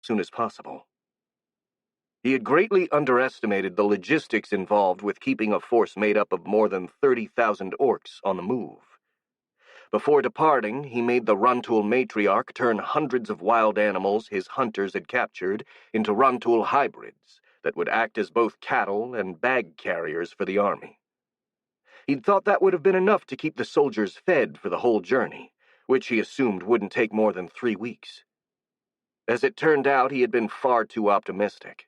soon as possible. He had greatly underestimated the logistics involved with keeping a force made up of more than 30,000 orcs on the move. Before departing, he made the Runtul matriarch turn hundreds of wild animals his hunters had captured into Runtul hybrids that would act as both cattle and bag carriers for the army. He'd thought that would have been enough to keep the soldiers fed for the whole journey, which he assumed wouldn't take more than 3 weeks. As it turned out, he had been far too optimistic.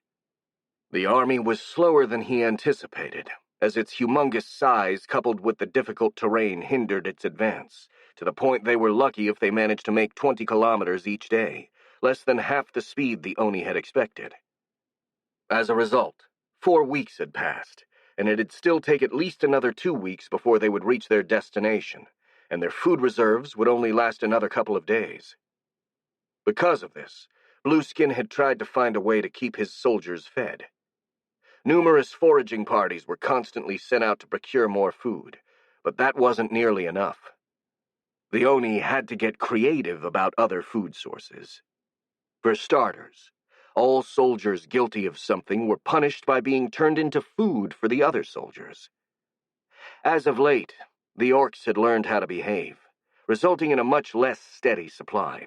The army was slower than he anticipated, as its humongous size coupled with the difficult terrain hindered its advance, to the point they were lucky if they managed to make 20 kilometers each day, less than half the speed the Oni had expected. As a result, 4 weeks had passed, and it'd still take at least another 2 weeks before they would reach their destination, and their food reserves would only last another couple of days. Because of this, Blueskin had tried to find a way to keep his soldiers fed. Numerous foraging parties were constantly sent out to procure more food, but that wasn't nearly enough. The Oni had to get creative about other food sources. For starters, all soldiers guilty of something were punished by being turned into food for the other soldiers. As of late, the orcs had learned how to behave, resulting in a much less steady supply.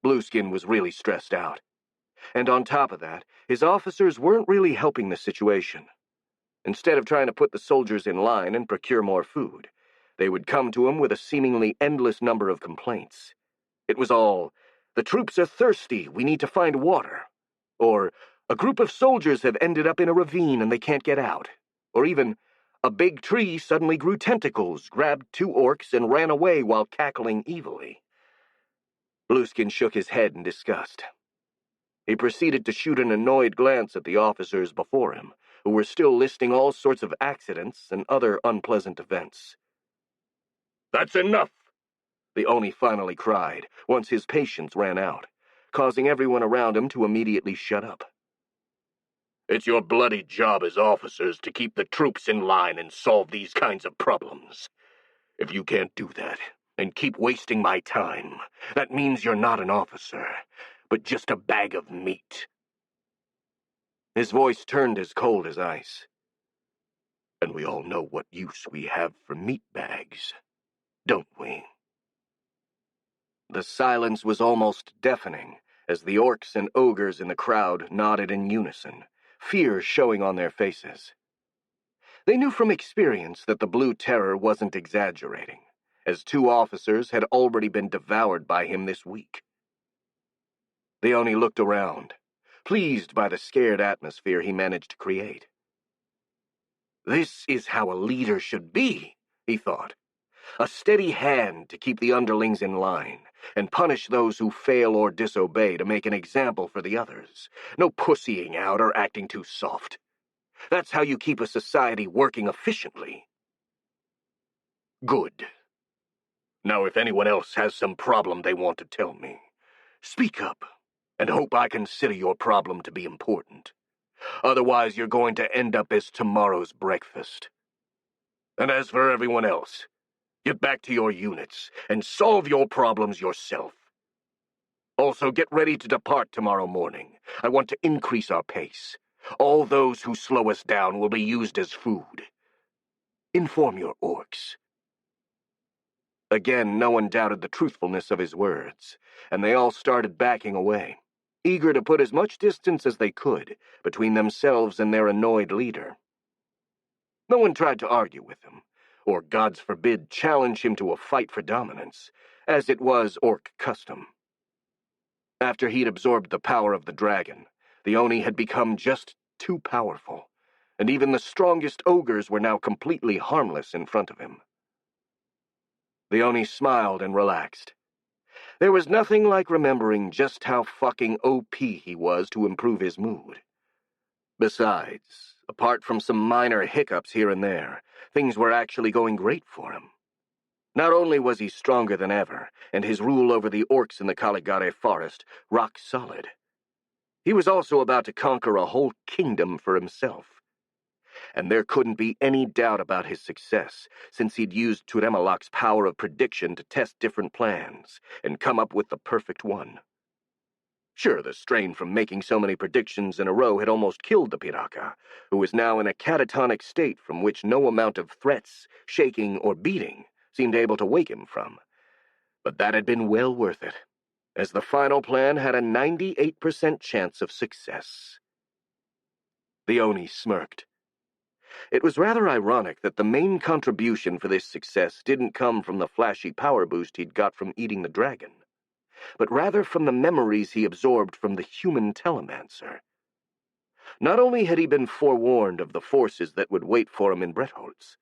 Blueskin was really stressed out. And on top of that, his officers weren't really helping the situation. Instead of trying to put the soldiers in line and procure more food, they would come to him with a seemingly endless number of complaints. It was all, "The troops are thirsty, we need to find water," or "A group of soldiers have ended up in a ravine and they can't get out," or even, "A big tree suddenly grew tentacles, grabbed 2 orcs, and ran away while cackling evilly." Blueskin shook his head in disgust. He proceeded to shoot an annoyed glance at the officers before him, who were still listing all sorts of accidents and other unpleasant events. "That's enough!" the Oni finally cried, once his patience ran out, causing everyone around him to immediately shut up. "It's your bloody job as officers to keep the troops in line and solve these kinds of problems. If you can't do that, and keep wasting my time, that means you're not an officer, but just a bag of meat." His voice turned as cold as ice. "And we all know what use we have for meat bags, don't we?" The silence was almost deafening as the orcs and ogres in the crowd nodded in unison, fear showing on their faces. They knew from experience that the Blue Terror wasn't exaggerating, as 2 officers had already been devoured by him this week. The Oni looked around, pleased by the scared atmosphere he managed to create. "This is how a leader should be," he thought. "A steady hand to keep the underlings in line, and punish those who fail or disobey to make an example for the others. No pussying out or acting too soft. That's how you keep a society working efficiently." "Good. Now if anyone else has some problem they want to tell me, speak up, and hope I consider your problem to be important. Otherwise you're going to end up as tomorrow's breakfast. And as for everyone else, get back to your units and solve your problems yourself. Also, get ready to depart tomorrow morning. I want to increase our pace. All those who slow us down will be used as food. Inform your orcs." Again, no one doubted the truthfulness of his words, and they all started backing away, eager to put as much distance as they could between themselves and their annoyed leader. No one tried to argue with him, or, gods forbid, challenge him to a fight for dominance, as it was orc custom. After he'd absorbed the power of the dragon, the Oni had become just too powerful, and even the strongest ogres were now completely harmless in front of him. The Oni smiled and relaxed. There was nothing like remembering just how fucking OP he was to improve his mood. Besides, apart from some minor hiccups here and there, things were actually going great for him. Not only was he stronger than ever, and his rule over the orcs in the Caligare forest rock solid, he was also about to conquer a whole kingdom for himself. And there couldn't be any doubt about his success, since he'd used Turemalak's power of prediction to test different plans and come up with the perfect one. Sure, the strain from making so many predictions in a row had almost killed the piraka, who was now in a catatonic state from which no amount of threats, shaking, or beating seemed able to wake him from. But that had been well worth it, as the final plan had a 98% chance of success. The Oni smirked. It was rather ironic that the main contribution for this success didn't come from the flashy power boost he'd got from eating the dragon, but rather from the memories he absorbed from the human telemancer. Not only had he been forewarned of the forces that would wait for him in Bretholz,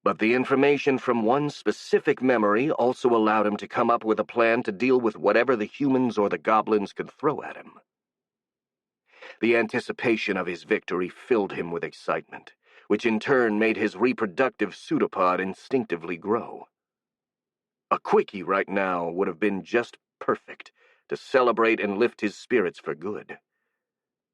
but the information from one specific memory also allowed him to come up with a plan to deal with whatever the humans or the goblins could throw at him. The anticipation of his victory filled him with excitement, which in turn made his reproductive pseudopod instinctively grow. A quickie right now would have been just perfect to celebrate and lift his spirits for good.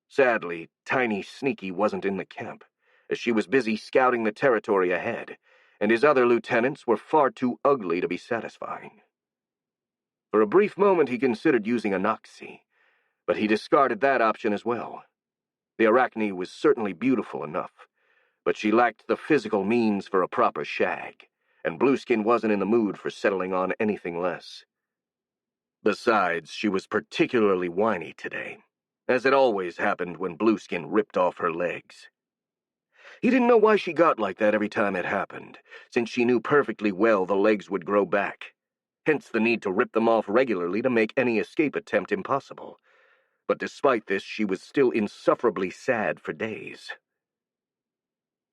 Sadly, Tiny Sneaky wasn't in the camp, as she was busy scouting the territory ahead, and his other lieutenants were far too ugly to be satisfying. For a brief moment he considered using a Noxie, but he discarded that option as well. The Arachne was certainly beautiful enough, but she lacked the physical means for a proper shag, and Blueskin wasn't in the mood for settling on anything less. Besides, she was particularly whiny today, as it always happened when Blueskin ripped off her legs. He didn't know why she got like that every time it happened, since she knew perfectly well the legs would grow back, hence the need to rip them off regularly to make any escape attempt impossible. But despite this, she was still insufferably sad for days.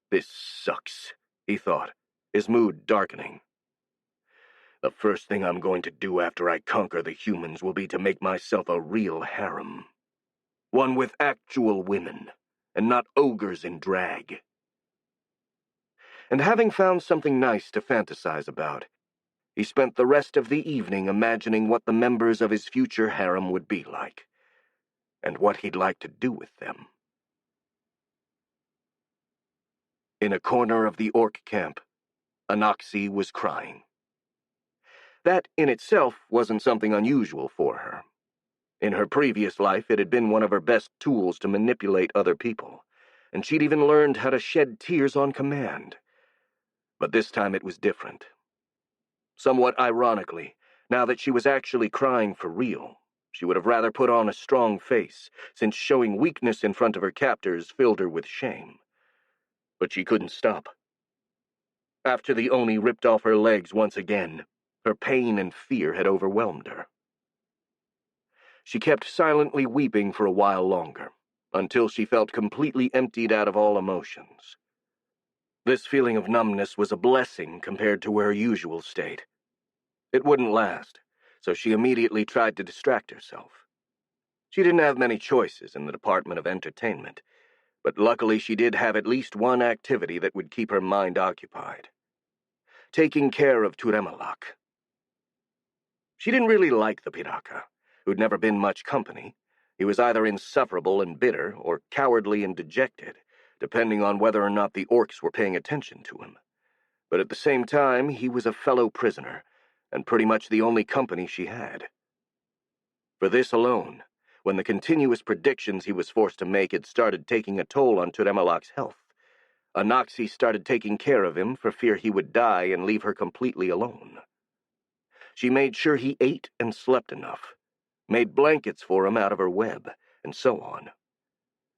This sucks, he thought, his mood darkening. The first thing I'm going to do after I conquer the humans will be to make myself a real harem. One with actual women, and not ogres in drag. And having found something nice to fantasize about, he spent the rest of the evening imagining what the members of his future harem would be like, and what he'd like to do with them. In a corner of the orc camp, Anoxie was crying. That in itself wasn't something unusual for her. In her previous life, it had been one of her best tools to manipulate other people, and she'd even learned how to shed tears on command. But this time it was different. Somewhat ironically, now that she was actually crying for real, she would have rather put on a strong face, since showing weakness in front of her captors filled her with shame. But she couldn't stop. After the Oni ripped off her legs once again, her pain and fear had overwhelmed her. She kept silently weeping for a while longer, until she felt completely emptied out of all emotions. This feeling of numbness was a blessing compared to her usual state. It wouldn't last, so she immediately tried to distract herself. She didn't have many choices in the department of entertainment, but luckily she did have at least one activity that would keep her mind occupied. Taking care of Turemalak. She didn't really like the piraka, who'd never been much company. He was either insufferable and bitter, or cowardly and dejected, depending on whether or not the orcs were paying attention to him. But at the same time, he was a fellow prisoner, and pretty much the only company she had. For this alone, when the continuous predictions he was forced to make had started taking a toll on Turemalak's health, Anoxie started taking care of him for fear he would die and leave her completely alone. She made sure he ate and slept enough, made blankets for him out of her web, and so on.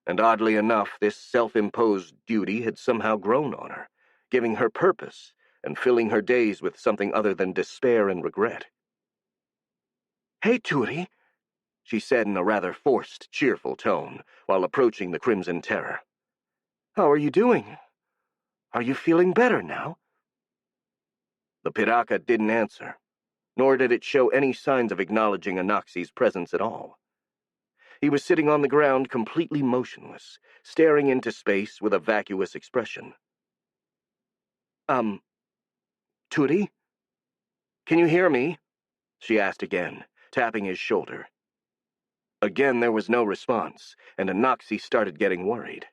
And oddly enough, this self-imposed duty had somehow grown on her, giving her purpose and filling her days with something other than despair and regret. "Hey, Turi," she said in a rather forced, cheerful tone, while approaching the Crimson Terror. "How are you doing? Are you feeling better now?" The piraka didn't answer, nor did it show any signs of acknowledging Anoxie's presence at all. He was sitting on the ground completely motionless, staring into space with a vacuous expression. Turi? Can you hear me?" she asked again, tapping his shoulder. Again there was no response, and Anoxie started getting worried.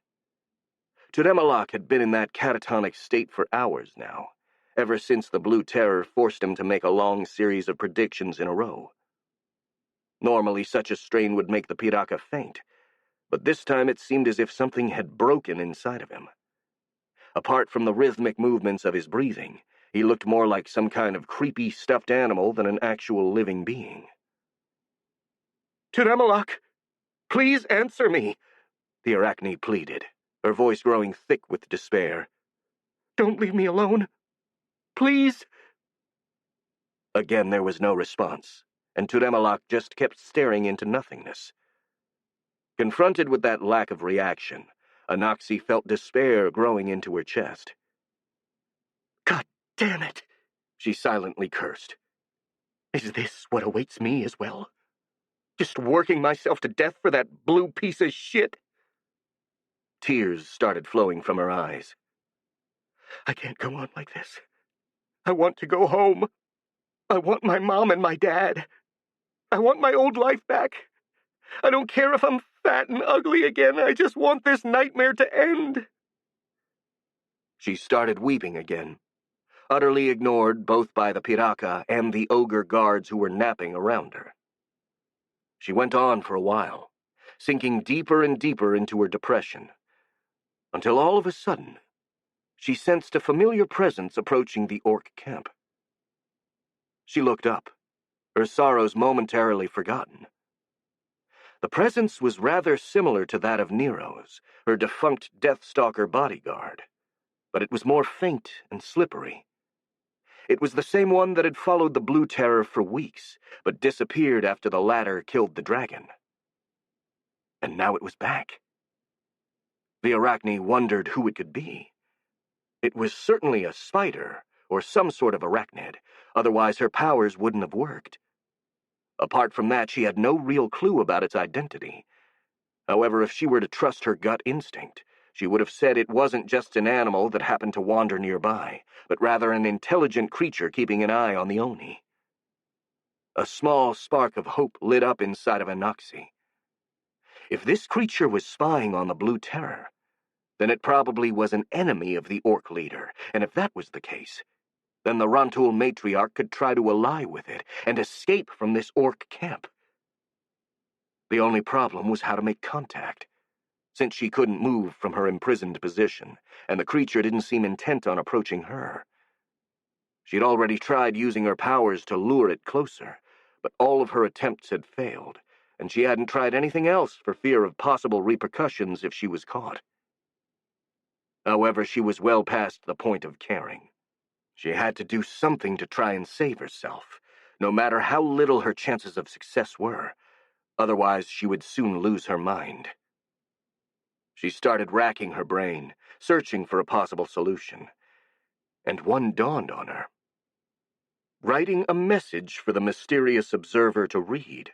Turemalak had been in that catatonic state for hours now, ever since the Blue Terror forced him to make a long series of predictions in a row. Normally, such a strain would make the piraka faint, but this time it seemed as if something had broken inside of him. Apart from the rhythmic movements of his breathing, he looked more like some kind of creepy stuffed animal than an actual living being. "Turemalak, please answer me," the Arachne pleaded, her voice growing thick with despair. "Don't leave me alone. Please." Again there was no response, and Turemalak just kept staring into nothingness. Confronted with that lack of reaction, Anaxi felt despair growing into her chest. "God damn it," she silently cursed. "Is this what awaits me as well? Just working myself to death for that blue piece of shit?" Tears started flowing from her eyes. "I can't go on like this. I want to go home. I want my mom and my dad. I want my old life back. I don't care if I'm fat and ugly again. I just want this nightmare to end." She started weeping again, utterly ignored both by the piraka and the ogre guards who were napping around her. She went on for a while, sinking deeper and deeper into her depression, until all of a sudden, she sensed a familiar presence approaching the orc camp. She looked up, her sorrows momentarily forgotten. The presence was rather similar to that of Nero's, her defunct Deathstalker bodyguard, but it was more faint and slippery. It was the same one that had followed the Blue Terror for weeks, but disappeared after the latter killed the dragon. And now it was back. The Arachne wondered who it could be. It was certainly a spider, or some sort of arachnid, otherwise her powers wouldn't have worked. Apart from that, she had no real clue about its identity. However, if she were to trust her gut instinct, she would have said it wasn't just an animal that happened to wander nearby, but rather an intelligent creature keeping an eye on the Oni. A small spark of hope lit up inside of Anaxi. If this creature was spying on the Blue Terror, then it probably was an enemy of the orc leader, and if that was the case, then the Rontul matriarch could try to ally with it and escape from this orc camp. The only problem was how to make contact, since she couldn't move from her imprisoned position, and the creature didn't seem intent on approaching her. She'd already tried using her powers to lure it closer, but all of her attempts had failed, and she hadn't tried anything else for fear of possible repercussions if she was caught. However, she was well past the point of caring. She had to do something to try and save herself, no matter how little her chances of success were. Otherwise, she would soon lose her mind. She started racking her brain, searching for a possible solution, and one dawned on her. Writing a message for the mysterious observer to read.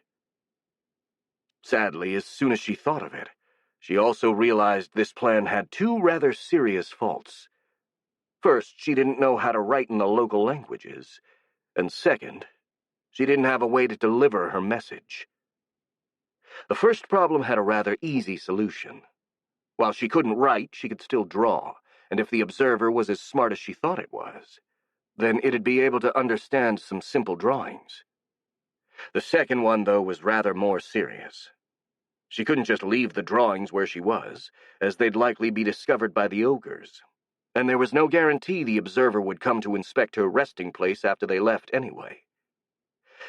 Sadly, as soon as she thought of it, she also realized this plan had two rather serious faults. First, she didn't know how to write in the local languages, and second, she didn't have a way to deliver her message. The first problem had a rather easy solution. While she couldn't write, she could still draw, and if the observer was as smart as she thought it was, then it'd be able to understand some simple drawings. The second one, though, was rather more serious. She couldn't just leave the drawings where she was, as they'd likely be discovered by the ogres, and there was no guarantee the observer would come to inspect her resting place after they left anyway.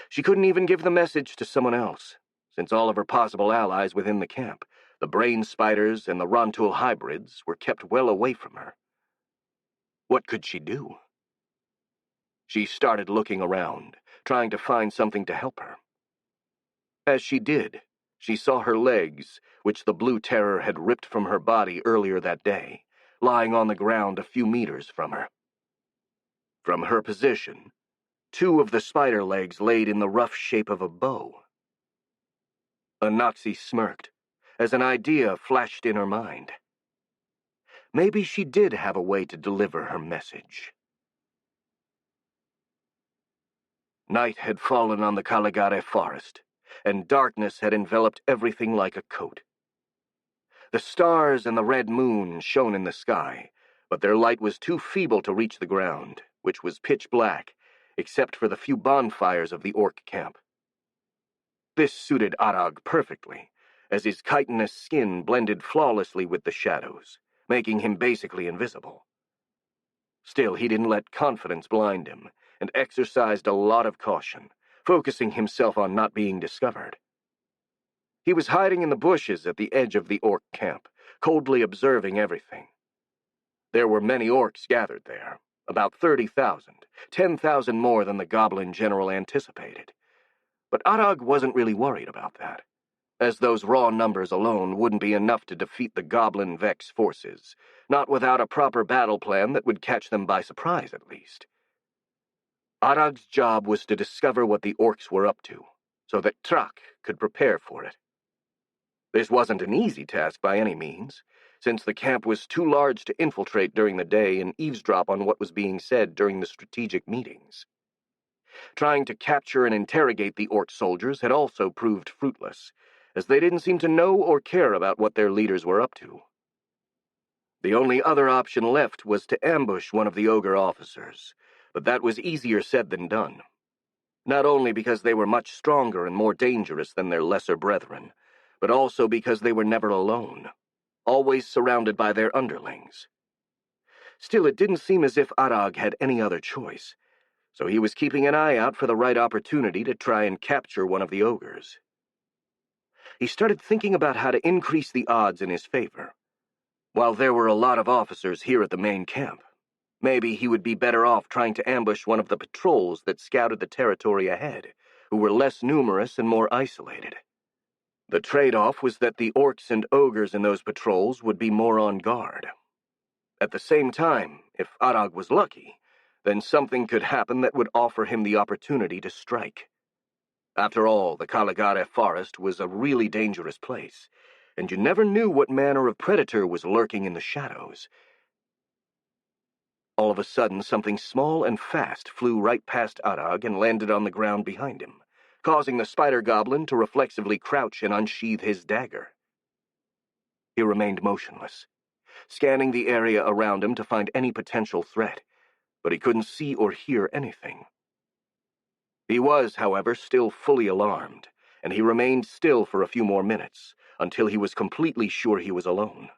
She couldn't even give the message to someone else, since all of her possible allies within the camp, the brain spiders and the Rontul hybrids, were kept well away from her. What could she do? She started looking around, trying to find something to help her. As she did, she saw her legs, which the Blue Terror had ripped from her body earlier that day, lying on the ground a few meters from her. From her position, two of the spider legs laid in the rough shape of a bow. Anaxi smirked, as an idea flashed in her mind. Maybe she did have a way to deliver her message. Night had fallen on the Caligare forest, and darkness had enveloped everything like a coat. The stars and the red moon shone in the sky, but their light was too feeble to reach the ground, which was pitch black, except for the few bonfires of the orc camp. This suited Arag perfectly, as his chitinous skin blended flawlessly with the shadows, making him basically invisible. Still, he didn't let confidence blind him, and exercised a lot of caution, focusing himself on not being discovered. He was hiding in the bushes at the edge of the orc camp, coldly observing everything. There were many orcs gathered there, about 30,000, 10,000 more than the goblin general anticipated. But Arag wasn't really worried about that, as those raw numbers alone wouldn't be enough to defeat the Goblin Vex forces, not without a proper battle plan that would catch them by surprise at least. Arag's job was to discover what the orcs were up to, so that Trak could prepare for it. This wasn't an easy task by any means, since the camp was too large to infiltrate during the day and eavesdrop on what was being said during the strategic meetings. Trying to capture and interrogate the orc soldiers had also proved fruitless, as they didn't seem to know or care about what their leaders were up to. The only other option left was to ambush one of the ogre officers, but that was easier said than done. Not only because they were much stronger and more dangerous than their lesser brethren, but also because they were never alone, always surrounded by their underlings. Still, it didn't seem as if Arag had any other choice, so he was keeping an eye out for the right opportunity to try and capture one of the ogres. He started thinking about how to increase the odds in his favor. While there were a lot of officers here at the main camp, maybe he would be better off trying to ambush one of the patrols that scouted the territory ahead, who were less numerous and more isolated. The trade-off was that the orcs and ogres in those patrols would be more on guard. At the same time, if Arag was lucky, then something could happen that would offer him the opportunity to strike. After all, the Caligare forest was a really dangerous place, and you never knew what manner of predator was lurking in the shadows. All of a sudden, something small and fast flew right past Arag and landed on the ground behind him, causing the spider goblin to reflexively crouch and unsheath his dagger. He remained motionless, scanning the area around him to find any potential threat, but he couldn't see or hear anything. He was, however, still fully alarmed, and he remained still for a few more minutes, until he was completely sure he was alone.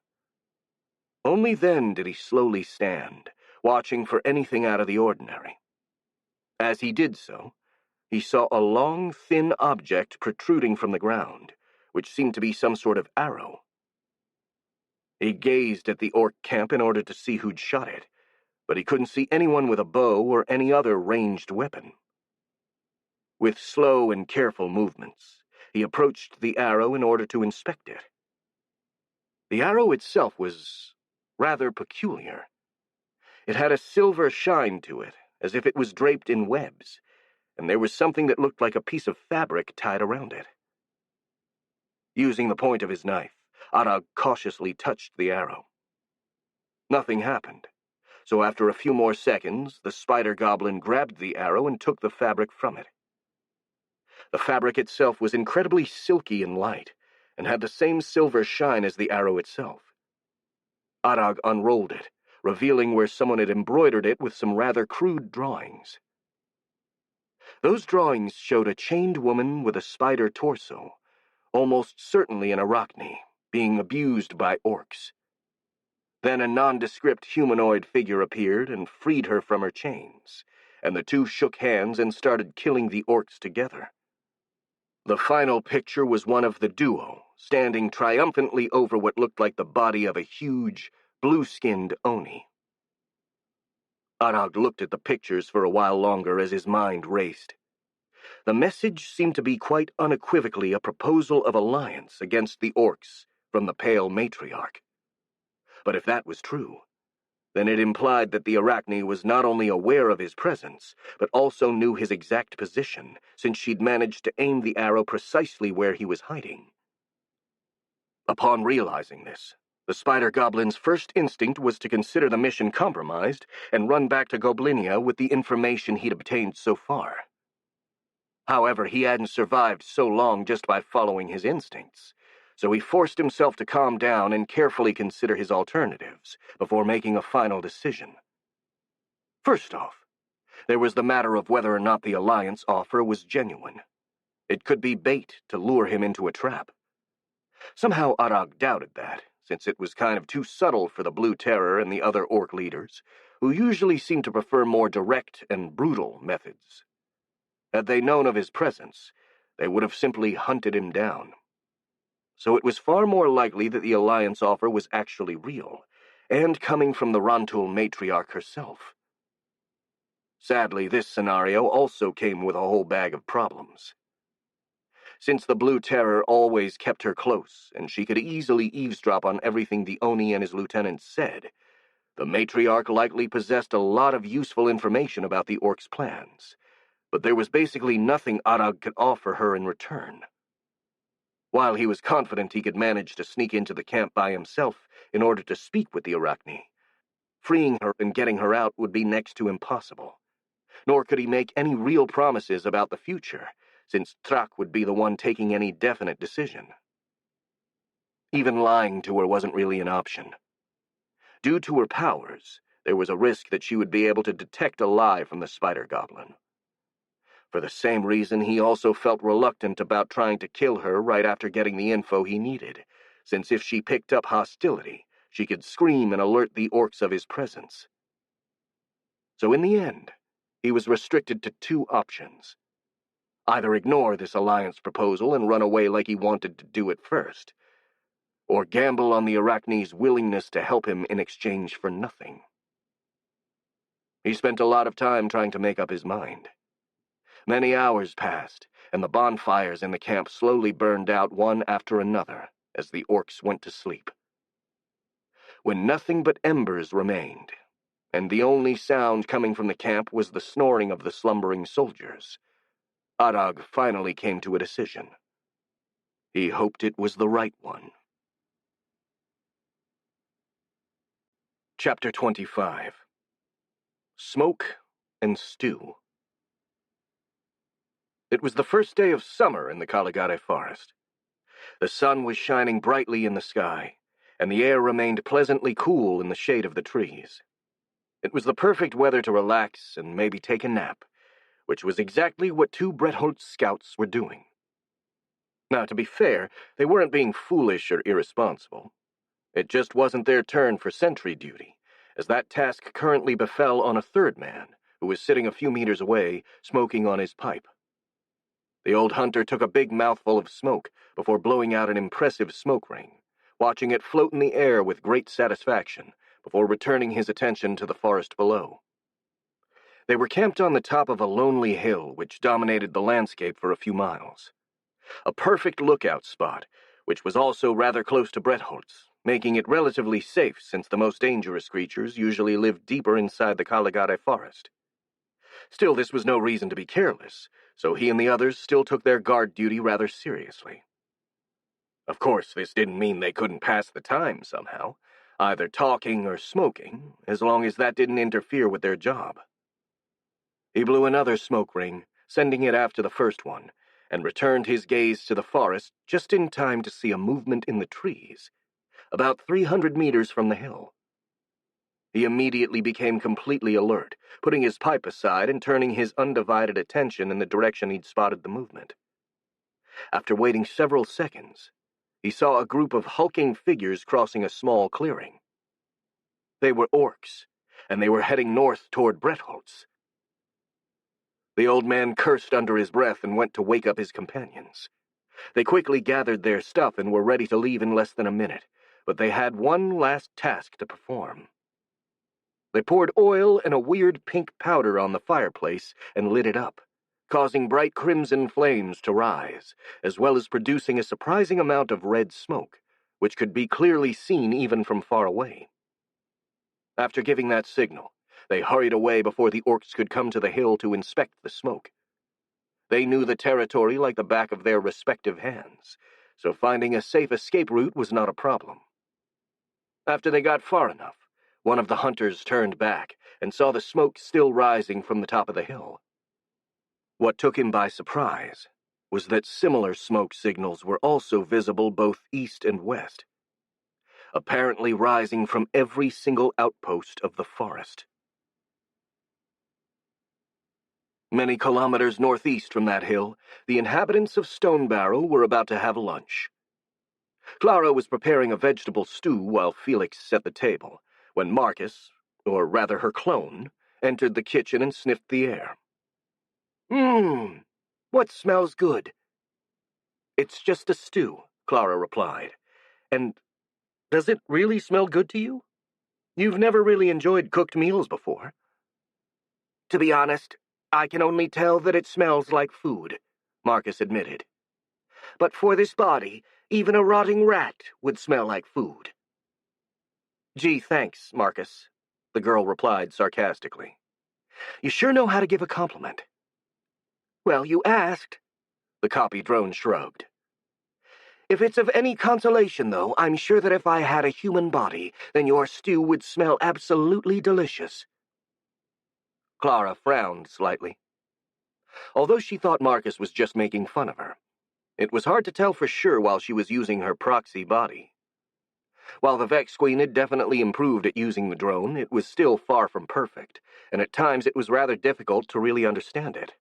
Only then did he slowly stand, watching for anything out of the ordinary. As he did so, he saw a long, thin object protruding from the ground, which seemed to be some sort of arrow. He gazed at the orc camp in order to see who'd shot it, but he couldn't see anyone with a bow or any other ranged weapon. With slow and careful movements, he approached the arrow in order to inspect it. The arrow itself was rather peculiar. It had a silver shine to it, as if it was draped in webs, and there was something that looked like a piece of fabric tied around it. Using the point of his knife, Arag cautiously touched the arrow. Nothing happened, so after a few more seconds, the spider goblin grabbed the arrow and took the fabric from it. The fabric itself was incredibly silky and light, and had the same silver shine as the arrow itself. Arag unrolled it, revealing where someone had embroidered it with some rather crude drawings. Those drawings showed a chained woman with a spider torso, almost certainly an Arachne, being abused by orcs. Then a nondescript humanoid figure appeared and freed her from her chains, and the two shook hands and started killing the orcs together. The final picture was one of the duo, standing triumphantly over what looked like the body of a huge, blue-skinned Oni. Arag looked at the pictures for a while longer as his mind raced. The message seemed to be quite unequivocally a proposal of alliance against the orcs from the Pale Matriarch. But if that was true, then it implied that the Arachne was not only aware of his presence, but also knew his exact position, since she'd managed to aim the arrow precisely where he was hiding. Upon realizing this, the spider goblin's first instinct was to consider the mission compromised and run back to Goblinia with the information he'd obtained so far. However, he hadn't survived so long just by following his instincts, so he forced himself to calm down and carefully consider his alternatives before making a final decision. First off, there was the matter of whether or not the alliance offer was genuine. It could be bait to lure him into a trap. Somehow Arag doubted that, since it was kind of too subtle for the Blue Terror and the other orc leaders, who usually seemed to prefer more direct and brutal methods. Had they known of his presence, they would have simply hunted him down. So it was far more likely that the Alliance offer was actually real, and coming from the Rontul matriarch herself. Sadly, this scenario also came with a whole bag of problems. Since the Blue Terror always kept her close, and she could easily eavesdrop on everything the Oni and his lieutenants said, the matriarch likely possessed a lot of useful information about the orcs' plans, but there was basically nothing Arag could offer her in return. While he was confident he could manage to sneak into the camp by himself in order to speak with the Arachne, freeing her and getting her out would be next to impossible. Nor could he make any real promises about the future, since Trak would be the one taking any definite decision. Even lying to her wasn't really an option. Due to her powers, there was a risk that she would be able to detect a lie from the Spider Goblin. For the same reason, he also felt reluctant about trying to kill her right after getting the info he needed, since if she picked up hostility, she could scream and alert the orcs of his presence. So in the end, he was restricted to two options. Either ignore this alliance proposal and run away like he wanted to do at first, or gamble on the Arachne's willingness to help him in exchange for nothing. He spent a lot of time trying to make up his mind. Many hours passed, and the bonfires in the camp slowly burned out one after another as the orcs went to sleep. When nothing but embers remained, and the only sound coming from the camp was the snoring of the slumbering soldiers, Arag finally came to a decision. He hoped it was the right one. Chapter 25. Smoke and Stew. It was the first day of summer in the Caligari forest. The sun was shining brightly in the sky, and the air remained pleasantly cool in the shade of the trees. It was the perfect weather to relax and maybe take a nap, which was exactly what two Bretholtz scouts were doing. Now, to be fair, they weren't being foolish or irresponsible. It just wasn't their turn for sentry duty, as that task currently befell on a third man, who was sitting a few meters away, smoking on his pipe. The old hunter took a big mouthful of smoke before blowing out an impressive smoke ring, watching it float in the air with great satisfaction before returning his attention to the forest below. They were camped on the top of a lonely hill which dominated the landscape for a few miles. A perfect lookout spot, which was also rather close to Bretholtz, making it relatively safe since the most dangerous creatures usually lived deeper inside the Caligari forest. Still, this was no reason to be careless, so he and the others still took their guard duty rather seriously. Of course, this didn't mean they couldn't pass the time somehow, either talking or smoking, as long as that didn't interfere with their job. He blew another smoke ring, sending it after the first one, and returned his gaze to the forest just in time to see a movement in the trees, about 300 meters from the hill. He immediately became completely alert, putting his pipe aside and turning his undivided attention in the direction he'd spotted the movement. After waiting several seconds, he saw a group of hulking figures crossing a small clearing. They were orcs, and they were heading north toward Bretholtz. The old man cursed under his breath and went to wake up his companions. They quickly gathered their stuff and were ready to leave in less than a minute, but they had one last task to perform. They poured oil and a weird pink powder on the fireplace and lit it up, causing bright crimson flames to rise, as well as producing a surprising amount of red smoke, which could be clearly seen even from far away. After giving that signal, they hurried away before the orcs could come to the hill to inspect the smoke. They knew the territory like the back of their respective hands, so finding a safe escape route was not a problem. After they got far enough, one of the hunters turned back and saw the smoke still rising from the top of the hill. What took him by surprise was that similar smoke signals were also visible both east and west, apparently rising from every single outpost of the forest. Many kilometers northeast from that hill, the inhabitants of Stone Barrel were about to have lunch. Clara was preparing a vegetable stew while Felix set the table, when Marcus, or rather her clone, entered the kitchen and sniffed the air. What smells good?" "It's just a stew," Clara replied. "And does it really smell good to you? You've never really enjoyed cooked meals before." "To be honest, I can only tell that it smells like food," Marcus admitted. "But for this body, even a rotting rat would smell like food." "Gee, thanks, Marcus," the girl replied sarcastically. "You sure know how to give a compliment." "Well, you asked." The copy drone shrugged. "If it's of any consolation, though, I'm sure that if I had a human body, then your stew would smell absolutely delicious." Clara frowned slightly. Although she thought Marcus was just making fun of her, it was hard to tell for sure while she was using her proxy body. While the Vex Queen had definitely improved at using the drone, it was still far from perfect, and at times it was rather difficult to really understand it.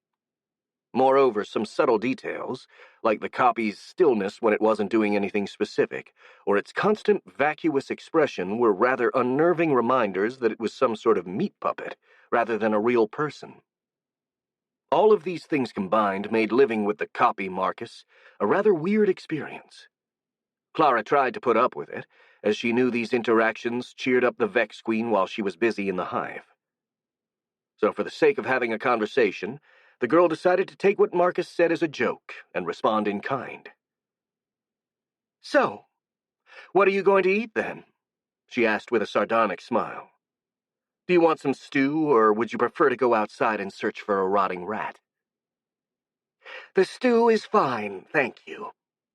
Moreover, some subtle details, like the copy's stillness when it wasn't doing anything specific, or its constant vacuous expression, were rather unnerving reminders that it was some sort of meat puppet, rather than a real person. All of these things combined made living with the copy Marcus a rather weird experience. Clara tried to put up with it, as she knew these interactions cheered up the Vex Queen while she was busy in the hive. So for the sake of having a conversation, the girl decided to take what Marcus said as a joke and respond in kind. "So, what are you going to eat, then?" she asked with a sardonic smile. "Do you want some stew, or would you prefer to go outside and search for a rotting rat?" "The stew is fine, thank you,"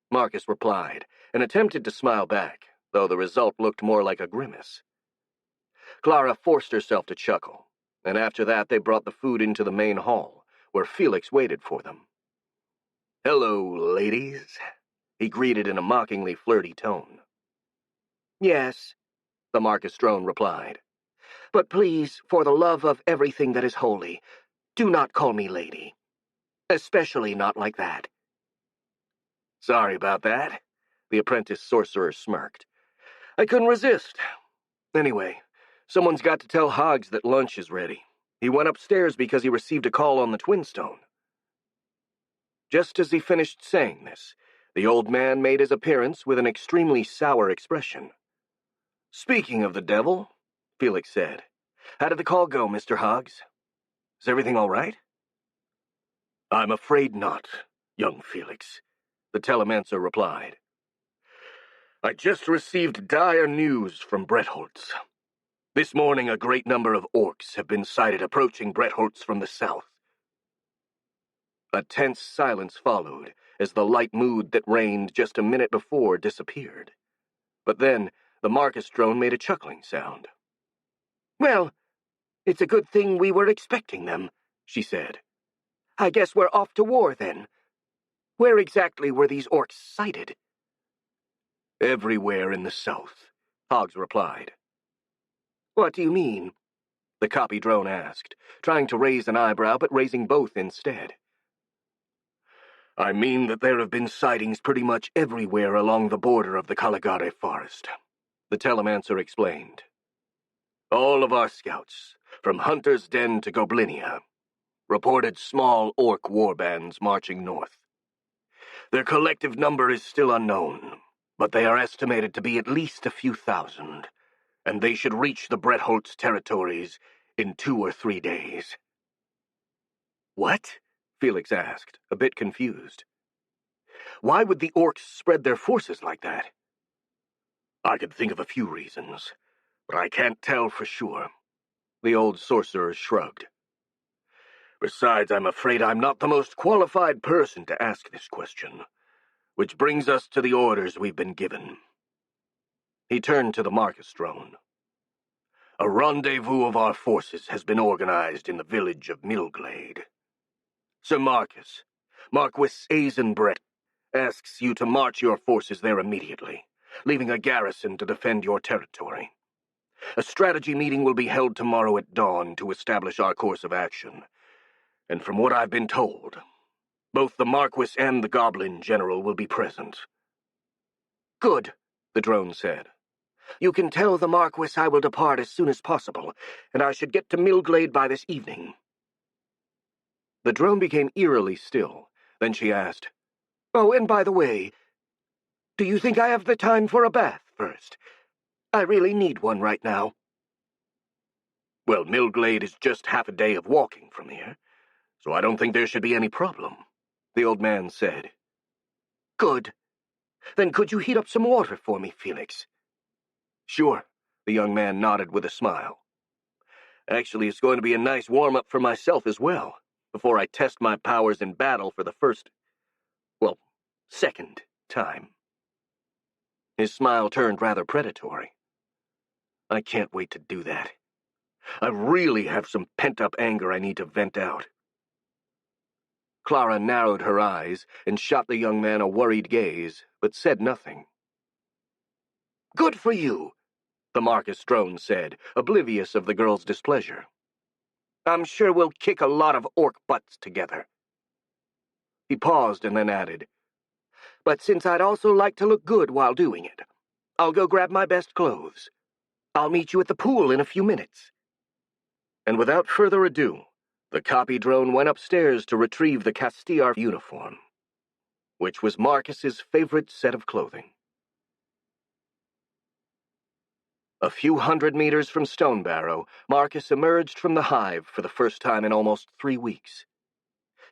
Marcus replied, and attempted to smile back, though the result looked more like a grimace. Clara forced herself to chuckle, and after that they brought the food into the main hall, where Felix waited for them. "Hello, ladies," he greeted in a mockingly flirty tone. "Yes," the Marcus drone replied. "But please, for the love of everything that is holy, do not call me lady. Especially not like that." "Sorry about that," the apprentice sorcerer smirked. "I couldn't resist. Anyway, someone's got to tell Hoggs that lunch is ready. He went upstairs because he received a call on the Twin Stone." Just as he finished saying this, the old man made his appearance with an extremely sour expression. "Speaking of the devil," Felix said, "how did the call go, Mr. Hoggs? Is everything all right?" "I'm afraid not, young Felix," the telemancer replied. "I just received dire news from Bretholtz. This morning a great number of orcs have been sighted approaching Bretholtz from the south." A tense silence followed, as the light mood that reigned just a minute before disappeared. But then, the Marcus drone made a chuckling sound. "Well, it's a good thing we were expecting them," she said. "I guess we're off to war, then. Where exactly were these orcs sighted?" "Everywhere in the south," Hoggs replied. "What do you mean?" the copy drone asked, trying to raise an eyebrow but raising both instead. "I mean that there have been sightings pretty much everywhere along the border of the Caligare forest," the telemancer explained. "All of our scouts, from Hunter's Den to Goblinia, reported small orc warbands marching north. Their collective number is still unknown, but they are estimated to be at least a few thousand, and they should reach the Bretholtz territories in 2 or 3 days." "What?" Felix asked, a bit confused. "Why would the orcs spread their forces like that?" "I could think of a few reasons, but I can't tell for sure," the old sorcerer shrugged. "Besides, I'm afraid I'm not the most qualified person to ask this question, which brings us to the orders we've been given." He turned to the Marcus drone. "A rendezvous of our forces has been organized in the village of Millglade. Sir Marcus, Marquis Eisenbrett, asks you to march your forces there immediately, leaving a garrison to defend your territory. A strategy meeting will be held tomorrow at dawn to establish our course of action. And from what I've been told, both the Marquis and the Goblin General will be present. Good, the drone said. You can tell the Marquis I will depart as soon as possible, and I should get to Millglade by this evening. The drone became eerily still. Then she asked, Oh, and by the way, do you think I have the time for a bath first? I really need one right now. Well, Millglade is just half a day of walking from here, so I don't think there should be any problem, the old man said. Good. Then could you heat up some water for me, Felix? Sure, the young man nodded with a smile. Actually, it's going to be a nice warm-up for myself as well, before I test my powers in battle for the second time. His smile turned rather predatory. I can't wait to do that. I really have some pent-up anger I need to vent out. Clara narrowed her eyes and shot the young man a worried gaze, but said nothing. Good for you, the Marquis drone said, oblivious of the girl's displeasure. I'm sure we'll kick a lot of orc butts together. He paused and then added, But since I'd also like to look good while doing it, I'll go grab my best clothes. I'll meet you at the pool in a few minutes. And without further ado, the copy drone went upstairs to retrieve the Castilla uniform, which was Marcus's favorite set of clothing. A few hundred meters from Stonebarrow, Marcus emerged from the hive for the first time in almost 3 weeks.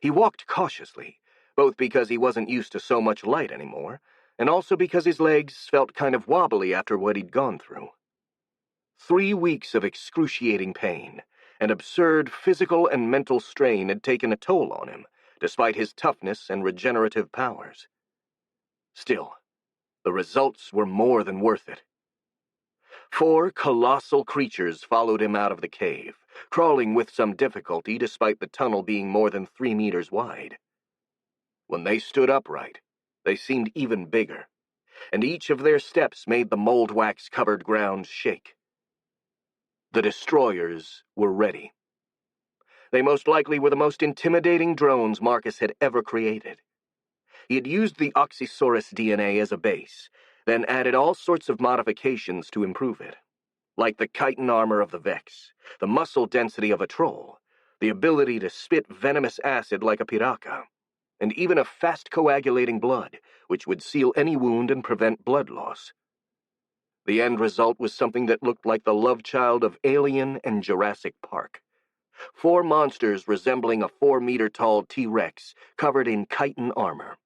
He walked cautiously, both because he wasn't used to so much light anymore, and also because his legs felt kind of wobbly after what he'd gone through. 3 weeks of excruciating pain and absurd physical and mental strain had taken a toll on him, despite his toughness and regenerative powers. Still, the results were more than worth it. 4 colossal creatures followed him out of the cave, crawling with some difficulty despite the tunnel being more than 3 meters wide. When they stood upright, they seemed even bigger, and each of their steps made the mold wax-covered ground shake. The destroyers were ready. They most likely were the most intimidating drones Marcus had ever created. He had used the Oxysaurus DNA as a base, then added all sorts of modifications to improve it, like the chitin armor of the Vex, the muscle density of a troll, the ability to spit venomous acid like a piraka, and even a fast coagulating blood, which would seal any wound and prevent blood loss. The end result was something that looked like the love child of Alien and Jurassic Park. 4 monsters resembling a 4-meter-tall T-Rex covered in chitin armor,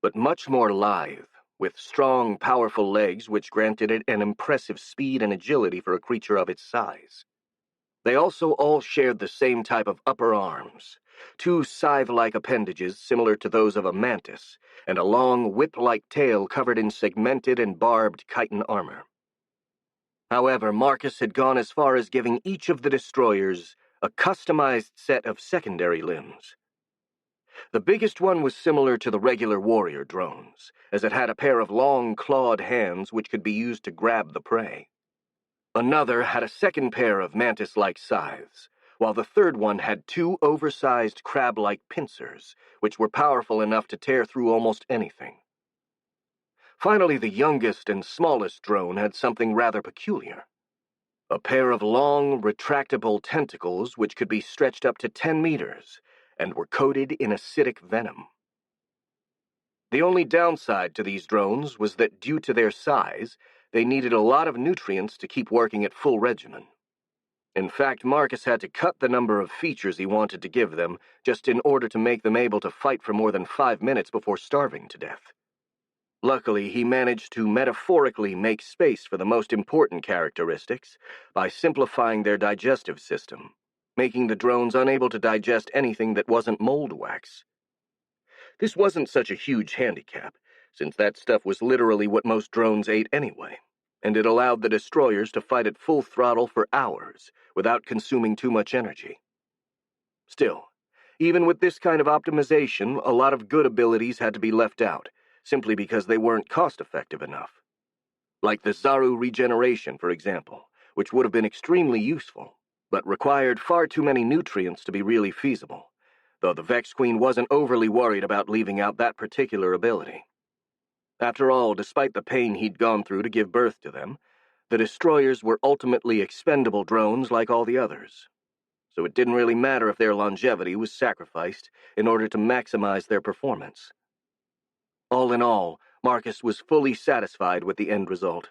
but much more lithe, with strong, powerful legs which granted it an impressive speed and agility for a creature of its size. They also all shared the same type of upper arms, 2 scythe-like appendages similar to those of a mantis, and a long, whip-like tail covered in segmented and barbed chitin armor. However, Marcus had gone as far as giving each of the destroyers a customized set of secondary limbs. The biggest one was similar to the regular warrior drones, as it had a pair of long, clawed hands which could be used to grab the prey. Another had a second pair of mantis-like scythes, while the third one had 2 oversized crab-like pincers, which were powerful enough to tear through almost anything. Finally, the youngest and smallest drone had something rather peculiar. A pair of long, retractable tentacles which could be stretched up to 10 meters and were coated in acidic venom. The only downside to these drones was that due to their size, they needed a lot of nutrients to keep working at full regimen. In fact, Marcus had to cut the number of features he wanted to give them just in order to make them able to fight for more than 5 minutes before starving to death. Luckily, he managed to metaphorically make space for the most important characteristics by simplifying their digestive system, making the drones unable to digest anything that wasn't mold wax. This wasn't such a huge handicap, since that stuff was literally what most drones ate anyway, and it allowed the destroyers to fight at full throttle for hours without consuming too much energy. Still, even with this kind of optimization, a lot of good abilities had to be left out, simply because they weren't cost-effective enough. Like the Zaru regeneration, for example, which would have been extremely useful, but required far too many nutrients to be really feasible, though the Vex Queen wasn't overly worried about leaving out that particular ability. After all, despite the pain he'd gone through to give birth to them, the destroyers were ultimately expendable drones like all the others. So it didn't really matter if their longevity was sacrificed in order to maximize their performance. All in all, Marcus was fully satisfied with the end result.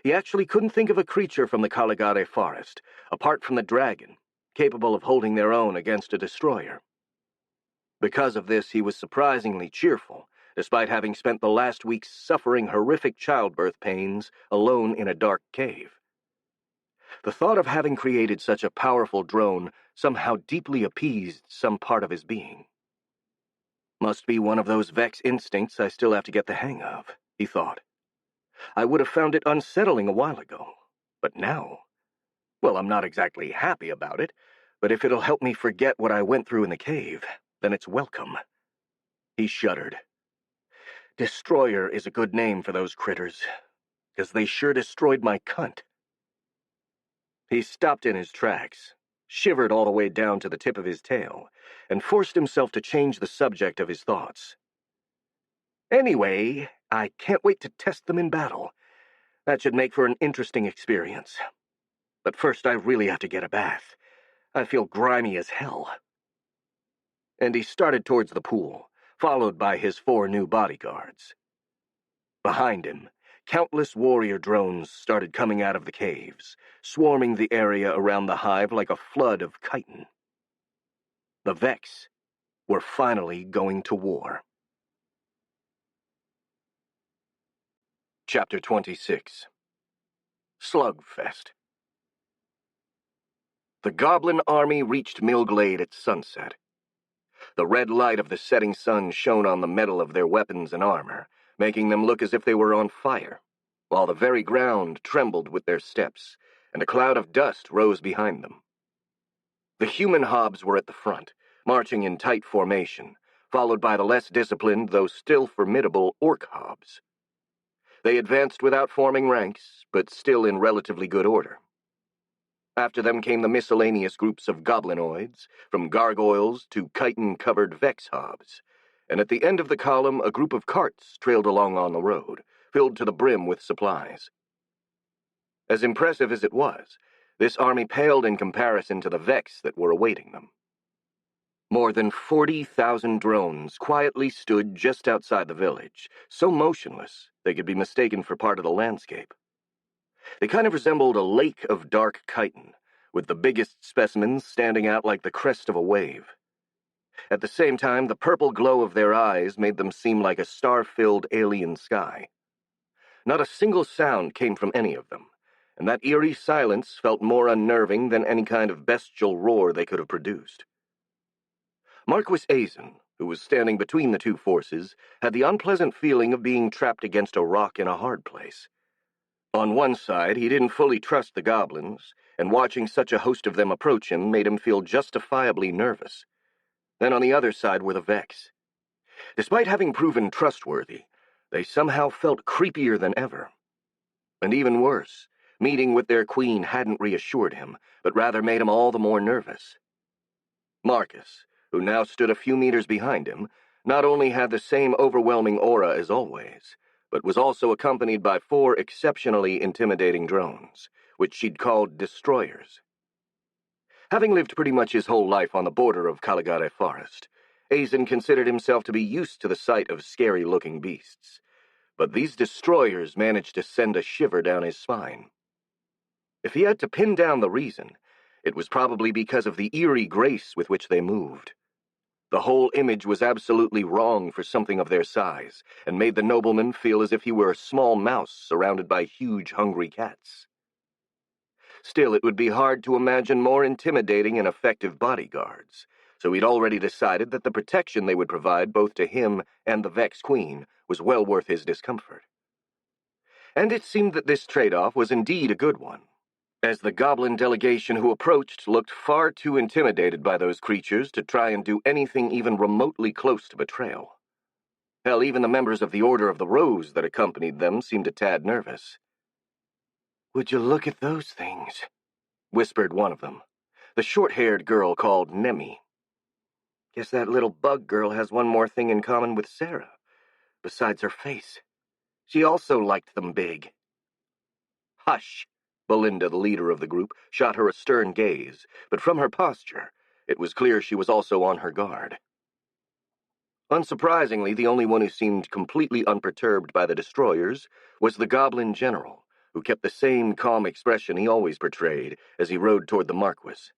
He actually couldn't think of a creature from the Caligare forest, apart from the dragon, capable of holding their own against a destroyer. Because of this, he was surprisingly cheerful, despite having spent the last weeks suffering horrific childbirth pains alone in a dark cave. The thought of having created such a powerful drone somehow deeply appeased some part of his being. Must be one of those Vex instincts I still have to get the hang of, he thought. I would have found it unsettling a while ago, but now, well, I'm not exactly happy about it, but if it'll help me forget what I went through in the cave, then it's welcome. He shuddered. Destroyer is a good name for those critters, 'cause they sure destroyed my cunt. He stopped in his tracks, shivered all the way down to the tip of his tail, and forced himself to change the subject of his thoughts. Anyway, I can't wait to test them in battle. That should make for an interesting experience. But first I really have to get a bath. I feel grimy as hell. And he started towards the pool, followed by his 4 new bodyguards. Behind him, countless warrior drones started coming out of the caves, swarming the area around the hive like a flood of chitin. The Vex were finally going to war. Chapter 26. Slugfest. The Goblin army reached Millglade at sunset. The red light of the setting sun shone on the metal of their weapons and armor, making them look as if they were on fire, while the very ground trembled with their steps, and a cloud of dust rose behind them. The human hobs were at the front, marching in tight formation, followed by the less disciplined, though still formidable, orc hobs. They advanced without forming ranks, but still in relatively good order. After them came the miscellaneous groups of goblinoids, from gargoyles to chitin-covered Vex hobs, and at the end of the column a group of carts trailed along on the road, filled to the brim with supplies. As impressive as it was, this army paled in comparison to the Vex that were awaiting them. More than 40,000 drones quietly stood just outside the village, so motionless they could be mistaken for part of the landscape. They kind of resembled a lake of dark chitin, with the biggest specimens standing out like the crest of a wave. At the same time, the purple glow of their eyes made them seem like a star-filled alien sky. Not a single sound came from any of them, and that eerie silence felt more unnerving than any kind of bestial roar they could have produced. Marquis Azen, who was standing between the two forces, had the unpleasant feeling of being trapped against a rock in a hard place. On one side, he didn't fully trust the goblins, and watching such a host of them approach him made him feel justifiably nervous. Then on the other side were the Vex. Despite having proven trustworthy, they somehow felt creepier than ever. And even worse, meeting with their queen hadn't reassured him, but rather made him all the more nervous. Marcus, who now stood a few meters behind him, not only had the same overwhelming aura as always, but was also accompanied by 4 exceptionally intimidating drones, which she'd called destroyers. Having lived pretty much his whole life on the border of Caligare Forest, Azen considered himself to be used to the sight of scary-looking beasts, but these destroyers managed to send a shiver down his spine. If he had to pin down the reason, it was probably because of the eerie grace with which they moved. The whole image was absolutely wrong for something of their size, and made the nobleman feel as if he were a small mouse surrounded by huge, hungry cats. Still, it would be hard to imagine more intimidating and effective bodyguards, so he'd already decided that the protection they would provide both to him and the Vex Queen was well worth his discomfort. And it seemed that this trade-off was indeed a good one, as the goblin delegation who approached looked far too intimidated by those creatures to try and do anything even remotely close to betrayal. Hell, even the members of the Order of the Rose that accompanied them seemed a tad nervous. "Would you look at those things?" whispered one of them, the short-haired girl called Nemi. Guess that little bug girl has one more thing in common with Sarah, besides her face. She also liked them big. Hush! Belinda, the leader of the group, shot her a stern gaze, but from her posture, it was clear she was also on her guard. Unsurprisingly, the only one who seemed completely unperturbed by the destroyers was the Goblin General, who kept the same calm expression he always portrayed as he rode toward the Marquis.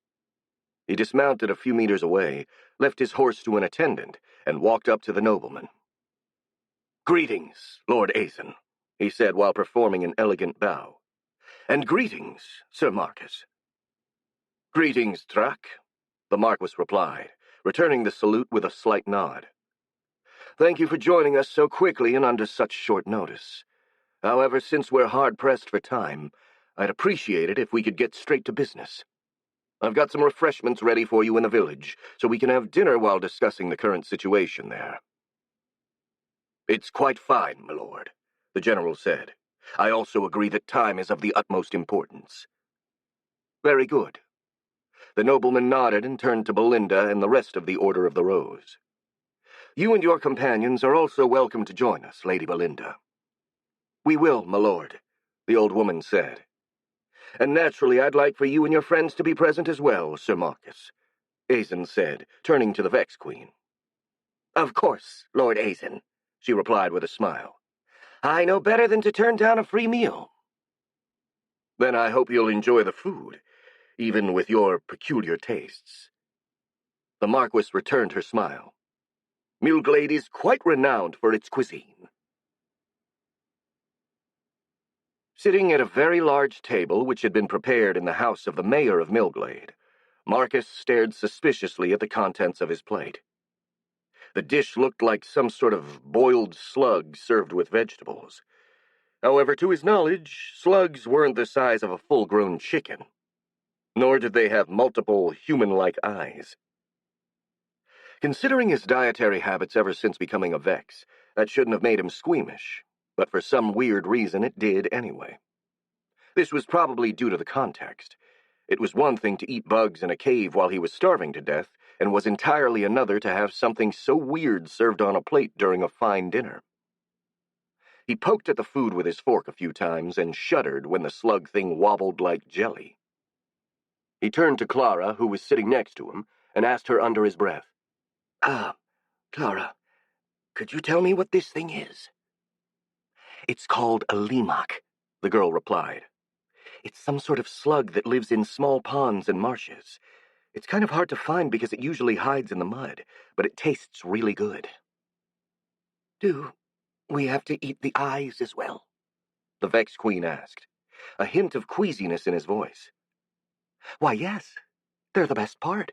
He dismounted a few meters away, left his horse to an attendant, and walked up to the nobleman. "Greetings, Lord Aeson," he said while performing an elegant bow. "And greetings, Sir Marquis." "Greetings, Drac," the Marquis replied, returning the salute with a slight nod. "Thank you for joining us so quickly and under such short notice. However, since we're hard-pressed for time, I'd appreciate it if we could get straight to business. I've got some refreshments ready for you in the village, so we can have dinner while discussing the current situation there." "It's quite fine, my lord," the general said. "I also agree that time is of the utmost importance." "Very good." The nobleman nodded and turned to Belinda and the rest of the Order of the Rose. "You and your companions are also welcome to join us, Lady Belinda." "We will, my lord," the old woman said. "And naturally I'd like for you and your friends to be present as well, Sir Marquis," Aeson said, turning to the Vex Queen. "Of course, Lord Aeson," she replied with a smile. "I know better than to turn down a free meal." "Then I hope you'll enjoy the food, even with your peculiar tastes." The Marquis returned her smile. "Millglade is quite renowned for its cuisine." Sitting at a very large table which had been prepared in the house of the mayor of Millglade, Marcus stared suspiciously at the contents of his plate. The dish looked like some sort of boiled slug served with vegetables. However, to his knowledge, slugs weren't the size of a full-grown chicken, nor did they have multiple human-like eyes. Considering his dietary habits ever since becoming a Vex, that shouldn't have made him squeamish, but for some weird reason it did anyway. This was probably due to the context. It was one thing to eat bugs in a cave while he was starving to death, and was entirely another to have something so weird served on a plate during a fine dinner. He poked at the food with his fork a few times and shuddered when the slug thing wobbled like jelly. He turned to Clara, who was sitting next to him, and asked her under his breath, Clara, could you tell me what this thing is?" "It's called a lemok," the girl replied. "It's some sort of slug that lives in small ponds and marshes. It's kind of hard to find because it usually hides in the mud, but it tastes really good." "Do we have to eat the eyes as well?" the Vex Queen asked, a hint of queasiness in his voice. "Why, yes. They're the best part,"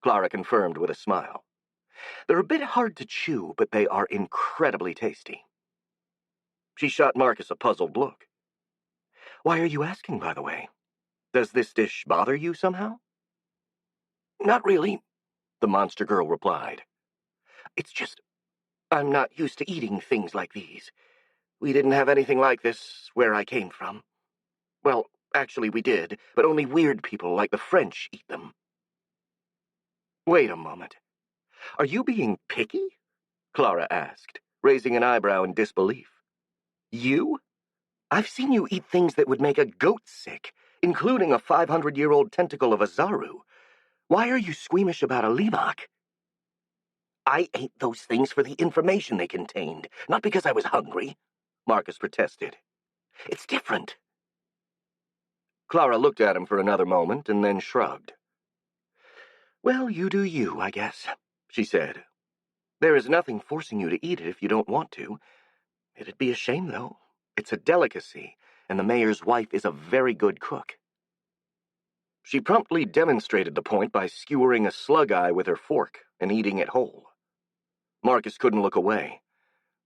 Clara confirmed with a smile. "They're a bit hard to chew, but they are incredibly tasty." She shot Marcus a puzzled look. "Why are you asking, by the way? Does this dish bother you somehow?" "Not really," the monster girl replied. "It's just, I'm not used to eating things like these. We didn't have anything like this where I came from. Well, actually we did, but only weird people like the French eat them." "Wait a moment. Are you being picky?" Clara asked, raising an eyebrow in disbelief. "You? I've seen you eat things that would make a goat sick, including a 500-year-old tentacle of a Zaru. Why are you squeamish about a lemok?" "I ate those things for the information they contained, not because I was hungry," Marcus protested. "It's different." Clara looked at him for another moment and then shrugged. "Well, you do you, I guess," she said. "There is nothing forcing you to eat it if you don't want to. It'd be a shame, though. It's a delicacy, and the mayor's wife is a very good cook." She promptly demonstrated the point by skewering a slug eye with her fork and eating it whole. Marcus couldn't look away.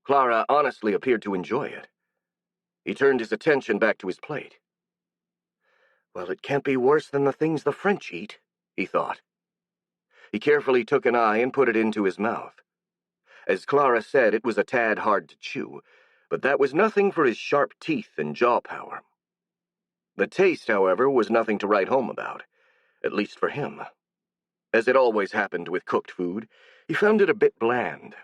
Clara honestly appeared to enjoy it. He turned his attention back to his plate. Well, it can't be worse than the things the French eat, he thought. He carefully took an eye and put it into his mouth. As Clara said, it was a tad hard to chew, but that was nothing for his sharp teeth and jaw power. The taste, however, was nothing to write home about, at least for him. As it always happened with cooked food, he found it a bit bland.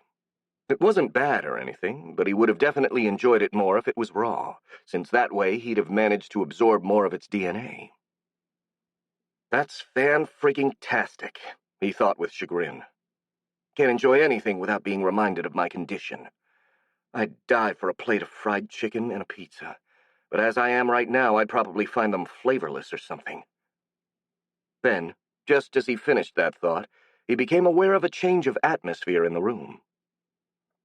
It wasn't bad or anything, but he would have definitely enjoyed it more if it was raw, since that way he'd have managed to absorb more of its DNA. That's fan-freaking-tastic, he thought with chagrin. Can't enjoy anything without being reminded of my condition. I'd die for a plate of fried chicken and a pizza, but as I am right now, I'd probably find them flavorless or something. Then, just as he finished that thought, he became aware of a change of atmosphere in the room.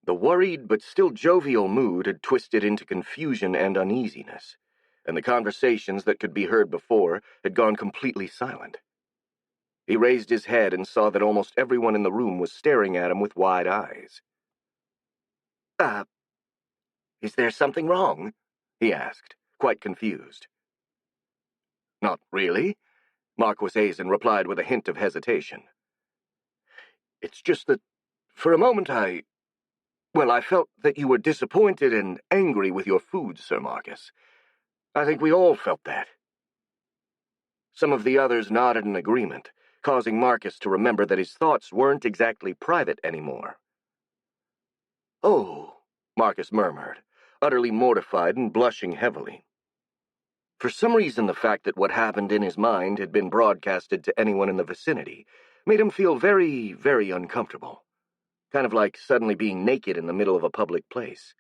The worried but still jovial mood had twisted into confusion and uneasiness, and the conversations that could be heard before had gone completely silent. He raised his head and saw that almost everyone in the room was staring at him with wide eyes. Is there something wrong?" he asked, quite confused. "Not really," Marquis Azen replied with a hint of hesitation. "It's just that, for a moment I felt that you were disappointed and angry with your food, Sir Marcus. I think we all felt that." Some of the others nodded in agreement, causing Marcus to remember that his thoughts weren't exactly private anymore. "Oh," Marcus murmured, utterly mortified and blushing heavily. For some reason, the fact that what happened in his mind had been broadcasted to anyone in the vicinity made him feel very, very uncomfortable. Kind of like suddenly being naked in the middle of a public place.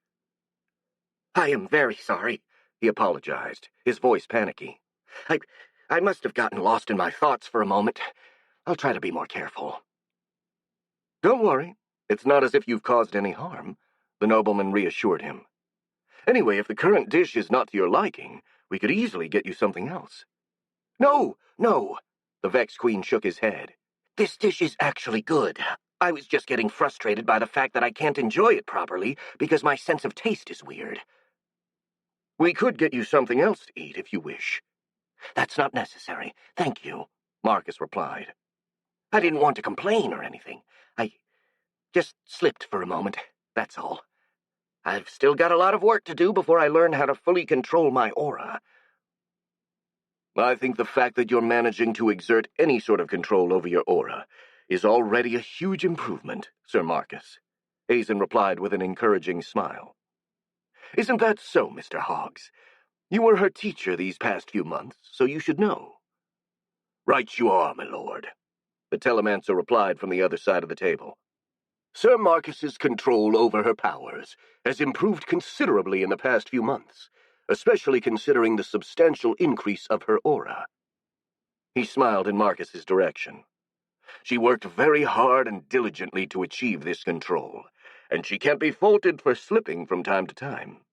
"I am very sorry," he apologized, his voice panicky. I must have gotten lost in my thoughts for a moment. I'll try to be more careful." "Don't worry. It's not as if you've caused any harm," the nobleman reassured him. "Anyway, if the current dish is not to your liking, we could easily get you something else." No, the Vex Queen shook his head. "This dish is actually good. I was just getting frustrated by the fact that I can't enjoy it properly because my sense of taste is weird." "We could get you something else to eat if you wish." "That's not necessary, thank you," Marcus replied. "I didn't want to complain or anything. I just slipped for a moment, that's all. I've still got a lot of work to do before I learn how to fully control my aura." "I think the fact that you're managing to exert any sort of control over your aura is already a huge improvement, Sir Marcus," Azen replied with an encouraging smile. "Isn't that so, Mr. Hoggs? You were her teacher these past few months, so you should know." "Right you are, my lord," the telemancer replied from the other side of the table. "Sir Marcus's control over her powers has improved considerably in the past few months, especially considering the substantial increase of her aura." He smiled in Marcus's direction. "She worked very hard and diligently to achieve this control, and she can't be faulted for slipping from time to time."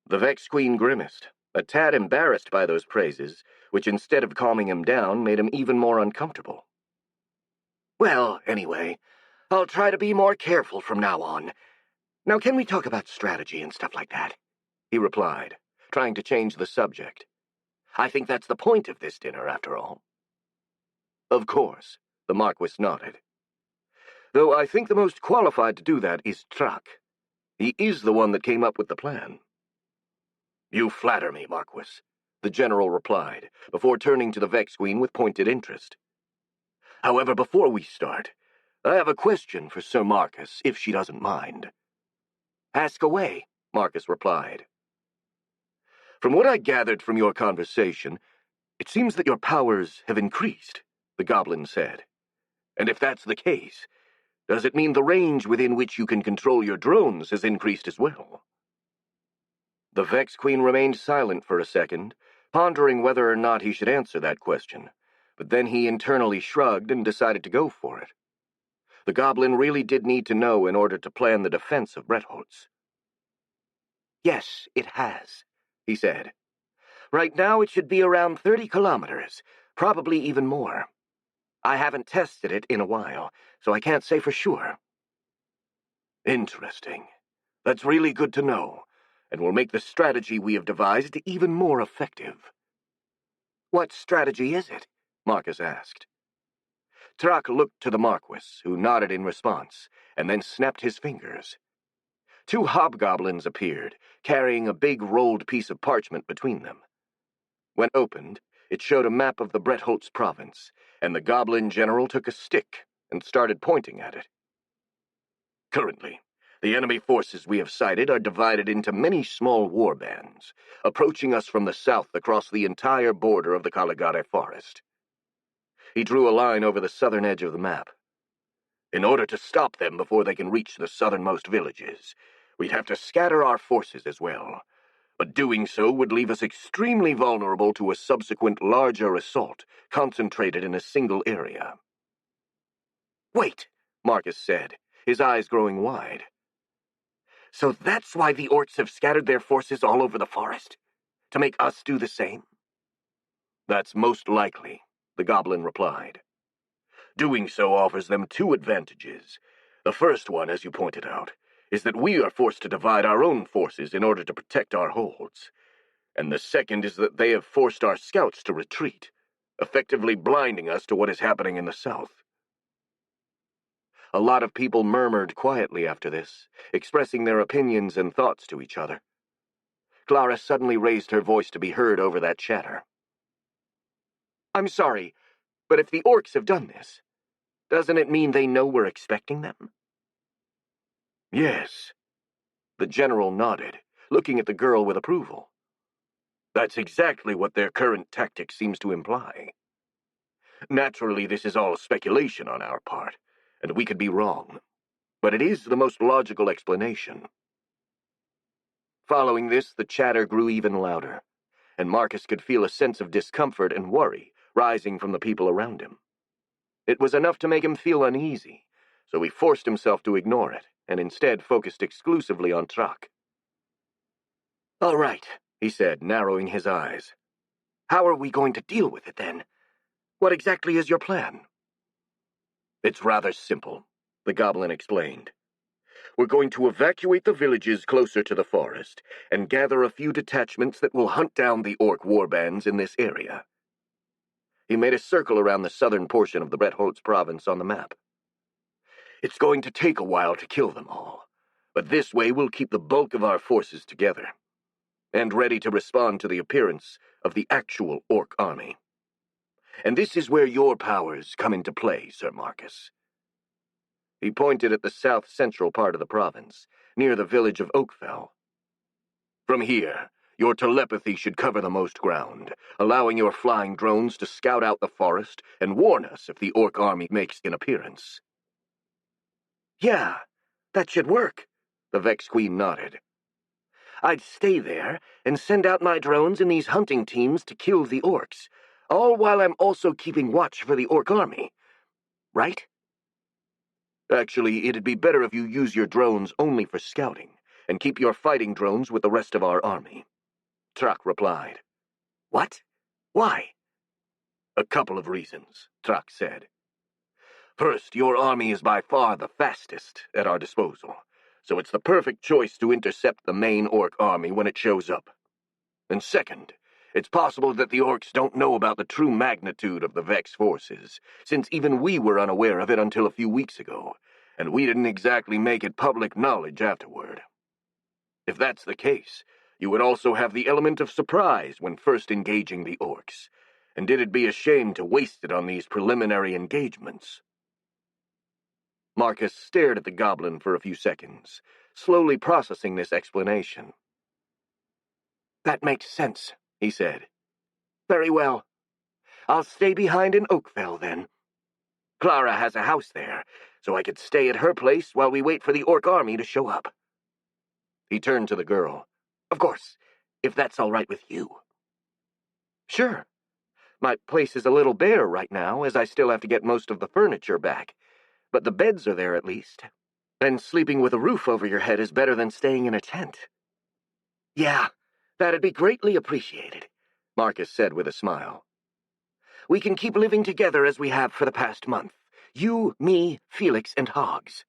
The Vex Queen grimaced, a tad embarrassed by those praises, which instead of calming him down made him even more uncomfortable. "Well, anyway, I'll try to be more careful from now on. Now can we talk about strategy and stuff like that?" he replied, trying to change the subject. "I think that's the point of this dinner, after all." "Of course," the Marquis nodded. "Though I think the most qualified to do that is Truck. He is the one that came up with the plan." "You flatter me, Marquis," the general replied, before turning to the Vex Queen with pointed interest. "However, before we start, I have a question for Sir Marcus, if she doesn't mind." "Ask away," Marcus replied. "From what I gathered from your conversation, it seems that your powers have increased," the goblin said. "And if that's the case, does it mean the range within which you can control your drones has increased as well?" The Vex Queen remained silent for a second, pondering whether or not he should answer that question, but then he internally shrugged and decided to go for it. The goblin really did need to know in order to plan the defense of Bretholz. "Yes, it has," he said. "Right now it should be around 30 kilometers, probably even more. I haven't tested it in a while, so I can't say for sure." "Interesting. That's really good to know, and will make the strategy we have devised even more effective." "What strategy is it?" Marcus asked. Truck looked to the Marquis, who nodded in response, and then snapped his fingers. 2 hobgoblins appeared, carrying a big rolled piece of parchment between them. When opened, It showed a map of the Betrayal province, and the goblin general took a stick and started pointing at it. Currently, the enemy forces we have sighted are divided into many small war bands, approaching us from the south across the entire border of the Caligare forest. He drew a line over the southern edge of the map. In order to stop them before they can reach the southernmost villages, we'd have to scatter our forces as well. But doing so would leave us extremely vulnerable to a subsequent larger assault, concentrated in a single area. "Wait," Marcus said, his eyes growing wide. "So that's why the orcs have scattered their forces all over the forest? To make us do the same?" "That's most likely," the goblin replied. "Doing so offers them two advantages. The first one, as you pointed out, is that we are forced to divide our own forces in order to protect our holds. And the second is that they have forced our scouts to retreat, effectively blinding us to what is happening in the south." A lot of people murmured quietly after this, expressing their opinions and thoughts to each other. Clara suddenly raised her voice to be heard over that chatter. "I'm sorry, but if the orcs have done this, doesn't it mean they know we're expecting them?" "Yes." The general nodded, looking at the girl with approval. "That's exactly what their current tactic seems to imply. Naturally, this is all speculation on our part, and we could be wrong, but it is the most logical explanation." Following this, the chatter grew even louder, and Marcus could feel a sense of discomfort and worry rising from the people around him. It was enough to make him feel uneasy, so he forced himself to ignore it, and instead focused exclusively on Trak. "All right," he said, narrowing his eyes. "How are we going to deal with it, then? What exactly is your plan?" "It's rather simple," the goblin explained. "We're going to evacuate the villages closer to the forest, and gather a few detachments that will hunt down the orc warbands in this area." He made a circle around the southern portion of the Betrayal province on the map. "It's going to take a while to kill them all, but this way we'll keep the bulk of our forces together, and ready to respond to the appearance of the actual orc army. And this is where your powers come into play, Sir Marcus." He pointed at the south-central part of the province, near the village of Oakfell. "From here, your telepathy should cover the most ground, allowing your flying drones to scout out the forest and warn us if the orc army makes an appearance." "Yeah, that should work," the Vex Queen nodded. "I'd stay there and send out my drones in these hunting teams to kill the orcs, all while I'm also keeping watch for the orc army. Right?" "Actually, it'd be better if you use your drones only for scouting, and keep your fighting drones with the rest of our army," Trak replied. "What? Why?" "A couple of reasons," Trak said. "First, your army is by far the fastest at our disposal, so it's the perfect choice to intercept the main orc army when it shows up. And second, it's possible that the orcs don't know about the true magnitude of the Vex forces, since even we were unaware of it until a few weeks ago, and we didn't exactly make it public knowledge afterward. If that's the case, you would also have the element of surprise when first engaging the orcs, and it'd be a shame to waste it on these preliminary engagements." Marcus stared at the goblin for a few seconds, slowly processing this explanation. "That makes sense," he said. "Very well. I'll stay behind in Oakfell, then. Clara has a house there, so I could stay at her place while we wait for the orc army to show up." He turned to the girl. "Of course, if that's all right with you." "Sure. My place is a little bare right now, as I still have to get most of the furniture back, but the beds are there at least. And sleeping with a roof over your head is better than staying in a tent." "Yeah, that'd be greatly appreciated," Marcus said with a smile. "We can keep living together as we have for the past month. You, me, Felix, and Hogs."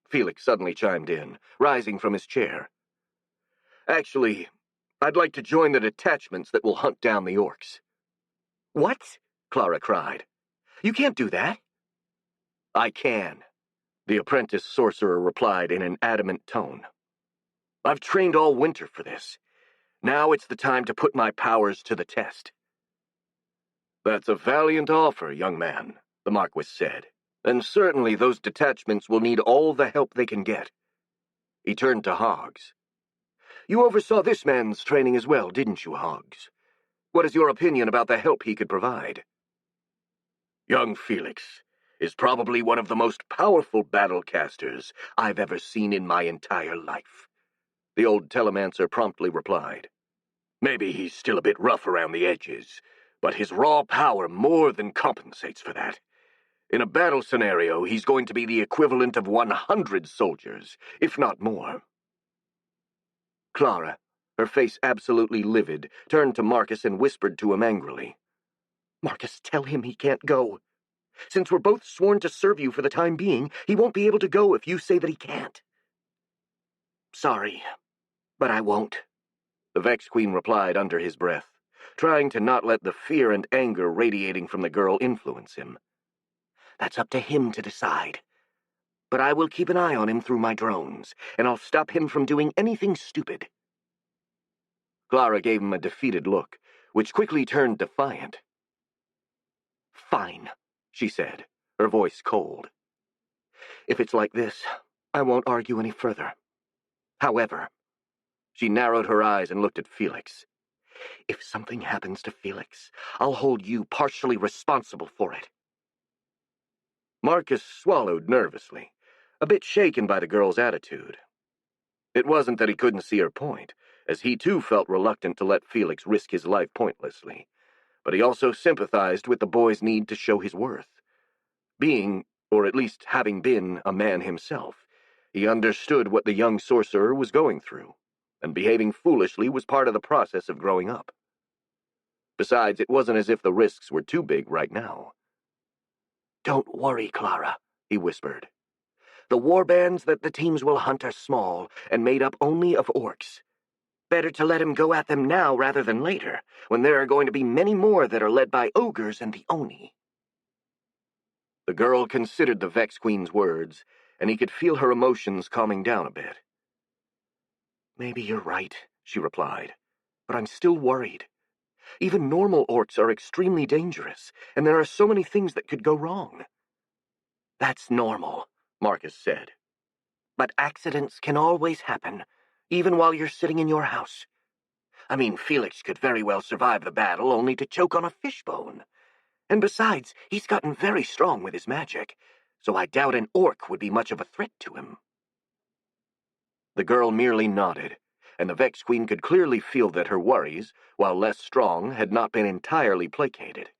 Felix suddenly chimed in, rising from his chair. "Actually, I'd like to join the detachments that will hunt down the orcs." "What?" Clara cried. "You can't do that." "I can," the apprentice sorcerer replied in an adamant tone. "I've trained all winter for this. Now it's the time to put my powers to the test." "That's a valiant offer, young man," the Marquis said. "And certainly those detachments will need all the help they can get." He turned to Hoggs. "You oversaw this man's training as well, didn't you, Hoggs? What is your opinion about the help he could provide?" "Young Felix is probably one of the most powerful battlecasters I've ever seen in my entire life," the old telemancer promptly replied. "Maybe he's still a bit rough around the edges, but his raw power more than compensates for that. In a battle scenario, he's going to be the equivalent of 100 soldiers, if not more." Clara, her face absolutely livid, turned to Marcus and whispered to him angrily. "Marcus, tell him he can't go. Since we're both sworn to serve you for the time being, he won't be able to go if you say that he can't." "Sorry, but I won't," the Vex Queen replied under his breath, trying to not let the fear and anger radiating from the girl influence him. "That's up to him to decide. But I will keep an eye on him through my drones, and I'll stop him from doing anything stupid." Clara gave him a defeated look, which quickly turned defiant. "Fine," she said, her voice cold. "If it's like this, I won't argue any further. However," she narrowed her eyes and looked at Felix, "if something happens to Felix, I'll hold you partially responsible for it." Marcus swallowed nervously, a bit shaken by the girl's attitude. It wasn't that he couldn't see her point, as he too felt reluctant to let Felix risk his life pointlessly, but he also sympathized with the boy's need to show his worth. Being, or at least having been, a man himself, he understood what the young sorcerer was going through, and behaving foolishly was part of the process of growing up. Besides, it wasn't as if the risks were too big right now. "Don't worry, Clara," he whispered. "The warbands that the teams will hunt are small and made up only of orcs. Better to let him go at them now rather than later, when there are going to be many more that are led by ogres and the Oni." The girl considered the Vex Queen's words, and he could feel her emotions calming down a bit. "Maybe you're right," she replied, "but I'm still worried. Even normal orcs are extremely dangerous, and there are so many things that could go wrong." "That's normal," Marcus said. "But accidents can always happen, even while you're sitting in your house. I mean, Felix could very well survive the battle only to choke on a fishbone. And besides, he's gotten very strong with his magic, so I doubt an orc would be much of a threat to him." The girl merely nodded, and the Vex Queen could clearly feel that her worries, while less strong, had not been entirely placated.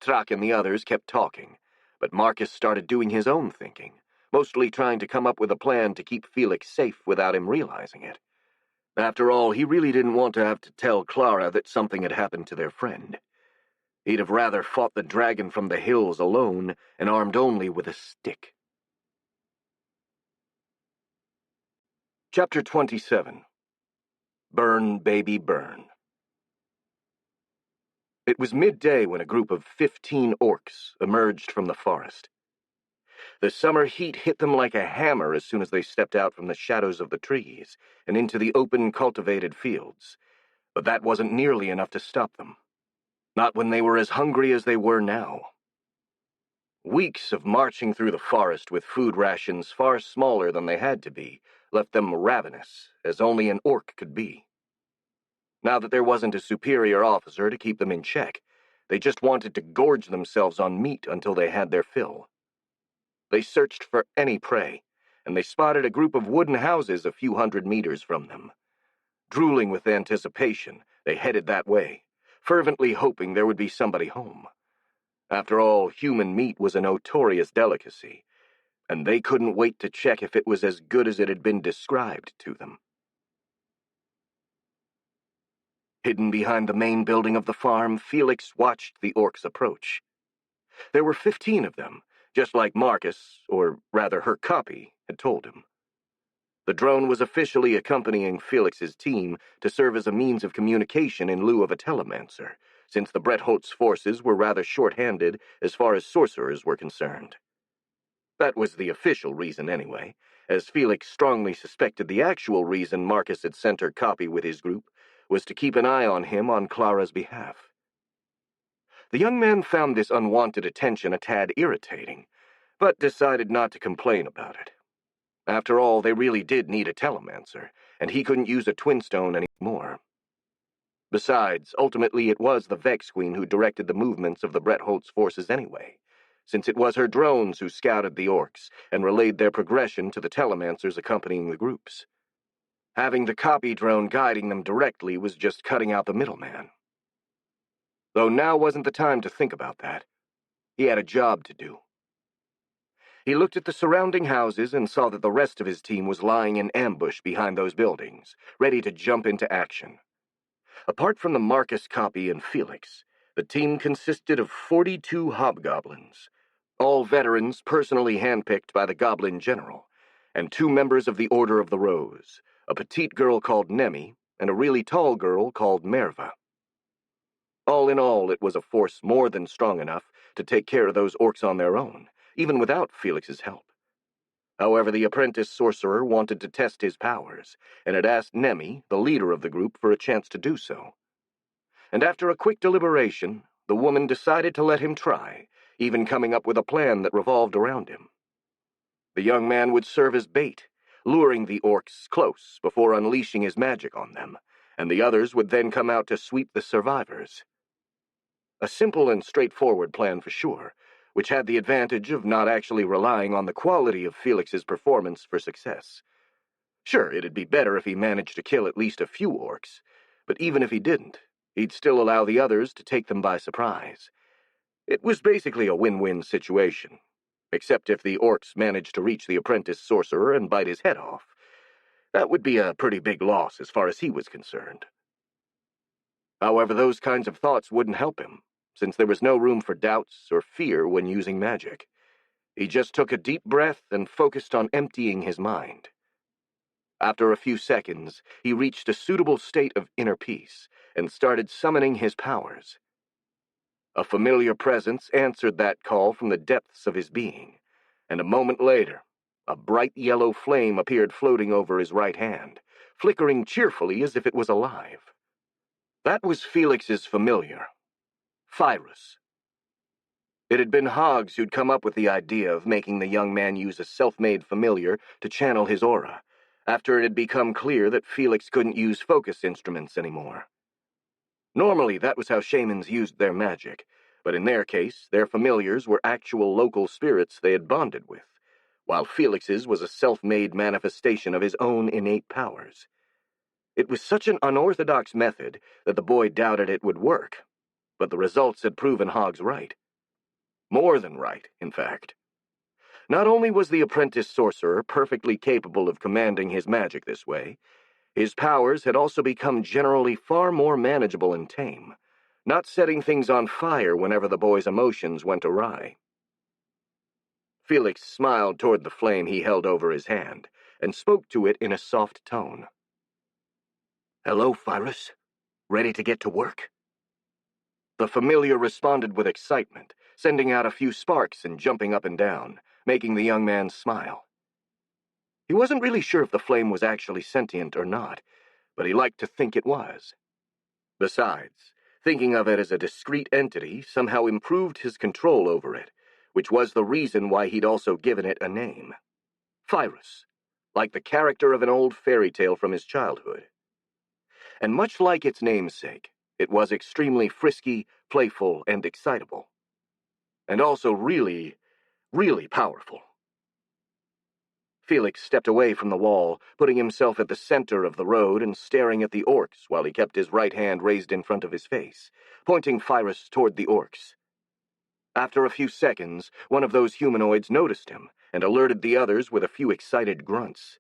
Trak and the others kept talking, but Marcus started doing his own thinking, mostly trying to come up with a plan to keep Felix safe without him realizing it. After all, he really didn't want to have to tell Clara that something had happened to their friend. He'd have rather fought the dragon from the hills alone and armed only with a stick. Chapter 27. Burn, Baby, Burn. It was midday when a group of 15 orcs emerged from the forest. The summer heat hit them like a hammer as soon as they stepped out from the shadows of the trees and into the open, cultivated fields, but that wasn't nearly enough to stop them. Not when they were as hungry as they were now. Weeks of marching through the forest with food rations far smaller than they had to be left them ravenous, as only an orc could be. Now that there wasn't a superior officer to keep them in check, they just wanted to gorge themselves on meat until they had their fill. They searched for any prey, and they spotted a group of wooden houses a few hundred meters from them. Drooling with anticipation, they headed that way, fervently hoping there would be somebody home. After all, human meat was a notorious delicacy, and they couldn't wait to check if it was as good as it had been described to them. Hidden behind the main building of the farm, Felix watched the orcs approach. There were 15 of them, just like Marcus, or rather her copy, had told him. The drone was officially accompanying Felix's team to serve as a means of communication in lieu of a telemancer, since the Bretholt's forces were rather short-handed as far as sorcerers were concerned. That was the official reason anyway, as Felix strongly suspected the actual reason Marcus had sent her copy with his group was to keep an eye on him on Clara's behalf. The young man found this unwanted attention a tad irritating, but decided not to complain about it. After all, they really did need a telemancer, and he couldn't use a twin stone anymore. Besides, ultimately it was the Vex Queen who directed the movements of the Bretholtz forces anyway, since it was her drones who scouted the orcs and relayed their progression to the telemancers accompanying the groups. Having the copy drone guiding them directly was just cutting out the middleman. Though now wasn't the time to think about that. He had a job to do. He looked at the surrounding houses and saw that the rest of his team was lying in ambush behind those buildings, ready to jump into action. Apart from the Marcus copy and Felix, the team consisted of 42 hobgoblins, all veterans personally handpicked by the Goblin General, and 2 members of the Order of the Rose, a petite girl called Nemi and a really tall girl called Merva. All in all, it was a force more than strong enough to take care of those orcs on their own, even without Felix's help. However, the apprentice sorcerer wanted to test his powers, and had asked Nemi, the leader of the group, for a chance to do so. And after a quick deliberation, the woman decided to let him try, even coming up with a plan that revolved around him. The young man would serve as bait, luring the orcs close before unleashing his magic on them, and the others would then come out to sweep the survivors. A simple and straightforward plan for sure, which had the advantage of not actually relying on the quality of Felix's performance for success. Sure, it'd be better if he managed to kill at least a few orcs, but even if he didn't, he'd still allow the others to take them by surprise. It was basically a win-win situation, except if the orcs managed to reach the apprentice sorcerer and bite his head off. That would be a pretty big loss as far as he was concerned. However, those kinds of thoughts wouldn't help him, since there was no room for doubts or fear when using magic. He just took a deep breath and focused on emptying his mind. After a few seconds, he reached a suitable state of inner peace and started summoning his powers. A familiar presence answered that call from the depths of his being, and a moment later, a bright yellow flame appeared floating over his right hand, flickering cheerfully as if it was alive. That was Felix's familiar, Phyrus. It had been Hoggs who'd come up with the idea of making the young man use a self-made familiar to channel his aura, after it had become clear that Felix couldn't use focus instruments anymore. Normally, that was how shamans used their magic, but in their case, their familiars were actual local spirits they had bonded with, while Felix's was a self-made manifestation of his own innate powers. It was such an unorthodox method that the boy doubted it would work, but the results had proven Hoggs right. More than right, in fact. Not only was the apprentice sorcerer perfectly capable of commanding his magic this way, his powers had also become generally far more manageable and tame, not setting things on fire whenever the boy's emotions went awry. Felix smiled toward the flame he held over his hand, and spoke to it in a soft tone. "Hello, Phyrus. Ready to get to work?" The familiar responded with excitement, sending out a few sparks and jumping up and down, making the young man smile. He wasn't really sure if the flame was actually sentient or not, but he liked to think it was. Besides, thinking of it as a discrete entity somehow improved his control over it, which was the reason why he'd also given it a name. Phyrus, like the character of an old fairy tale from his childhood. And much like its namesake, it was extremely frisky, playful, and excitable. And also really, really powerful. Felix stepped away from the wall, putting himself at the center of the road and staring at the orcs while he kept his right hand raised in front of his face, pointing Phyrus toward the orcs. After a few seconds, one of those humanoids noticed him and alerted the others with a few excited grunts.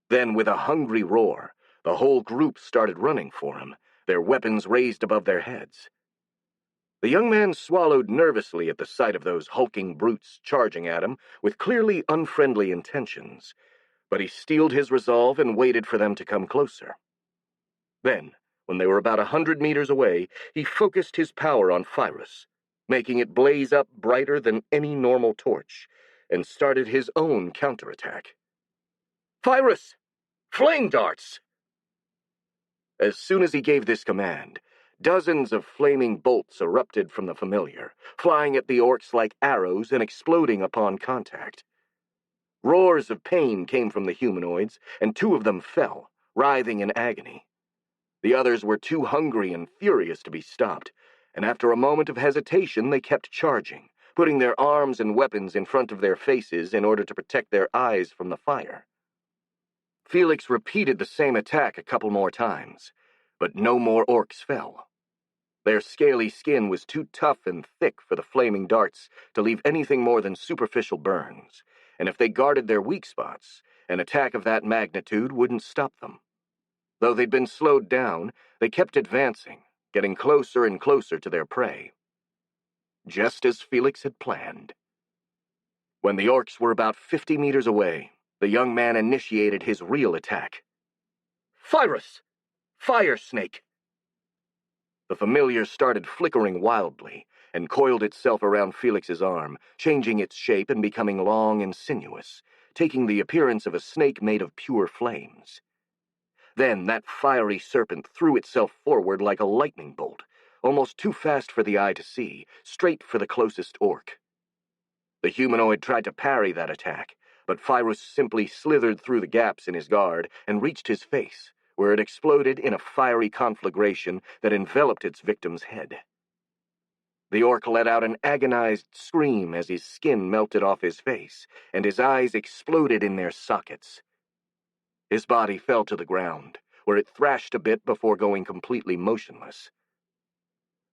Then, with a hungry roar, the whole group started running for him, their weapons raised above their heads. The young man swallowed nervously at the sight of those hulking brutes charging at him with clearly unfriendly intentions, but he steeled his resolve and waited for them to come closer. Then, when they were about 100 meters away, he focused his power on Phyrus, making it blaze up brighter than any normal torch, and started his own counterattack. "Phyrus! Flame darts!" As soon as he gave this command, dozens of flaming bolts erupted from the familiar, flying at the orcs like arrows and exploding upon contact. Roars of pain came from the humanoids, and 2 of them fell, writhing in agony. The others were too hungry and furious to be stopped, and after a moment of hesitation they kept charging, putting their arms and weapons in front of their faces in order to protect their eyes from the fire. Felix repeated the same attack a couple more times, but no more orcs fell. Their scaly skin was too tough and thick for the flaming darts to leave anything more than superficial burns, and if they guarded their weak spots, an attack of that magnitude wouldn't stop them. Though they'd been slowed down, they kept advancing, getting closer and closer to their prey. Just as Felix had planned. When the orcs were about 50 meters away, the young man initiated his real attack. "Virus! Fire snake!" The familiar started flickering wildly and coiled itself around Felix's arm, changing its shape and becoming long and sinuous, taking the appearance of a snake made of pure flames. Then that fiery serpent threw itself forward like a lightning bolt, almost too fast for the eye to see, straight for the closest orc. The humanoid tried to parry that attack, but Virus simply slithered through the gaps in his guard and reached his face, where it exploded in a fiery conflagration that enveloped its victim's head. The orc let out an agonized scream as his skin melted off his face, and his eyes exploded in their sockets. His body fell to the ground, where it thrashed a bit before going completely motionless.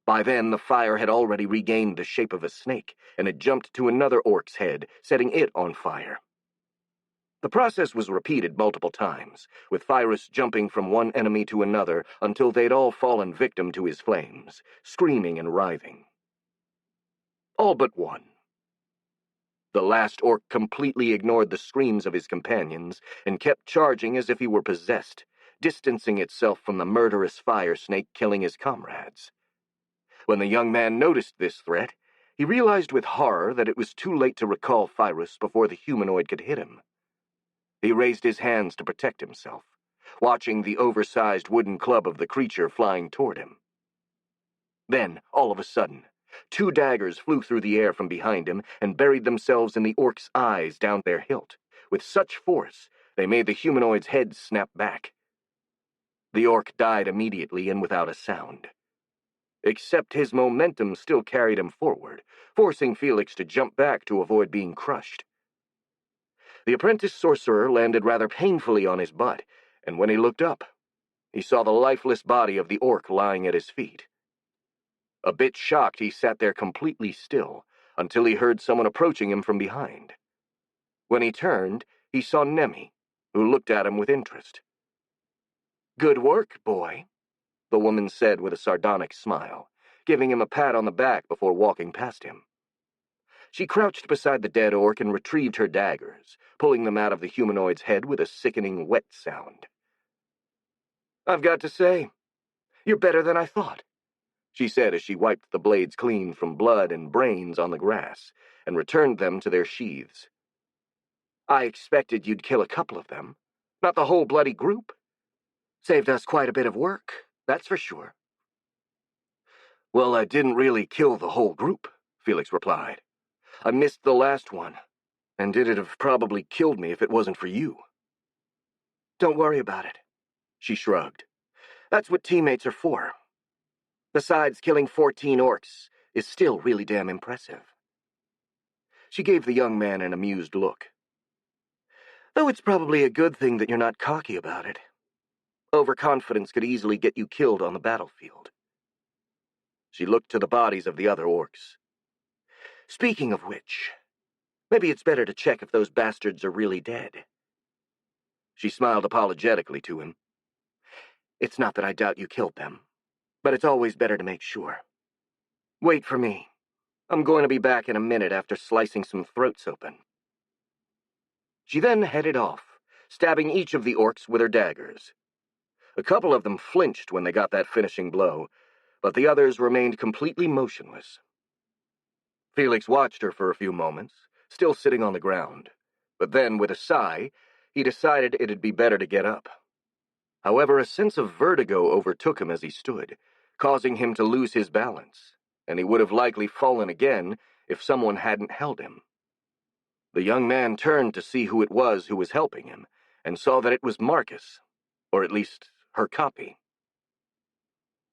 By then, the fire had already regained the shape of a snake, and had jumped to another orc's head, setting it on fire. The process was repeated multiple times, with Virus jumping from one enemy to another until they'd all fallen victim to his flames, screaming and writhing. All but one. The last orc completely ignored the screams of his companions and kept charging as if he were possessed, distancing itself from the murderous fire snake killing his comrades. When the young man noticed this threat, he realized with horror that it was too late to recall Virus before the humanoid could hit him. He raised his hands to protect himself, watching the oversized wooden club of the creature flying toward him. Then, all of a sudden, 2 daggers flew through the air from behind him and buried themselves in the orc's eyes down their hilt, with such force they made the humanoid's head snap back. The orc died immediately and without a sound. Except his momentum still carried him forward, forcing Felix to jump back to avoid being crushed. The apprentice sorcerer landed rather painfully on his butt, and when he looked up, he saw the lifeless body of the orc lying at his feet. A bit shocked, he sat there completely still, until he heard someone approaching him from behind. When he turned, he saw Nemi, who looked at him with interest. "Good work, boy," the woman said with a sardonic smile, giving him a pat on the back before walking past him. She crouched beside the dead orc and retrieved her daggers, pulling them out of the humanoid's head with a sickening wet sound. "I've got to say, you're better than I thought," she said as she wiped the blades clean from blood and brains on the grass, and returned them to their sheaths. "I expected you'd kill a couple of them, not the whole bloody group. Saved us quite a bit of work, that's for sure." "Well, I didn't really kill the whole group," Felix replied. "I missed the last one, and it'd have probably killed me if it wasn't for you." "Don't worry about it," she shrugged. "That's what teammates are for. Besides, killing 14 orcs is still really damn impressive." She gave the young man an amused look. "Though it's probably a good thing that you're not cocky about it. Overconfidence could easily get you killed on the battlefield." She looked to the bodies of the other orcs. "Speaking of which, maybe it's better to check if those bastards are really dead." She smiled apologetically to him. "It's not that I doubt you killed them, but it's always better to make sure. Wait for me. I'm going to be back in a minute after slicing some throats open." She then headed off, stabbing each of the orcs with her daggers. A couple of them flinched when they got that finishing blow, but the others remained completely motionless. Felix watched her for a few moments, still sitting on the ground, but then, with a sigh, he decided it'd be better to get up. However, a sense of vertigo overtook him as he stood, causing him to lose his balance, and he would have likely fallen again if someone hadn't held him. The young man turned to see who it was who was helping him, and saw that it was Marcus, or at least her copy.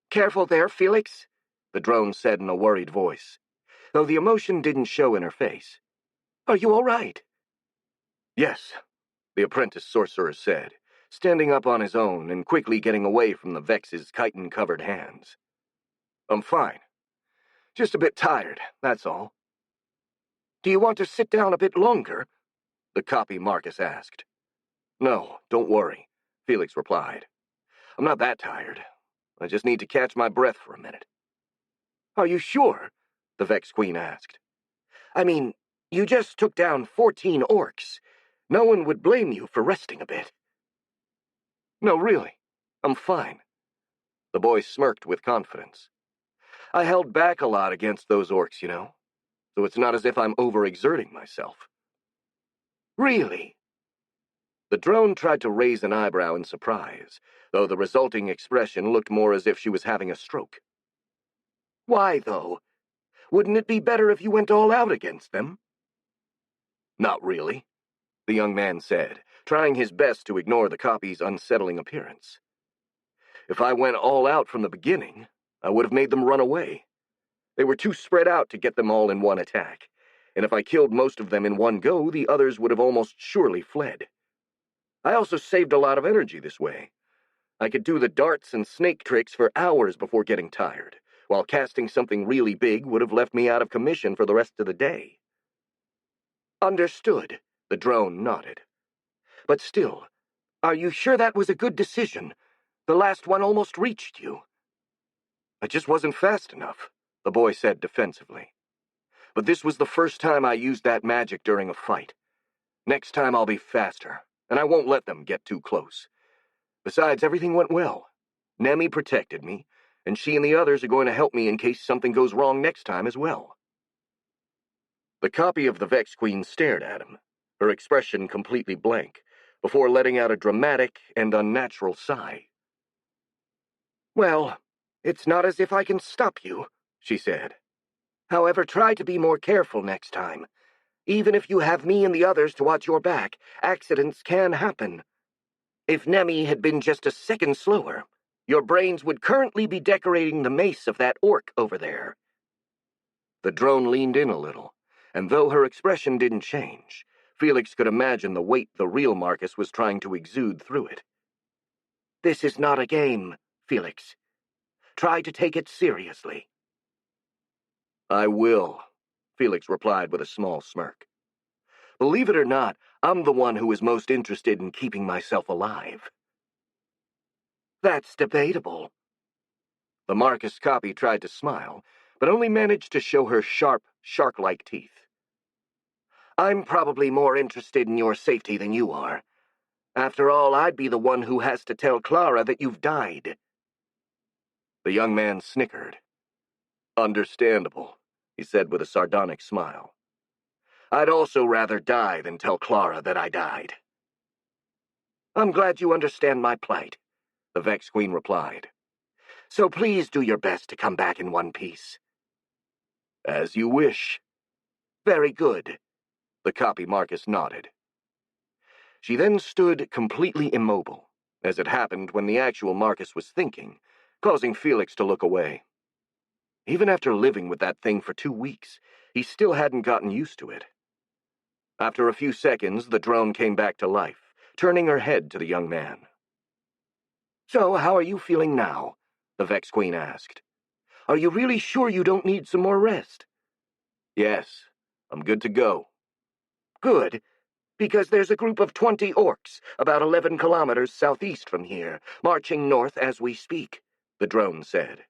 "Careful there, Felix," the drone said in a worried voice, though the emotion didn't show in her face. "Are you all right?" "Yes," the apprentice sorcerer said, standing up on his own and quickly getting away from the Vex's chitin-covered hands. "I'm fine. Just a bit tired, that's all." "Do you want to sit down a bit longer?" the copy Marcus asked. "No, don't worry," Felix replied. "I'm not that tired. I just need to catch my breath for a minute." "Are you sure?" the Vex Queen asked. "I mean, you just took down 14 orcs. No one would blame you for resting a bit." "No, really. I'm fine." The boy smirked with confidence. "I held back a lot against those orcs, you know, so it's not as if I'm overexerting myself." "Really?" The drone tried to raise an eyebrow in surprise, though the resulting expression looked more as if she was having a stroke. "Why, though? Wouldn't it be better if you went all out against them?" "Not really," the young man said, trying his best to ignore the copy's unsettling appearance. "If I went all out from the beginning, I would have made them run away. They were too spread out to get them all in one attack, and if I killed most of them in one go, the others would have almost surely fled. I also saved a lot of energy this way. I could do the darts and snake tricks for hours before getting tired, while casting something really big would have left me out of commission for the rest of the day." "Understood," the drone nodded. "But still, are you sure that was a good decision? The last one almost reached you." "I just wasn't fast enough," the boy said defensively. "But this was the first time I used that magic during a fight. Next time I'll be faster, and I won't let them get too close. Besides, everything went well. Nemi protected me, and she and the others are going to help me in case something goes wrong next time as well." The copy of the Vex Queen stared at him, her expression completely blank, before letting out a dramatic and unnatural sigh. "Well, it's not as if I can stop you," she said. "However, try to be more careful next time. Even if you have me and the others to watch your back, accidents can happen. If Nemi had been just a second slower, your brains would currently be decorating the mace of that orc over there." The drone leaned in a little, and though her expression didn't change, Felix could imagine the weight the real Marcus was trying to exude through it. "This is not a game, Felix. Try to take it seriously." "I will," Felix replied with a small smirk. "Believe it or not, I'm the one who is most interested in keeping myself alive." "That's debatable." The Marcus copy tried to smile, but only managed to show her sharp, shark-like teeth. "I'm probably more interested in your safety than you are. After all, I'd be the one who has to tell Clara that you've died." The young man snickered. "Understandable," he said with a sardonic smile. "I'd also rather die than tell Clara that I died." "I'm glad you understand my plight," the Vex Queen replied. "So please do your best to come back in one piece." "As you wish." "Very good." The copy Marcus nodded. She then stood completely immobile, as it happened when the actual Marcus was thinking, causing Felix to look away. Even after living with that thing for 2 weeks, he still hadn't gotten used to it. After a few seconds, the drone came back to life, turning her head to the young man. "So, how are you feeling now?" the Vex Queen asked. "Are you really sure you don't need some more rest?" "Yes, I'm good to go." "Good, because there's a group of 20 orcs, about 11 kilometers southeast from here, marching north as we speak," the drone said.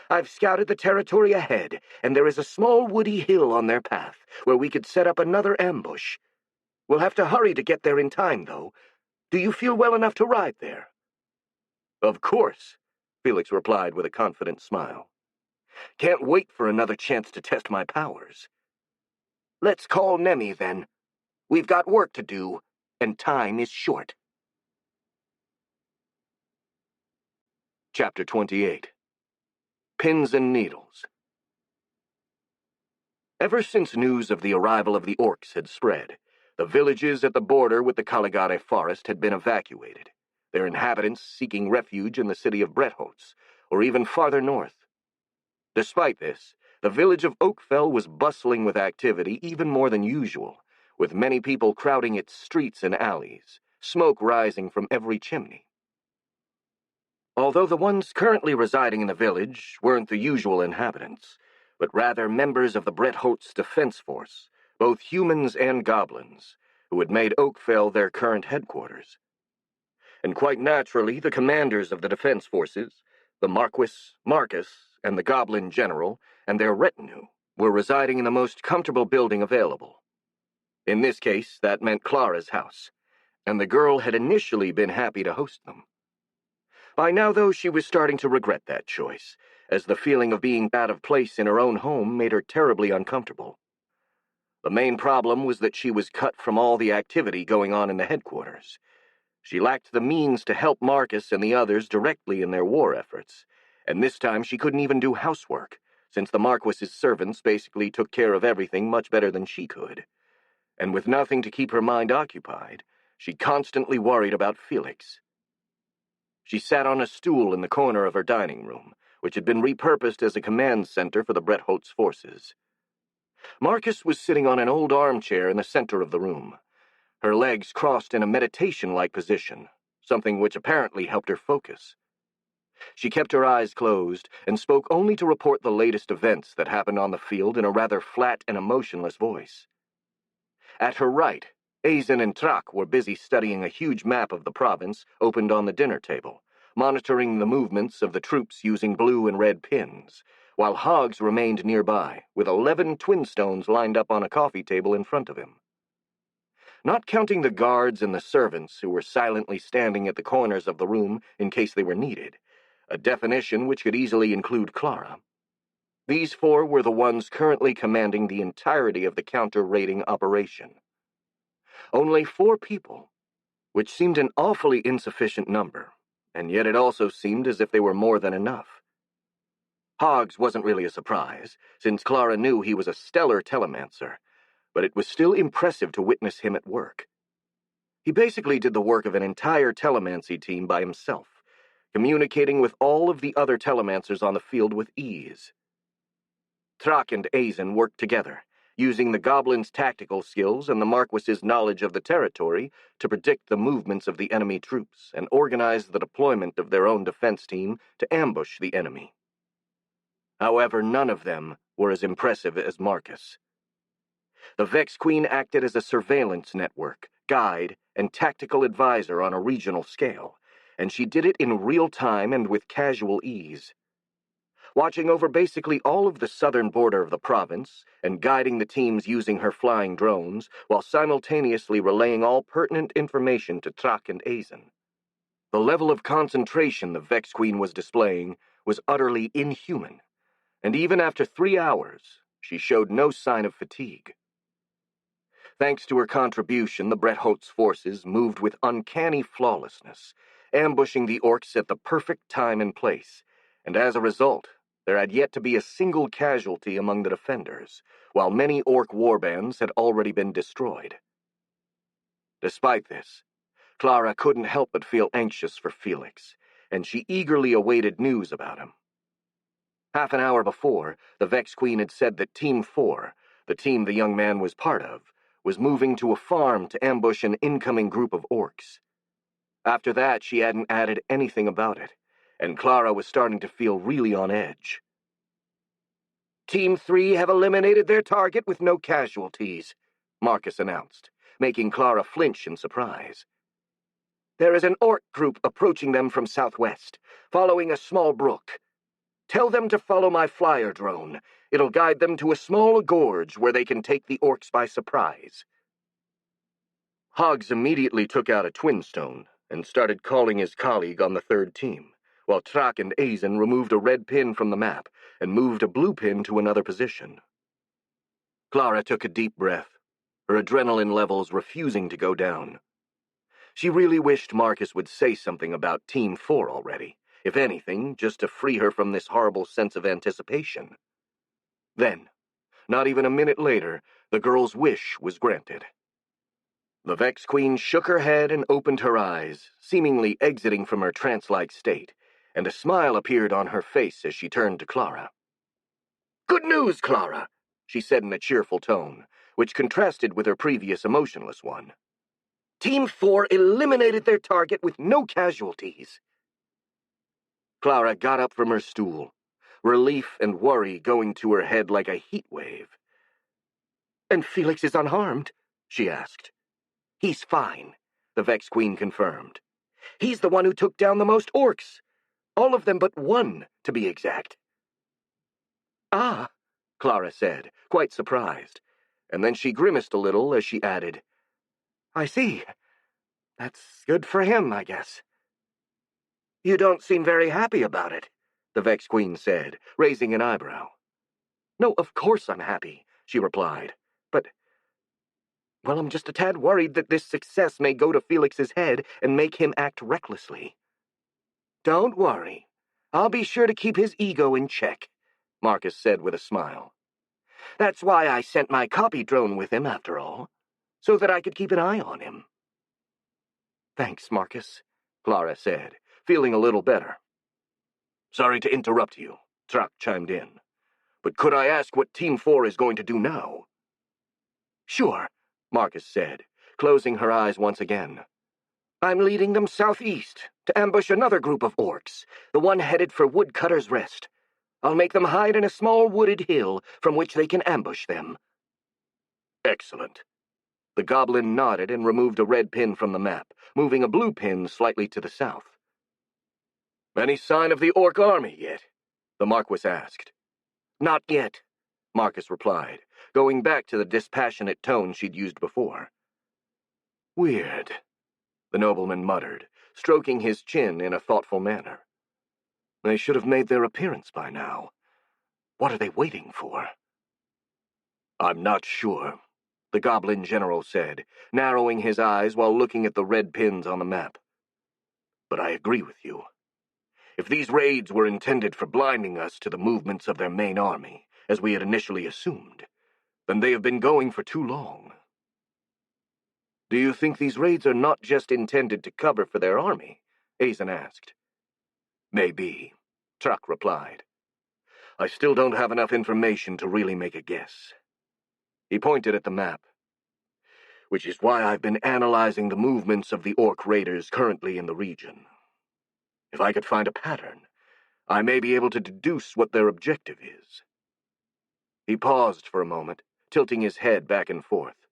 "I've scouted the territory ahead, and there is a small woody hill on their path, where we could set up another ambush. We'll have to hurry to get there in time, though. Do you feel well enough to ride there?" "Of course," Felix replied with a confident smile. "Can't wait for another chance to test my powers." "Let's call Nemi, then. We've got work to do, and time is short." Chapter 28. Pins and Needles. Ever since news of the arrival of the orcs had spread, the villages at the border with the Caligari forest had been evacuated, their inhabitants seeking refuge in the city of Bretholz, or even farther north. Despite this, the village of Oakfell was bustling with activity even more than usual, with many people crowding its streets and alleys, smoke rising from every chimney. Although the ones currently residing in the village weren't the usual inhabitants, but rather members of the Bretholz Defense Force, both humans and goblins, who had made Oakfell their current headquarters. And quite naturally, the commanders of the defense forces, the Marquis, Marcus, and the Goblin General, and their retinue, were residing in the most comfortable building available. In this case, that meant Clara's house, and the girl had initially been happy to host them. By now, though, she was starting to regret that choice, as the feeling of being out of place in her own home made her terribly uncomfortable. The main problem was that she was cut from all the activity going on in the headquarters. She lacked the means to help Marcus and the others directly in their war efforts, and this time she couldn't even do housework, since the Marquis's servants basically took care of everything much better than she could. And with nothing to keep her mind occupied, she constantly worried about Felix. She sat on a stool in the corner of her dining room, which had been repurposed as a command center for the Bretholz forces. Marcus was sitting on an old armchair in the center of the room, her legs crossed in a meditation-like position, something which apparently helped her focus. She kept her eyes closed and spoke only to report the latest events that happened on the field in a rather flat and emotionless voice. At her right, Azen and Trak were busy studying a huge map of the province opened on the dinner table, monitoring the movements of the troops using blue and red pins, while Hoggs remained nearby, with 11 twin stones lined up on a coffee table in front of him. Not counting the guards and the servants who were silently standing at the corners of the room in case they were needed, a definition which could easily include Clara. These 4 were the ones currently commanding the entirety of the counter-raiding operation. Only 4 people, which seemed an awfully insufficient number, and yet it also seemed as if they were more than enough. Hoggs wasn't really a surprise, since Clara knew he was a stellar telemancer, but it was still impressive to witness him at work. He basically did the work of an entire telemancy team by himself, communicating with all of the other telemancers on the field with ease. Trak and Azen worked together, using the goblins' tactical skills and the Marquis's knowledge of the territory to predict the movements of the enemy troops and organize the deployment of their own defense team to ambush the enemy. However, none of them were as impressive as Marcus. The Vex Queen acted as a surveillance network, guide, and tactical advisor on a regional scale, and she did it in real time and with casual ease. Watching over basically all of the southern border of the province and guiding the teams using her flying drones while simultaneously relaying all pertinent information to Trak and Azen. The level of concentration the Vex Queen was displaying was utterly inhuman, and even after 3 hours, she showed no sign of fatigue. Thanks to her contribution, the Bretholz forces moved with uncanny flawlessness, ambushing the orcs at the perfect time and place, and as a result, there had yet to be a single casualty among the defenders, while many orc warbands had already been destroyed. Despite this, Clara couldn't help but feel anxious for Felix, and she eagerly awaited news about him. Half an hour before, the Vex Queen had said that Team 4, the team the young man was part of, was moving to a farm to ambush an incoming group of orcs. After that, she hadn't added anything about it, and Clara was starting to feel really on edge. Team 3 have eliminated their target with no casualties, Marcus announced, making Clara flinch in surprise. There is an orc group approaching them from southwest, following a small brook. Tell them to follow my flyer drone. It'll guide them to a small gorge where they can take the orcs by surprise. Hoggs immediately took out a twin stone and started calling his colleague on the 3rd team, while Trak and Azen removed a red pin from the map and moved a blue pin to another position. Clara took a deep breath, her adrenaline levels refusing to go down. She really wished Marcus would say something about Team 4 already, if anything, just to free her from this horrible sense of anticipation. Then, not even a minute later, the girl's wish was granted. The Vex Queen shook her head and opened her eyes, seemingly exiting from her trance-like state, and a smile appeared on her face as she turned to Clara. "Good news, Clara," she said in a cheerful tone, which contrasted with her previous emotionless one. "Team 4 eliminated their target with no casualties." Clara got up from her stool, relief and worry going to her head like a heat wave. "And Felix is unharmed?" she asked. "He's fine," the Vex Queen confirmed. "He's the one who took down the most orcs. All of them but one, to be exact." "Ah," Clara said, quite surprised, and then she grimaced a little as she added, "I see. That's good for him, I guess." "You don't seem very happy about it," the Vex Queen said, raising an eyebrow. "No, of course I'm happy," she replied, "but, well, I'm just a tad worried that this success may go to Felix's head and make him act recklessly." "Don't worry. I'll be sure to keep his ego in check," Marcus said with a smile. "That's why I sent my copy drone with him, after all, so that I could keep an eye on him." "Thanks, Marcus," Clara said, feeling a little better. "Sorry to interrupt you," Trak chimed in, "but could I ask what Team 4 is going to do now?" "Sure," Marcus said, closing her eyes once again. "I'm leading them southeast to ambush another group of orcs, the one headed for Woodcutter's Rest. I'll make them hide in a small wooded hill from which they can ambush them." "Excellent." The goblin nodded and removed a red pin from the map, moving a blue pin slightly to the south. "Any sign of the orc army yet?" the Marquis asked. "Not yet," Marcus replied, going back to the dispassionate tone she'd used before. "Weird," the nobleman muttered, stroking his chin in a thoughtful manner. "They should have made their appearance by now. What are they waiting for?" "I'm not sure," the Goblin General said, narrowing his eyes while looking at the red pins on the map. "But I agree with you. If these raids were intended for blinding us to the movements of their main army, as we had initially assumed, then they have been going for too long." "Do you think these raids are not just intended to cover for their army?" Azen asked. "Maybe," Trak replied. "I still don't have enough information to really make a guess." He pointed at the map. "Which is why I've been analyzing the movements of the orc raiders currently in the region. If I could find a pattern, I may be able to deduce what their objective is." He paused for a moment, tilting his head back and forth.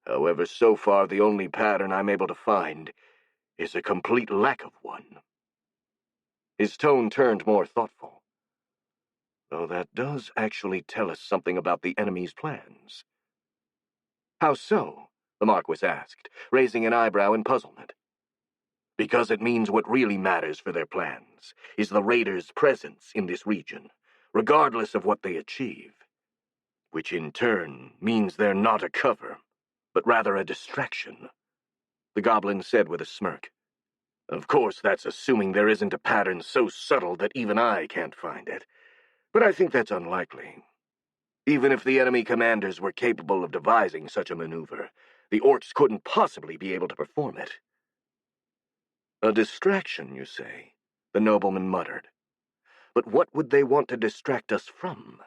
"However, so far the only pattern I'm able to find is a complete lack of one." His tone turned more thoughtful. "Though that does actually tell us something about the enemy's plans." "How so?" the Marquis asked, raising an eyebrow in puzzlement. "Because it means what really matters for their plans is the raiders' presence in this region, regardless of what they achieve. Which in turn means they're not a cover, but rather a distraction," the goblin said with a smirk. "Of course, that's assuming there isn't a pattern so subtle that even I can't find it, but I think that's unlikely. Even if the enemy commanders were capable of devising such a maneuver, the orcs couldn't possibly be able to perform it." "A distraction, you say?" the nobleman muttered. "But what would they want to distract us from?"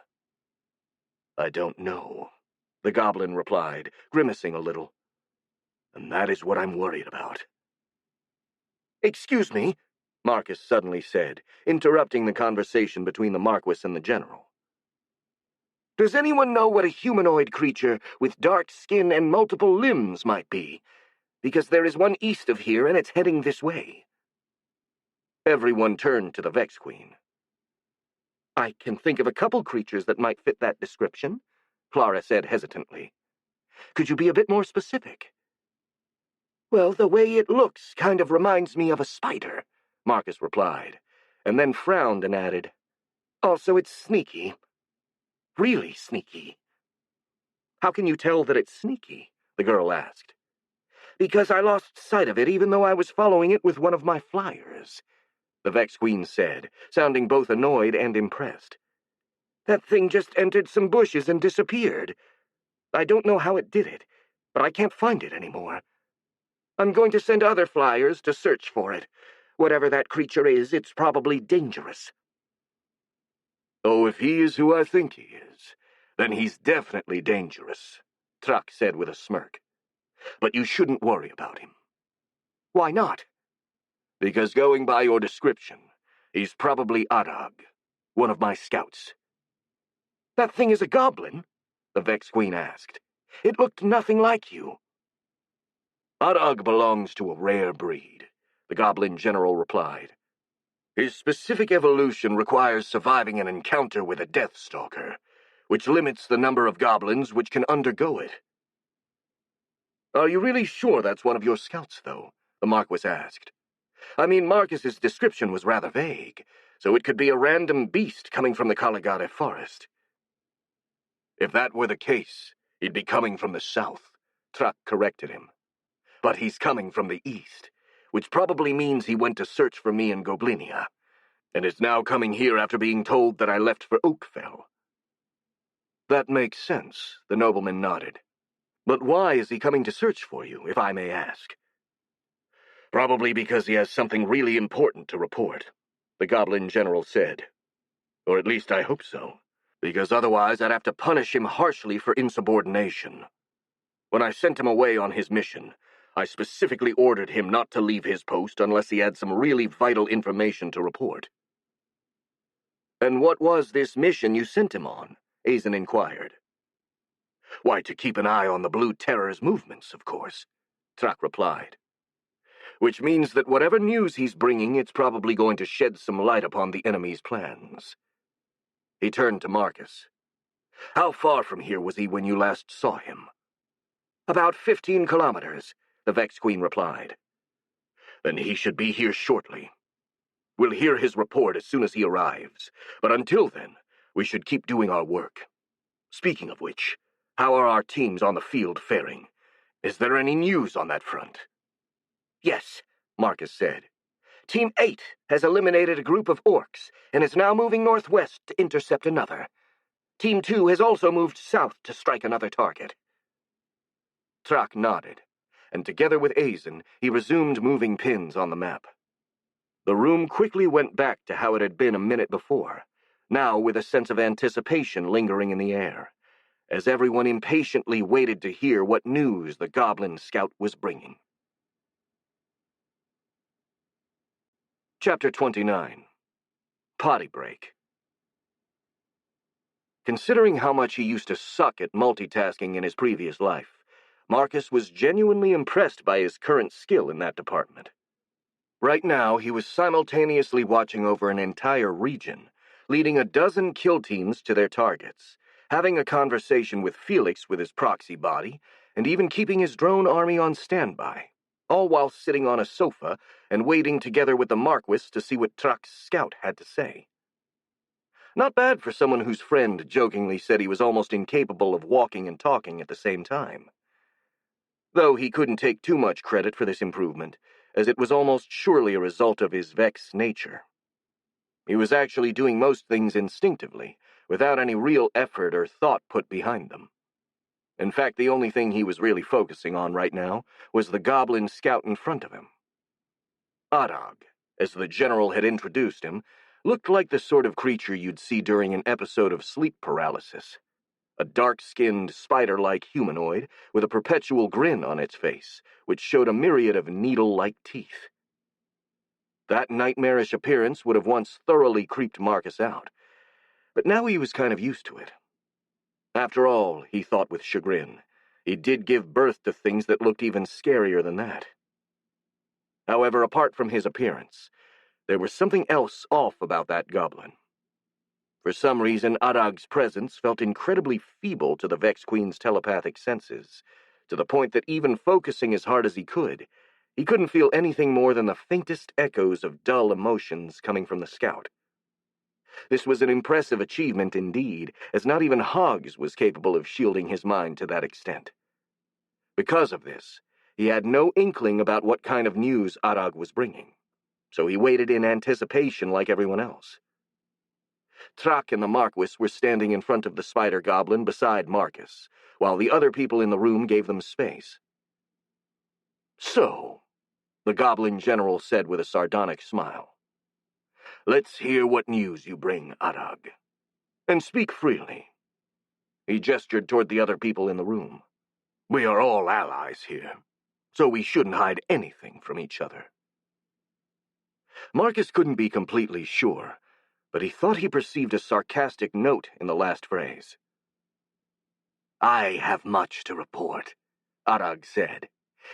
"I don't know," the goblin replied, grimacing a little. "And that is what I'm worried about." "Excuse me," Marcus suddenly said, interrupting the conversation between the Marquis and the General. "Does anyone know what a humanoid creature with dark skin and multiple limbs might be? Because there is one east of here and it's heading this way." Everyone turned to the Vex Queen. "I can think of a couple creatures that might fit that description," Clara said hesitantly. "Could you be a bit more specific?" "Well, the way it looks kind of reminds me of a spider," Marcus replied, and then frowned and added, "Also, it's sneaky. Really sneaky." "How can you tell that it's sneaky?" the girl asked. "Because I lost sight of it even though I was following it with one of my flyers. the Vex Queen said, sounding both annoyed and impressed. That thing just entered some bushes and disappeared. I don't know how it did it, but I can't find it anymore. I'm going to send other flyers to search for it. Whatever that creature is, it's probably dangerous. Oh, if he is who I think he is, then he's definitely dangerous, Truck said with a smirk. But you shouldn't worry about him. Why not? Because going by your description, he's probably Adag, one of my scouts. That thing is a goblin? The Vex Queen asked. It looked nothing like you. Adag belongs to a rare breed, the Goblin General replied. His specific evolution requires surviving an encounter with a Deathstalker, which limits the number of goblins which can undergo it. Are you really sure that's one of your scouts, though? The Marquis asked. I mean, Marcus's description was rather vague, so it could be a random beast coming from the Caligare forest. If that were the case, he'd be coming from the south, Truck corrected him. But he's coming from the east, which probably means he went to search for me in Goblinia, and is now coming here after being told that I left for Oakfell. That makes sense, the nobleman nodded. But why is he coming to search for you, if I may ask? Probably because he has something really important to report, the Goblin General said. Or at least I hope so, because otherwise I'd have to punish him harshly for insubordination. When I sent him away on his mission, I specifically ordered him not to leave his post unless he had some really vital information to report. And what was this mission you sent him on? Azen inquired. Why, to keep an eye on the Blue Terror's movements, of course, Truck replied. Which means that whatever news he's bringing, it's probably going to shed some light upon the enemy's plans. He turned to Marcus. How far from here was he when you last saw him? About 15 kilometers, the Vex Queen replied. Then he should be here shortly. We'll hear his report as soon as he arrives, but until then, we should keep doing our work. Speaking of which, how are our teams on the field faring? Is there any news on that front? Yes, Marcus said. Team 8 has eliminated a group of orcs and is now moving northwest to intercept another. Team 2 has also moved south to strike another target. Truck nodded, and together with Azen, he resumed moving pins on the map. The room quickly went back to how it had been a minute before, now with a sense of anticipation lingering in the air, as everyone impatiently waited to hear what news the Goblin Scout was bringing. Chapter 29. Potty Break. Considering how much he used to suck at multitasking in his previous life, Marcus was genuinely impressed by his current skill in that department. Right now, he was simultaneously watching over an entire region, leading a dozen kill teams to their targets, having a conversation with Felix with his proxy body, and even keeping his drone army on standby, all while sitting on a sofa and waiting together with the Marquis to see what Truck's scout had to say. Not bad for someone whose friend jokingly said he was almost incapable of walking and talking at the same time. Though he couldn't take too much credit for this improvement, as it was almost surely a result of his Vex nature. He was actually doing most things instinctively, without any real effort or thought put behind them. In fact, the only thing he was really focusing on right now was the Goblin Scout in front of him. Adag, as the General had introduced him, looked like the sort of creature you'd see during an episode of sleep paralysis. A dark-skinned, spider-like humanoid with a perpetual grin on its face, which showed a myriad of needle-like teeth. That nightmarish appearance would have once thoroughly creeped Marcus out, but now he was kind of used to it. After all, he thought with chagrin, he did give birth to things that looked even scarier than that. However, apart from his appearance, there was something else off about that goblin. For some reason, Adag's presence felt incredibly feeble to the Vex Queen's telepathic senses, to the point that even focusing as hard as he couldn't feel anything more than the faintest echoes of dull emotions coming from the scout. This was an impressive achievement indeed, as not even Hoggs was capable of shielding his mind to that extent. Because of this, he had no inkling about what kind of news Adag was bringing. so he waited in anticipation like everyone else. Trak and the Marquis were standing in front of the spider goblin beside Marcus, while the other people in the room gave them space. "So," the goblin general said with a sardonic smile, "let's hear what news you bring, Arag. And speak freely." He gestured toward the other people in the room. "We are all allies here, so we shouldn't hide anything from each other." Marcus couldn't be completely sure, but he thought he perceived a sarcastic note in the last phrase. "I have much to report," Arag said,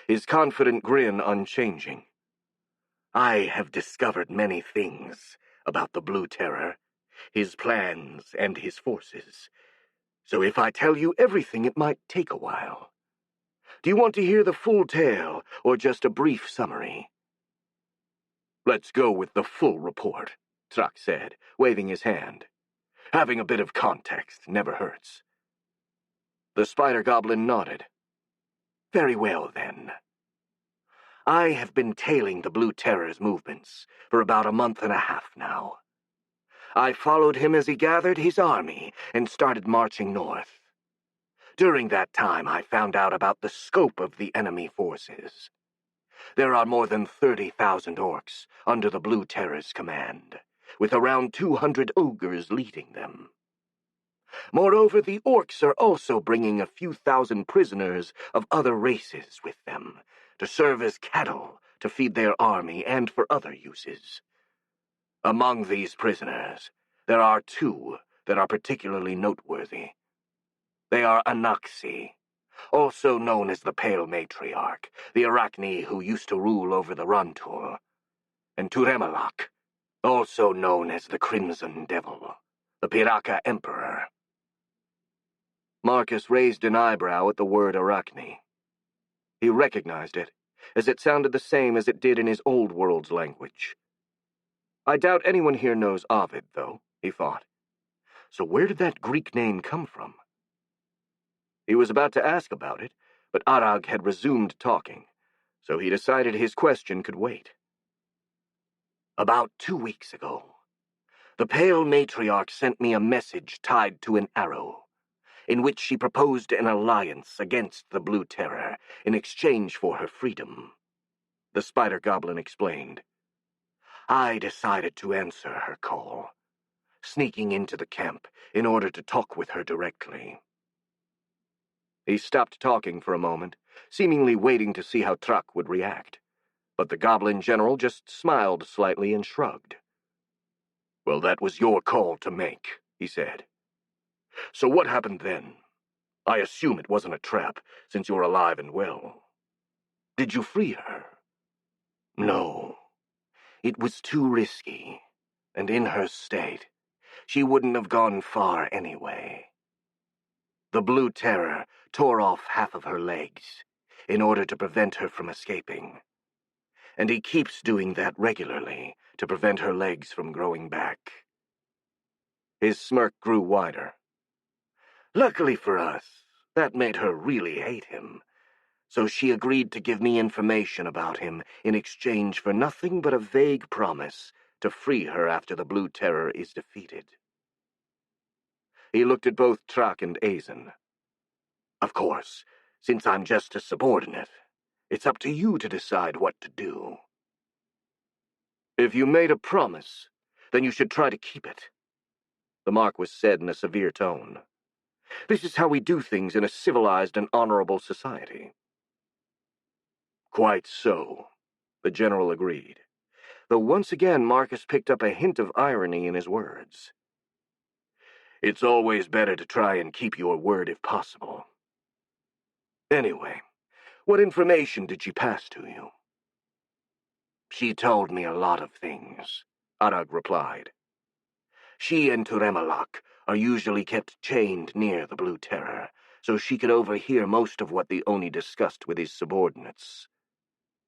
his confident grin unchanging. "I have discovered many things about the Blue Terror, his plans and his forces, so if I tell you everything it might take a while. Do you want to hear the full tale, or just a brief summary?" "Let's go with the full report," Trak said, waving his hand. "Having a bit of context never hurts." The spider goblin nodded. "Very well, then. I have been tailing the Blue Terror's movements for about a month and a half now. I followed him as he gathered his army and started marching north. During that time, I found out about the scope of the enemy forces. There are more than 30,000 orcs under the Blue Terror's command, with around 200 ogres leading them. Moreover, the orcs are also bringing a few thousand prisoners of other races with them, to serve as cattle to feed their army and for other uses. Among these prisoners, there are two that are particularly noteworthy. They are Anaxi, also known as the Pale Matriarch, the Arachne who used to rule over the Runtur, and Turemalak, also known as the Crimson Devil, the Piraka Emperor. Marcus raised an eyebrow at the word Arachne. He recognized it, as it sounded the same as it did in his old world's language. I doubt anyone here knows Ovid, though, he thought. So where did that Greek name come from? He was about to ask about it, but Arag had resumed talking, so he decided his question could wait. "About 2 weeks ago, the Pale Matriarch sent me a message tied to an arrow, in which she proposed an alliance against the Blue Terror in exchange for her freedom," the spider goblin explained. "I decided to answer her call, sneaking into the camp in order to talk with her directly." He stopped talking for a moment, seemingly waiting to see how Trak would react, but the goblin general just smiled slightly and shrugged. "Well, that was your call to make," he said. "So what happened then? I assume it wasn't a trap, since you're alive and well. Did you free her?" "No. It was too risky, and in her state, she wouldn't have gone far anyway. The Blue Terror tore off half of her legs in order to prevent her from escaping, and he keeps doing that regularly to prevent her legs from growing back." His smirk grew wider. "Luckily for us, that made her really hate him, so she agreed to give me information about him in exchange for nothing but a vague promise to free her after the Blue Terror is defeated." He looked at both Trak and Azen. "Of course, since I'm just a subordinate, it's up to you to decide what to do." "If you made a promise, then you should try to keep it," the Marquis said in a severe tone. "This is how we do things in a civilized and honorable society." "Quite so," the general agreed, though once again Marcus picked up a hint of irony in his words. "It's always better to try and keep your word if possible. Anyway, what information did she pass to you?" "She told me a lot of things," Arag replied. "She and Turemalak are usually kept chained near the Blue Terror, so she could overhear most of what the Oni discussed with his subordinates.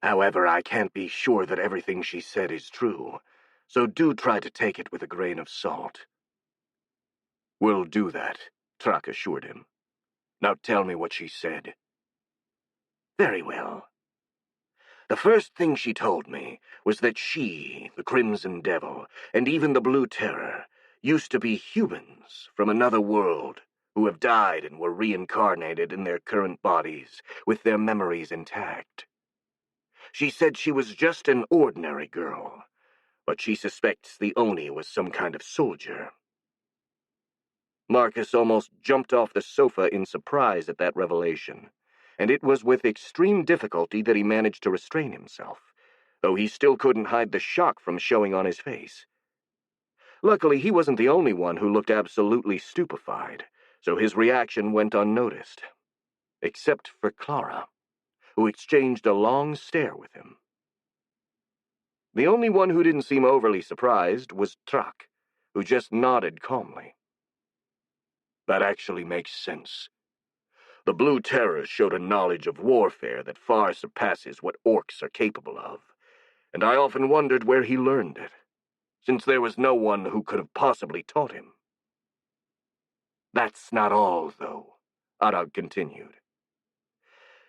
However, I can't be sure that everything she said is true, so do try to take it with a grain of salt." "We'll do that," Trak assured him. "Now tell me what she said." "Very well. The first thing she told me was that she, the Crimson Devil, and even the Blue Terror, used to be humans from another world who have died and were reincarnated in their current bodies with their memories intact. She said she was just an ordinary girl, but she suspects the Oni was some kind of soldier. Marcus almost jumped off the sofa in surprise at that revelation, and it was with extreme difficulty that he managed to restrain himself, though he still couldn't hide the shock from showing on his face. Luckily, he wasn't the only one who looked absolutely stupefied, so his reaction went unnoticed, except for Clara, who exchanged a long stare with him. The only one who didn't seem overly surprised was Trak, who just nodded calmly. That actually makes sense. The Blue Terror showed a knowledge of warfare that far surpasses what orcs are capable of, and I often wondered where he learned it, since there was no one who could have possibly taught him. That's not all, though, Arag continued.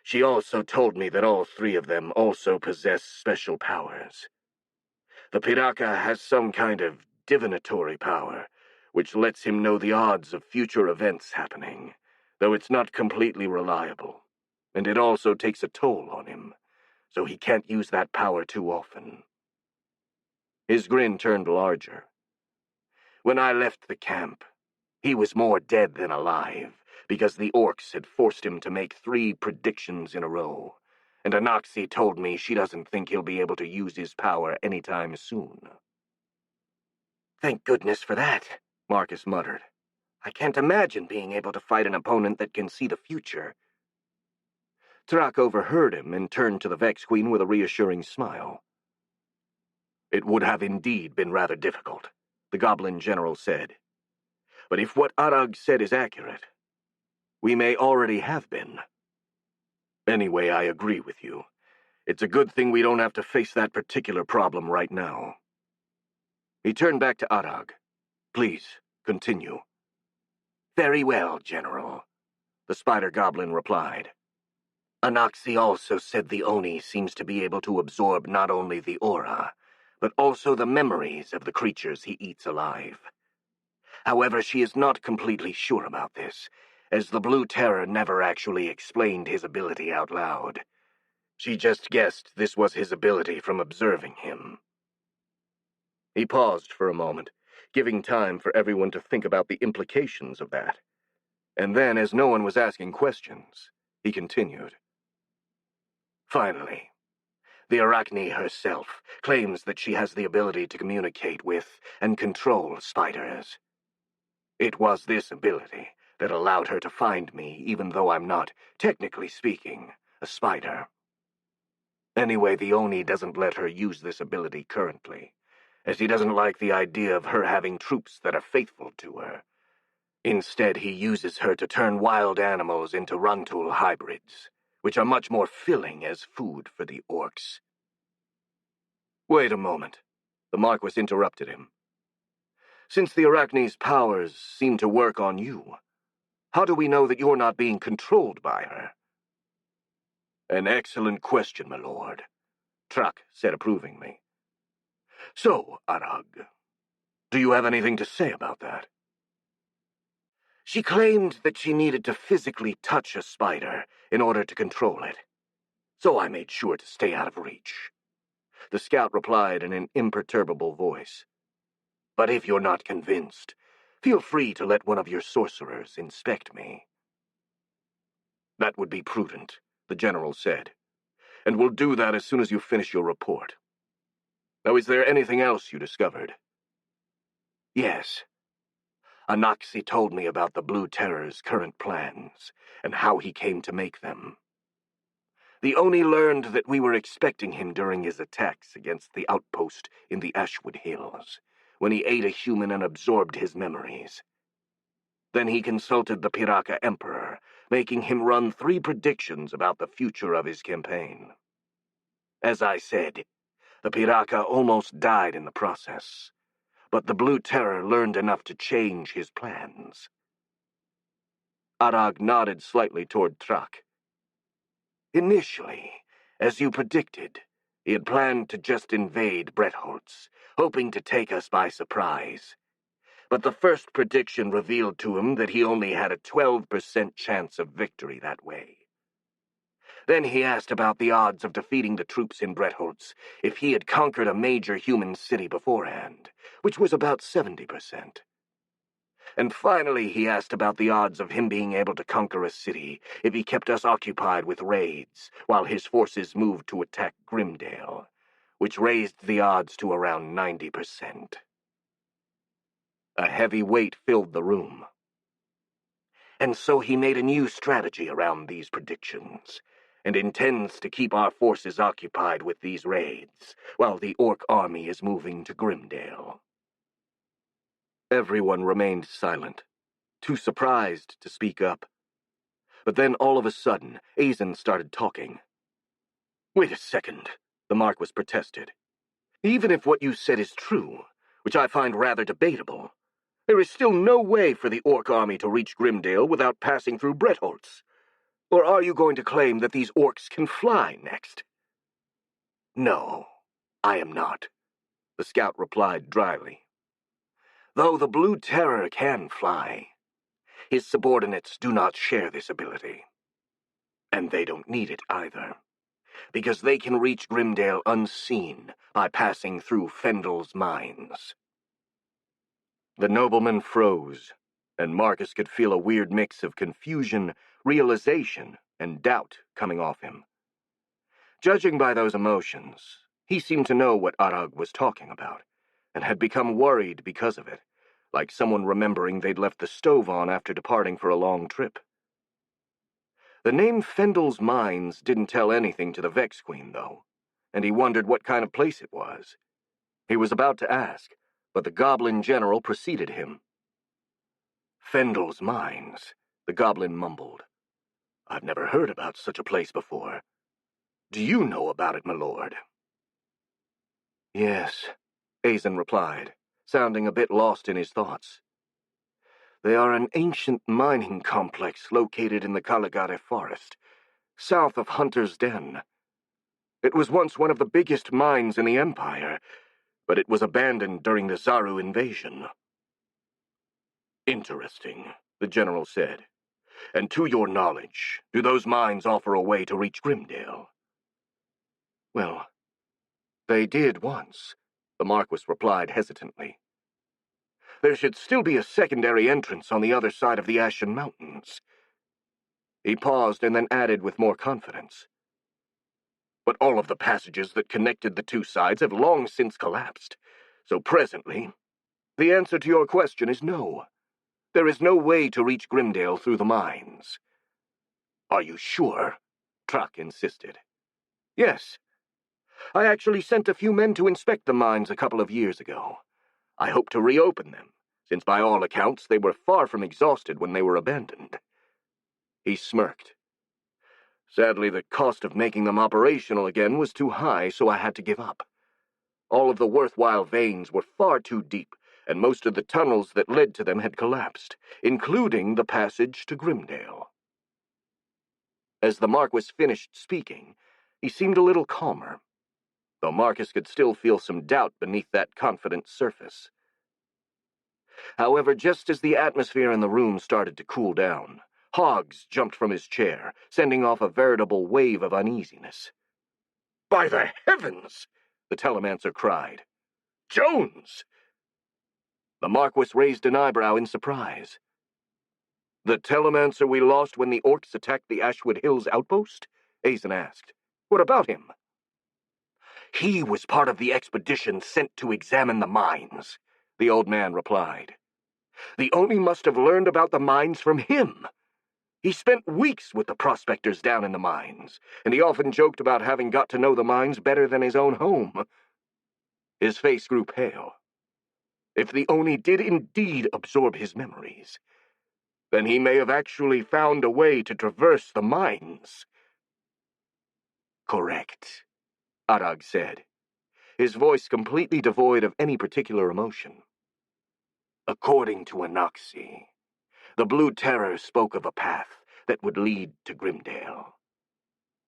She also told me that all three of them also possess special powers. The Piraka has some kind of divinatory power, which lets him know the odds of future events happening, though it's not completely reliable, and it also takes a toll on him, so he can't use that power too often. His grin turned larger. When I left the camp, he was more dead than alive, because the orcs had forced him to make 3 predictions in a row, and Anoxie told me she doesn't think he'll be able to use his power anytime soon. Thank goodness for that, Marcus muttered. I can't imagine being able to fight an opponent that can see the future. Trak overheard him and turned to the Vex Queen with a reassuring smile. It would have indeed been rather difficult, the Goblin General said. But if what Arag said is accurate, we may already have been. Anyway, I agree with you. It's a good thing we don't have to face that particular problem right now. He turned back to Arag. Please, continue. Very well, General, the Spider Goblin replied. Anoxie also said the Oni seems to be able to absorb not only the aura, but also the memories of the creatures he eats alive. However, she is not completely sure about this, as the Blue Terror never actually explained his ability out loud. She just guessed this was his ability from observing him. He paused for a moment, giving time for everyone to think about the implications of that. And then, as no one was asking questions, he continued. Finally, the Arachne herself claims that she has the ability to communicate with and control spiders. It was this ability that allowed her to find me, even though I'm not, technically speaking, a spider. Anyway, the Oni doesn't let her use this ability currently, as he doesn't like the idea of her having troops that are faithful to her. Instead, he uses her to turn wild animals into Runtul hybrids, which are much more filling as food for the orcs. Wait a moment, the Marquis interrupted him. Since the Arachne's powers seem to work on you, how do we know that you're not being controlled by her? An excellent question, my lord, Trak said approvingly. So, Arag, do you have anything to say about that? She claimed that she needed to physically touch a spider in order to control it, so I made sure to stay out of reach. The scout replied in an imperturbable voice. But if you're not convinced, feel free to let one of your sorcerers inspect me. That would be prudent, the general said, and we'll do that as soon as you finish your report. Now, is there anything else you discovered? Yes. Anoxie told me about the Blue Terror's current plans, and how he came to make them. The Oni learned that we were expecting him during his attacks against the outpost in the Ashwood Hills, when he ate a human and absorbed his memories. Then he consulted the Piraka Emperor, making him run 3 predictions about the future of his campaign. As I said, the Piraka almost died in the process, but the Blue Terror learned enough to change his plans. Arag nodded slightly toward Trak. Initially, as you predicted, He had planned to just invade Bretholtz, hoping to take us by surprise. But the first prediction revealed to him that he only had a 12% chance of victory that way. Then he asked about the odds of defeating the troops in Bretholtz if he had conquered a major human city beforehand, which was about 70%. And finally he asked about the odds of him being able to conquer a city if he kept us occupied with raids while his forces moved to attack Grimdale, which raised the odds to around 90%. A heavy weight filled the room. And so he made a new strategy around these predictions, and intends to keep our forces occupied with these raids, while the Orc army is moving to Grimdale. Everyone remained silent, too surprised to speak up. But then all of a sudden, Azen started talking. "Wait a second," the Marquis protested. "Even if what you said is true, which I find rather debatable, there is still no way for the Orc army to reach Grimdale without passing through Bretholtz. Or are you going to claim that these orcs can fly next?" "No, I am not," the scout replied dryly. "Though the Blue Terror can fly, his subordinates do not share this ability. And they don't need it either, because they can reach Grimdale unseen by passing through Fendel's mines." The nobleman froze, and Marcus could feel a weird mix of confusion, realization, and doubt coming off him. Judging by those emotions, he seemed to know what Arag was talking about, and had become worried because of it, like someone remembering they'd left the stove on after departing for a long trip. The name Fendel's Mines didn't tell anything to the Vex Queen, though, and he wondered what kind of place it was. He was about to ask, but the Goblin General preceded him. "Fendel's Mines," the Goblin mumbled. "I've never heard about such a place before. Do you know about it, my lord?" "Yes," Azen replied, sounding a bit lost in his thoughts. "They are an ancient mining complex located in the Kalagare Forest, south of Hunter's Den. It was once one of the biggest mines in the Empire, but it was abandoned during the Zaru invasion." "Interesting," the general said. "And to your knowledge, do those mines offer a way to reach Grimdale?" "Well, they did once," the Marquis replied hesitantly. "There should still be a secondary entrance on the other side of the Ashen Mountains." He paused and then added with more confidence. "But all of the passages that connected the two sides have long since collapsed, so presently, the answer to your question is no. There is no way to reach Grimdale through the mines." "Are you sure?" Truck insisted. "Yes. I actually sent a few men to inspect the mines a couple of years ago. I hope to reopen them, since by all accounts they were far from exhausted when they were abandoned." He smirked. "Sadly, the cost of making them operational again was too high, so I had to give up. All of the worthwhile veins were far too deep, and most of the tunnels that led to them had collapsed, including the passage to Grimdale." As the Marquis finished speaking, he seemed a little calmer, though Marcus could still feel some doubt beneath that confident surface. However, just as the atmosphere in the room started to cool down, Hoggs jumped from his chair, sending off a veritable wave of uneasiness. "By the heavens!" the Telemancer cried. "Jones!" The Marquis raised an eyebrow in surprise. "The Telemancer we lost when the Orcs attacked the Ashwood Hills outpost?" Azen asked. "What about him?" "He was part of the expedition sent to examine the mines," the old man replied. "The Oni must have learned about the mines from him. He spent weeks with the prospectors down in the mines, and he often joked about having got to know the mines better than his own home." His face grew pale. If the Oni did indeed absorb his memories, then he may have actually found a way to traverse the mines. "Correct," Arag said, his voice completely devoid of any particular emotion. "According to Anoxi, the Blue Terror spoke of a path that would lead to Grimdale.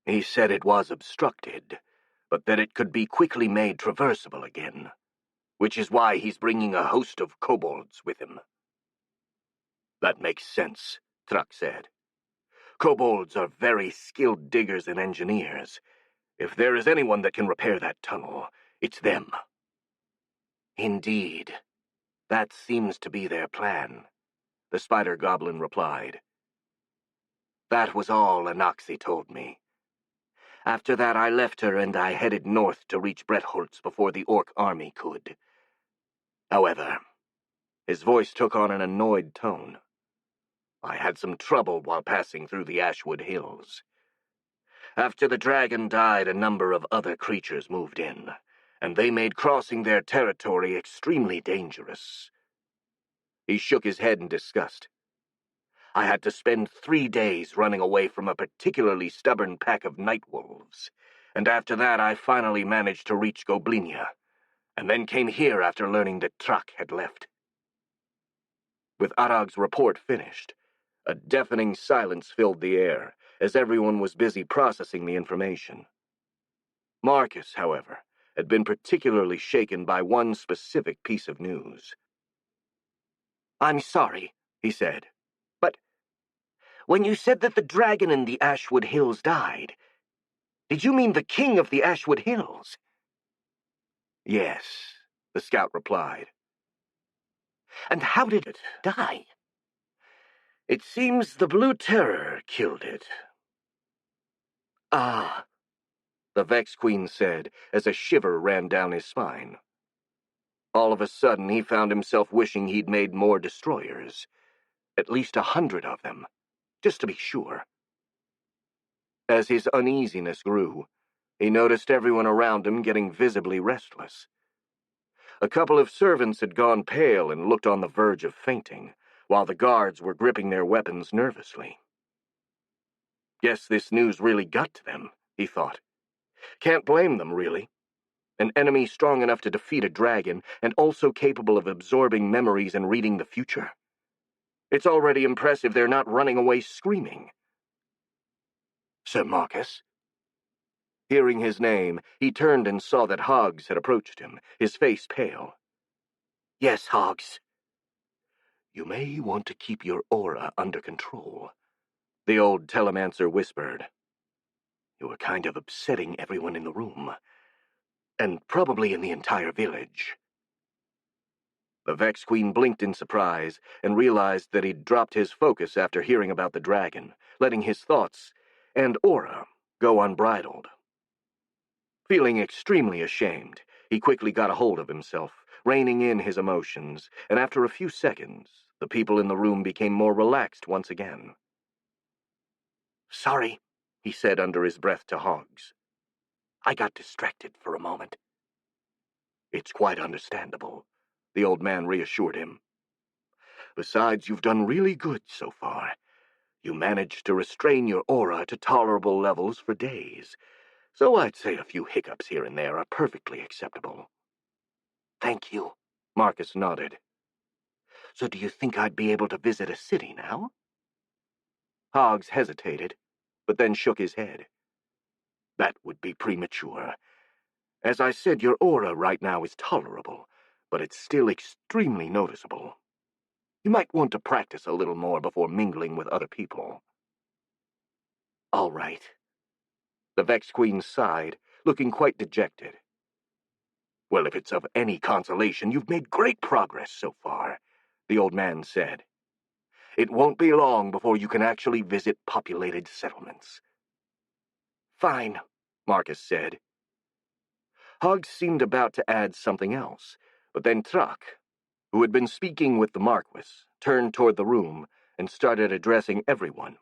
He said it was obstructed, but that it could be quickly made traversable again, which is why he's bringing a host of kobolds with him. That makes sense, Truck said. Kobolds are very skilled diggers and engineers. If there is anyone that can repair that tunnel, it's them. Indeed. That seems to be their plan, the spider goblin replied. That was all Anoxie told me. After that I left her and I headed north to reach Bretholtz before the orc army could. However, his voice took on an annoyed tone. I had some trouble while passing through the Ashwood Hills. After the dragon died, a number of other creatures moved in, and they made crossing their territory extremely dangerous. He shook his head in disgust. I had to spend 3 days running away from a particularly stubborn pack of night wolves, and after that I finally managed to reach Goblinia, and then came here after learning that Truck had left. With Arag's report finished, a deafening silence filled the air, as everyone was busy processing the information. Marcus, however, had been particularly shaken by one specific piece of news. I'm sorry, he said, but when you said that the dragon in the Ashwood Hills died, did you mean the king of the Ashwood Hills? Yes, the scout replied. And how did it die? It seems the Blue Terror killed it. Ah, the Vex Queen said as a shiver ran down his spine. All of a sudden he found himself wishing he'd made more destroyers, at least 100 of them, just to be sure. As his uneasiness grew, he noticed everyone around him getting visibly restless. A couple of servants had gone pale and looked on the verge of fainting, while the guards were gripping their weapons nervously. Guess this news really got to them, he thought. Can't blame them, really. An enemy strong enough to defeat a dragon and also capable of absorbing memories and reading the future. It's already impressive they're not running away screaming. Sir Marcus? Hearing his name, he turned and saw that Hoggs had approached him, his face pale. Yes, Hoggs. You may want to keep your aura under control, the old telemancer whispered. You were kind of upsetting everyone in the room, and probably in the entire village. The Vex Queen blinked in surprise and realized that he'd dropped his focus after hearing about the dragon, letting his thoughts and aura go unbridled. Feeling extremely ashamed, he quickly got a hold of himself, reining in his emotions, and after a few seconds, the people in the room became more relaxed once again. Sorry, he said under his breath to Hoggs. I got distracted for a moment. It's quite understandable, the old man reassured him. Besides, you've done really good so far. You managed to restrain your aura to tolerable levels for days, so I'd say a few hiccups here and there are perfectly acceptable. Thank you, Marcus nodded. So do you think I'd be able to visit a city now? Hoggs hesitated, but then shook his head. That would be premature. As I said, your aura right now is tolerable, but it's still extremely noticeable. You might want to practice a little more before mingling with other people. All right. The Vex Queen sighed, looking quite dejected. Well, if it's of any consolation, you've made great progress so far, the old man said. It won't be long before you can actually visit populated settlements. Fine, Marcus said. Hoggs seemed about to add something else, but then Truck, who had been speaking with the Marquis, turned toward the room and started addressing everyone.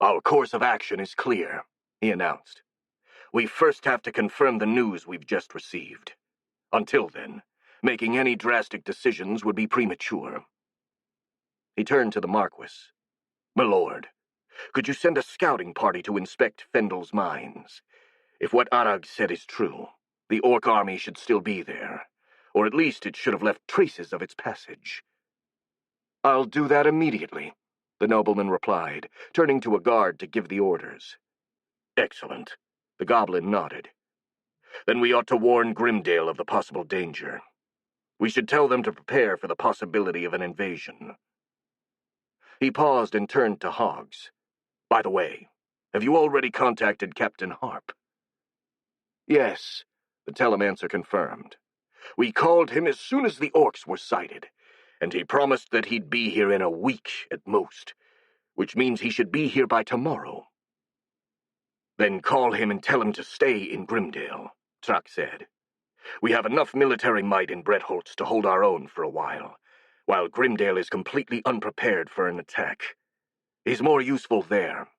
Our course of action is clear, he announced. We first have to confirm the news we've just received. Until then, making any drastic decisions would be premature. He turned to the Marquis. My lord, could you send a scouting party to inspect Fendel's mines? If what Arag said is true, the orc army should still be there, or at least it should have left traces of its passage. I'll do that immediately, the nobleman replied, turning to a guard to give the orders. Excellent. The goblin nodded. Then we ought to warn Grimdale of the possible danger. We should tell them to prepare for the possibility of an invasion." He paused and turned to Hoggs. "By the way, have you already contacted Captain Harp?" "Yes," the telemancer confirmed. "We called him as soon as the orcs were sighted, and he promised that he'd be here in a week at most, which means he should be here by tomorrow." "Then call him and tell him to stay in Grimdale," Truck said. "We have enough military might in Bretholtz to hold our own for a while Grimdale is completely unprepared for an attack. He's more useful there."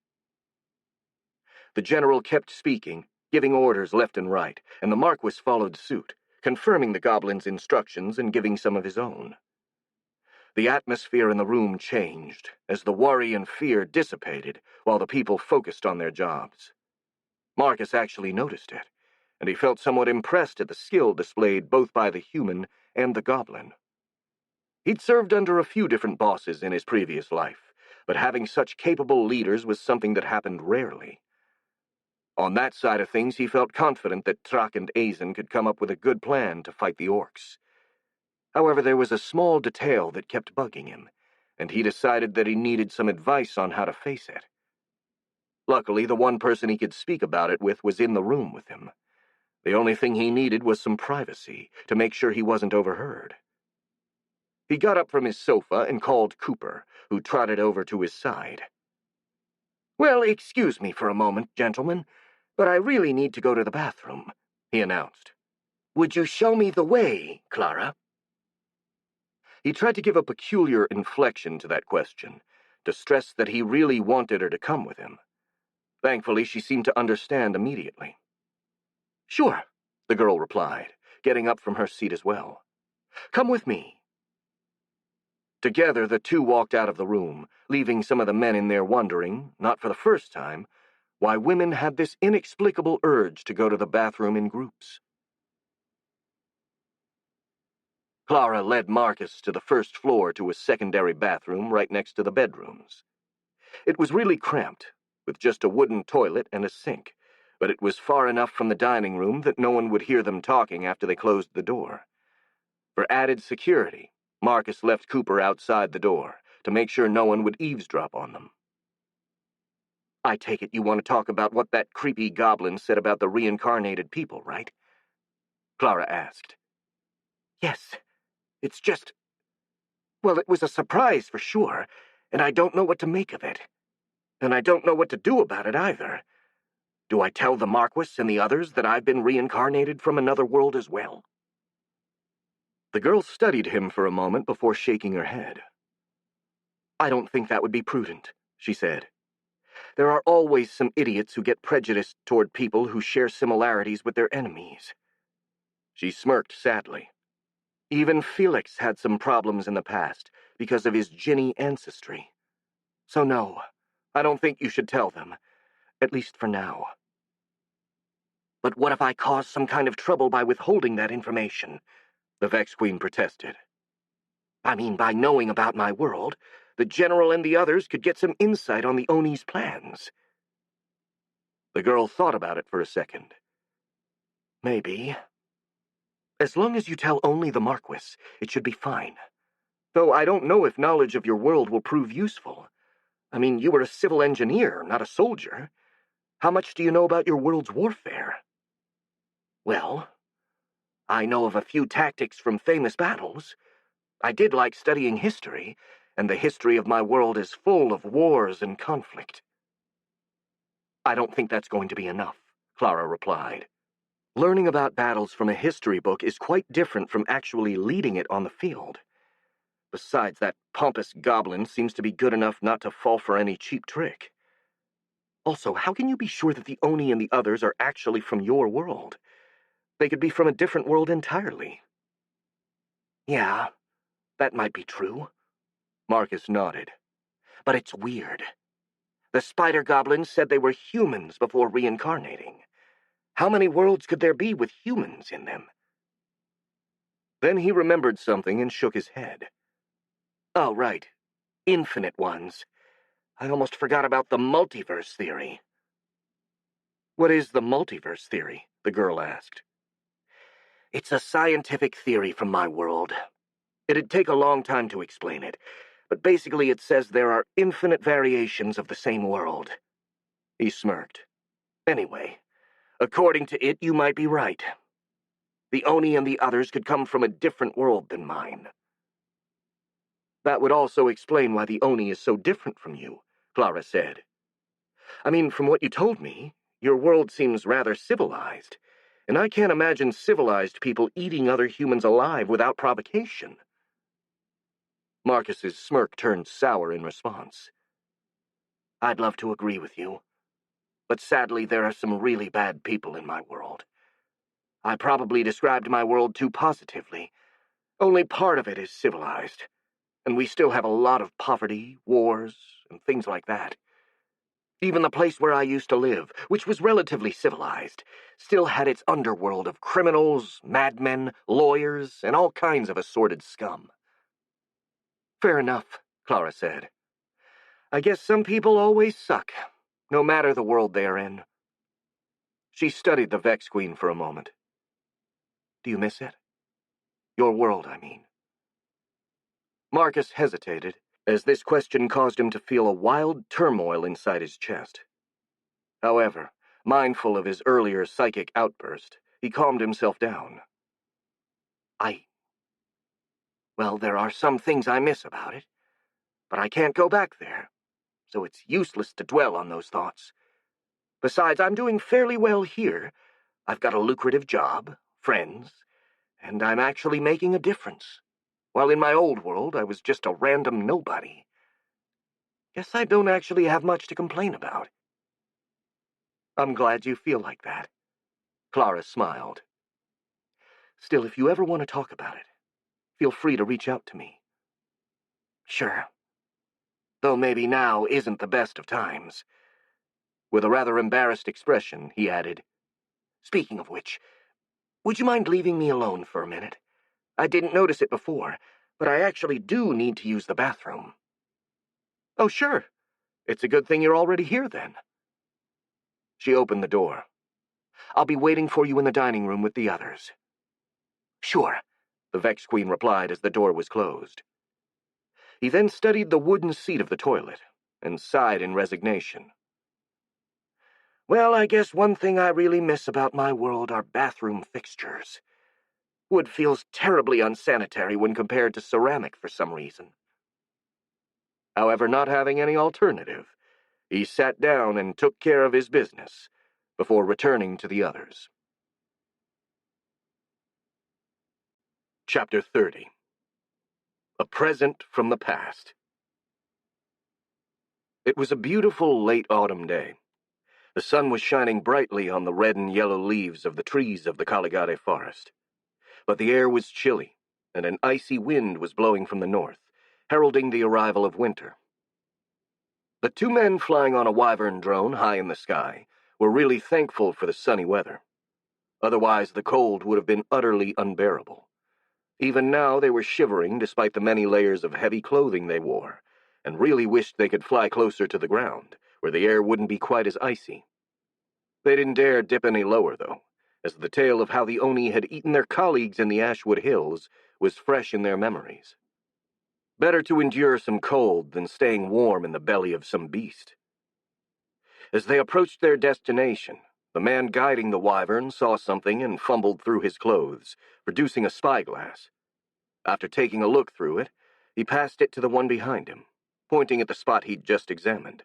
The general kept speaking, giving orders left and right, and the Marquis followed suit, confirming the goblin's instructions and giving some of his own. The atmosphere in the room changed, as the worry and fear dissipated while the people focused on their jobs. Marcus actually noticed it, and he felt somewhat impressed at the skill displayed both by the human and the goblin. He'd served under a few different bosses in his previous life, but having such capable leaders was something that happened rarely. On that side of things, he felt confident that Trak and Azen could come up with a good plan to fight the orcs. However, there was a small detail that kept bugging him, and he decided that he needed some advice on how to face it. Luckily, the one person he could speak about it with was in the room with him. The only thing he needed was some privacy, to make sure he wasn't overheard. He got up from his sofa and called Cooper, who trotted over to his side. "Well, excuse me for a moment, gentlemen, but I really need to go to the bathroom," he announced. "Would you show me the way, Clara?" He tried to give a peculiar inflection to that question, to stress that he really wanted her to come with him. Thankfully, she seemed to understand immediately. "Sure," the girl replied, getting up from her seat as well. "Come with me." Together, the two walked out of the room, leaving some of the men in there wondering, not for the first time, why women had this inexplicable urge to go to the bathroom in groups. Clara led Marcus to the first floor to a secondary bathroom right next to the bedrooms. It was really cramped, with just a wooden toilet and a sink, but it was far enough from the dining room that no one would hear them talking after they closed the door. For added security, Marcus left Cooper outside the door to make sure no one would eavesdrop on them. "I take it you want to talk about what that creepy goblin said about the reincarnated people, right?" Clara asked. "Yes. It's just... Well, it was a surprise for sure, and I don't know what to make of it. And I don't know what to do about it either. Do I tell the Marquis and the others that I've been reincarnated from another world as well?" The girl studied him for a moment before shaking her head. "I don't think that would be prudent," she said. "There are always some idiots who get prejudiced toward people who share similarities with their enemies." She smirked sadly. "Even Felix had some problems in the past because of his Jinni ancestry. So no, I don't think you should tell them, at least for now." "But what if I cause some kind of trouble by withholding that information?" the Vex Queen protested. "I mean, by knowing about my world, the General and the others could get some insight on the Oni's plans." The girl thought about it for a second. "Maybe. As long as you tell only the Marquis, it should be fine. Though I don't know if knowledge of your world will prove useful. I mean, you were a civil engineer, not a soldier. How much do you know about your world's warfare?" "Well, I know of a few tactics from famous battles. I did like studying history, and the history of my world is full of wars and conflict." "I don't think that's going to be enough," Clara replied. "Learning about battles from a history book is quite different from actually leading it on the field. Besides, that pompous goblin seems to be good enough not to fall for any cheap trick. Also, how can you be sure that the Oni and the others are actually from your world? They could be from a different world entirely." "Yeah, that might be true." Marcus nodded. "But it's weird. The spider goblins said they were humans before reincarnating. How many worlds could there be with humans in them?" Then he remembered something and shook his head. "Oh, right. Infinite ones. I almost forgot about the multiverse theory." "What is the multiverse theory?" the girl asked. It's a scientific theory from my world. It'd take a long time to explain it, but basically it says there are infinite variations of the same world. He smirked. Anyway, according to it, you might be right. The Oni and the others could come from a different world than mine. That would also explain why the Oni is so different from you, Clara said. I mean, from what you told me, your world seems rather civilized, and I can't imagine civilized people eating other humans alive without provocation. Marcus's smirk turned sour in response. I'd love to agree with you, but sadly there are some really bad people in my world. I probably described my world too positively. Only part of it is civilized, and we still have a lot of poverty, wars, and things like that. Even the place where I used to live, which was relatively civilized, still had its underworld of criminals, madmen, lawyers, and all kinds of assorted scum. Fair enough, Clara said. I guess some people always suck, no matter the world they're in. She studied the Vex Queen for a moment. Do you miss it? Your world, I mean. Marcus hesitated, as this question caused him to feel a wild turmoil inside his chest. However, mindful of his earlier psychic outburst, he calmed himself down. Well, there are some things I miss about it, but I can't go back there, so it's useless to dwell on those thoughts. Besides, I'm doing fairly well here. I've got a lucrative job, friends, and I'm actually making a difference. While in my old world, I was just a random nobody. Guess I don't actually have much to complain about. I'm glad you feel like that. Clara smiled. Still, if you ever want to talk about it, feel free to reach out to me. Sure. Though maybe now isn't the best of times. With a rather embarrassed expression, he added, Speaking of which, would you mind leaving me alone for a minute? I didn't notice it before, but I actually do need to use the bathroom. Oh, sure. It's a good thing you're already here, then. She opened the door. I'll be waiting for you in the dining room with the others. Sure, the Vex Queen replied as the door was closed. He then studied the wooden seat of the toilet and sighed in resignation. Well, I guess one thing I really miss about my world are bathroom fixtures. Wood feels terribly unsanitary when compared to ceramic for some reason. However, not having any alternative, he sat down and took care of his business before returning to the others. Chapter 30. A Present from the Past. It was a beautiful late autumn day. The sun was shining brightly on the red and yellow leaves of the trees of the Caligare forest. But the air was chilly, and an icy wind was blowing from the north, heralding the arrival of winter. The two men flying on a wyvern drone high in the sky were really thankful for the sunny weather. Otherwise, the cold would have been utterly unbearable. Even now, they were shivering despite the many layers of heavy clothing they wore, and really wished they could fly closer to the ground, where the air wouldn't be quite as icy. They didn't dare dip any lower, though, as the tale of how the Oni had eaten their colleagues in the Ashwood Hills was fresh in their memories. Better to endure some cold than staying warm in the belly of some beast. As they approached their destination, the man guiding the wyvern saw something and fumbled through his clothes, producing a spyglass. After taking a look through it, he passed it to the one behind him, pointing at the spot he'd just examined.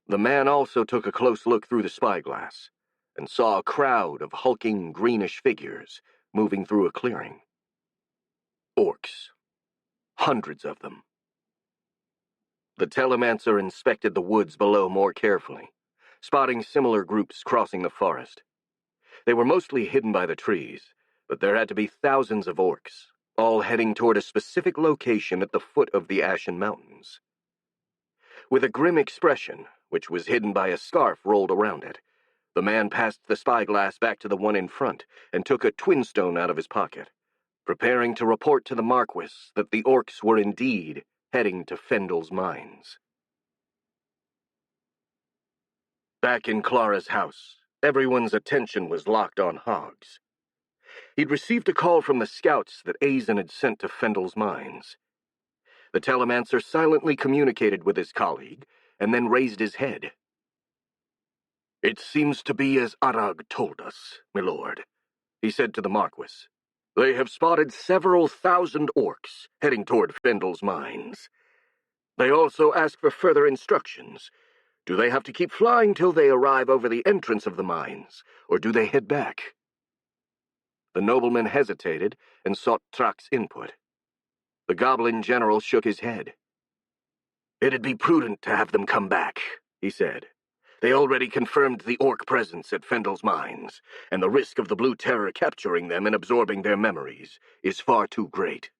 The man also took a close look through the spyglass, and saw a crowd of hulking greenish figures moving through a clearing. Orcs. Hundreds of them. The telemancer inspected the woods below more carefully, spotting similar groups crossing the forest. They were mostly hidden by the trees, but there had to be thousands of orcs, all heading toward a specific location at the foot of the Ashen Mountains. With a grim expression, which was hidden by a scarf rolled around it, the man passed the spyglass back to the one in front and took a twin stone out of his pocket, preparing to report to the Marquis that the orcs were indeed heading to Fendel's mines. Back in Clara's house, everyone's attention was locked on Hogs. He'd received a call from the scouts that Azen had sent to Fendel's mines. The telemancer silently communicated with his colleague, and then raised his head. "It seems to be as Arag told us, my lord," he said to the Marquis. "They have spotted several thousand orcs heading toward Fendel's mines. They also ask for further instructions. Do they have to keep flying till they arrive over the entrance of the mines, or do they head back?" The nobleman hesitated and sought Trak's input. The goblin general shook his head. "It'd be prudent to have them come back," he said. "They already confirmed the orc presence at Fendel's mines, and the risk of the Blue Terror capturing them and absorbing their memories is far too great."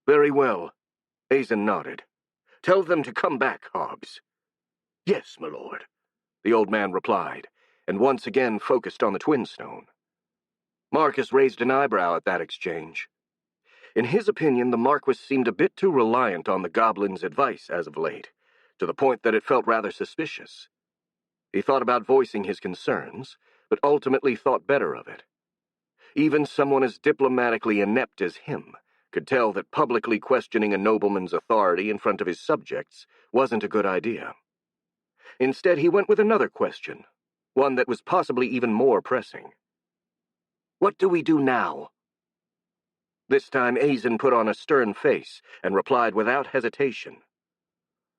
"Very well," Azen nodded. "Tell them to come back, Hobbs." "Yes, my lord," the old man replied, and once again focused on the Twin Stone. Marcus raised an eyebrow at that exchange. In his opinion, the Marquis seemed a bit too reliant on the goblin's advice as of late, to the point that it felt rather suspicious. He thought about voicing his concerns, but ultimately thought better of it. Even someone as diplomatically inept as him could tell that publicly questioning a nobleman's authority in front of his subjects wasn't a good idea. Instead, he went with another question, one that was possibly even more pressing. "What do we do now?" This time Azen put on a stern face and replied without hesitation.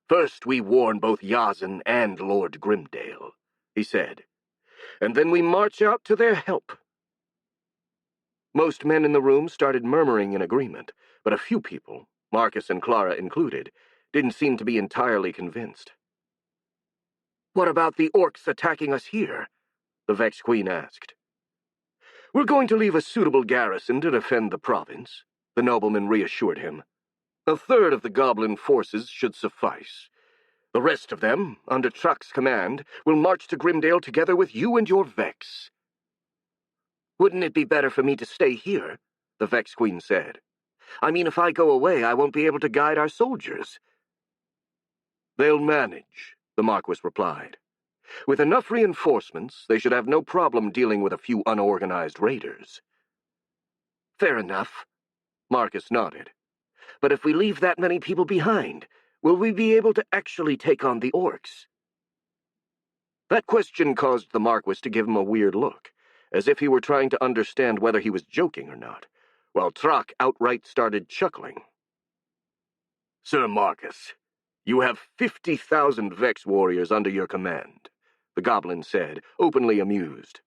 "First we warn both Yazen and Lord Grimdale," he said, "and then we march out to their help." Most men in the room started murmuring in agreement, but a few people, Marcus and Clara included, didn't seem to be entirely convinced. "What about the orcs attacking us here?" the Vex Queen asked. "We're going to leave a suitable garrison to defend the province," the nobleman reassured him. "A third of the goblin forces should suffice. The rest of them, under Trak's command, will march to Grimdale together with you and your Vex." "Wouldn't it be better for me to stay here?" the Vex Queen said. "I mean, if I go away, I won't be able to guide our soldiers." "They'll manage," the Marquis replied. "With enough reinforcements, they should have no problem dealing with a few unorganized raiders." "Fair enough," Marcus nodded. "But if we leave that many people behind, will we be able to actually take on the orcs?" That question caused the Marquis to give him a weird look, as if he were trying to understand whether he was joking or not, while Trak outright started chuckling. "Sir Marcus, you have 50,000 Vex warriors under your command," the goblin said, openly amused.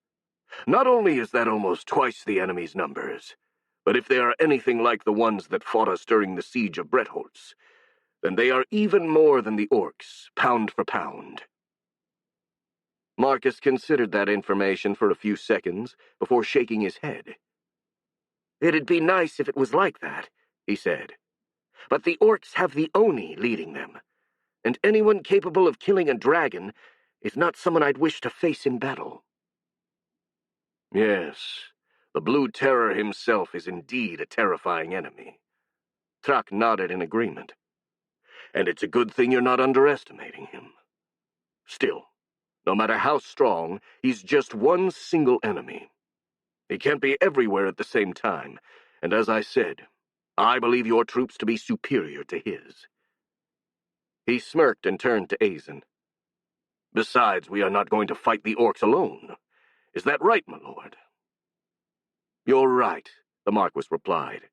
"Not only is that almost twice the enemy's numbers, but if they are anything like the ones that fought us during the siege of Bretholz, then they are even more than the orcs, pound for pound." Marcus considered that information for a few seconds before shaking his head. "It'd be nice if it was like that," he said. "But the orcs have the Oni leading them, and anyone capable of killing a dragon is not someone I'd wish to face in battle." "Yes, the Blue Terror himself is indeed a terrifying enemy." Trak nodded in agreement. "And it's a good thing you're not underestimating him. Still, no matter how strong, he's just one single enemy. He can't be everywhere at the same time, and as I said, I believe your troops to be superior to his." He smirked and turned to Azen. "Besides, we are not going to fight the orcs alone. Is that right, my lord?" "You're right," the Marquis replied.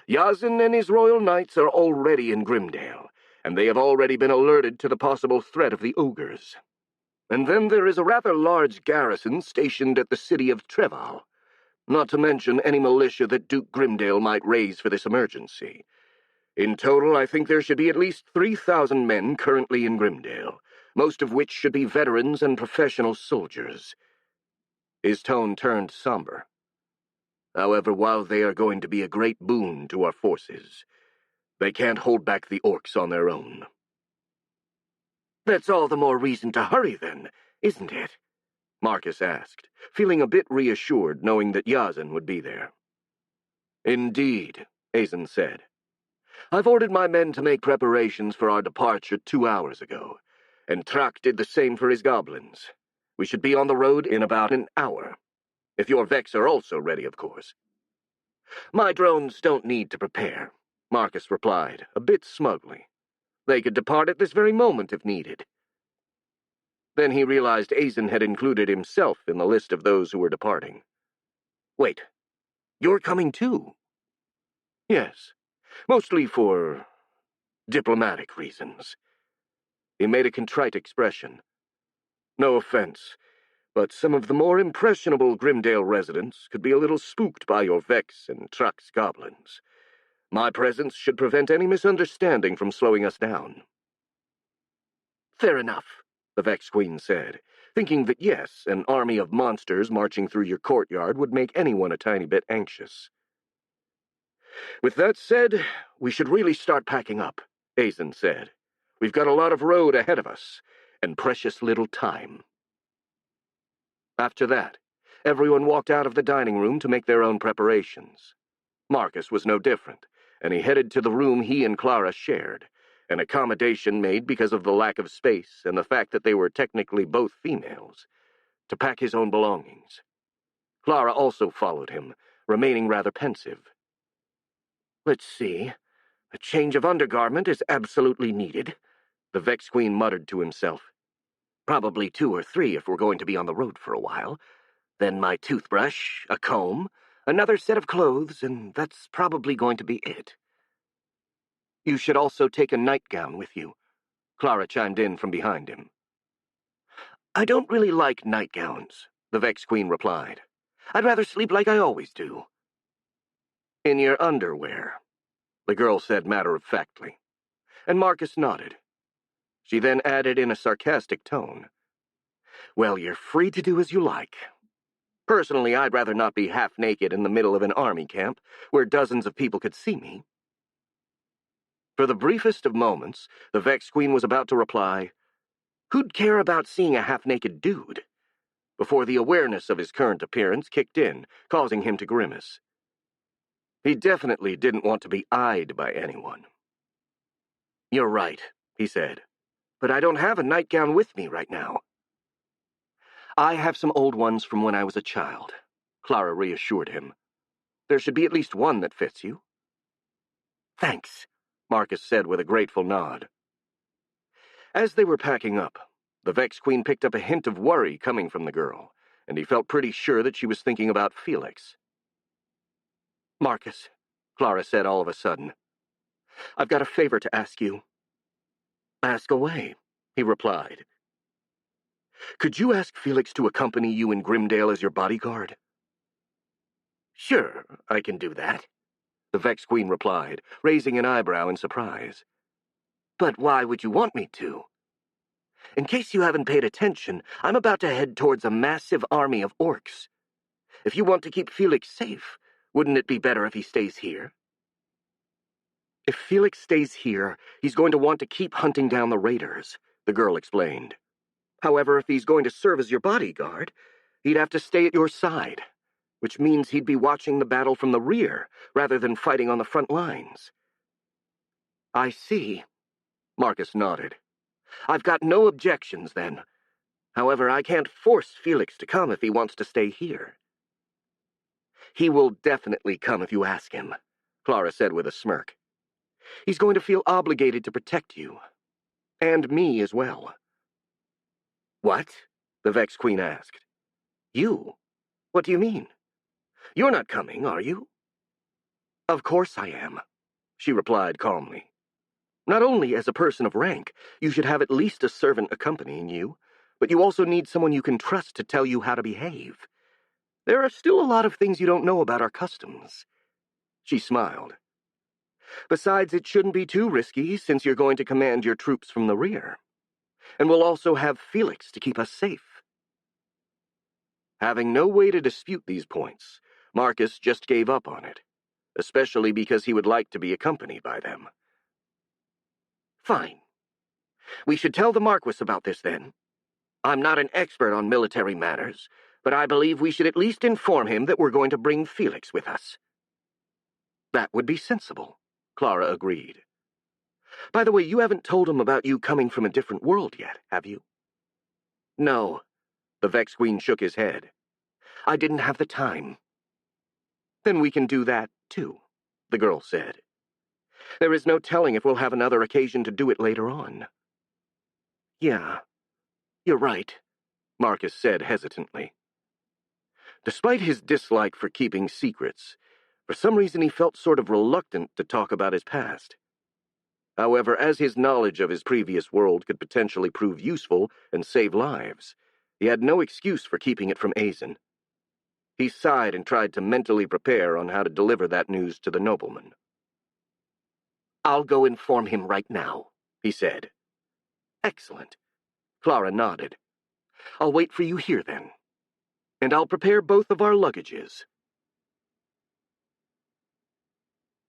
"Yazen and his royal knights are already in Grimdale, and they have already been alerted to the possible threat of the ogres. And then there is a rather large garrison stationed at the city of Treval, not to mention any militia that Duke Grimdale might raise for this emergency. In total, I think there should be at least 3,000 men currently in Grimdale, most of which should be veterans and professional soldiers." His tone turned somber. "However, while they are going to be a great boon to our forces, they can't hold back the orcs on their own." "That's all the more reason to hurry, then, isn't it?" Marcus asked, feeling a bit reassured knowing that Yazen would be there. "Indeed," Azen said. "I've ordered my men to make preparations for our departure 2 hours ago, and Trak did the same for his goblins. We should be on the road in about an hour. If your Vex are also ready, of course. My drones don't need to prepare, Marcus replied, a bit smugly. They could depart at this very moment if needed. Then he realized Azen had included himself in the list of those who were departing. Wait, you're coming too? Yes, mostly for diplomatic reasons. He made a contrite expression. No offense, but some of the more impressionable Grimdale residents could be a little spooked by your Vex and Trux goblins. My presence should prevent any misunderstanding from slowing us down. Fair enough, the Vex Queen said, thinking that yes, an army of monsters marching through your courtyard would make anyone a tiny bit anxious. With that said, we should really start packing up, Azen said. We've got a lot of road ahead of us, and precious little time. After that, everyone walked out of the dining room to make their own preparations. Marcus was no different, and he headed to the room he and Clara shared, an accommodation made because of the lack of space and the fact that they were technically both females, to pack his own belongings. Clara also followed him, remaining rather pensive. Let's see. A change of undergarment is absolutely needed, the Vex Queen muttered to himself. Probably 2 or 3 if we're going to be on the road for a while. Then my toothbrush, a comb, another set of clothes, and that's probably going to be it. You should also take a nightgown with you, Clara chimed in from behind him. I don't really like nightgowns, the Vex Queen replied. I'd rather sleep like I always do. In your underwear, the girl said matter-of-factly, and Marcus nodded. She then added in a sarcastic tone, Well, you're free to do as you like. Personally, I'd rather not be half-naked in the middle of an army camp, where dozens of people could see me. For the briefest of moments, the Vex Queen was about to reply, Who'd care about seeing a half-naked dude? Before the awareness of his current appearance kicked in, causing him to grimace. He definitely didn't want to be eyed by anyone. You're right, he said, but I don't have a nightgown with me right now. I have some old ones from when I was a child, Clara reassured him. There should be at least one that fits you. Thanks, Marcus said with a grateful nod. As they were packing up, the Vex Queen picked up a hint of worry coming from the girl, and he felt pretty sure that she was thinking about Felix. Marcus, Clara said all of a sudden, I've got a favor to ask you. Ask away, he replied. Could you ask Felix to accompany you in Grimdale as your bodyguard? Sure, I can do that, the Vex Queen replied, raising an eyebrow in surprise. But why would you want me to? In case you haven't paid attention, I'm about to head towards a massive army of orcs. If you want to keep Felix safe, wouldn't it be better if he stays here? If Felix stays here, he's going to want to keep hunting down the raiders, the girl explained. However, if he's going to serve as your bodyguard, he'd have to stay at your side, which means he'd be watching the battle from the rear rather than fighting on the front lines. I see, Marcus nodded. I've got no objections, then. However, I can't force Felix to come if he wants to stay here. He will definitely come if you ask him, Clara said with a smirk. He's going to feel obligated to protect you. And me as well. What? The Vex Queen asked. You? What do you mean? You're not coming, are you? Of course I am, she replied calmly. Not only as a person of rank, you should have at least a servant accompanying you, but you also need someone you can trust to tell you how to behave. There are still a lot of things you don't know about our customs. She smiled. Besides, it shouldn't be too risky since you're going to command your troops from the rear. And we'll also have Felix to keep us safe. Having no way to dispute these points, Marcus just gave up on it, especially because he would like to be accompanied by them. Fine. We should tell the Marquis about this, then. I'm not an expert on military matters, but I believe we should at least inform him that we're going to bring Felix with us. That would be sensible, Clara agreed. By the way, you haven't told him about you coming from a different world yet, have you? No. The Vex Queen shook his head. I didn't have the time." "Then we can do that, too," the girl said. "There is no telling if we'll have another occasion to do it later on." "Yeah, you're right," Marcus said hesitantly. Despite his dislike for keeping secrets, for some reason he felt sort of reluctant to talk about his past. However, as his knowledge of his previous world could potentially prove useful and save lives, he had no excuse for keeping it from Azen. He sighed and tried to mentally prepare on how to deliver that news to the nobleman. "I'll go inform him right now," he said. "Excellent." Clara nodded. "I'll wait for you here, then. And I'll prepare both of our luggages."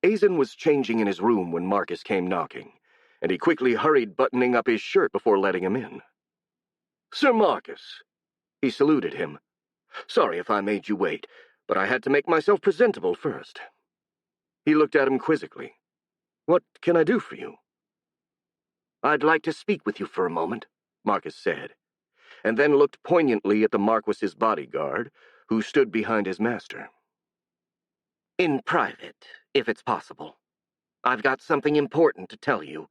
Azen was changing in his room when Marcus came knocking, and he quickly hurried buttoning up his shirt before letting him in. "Sir Marcus." He saluted him. "Sorry if I made you wait, but I had to make myself presentable first." He looked at him quizzically. "What can I do for you?" "I'd like to speak with you for a moment," Marcus said, and then looked poignantly at the Marquis's bodyguard, who stood behind his master. "In private, if it's possible. I've got something important to tell you."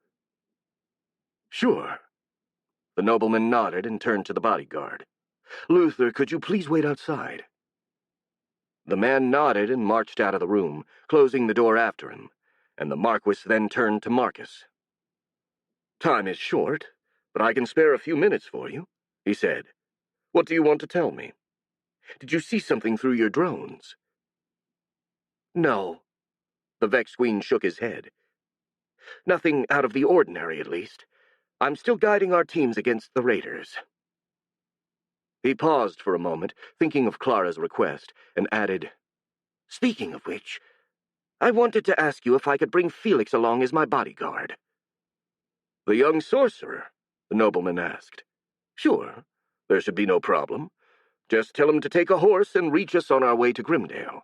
"Sure." The nobleman nodded and turned to the bodyguard. "Luther, could you please wait outside?" The man nodded and marched out of the room, closing the door after him, and the Marquis then turned to Marcus. "Time is short, but I can spare a few minutes for you," he said. "What do you want to tell me? Did you see something through your drones?" "No." The Vex Queen shook his head. "Nothing out of the ordinary, at least. I'm still guiding our teams against the raiders." He paused for a moment, thinking of Clara's request, and added, "Speaking of which, I wanted to ask you if I could bring Felix along as my bodyguard." "The young sorcerer?" the nobleman asked. "Sure, there should be no problem. Just tell him to take a horse and reach us on our way to Grimdale."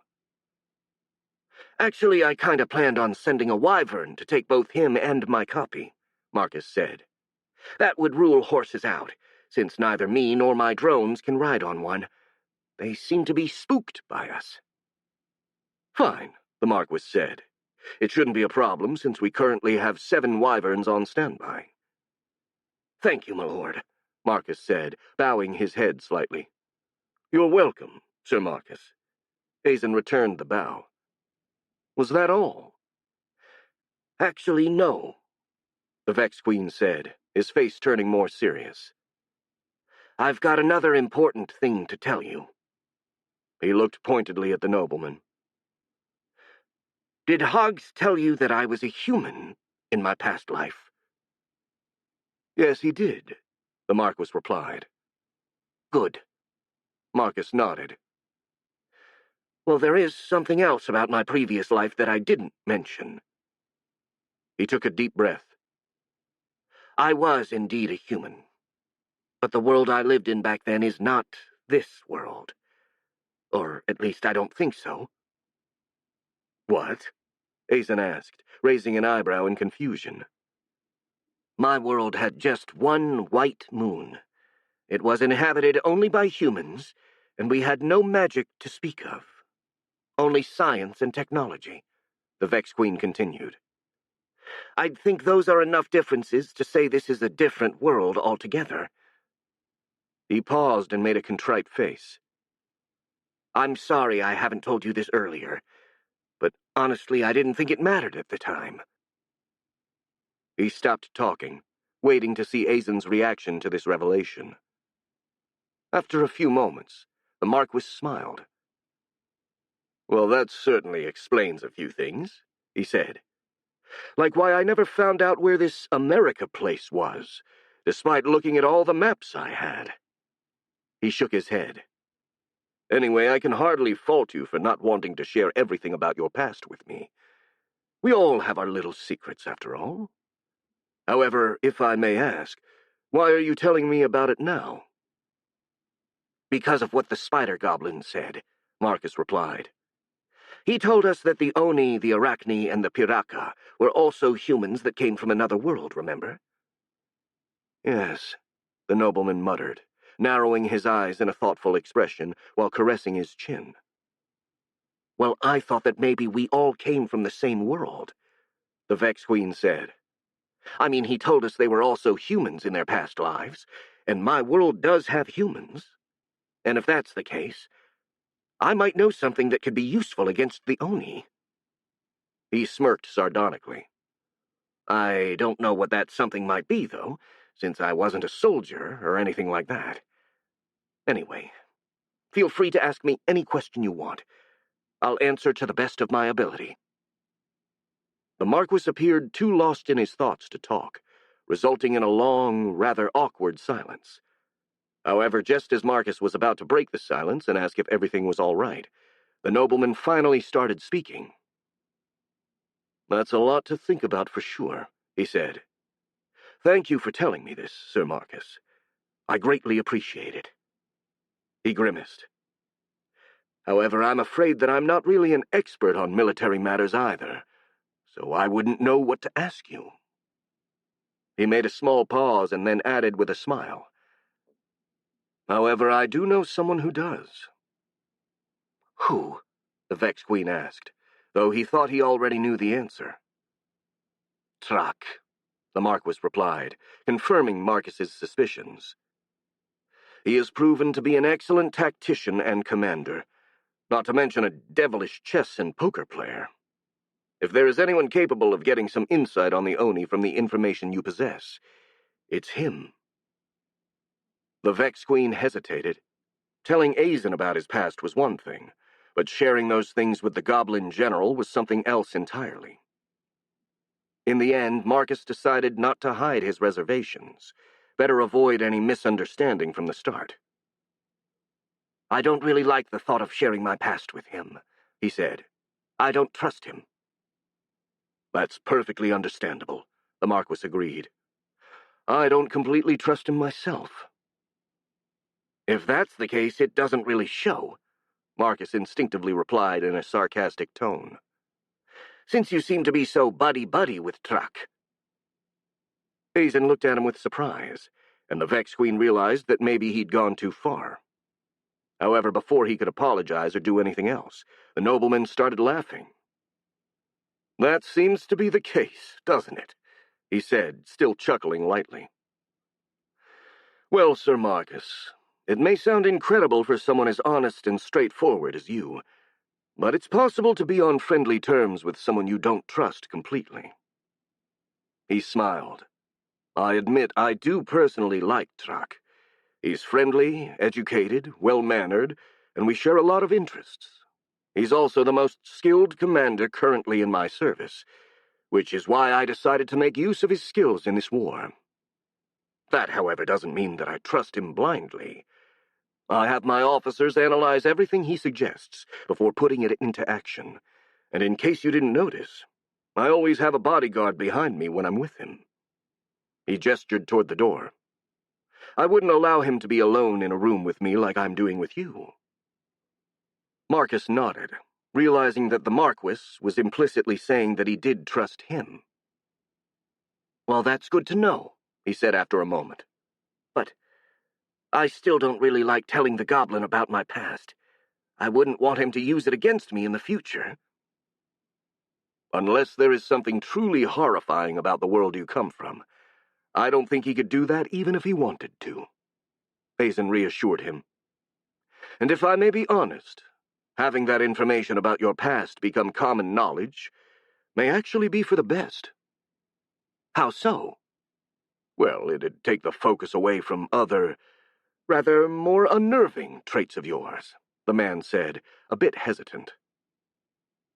"Actually, I kinda planned on sending a wyvern to take both him and my copy," Marcus said. "That would rule horses out, since neither me nor my drones can ride on one. They seem to be spooked by us." "Fine," the Marquis said. "It shouldn't be a problem, since we currently have 7 wyverns on standby." "Thank you, my lord," Marcus said, bowing his head slightly. "You're welcome, Sir Marcus." Azen returned the bow. "Was that all?" "Actually, no," the Vex Queen said, his face turning more serious. "I've got another important thing to tell you." He looked pointedly at the nobleman. "Did Hoggs tell you that I was a human in my past life?" "Yes, he did," the Marquis replied. "Good." Marcus nodded. "Well, there is something else about my previous life that I didn't mention." He took a deep breath. "I was indeed a human. But the world I lived in back then is not this world. Or at least I don't think so." "What?" Azen asked, raising an eyebrow in confusion. "My world had just one white moon. It was inhabited only by humans, and we had no magic to speak of. Only science and technology," the Vex Queen continued. "I'd think those are enough differences to say this is a different world altogether." He paused and made a contrite face. "I'm sorry I haven't told you this earlier, but honestly I didn't think it mattered at the time." He stopped talking, waiting to see Azen's reaction to this revelation. After a few moments, the Marquis smiled. "Well, that certainly explains a few things," he said. "Like why I never found out where this America place was, despite looking at all the maps I had." He shook his head. "Anyway, I can hardly fault you for not wanting to share everything about your past with me. We all have our little secrets, after all. However, if I may ask, why are you telling me about it now?" "Because of what the spider goblin said," Marcus replied. "He told us that the Oni, the Arachne, and the Piraka were also humans that came from another world, remember?" "Yes," the nobleman muttered, narrowing his eyes in a thoughtful expression while caressing his chin. Well, I thought that maybe we all came from the same world, the Vex Queen said. I mean, he told us they were also humans in their past lives, and my world does have humans. And if that's the case, I might know something that could be useful against the Oni. He smirked sardonically. I don't know what that something might be, though, since I wasn't a soldier or anything like that. Anyway, feel free to ask me any question you want. I'll answer to the best of my ability. The Marquis appeared too lost in his thoughts to talk, resulting in a long, rather awkward silence. However, just as Marcus was about to break the silence and ask if everything was all right, the nobleman finally started speaking. That's a lot to think about for sure, he said. Thank you for telling me this, Sir Marcus. I greatly appreciate it. He grimaced. However, I'm afraid that I'm not really an expert on military matters either, so I wouldn't know what to ask you. He made a small pause and then added with a smile. However, I do know someone who does. Who? The Vex Queen asked, though he thought he already knew the answer. Trak, the Marquis replied, confirming Marcus's suspicions. He has proven to be an excellent tactician and commander, not to mention a devilish chess and poker player. If there is anyone capable of getting some insight on the Oni from the information you possess, it's him. The Vex Queen hesitated. Telling Azen about his past was one thing, but sharing those things with the Goblin General was something else entirely. In the end, Marcus decided not to hide his reservations. Better avoid any misunderstanding from the start. I don't really like the thought of sharing my past with him, he said. I don't trust him. That's perfectly understandable, the Marquis agreed. I don't completely trust him myself. If that's the case, it doesn't really show, Marcus instinctively replied in a sarcastic tone. Since you seem to be so buddy-buddy with Trak. Azen looked at him with surprise, and the Vex Queen realized that maybe he'd gone too far. However, before he could apologize or do anything else, the nobleman started laughing. That seems to be the case, doesn't it? He said, still chuckling lightly. Well, Sir Marcus, it may sound incredible for someone as honest and straightforward as you, but it's possible to be on friendly terms with someone you don't trust completely. He smiled. I admit I do personally like Trak. He's friendly, educated, well-mannered, and we share a lot of interests. He's also the most skilled commander currently in my service, which is why I decided to make use of his skills in this war. That, however, doesn't mean that I trust him blindly. I have my officers analyze everything he suggests before putting it into action, and in case you didn't notice, I always have a bodyguard behind me when I'm with him. He gestured toward the door. I wouldn't allow him to be alone in a room with me like I'm doing with you. Marcus nodded, realizing that the Marquis was implicitly saying that he did trust him. Well, that's good to know, he said after a moment. But I still don't really like telling the goblin about my past. I wouldn't want him to use it against me in the future. Unless there is something truly horrifying about the world you come from, I don't think he could do that even if he wanted to, Azen reassured him. And if I may be honest, having that information about your past become common knowledge may actually be for the best. How so? Well, it'd take the focus away from other, rather more unnerving traits of yours, the man said, a bit hesitant.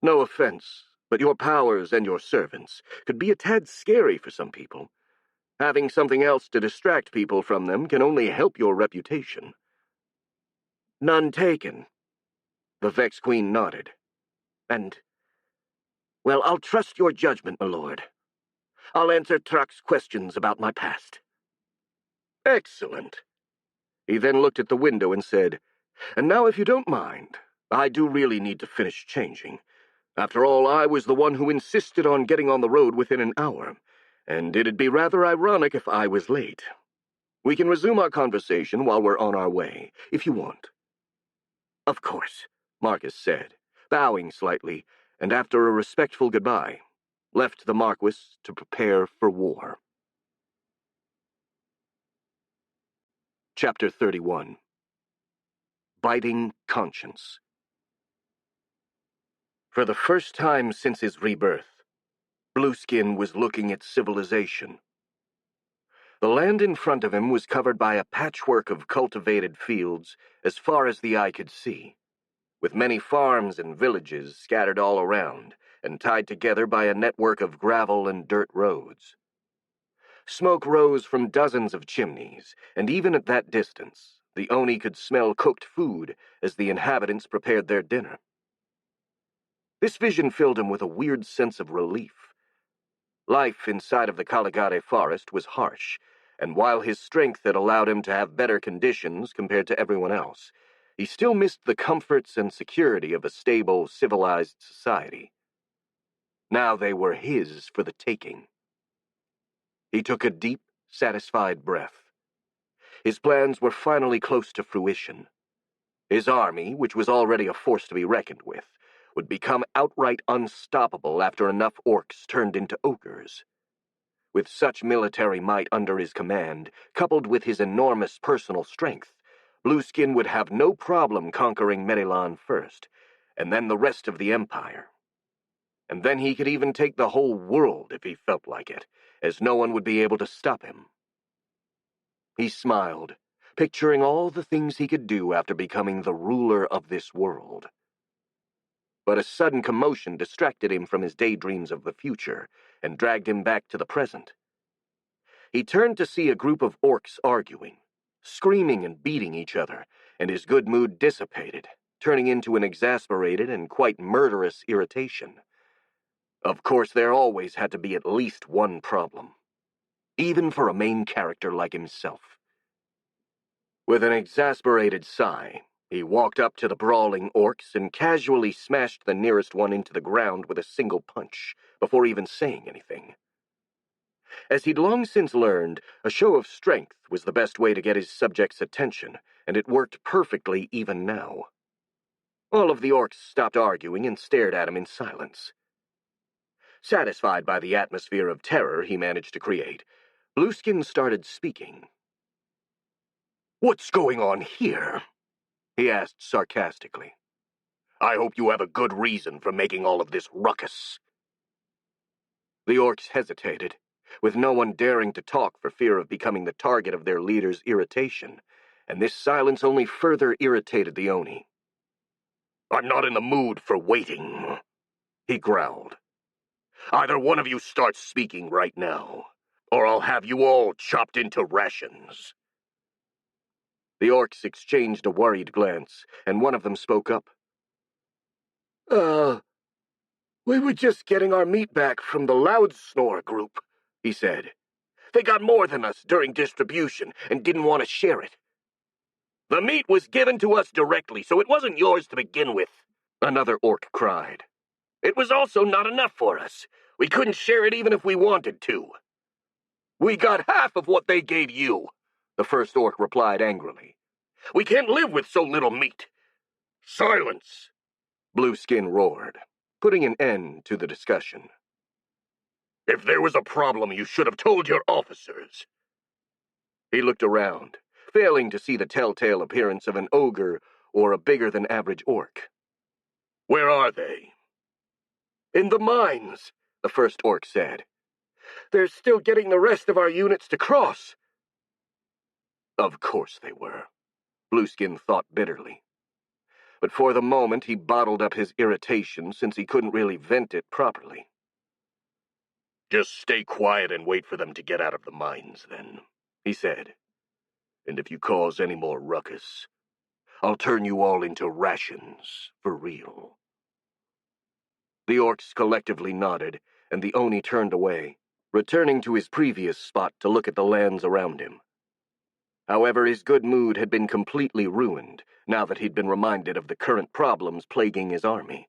No offense, but your powers and your servants could be a tad scary for some people. Having something else to distract people from them can only help your reputation. None taken. The Vex Queen nodded. Well, I'll trust your judgment, my lord. I'll answer Trak's questions about my past. Excellent. He then looked at the window and said, And now, if you don't mind, I do really need to finish changing. After all, I was the one who insisted on getting on the road within an hour, and it'd be rather ironic if I was late. We can resume our conversation while we're on our way, if you want. Of course, Marcus said, bowing slightly, and after a respectful goodbye, left the Marquis to prepare for war. Chapter 31. Biting Conscience. For the first time since his rebirth, Blueskin was looking at civilization. The land in front of him was covered by a patchwork of cultivated fields as far as the eye could see, with many farms and villages scattered all around and tied together by a network of gravel and dirt roads. Smoke rose from dozens of chimneys, and even at that distance, the Oni could smell cooked food as the inhabitants prepared their dinner. This vision filled him with a weird sense of relief. Life inside of the Caligare forest was harsh, and while his strength had allowed him to have better conditions compared to everyone else, he still missed the comforts and security of a stable, civilized society. Now they were his for the taking. He took a deep, satisfied breath. His plans were finally close to fruition. His army, which was already a force to be reckoned with, would become outright unstoppable after enough orcs turned into ogres. With such military might under his command, coupled with his enormous personal strength, Blueskin would have no problem conquering Merilon first, and then the rest of the Empire. And then he could even take the whole world if he felt like it, as no one would be able to stop him. He smiled, picturing all the things he could do after becoming the ruler of this world. But a sudden commotion distracted him from his daydreams of the future and dragged him back to the present. He turned to see a group of orcs arguing, screaming and beating each other, and his good mood dissipated, turning into an exasperated and quite murderous irritation. Of course, there always had to be at least one problem, even for a main character like himself. With an exasperated sigh, he walked up to the brawling orcs and casually smashed the nearest one into the ground with a single punch, before even saying anything. As he'd long since learned, a show of strength was the best way to get his subjects' attention, and it worked perfectly even now. All of the orcs stopped arguing and stared at him in silence. Satisfied by the atmosphere of terror he managed to create, Blueskin started speaking. "What's going on here?" he asked sarcastically. "I hope you have a good reason for making all of this ruckus." The orcs hesitated, with no one daring to talk for fear of becoming the target of their leader's irritation, and this silence only further irritated the Oni. "I'm not in the mood for waiting," he growled. "Either one of you starts speaking right now, or I'll have you all chopped into rations." The orcs exchanged a worried glance, and one of them spoke up. We were just getting our meat back from the Loud Snore group," he said. "They got more than us during distribution and didn't want to share it." "The meat was given to us directly, so it wasn't yours to begin with," another orc cried. "It was also not enough for us. We couldn't share it even if we wanted to." "We got half of what they gave you," the first orc replied angrily. "We can't live with so little meat." "Silence!" Blueskin roared, putting an end to the discussion. "If there was a problem, you should have told your officers." He looked around, failing to see the telltale appearance of an ogre or a bigger-than-average orc. "Where are they?" "In the mines," the first orc said. "They're still getting the rest of our units to cross." Of course they were, Blueskin thought bitterly. But for the moment he bottled up his irritation since he couldn't really vent it properly. "Just stay quiet and wait for them to get out of the mines, then," he said. "And if you cause any more ruckus, I'll turn you all into rations, for real." The orcs collectively nodded, and the Oni turned away, returning to his previous spot to look at the lands around him. However, his good mood had been completely ruined, now that he'd been reminded of the current problems plaguing his army.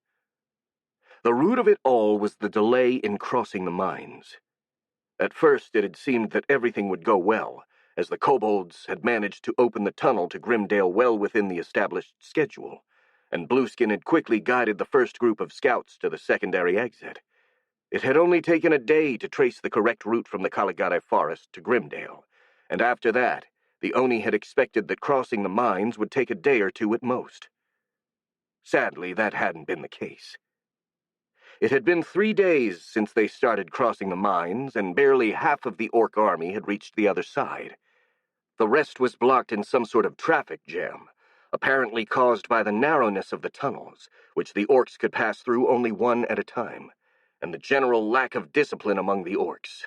The root of it all was the delay in crossing the mines. At first it had seemed that everything would go well, as the kobolds had managed to open the tunnel to Grimdale well within the established schedule, and Blueskin had quickly guided the first group of scouts to the secondary exit. It had only taken a day to trace the correct route from the Caligari forest to Grimdale, and after that, the Oni had expected that crossing the mines would take a day or two at most. Sadly, that hadn't been the case. It had been 3 days since they started crossing the mines, and barely half of the Orc army had reached the other side. The rest was blocked in some sort of traffic jam, apparently caused by the narrowness of the tunnels, which the Orcs could pass through only one at a time, and the general lack of discipline among the Orcs.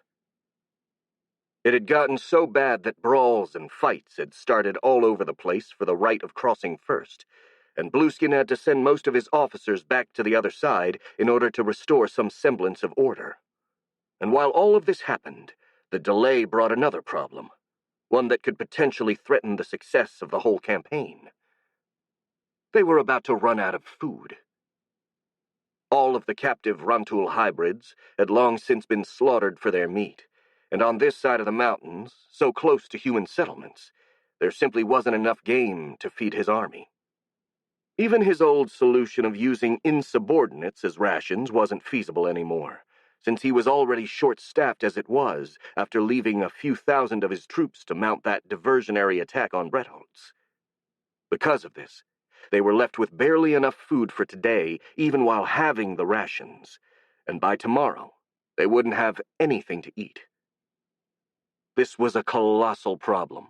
It had gotten so bad that brawls and fights had started all over the place for the right of crossing first, and Blueskin had to send most of his officers back to the other side in order to restore some semblance of order. And while all of this happened, the delay brought another problem, one that could potentially threaten the success of the whole campaign. They were about to run out of food. All of the captive Rantul hybrids had long since been slaughtered for their meat, and on this side of the mountains, so close to human settlements, there simply wasn't enough game to feed his army. Even his old solution of using insubordinates as rations wasn't feasible anymore, since he was already short-staffed as it was after leaving a few thousand of his troops to mount that diversionary attack on Bretholtz. Because of this, they were left with barely enough food for today, even while having the rations, and by tomorrow, they wouldn't have anything to eat. This was a colossal problem,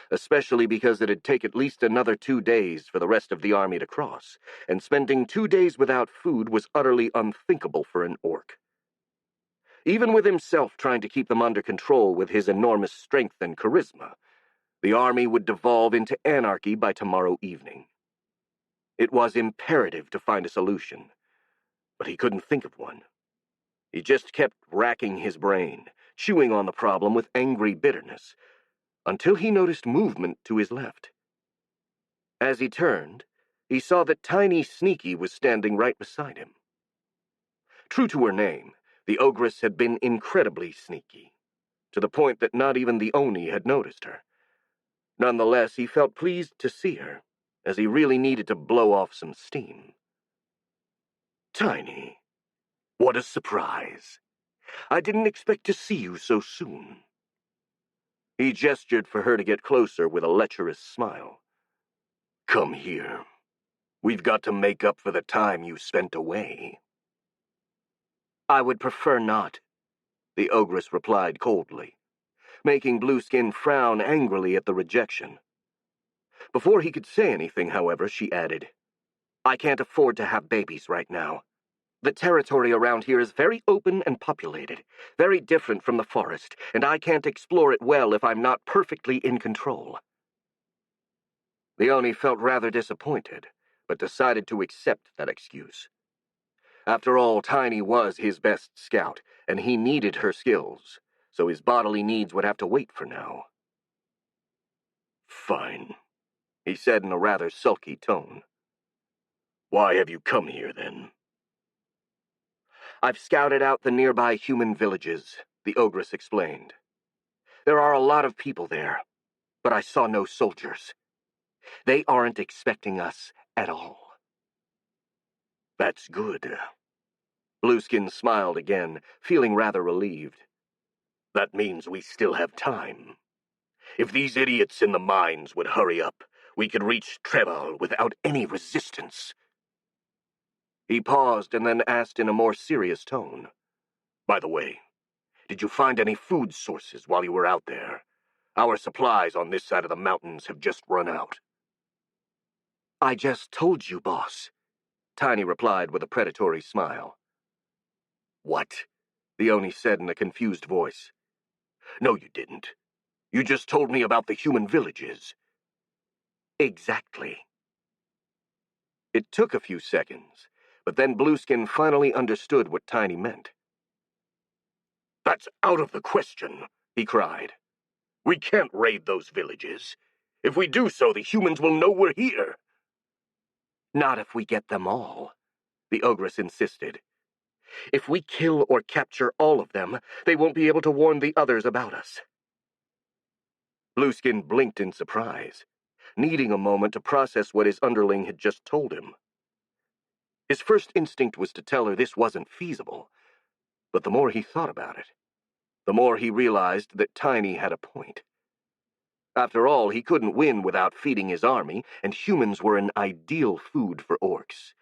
especially because it'd take at least another 2 days for the rest of the army to cross, and spending 2 days without food was utterly unthinkable for an orc. Even with himself trying to keep them under control with his enormous strength and charisma, the army would devolve into anarchy by tomorrow evening. It was imperative to find a solution, but he couldn't think of one. He just kept racking his brain, chewing on the problem with angry bitterness, until he noticed movement to his left. As he turned, he saw that Tiny Sneaky was standing right beside him. True to her name, the ogress had been incredibly sneaky, to the point that not even the Oni had noticed her. Nonetheless, he felt pleased to see her, as he really needed to blow off some steam. "Tiny, what a surprise. I didn't expect to see you so soon." He gestured for her to get closer with a lecherous smile. "Come here. We've got to make up for the time you spent away." "I would prefer not," the ogress replied coldly, making Blueskin frown angrily at the rejection. Before he could say anything, however, she added, "I can't afford to have babies right now. The territory around here is very open and populated, very different from the forest, and I can't explore it well if I'm not perfectly in control." The Oni felt rather disappointed, but decided to accept that excuse. After all, Tiny was his best scout, and he needed her skills, so his bodily needs would have to wait for now. "Fine," he said in a rather sulky tone. "Why have you come here, then?" "I've scouted out the nearby human villages," the ogress explained. "There are a lot of people there, but I saw no soldiers. They aren't expecting us at all." "That's good." Blueskin smiled again, feeling rather relieved. "That means we still have time. If these idiots in the mines would hurry up, we could reach Betrayal without any resistance." He paused and then asked in a more serious tone, "By the way, did you find any food sources while you were out there? Our supplies on this side of the mountains have just run out." "I just told you, boss," Tiny replied with a predatory smile. "What?" the Oni said in a confused voice. "No, you didn't. You just told me about the human villages." "Exactly." It took a few seconds, but then Blueskin finally understood what Tiny meant. "That's out of the question," he cried. "We can't raid those villages. If we do so, the humans will know we're here." "Not if we get them all," the ogress insisted. "If we kill or capture all of them, they won't be able to warn the others about us." Blueskin blinked in surprise, needing a moment to process what his underling had just told him. His first instinct was to tell her this wasn't feasible, but the more he thought about it, the more he realized that Tiny had a point. After all, he couldn't win without feeding his army, and humans were an ideal food for orcs.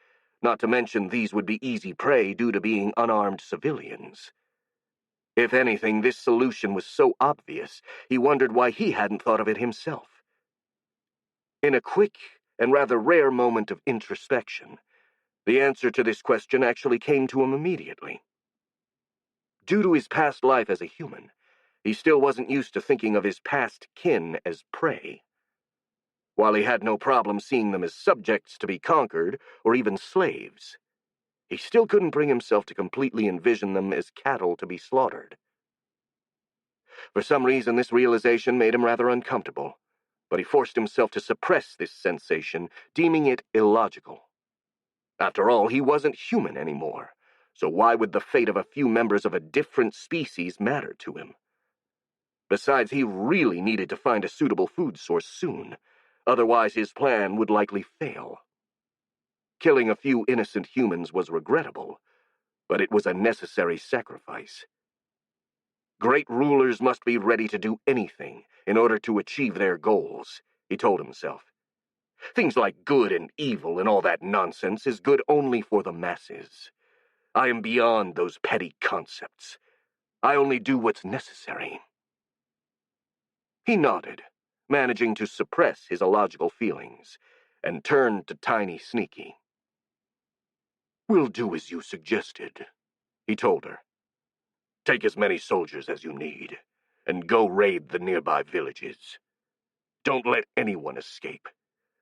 Not to mention these would be easy prey due to being unarmed civilians. If anything, this solution was so obvious, he wondered why he hadn't thought of it himself. In a quick and rather rare moment of introspection, the answer to this question actually came to him immediately. Due to his past life as a human, he still wasn't used to thinking of his past kin as prey. While he had no problem seeing them as subjects to be conquered or even slaves, he still couldn't bring himself to completely envision them as cattle to be slaughtered. For some reason, this realization made him rather uncomfortable, but he forced himself to suppress this sensation, deeming it illogical. After all, he wasn't human anymore, so why would the fate of a few members of a different species matter to him? Besides, he really needed to find a suitable food source soon. Otherwise, his plan would likely fail. Killing a few innocent humans was regrettable, but it was a necessary sacrifice. Great rulers must be ready to do anything in order to achieve their goals, he told himself. Things like good and evil and all that nonsense is good only for the masses. I am beyond those petty concepts. I only do what's necessary. He nodded, managing to suppress his illogical feelings, and turned to Tiny Sneaky. "We'll do as you suggested," he told her. "Take as many soldiers as you need, and go raid the nearby villages. Don't let anyone escape,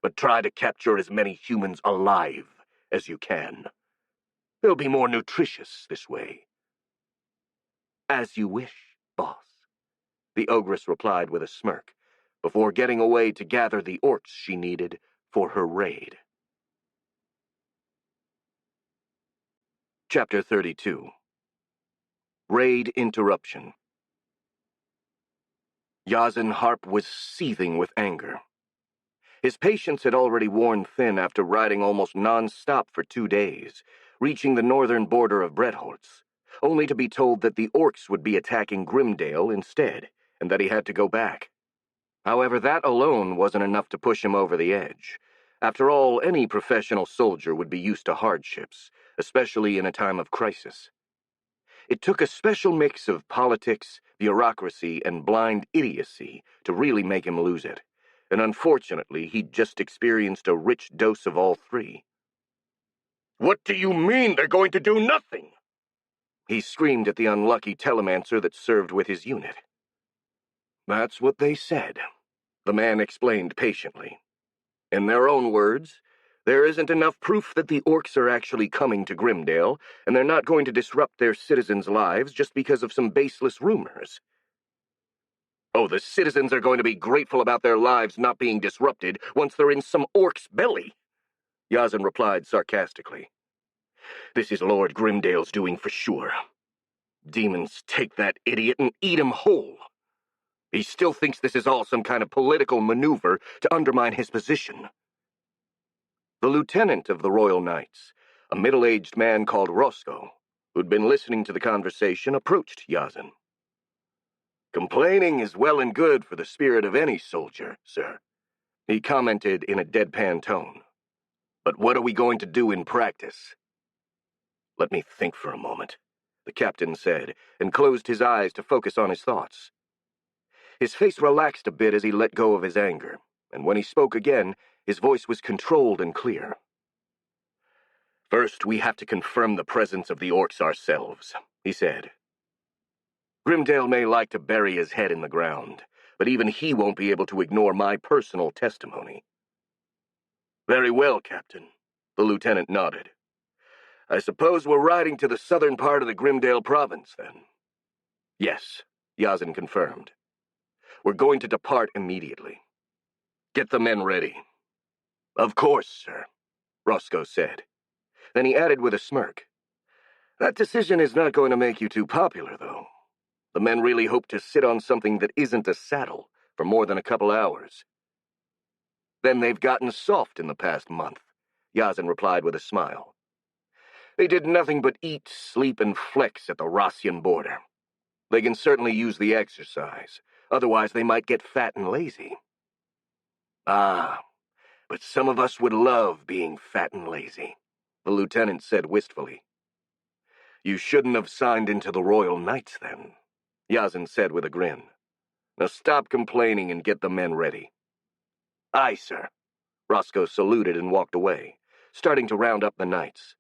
but try to capture as many humans alive as you can. They'll be more nutritious this way." "As you wish, boss," the ogress replied with a smirk, before getting away to gather the orcs she needed for her raid. Chapter 32. Raid Interruption. Yazen Harp was seething with anger. His patience had already worn thin after riding almost non-stop for 2 days, reaching the northern border of Bretholz, only to be told that the orcs would be attacking Grimdale instead, and that he had to go back. However, that alone wasn't enough to push him over the edge. After all, any professional soldier would be used to hardships, especially in a time of crisis. It took a special mix of politics, bureaucracy, and blind idiocy to really make him lose it, and unfortunately, he'd just experienced a rich dose of all three. "What do you mean they're going to do nothing?" he screamed at the unlucky telemancer that served with his unit. "That's what they said," the man explained patiently. "In their own words, there isn't enough proof that the orcs are actually coming to Grimdale, and they're not going to disrupt their citizens' lives just because of some baseless rumors." "Oh, the citizens are going to be grateful about their lives not being disrupted once they're in some orc's belly," Yazen replied sarcastically. "This is Lord Grimdale's doing for sure. Demons take that idiot and eat him whole. He still thinks this is all some kind of political maneuver to undermine his position." The lieutenant of the Royal Knights, a middle-aged man called Roscoe, who'd been listening to the conversation, approached Yazen. "Complaining is well and good for the spirit of any soldier, sir," he commented in a deadpan tone. "But what are we going to do in practice?" "Let me think for a moment," the captain said, and closed his eyes to focus on his thoughts. His face relaxed a bit as he let go of his anger, and when he spoke again, his voice was controlled and clear. "First, we have to confirm the presence of the orcs ourselves," he said. "Grimdale may like to bury his head in the ground, but even he won't be able to ignore my personal testimony." "Very well, Captain," the lieutenant nodded. "I suppose we're riding to the southern part of the Grimdale province, then?" "Yes," Yazen confirmed. "We're going to depart immediately. Get the men ready." "Of course, sir," Roscoe said. Then he added with a smirk, "That decision is not going to make you too popular, though. The men really hope to sit on something that isn't a saddle for more than a couple hours. Then they've gotten soft in the past month, Yazin replied with a smile. They did nothing but eat, sleep, and flex at the Rossian border. They can certainly use the exercise, otherwise they might get fat and lazy. Ah, but some of us would love being fat and lazy, the lieutenant said wistfully. You shouldn't have signed into the Royal Knights then, Yazin said with a grin. Now stop complaining and get the men ready. Aye, sir. Roscoe saluted and walked away, starting to round up the knights.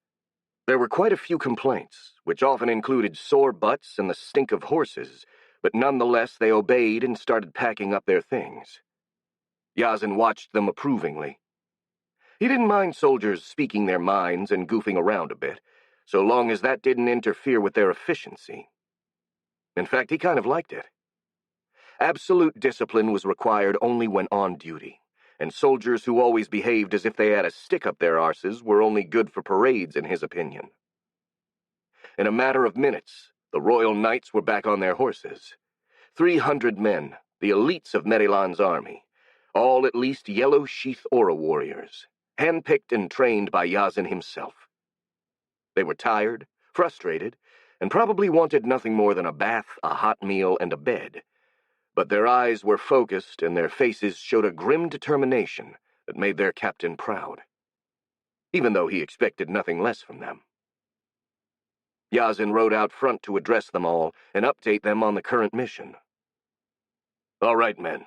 There were quite a few complaints, which often included sore butts and the stink of horses, but nonetheless they obeyed and started packing up their things. Yazin watched them approvingly. He didn't mind soldiers speaking their minds and goofing around a bit, so long as that didn't interfere with their efficiency. In fact, he kind of liked it. Absolute discipline was required only when on duty, and soldiers who always behaved as if they had a stick up their arses were only good for parades in his opinion. In a matter of minutes, the Royal Knights were back on their horses. 300 men, the elites of Merilan's army, all at least yellow sheath aura warriors, handpicked and trained by Yazin himself. They were tired, frustrated, and probably wanted nothing more than a bath, a hot meal, and a bed. But their eyes were focused and their faces showed a grim determination that made their captain proud, even though he expected nothing less from them. Yazin rode out front to address them all and update them on the current mission. All right, men.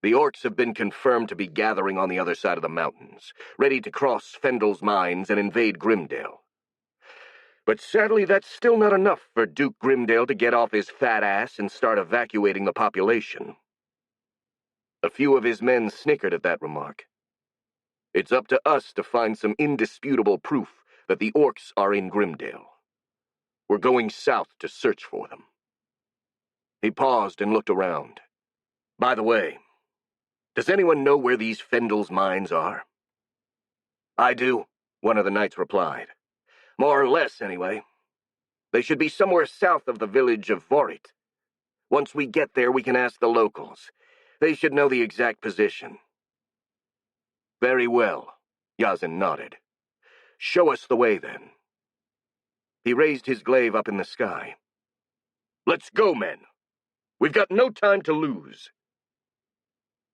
The orcs have been confirmed to be gathering on the other side of the mountains, ready to cross Fendel's mines and invade Grimdale. But sadly, that's still not enough for Duke Grimdale to get off his fat ass and start evacuating the population. A few of his men snickered at that remark. It's up to us to find some indisputable proof that the orcs are in Grimdale. We're going south to search for them. He paused and looked around. By the way, does anyone know where these Fendel's mines are? I do, one of the knights replied. More or less, anyway. They should be somewhere south of the village of Vorit. Once we get there, we can ask the locals. They should know the exact position. Very well, Yazin nodded. Show us the way, then. He raised his glaive up in the sky. Let's go, men. We've got no time to lose.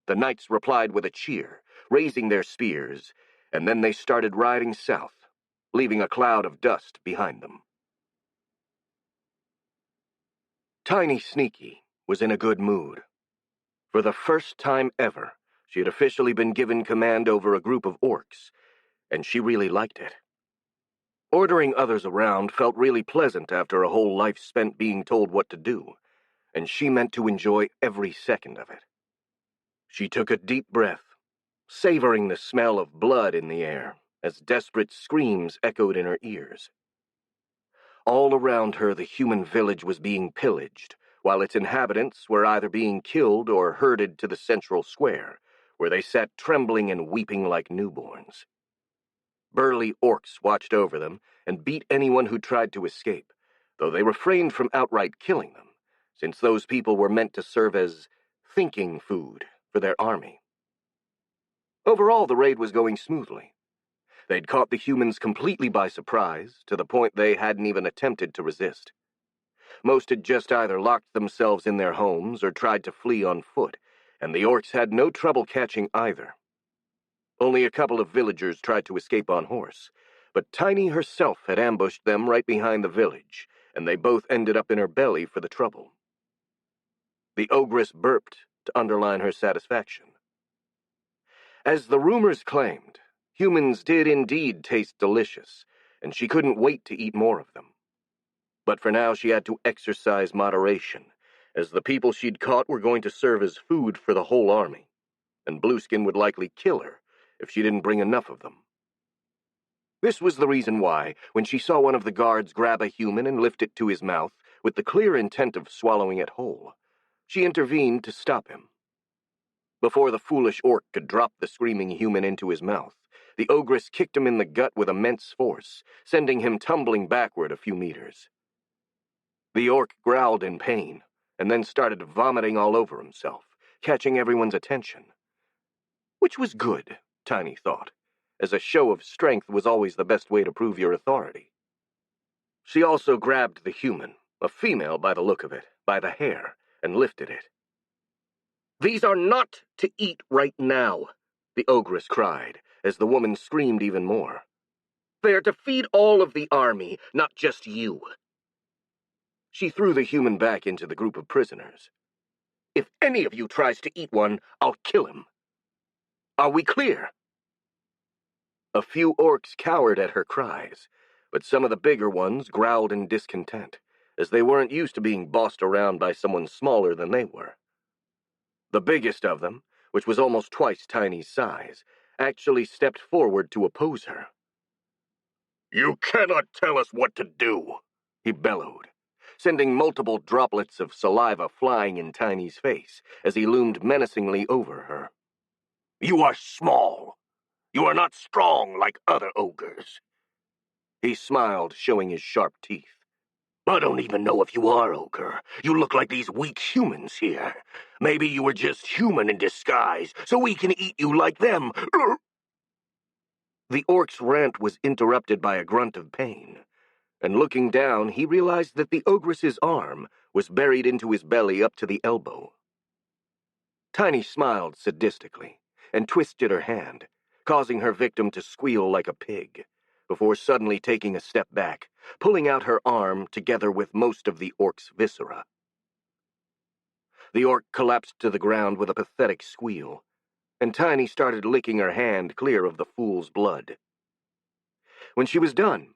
The knights replied with a cheer, raising their spears, and then they started riding south, leaving a cloud of dust behind them. Tiny Sneaky was in a good mood. For the first time ever, she had officially been given command over a group of orcs, and she really liked it. Ordering others around felt really pleasant after a whole life spent being told what to do, and she meant to enjoy every second of it. She took a deep breath, savoring the smell of blood in the air, as desperate screams echoed in her ears. All around her, the human village was being pillaged, while its inhabitants were either being killed or herded to the central square, where they sat trembling and weeping like newborns. Burly orcs watched over them and beat anyone who tried to escape, though they refrained from outright killing them, since those people were meant to serve as thinking food for their army. Overall, the raid was going smoothly. They'd caught the humans completely by surprise, to the point they hadn't even attempted to resist. Most had just either locked themselves in their homes or tried to flee on foot, and the orcs had no trouble catching either. Only a couple of villagers tried to escape on horse, but Tiny herself had ambushed them right behind the village, and they both ended up in her belly for the trouble. The ogress burped to underline her satisfaction. As the rumors claimed, humans did indeed taste delicious, and she couldn't wait to eat more of them. But for now she had to exercise moderation, as the people she'd caught were going to serve as food for the whole army, and Blueskin would likely kill her if she didn't bring enough of them. This was the reason why, when she saw one of the guards grab a human and lift it to his mouth with the clear intent of swallowing it whole, she intervened to stop him. Before the foolish orc could drop the screaming human into his mouth, the ogress kicked him in the gut with immense force, sending him tumbling backward a few meters. The orc growled in pain, and then started vomiting all over himself, catching everyone's attention. Which was good, Tiny thought, as a show of strength was always the best way to prove your authority. She also grabbed the human, a female by the look of it, by the hair, and lifted it. "These are not to eat right now," the ogress cried, as the woman screamed even more. "They are to feed all of the army, not just you." She threw the human back into the group of prisoners. "If any of you tries to eat one, I'll kill him. Are we clear?" A few orcs cowered at her cries, but some of the bigger ones growled in discontent, as they weren't used to being bossed around by someone smaller than they were. The biggest of them, which was almost twice Tiny's size, actually stepped forward to oppose her. "You cannot tell us what to do," he bellowed, sending multiple droplets of saliva flying in Tiny's face as he loomed menacingly over her. "You are small. You are not strong like other ogres." He smiled, showing his sharp teeth. "I don't even know if you are ogre. You look like these weak humans here. Maybe you were just human in disguise, so we can eat you like them." The orc's rant was interrupted by a grunt of pain, and looking down, he realized that the ogress's arm was buried into his belly up to the elbow. Tiny smiled sadistically and twisted her hand, causing her victim to squeal like a pig, before suddenly taking a step back, pulling out her arm together with most of the orc's viscera. The orc collapsed to the ground with a pathetic squeal, and Tiny started licking her hand clear of the fool's blood. When she was done,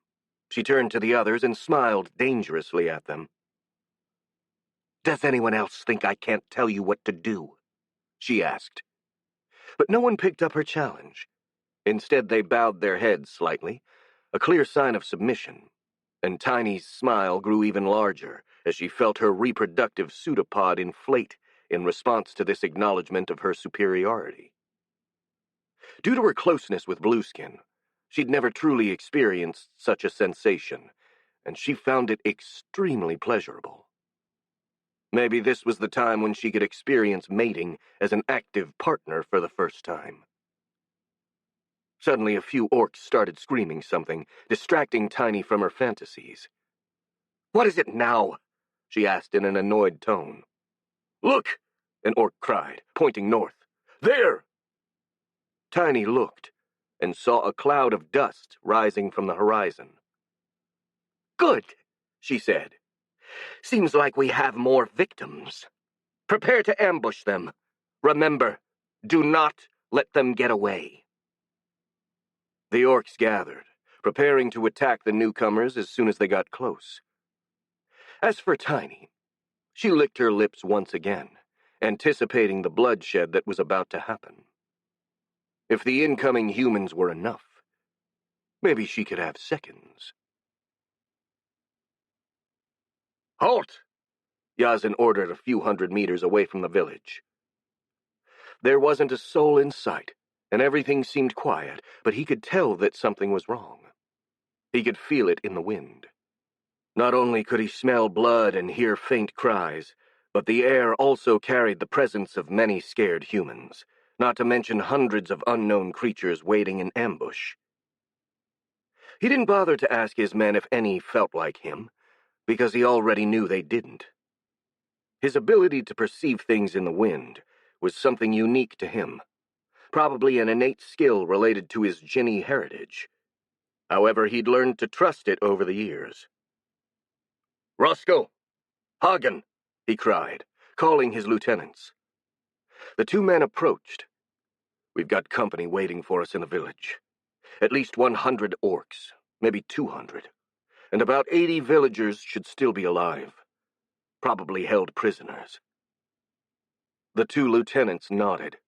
she turned to the others and smiled dangerously at them. "Does anyone else think I can't tell you what to do?" she asked. But no one picked up her challenge. Instead, they bowed their heads slightly, a clear sign of submission, and Tiny's smile grew even larger as she felt her reproductive pseudopod inflate in response to this acknowledgement of her superiority. Due to her closeness with Blueskin, she'd never truly experienced such a sensation, and she found it extremely pleasurable. Maybe this was the time when she could experience mating as an active partner for the first time. Suddenly, a few orcs started screaming something, distracting Tiny from her fantasies. "What is it now?" she asked in an annoyed tone. "Look!" an orc cried, pointing north. "There!" Tiny looked and saw a cloud of dust rising from the horizon. "Good," she said. "Seems like we have more victims. Prepare to ambush them. Remember, do not let them get away." The orcs gathered, preparing to attack the newcomers as soon as they got close. As for Tiny, she licked her lips once again, anticipating the bloodshed that was about to happen. If the incoming humans were enough, maybe she could have seconds. "Halt!" Yazin ordered a few hundred meters away from the village. There wasn't a soul in sight, and everything seemed quiet, but he could tell that something was wrong. He could feel it in the wind. Not only could he smell blood and hear faint cries, but the air also carried the presence of many scared humans, not to mention hundreds of unknown creatures waiting in ambush. He didn't bother to ask his men if any felt like him, because he already knew they didn't. His ability to perceive things in the wind was something unique to him, probably an innate skill related to his Jinni heritage. However, he'd learned to trust it over the years. "Roscoe! Hagen!" he cried, calling his lieutenants. The two men approached. "We've got company waiting for us in the village. At least 100 orcs, maybe 200. And about 80 villagers should still be alive. Probably held prisoners." The two lieutenants nodded.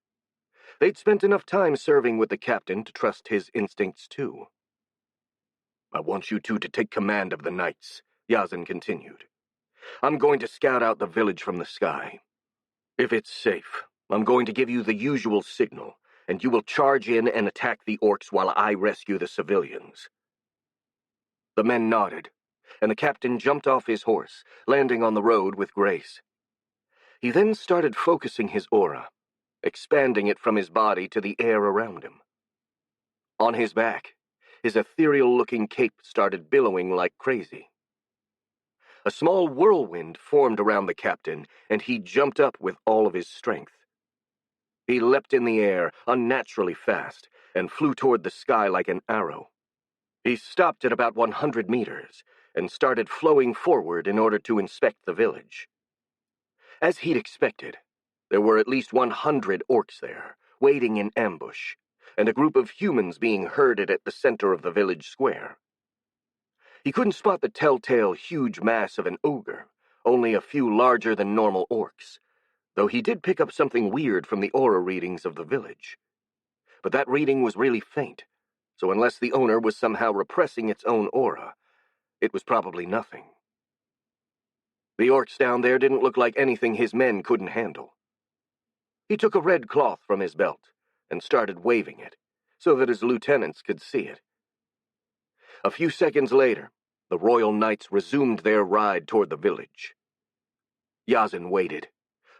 They'd spent enough time serving with the captain to trust his instincts too. "I want you two to take command of the knights," Yazin continued. "I'm going to scout out the village from the sky. If it's safe, I'm going to give you the usual signal, and you will charge in and attack the orcs while I rescue the civilians." The men nodded, and the captain jumped off his horse, landing on the road with grace. He then started focusing his aura, expanding it from his body to the air around him. On his back, his ethereal-looking cape started billowing like crazy. A small whirlwind formed around the captain, and he jumped up with all of his strength. He leapt in the air, unnaturally fast, and flew toward the sky like an arrow. He stopped at about 100 meters, and started flowing forward in order to inspect the village. As he'd expected, there were at least 100 orcs there, waiting in ambush, and a group of humans being herded at the center of the village square. He couldn't spot the telltale huge mass of an ogre, only a few larger than normal orcs, though he did pick up something weird from the aura readings of the village. But that reading was really faint, so unless the owner was somehow repressing its own aura, it was probably nothing. The orcs down there didn't look like anything his men couldn't handle. He took a red cloth from his belt and started waving it, so that his lieutenants could see it. A few seconds later, the Royal Knights resumed their ride toward the village. Yazin waited,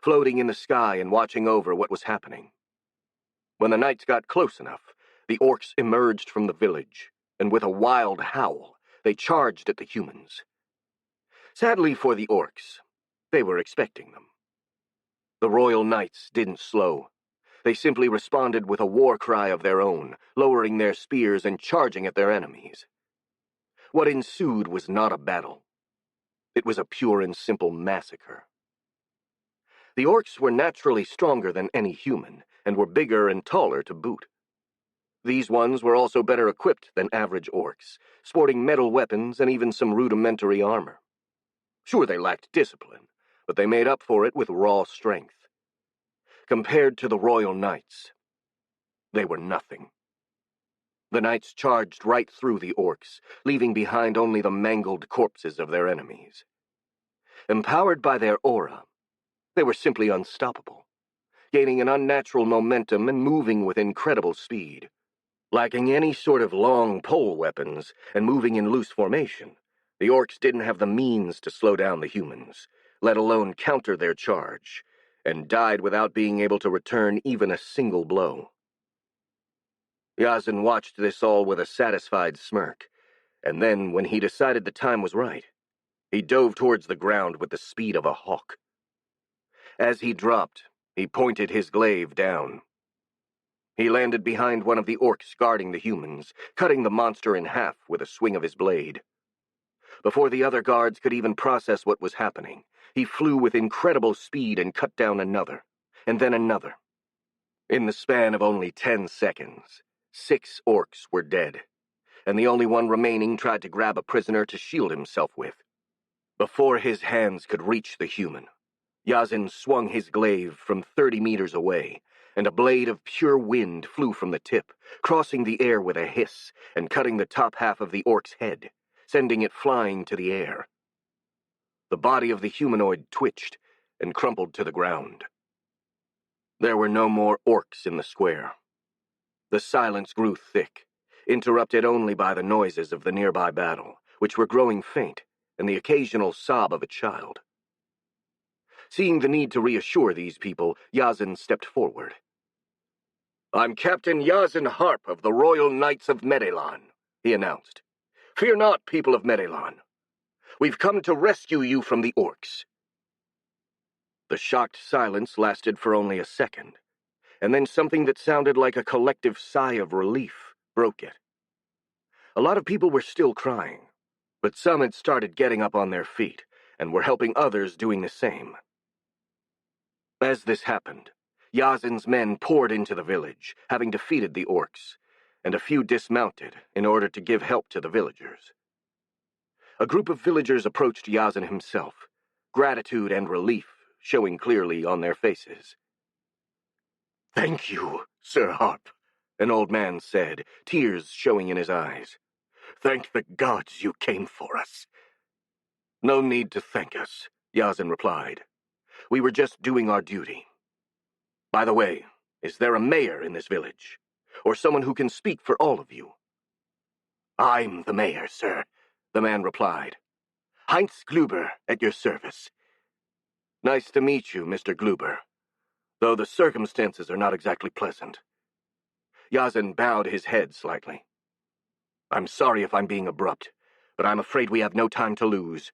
floating in the sky and watching over what was happening. When the Knights got close enough, the orcs emerged from the village, and with a wild howl, they charged at the humans. Sadly for the orcs, they were expecting them. The Royal Knights didn't slow. They simply responded with a war cry of their own, lowering their spears and charging at their enemies. What ensued was not a battle. It was a pure and simple massacre. The orcs were naturally stronger than any human, and were bigger and taller to boot. These ones were also better equipped than average orcs, sporting metal weapons and even some rudimentary armor. Sure, they lacked discipline, but they made up for it with raw strength. Compared to the Royal Knights, they were nothing. The Knights charged right through the orcs, leaving behind only the mangled corpses of their enemies. Empowered by their aura, they were simply unstoppable, gaining an unnatural momentum and moving with incredible speed. Lacking any sort of long pole weapons and moving in loose formation, the orcs didn't have the means to slow down the humans, let alone counter their charge, and died without being able to return even a single blow. Yazin watched this all with a satisfied smirk, and then, when he decided the time was right, he dove towards the ground with the speed of a hawk. As he dropped, he pointed his glaive down. He landed behind one of the orcs guarding the humans, cutting the monster in half with a swing of his blade. Before the other guards could even process what was happening, he flew with incredible speed and cut down another, and then another. In the span of only 10 seconds, 6 orcs were dead, and the only one remaining tried to grab a prisoner to shield himself with. Before his hands could reach the human, Yazin swung his glaive from 30 meters away, and a blade of pure wind flew from the tip, crossing the air with a hiss and cutting the top half of the orc's head, sending it flying to the air. The body of the humanoid twitched and crumpled to the ground. There were no more orcs in the square. The silence grew thick, interrupted only by the noises of the nearby battle, which were growing faint, and the occasional sob of a child. Seeing the need to reassure these people, Yazin stepped forward. "I'm Captain Yazin Harp of the Royal Knights of Medelan," he announced. "Fear not, people of Medelan. We've come to rescue you from the orcs." The shocked silence lasted for only a second, and then something that sounded like a collective sigh of relief broke it. A lot of people were still crying, but some had started getting up on their feet, and were helping others doing the same. As this happened, Yazin's men poured into the village, having defeated the orcs, and a few dismounted in order to give help to the villagers. A group of villagers approached Yazin himself, gratitude and relief showing clearly on their faces. "Thank you, Sir Harp," an old man said, tears showing in his eyes. "Thank the gods you came for us." "No need to thank us," Yazin replied. "We were just doing our duty. By the way, is there a mayor in this village? Or someone who can speak for all of you?" "I'm the mayor, sir," the man replied. "Heinz Kluber, at your service." Nice to meet you, Mr. Gluber, though the circumstances are not exactly pleasant. Yazin bowed his head slightly. I'm sorry if I'm being abrupt, but I'm afraid we have no time to lose.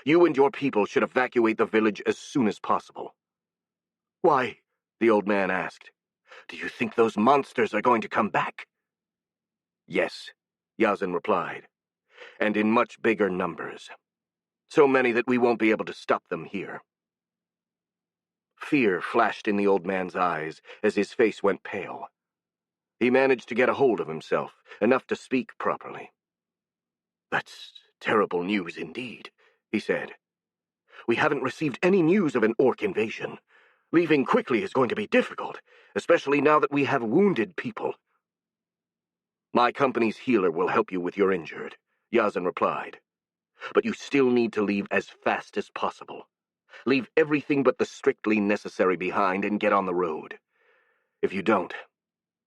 You and your people should evacuate the village as soon as possible. Why? The old man asked. Do you think those monsters are going to come back? Yes, Yazin replied, and in much bigger numbers. So many that we won't be able to stop them here. Fear flashed in the old man's eyes as his face went pale. He managed to get a hold of himself, enough to speak properly. That's terrible news indeed, he said. We haven't received any news of an orc invasion. Leaving quickly is going to be difficult, especially now that we have wounded people. My company's healer will help you with your injured, Yazin replied. But you still need to leave as fast as possible. Leave everything but the strictly necessary behind and get on the road. If you don't,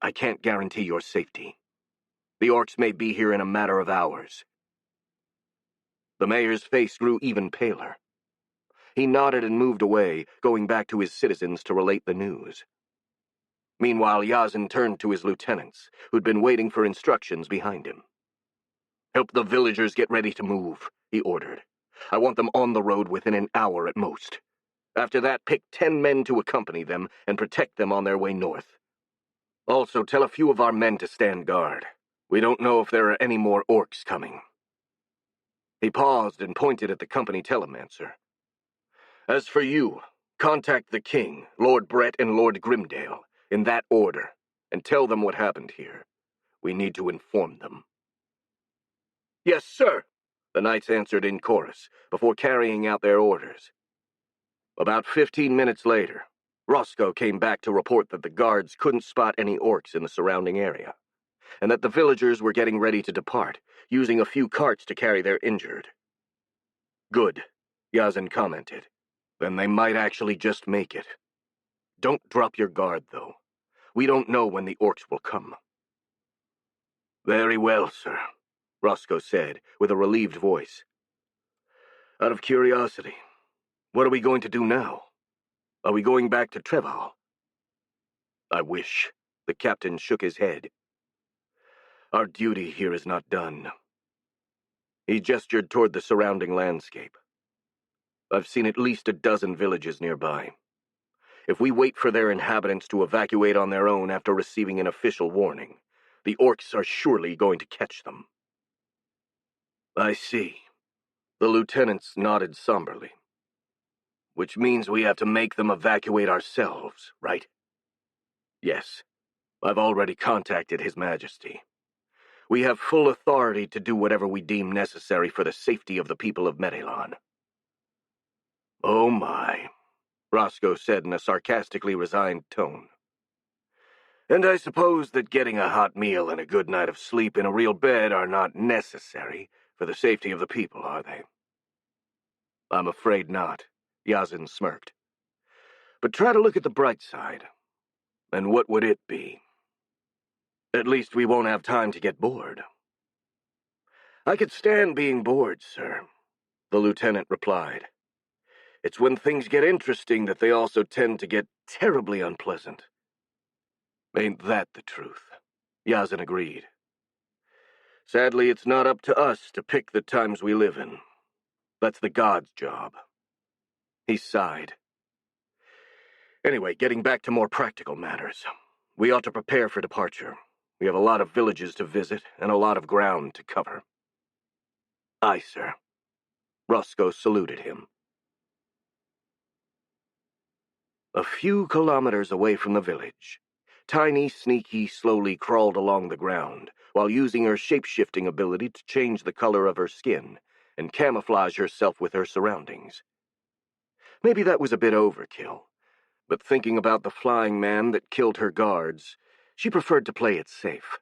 I can't guarantee your safety. The orcs may be here in a matter of hours. The mayor's face grew even paler. He nodded and moved away, going back to his citizens to relate the news. Meanwhile, Yazin turned to his lieutenants, who'd been waiting for instructions behind him. Help the villagers get ready to move, he ordered. I want them on the road within an hour at most. After that, pick 10 men to accompany them and protect them on their way north. Also, tell a few of our men to stand guard. We don't know if there are any more orcs coming. He paused and pointed at the company telemancer. As for you, contact the king, Lord Brett and Lord Grimdale, in that order, and tell them what happened here. We need to inform them. Yes, sir, the knights answered in chorus, before carrying out their orders. About 15 minutes later, Roscoe came back to report that the guards couldn't spot any orcs in the surrounding area, and that the villagers were getting ready to depart, using a few carts to carry their injured. Good, Yazin commented. Then they might actually just make it. Don't drop your guard, though. We don't know when the orcs will come. Very well, sir, Roscoe said, with a relieved voice. Out of curiosity, what are we going to do now? Are we going back to Treval? I wish. The captain shook his head. Our duty here is not done. He gestured toward the surrounding landscape. I've seen at least a dozen villages nearby. If we wait for their inhabitants to evacuate on their own after receiving an official warning, the orcs are surely going to catch them. I see. The lieutenants nodded somberly. Which means we have to make them evacuate ourselves, right? Yes. I've already contacted His Majesty. We have full authority to do whatever we deem necessary for the safety of the people of Medelon. Oh my, Roscoe said in a sarcastically resigned tone. And I suppose that getting a hot meal and a good night of sleep in a real bed are not necessary for the safety of the people, are they? I'm afraid not, Yazin smirked. But try to look at the bright side. And what would it be? At least we won't have time to get bored. I could stand being bored, sir, the lieutenant replied. It's when things get interesting that they also tend to get terribly unpleasant. Ain't that the truth? Yazin agreed. Sadly, it's not up to us to pick the times we live in. That's the gods' job. He sighed. Anyway, getting back to more practical matters. We ought to prepare for departure. We have a lot of villages to visit and a lot of ground to cover. Aye, sir. Roscoe saluted him. A few kilometers away from the village, Tiny Sneaky slowly crawled along the ground, while using her shape-shifting ability to change the color of her skin and camouflage herself with her surroundings. Maybe that was a bit overkill, but thinking about the flying man that killed her guards, she preferred to play it safe.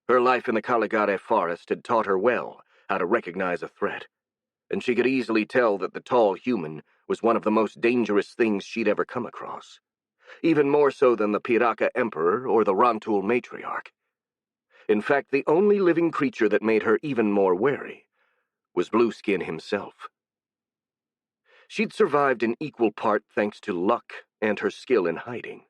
Her life in the Caligare forest had taught her well how to recognize a threat, and she could easily tell that the tall human was one of the most dangerous things she'd ever come across, even more so than the Piraka Emperor or the Rantul Matriarch. In fact, the only living creature that made her even more wary was Blueskin himself. She'd survived in equal part thanks to luck and her skill in hiding.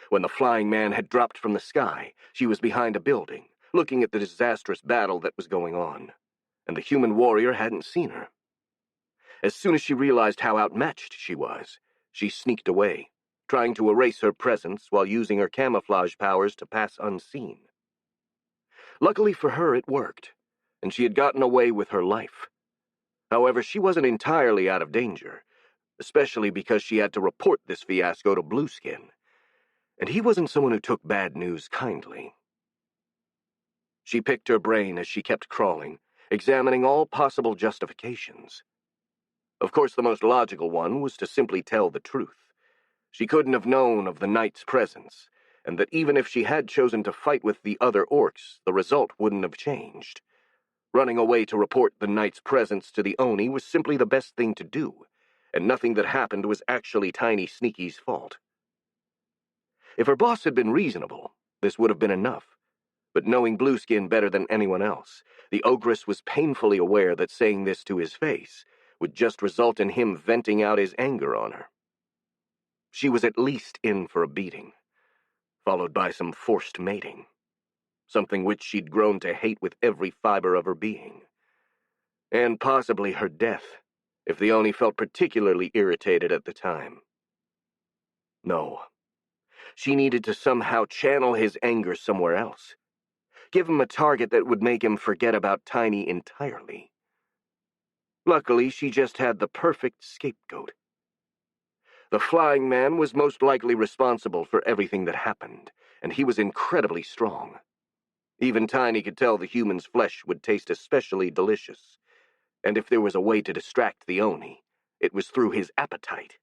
When the flying man had dropped from the sky, she was behind a building, looking at the disastrous battle that was going on, and the human warrior hadn't seen her. As soon as she realized how outmatched she was, she sneaked away, trying to erase her presence while using her camouflage powers to pass unseen. Luckily for her, it worked, and she had gotten away with her life. However, she wasn't entirely out of danger, especially because she had to report this fiasco to Blueskin, and he wasn't someone who took bad news kindly. She picked her brain as she kept crawling, examining all possible justifications. Of course, the most logical one was to simply tell the truth. She couldn't have known of the knight's presence, and that even if she had chosen to fight with the other orcs, the result wouldn't have changed. Running away to report the knight's presence to the Oni was simply the best thing to do, and nothing that happened was actually Tiny Sneaky's fault. If her boss had been reasonable, this would have been enough. But knowing Blueskin better than anyone else, the ogress was painfully aware that saying this to his face would just result in him venting out his anger on her. She was at least in for a beating, followed by some forced mating, something which she'd grown to hate with every fiber of her being. And possibly her death, if the Oni felt particularly irritated at the time. No. She needed to somehow channel his anger somewhere else. Give him a target that would make him forget about Tiny entirely. Luckily, she just had the perfect scapegoat. The flying man was most likely responsible for everything that happened, and he was incredibly strong. Even Tiny could tell the human's flesh would taste especially delicious, and if there was a way to distract the Oni, it was through his appetite.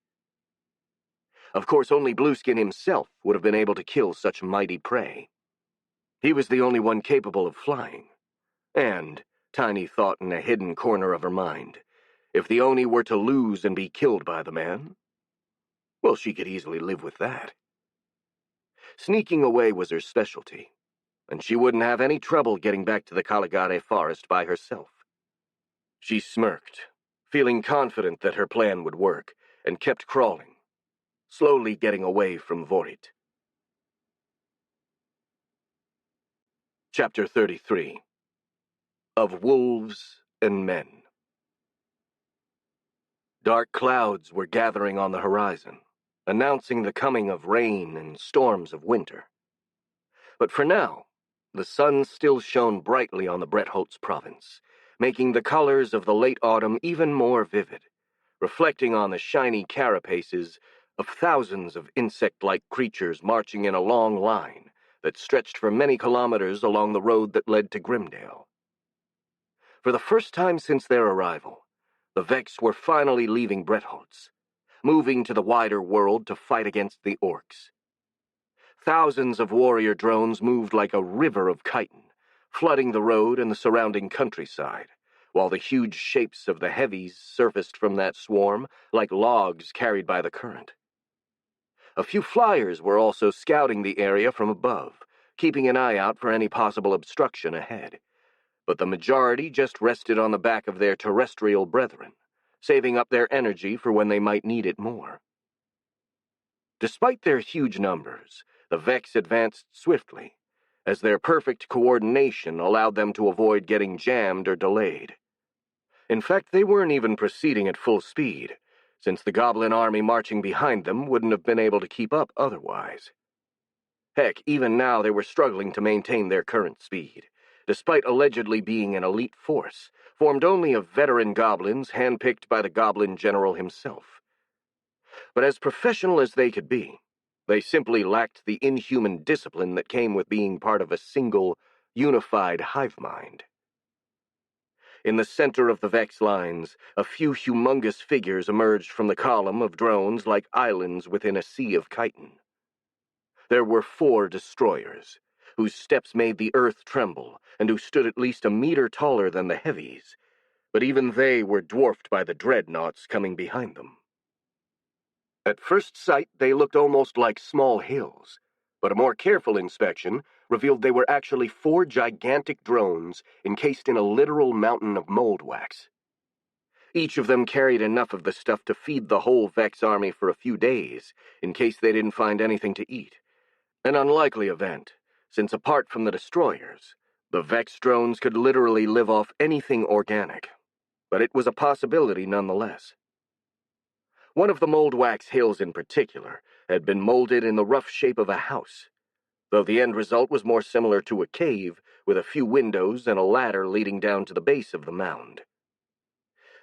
Of course, only Blueskin himself would have been able to kill such mighty prey. He was the only one capable of flying, and, Tiny thought in a hidden corner of her mind, if the Oni were to lose and be killed by the man, well, she could easily live with that. Sneaking away was her specialty, and she wouldn't have any trouble getting back to the Caligare forest by herself. She smirked, feeling confident that her plan would work, and kept crawling, slowly getting away from Vorit. Chapter 33. Of Wolves and Men. Dark clouds were gathering on the horizon, announcing the coming of rain and storms of winter. But for now, the sun still shone brightly on the Bretholtz province, making the colors of the late autumn even more vivid, reflecting on the shiny carapaces of thousands of insect-like creatures marching in a long line that stretched for many kilometers along the road that led to Grimdale. For the first time since their arrival, the Vex were finally leaving Bretholtz, moving to the wider world to fight against the orcs. Thousands of warrior drones moved like a river of chitin, flooding the road and the surrounding countryside, while the huge shapes of the heavies surfaced from that swarm like logs carried by the current. A few flyers were also scouting the area from above, keeping an eye out for any possible obstruction ahead, but the majority just rested on the back of their terrestrial brethren, saving up their energy for when they might need it more. Despite their huge numbers, the Vex advanced swiftly, as their perfect coordination allowed them to avoid getting jammed or delayed. In fact, they weren't even proceeding at full speed, since the goblin army marching behind them wouldn't have been able to keep up otherwise. Heck, even now they were struggling to maintain their current speed, despite allegedly being an elite force, formed only of veteran goblins handpicked by the goblin general himself. But as professional as they could be, they simply lacked the inhuman discipline that came with being part of a single, unified hive mind. In the center of the Vex lines, a few humongous figures emerged from the column of drones like islands within a sea of chitin. There were 4 destroyers, whose steps made the earth tremble, and who stood at least a meter taller than the heavies, but even they were dwarfed by the dreadnoughts coming behind them. At first sight, they looked almost like small hills, but a more careful inspection revealed they were actually 4 gigantic drones encased in a literal mountain of mold wax. Each of them carried enough of the stuff to feed the whole Vex army for a few days, in case they didn't find anything to eat. An unlikely event, since apart from the destroyers, the Vex drones could literally live off anything organic. But it was a possibility nonetheless. One of the mold wax hills in particular had been molded in the rough shape of a house, though the end result was more similar to a cave with a few windows and a ladder leading down to the base of the mound.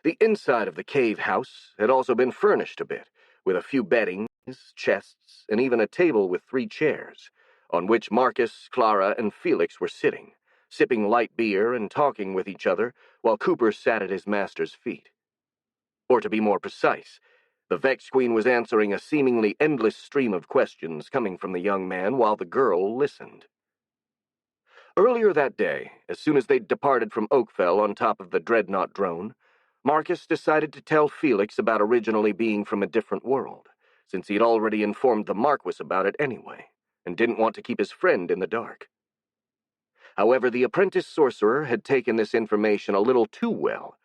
The inside of the cave house had also been furnished a bit, with a few beddings, chests, and even a table with 3 chairs, on which Marcus, Clara, and Felix were sitting, sipping light beer and talking with each other while Cooper sat at his master's feet. Or to be more precise, the Vex Queen was answering a seemingly endless stream of questions coming from the young man while the girl listened. Earlier that day, as soon as they'd departed from Oakfell on top of the Dreadnought drone, Marcus decided to tell Felix about originally being from a different world, since he'd already informed the Marquis about it anyway, and didn't want to keep his friend in the dark. However, the apprentice sorcerer had taken this information a little too well,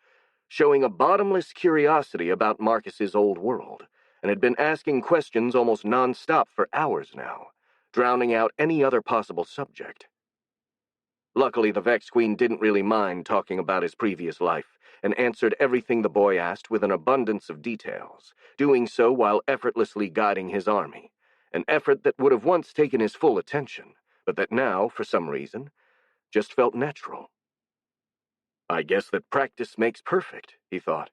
showing a bottomless curiosity about Marcus's old world, and had been asking questions almost non-stop for hours now, drowning out any other possible subject. Luckily, the Vex Queen didn't really mind talking about his previous life, and answered everything the boy asked with an abundance of details, doing so while effortlessly guiding his army, an effort that would have once taken his full attention, but that now, for some reason, just felt natural. I guess that practice makes perfect, he thought,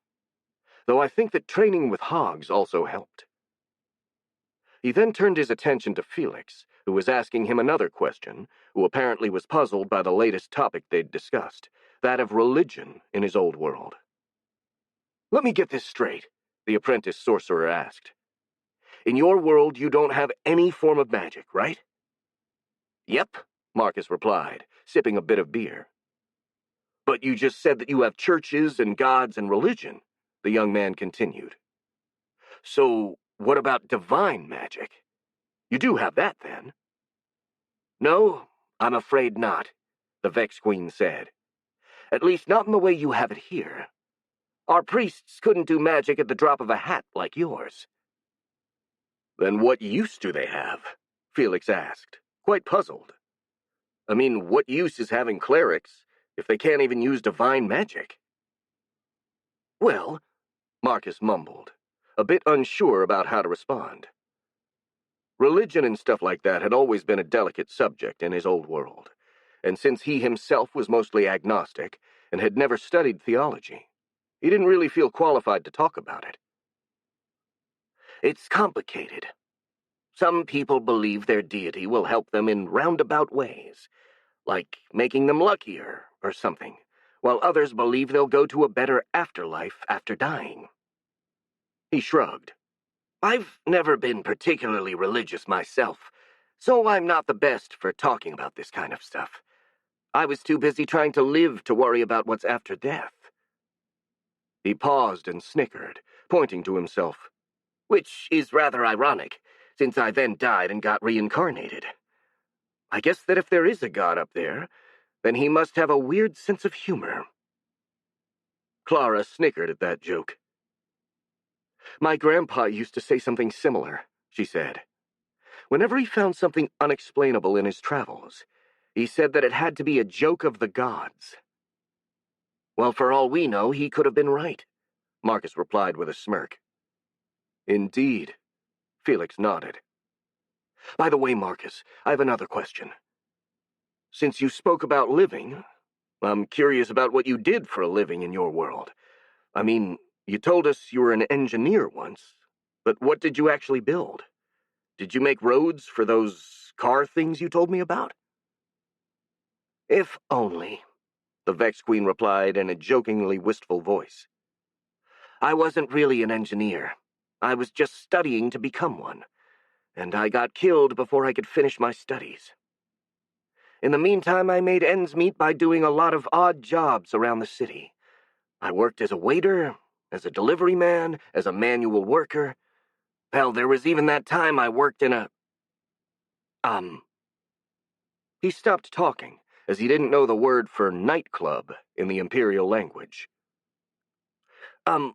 though I think that training with hogs also helped. He then turned his attention to Felix, who was asking him another question, who apparently was puzzled by the latest topic they'd discussed, that of religion in his old world. "Let me get this straight," the apprentice sorcerer asked. "In your world, you don't have any form of magic, right?" "Yep," Marcus replied, sipping a bit of beer. "But you just said that you have churches and gods and religion," the young man continued. "So, what about divine magic? You do have that, then?" "No, I'm afraid not," the Vex Queen said. "At least not in the way you have it here. Our priests couldn't do magic at the drop of a hat like yours." "Then what use do they have?" Felix asked, quite puzzled. "I mean, what use is having clerics if they can't even use divine magic?" "Well," Marcus mumbled, a bit unsure about how to respond. Religion and stuff like that had always been a delicate subject in his old world, and since he himself was mostly agnostic and had never studied theology, he didn't really feel qualified to talk about it. "It's complicated. Some people believe their deity will help them in roundabout ways, like making them luckier or something, while others believe they'll go to a better afterlife after dying." He shrugged. "I've never been particularly religious myself, so I'm not the best for talking about this kind of stuff. I was too busy trying to live to worry about what's after death." He paused and snickered, pointing to himself. "Which is rather ironic, since I then died and got reincarnated. I guess that if there is a god up there, then he must have a weird sense of humor." Clara snickered at that joke. "My grandpa used to say something similar," she said. "Whenever he found something unexplainable in his travels, he said that it had to be a joke of the gods." "Well, for all we know, he could have been right," Marcus replied with a smirk. "Indeed," Felix nodded. "By the way, Marcus, I have another question. Since you spoke about living, I'm curious about what you did for a living in your world. I mean, you told us you were an engineer once, but what did you actually build? Did you make roads for those car things you told me about?" "If only," the Vex Queen replied in a jokingly wistful voice. "I wasn't really an engineer. I was just studying to become one, and I got killed before I could finish my studies. In the meantime, I made ends meet by doing a lot of odd jobs around the city. I worked as a waiter, as a delivery man, as a manual worker. Hell, there was even that time I worked in a... He stopped talking, as he didn't know the word for nightclub in the Imperial language. Well,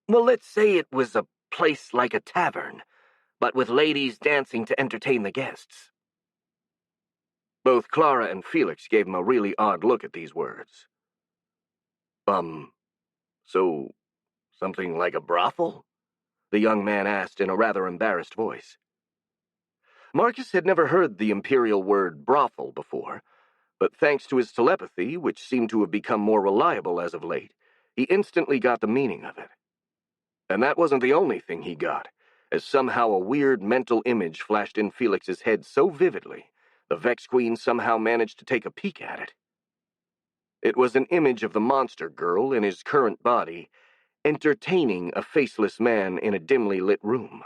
let's say it was a place like a tavern, but with ladies dancing to entertain the guests. Both Clara and Felix gave him a really odd look at these words. So something like a brothel? The young man asked in a rather embarrassed voice. Marcus had never heard the imperial word brothel before, but thanks to his telepathy, which seemed to have become more reliable as of late, he instantly got the meaning of it. And that wasn't the only thing he got, as somehow a weird mental image flashed in Felix's head so vividly, the Vex Queen somehow managed to take a peek at it. It was an image of the monster girl in his current body, entertaining a faceless man in a dimly lit room.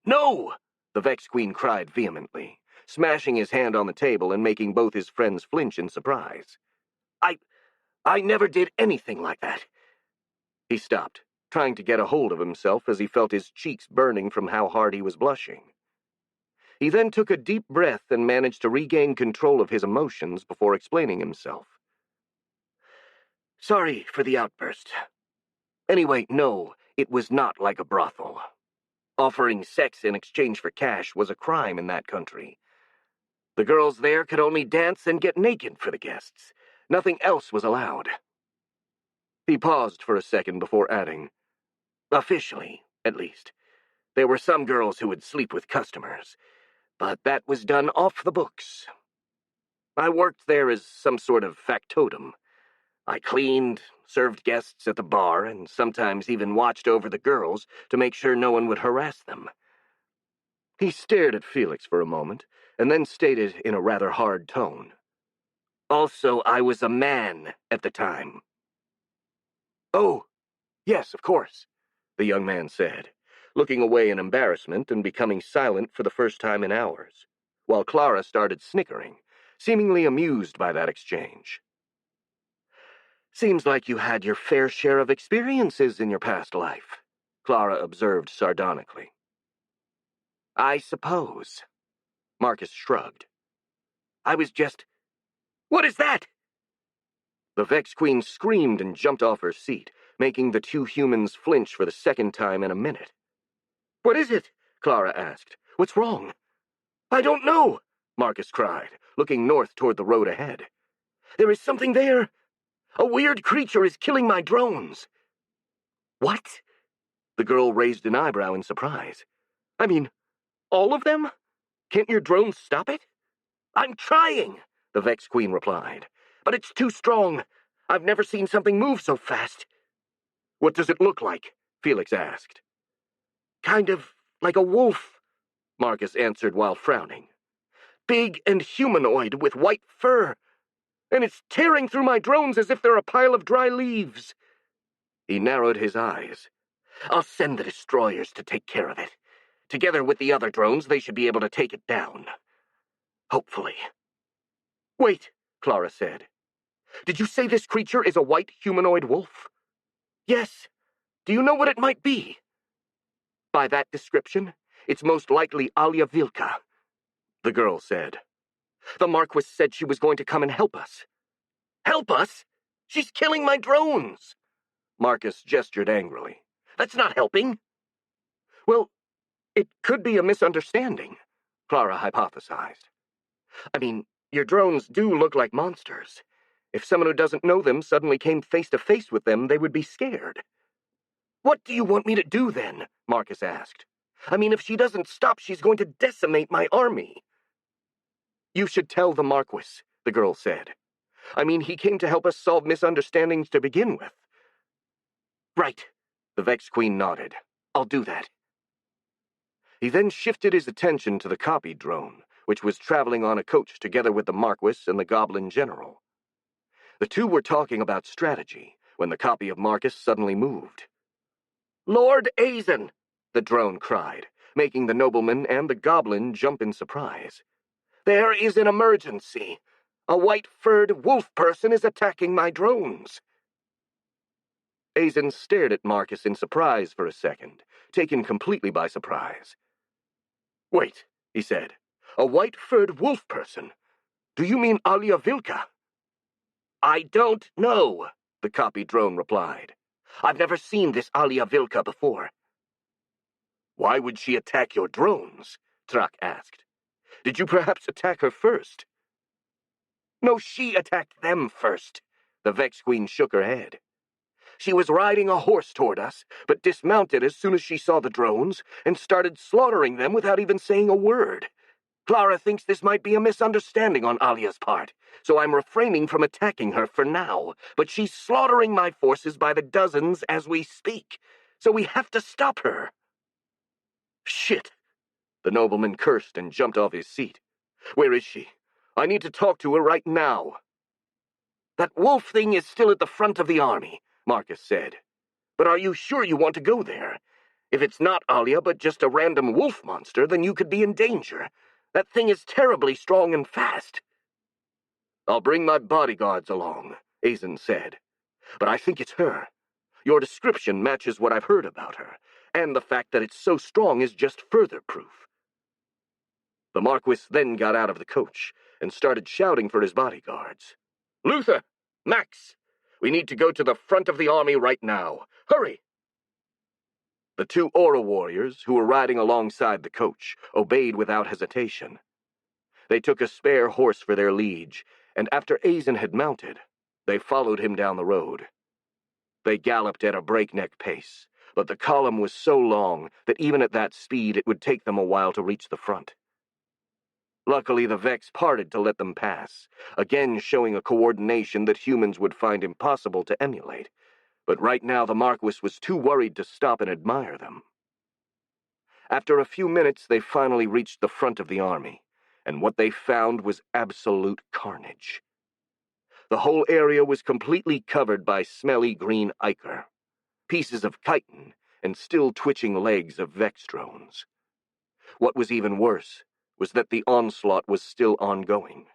"No!" the Vex Queen cried vehemently, smashing his hand on the table and making both his friends flinch in surprise. I never did anything like that." He stopped, trying to get a hold of himself as he felt his cheeks burning from how hard he was blushing. He then took a deep breath and managed to regain control of his emotions before explaining himself. "Sorry for the outburst. Anyway, no, it was not like a brothel. Offering sex in exchange for cash was a crime in that country. The girls there could only dance and get naked for the guests. Nothing else was allowed." He paused for a second before adding, "Officially, at least. There were some girls who would sleep with customers, but that was done off the books. I worked there as some sort of factotum. I cleaned, served guests at the bar, and sometimes even watched over the girls to make sure no one would harass them." He stared at Felix for a moment, and then stated in a rather hard tone, "Also, I was a man at the time." "Oh, yes, of course," the young man said, looking away in embarrassment and becoming silent for the first time in hours, while Clara started snickering, seemingly amused by that exchange. "Seems like you had your fair share of experiences in your past life," Clara observed sardonically. "I suppose." Marcus shrugged. "I was just... What is that?" The Vex Queen screamed and jumped off her seat, making the two humans flinch for the second time in a minute. "What is it?" Clara asked. "What's wrong?" "I don't know," Marcus cried, looking north toward the road ahead. "There is something there. A weird creature is killing my drones." "What?" The girl raised an eyebrow in surprise. "I mean, all of them? Can't your drones stop it?" "I'm trying," the Vex Queen replied. "But it's too strong. I've never seen something move so fast." "What does it look like?" Felix asked. "Kind of like a wolf," Marcus answered while frowning. "Big and humanoid with white fur. And it's tearing through my drones as if they're a pile of dry leaves." He narrowed his eyes. "I'll send the destroyers to take care of it. Together with the other drones, they should be able to take it down. Hopefully." "Wait," Clara said. "Did you say this creature is a white humanoid wolf?" "Yes. Do you know what it might be?" "By that description, it's most likely Alia Vilka," the girl said. "The Marquis said she was going to come and help us." "Help us? She's killing my drones!" Marcus gestured angrily. "That's not helping." "Well, it could be a misunderstanding," Clara hypothesized. "I mean, your drones do look like monsters. If someone who doesn't know them suddenly came face to face with them, they would be scared." "What do you want me to do, then?" Marcus asked. "I mean, if she doesn't stop, she's going to decimate my army." "You should tell the Marquis," the girl said. "I mean, he came to help us solve misunderstandings to begin with." "Right," the Vex Queen nodded. "I'll do that." He then shifted his attention to the copy drone, which was traveling on a coach together with the Marquis and the Goblin General. The two were talking about strategy when the copy of Marcus suddenly moved. "Lord Azen!" the drone cried, making the nobleman and the goblin jump in surprise. "There is an emergency. A white-furred wolf person is attacking my drones." Azen stared at Marcus in surprise for a second, taken completely by surprise. "Wait," he said. "A white-furred wolf person? Do you mean Alia Vilka?" "I don't know," the copy drone replied. I've never seen this Alia Vilka before." "Why would she attack your drones?" Trak asked. "Did you perhaps attack her first?" "No, she attacked them first." The Vex Queen shook her head. "She was riding a horse toward us, but dismounted as soon as she saw the drones and started slaughtering them without even saying a word. Clara thinks this might be a misunderstanding on Alia's part, so I'm refraining from attacking her for now, but she's slaughtering my forces by the dozens as we speak, so we have to stop her." "Shit!" The nobleman cursed and jumped off his seat. "Where is she? I need to talk to her right now." "That wolf thing is still at the front of the army," Marcus said. "But are you sure you want to go there? If it's not Alia but just a random wolf monster, then you could be in danger. That thing is terribly strong and fast." "I'll bring my bodyguards along," Azen said. "But I think it's her. Your description matches what I've heard about her, and the fact that it's so strong is just further proof." The Marquis then got out of the coach and started shouting for his bodyguards. "Luther! Max! We need to go to the front of the army right now. Hurry!" The two Aura warriors, who were riding alongside the coach, obeyed without hesitation. They took a spare horse for their liege, and after Azen had mounted, they followed him down the road. They galloped at a breakneck pace, but the column was so long that even at that speed it would take them a while to reach the front. Luckily, the Vex parted to let them pass, again showing a coordination that humans would find impossible to emulate. But right now the Marquis was too worried to stop and admire them. After a few minutes, they finally reached the front of the army, and what they found was absolute carnage. The whole area was completely covered by smelly green ichor, pieces of chitin, and still twitching legs of Vex drones. What was even worse was that the onslaught was still ongoing.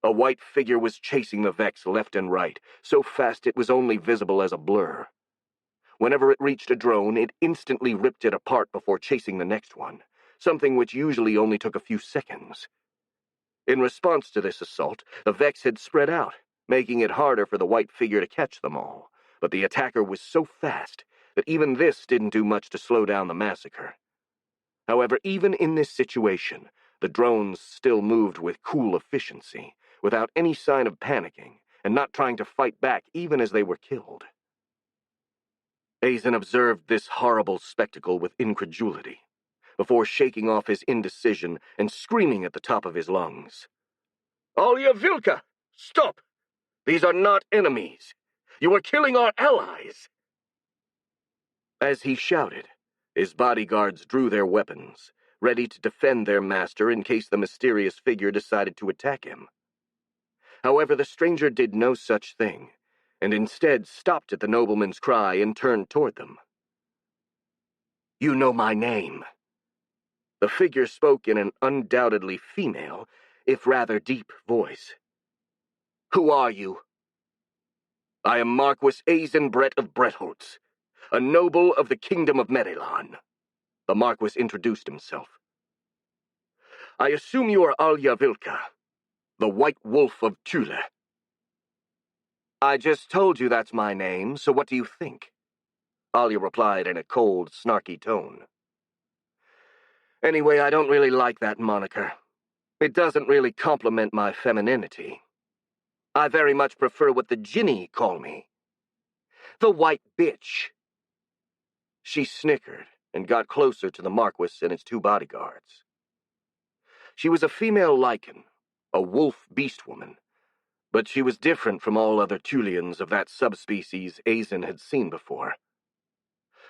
A white figure was chasing the Vex left and right, so fast it was only visible as a blur. Whenever it reached a drone, it instantly ripped it apart before chasing the next one, something which usually only took a few seconds. In response to this assault, the Vex had spread out, making it harder for the white figure to catch them all, but the attacker was so fast that even this didn't do much to slow down the massacre. However, even in this situation, the drones still moved with cool efficiency, without any sign of panicking, and not trying to fight back even as they were killed. Azen observed this horrible spectacle with incredulity, before shaking off his indecision and screaming at the top of his lungs. "Alia Vilka! Stop! These are not enemies! You are killing our allies!" As he shouted, his bodyguards drew their weapons, ready to defend their master in case the mysterious figure decided to attack him. However, the stranger did no such thing, and instead stopped at the nobleman's cry and turned toward them. "You know my name." The figure spoke in an undoubtedly female, if rather deep, voice. "Who are you?" "I am Marquis Azen Brett of Bretholtz, a noble of the Kingdom of Medelan." The Marquis introduced himself. "I assume you are Alia Vilka, the White Wolf of Thule." "I just told you that's my name, so what do you think?" Alia replied in a cold, snarky tone. "Anyway, I don't really like that moniker. It doesn't really compliment my femininity. I very much prefer what the Jinni call me. The White Bitch." She snickered and got closer to the Marquis and his two bodyguards. She was a female Lycan, a wolf beast woman, but she was different from all other Thulians of that subspecies Azen had seen before.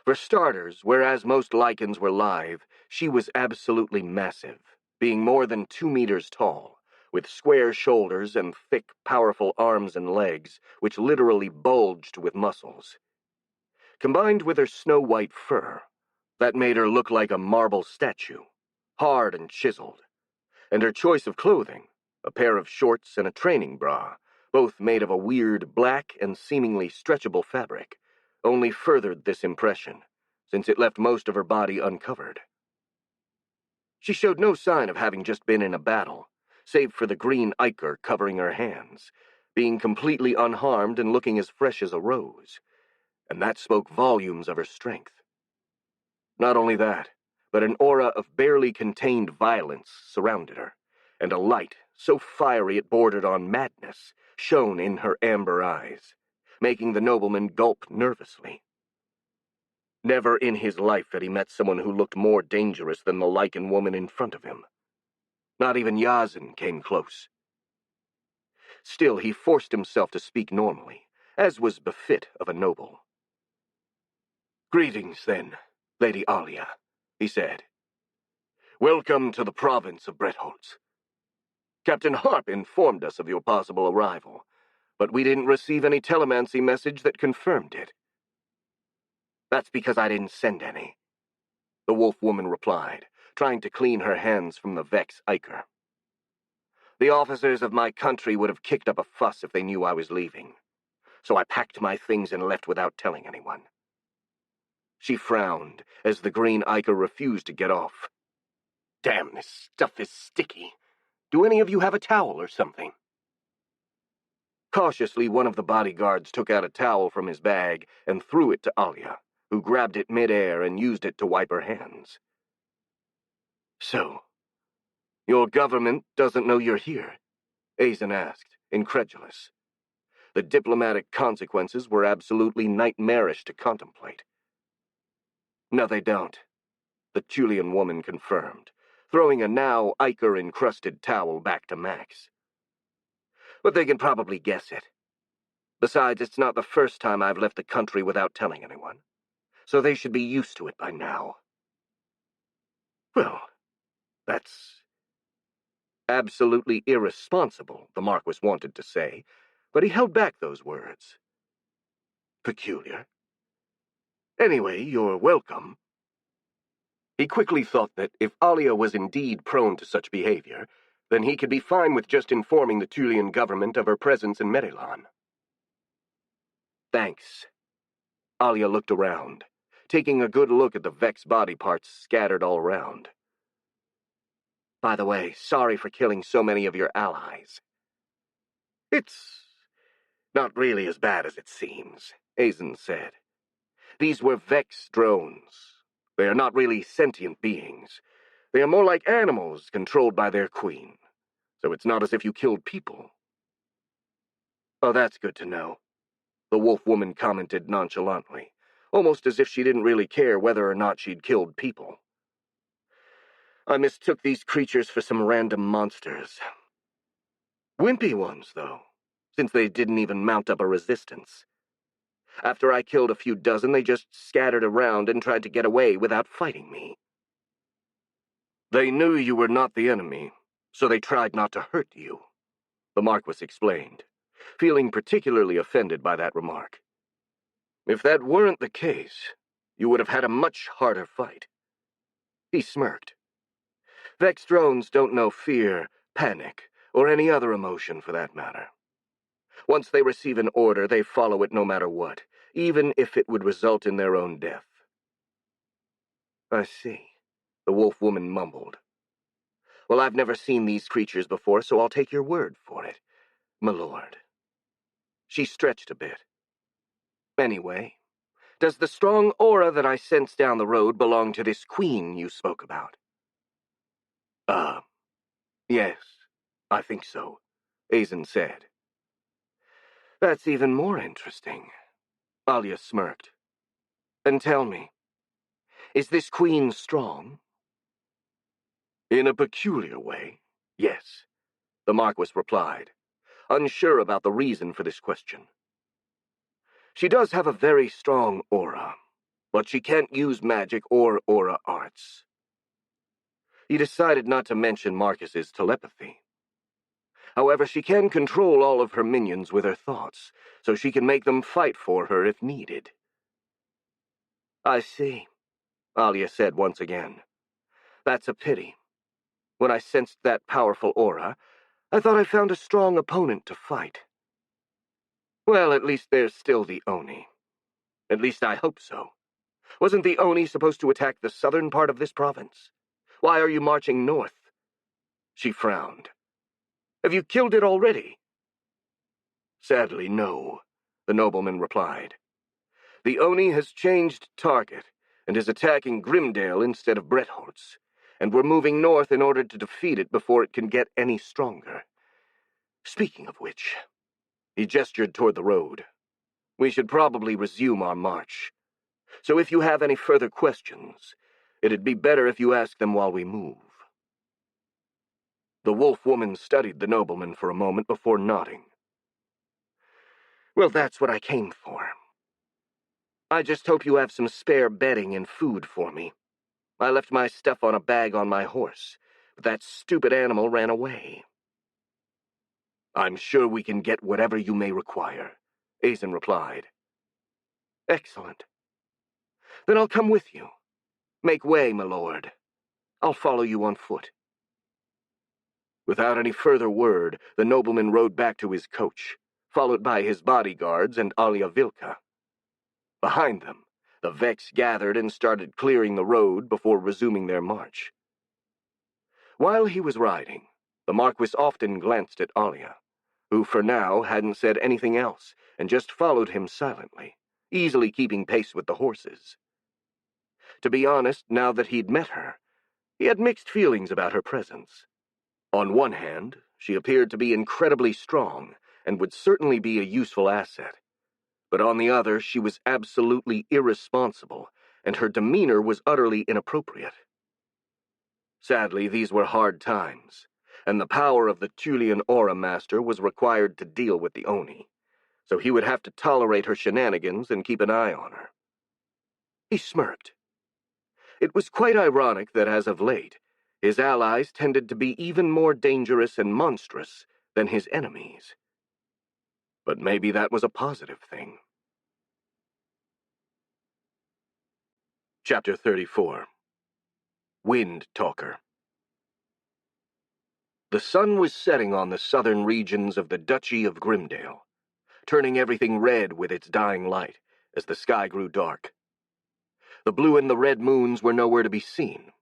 For starters, whereas most Lycans were live, she was absolutely massive, being more than 2 meters tall, with square shoulders and thick, powerful arms and legs, which literally bulged with muscles. Combined with her snow-white fur, that made her look like a marble statue, hard and chiseled. And her choice of clothing, a pair of shorts and a training bra, both made of a weird black and seemingly stretchable fabric, only furthered this impression, since it left most of her body uncovered. She showed no sign of having just been in a battle, save for the green ichor covering her hands, being completely unharmed and looking as fresh as a rose, and that spoke volumes of her strength. Not only that, but an aura of barely contained violence surrounded her, and a light so fiery it bordered on madness shone in her amber eyes, making the nobleman gulp nervously. Never in his life had he met someone who looked more dangerous than the lichen woman in front of him. Not even Yazin came close. Still, he forced himself to speak normally, as was befit of a noble. "Greetings, then, Lady Alia," he said. "Welcome to the province of Bretholz. Captain Harp informed us of your possible arrival, but we didn't receive any telemancy message that confirmed it." "That's because I didn't send any," the wolf woman replied, trying to clean her hands from the Vex ichor. "The officers of my country would have kicked up a fuss if they knew I was leaving, so I packed my things and left without telling anyone." She frowned as the green ichor refused to get off. "Damn, this stuff is sticky. Do any of you have a towel or something?" Cautiously, one of the bodyguards took out a towel from his bag and threw it to Alia, who grabbed it mid-air and used it to wipe her hands. "So, your government doesn't know you're here?" Azin asked, incredulous. The diplomatic consequences were absolutely nightmarish to contemplate. "No, they don't," the Julian woman confirmed, throwing a now ichor-encrusted towel back to Max. "But they can probably guess it. Besides, it's not the first time I've left the country without telling anyone, so they should be used to it by now." "Well, that's absolutely irresponsible," the Marquis wanted to say, but he held back those words. "Peculiar. Anyway, you're welcome." He quickly thought that if Alia was indeed prone to such behavior, then he could be fine with just informing the Tulian government of her presence in Merilon. "Thanks." Alia looked around, taking a good look at the Vex body parts scattered all around. "By the way, sorry for killing so many of your allies." "It's not really as bad as it seems," Azin said. "These were Vex drones. They are not really sentient beings. They are more like animals controlled by their queen, so it's not as if you killed people." "Oh, that's good to know," the wolf woman commented nonchalantly, almost as if she didn't really care whether or not she'd killed people. "I mistook these creatures for some random monsters. Wimpy ones, though, since they didn't even mount up a resistance. After I killed a few dozen, they just scattered around and tried to get away without fighting me." "They knew you were not the enemy, so they tried not to hurt you," the Marquis explained, feeling particularly offended by that remark. "If that weren't the case, you would have had a much harder fight." He smirked. "Vex drones don't know fear, panic, or any other emotion for that matter. Once they receive an order, they follow it no matter what, even if it would result in their own death." "I see," the wolf woman mumbled. "Well, I've never seen these creatures before, so I'll take your word for it, my lord." She stretched a bit. "Anyway, does the strong aura that I sensed down the road belong to this queen you spoke about?" Yes, I think so," Azin said. "That's even more interesting," Alia smirked. "And tell me, is this queen strong?" "In a peculiar way, yes," the Marquis replied, unsure about the reason for this question. "She does have a very strong aura, but she can't use magic or aura arts." He decided not to mention Marcus's telepathy. However, she can control all of her minions with her thoughts, so she can make them fight for her if needed. "I see," Alia said once again. "That's a pity. When I sensed that powerful aura, I thought I found a strong opponent to fight." "Well, at least there's still the Oni. At least I hope so. Wasn't the Oni supposed to attack the southern part of this province? Why are you marching north?" She frowned. "Have you killed it already?" "Sadly, no," the nobleman replied. The Oni has changed target and is attacking Grimdale instead of Bretholz, and we're moving north in order to defeat it before it can get any stronger. Speaking of which, he gestured toward the road. We should probably resume our march. So if you have any further questions, it'd be better if you ask them while we move. The wolf woman studied the nobleman for a moment before nodding. Well, that's what I came for. I just hope you have some spare bedding and food for me. I left my stuff on a bag on my horse, but that stupid animal ran away. I'm sure we can get whatever you may require, Azen replied. Excellent. Then I'll come with you. Make way, my lord. I'll follow you on foot. Without any further word, the nobleman rode back to his coach, followed by his bodyguards and Alia Vilka. Behind them, the Vex gathered and started clearing the road before resuming their march. While he was riding, the Marquis often glanced at Alia, who for now hadn't said anything else and just followed him silently, easily keeping pace with the horses. To be honest, now that he'd met her, he had mixed feelings about her presence. On one hand, she appeared to be incredibly strong and would certainly be a useful asset. But on the other, she was absolutely irresponsible, and her demeanor was utterly inappropriate. Sadly, these were hard times, and the power of the Tulian Aura Master was required to deal with the Oni, so he would have to tolerate her shenanigans and keep an eye on her. He smirked. It was quite ironic that as of late, his allies tended to be even more dangerous and monstrous than his enemies. But maybe that was a positive thing. Chapter 34. Wind Talker. The sun was setting on the southern regions of the Duchy of Grimdale, turning everything red with its dying light as the sky grew dark. The blue and the red moons were nowhere to be seen,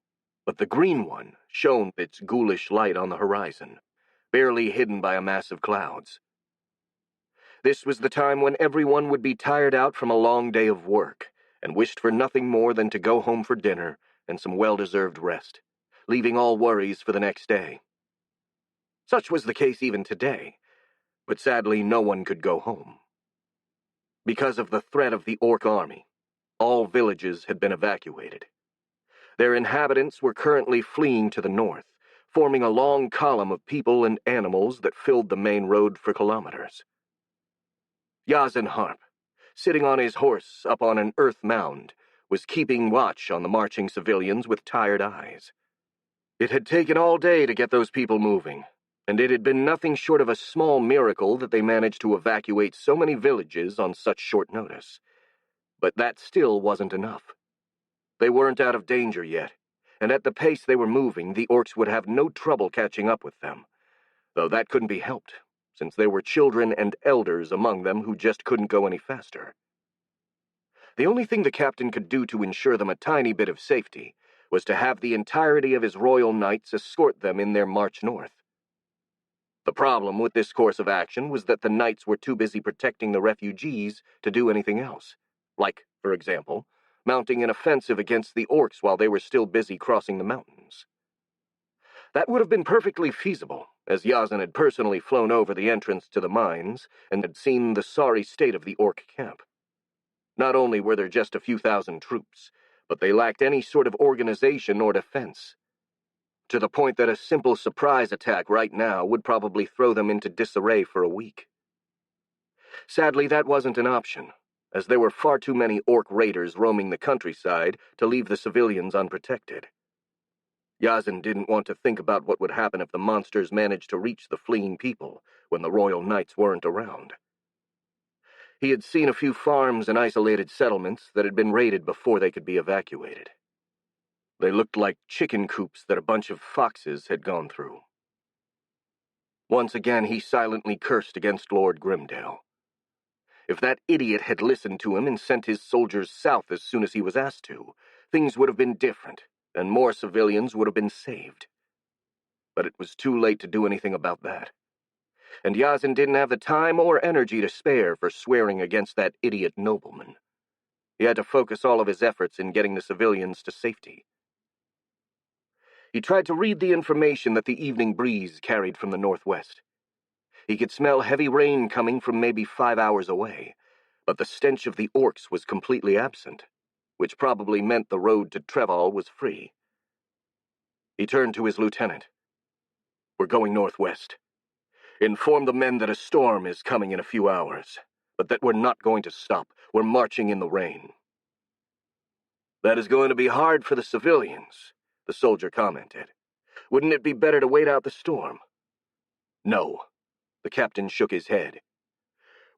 but the green one shone its ghoulish light on the horizon, barely hidden by a mass of clouds. This was the time when everyone would be tired out from a long day of work, and wished for nothing more than to go home for dinner and some well-deserved rest, leaving all worries for the next day. Such was the case even today, but sadly no one could go home. Because of the threat of the Orc army, all villages had been evacuated. Their inhabitants were currently fleeing to the north, forming a long column of people and animals that filled the main road for kilometers. Yazen Harp, sitting on his horse up on an earth mound, was keeping watch on the marching civilians with tired eyes. It had taken all day to get those people moving, and it had been nothing short of a small miracle that they managed to evacuate so many villages on such short notice. But that still wasn't enough. They weren't out of danger yet, and at the pace they were moving, the Orcs would have no trouble catching up with them, though that couldn't be helped, since there were children and elders among them who just couldn't go any faster. The only thing the captain could do to ensure them a tiny bit of safety was to have the entirety of his royal knights escort them in their march north. The problem with this course of action was that the knights were too busy protecting the refugees to do anything else, like, for example, mounting an offensive against the Orcs while they were still busy crossing the mountains. That would have been perfectly feasible, as Yazen had personally flown over the entrance to the mines and had seen the sorry state of the Orc camp. Not only were there just a few thousand troops, but they lacked any sort of organization or defense, to the point that a simple surprise attack right now would probably throw them into disarray for a week. Sadly, that wasn't an option, as there were far too many Orc raiders roaming the countryside to leave the civilians unprotected. Yazen didn't want to think about what would happen if the monsters managed to reach the fleeing people when the Royal Knights weren't around. He had seen a few farms and isolated settlements that had been raided before they could be evacuated. They looked like chicken coops that a bunch of foxes had gone through. Once again he silently cursed against Lord Grimdale. If that idiot had listened to him and sent his soldiers south as soon as he was asked to, things would have been different, and more civilians would have been saved. But it was too late to do anything about that. And Yazen didn't have the time or energy to spare for swearing against that idiot nobleman. He had to focus all of his efforts in getting the civilians to safety. He tried to read the information that the evening breeze carried from the northwest. He could smell heavy rain coming from maybe 5 hours away, but the stench of the orcs was completely absent, which probably meant the road to Betrayal was free. He turned to his lieutenant. "We're going northwest. Inform the men that a storm is coming in a few hours, but that we're not going to stop. We're marching in the rain." "That is going to be hard for the civilians," the soldier commented. "Wouldn't it be better to wait out the storm?" "No." The captain shook his head.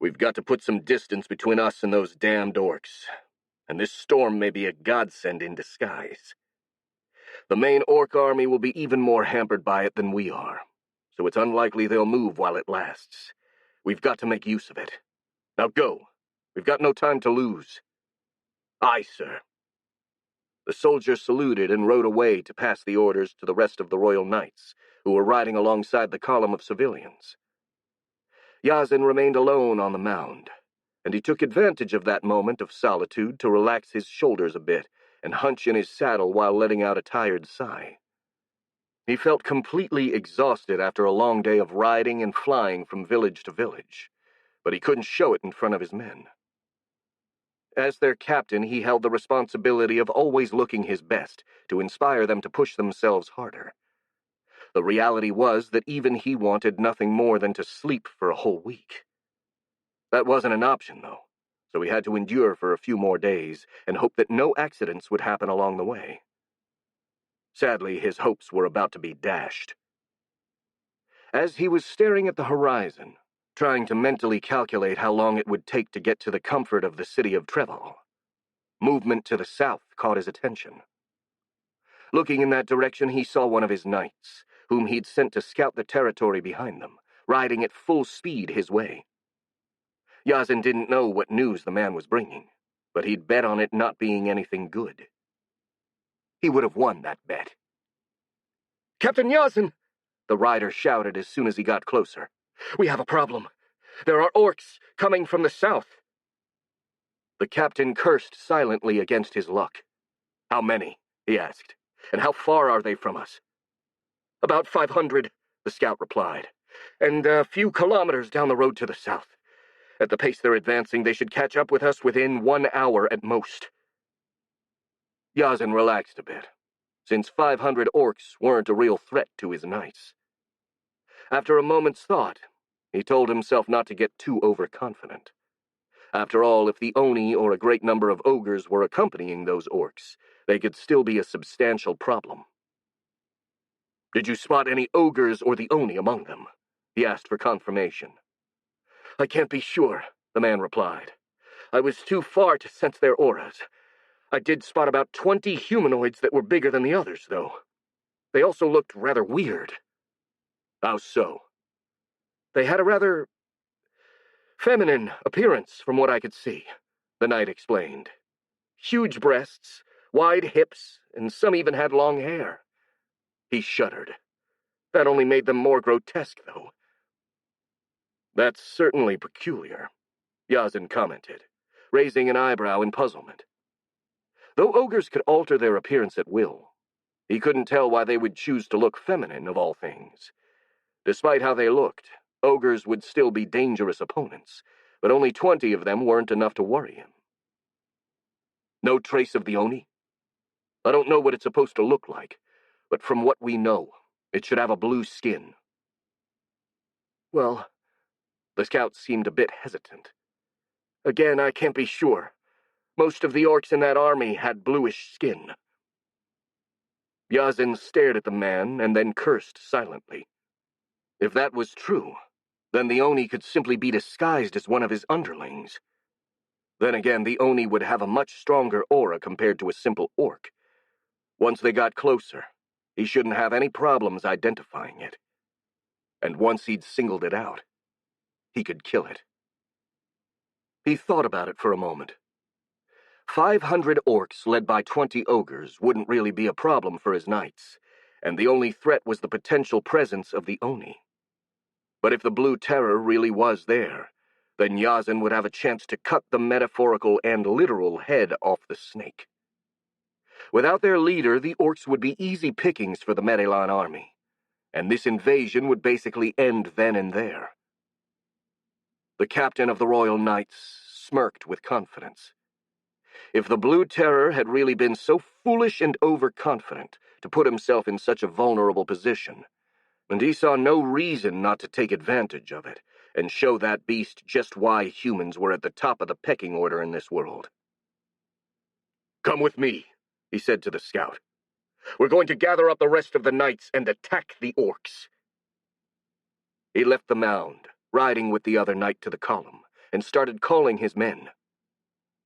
"We've got to put some distance between us and those damned orcs, and this storm may be a godsend in disguise. The main orc army will be even more hampered by it than we are, so it's unlikely they'll move while it lasts. We've got to make use of it. Now go. We've got no time to lose." "Aye, sir." The soldier saluted and rode away to pass the orders to the rest of the Royal Knights, who were riding alongside the column of civilians. Yazin remained alone on the mound, and he took advantage of that moment of solitude to relax his shoulders a bit and hunch in his saddle while letting out a tired sigh. He felt completely exhausted after a long day of riding and flying from village to village, but he couldn't show it in front of his men. As their captain, he held the responsibility of always looking his best to inspire them to push themselves harder. The reality was that even he wanted nothing more than to sleep for a whole week. That wasn't an option, though, so he had to endure for a few more days and hope that no accidents would happen along the way. Sadly, his hopes were about to be dashed. As he was staring at the horizon, trying to mentally calculate how long it would take to get to the comfort of the city of Betrayal, movement to the south caught his attention. Looking in that direction, he saw one of his knights, whom he'd sent to scout the territory behind them, riding at full speed his way. Yazin didn't know what news the man was bringing, but he'd bet on it not being anything good. He would have won that bet. "Captain Yazin!" the rider shouted as soon as he got closer. "We have a problem. There are orcs coming from the south." The captain cursed silently against his luck. "How many?" he asked. "And how far are they from us?" "About 500, the scout replied, "and a few kilometers down the road to the south. At the pace they're advancing, they should catch up with us within 1 hour at most." Yazin relaxed a bit, since 500 orcs weren't a real threat to his knights. After a moment's thought, he told himself not to get too overconfident. After all, if the Oni or a great number of ogres were accompanying those orcs, they could still be a substantial problem. "Did you spot any ogres or the Oni among them?" he asked for confirmation. "I can't be sure," the man replied. "I was too far to sense their auras. I did spot about 20 humanoids that were bigger than the others, though. They also looked rather weird." "How so?" "They had a rather feminine appearance from what I could see," the knight explained. "Huge breasts, wide hips, and some even had long hair." He shuddered. "That only made them more grotesque, though." "That's certainly peculiar," Yazin commented, raising an eyebrow in puzzlement. Though ogres could alter their appearance at will, he couldn't tell why they would choose to look feminine of all things. Despite how they looked, ogres would still be dangerous opponents, but only 20 of them weren't enough to worry him. "No trace of the Oni? I don't know what it's supposed to look like, but from what we know, it should have a blue skin." "Well," the scout seemed a bit hesitant. "Again, I can't be sure. Most of the orcs in that army had bluish skin." Yazin stared at the man and then cursed silently. If that was true, then the Oni could simply be disguised as one of his underlings. Then again, the Oni would have a much stronger aura compared to a simple orc. Once they got closer, he shouldn't have any problems identifying it. And once he'd singled it out, he could kill it. He thought about it for a moment. 500 orcs led by 20 ogres wouldn't really be a problem for his knights, and the only threat was the potential presence of the Oni. But if the Blue Terror really was there, Then Yazan would have a chance to cut the metaphorical and literal head off the snake. Without their leader, the orcs would be easy pickings for the Medelan army, and this invasion would basically end then and there. The captain of the Royal Knights smirked with confidence. If the Blue Terror had really been so foolish and overconfident to put himself in such a vulnerable position, and he saw no reason not to take advantage of it and show that beast just why humans were at the top of the pecking order in this world. "Come with me," he said to the scout. "We're going to gather up the rest of the knights and attack the orcs." He left the mound, riding with the other knight to the column, and started calling his men.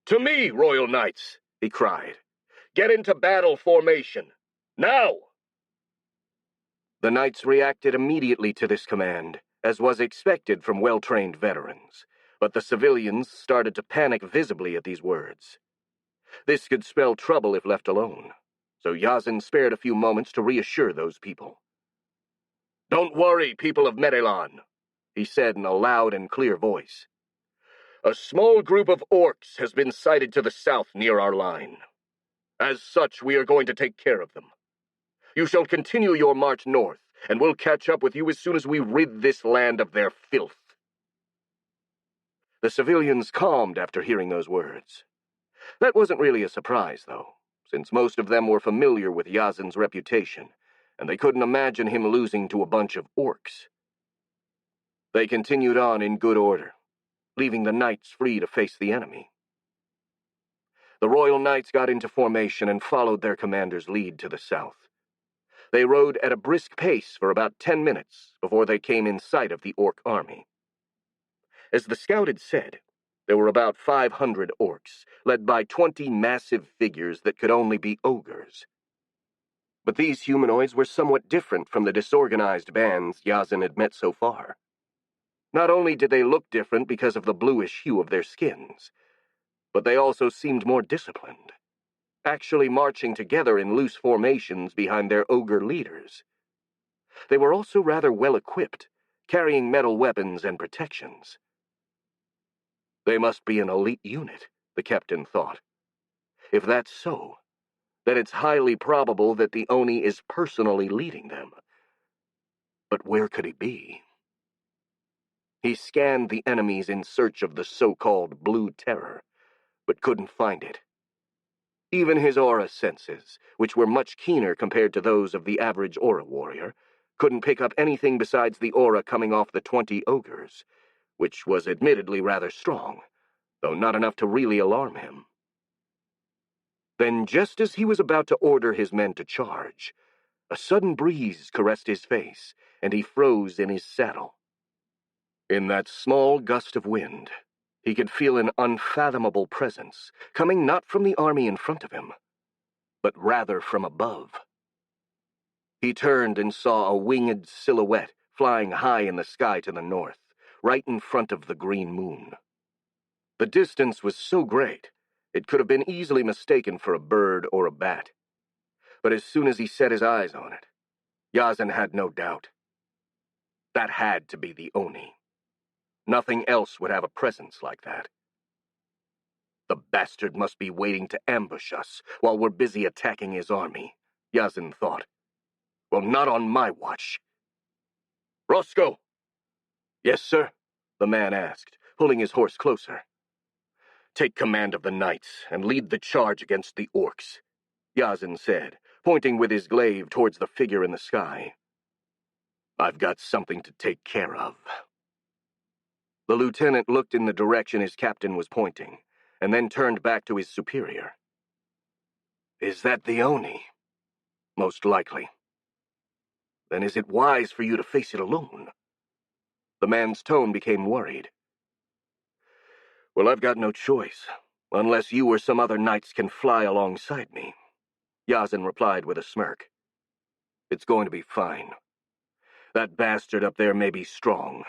"To me, Royal Knights!" he cried. "Get into battle formation. Now!" The knights reacted immediately to this command, as was expected from well-trained veterans, but the civilians started to panic visibly at these words. This could spell trouble if left alone, so Yazan spared a few moments to reassure those people. "Don't worry, people of Medelan," he said in a loud and clear voice. "A small group of orcs has been sighted to the south near our line. As such, we are going to take care of them. You shall continue your march north, and we'll catch up with you as soon as we rid this land of their filth." The civilians calmed after hearing those words. That wasn't really a surprise, though, since most of them were familiar with Yazan's reputation, and they couldn't imagine him losing to a bunch of orcs. They continued on in good order, leaving the knights free to face the enemy. The Royal Knights got into formation and followed their commander's lead to the south. They rode at a brisk pace for about 10 minutes before they came in sight of the orc army. As the scout had said, there were about 500 orcs, led by 20 massive figures that could only be ogres. But these humanoids were somewhat different from the disorganized bands Yazan had met so far. Not only did they look different because of the bluish hue of their skins, but they also seemed more disciplined, actually marching together in loose formations behind their ogre leaders. They were also rather well equipped, carrying metal weapons and protections. They must be an elite unit, the captain thought. If that's so, then it's highly probable that the Oni is personally leading them. But where could he be? He scanned the enemies in search of the so-called Blue Terror, but couldn't find it. Even his aura senses, which were much keener compared to those of the average aura warrior, couldn't pick up anything besides the aura coming off the 20 ogres, which was admittedly rather strong, though not enough to really alarm him. Then, just as he was about to order his men to charge, a sudden breeze caressed his face, and he froze in his saddle. In that small gust of wind, he could feel an unfathomable presence, coming not from the army in front of him, but rather from above. He turned and saw a winged silhouette flying high in the sky to the north, right in front of the green moon. The distance was so great, it could have been easily mistaken for a bird or a bat. But as soon as he set his eyes on it, Yazan had no doubt. That had to be the Oni. Nothing else would have a presence like that. The bastard must be waiting to ambush us while we're busy attacking his army, Yazan thought. Well, not on my watch. "Roscoe!" "Yes, sir?" the man asked, pulling his horse closer. "Take command of the knights and lead the charge against the orcs," Yazan said, pointing with his glaive towards the figure in the sky. "I've got something to take care of." The lieutenant looked in the direction his captain was pointing, and then turned back to his superior. "Is that the Oni?" "Most likely." "Then is it wise for you to face it alone?" The man's tone became worried. "Well, I've got no choice, unless you or some other knights can fly alongside me," Yazan replied with a smirk. "It's going to be fine. That bastard up there may be strong,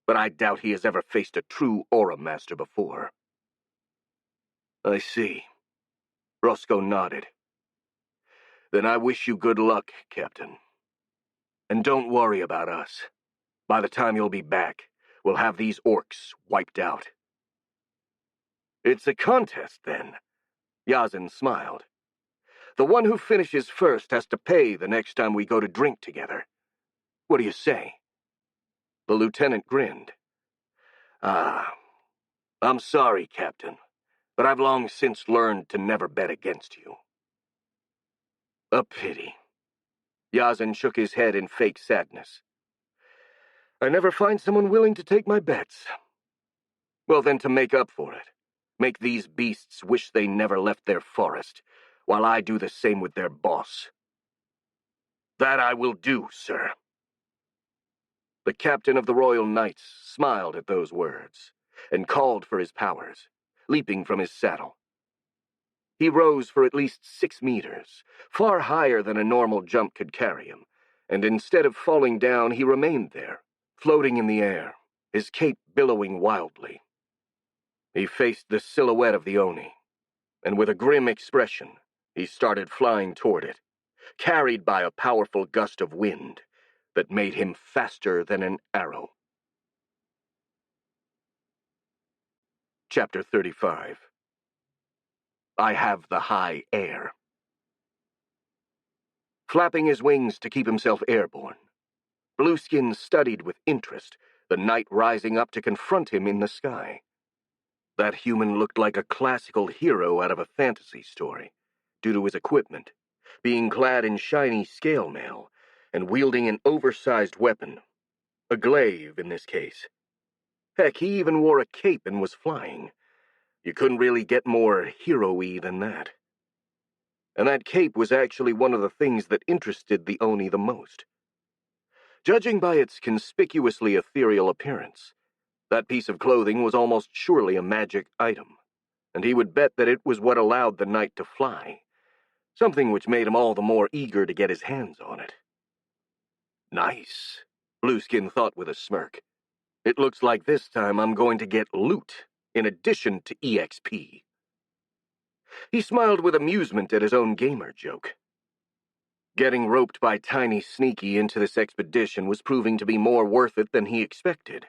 but I doubt he has ever faced a true Aura Master before." "I see." Roscoe nodded. "Then I wish you good luck, Captain. And don't worry about us. By the time you'll be back, we'll have these orcs wiped out." "It's a contest, then." Yazin smiled. "The one who finishes first has to pay the next time we go to drink together. What do you say?" The lieutenant grinned. "Ah, I'm sorry, Captain, but I've long since learned to never bet against you." "A pity." Yazin shook his head in fake sadness. "I never find someone willing to take my bets." "Well then, to make up for it, make these beasts wish they never left their forest, while I do the same with their boss." "That I will do, sir." The captain of the Royal Knights smiled at those words, and called for his powers, leaping from his saddle. He rose for at least 6 meters, far higher than a normal jump could carry him, and instead of falling down, he remained there, floating in the air, his cape billowing wildly. He faced the silhouette of the Oni, and with a grim expression, he started flying toward it, carried by a powerful gust of wind that made him faster than an arrow. Chapter 35. I have the high air. Flapping his wings to keep himself airborne, Blueskin studied with interest the knight rising up to confront him in the sky. That human looked like a classical hero out of a fantasy story, due to his equipment, being clad in shiny scale mail and wielding an oversized weapon, a glaive in this case. Heck, he even wore a cape and was flying. You couldn't really get more hero-y than that. And that cape was actually one of the things that interested the Oni the most. Judging by its conspicuously ethereal appearance, that piece of clothing was almost surely a magic item, and he would bet that it was what allowed the knight to fly, something which made him all the more eager to get his hands on it. "Nice," Blueskin thought with a smirk. "It looks like this time I'm going to get loot, in addition to EXP. He smiled with amusement at his own gamer joke. Getting roped by Tiny Sneaky into this expedition was proving to be more worth it than he expected.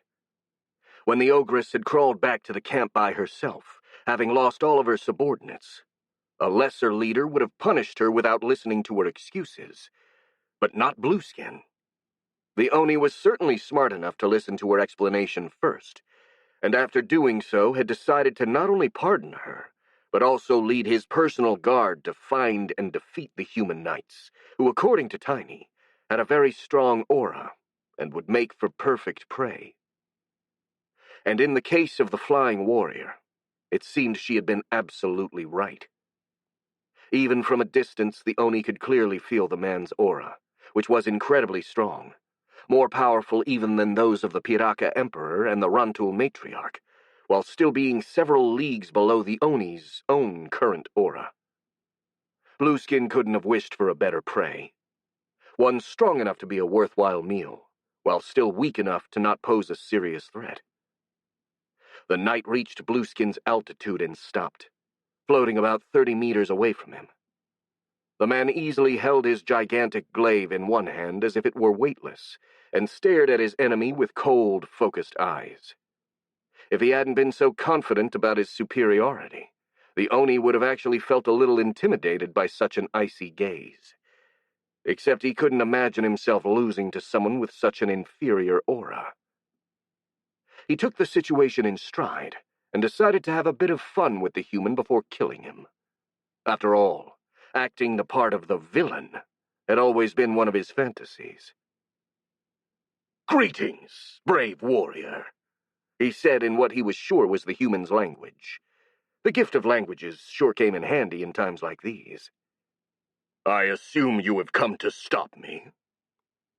When the ogress had crawled back to the camp by herself, having lost all of her subordinates, a lesser leader would have punished her without listening to her excuses, but not Blueskin. The Oni was certainly smart enough to listen to her explanation first, and after doing so had decided to not only pardon her, but also lead his personal guard to find and defeat the human knights, who, according to Tiny, had a very strong aura and would make for perfect prey. And in the case of the flying warrior, it seemed she had been absolutely right. Even from a distance, the Oni could clearly feel the man's aura, which was incredibly strong, more powerful even than those of the Piraka Emperor and the Rantul Matriarch, while still being several leagues below the Oni's own current aura. Blueskin couldn't have wished for a better prey. One strong enough to be a worthwhile meal, while still weak enough to not pose a serious threat. The knight reached Blueskin's altitude and stopped, floating about 30 meters away from him. The man easily held his gigantic glaive in one hand as if it were weightless, and stared at his enemy with cold, focused eyes. If he hadn't been so confident about his superiority, the Oni would have actually felt a little intimidated by such an icy gaze. Except he couldn't imagine himself losing to someone with such an inferior aura. He took the situation in stride, and decided to have a bit of fun with the human before killing him. After all, acting the part of the villain had always been one of his fantasies. "Greetings, brave warrior," he said in what he was sure was the human's language. The gift of languages sure came in handy in times like these. "I assume you have come to stop me.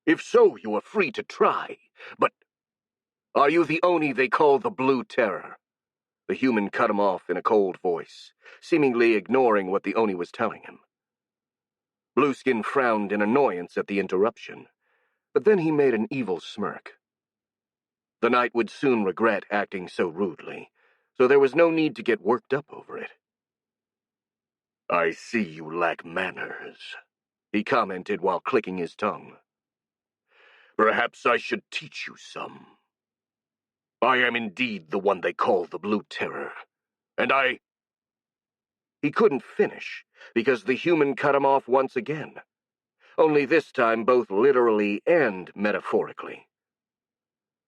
If so, you are free to try, but are you the Oni they call the Blue Terror?" The human cut him off in a cold voice, seemingly ignoring what the Oni was telling him. Blueskin frowned in annoyance at the interruption, but then he made an evil smirk. The knight would soon regret acting so rudely, so there was no need to get worked up over it. "I see you lack manners," he commented while clicking his tongue. "Perhaps I should teach you some." I am indeed the one they call the Blue Terror, and I—" He couldn't finish, because the human cut him off once again, only this time both literally and metaphorically.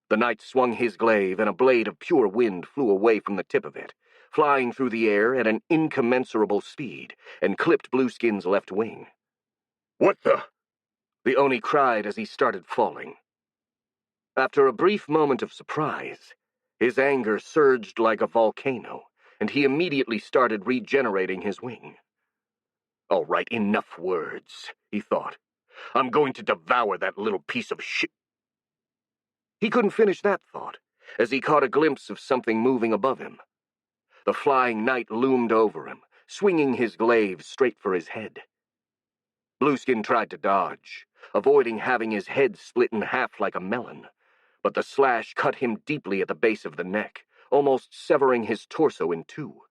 The knight swung his glaive, and a blade of pure wind flew away from the tip of it, flying through the air at an incommensurable speed, and clipped Blueskin's left wing. "What the Oni cried as he started falling. After a brief moment of surprise, his anger surged like a volcano, and he immediately started regenerating his wing. "All right, enough words," he thought. "I'm going to devour that little piece of shit." He couldn't finish that thought, as he caught a glimpse of something moving above him. The flying knight loomed over him, swinging his glaive straight for his head. Blueskin tried to dodge, avoiding having his head split in half like a melon, but the slash cut him deeply at the base of the neck, almost severing his torso in two.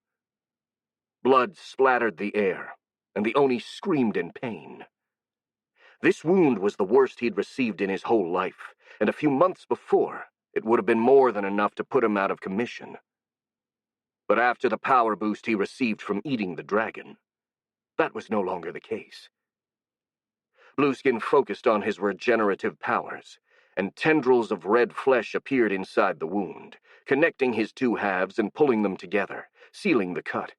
Blood splattered the air, and the Oni screamed in pain. This wound was the worst he'd received in his whole life, and a few months before, it would have been more than enough to put him out of commission. But after the power boost he received from eating the dragon, that was no longer the case. Blueskin focused on his regenerative powers, and tendrils of red flesh appeared inside the wound, connecting his two halves and pulling them together, sealing the cut.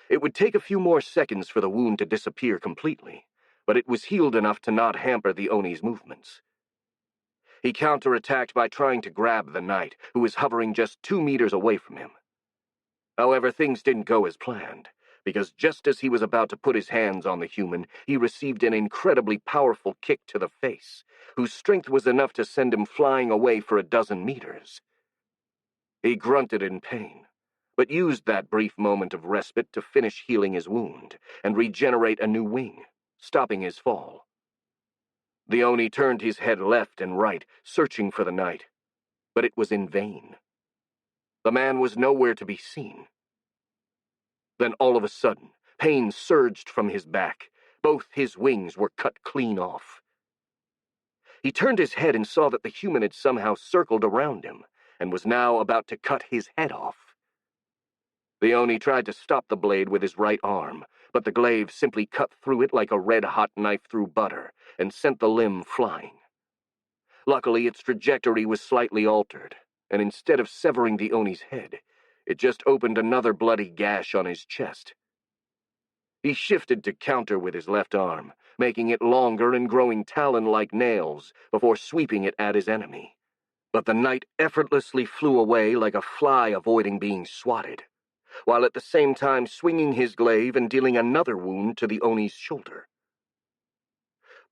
It would take a few more seconds for the wound to disappear completely, but it was healed enough to not hamper the Oni's movements. He counterattacked by trying to grab the knight, who was hovering just 2 meters away from him. However, things didn't go as planned, because just as he was about to put his hands on the human, he received an incredibly powerful kick to the face, whose strength was enough to send him flying away for 12 meters. He grunted in pain, but used that brief moment of respite to finish healing his wound and regenerate a new wing, stopping his fall. The Oni turned his head left and right, searching for the knight, but it was in vain. The man was nowhere to be seen. Then all of a sudden, pain surged from his back. Both his wings were cut clean off. He turned his head and saw that the human had somehow circled around him and was now about to cut his head off. The Oni tried to stop the blade with his right arm, but the glaive simply cut through it like a red-hot knife through butter and sent the limb flying. Luckily, its trajectory was slightly altered, and instead of severing the Oni's head, it just opened another bloody gash on his chest. He shifted to counter with his left arm, making it longer and growing talon-like nails before sweeping it at his enemy. But the knight effortlessly flew away like a fly avoiding being swatted, while at the same time swinging his glaive and dealing another wound to the Oni's shoulder.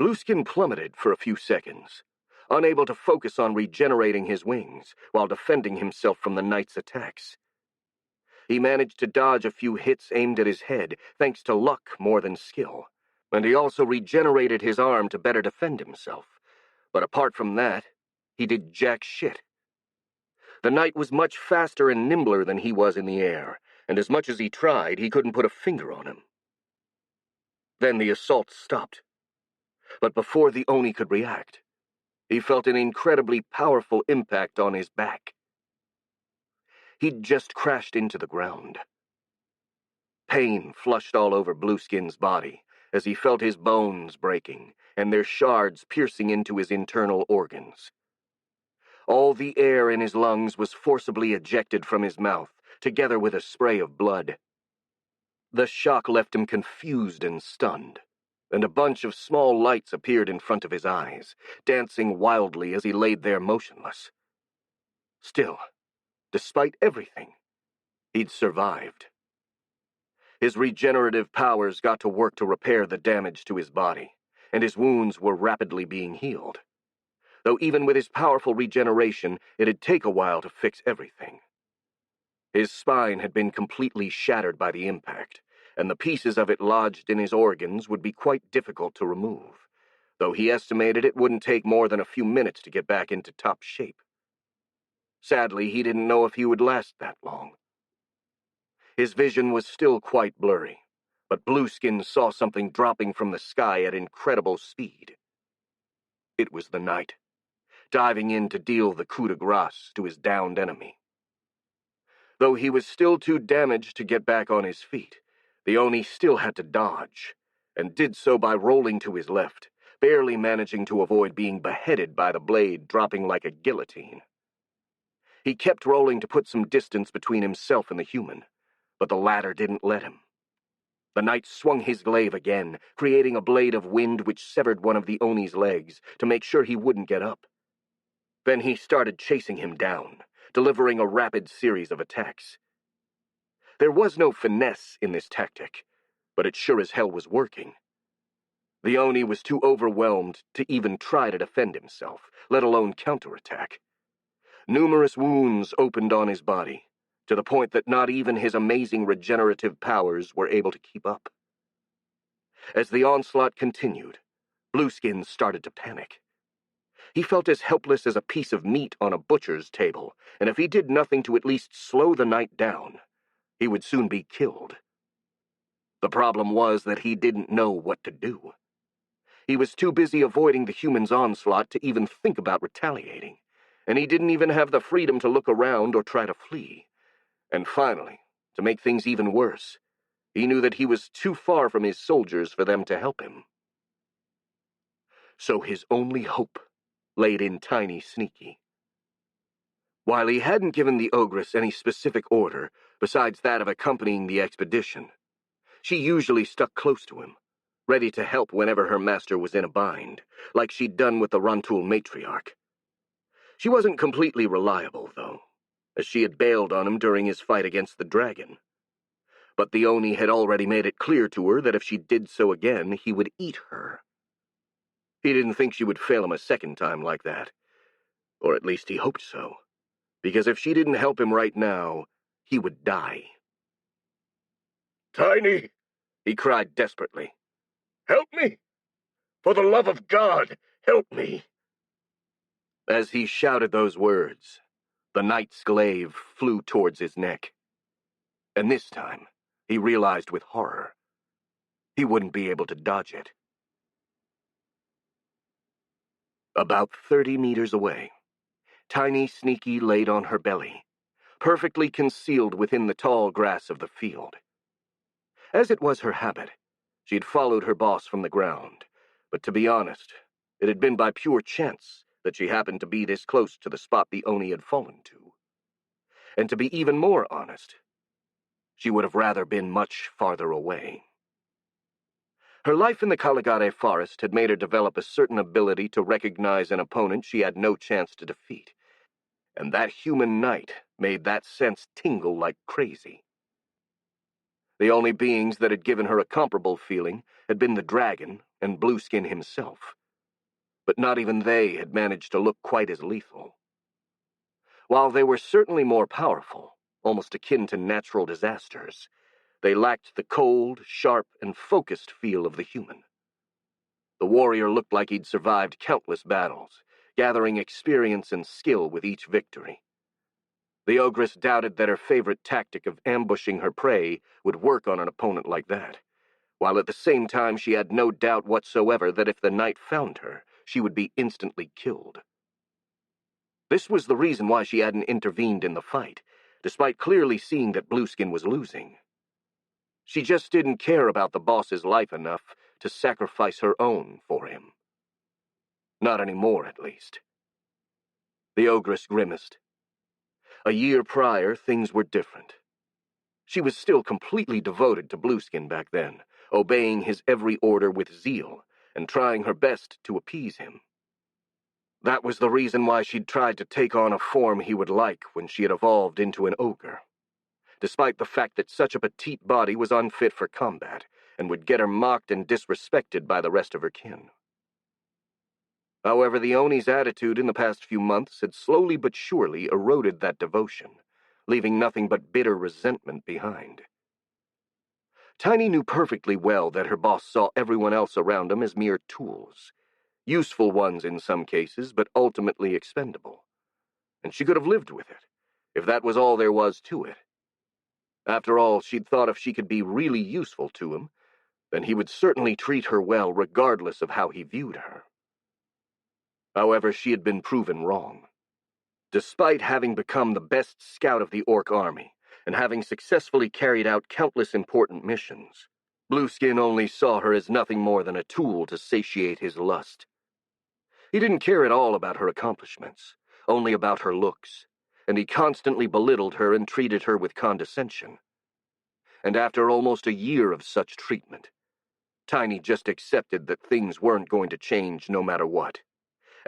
Blueskin plummeted for a few seconds, unable to focus on regenerating his wings while defending himself from the knight's attacks. He managed to dodge a few hits aimed at his head, thanks to luck more than skill, and he also regenerated his arm to better defend himself. But apart from that, he did jack shit. The knight was much faster and nimbler than he was in the air, and as much as he tried, he couldn't put a finger on him. Then the assault stopped. But before the Oni could react, he felt an incredibly powerful impact on his back. He'd just crashed into the ground. Pain flushed all over Blueskin's body as he felt his bones breaking and their shards piercing into his internal organs. All the air in his lungs was forcibly ejected from his mouth, together with a spray of blood. The shock left him confused and stunned, and a bunch of small lights appeared in front of his eyes, dancing wildly as he laid there motionless. Still, despite everything, he'd survived. His regenerative powers got to work to repair the damage to his body, and his wounds were rapidly being healed. Though even with his powerful regeneration, it'd take a while to fix everything. His spine had been completely shattered by the impact, and the pieces of it lodged in his organs would be quite difficult to remove, though he estimated it wouldn't take more than a few minutes to get back into top shape. Sadly, he didn't know if he would last that long. His vision was still quite blurry, but Blueskin saw something dropping from the sky at incredible speed. It was the knight, diving in to deal the coup de grace to his downed enemy. Though he was still too damaged to get back on his feet, the Oni still had to dodge, and did so by rolling to his left, barely managing to avoid being beheaded by the blade dropping like a guillotine. He kept rolling to put some distance between himself and the human, but the latter didn't let him. The knight swung his glaive again, creating a blade of wind which severed one of the Oni's legs to make sure he wouldn't get up. Then he started chasing him down, delivering a rapid series of attacks. There was no finesse in this tactic, but it sure as hell was working. The Oni was too overwhelmed to even try to defend himself, let alone counterattack. Numerous wounds opened on his body, to the point that not even his amazing regenerative powers were able to keep up. As the onslaught continued, Blueskin started to panic. He felt as helpless as a piece of meat on a butcher's table, and if he did nothing to at least slow the knight down, he would soon be killed. The problem was that he didn't know what to do. He was too busy avoiding the human's onslaught to even think about retaliating, and he didn't even have the freedom to look around or try to flee. And finally, to make things even worse, he knew that he was too far from his soldiers for them to help him. So his only hope laid in Tiny Sneaky. While he hadn't given the ogress any specific order, besides that of accompanying the expedition, she usually stuck close to him, ready to help whenever her master was in a bind, like she'd done with the Rantul matriarch. She wasn't completely reliable, though, as she had bailed on him during his fight against the dragon. But the Oni had already made it clear to her that if she did so again, he would eat her. He didn't think she would fail him a second time like that, or at least he hoped so, because if she didn't help him right now, he would die. "Tiny," he cried desperately. "Help me! For the love of God, help me!" As he shouted those words, the knight's glaive flew towards his neck. And this time, he realized with horror, he wouldn't be able to dodge it. About 30 meters away, Tiny Sneaky laid on her belly, perfectly concealed within the tall grass of the field. As it was her habit, she'd followed her boss from the ground, but to be honest, it had been by pure chance that she happened to be this close to the spot the Oni had fallen to. And to be even more honest, she would have rather been much farther away. Her life in the Caligare forest had made her develop a certain ability to recognize an opponent she had no chance to defeat, and that human knight made that sense tingle like crazy. The only beings that had given her a comparable feeling had been the dragon and Blueskin himself, but not even they had managed to look quite as lethal. While they were certainly more powerful, almost akin to natural disasters, they lacked the cold, sharp, and focused feel of the human. The warrior looked like he'd survived countless battles, gathering experience and skill with each victory. The ogress doubted that her favorite tactic of ambushing her prey would work on an opponent like that, while at the same time she had no doubt whatsoever that if the knight found her, she would be instantly killed. This was the reason why she hadn't intervened in the fight, despite clearly seeing that Blueskin was losing. She just didn't care about the boss's life enough to sacrifice her own for him. Not anymore, at least. The ogress grimaced. A year prior, things were different. She was still completely devoted to Blueskin back then, obeying his every order with zeal, and trying her best to appease him. That was the reason why she'd tried to take on a form he would like when she had evolved into an ogre, despite the fact that such a petite body was unfit for combat, and would get her mocked and disrespected by the rest of her kin. However, the Oni's attitude in the past few months had slowly but surely eroded that devotion, leaving nothing but bitter resentment behind. Tiny knew perfectly well that her boss saw everyone else around him as mere tools, useful ones in some cases, but ultimately expendable. And she could have lived with it, if that was all there was to it. After all, she'd thought if she could be really useful to him, then he would certainly treat her well regardless of how he viewed her. However, she had been proven wrong. Despite having become the best scout of the Orc army, and having successfully carried out countless important missions, Blueskin only saw her as nothing more than a tool to satiate his lust. He didn't care at all about her accomplishments, only about her looks, and he constantly belittled her and treated her with condescension. And after almost a year of such treatment, Tiny just accepted that things weren't going to change no matter what,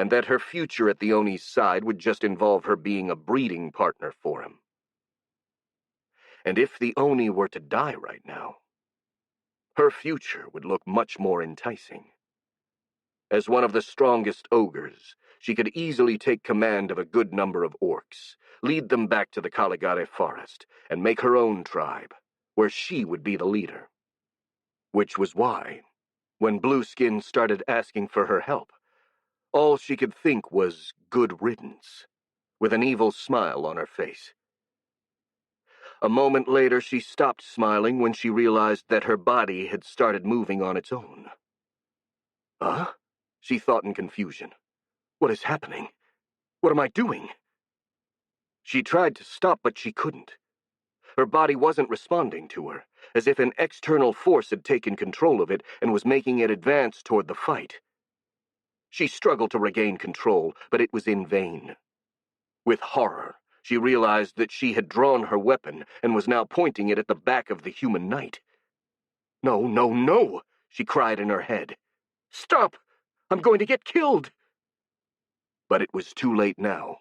and that her future at the Oni's side would just involve her being a breeding partner for him. And if the Oni were to die right now, her future would look much more enticing. As one of the strongest ogres, she could easily take command of a good number of orcs, lead them back to the Caligare forest, and make her own tribe, where she would be the leader. Which was why, when Blueskin started asking for her help, all she could think was good riddance, with an evil smile on her face. A moment later, she stopped smiling when she realized that her body had started moving on its own. Huh? She thought in confusion. What is happening? What am I doing? She tried to stop, but she couldn't. Her body wasn't responding to her, as if an external force had taken control of it and was making it advance toward the fight. She struggled to regain control, but it was in vain. With horror, she realized that she had drawn her weapon and was now pointing it at the back of the human knight. No, no, no, she cried in her head. Stop! I'm going to get killed! But it was too late now.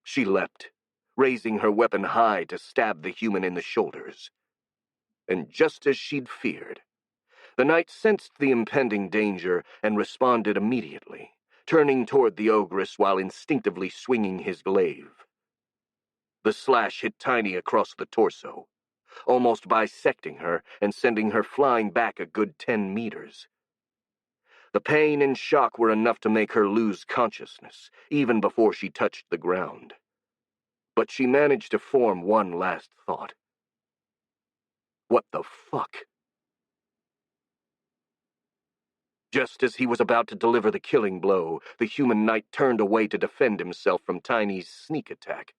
She leapt, raising her weapon high to stab the human in the shoulders. And just as she'd feared, the knight sensed the impending danger and responded immediately, turning toward the ogress while instinctively swinging his glaive. The slash hit Tiny across the torso, almost bisecting her and sending her flying back a good 10 meters. The pain and shock were enough to make her lose consciousness, even before she touched the ground. But she managed to form one last thought. What the fuck? Just as he was about to deliver the killing blow, the human knight turned away to defend himself from Tiny's sneak attack.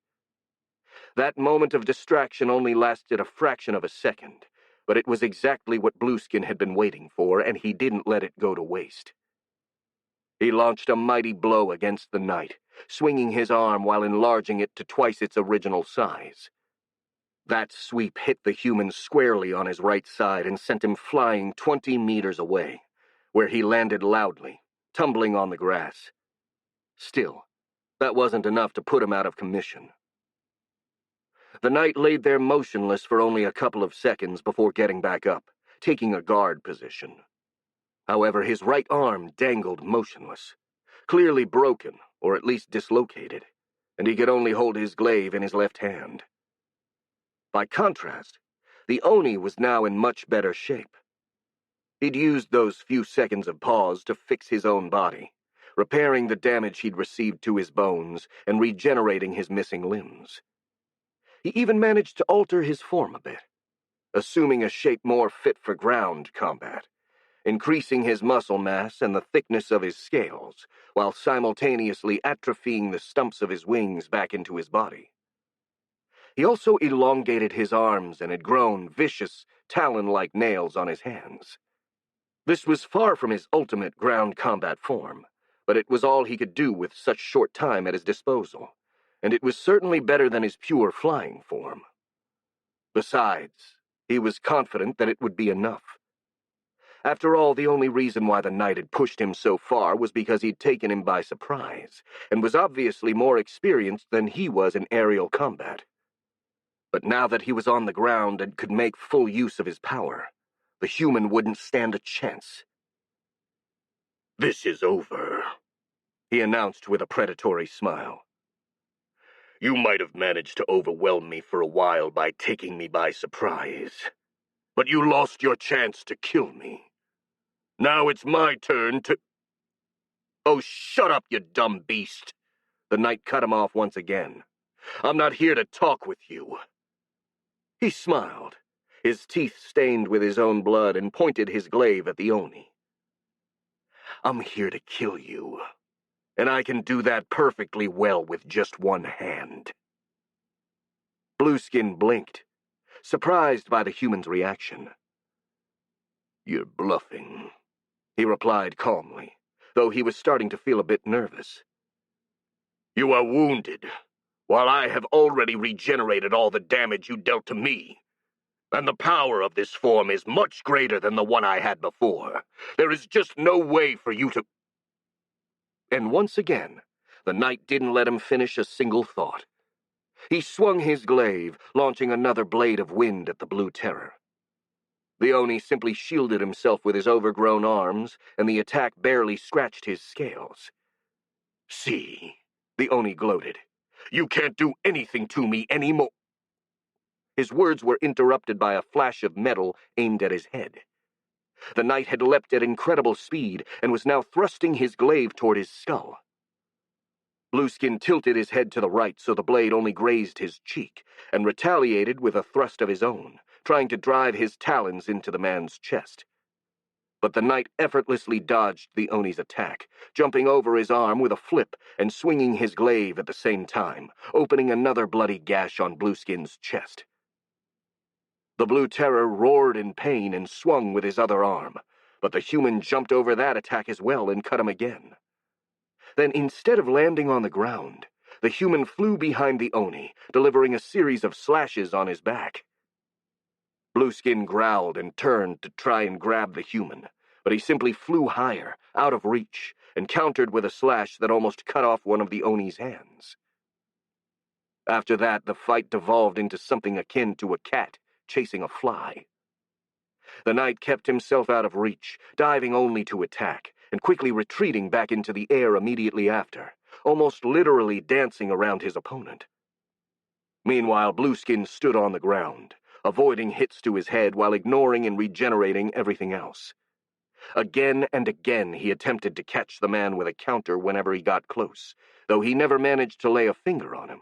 That moment of distraction only lasted a fraction of a second, but it was exactly what Blueskin had been waiting for, and he didn't let it go to waste. He launched a mighty blow against the knight, swinging his arm while enlarging it to twice its original size. That sweep hit the human squarely on his right side and sent him flying 20 meters away, where he landed loudly, tumbling on the grass. Still, that wasn't enough to put him out of commission. The knight laid there motionless for only a couple of seconds before getting back up, taking a guard position. However, his right arm dangled motionless, clearly broken, or at least dislocated, and he could only hold his glaive in his left hand. By contrast, the Oni was now in much better shape. He'd used those few seconds of pause to fix his own body, repairing the damage he'd received to his bones and regenerating his missing limbs. He even managed to alter his form a bit, assuming a shape more fit for ground combat, increasing his muscle mass and the thickness of his scales, while simultaneously atrophying the stumps of his wings back into his body. He also elongated his arms and had grown vicious, talon-like nails on his hands. This was far from his ultimate ground combat form, but it was all he could do with such short time at his disposal, and it was certainly better than his pure flying form. Besides, he was confident that it would be enough. After all, the only reason why the knight had pushed him so far was because he'd taken him by surprise, and was obviously more experienced than he was in aerial combat. But now that he was on the ground and could make full use of his power, the human wouldn't stand a chance. "This is over," he announced with a predatory smile. "You might have managed to overwhelm me for a while by taking me by surprise, but you lost your chance to kill me. Now it's my turn to—" "Oh, shut up, you dumb beast!" The knight cut him off once again. "I'm not here to talk with you." He smiled, his teeth stained with his own blood, and pointed his glaive at the Oni. "I'm here to kill you, and I can do that perfectly well with just one hand." Blueskin blinked, surprised by the human's reaction. "You're bluffing," he replied calmly, though he was starting to feel a bit nervous. "You are wounded, while I have already regenerated all the damage you dealt to me. And the power of this form is much greater than the one I had before. There is just no way for you to—" And once again, the knight didn't let him finish a single thought. He swung his glaive, launching another blade of wind at the Blue Terror. The Oni simply shielded himself with his overgrown arms, and the attack barely scratched his scales. "See," the Oni gloated, "you can't do anything to me anymore." His words were interrupted by a flash of metal aimed at his head. The knight had leapt at incredible speed and was now thrusting his glaive toward his skull. Blueskin tilted his head to the right so the blade only grazed his cheek, and retaliated with a thrust of his own, trying to drive his talons into the man's chest. But the knight effortlessly dodged the Oni's attack, jumping over his arm with a flip and swinging his glaive at the same time, opening another bloody gash on Blueskin's chest. The Blue Terror roared in pain and swung with his other arm, but the human jumped over that attack as well and cut him again. Then, instead of landing on the ground, the human flew behind the Oni, delivering a series of slashes on his back. Blueskin growled and turned to try and grab the human, but he simply flew higher, out of reach, and countered with a slash that almost cut off one of the Oni's hands. After that, the fight devolved into something akin to a cat chasing a fly. The knight kept himself out of reach, diving only to attack, and quickly retreating back into the air immediately after, almost literally dancing around his opponent. Meanwhile, Blueskin stood on the ground, avoiding hits to his head while ignoring and regenerating everything else. Again and again he attempted to catch the man with a counter whenever he got close, though he never managed to lay a finger on him.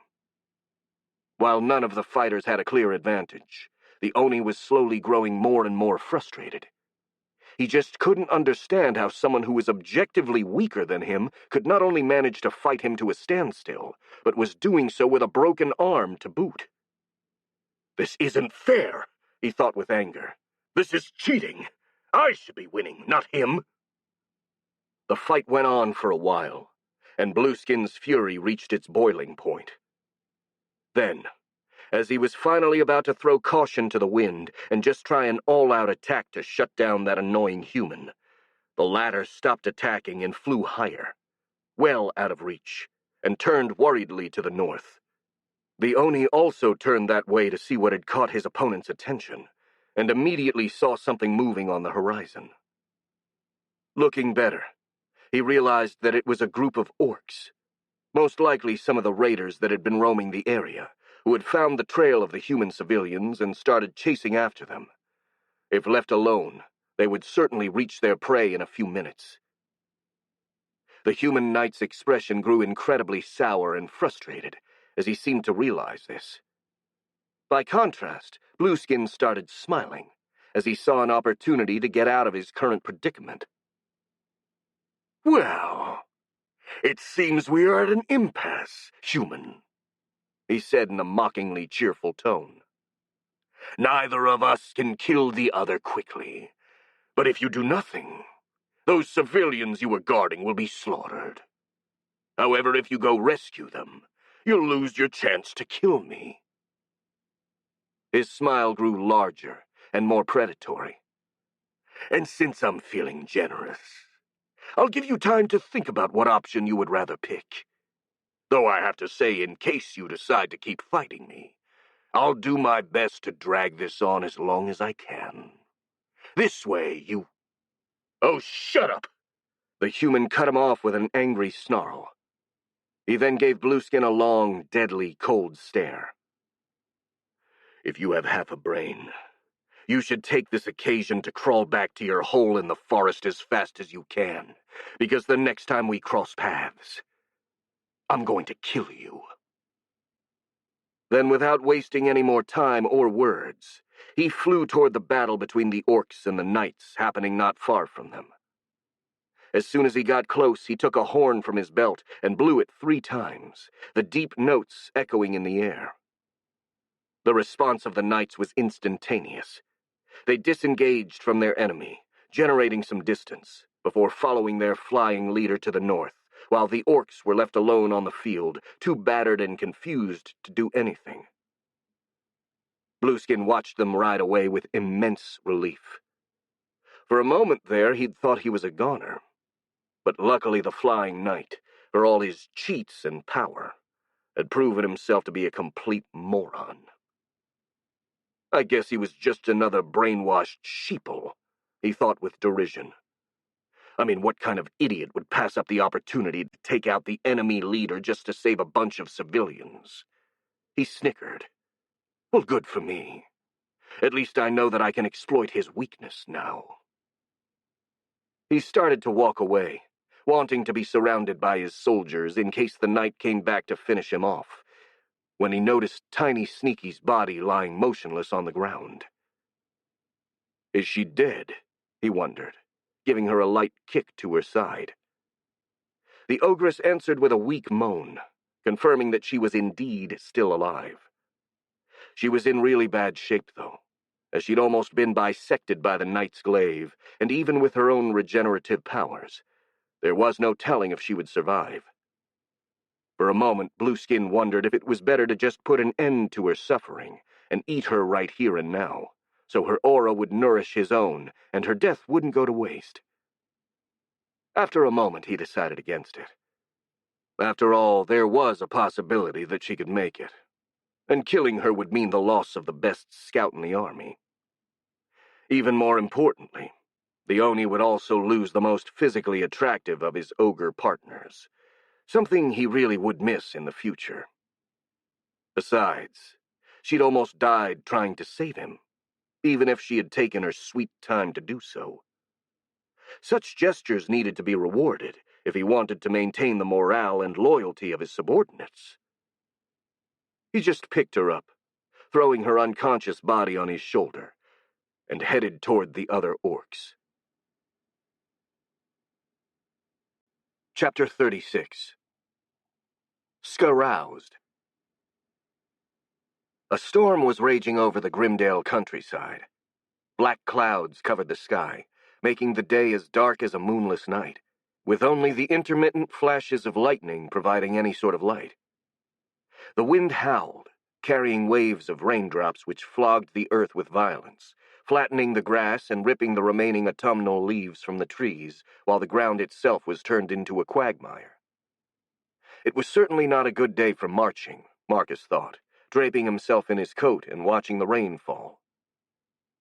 While none of the fighters had a clear advantage, the Oni was slowly growing more and more frustrated. He just couldn't understand how someone who was objectively weaker than him could not only manage to fight him to a standstill, but was doing so with a broken arm to boot. "This isn't fair," he thought with anger. "This is cheating. I should be winning, not him." The fight went on for a while, and Blueskin's fury reached its boiling point. Then, as he was finally about to throw caution to the wind and just try an all-out attack to shut down that annoying human, the latter stopped attacking and flew higher, well out of reach, and turned worriedly to the north. The Oni also turned that way to see what had caught his opponent's attention, and immediately saw something moving on the horizon. Looking better, he realized that it was a group of orcs, most likely some of the raiders that had been roaming the area, who had found the trail of the human civilians and started chasing after them. If left alone, they would certainly reach their prey in a few minutes. The human knight's expression grew incredibly sour and frustrated as he seemed to realize this. By contrast, Blueskin started smiling as he saw an opportunity to get out of his current predicament. "Well, it seems we are at an impasse, human," he said in a mockingly cheerful tone. "Neither of us can kill the other quickly, but if you do nothing, those civilians you were guarding will be slaughtered. However, if you go rescue them, you'll lose your chance to kill me." His smile grew larger and more predatory. "And since I'm feeling generous, I'll give you time to think about what option you would rather pick. Though I have to say, in case you decide to keep fighting me, I'll do my best to drag this on as long as I can. This way, you—" "Oh, shut up!" The human cut him off with an angry snarl. He then gave Blueskin a long, deadly, cold stare. "If you have half a brain, you should take this occasion to crawl back to your hole in the forest as fast as you can, because the next time we cross paths, I'm going to kill you." Then, without wasting any more time or words, he flew toward the battle between the orcs and the knights happening not far from them. As soon as he got close, he took a horn from his belt and blew it 3 times, the deep notes echoing in the air. The response of the knights was instantaneous. They disengaged from their enemy, generating some distance, before following their flying leader to the north, while the orcs were left alone on the field, too battered and confused to do anything. Blueskin watched them ride away with immense relief. For a moment there, he'd thought he was a goner. But luckily the Flying Knight, for all his cheats and power, had proven himself to be a complete moron. I guess he was just another brainwashed sheeple, he thought with derision. I mean, what kind of idiot would pass up the opportunity to take out the enemy leader just to save a bunch of civilians? He snickered. Well, good for me. At least I know that I can exploit his weakness now. He started to walk away, wanting to be surrounded by his soldiers in case the knight came back to finish him off, when he noticed Tiny Sneaky's body lying motionless on the ground. Is she dead? He wondered, giving her a light kick to her side. The ogress answered with a weak moan, confirming that she was indeed still alive. She was in really bad shape, though, as she'd almost been bisected by the knight's glaive, and even with her own regenerative powers, there was no telling if she would survive. For a moment, Blueskin wondered if it was better to just put an end to her suffering and eat her right here and now, so her aura would nourish his own and her death wouldn't go to waste. After a moment, he decided against it. After all, there was a possibility that she could make it, and killing her would mean the loss of the best scout in the army. Even more importantly, the Oni would also lose the most physically attractive of his ogre partners, something he really would miss in the future. Besides, she'd almost died trying to save him, even if she had taken her sweet time to do so. Such gestures needed to be rewarded if he wanted to maintain the morale and loyalty of his subordinates. He just picked her up, throwing her unconscious body on his shoulder, and headed toward the other orcs. Chapter 36. Scaroused. A storm was raging over the Grimdale countryside. Black clouds covered the sky, making the day as dark as a moonless night, with only the intermittent flashes of lightning providing any sort of light. The wind howled, carrying waves of raindrops which flogged the earth with violence, flattening the grass and ripping the remaining autumnal leaves from the trees, while the ground itself was turned into a quagmire. It was certainly not a good day for marching, Marcus thought, draping himself in his coat and watching the rain fall.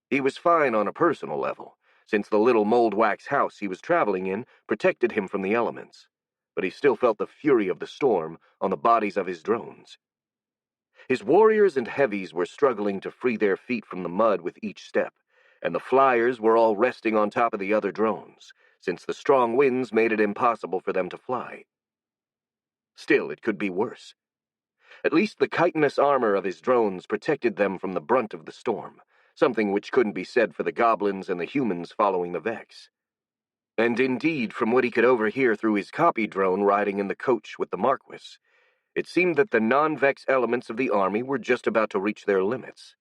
He was fine on a personal level, since the little mold-wax house he was traveling in protected him from the elements, but he still felt the fury of the storm on the bodies of his drones. His warriors and heavies were struggling to free their feet from the mud with each step, and the flyers were all resting on top of the other drones, since the strong winds made it impossible for them to fly. Still, it could be worse. At least the chitinous armor of his drones protected them from the brunt of the storm, something which couldn't be said for the goblins and the humans following the Vex. And indeed, from what he could overhear through his copy drone riding in the coach with the Marquis, it seemed that the non-Vex elements of the army were just about to reach their limits.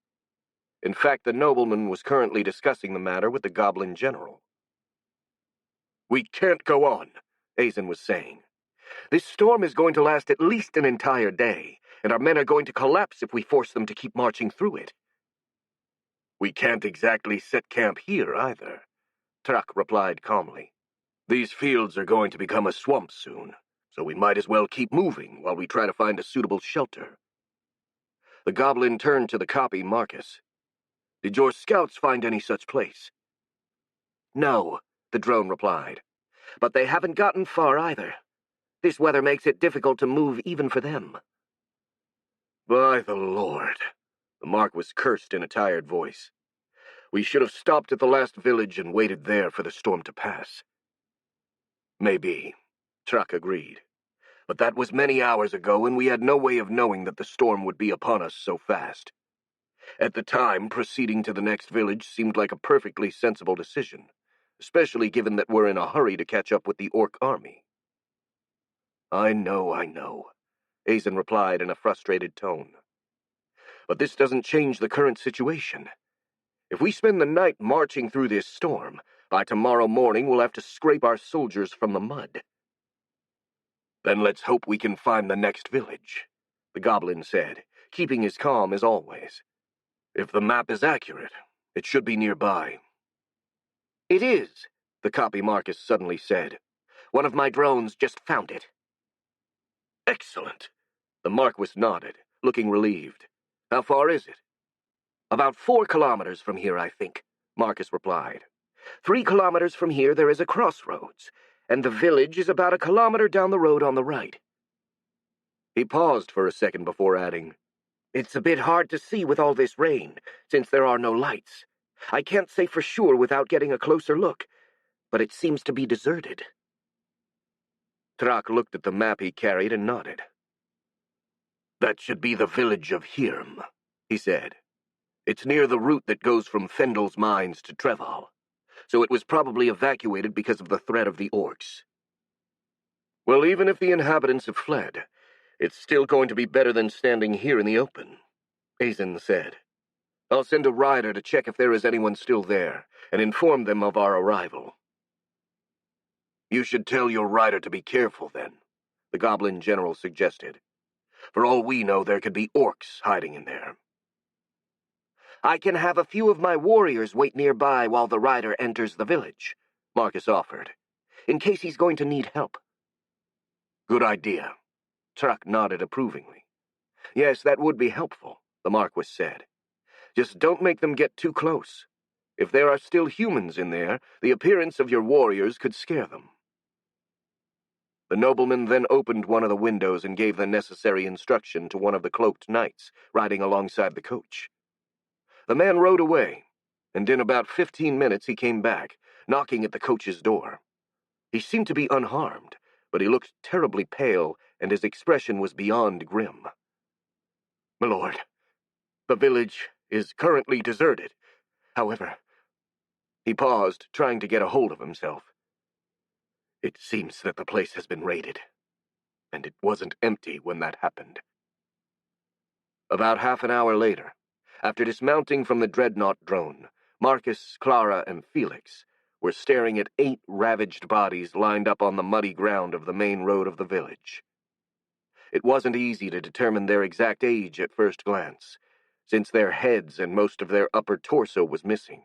In fact, the nobleman was currently discussing the matter with the goblin general. "We can't go on," Azen was saying. "This storm is going to last at least an entire day, and our men are going to collapse if we force them to keep marching through it." "We can't exactly set camp here, either," Trak replied calmly. "These fields are going to become a swamp soon, so we might as well keep moving while we try to find a suitable shelter." The goblin turned to the copy Marcus. "Did your scouts find any such place?" "No," the drone replied. "But they haven't gotten far either. This weather makes it difficult to move even for them." "By the Lord," the Marquis cursed in a tired voice. "We should have stopped at the last village and waited there for the storm to pass." "Maybe," Trak agreed. "But that was many hours ago, and we had no way of knowing that the storm would be upon us so fast. At the time, proceeding to the next village seemed like a perfectly sensible decision, especially given that we're in a hurry to catch up with the orc army. I know, Azen replied in a frustrated tone. But this doesn't change the current situation. If we spend the night marching through this storm, by tomorrow morning we'll have to scrape our soldiers from the mud. Then let's hope we can find the next village, the goblin said, keeping his calm as always. If the map is accurate, it should be nearby. It is, the copy Marcus suddenly said. One of my drones just found it. Excellent. The Marquis nodded, looking relieved. How far is it? About 4 kilometers from here, I think, Marcus replied. 3 kilometers from here there is a crossroads, and the village is about 1 kilometer down the road on the right. He paused for a second before adding, It's a bit hard to see with all this rain, since there are no lights. I can't say for sure without getting a closer look, but it seems to be deserted. Trak looked at the map he carried and nodded. That should be the village of Hirm, he said. It's near the route that goes from Fendel's mines to Treval, so it was probably evacuated because of the threat of the orcs. Well, even if the inhabitants have fled, it's still going to be better than standing here in the open, Azen said. I'll send a rider to check if there is anyone still there, and inform them of our arrival. You should tell your rider to be careful, then, the Goblin General suggested. For all we know, there could be orcs hiding in there. I can have a few of my warriors wait nearby while the rider enters the village, Marcus offered, in case he's going to need help. Good idea. Trak nodded approvingly. Yes, that would be helpful, the Marquis said. Just don't make them get too close. If there are still humans in there, the appearance of your warriors could scare them. The nobleman then opened one of the windows and gave the necessary instruction to one of the cloaked knights riding alongside the coach. The man rode away, and in about 15 minutes he came back, knocking at the coach's door. He seemed to be unharmed, but he looked terribly pale, and his expression was beyond grim. My lord, the village is currently deserted. However, he paused, trying to get a hold of himself. It seems that the place has been raided, and it wasn't empty when that happened. About half an hour later, after dismounting from the dreadnought drone, Marcus, Clara, and Felix were staring at 8 ravaged bodies lined up on the muddy ground of the main road of the village. It wasn't easy to determine their exact age at first glance, since their heads and most of their upper torso was missing.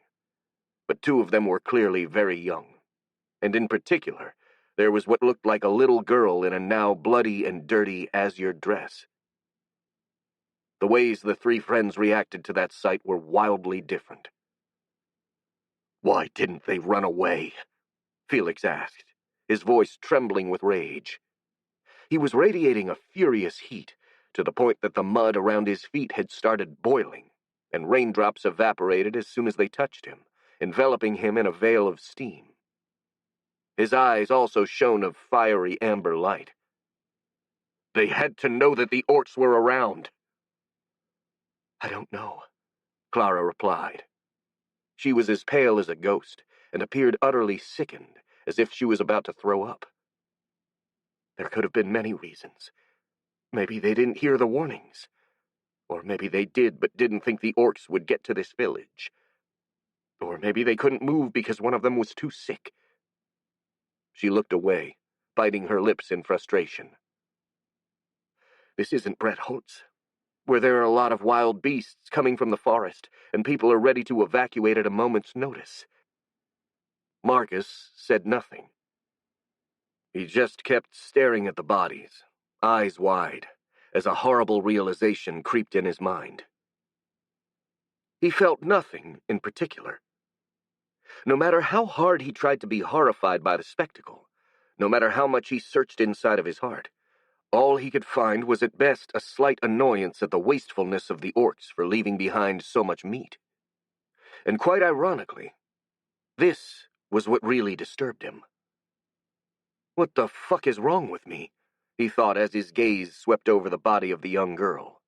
But 2 of them were clearly very young, and in particular, there was what looked like a little girl in a now bloody and dirty azure dress. The ways the 3 friends reacted to that sight were wildly different. Why didn't they run away? Felix asked, his voice trembling with rage. He was radiating a furious heat, to the point that the mud around his feet had started boiling, and raindrops evaporated as soon as they touched him, enveloping him in a veil of steam. His eyes also shone of fiery amber light. They had to know that the orcs were around. I don't know, Clara replied. She was as pale as a ghost, and appeared utterly sickened, as if she was about to throw up. There could have been many reasons. Maybe they didn't hear the warnings. Or maybe they did but didn't think the orcs would get to this village. Or maybe they couldn't move because one of them was too sick. She looked away, biting her lips in frustration. This isn't Brett Holtz, where there are a lot of wild beasts coming from the forest, and people are ready to evacuate at a moment's notice. Marcus said nothing. He just kept staring at the bodies, eyes wide, as a horrible realization creeped in his mind. He felt nothing in particular. No matter how hard he tried to be horrified by the spectacle, no matter how much he searched inside of his heart, all he could find was at best a slight annoyance at the wastefulness of the orcs for leaving behind so much meat. And quite ironically, this was what really disturbed him. What the fuck is wrong with me? He thought as his gaze swept over the body of the young girl.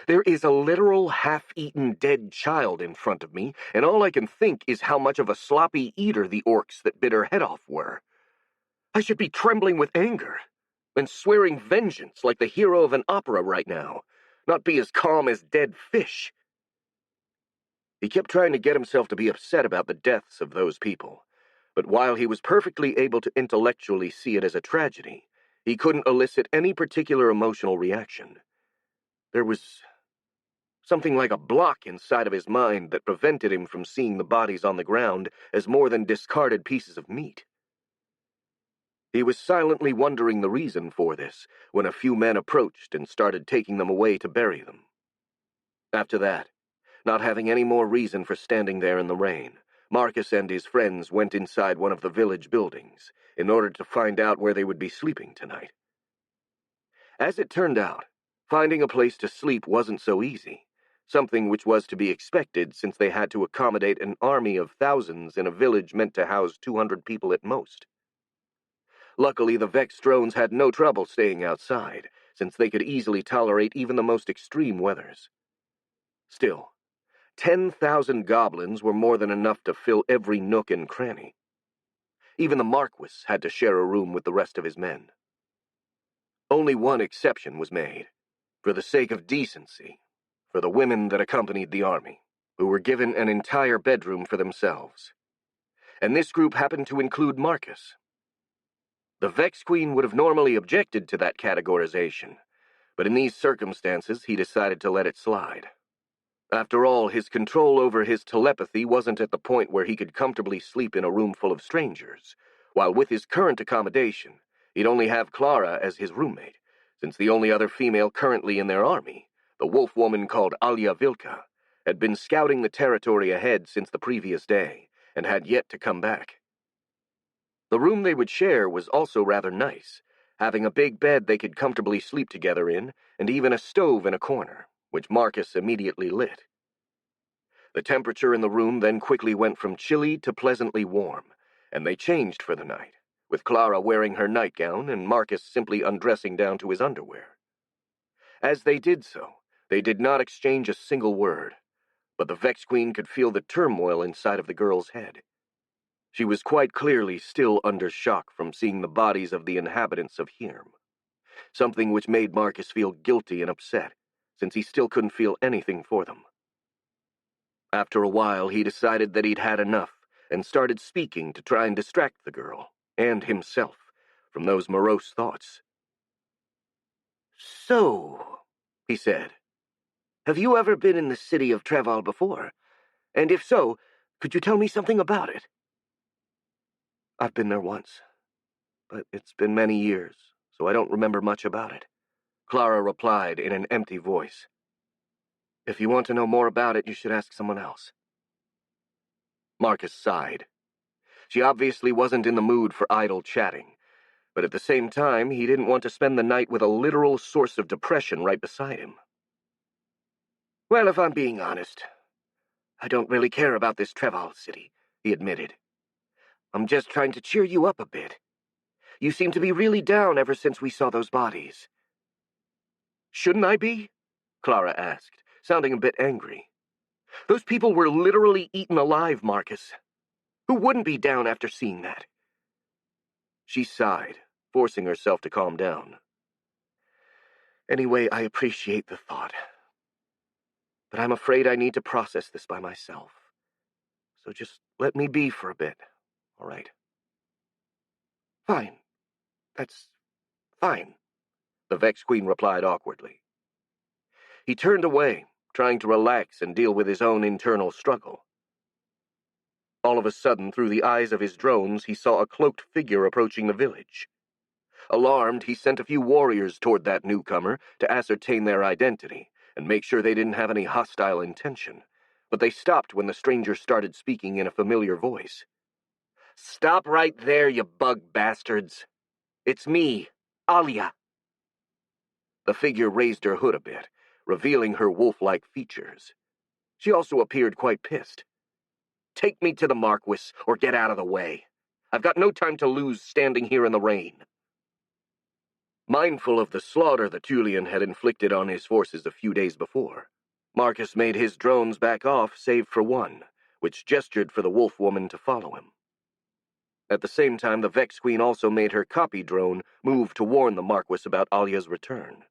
There is a literal half-eaten dead child in front of me, and all I can think is how much of a sloppy eater the orcs that bit her head off were. I should be trembling with anger and swearing vengeance like the hero of an opera right now, not be as calm as dead fish. He kept trying to get himself to be upset about the deaths of those people, but while he was perfectly able to intellectually see it as a tragedy, he couldn't elicit any particular emotional reaction. There was something like a block inside of his mind that prevented him from seeing the bodies on the ground as more than discarded pieces of meat. He was silently wondering the reason for this when a few men approached and started taking them away to bury them. After that, not having any more reason for standing there in the rain, Marcus and his friends went inside one of the village buildings in order to find out where they would be sleeping tonight. As it turned out, finding a place to sleep wasn't so easy, something which was to be expected since they had to accommodate an army of thousands in a village meant to house 200 people at most. Luckily, the Vex drones had no trouble staying outside, since they could easily tolerate even the most extreme weathers. Still, 10,000 goblins were more than enough to fill every nook and cranny. Even the Marquis had to share a room with the rest of his men. Only one exception was made, for the sake of decency, for the women that accompanied the army, who were given an entire bedroom for themselves. And this group happened to include Marcus. The Vex Queen would have normally objected to that categorization, but in these circumstances he decided to let it slide. After all, his control over his telepathy wasn't at the point where he could comfortably sleep in a room full of strangers, while with his current accommodation, he'd only have Clara as his roommate, since the only other female currently in their army, the wolf woman called Alia Vilka, had been scouting the territory ahead since the previous day, and had yet to come back. The room they would share was also rather nice, having a big bed they could comfortably sleep together in, and even a stove in a corner, which Marcus immediately lit. The temperature in the room then quickly went from chilly to pleasantly warm, and they changed for the night, with Clara wearing her nightgown and Marcus simply undressing down to his underwear. As they did so, they did not exchange a single word, but the Vex Queen could feel the turmoil inside of the girl's head. She was quite clearly still under shock from seeing the bodies of the inhabitants of Hirm, something which made Marcus feel guilty and upset, since he still couldn't feel anything for them. After a while, he decided that he'd had enough, and started speaking to try and distract the girl, and himself, from those morose thoughts. "So," he said, "have you ever been in the city of Betrayal before? And if so, could you tell me something about it?" "I've been there once, but it's been many years, so I don't remember much about it," Clara replied in an empty voice. "If you want to know more about it, you should ask someone else." Marcus sighed. She obviously wasn't in the mood for idle chatting, but at the same time, he didn't want to spend the night with a literal source of depression right beside him. "Well, if I'm being honest, I don't really care about this Betrayal city," he admitted. "I'm just trying to cheer you up a bit. You seem to be really down ever since we saw those bodies." "Shouldn't I be?" Clara asked, sounding a bit angry. "Those people were literally eaten alive, Marcus. Who wouldn't be down after seeing that?" She sighed, forcing herself to calm down. "Anyway, I appreciate the thought. But I'm afraid I need to process this by myself. So just let me be for a bit, all right?" "Fine. That's fine," the Vex Queen replied awkwardly. He turned away, trying to relax and deal with his own internal struggle. All of a sudden, through the eyes of his drones, he saw a cloaked figure approaching the village. Alarmed, he sent a few warriors toward that newcomer to ascertain their identity and make sure they didn't have any hostile intention, but they stopped when the stranger started speaking in a familiar voice. "Stop right there, you bug bastards. It's me, Alia." The figure raised her hood a bit, revealing her wolf-like features. She also appeared quite pissed. "Take me to the Marquis, or get out of the way. I've got no time to lose standing here in the rain." Mindful of the slaughter the Tulian had inflicted on his forces a few days before, Marcus made his drones back off save for one, which gestured for the wolf woman to follow him. At the same time, the Vex Queen also made her copy drone move to warn the Marquis about Alia's return.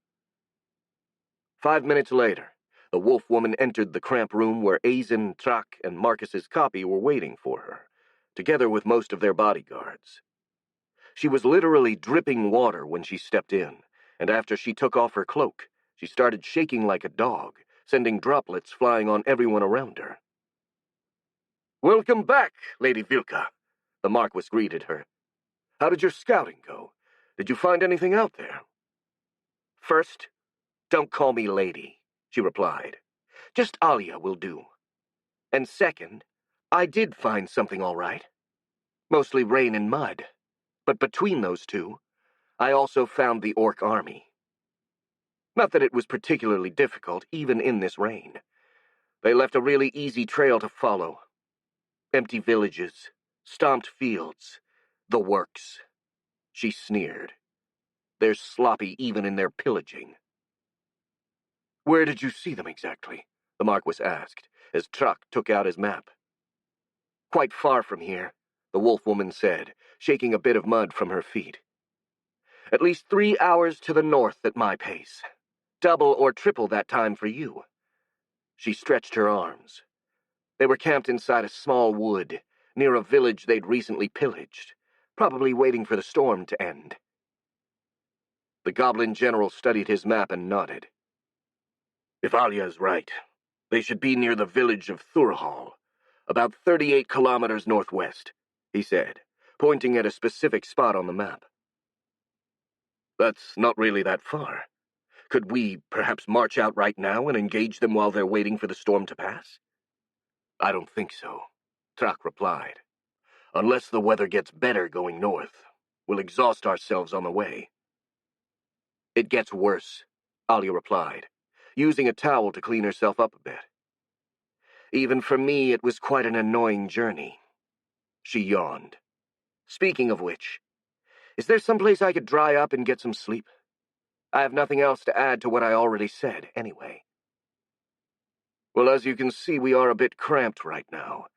5 minutes later, the wolf woman entered the cramped room where Azen, Trak, and Marcus's copy were waiting for her, together with most of their bodyguards. She was literally dripping water when she stepped in, and after she took off her cloak, she started shaking like a dog, sending droplets flying on everyone around her. "Welcome back, Lady Vilka," the Marquis greeted her. "How did your scouting go? Did you find anything out there?" "First, don't call me lady," she replied. "Just Alia will do. And second, I did find something all right. Mostly rain and mud. But between those two, I also found the Orc army. Not that it was particularly difficult, even in this rain. They left a really easy trail to follow. Empty villages, stomped fields, the works." She sneered. "They're sloppy even in their pillaging." "Where did you see them exactly?" the Marquis asked, as Truck took out his map. "Quite far from here," the wolf woman said, shaking a bit of mud from her feet. "At least 3 hours to the north at my pace. Double or triple that time for you." She stretched her arms. They were camped inside a small wood, near a village they'd recently pillaged, probably waiting for the storm to end. The Goblin General studied his map and nodded. "If Alia is right, they should be near the village of Thurhal, about 38 kilometers northwest," he said, pointing at a specific spot on the map. "That's not really that far. Could we perhaps march out right now and engage them while they're waiting for the storm to pass?" "I don't think so," Trak replied. "Unless the weather gets better going north, we'll exhaust ourselves on the way." "It gets worse," Alia replied, using a towel to clean herself up a bit. "Even for me, it was quite an annoying journey." She yawned. "Speaking of which, is there someplace I could dry up and get some sleep? I have nothing else to add to what I already said, anyway." "Well, as you can see, we are a bit cramped right now,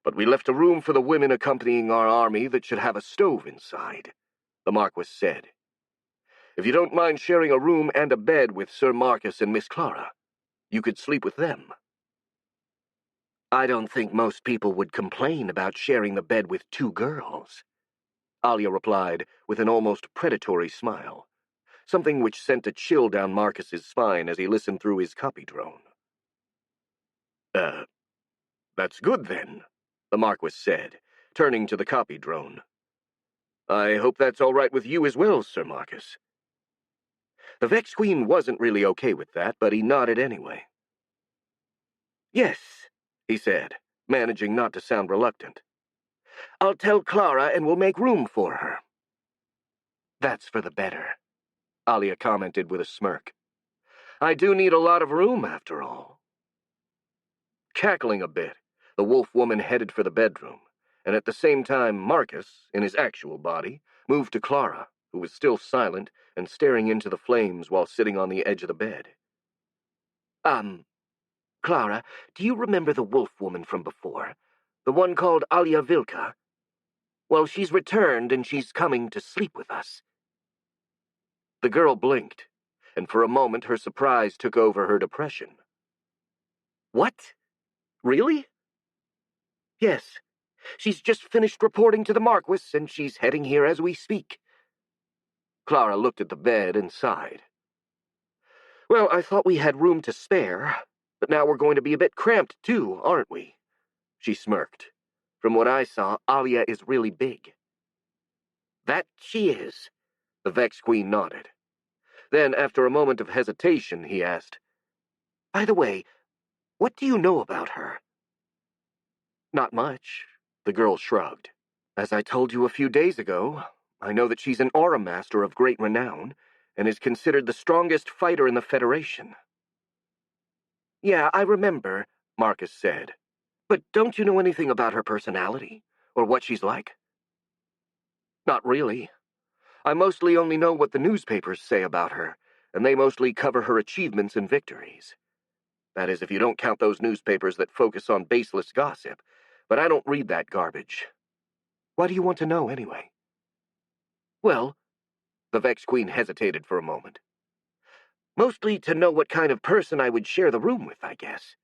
but we left a room for the women accompanying our army that should have a stove inside," the Marquis said. "If you don't mind sharing a room and a bed with Sir Marcus and Miss Clara, you could sleep with them." "I don't think most people would complain about sharing the bed with 2 girls," Alia replied with an almost predatory smile, something which sent a chill down Marcus's spine as he listened through his copy drone. That's good then," the Marquis said, turning to the copy drone. "I hope that's all right with you as well, Sir Marcus." The Vex Queen wasn't really okay with that, but he nodded anyway. "Yes," he said, managing not to sound reluctant. "I'll tell Clara and we'll make room for her." "That's for the better," Alia commented with a smirk. "I do need a lot of room, after all." Cackling a bit, the wolf woman headed for the bedroom, and at the same time Marcus, in his actual body, moved to Clara, who was still silent and staring into the flames while sitting on the edge of the bed. Clara, do you remember the wolf woman from before? The one called Alia Vilka? Well, she's returned and she's coming to sleep with us." The girl blinked, and for a moment her surprise took over her depression. "What? Really?" "Yes. She's just finished reporting to the Marquis, and she's heading here as we speak." Clara looked at the bed and sighed. "Well, I thought we had room to spare, but now we're going to be a bit cramped too, aren't we?" She smirked. "From what I saw, Alia is really big." "That she is." The Vex Queen nodded. Then, after a moment of hesitation, he asked, "By the way, what do you know about her?" "Not much," the girl shrugged. "As I told you a few days ago, I know that she's an aura master of great renown, and is considered the strongest fighter in the Federation." "Yeah, I remember," Marcus said. "But don't you know anything about her personality, or what she's like?" "Not really. I mostly only know what the newspapers say about her, and they mostly cover her achievements and victories. That is, if you don't count those newspapers that focus on baseless gossip, but I don't read that garbage. Why do you want to know, anyway? Well, the Vex Queen hesitated for a moment. Mostly to know what kind of person I would share the room with, I guess.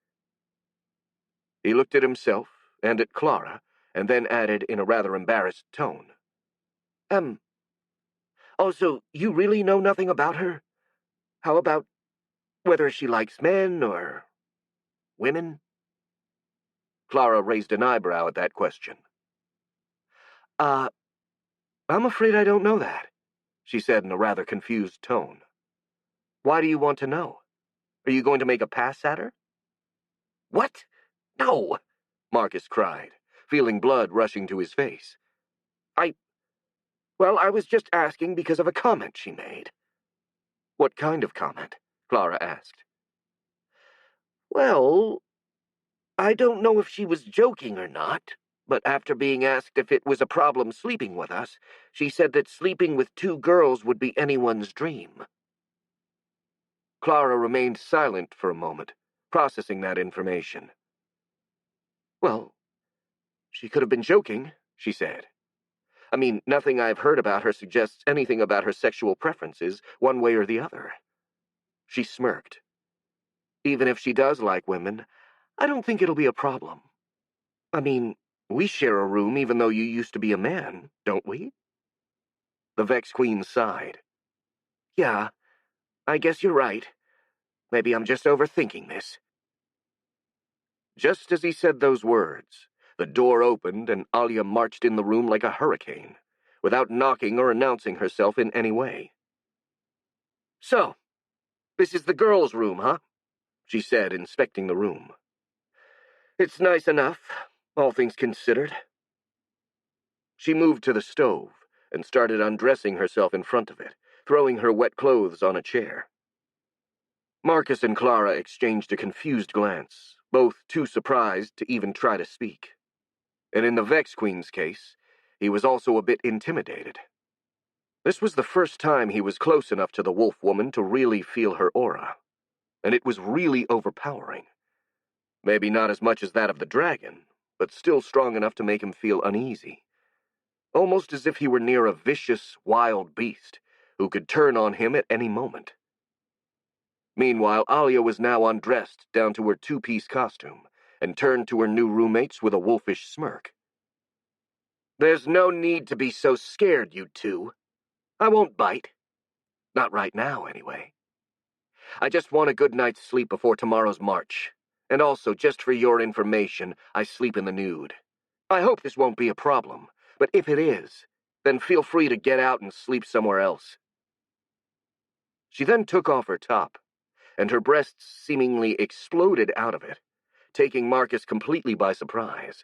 He looked at himself and at Clara, and then added in a rather embarrassed tone. Also, you really know nothing about her? How about whether she likes men or women? Clara raised an eyebrow at that question. I'm afraid I don't know that, she said in a rather confused tone. Why do you want to know? Are you going to make a pass at her? What? No, Marcus cried, feeling blood rushing to his face. I was just asking because of a comment she made. What kind of comment? Clara asked. Well, I don't know if she was joking or not, but after being asked if it was a problem sleeping with us, she said that sleeping with two girls would be anyone's dream. Clara remained silent for a moment, processing that information. Well, she could have been joking, she said. I mean, nothing I've heard about her suggests anything about her sexual preferences, one way or the other. She smirked. Even if she does like women, I don't think it'll be a problem. I mean, we share a room even though you used to be a man, don't we? The Vex Queen sighed. Yeah, I guess you're right. Maybe I'm just overthinking this. Just as he said those words, the door opened and Alia marched in the room like a hurricane, without knocking or announcing herself in any way. So, this is the girls' room, huh? She said, inspecting the room. It's nice enough, all things considered. She moved to the stove and started undressing herself in front of it, throwing her wet clothes on a chair. Marcus and Clara exchanged a confused glance, both too surprised to even try to speak. And in the Vex Queen's case, he was also a bit intimidated. This was the first time he was close enough to the wolf woman to really feel her aura, and it was really overpowering. Maybe not as much as that of the dragon, but still strong enough to make him feel uneasy. Almost as if he were near a vicious, wild beast who could turn on him at any moment. Meanwhile, Alia was now undressed down to her two-piece costume and turned to her new roommates with a wolfish smirk. There's no need to be so scared, you two. I won't bite. Not right now, anyway. I just want a good night's sleep before tomorrow's march. And also, just for your information, I sleep in the nude. I hope this won't be a problem, but if it is, then feel free to get out and sleep somewhere else. She then took off her top, and her breasts seemingly exploded out of it, taking Marcus completely by surprise.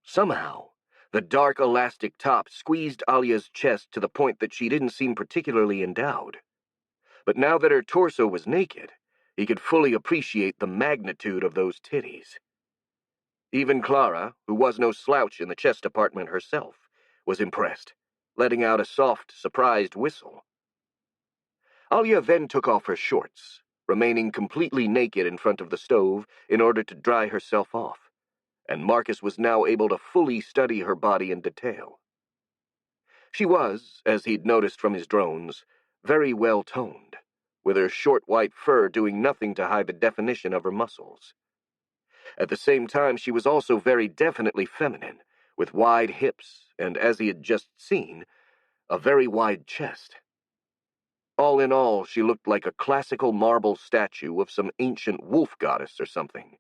Somehow, the dark elastic top squeezed Alia's chest to the point that she didn't seem particularly endowed. But now that her torso was naked, he could fully appreciate the magnitude of those titties. Even Clara, who was no slouch in the chest department herself, was impressed, letting out a soft, surprised whistle. Alia then took off her shorts, remaining completely naked in front of the stove in order to dry herself off, and Marcus was now able to fully study her body in detail. She was, as he'd noticed from his drones, very well toned, with her short white fur doing nothing to hide the definition of her muscles. At the same time, she was also very definitely feminine, with wide hips and, as he had just seen, a very wide chest. All in all, she looked like a classical marble statue of some ancient wolf goddess or something,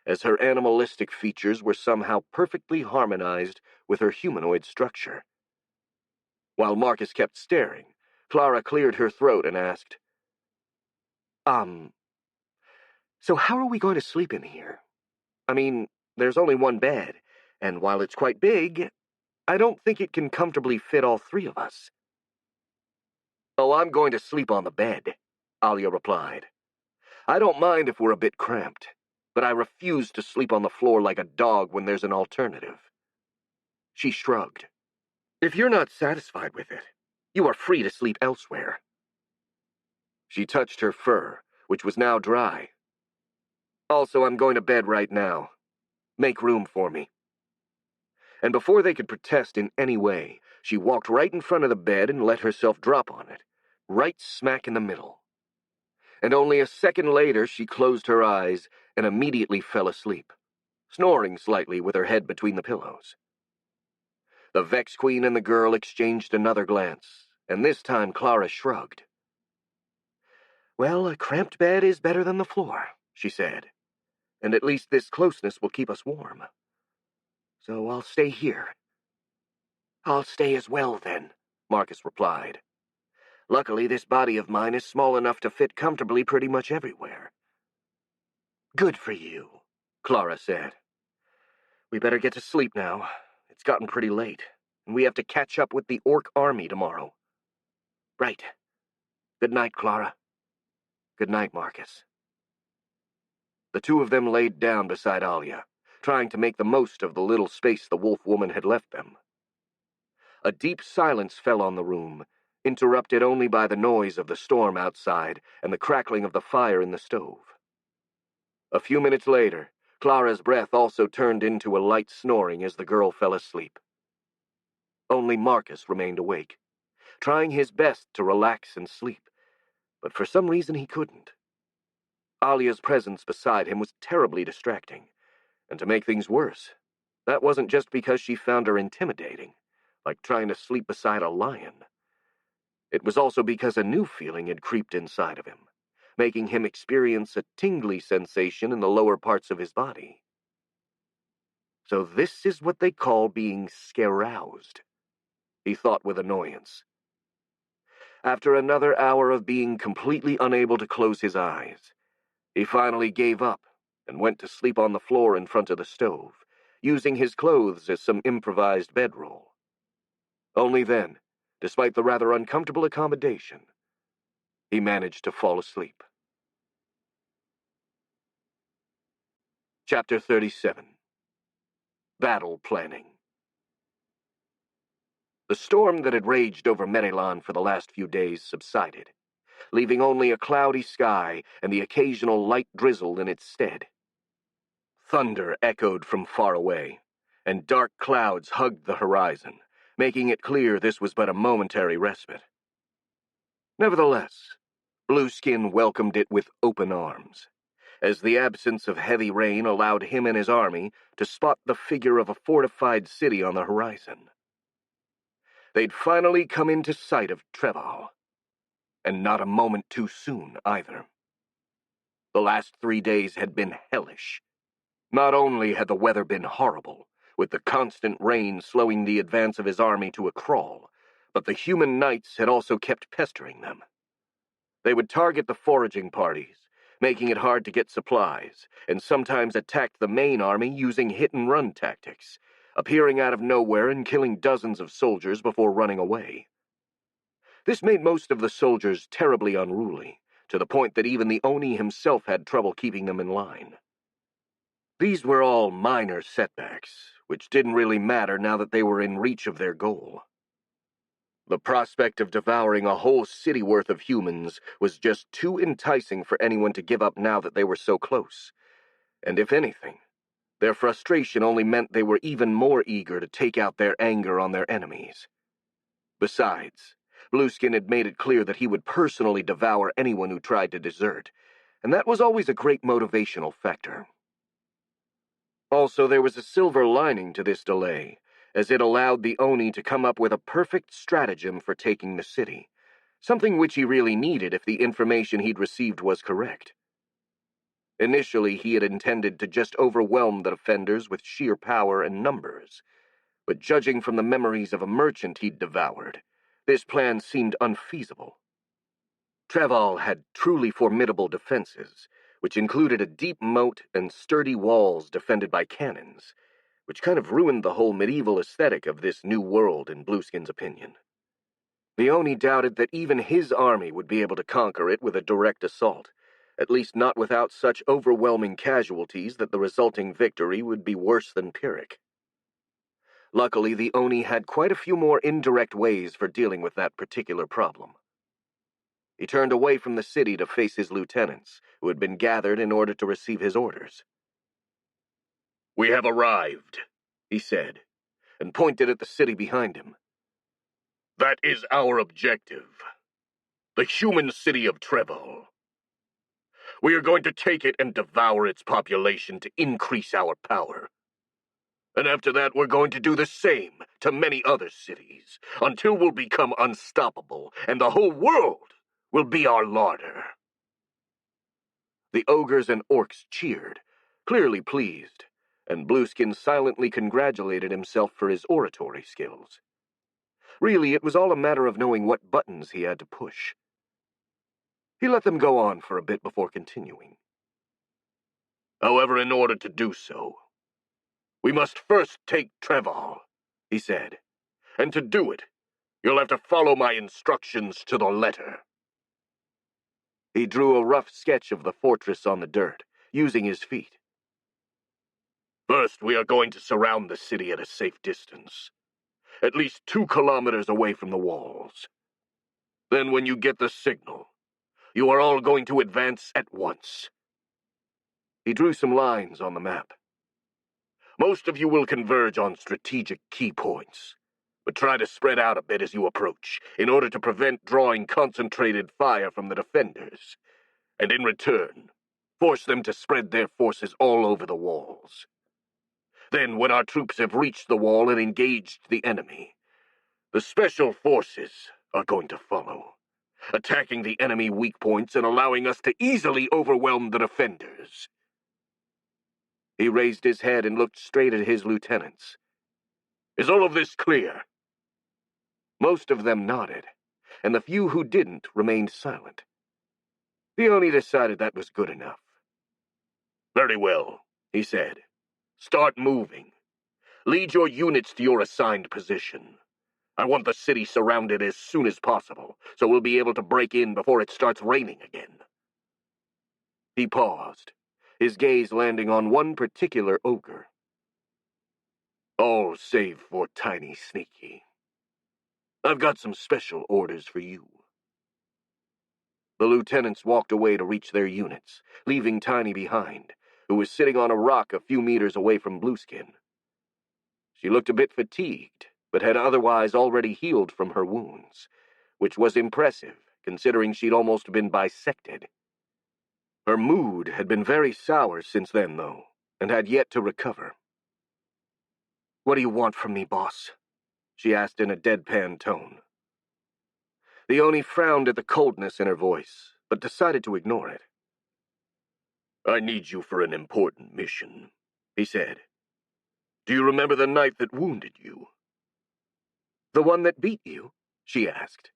as her animalistic features were somehow perfectly harmonized with her humanoid structure. While Marcus kept staring, Clara cleared her throat and asked, So how are we going to sleep in here? I mean, there's only one bed, and while it's quite big, I don't think it can comfortably fit all three of us. Oh, I'm going to sleep on the bed, Alia replied. I don't mind if we're a bit cramped, but I refuse to sleep on the floor like a dog when there's an alternative. She shrugged. If you're not satisfied with it, You are free to sleep elsewhere." She touched her fur, which was now dry. "Also, I'm going to bed right now. Make room for me." And before they could protest in any way, she walked right in front of the bed and let herself drop on it, right smack in the middle. And only a second later she closed her eyes and immediately fell asleep, snoring slightly with her head between the pillows. The Vex Queen and the girl exchanged another glance, and this time Clara shrugged. "Well, a cramped bed is better than the floor," she said, "and at least this closeness will keep us warm. So I'll stay here." "I'll stay as well, then," Marcus replied. "Luckily, this body of mine is small enough to fit comfortably pretty much everywhere." "Good for you," Clara said. "We better get to sleep now. It's gotten pretty late, and we have to catch up with the Orc army tomorrow." "Right. Good night, Clara." "Good night, Marcus." The two of them laid down beside Alia, trying to make the most of the little space the wolf woman had left them. A deep silence fell on the room, interrupted only by the noise of the storm outside and the crackling of the fire in the stove. A few minutes later, Clara's breath also turned into a light snoring as the girl fell asleep. Only Marcus remained awake, trying his best to relax and sleep, but for some reason he couldn't. Alia's presence beside him was terribly distracting, and to make things worse, that wasn't just because she found her intimidating, like trying to sleep beside a lion. It was also because a new feeling had creeped inside of him, making him experience a tingly sensation in the lower parts of his body. So this is what they call being scaroused, he thought with annoyance. After another hour of being completely unable to close his eyes, he finally gave up and went to sleep on the floor in front of the stove, using his clothes as some improvised bedroll. Only then, despite the rather uncomfortable accommodation, he managed to fall asleep. Chapter 37. Battle Planning. The storm that had raged over Merilon for the last few days subsided, leaving only a cloudy sky and the occasional light drizzle in its stead. Thunder echoed from far away, and dark clouds hugged the horizon, making it clear this was but a momentary respite. Nevertheless, Blueskin welcomed it with open arms, as the absence of heavy rain allowed him and his army to spot the figure of a fortified city on the horizon. They'd finally come into sight of Treval, and not a moment too soon either. The last 3 days had been hellish. Not only had the weather been horrible, with the constant rain slowing the advance of his army to a crawl, but the human knights had also kept pestering them. They would target the foraging parties, making it hard to get supplies, and sometimes attacked the main army using hit-and-run tactics, appearing out of nowhere and killing dozens of soldiers before running away. This made most of the soldiers terribly unruly, to the point that even the Oni himself had trouble keeping them in line. These were all minor setbacks, which didn't really matter now that they were in reach of their goal. The prospect of devouring a whole city worth of humans was just too enticing for anyone to give up now that they were so close, and if anything, their frustration only meant they were even more eager to take out their anger on their enemies. Besides, Blueskin had made it clear that he would personally devour anyone who tried to desert, and that was always a great motivational factor. Also, there was a silver lining to this delay, as it allowed the Oni to come up with a perfect stratagem for taking the city, something which he really needed if the information he'd received was correct. Initially, he had intended to just overwhelm the defenders with sheer power and numbers, but judging from the memories of a merchant he'd devoured, this plan seemed unfeasible. Treval had truly formidable defenses, which included a deep moat and sturdy walls defended by cannons, which kind of ruined the whole medieval aesthetic of this new world in Blueskin's opinion. The Oni doubted that even his army would be able to conquer it with a direct assault, at least not without such overwhelming casualties that the resulting victory would be worse than Pyrrhic. Luckily, the Oni had quite a few more indirect ways for dealing with that particular problem. He turned away from the city to face his lieutenants, who had been gathered in order to receive his orders. "We have arrived," he said, and pointed at the city behind him. "That is our objective. The human city of Trevor. We are going to take it and devour its population to increase our power. And after that, we're going to do the same to many other cities, until we'll become unstoppable, and the whole world will be our larder." The ogres and orcs cheered, clearly pleased, and Blueskin silently congratulated himself for his oratory skills. Really, it was all a matter of knowing what buttons he had to push. He let them go on for a bit before continuing. "However, in order to do so, we must first take Trevor," he said. "And to do it, you'll have to follow my instructions to the letter." He drew a rough sketch of the fortress on the dirt, using his feet. "First, we are going to surround the city at a safe distance, at least 2 kilometers away from the walls. Then when you get the signal, you are all going to advance at once." He drew some lines on the map. "Most of you will converge on strategic key points, but try to spread out a bit as you approach, in order to prevent drawing concentrated fire from the defenders, and in return, force them to spread their forces all over the walls. Then, when our troops have reached the wall and engaged the enemy, the special forces are going to follow, attacking the enemy weak points and allowing us to easily overwhelm the defenders." He raised his head and looked straight at his lieutenants. "Is all of this clear?" Most of them nodded, and the few who didn't remained silent. The Oni decided that was good enough. "Very well," he said. "Start moving. Lead your units to your assigned position. I want the city surrounded as soon as possible, so we'll be able to break in before it starts raining again." He paused, his gaze landing on one particular ogre. "All save for Tiny Sneaky. I've got some special orders for you." The lieutenants walked away to reach their units, leaving Tiny behind, who was sitting on a rock a few meters away from Blueskin. She looked a bit fatigued, but had otherwise already healed from her wounds, which was impressive, considering she'd almost been bisected. Her mood had been very sour since then, though, and had yet to recover. "What do you want from me, boss?" she asked in a deadpan tone. The Oni frowned at the coldness in her voice, but decided to ignore it. "I need you for an important mission," he said. "Do you remember the knife that wounded you?" "The one that beat you?" she asked.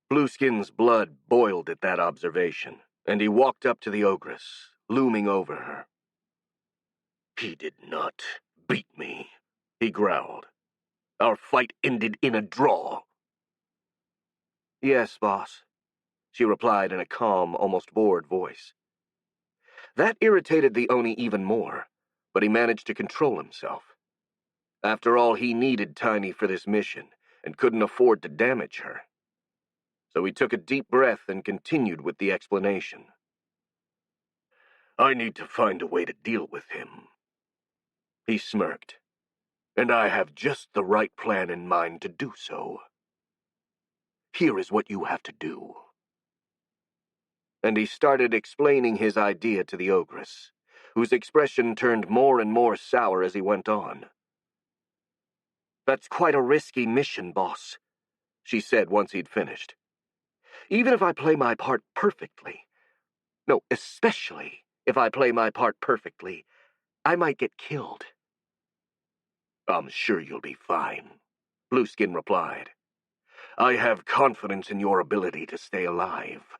Blueskin's blood boiled at that observation, and he walked up to the ogress, looming over her. "He did not beat me," he growled. "Our fight ended in a draw." "Yes, boss," she replied in a calm, almost bored voice. That irritated the Oni even more, but he managed to control himself. After all, he needed Tiny for this mission, and couldn't afford to damage her. So he took a deep breath and continued with the explanation. "I need to find a way to deal with him." He smirked. "And I have just the right plan in mind to do so. Here is what you have to do." And he started explaining his idea to the ogress, whose expression turned more and more sour as he went on. "That's quite a risky mission, boss," she said once he'd finished. "Even if I play my part perfectly, no, especially if I play my part perfectly, I might get killed." "I'm sure you'll be fine," Blueskin replied. "I have confidence in your ability to stay alive."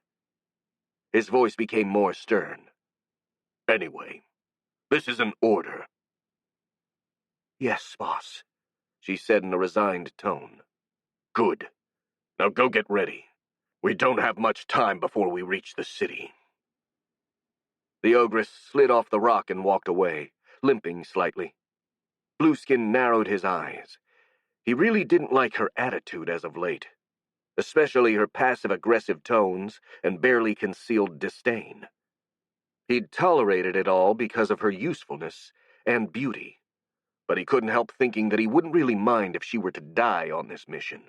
His voice became more stern. "Anyway, this is an order." "Yes, boss," she said in a resigned tone. "Good. Now go get ready. We don't have much time before we reach the city." The ogress slid off the rock and walked away, limping slightly. Blueskin narrowed his eyes. He really didn't like her attitude as of late, especially her passive-aggressive tones and barely concealed disdain. He'd tolerated it all because of her usefulness and beauty, but he couldn't help thinking that he wouldn't really mind if she were to die on this mission.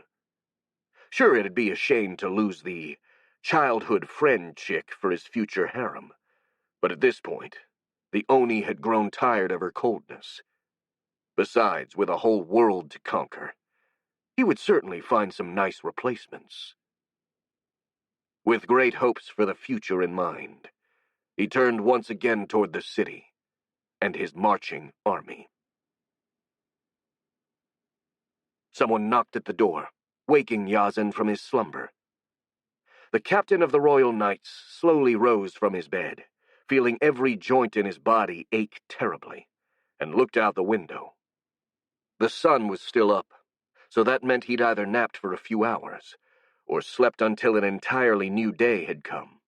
Sure, it'd be a shame to lose the childhood friend chick for his future harem, but at this point, the Oni had grown tired of her coldness. Besides, with a whole world to conquer, he would certainly find some nice replacements. With great hopes for the future in mind, he turned once again toward the city and his marching army. Someone knocked at the door, waking Yazan from his slumber. The captain of the Royal Knights slowly rose from his bed, feeling every joint in his body ache terribly, and looked out the window. The sun was still up, so that meant he'd either napped for a few hours, or slept until an entirely new day had come.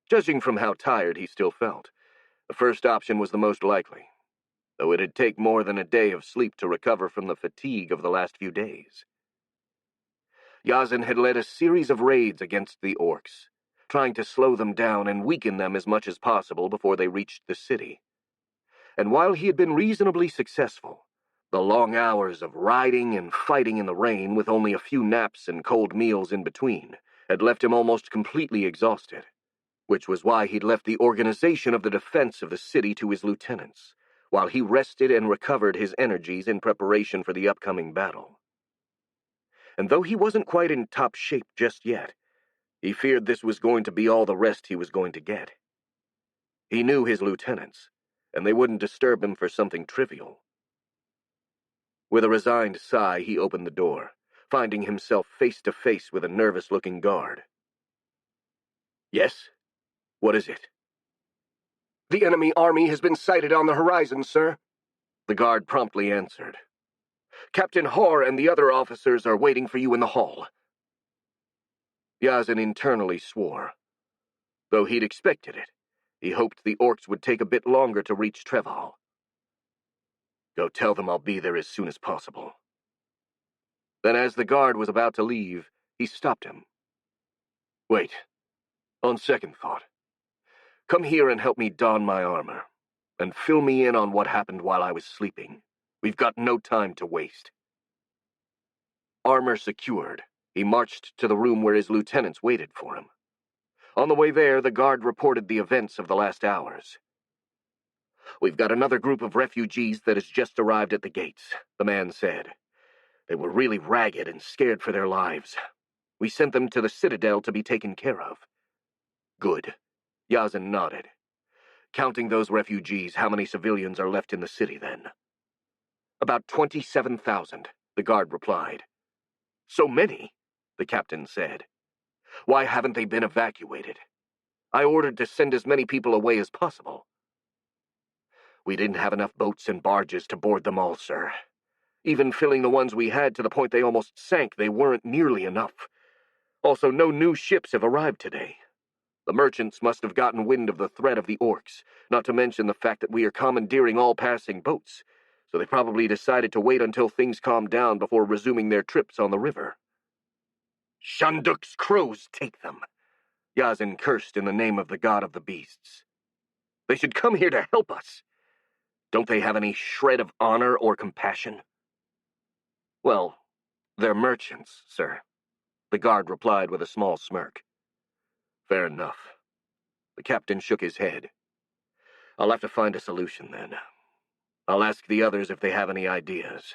Judging from how tired he still felt, the first option was the most likely, though it'd take more than a day of sleep to recover from the fatigue of the last few days. Yazan had led a series of raids against the orcs, trying to slow them down and weaken them as much as possible before they reached the city. And while he had been reasonably successful, the long hours of riding and fighting in the rain with only a few naps and cold meals in between had left him almost completely exhausted, which was why he'd left the organization of the defense of the city to his lieutenants, while he rested and recovered his energies in preparation for the upcoming battle. And though he wasn't quite in top shape just yet, he feared this was going to be all the rest he was going to get. He knew his lieutenants, and they wouldn't disturb him for something trivial. With a resigned sigh, he opened the door, finding himself face to face with a nervous-looking guard. "Yes? What is it?" "The enemy army has been sighted on the horizon, sir," the guard promptly answered. "Captain Horde and the other officers are waiting for you in the hall." Yazan internally swore. Though he'd expected it, he hoped the orcs would take a bit longer to reach Betrayal. "Go tell them I'll be there as soon as possible." Then as the guard was about to leave, he stopped him. "Wait. On second thought, come here and help me don my armor, and fill me in on what happened while I was sleeping. We've got no time to waste." Armor secured, he marched to the room where his lieutenants waited for him. On the way there, the guard reported the events of the last hours. "We've got another group of refugees that has just arrived at the gates," the man said. "They were really ragged and scared for their lives. We sent them to the Citadel to be taken care of." "Good." Yazan nodded. "Counting those refugees, how many civilians are left in the city, then?" "About 27,000, the guard replied. "So many?" the captain said. "Why haven't they been evacuated? I ordered to send as many people away as possible." "We didn't have enough boats and barges to board them all, sir. Even filling the ones we had to the point they almost sank, they weren't nearly enough. Also, no new ships have arrived today. The merchants must have gotten wind of the threat of the orcs, not to mention the fact that we are commandeering all passing boats, so they probably decided to wait until things calmed down before resuming their trips on the river." "Shanduk's crows take them," Yazan cursed in the name of the god of the beasts. "They should come here to help us. Don't they have any shred of honor or compassion?" "Well, they're merchants, sir," the guard replied with a small smirk. "Fair enough." The captain shook his head. "I'll have to find a solution, then. I'll ask the others if they have any ideas."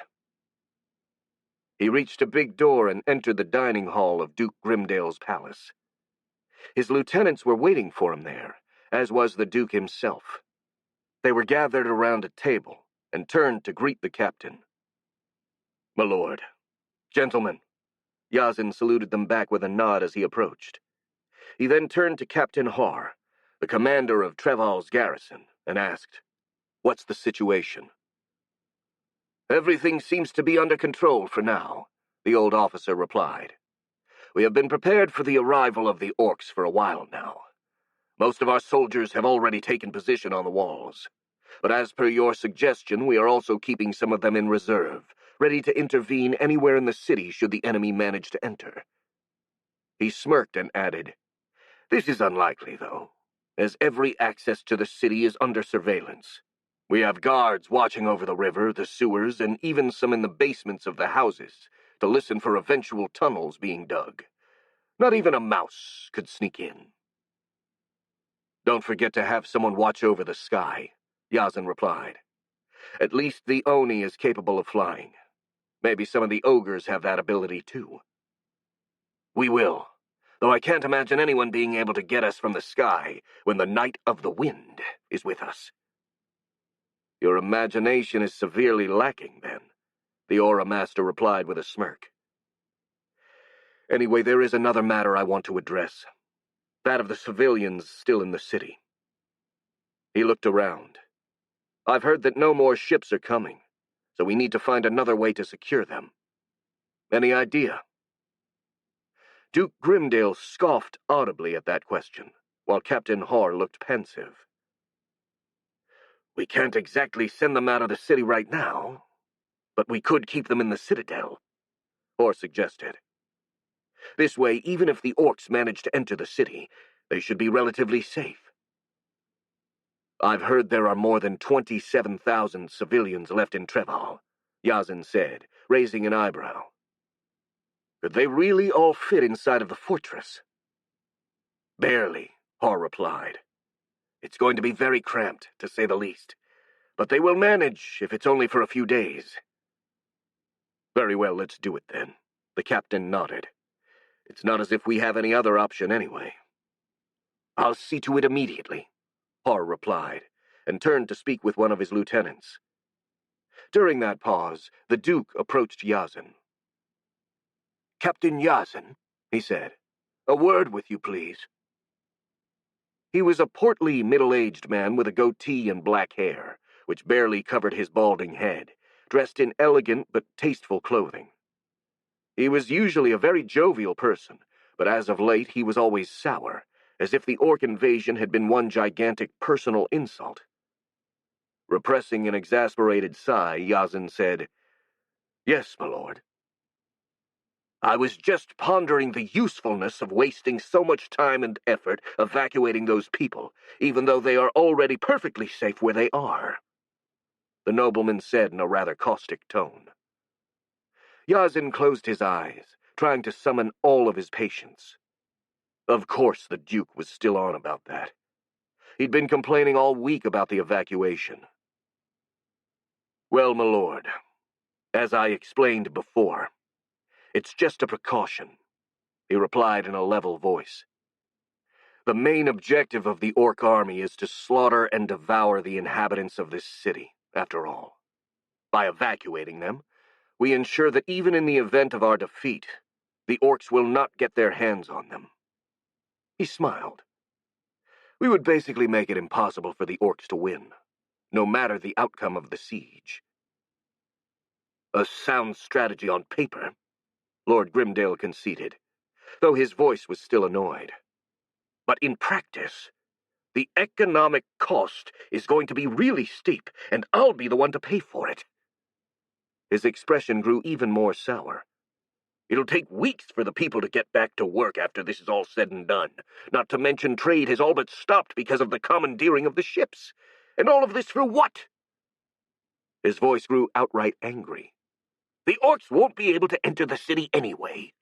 He reached a big door and entered the dining hall of Duke Grimdale's palace. His lieutenants were waiting for him there, as was the Duke himself. They were gathered around a table and turned to greet the captain. "My lord." "Gentlemen." Yazan saluted them back with a nod as he approached. He then turned to Captain Horde, the commander of Betrayal's garrison, and asked, "What's the situation?" "Everything seems to be under control for now," the old officer replied. "We have been prepared for the arrival of the orcs for a while now. Most of our soldiers have already taken position on the walls. But as per your suggestion, we are also keeping some of them in reserve, ready to intervene anywhere in the city should the enemy manage to enter. He smirked and added, "This is unlikely, though, as every access to the city is under surveillance. We have guards watching over the river, the sewers, and even some in the basements of the houses to listen for eventual tunnels being dug. Not even a mouse could sneak in." "Don't forget to have someone watch over the sky," Yazan replied. "At least the Oni is capable of flying. Maybe some of the ogres have that ability too." "We will, though I can't imagine anyone being able to get us from the sky when the Knight of the Wind is with us." "Your imagination is severely lacking, then," the Aura Master replied with a smirk. "Anyway, there is another matter I want to address. That of the civilians still in the city." He looked around. "I've heard that no more ships are coming, so we need to find another way to secure them. Any idea?" Duke Grimdale scoffed audibly at that question, while Captain Horde looked pensive. "We can't exactly send them out of the city right now, but we could keep them in the Citadel," Horde suggested. "This way, even if the orcs manage to enter the city, they should be relatively safe." "I've heard there are more than 27,000 civilians left in Treval," Yazan said, raising an eyebrow. "Could they really all fit inside of the fortress?" "Barely," Horde replied. "It's going to be very cramped, to say the least. But they will manage, if it's only for a few days." "Very well, let's do it then," the captain nodded. "It's not as if we have any other option anyway." "I'll see to it immediately," Horde replied, and turned to speak with one of his lieutenants. During that pause, the Duke approached Yazan. "Captain Yazan," he said, "a word with you, please." He was a portly, middle-aged man with a goatee and black hair, which barely covered his balding head, dressed in elegant but tasteful clothing. He was usually a very jovial person, but as of late he was always sour, as if the orc invasion had been one gigantic personal insult. Repressing an exasperated sigh, Yazan said, "Yes, my lord." "I was just pondering the usefulness of wasting so much time and effort evacuating those people, even though they are already perfectly safe where they are," the nobleman said in a rather caustic tone. Yazan closed his eyes, trying to summon all of his patience. Of course the Duke was still on about that. He'd been complaining all week about the evacuation. "Well, my lord, as I explained before, it's just a precaution," he replied in a level voice. "The main objective of the orc army is to slaughter and devour the inhabitants of this city, after all. By evacuating them, we ensure that even in the event of our defeat, the orcs will not get their hands on them." He smiled. "We would basically make it impossible for the orcs to win, no matter the outcome of the siege." "A sound strategy on paper," Lord Grimdale conceded, though his voice was still annoyed. "But in practice, the economic cost is going to be really steep, and I'll be the one to pay for it." His expression grew even more sour. "It'll take weeks for the people to get back to work after this is all said and done, not to mention trade has all but stopped because of the commandeering of the ships. And all of this for what?" His voice grew outright angry. "The orcs won't be able to enter the city anyway.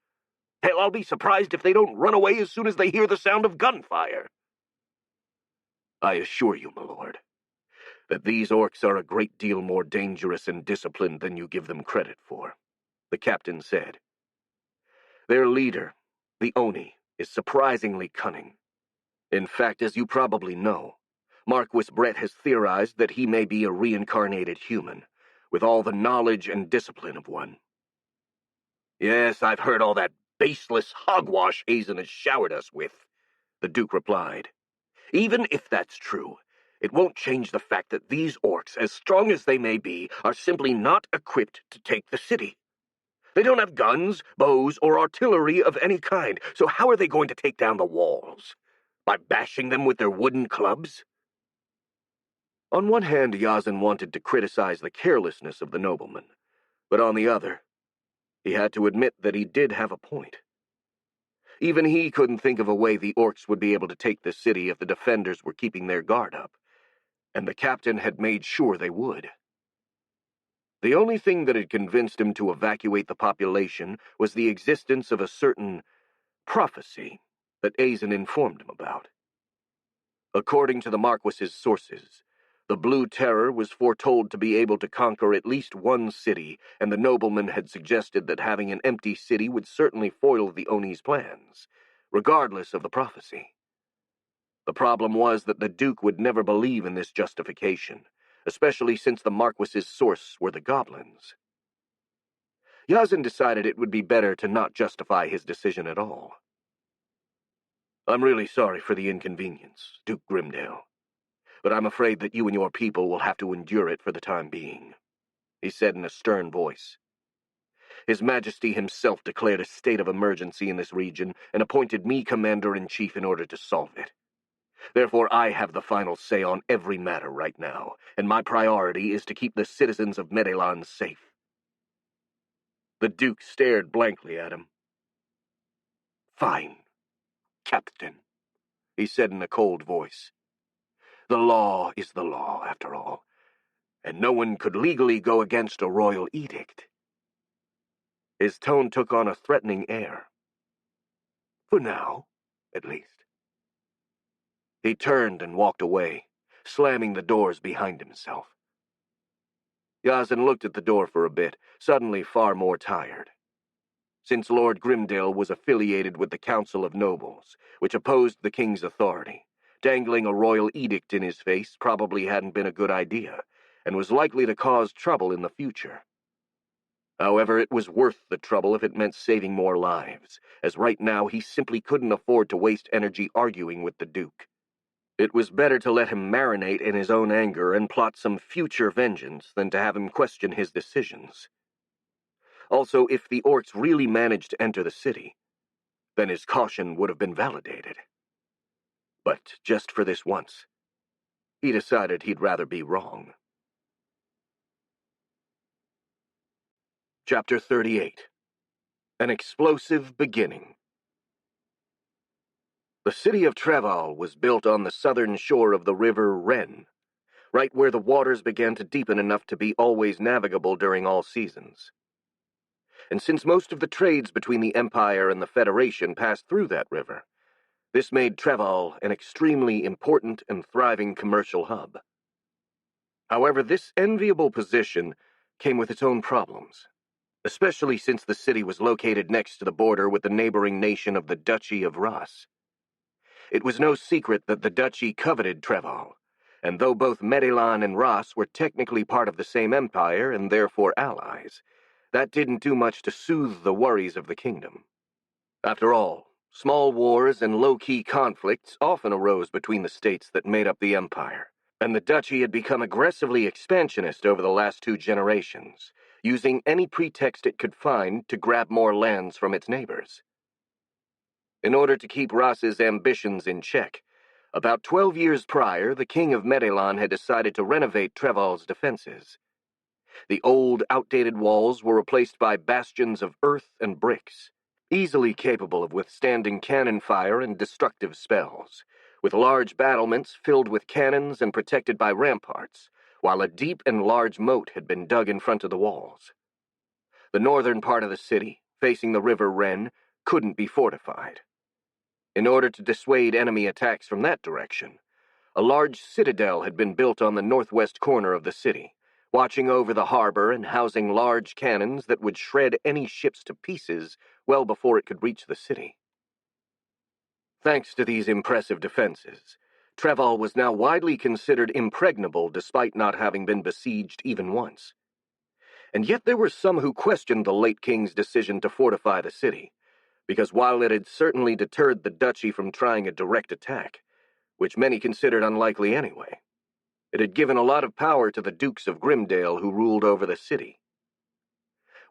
Hell, I'll be surprised if they don't run away as soon as they hear the sound of gunfire." "I assure you, my lord, that these orcs are a great deal more dangerous and disciplined than you give them credit for," the captain said. "Their leader, the Oni, is surprisingly cunning. In fact, as you probably know, Marquis Brett has theorized that he may be a reincarnated human, with all the knowledge and discipline of one." "Yes, I've heard all that baseless hogwash Hazen has showered us with," the Duke replied. "Even if that's true, it won't change the fact that these orcs, as strong as they may be, are simply not equipped to take the city. They don't have guns, bows, or artillery of any kind, so how are they going to take down the walls? By bashing them with their wooden clubs?" On one hand, Yazan wanted to criticize the carelessness of the nobleman, but on the other, he had to admit that he did have a point. Even he couldn't think of a way the orcs would be able to take the city if the defenders were keeping their guard up, and the captain had made sure they would. The only thing that had convinced him to evacuate the population was the existence of a certain prophecy that Azan informed him about. According to the Marquis's sources, the Blue Terror was foretold to be able to conquer at least one city, and the nobleman had suggested that having an empty city would certainly foil the Oni's plans, regardless of the prophecy. The problem was that the Duke would never believe in this justification, especially since the Marquis's source were the goblins. Yazan decided it would be better to not justify his decision at all. "I'm really sorry for the inconvenience, Duke Grimdale, but I'm afraid that you and your people will have to endure it for the time being," he said in a stern voice. "His Majesty himself declared a state of emergency in this region and appointed me Commander-in-Chief in order to solve it. Therefore, I have the final say on every matter right now, and my priority is to keep the citizens of Medelan safe." The Duke stared blankly at him. "Fine, Captain," he said in a cold voice. "The law is the law, after all, and no one could legally go against a royal edict." His tone took on a threatening air. "For now, at least." He turned and walked away, slamming the doors behind himself. Yazan looked at the door for a bit, suddenly far more tired. Since Lord Grimdale was affiliated with the Council of Nobles, which opposed the king's authority, dangling a royal edict in his face probably hadn't been a good idea, and was likely to cause trouble in the future. However, it was worth the trouble if it meant saving more lives, as right now he simply couldn't afford to waste energy arguing with the Duke. It was better to let him marinate in his own anger and plot some future vengeance than to have him question his decisions. Also, if the orcs really managed to enter the city, then his caution would have been validated. But just for this once, he decided he'd rather be wrong. Chapter 38. An Explosive Beginning. The city of Betrayal was built on the southern shore of the river Ren, right where the waters began to deepen enough to be always navigable during all seasons. And since most of the trades between the Empire and the Federation passed through that river, this made Betrayal an extremely important and thriving commercial hub. However, this enviable position came with its own problems, especially since the city was located next to the border with the neighboring nation of the Duchy of Russ. It was no secret that the Duchy coveted Betrayal, and though both Medelan and Russ were technically part of the same empire and therefore allies, that didn't do much to soothe the worries of the kingdom. After all, small wars and low-key conflicts often arose between the states that made up the empire, and the Duchy had become aggressively expansionist over the last 2 generations, using any pretext it could find to grab more lands from its neighbors. In order to keep Ross's ambitions in check, about 12 years prior, the king of Medelan had decided to renovate Betrayal's defenses. The old, outdated walls were replaced by bastions of earth and bricks, easily capable of withstanding cannon fire and destructive spells, with large battlements filled with cannons and protected by ramparts, while a deep and large moat had been dug in front of the walls. The northern part of the city, facing the river Ren, couldn't be fortified. In order to dissuade enemy attacks from that direction, a large citadel had been built on the northwest corner of the city, watching over the harbor and housing large cannons that would shred any ships to pieces well before it could reach the city. Thanks to these impressive defenses, Betrayal was now widely considered impregnable despite not having been besieged even once. And yet there were some who questioned the late king's decision to fortify the city, because while it had certainly deterred the Duchy from trying a direct attack, which many considered unlikely anyway, it had given a lot of power to the Dukes of Grimdale who ruled over the city.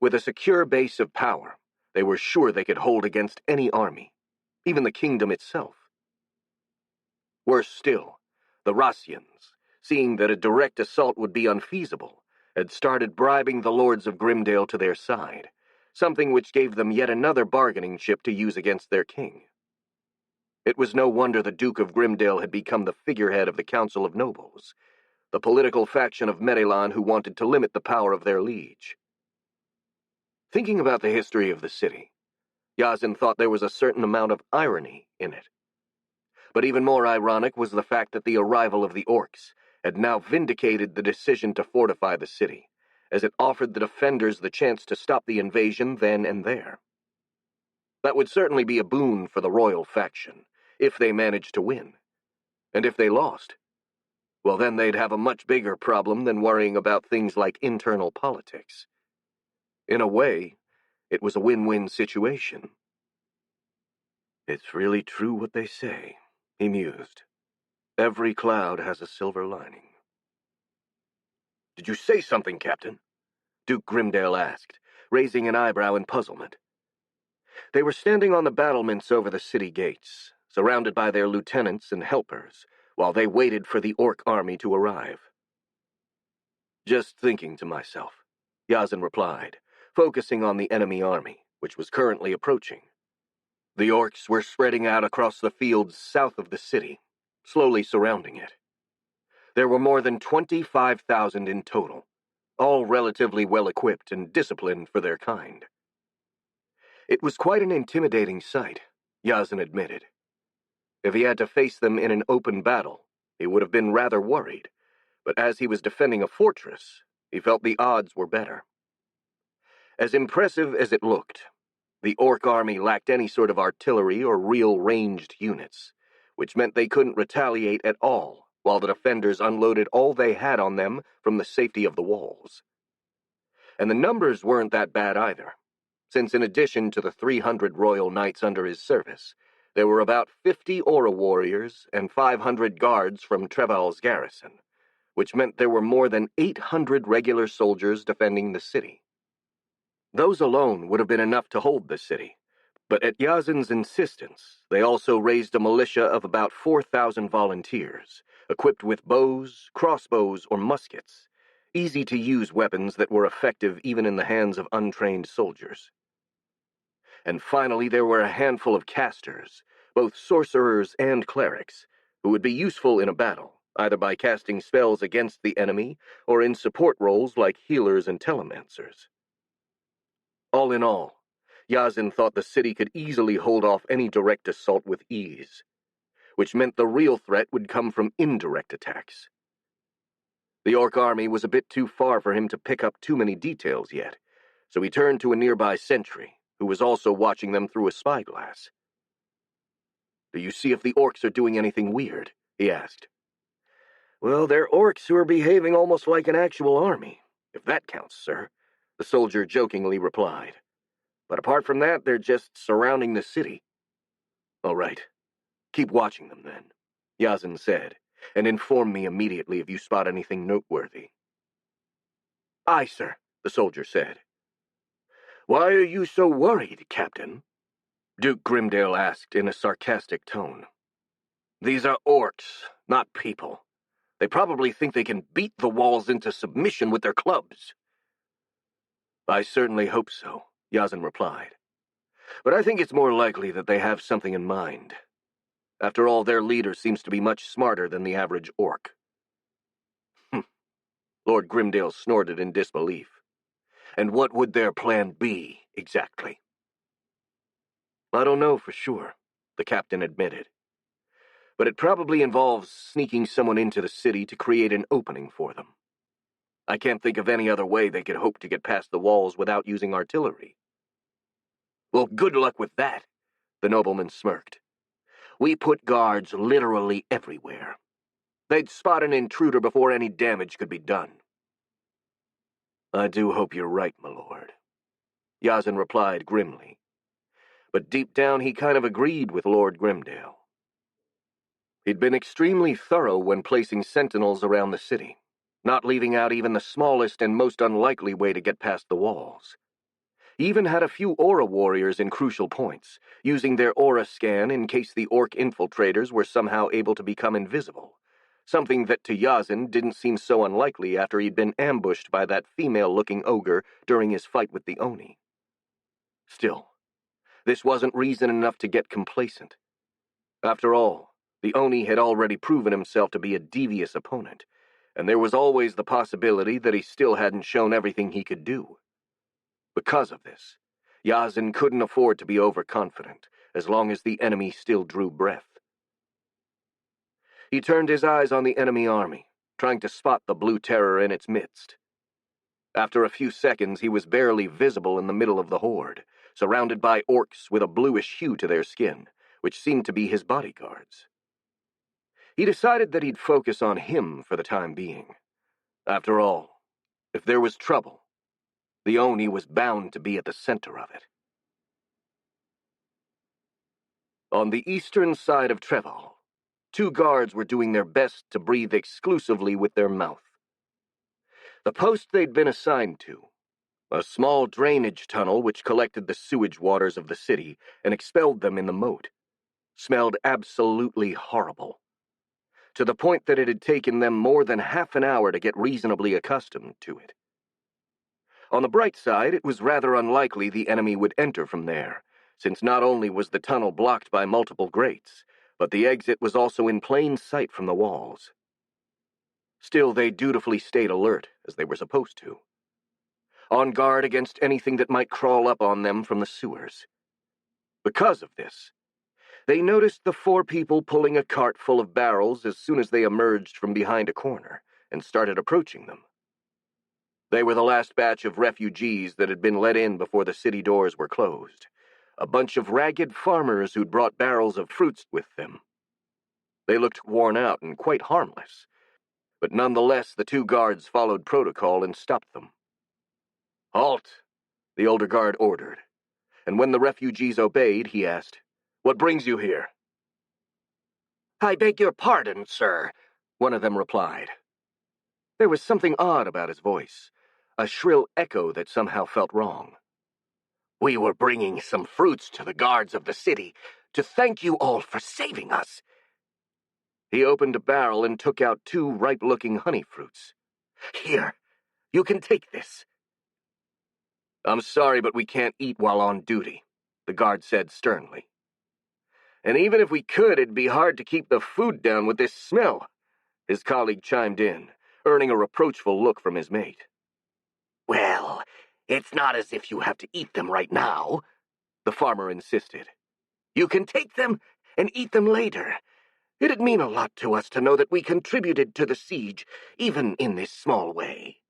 With a secure base of power, they were sure they could hold against any army, even the kingdom itself. Worse still, the Rossians, seeing that a direct assault would be unfeasible, had started bribing the lords of Grimdale to their side, something which gave them yet another bargaining chip to use against their king. It was no wonder the Duke of Grimdale had become the figurehead of the Council of Nobles, the political faction of Medelon who wanted to limit the power of their liege. Thinking about the history of the city, Yazin thought there was a certain amount of irony in it. But even more ironic was the fact that the arrival of the orcs had now vindicated the decision to fortify the city, as it offered the defenders the chance to stop the invasion then and there. That would certainly be a boon for the royal faction, if they managed to win. And if they lost, well then they'd have a much bigger problem than worrying about things like internal politics. In a way, it was a win-win situation. It's really true what they say, he mused. Every cloud has a silver lining. Did you say something, Captain? Duke Grimdale asked, raising an eyebrow in puzzlement. They were standing on the battlements over the city gates, surrounded by their lieutenants and helpers, while they waited for the orc army to arrive. Just thinking to myself, Yazin replied, focusing on the enemy army, which was currently approaching. The orcs were spreading out across the fields south of the city, slowly surrounding it. There were more than 25,000 in total, all relatively well-equipped and disciplined for their kind. It was quite an intimidating sight, Yazin admitted. If he had to face them in an open battle, he would have been rather worried, but as he was defending a fortress, he felt the odds were better. As impressive as it looked, the orc army lacked any sort of artillery or real ranged units, which meant they couldn't retaliate at all, while the defenders unloaded all they had on them from the safety of the walls. And the numbers weren't that bad either, since in addition to the 300 royal knights under his service, there were about 50 aura warriors and 500 guards from Treval's garrison, which meant there were more than 800 regular soldiers defending the city. Those alone would have been enough to hold the city, but at Yazin's insistence, they also raised a militia of about 4,000 volunteers, equipped with bows, crossbows, or muskets, easy-to-use weapons that were effective even in the hands of untrained soldiers. And finally there were a handful of casters, both sorcerers and clerics, who would be useful in a battle, either by casting spells against the enemy or in support roles like healers and telemancers. All in all, Yazin thought the city could easily hold off any direct assault with ease, which meant the real threat would come from indirect attacks. The orc army was a bit too far for him to pick up too many details yet, so he turned to a nearby sentry, who was also watching them through a spyglass. "Do you see if the orcs are doing anything weird?" he asked. "Well, they're orcs who are behaving almost like an actual army, if that counts, sir," the soldier jokingly replied. "But apart from that, they're just surrounding the city." "All right. Keep watching them, then," Yazin said, "and inform me immediately if you spot anything noteworthy." "Aye, sir," the soldier said. "Why are you so worried, Captain?" Duke Grimdale asked in a sarcastic tone. "These are orcs, not people. They probably think they can beat the walls into submission with their clubs." "I certainly hope so," Yazin replied. "But I think it's more likely that they have something in mind. After all, their leader seems to be much smarter than the average orc." Lord Grimdale snorted in disbelief. "And what would their plan be, exactly?" "I don't know for sure," the captain admitted. "But it probably involves sneaking someone into the city to create an opening for them. I can't think of any other way they could hope to get past the walls without using artillery." "Well, good luck with that," the nobleman smirked. "We put guards literally everywhere. They'd spot an intruder before any damage could be done." "I do hope you're right, my lord," Yazin replied grimly. But deep down he kind of agreed with Lord Grimdale. He'd been extremely thorough when placing sentinels around the city, not leaving out even the smallest and most unlikely way to get past the walls. He even had a few aura warriors in crucial points, using their aura scan in case the orc infiltrators were somehow able to become invisible, something that to Yazin didn't seem so unlikely after he'd been ambushed by that female-looking ogre during his fight with the Oni. Still, this wasn't reason enough to get complacent. After all, the Oni had already proven himself to be a devious opponent, and there was always the possibility that he still hadn't shown everything he could do. Because of this, Yazin couldn't afford to be overconfident, as long as the enemy still drew breath. He turned his eyes on the enemy army, trying to spot the blue terror in its midst. After a few seconds, he was barely visible in the middle of the horde, surrounded by orcs with a bluish hue to their skin, which seemed to be his bodyguards. He decided that he'd focus on him for the time being. After all, if there was trouble, the Oni was bound to be at the center of it. On the eastern side of Betrayal, 2 guards were doing their best to breathe exclusively with their mouth. The post they'd been assigned to, a small drainage tunnel which collected the sewage waters of the city and expelled them in the moat, smelled absolutely horrible, to the point that it had taken them more than half an hour to get reasonably accustomed to it. On the bright side, it was rather unlikely the enemy would enter from there, since not only was the tunnel blocked by multiple grates, but the exit was also in plain sight from the walls. Still, they dutifully stayed alert, as they were supposed to, on guard against anything that might crawl up on them from the sewers. Because of this, they noticed the 4 people pulling a cart full of barrels as soon as they emerged from behind a corner and started approaching them. They were the last batch of refugees that had been let in before the city doors were closed, a bunch of ragged farmers who'd brought barrels of fruits with them. They looked worn out and quite harmless, but nonetheless the 2 guards followed protocol and stopped them. "Halt," the older guard ordered, and when the refugees obeyed, he asked, "What brings you here?" "I beg your pardon, sir," one of them replied. There was something odd about his voice, a shrill echo that somehow felt wrong. "We were bringing some fruits to the guards of the city to thank you all for saving us." He opened a barrel and took out 2 ripe-looking honey fruits. "Here, you can take this." "I'm sorry, but we can't eat while on duty," the guard said sternly. "And even if we could, it'd be hard to keep the food down with this smell," his colleague chimed in, earning a reproachful look from his mate. "Well, it's not as if you have to eat them right now," the farmer insisted. "You can take them and eat them later. It'd mean a lot to us to know that we contributed to the siege, even in this small way."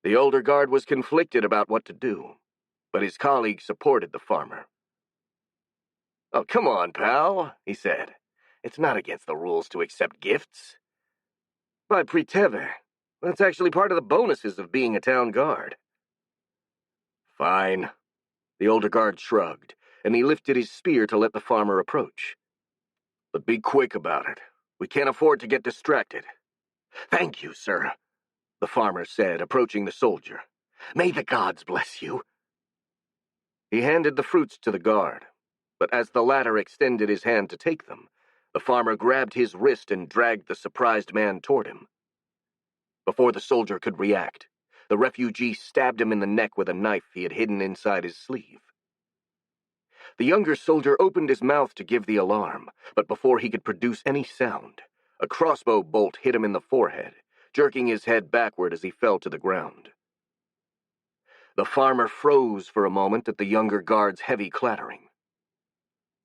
The older guard was conflicted about what to do, but his colleague supported the farmer. "Oh, come on, pal," he said. "It's not against the rules to accept gifts." "By Preteve, that's actually part of the bonuses of being a town guard." "Fine." The older guard shrugged, and he lifted his spear to let the farmer approach. "But be quick about it. We can't afford to get distracted." "Thank you, sir," the farmer said, approaching the soldier. "May the gods bless you." He handed the fruits to the guard, but as the latter extended his hand to take them, the farmer grabbed his wrist and dragged the surprised man toward him. Before the soldier could react, the refugee stabbed him in the neck with a knife he had hidden inside his sleeve. The younger soldier opened his mouth to give the alarm, but before he could produce any sound, a crossbow bolt hit him in the forehead, jerking his head backward as he fell to the ground. The farmer froze for a moment at the younger guard's heavy clattering.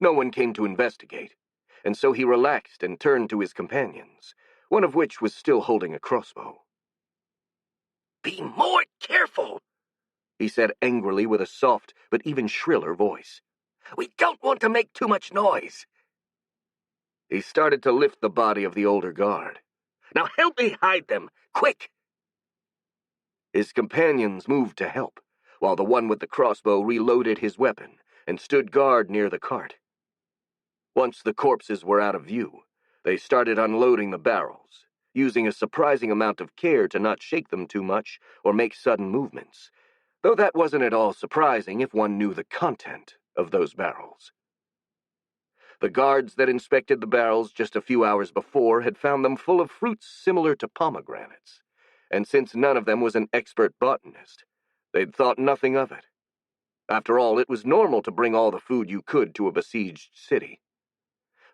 No one came to investigate, and so he relaxed and turned to his companions, one of which was still holding a crossbow. "Be more careful," he said angrily with a soft but even shriller voice. "We don't want to make too much noise." He started to lift the body of the older guard. "Now help me hide them, quick!" His companions moved to help, while the one with the crossbow reloaded his weapon and stood guard near the cart. Once the corpses were out of view, they started unloading the barrels, using a surprising amount of care to not shake them too much or make sudden movements, though that wasn't at all surprising if one knew the content of those barrels. The guards that inspected the barrels just a few hours before had found them full of fruits similar to pomegranates, and since none of them was an expert botanist, they'd thought nothing of it. After all, it was normal to bring all the food you could to a besieged city.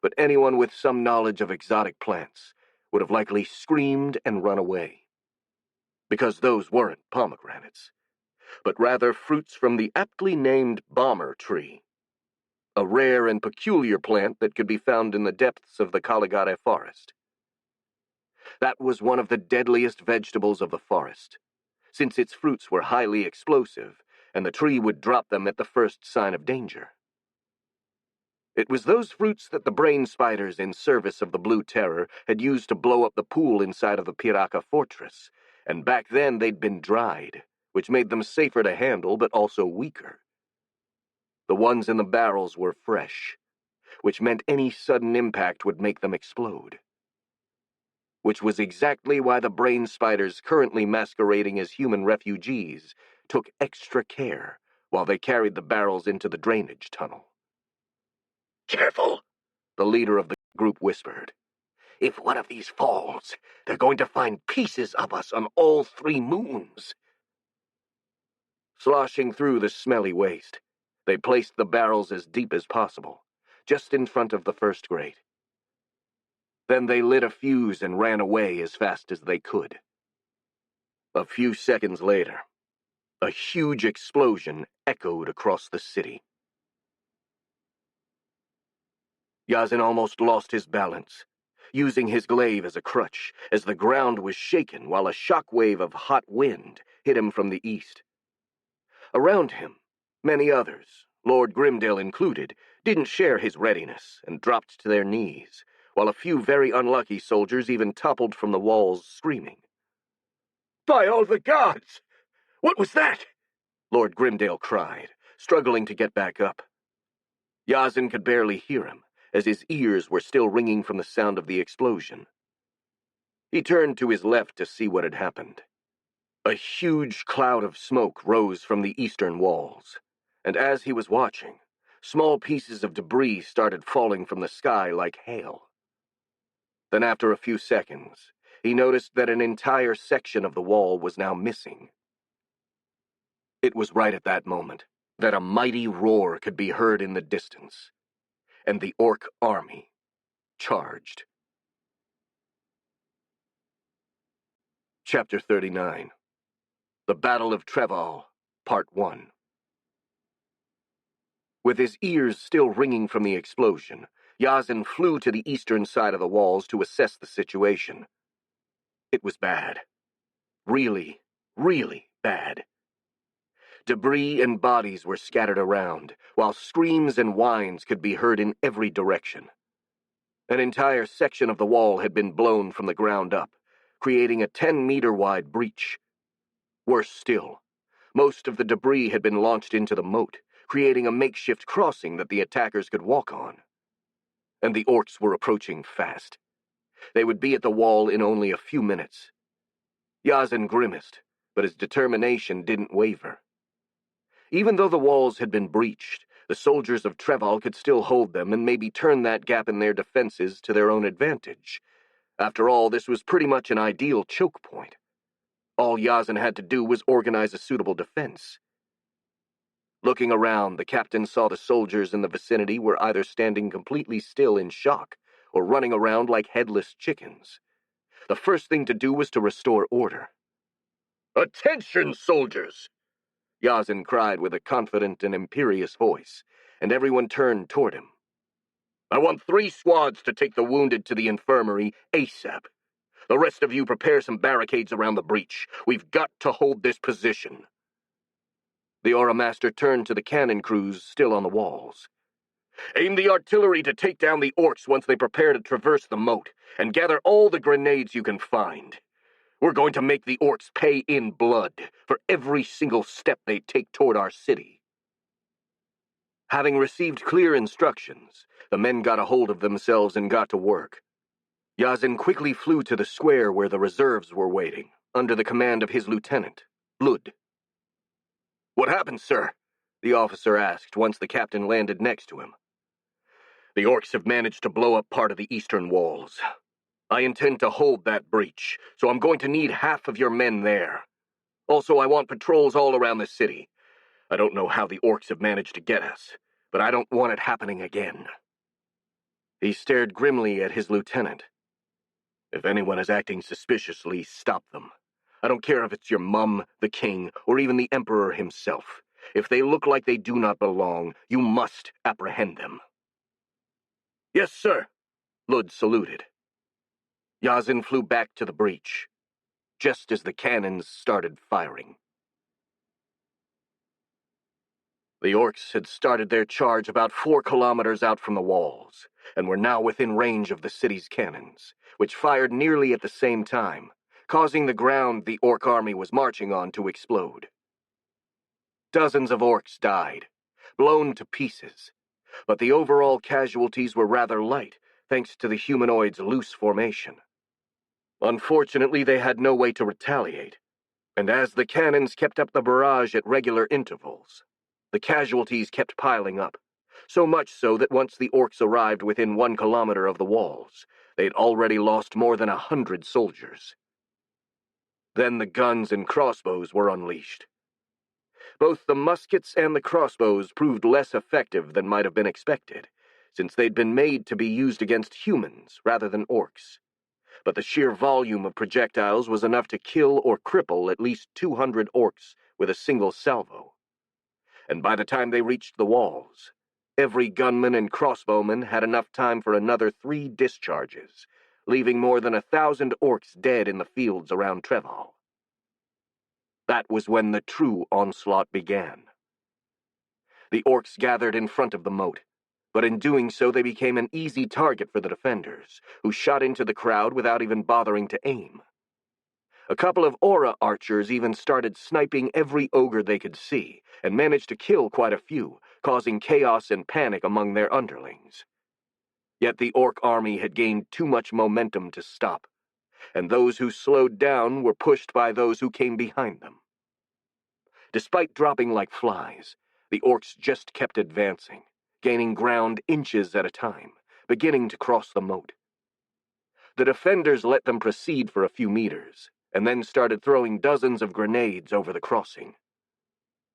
But anyone with some knowledge of exotic plants would have likely screamed and run away. Because those weren't pomegranates, but rather fruits from the aptly named bomber tree, a rare and peculiar plant that could be found in the depths of the Caligare forest. That was one of the deadliest vegetables of the forest, since its fruits were highly explosive, and the tree would drop them at the first sign of danger. It was those fruits that the brain spiders in service of the Blue Terror had used to blow up the pool inside of the Piraka fortress, and back then they'd been dried, which made them safer to handle but also weaker. The ones in the barrels were fresh, which meant any sudden impact would make them explode. Which was exactly why the brain spiders currently masquerading as human refugees took extra care while they carried the barrels into the drainage tunnel. "Careful," the leader of the group whispered. "If one of these falls, they're going to find pieces of us on all 3 moons." Sloshing through the smelly waste, they placed the barrels as deep as possible, just in front of the first grate. Then they lit a fuse and ran away as fast as they could. A few seconds later, a huge explosion echoed across the city. Yazin almost lost his balance, using his glaive as a crutch, as the ground was shaken while a shock wave of hot wind hit him from the east. Around him, many others, Lord Grimdale included, didn't share his readiness and dropped to their knees, while a few very unlucky soldiers even toppled from the walls screaming. "By all the gods! What was that?" Lord Grimdale cried, struggling to get back up. Yazin could barely hear him, as his ears were still ringing from the sound of the explosion. He turned to his left to see what had happened. A huge cloud of smoke rose from the eastern walls, and as he was watching, small pieces of debris started falling from the sky like hail. Then after a few seconds, he noticed that an entire section of the wall was now missing. It was right at that moment that a mighty roar could be heard in the distance, and the Orc army charged. Chapter 39. The Battle of Betrayal, Part 1. With his ears still ringing from the explosion, Yazin flew to the eastern side of the walls to assess the situation. It was bad. Really, really bad. Debris and bodies were scattered around, while screams and whines could be heard in every direction. An entire section of the wall had been blown from the ground up, creating a 10-meter-wide breach. Worse still, most of the debris had been launched into the moat, creating a makeshift crossing that the attackers could walk on. And the orcs were approaching fast. They would be at the wall in only a few minutes. Yazin grimaced, but his determination didn't waver. Even though the walls had been breached, the soldiers of Betrayal could still hold them and maybe turn that gap in their defenses to their own advantage. After all, this was pretty much an ideal choke point. All Yazin had to do was organize a suitable defense. Looking around, the captain saw the soldiers in the vicinity were either standing completely still in shock or running around like headless chickens. The first thing to do was to restore order. "Attention, soldiers!" Yazin cried with a confident and imperious voice, and everyone turned toward him. "I want 3 squads to take the wounded to the infirmary ASAP. The rest of you prepare some barricades around the breach. We've got to hold this position." The Aura Master turned to the cannon crews still on the walls. "Aim the artillery to take down the orcs once they prepare to traverse the moat, and gather all the grenades you can find. We're going to make the orcs pay in blood for every single step they take toward our city." Having received clear instructions, the men got a hold of themselves and got to work. Yazin quickly flew to the square where the reserves were waiting, under the command of his lieutenant, Lud. "What happened, sir?" the officer asked once the captain landed next to him. The orcs have managed to blow up part of the eastern walls. I intend to hold that breach, so I'm going to need half of your men there. Also, I want patrols all around the city. I don't know how the orcs have managed to get us, but I don't want it happening again." He stared grimly at his lieutenant. "If anyone is acting suspiciously, stop them. I don't care if it's your mum, the king, or even the emperor himself. If they look like they do not belong, you must apprehend them." "Yes, sir," Lud saluted. Yazin flew back to the breach, just as the cannons started firing. The orcs had started their charge about 4 kilometers out from the walls, and were now within range of the city's cannons, which fired nearly at the same time, causing the ground the orc army was marching on to explode. Dozens of orcs died, blown to pieces, but the overall casualties were rather light, thanks to the humanoids' loose formation. Unfortunately, they had no way to retaliate, and as the cannons kept up the barrage at regular intervals, the casualties kept piling up, so much so that once the orcs arrived within 1 kilometer of the walls, they'd already lost more than 100 soldiers. Then the guns and crossbows were unleashed. Both the muskets and the crossbows proved less effective than might have been expected, since they'd been made to be used against humans rather than orcs. But the sheer volume of projectiles was enough to kill or cripple at least 200 orcs with a single salvo. And by the time they reached the walls, every gunman and crossbowman had enough time for another 3 discharges, leaving more than 1,000 orcs dead in the fields around Betrayal. That was when the true onslaught began. The orcs gathered in front of the moat, but in doing so they became an easy target for the defenders, who shot into the crowd without even bothering to aim. A couple of aura archers even started sniping every ogre they could see, and managed to kill quite a few, causing chaos and panic among their underlings. Yet the orc army had gained too much momentum to stop, and those who slowed down were pushed by those who came behind them. Despite dropping like flies, the orcs just kept advancing, gaining ground inches at a time, beginning to cross the moat. The defenders let them proceed for a few meters, and then started throwing dozens of grenades over the crossing.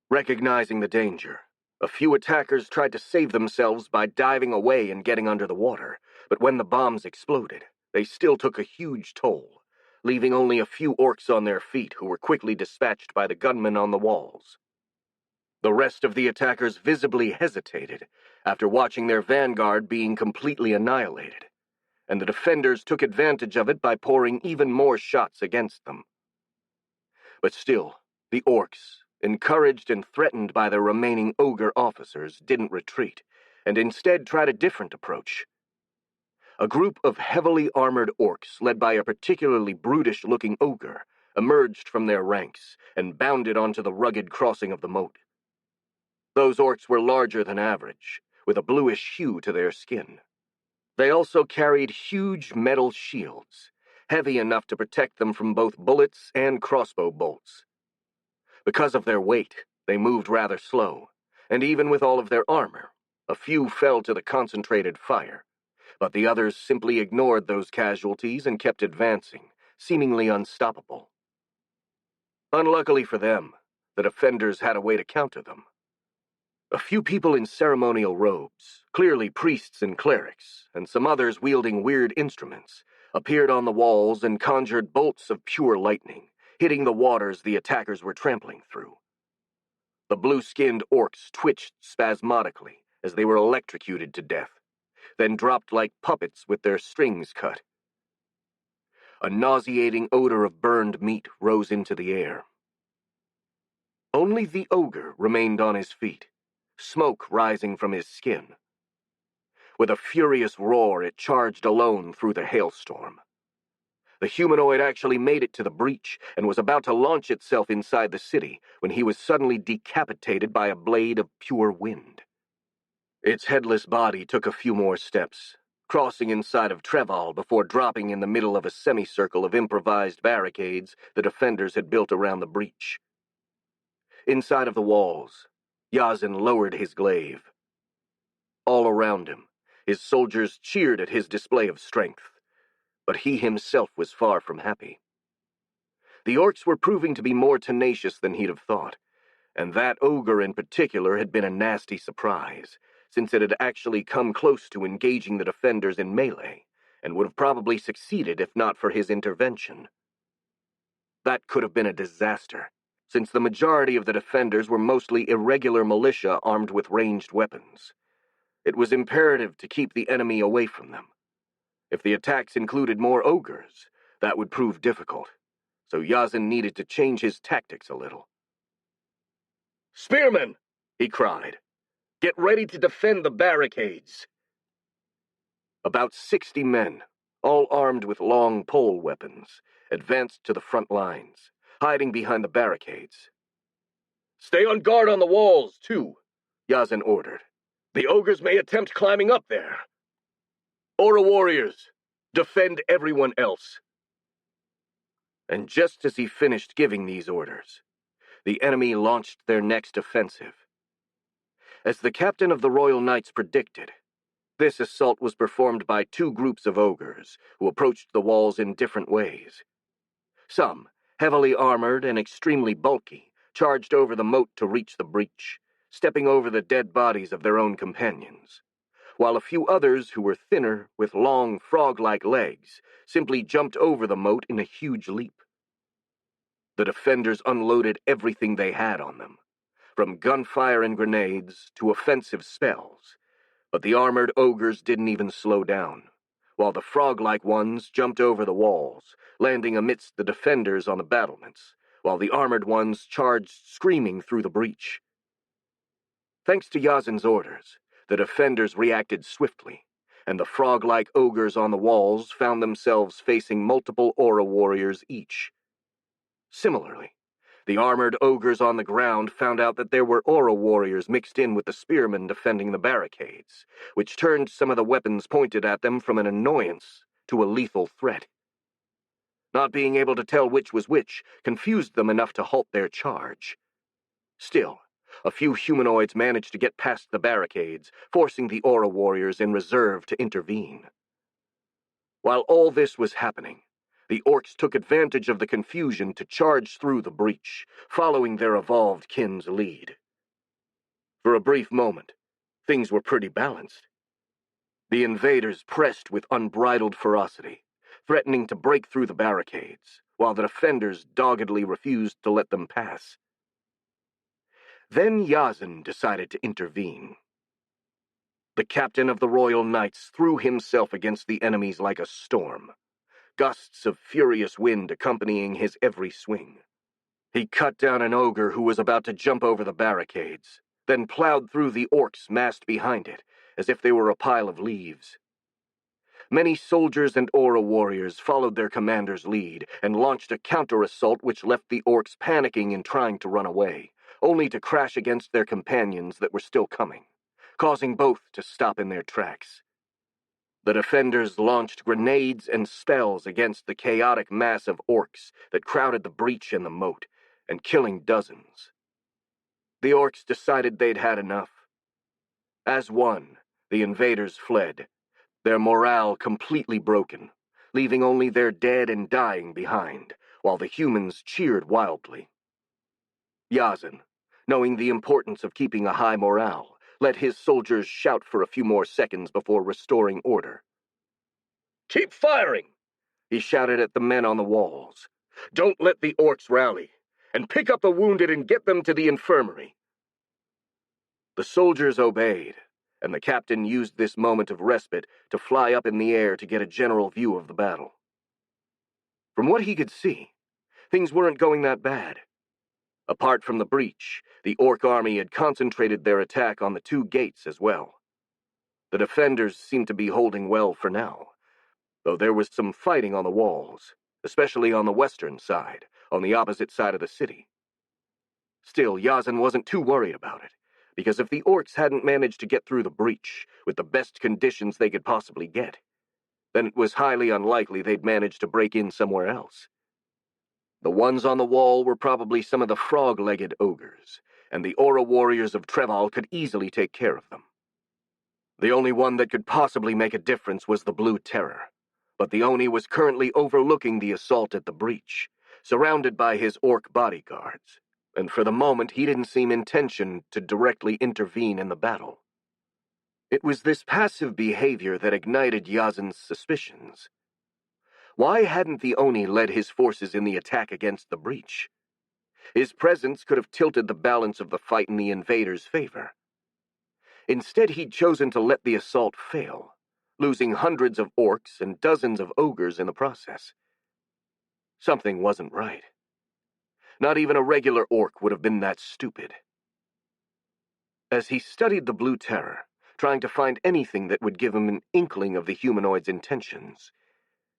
Recognizing the danger, a few attackers tried to save themselves by diving away and getting under the water, but when the bombs exploded, they still took a huge toll, leaving only a few orcs on their feet who were quickly dispatched by the gunmen on the walls. The rest of the attackers visibly hesitated after watching their vanguard being completely annihilated, and the defenders took advantage of it by pouring even more shots against them. But still, the orcs, encouraged and threatened by their remaining ogre officers, didn't retreat, and instead tried a different approach. A group of heavily armored orcs, led by a particularly brutish-looking ogre, emerged from their ranks and bounded onto the rugged crossing of the moat. Those orcs were larger than average, with a bluish hue to their skin. They also carried huge metal shields, heavy enough to protect them from both bullets and crossbow bolts. Because of their weight, they moved rather slow, and even with all of their armor, a few fell to the concentrated fire, but the others simply ignored those casualties and kept advancing, seemingly unstoppable. Unluckily for them, the defenders had a way to counter them. A few people in ceremonial robes, clearly priests and clerics, and some others wielding weird instruments, appeared on the walls and conjured bolts of pure lightning, hitting the waters the attackers were trampling through. The blue-skinned orcs twitched spasmodically as they were electrocuted to death, then dropped like puppets with their strings cut. A nauseating odor of burned meat rose into the air. Only the ogre remained on his feet, smoke rising from his skin. With a furious roar, it charged alone through the hailstorm. The humanoid actually made it to the breach and was about to launch itself inside the city when he was suddenly decapitated by a blade of pure wind. Its headless body took a few more steps, crossing inside of Betrayal before dropping in the middle of a semicircle of improvised barricades the defenders had built around the breach. Inside of the walls, Yazin lowered his glaive. All around him, His soldiers cheered at his display of strength, but he himself was far from happy. The orcs were proving to be more tenacious than he'd have thought, and that ogre in particular had been a nasty surprise, since it had actually come close to engaging the defenders in melee, and would have probably succeeded if not for his intervention. That could have been a disaster, since the majority of the defenders were mostly irregular militia armed with ranged weapons. It was imperative to keep the enemy away from them. If the attacks included more ogres, that would prove difficult, so Yazan needed to change his tactics a little. "Spearmen!" he cried. "Get ready to defend the barricades!" About 60 men, all armed with long pole weapons, advanced to the front lines, hiding behind the barricades. "Stay on guard on the walls, too," Yazan ordered. "The ogres may attempt climbing up there. Aura warriors, defend everyone else." And just as he finished giving these orders, the enemy launched their next offensive. As the captain of the Royal Knights predicted, this assault was performed by two groups of ogres who approached the walls in different ways. Some, heavily armored and extremely bulky, charged over the moat to reach the breach, stepping over the dead bodies of their own companions, while a few others who were thinner, with long, frog-like legs, simply jumped over the moat in a huge leap. The defenders unloaded everything they had on them, from gunfire and grenades to offensive spells, but the armored ogres didn't even slow down, while the frog-like ones jumped over the walls, landing amidst the defenders on the battlements, while the armored ones charged screaming through the breach. Thanks to Yazan's orders, the defenders reacted swiftly, and the frog-like ogres on the walls found themselves facing multiple aura warriors each. Similarly, the armored ogres on the ground found out that there were aura warriors mixed in with the spearmen defending the barricades, which turned some of the weapons pointed at them from an annoyance to a lethal threat. Not being able to tell which was which confused them enough to halt their charge. Still, a few humanoids managed to get past the barricades, forcing the aura warriors in reserve to intervene. While all this was happening, the orcs took advantage of the confusion to charge through the breach, following their evolved kin's lead. For a brief moment, things were pretty balanced. The invaders pressed with unbridled ferocity, threatening to break through the barricades, while the defenders doggedly refused to let them pass. Then Yazan decided to intervene. The captain of the Royal Knights threw himself against the enemies like a storm, gusts of furious wind accompanying his every swing. He cut down an ogre who was about to jump over the barricades, then plowed through the orcs massed behind it, as if they were a pile of leaves. Many soldiers and aura warriors followed their commander's lead and launched a counter-assault which left the orcs panicking and trying to run away, only to crash against their companions that were still coming, causing both to stop in their tracks. The defenders launched grenades and spells against the chaotic mass of orcs that crowded the breach and the moat, and killing dozens. The orcs decided they'd had enough. As one, the invaders fled, their morale completely broken, leaving only their dead and dying behind, while the humans cheered wildly. Yazan, knowing the importance of keeping a high morale, let his soldiers shout for a few more seconds before restoring order. "Keep firing!" he shouted at the men on the walls. "Don't let the orcs rally, and pick up the wounded and get them to the infirmary." The soldiers obeyed, and the captain used this moment of respite to fly up in the air to get a general view of the battle. From what he could see, things weren't going that bad. Apart from the breach, the orc army had concentrated their attack on the two gates as well. The defenders seemed to be holding well for now, though there was some fighting on the walls, especially on the western side, on the opposite side of the city. Still, Yazan wasn't too worried about it, because if the orcs hadn't managed to get through the breach with the best conditions they could possibly get, then it was highly unlikely they'd manage to break in somewhere else. The ones on the wall were probably some of the frog-legged ogres, and the aura warriors of Betrayal could easily take care of them. The only one that could possibly make a difference was the Blue Terror, but the Oni was currently overlooking the assault at the breach, surrounded by his orc bodyguards, and for the moment he didn't seem intention to directly intervene in the battle. It was this passive behavior that ignited Yazin's suspicions. Why hadn't the Oni led his forces in the attack against the breach? His presence could have tilted the balance of the fight in the invaders' favor. Instead, he'd chosen to let the assault fail, losing hundreds of orcs and dozens of ogres in the process. Something wasn't right. Not even a regular orc would have been that stupid. As he studied the Blue Terror, trying to find anything that would give him an inkling of the humanoid's intentions,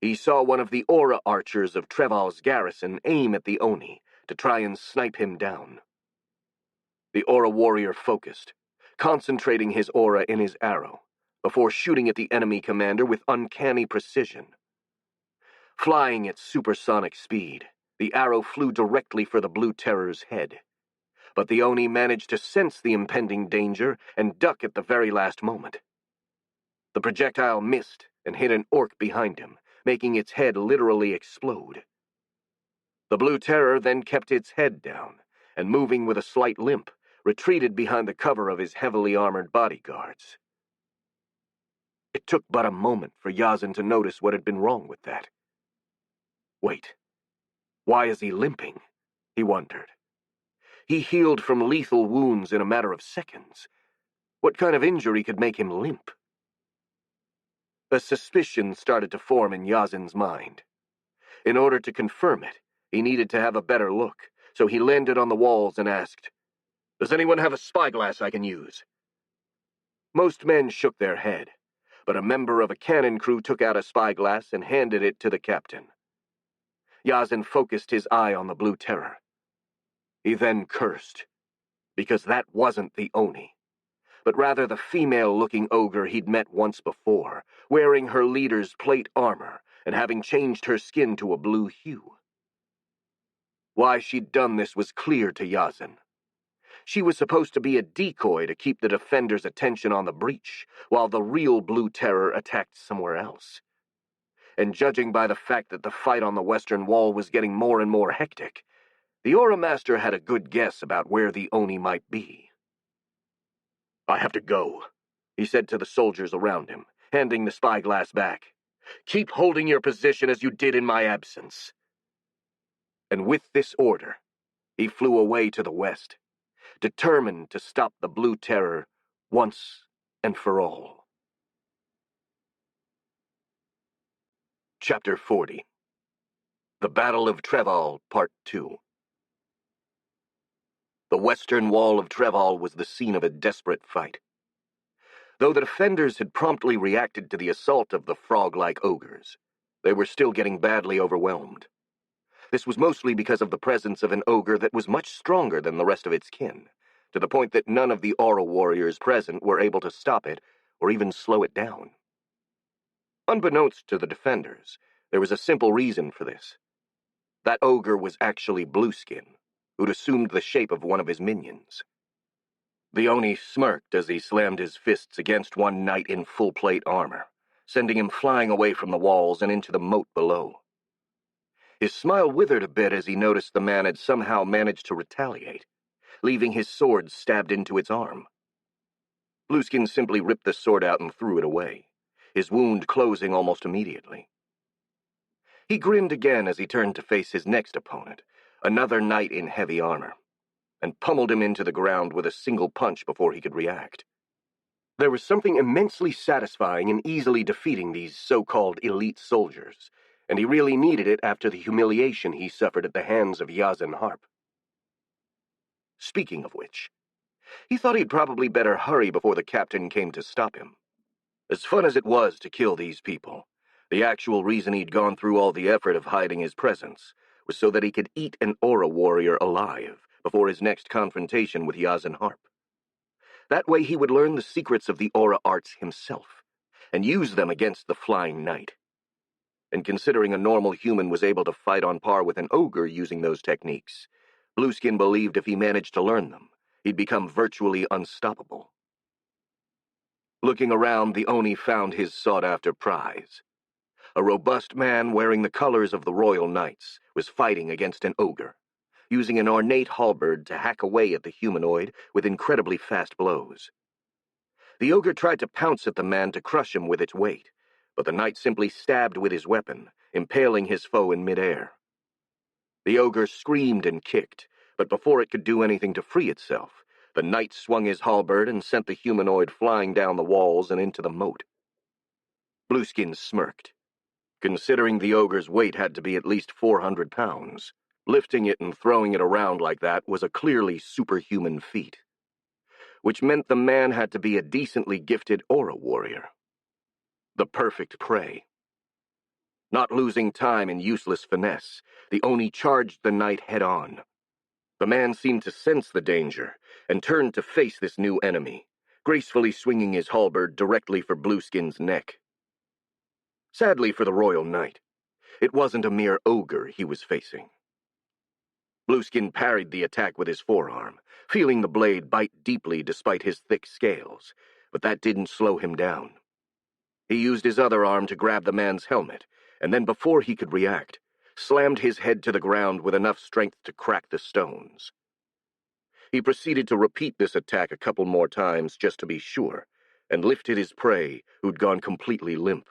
he saw one of the aura archers of Treval's garrison aim at the Oni to try and snipe him down. The aura warrior focused, concentrating his aura in his arrow, before shooting at the enemy commander with uncanny precision. Flying at supersonic speed, the arrow flew directly for the Blue Terror's head, but the Oni managed to sense the impending danger and duck at the very last moment. The projectile missed and hit an orc behind him, making its head literally explode. The Blue Terror then kept its head down, and moving with a slight limp, retreated behind the cover of his heavily armored bodyguards. It took but a moment for Yazin to notice what had been wrong with that. Wait, why is he limping? He wondered. He healed from lethal wounds in a matter of seconds. What kind of injury could make him limp? A suspicion started to form in Yazin's mind. In order to confirm it, he needed to have a better look, so he landed on the walls and asked, "Does anyone have a spyglass I can use?" Most men shook their head, but a member of a cannon crew took out a spyglass and handed it to the captain. Yazin focused his eye on the Blue Terror. He then cursed, because that wasn't the Oni, but rather the female-looking ogre he'd met once before, wearing her leader's plate armor and having changed her skin to a blue hue. Why she'd done this was clear to Yazin. She was supposed to be a decoy to keep the defenders' attention on the breach, while the real Blue Terror attacked somewhere else. And judging by the fact that the fight on the western wall was getting more and more hectic, the Aura Master had a good guess about where the Oni might be. "I have to go," he said to the soldiers around him, handing the spyglass back. "Keep holding your position as you did in my absence." And with this order, he flew away to the west, determined to stop the Blue Terror once and for all. Chapter 40. The Battle of Treval, Part 2. The western wall of Treval was the scene of a desperate fight. Though the defenders had promptly reacted to the assault of the frog-like ogres, they were still getting badly overwhelmed. This was mostly because of the presence of an ogre that was much stronger than the rest of its kin, to the point that none of the aura warriors present were able to stop it or even slow it down. Unbeknownst to the defenders, there was a simple reason for this. That ogre was actually Blueskin, who'd assumed the shape of one of his minions. The Oni smirked as he slammed his fists against one knight in full-plate armor, sending him flying away from the walls and into the moat below. His smile withered a bit as he noticed the man had somehow managed to retaliate, leaving his sword stabbed into its arm. Blueskin simply ripped the sword out and threw it away, his wound closing almost immediately. He grinned again as he turned to face his next opponent, another knight in heavy armor, and pummeled him into the ground with a single punch before he could react. There was something immensely satisfying in easily defeating these so-called elite soldiers, and he really needed it after the humiliation he suffered at the hands of Yazin Harp. Speaking of which, he thought he'd probably better hurry before the captain came to stop him. As fun as it was to kill these people, the actual reason he'd gone through all the effort of hiding his presence was so that he could eat an aura warrior alive before his next confrontation with Yazin Harp. That way he would learn the secrets of the aura arts himself, and use them against the Flying Knight. And considering a normal human was able to fight on par with an ogre using those techniques, Blueskin believed if he managed to learn them, he'd become virtually unstoppable. Looking around, the Oni found his sought-after prize. A robust man wearing the colors of the Royal Knights was fighting against an ogre, using an ornate halberd to hack away at the humanoid with incredibly fast blows. The ogre tried to pounce at the man to crush him with its weight, but the knight simply stabbed with his weapon, impaling his foe in midair. The ogre screamed and kicked, but before it could do anything to free itself, the knight swung his halberd and sent the humanoid flying down the walls and into the moat. Blueskin smirked. Considering the ogre's weight had to be at least 400 pounds, lifting it and throwing it around like that was a clearly superhuman feat, which meant the man had to be a decently gifted aura warrior. The perfect prey. Not losing time in useless finesse, the Oni charged the knight head-on. The man seemed to sense the danger and turned to face this new enemy, gracefully swinging his halberd directly for Blueskin's neck. Sadly for the Royal Knight, it wasn't a mere ogre he was facing. Blueskin parried the attack with his forearm, feeling the blade bite deeply despite his thick scales, but that didn't slow him down. He used his other arm to grab the man's helmet, and then before he could react, slammed his head to the ground with enough strength to crack the stones. He proceeded to repeat this attack a couple more times just to be sure, and lifted his prey, who'd gone completely limp.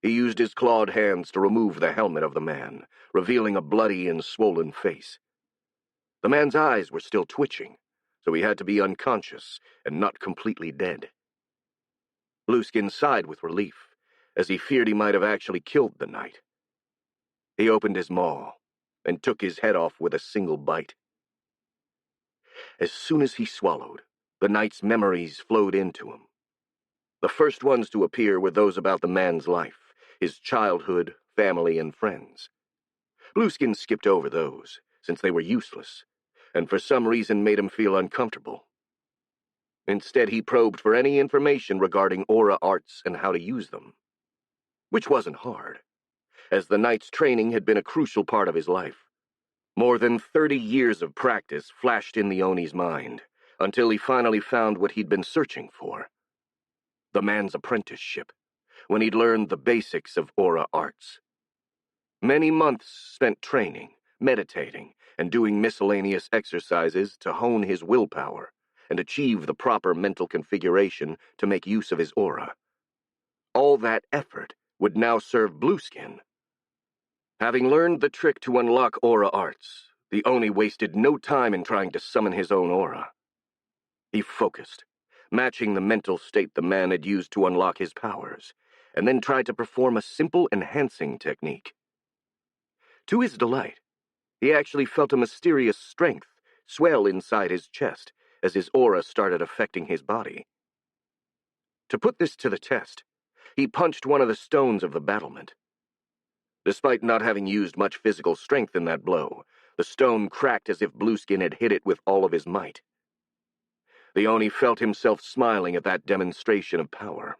He used his clawed hands to remove the helmet of the man, revealing a bloody and swollen face. The man's eyes were still twitching, so he had to be unconscious and not completely dead. Blueskin sighed with relief, as he feared he might have actually killed the knight. He opened his maw and took his head off with a single bite. As soon as he swallowed, the knight's memories flowed into him. The first ones to appear were those about the man's life, his childhood, family, and friends. Blueskin skipped over those, since they were useless, and for some reason made him feel uncomfortable. Instead, he probed for any information regarding aura arts and how to use them. Which wasn't hard, as the knight's training had been a crucial part of his life. More than 30 years of practice flashed in the Oni's mind, until he finally found what he'd been searching for. The man's apprenticeship, when he'd learned the basics of aura arts. Many months spent training, meditating, and doing miscellaneous exercises to hone his willpower and achieve the proper mental configuration to make use of his aura. All that effort would now serve Blueskin. Having learned the trick to unlock aura arts, the Oni wasted no time in trying to summon his own aura. He focused, matching the mental state the man had used to unlock his powers, and then tried to perform a simple enhancing technique. To his delight, he actually felt a mysterious strength swell inside his chest as his aura started affecting his body. To put this to the test, he punched one of the stones of the battlement. Despite not having used much physical strength in that blow, the stone cracked as if Blueskin had hit it with all of his might. The Oni felt himself smiling at that demonstration of power.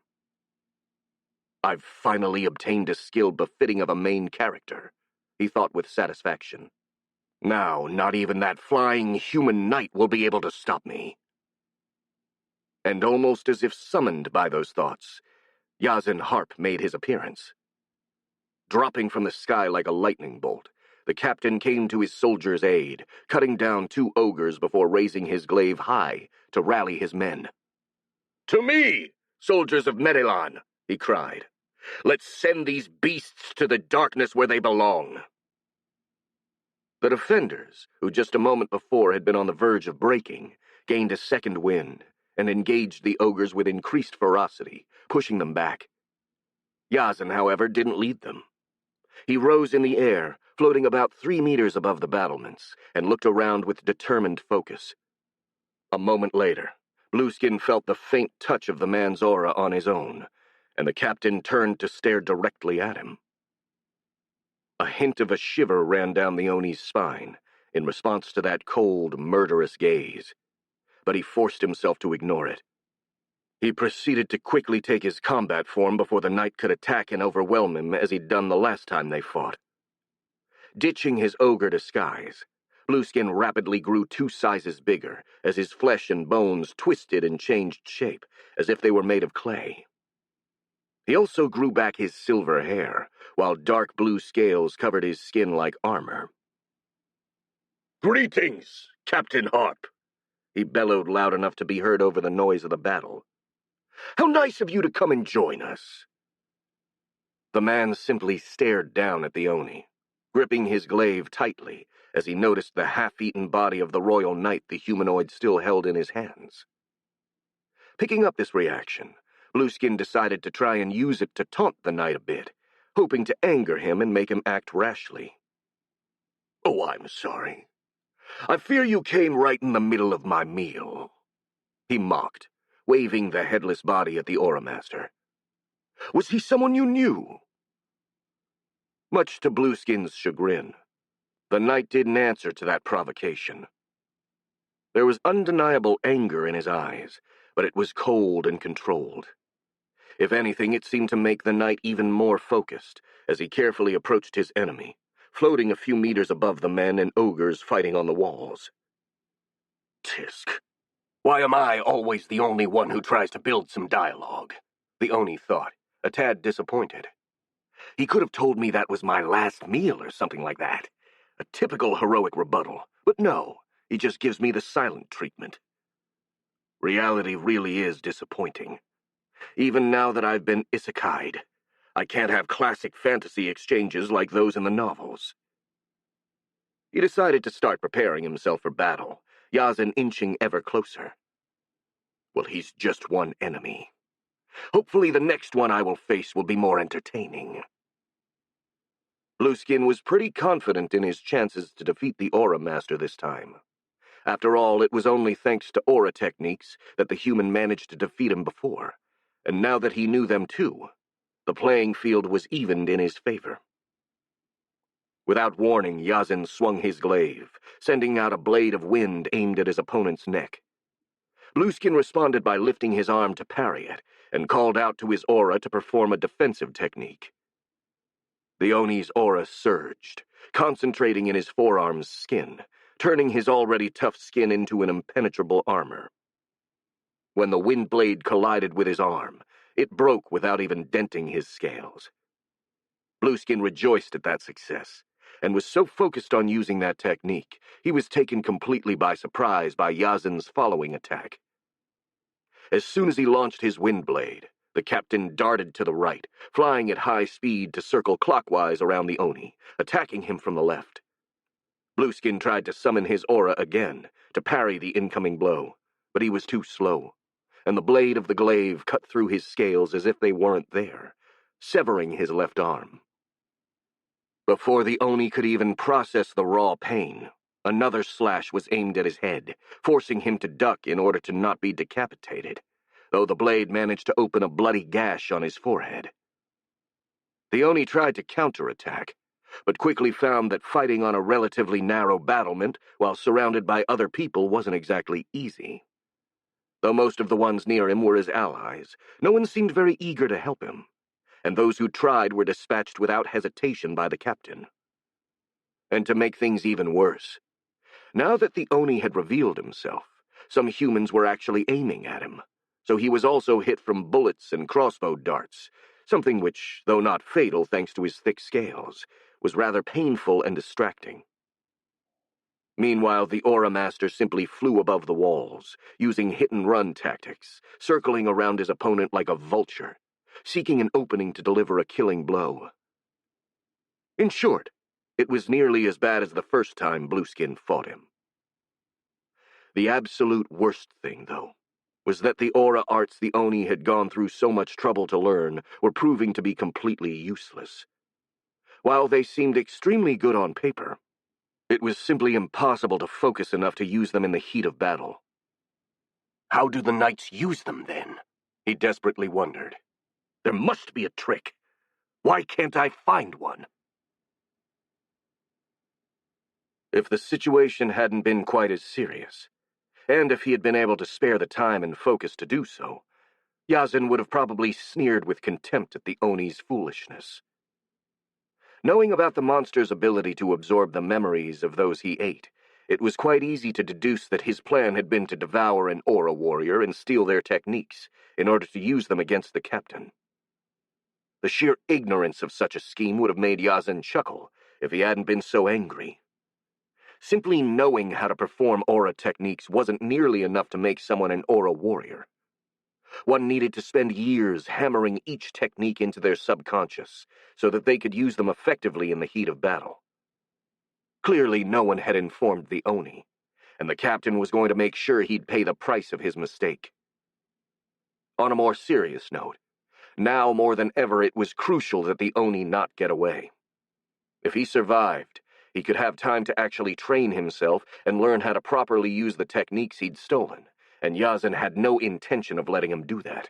"I've finally obtained a skill befitting of a main character," he thought with satisfaction. "Now, not even that flying human knight will be able to stop me." And almost as if summoned by those thoughts, Yazin Harp made his appearance. Dropping from the sky like a lightning bolt, the captain came to his soldiers' aid, cutting down 2 ogres before raising his glaive high to rally his men. "To me, soldiers of Medelan!" he cried. "Let's send these beasts to the darkness where they belong." The defenders, who just a moment before had been on the verge of breaking, gained a second wind and engaged the ogres with increased ferocity, pushing them back. Yazin, however, didn't lead them. He rose in the air, floating about 3 meters above the battlements, and looked around with determined focus. A moment later, Blueskin felt the faint touch of the man's aura on his own, and the captain turned to stare directly at him. A hint of a shiver ran down the Oni's spine in response to that cold, murderous gaze, but he forced himself to ignore it. He proceeded to quickly take his combat form before the knight could attack and overwhelm him as he'd done the last time they fought. Ditching his ogre disguise, Blueskin rapidly grew 2 sizes bigger as his flesh and bones twisted and changed shape, as if they were made of clay. He also grew back his silver hair, while dark blue scales covered his skin like armor. "Greetings, Captain Harp," he bellowed loud enough to be heard over the noise of the battle. "How nice of you to come and join us." The man simply stared down at the Oni, gripping his glaive tightly as he noticed the half-eaten body of the royal knight the humanoid still held in his hands. Picking up this reaction, Blueskin decided to try and use it to taunt the knight a bit, hoping to anger him and make him act rashly. "Oh, I'm sorry. I fear you came right in the middle of my meal," he mocked, waving the headless body at the Aura Master. "Was he someone you knew?" Much to Blueskin's chagrin, the knight didn't answer to that provocation. There was undeniable anger in his eyes, but it was cold and controlled. If anything, it seemed to make the knight even more focused as he carefully approached his enemy, floating a few meters above the men and ogres fighting on the walls. "Tisk. Why am I always the only one who tries to build some dialogue?" the Oni thought, a tad disappointed. He could have told me that was my last meal or something like that. A typical heroic rebuttal. But no, he just gives me the silent treatment. Reality really is disappointing. Even now that I've been isekai'd, I can't have classic fantasy exchanges like those in the novels. He decided to start preparing himself for battle, Yazin inching ever closer. Well, he's just one enemy. Hopefully the next one I will face will be more entertaining. Blueskin was pretty confident in his chances to defeat the Aura Master this time. After all, it was only thanks to aura techniques that the human managed to defeat him before, and now that he knew them too, the playing field was evened in his favor. Without warning, Yazin swung his glaive, sending out a blade of wind aimed at his opponent's neck. Blueskin responded by lifting his arm to parry it, and called out to his aura to perform a defensive technique. The Oni's aura surged, concentrating in his forearm's skin, turning his already tough skin into an impenetrable armor. When the wind blade collided with his arm, it broke without even denting his scales. Blueskin rejoiced at that success, and was so focused on using that technique, he was taken completely by surprise by Yazin's following attack. As soon as he launched his wind blade, the captain darted to the right, flying at high speed to circle clockwise around the Oni, attacking him from the left. Blueskin tried to summon his aura again, to parry the incoming blow, but he was too slow, and the blade of the glaive cut through his scales as if they weren't there, severing his left arm. Before the Oni could even process the raw pain, another slash was aimed at his head, forcing him to duck in order to not be decapitated, though the blade managed to open a bloody gash on his forehead. The Oni tried to counterattack, but quickly found that fighting on a relatively narrow battlement while surrounded by other people wasn't exactly easy. Though most of the ones near him were his allies, no one seemed very eager to help him, and those who tried were dispatched without hesitation by the captain. And to make things even worse, now that the Oni had revealed himself, some humans were actually aiming at him, so he was also hit from bullets and crossbow darts, something which, though not fatal thanks to his thick scales, was rather painful and distracting. Meanwhile, the Aura Master simply flew above the walls, using hit-and-run tactics, circling around his opponent like a vulture, seeking an opening to deliver a killing blow. In short, it was nearly as bad as the first time Blueskin fought him. The absolute worst thing, though, was that the aura arts the Oni had gone through so much trouble to learn were proving to be completely useless. While they seemed extremely good on paper, it was simply impossible to focus enough to use them in the heat of battle. How do the knights use them, then? He desperately wondered. There must be a trick. Why can't I find one? If the situation hadn't been quite as serious, and if he had been able to spare the time and focus to do so, Yazin would have probably sneered with contempt at the Oni's foolishness. Knowing about the monster's ability to absorb the memories of those he ate, It was quite easy to deduce that his plan had been to devour an aura warrior and steal their techniques in order to use them against the captain. The sheer ignorance of such a scheme would have made Yazan chuckle if he hadn't been so angry. Simply knowing how to perform aura techniques wasn't nearly enough to make someone an aura warrior. One needed to spend years hammering each technique into their subconscious so that they could use them effectively in the heat of battle. Clearly, no one had informed the Oni, and the captain was going to make sure he'd pay the price of his mistake. On a more serious note, now more than ever it was crucial that the Oni not get away. If he survived, he could have time to actually train himself and learn how to properly use the techniques he'd stolen, and Yazan had no intention of letting him do that.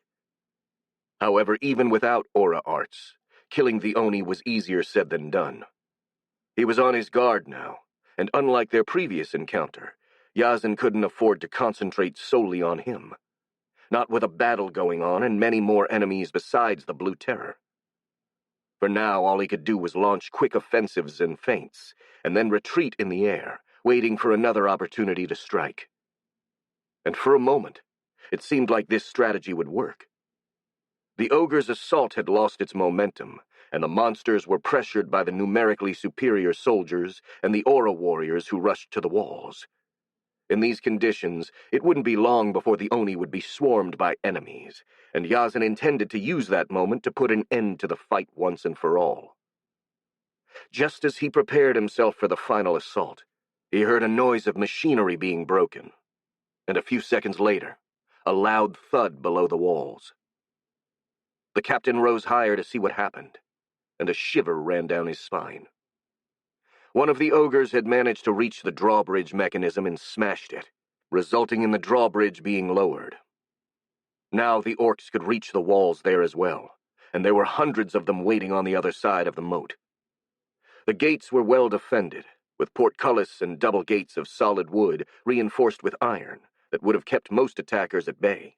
However, even without aura arts, killing the Oni was easier said than done. He was on his guard now, and unlike their previous encounter, Yazan couldn't afford to concentrate solely on him. Not with a battle going on and many more enemies besides the Blue Terror. For now, all he could do was launch quick offensives and feints, and then retreat in the air, waiting for another opportunity to strike. And for a moment, it seemed like this strategy would work. The ogre's assault had lost its momentum, and the monsters were pressured by the numerically superior soldiers and the aura warriors who rushed to the walls. In these conditions, it wouldn't be long before the Oni would be swarmed by enemies, and Yazan intended to use that moment to put an end to the fight once and for all. Just as he prepared himself for the final assault, he heard a noise of machinery being broken, and a few seconds later, a loud thud below the walls. The captain rose higher to see what happened, and a shiver ran down his spine. One of the ogres had managed to reach the drawbridge mechanism and smashed it, resulting in the drawbridge being lowered. Now the orcs could reach the walls there as well, and there were hundreds of them waiting on the other side of the moat. The gates were well defended, with portcullis and double gates of solid wood reinforced with iron that would have kept most attackers at bay.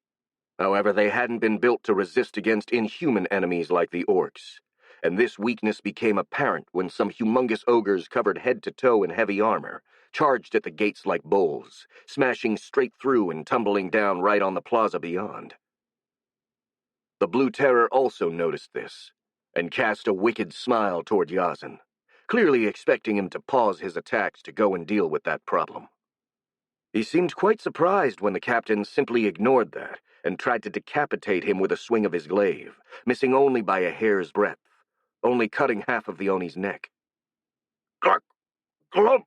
However, they hadn't been built to resist against inhuman enemies like the orcs, and this weakness became apparent when some humongous ogres covered head to toe in heavy armor charged at the gates like bulls, smashing straight through and tumbling down right on the plaza beyond. The Blue Terror also noticed this, and cast a wicked smile toward Yazan, clearly expecting him to pause his attacks to go and deal with that problem. He seemed quite surprised when the captain simply ignored that and tried to decapitate him with a swing of his glaive, missing only by a hair's breadth, only cutting half of the Oni's neck. "Glug! Glump!"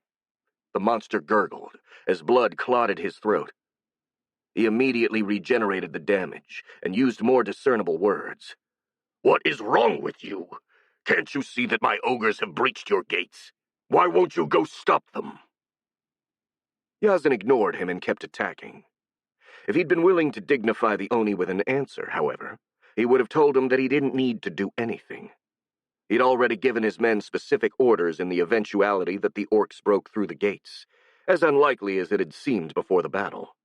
the monster gurgled, as blood clotted his throat. He immediately regenerated the damage, and used more discernible words. "What is wrong with you? Can't you see that my ogres have breached your gates? Why won't you go stop them?" Yazan ignored him and kept attacking. If he'd been willing to dignify the Oni with an answer, however, he would have told him that he didn't need to do anything. He'd already given his men specific orders in the eventuality that the orcs broke through the gates, as unlikely as it had seemed before the battle.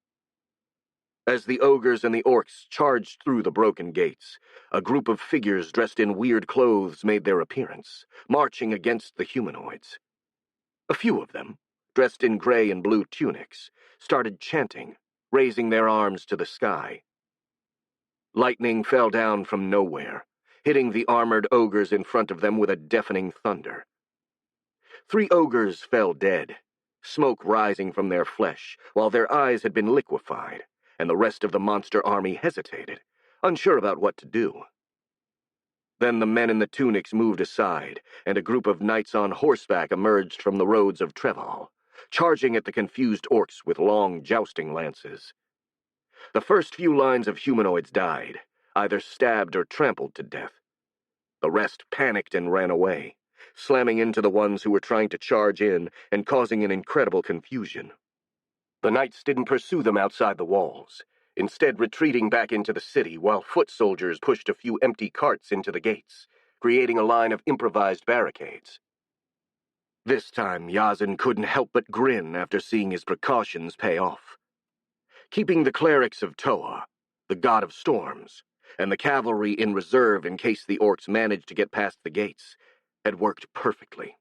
As the ogres and the orcs charged through the broken gates, a group of figures dressed in weird clothes made their appearance, marching against the humanoids. A few of them, dressed in gray and blue tunics, started chanting, raising their arms to the sky. Lightning fell down from nowhere, hitting the armored ogres in front of them with a deafening thunder. 3 ogres fell dead, smoke rising from their flesh, while their eyes had been liquefied, and the rest of the monster army hesitated, unsure about what to do. Then the men in the tunics moved aside, and a group of knights on horseback emerged from the roads of Betrayal, charging at the confused orcs with long jousting lances. The first few lines of humanoids died, either stabbed or trampled to death. The rest panicked and ran away, slamming into the ones who were trying to charge in and causing an incredible confusion. The knights didn't pursue them outside the walls, instead retreating back into the city while foot soldiers pushed a few empty carts into the gates, creating a line of improvised barricades. This time, Yazan couldn't help but grin after seeing his precautions pay off. Keeping the clerics of Toa, the god of storms, and the cavalry in reserve in case the orcs managed to get past the gates, had worked perfectly.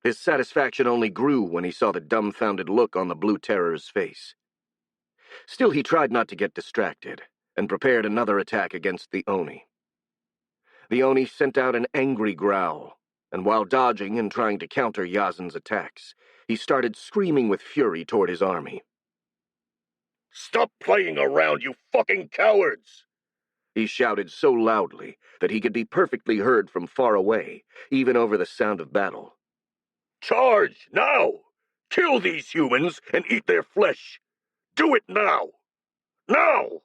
His satisfaction only grew when he saw the dumbfounded look on the Blue Terror's face. Still, he tried not to get distracted, and prepared another attack against the Oni. The Oni sent out an angry growl, and while dodging and trying to counter Yazin's attacks, he started screaming with fury toward his army. "Stop playing around, you fucking cowards!" He shouted so loudly that he could be perfectly heard from far away, even over the sound of battle. "Charge, now! Kill these humans and eat their flesh! Do it now! Now!"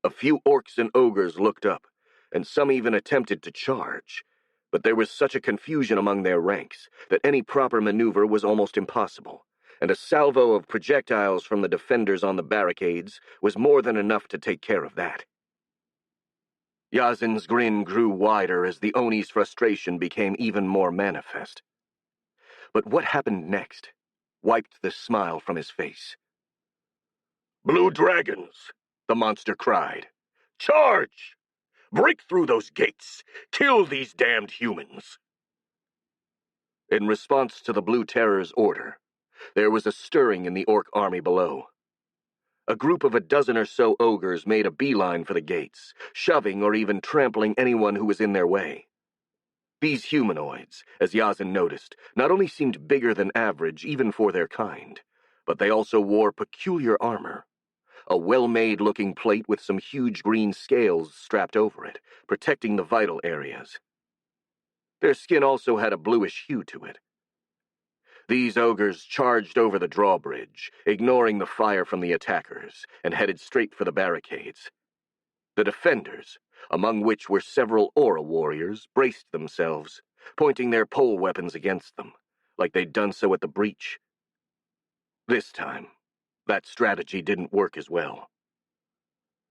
A few orcs and ogres looked up, and some even attempted to charge, but there was such a confusion among their ranks that any proper maneuver was almost impossible, and a salvo of projectiles from the defenders on the barricades was more than enough to take care of that. Yazin's grin grew wider as the Oni's frustration became even more manifest. But what happened next wiped the smile from his face. "Blue dragons!" the monster cried. "Charge! Break through those gates! Kill these damned humans!" In response to the Blue Terror's order, there was a stirring in the orc army below. A group of a dozen or so ogres made a beeline for the gates, shoving or even trampling anyone who was in their way. These humanoids, as Yazin noticed, not only seemed bigger than average even for their kind, but they also wore peculiar armor. A well-made looking plate with some huge green scales strapped over it, protecting the vital areas. Their skin also had a bluish hue to it. These ogres charged over the drawbridge, ignoring the fire from the attackers, and headed straight for the barricades. The defenders, among which were several aura warriors, braced themselves, pointing their pole weapons against them, like they'd done so at the breach. This time, that strategy didn't work as well.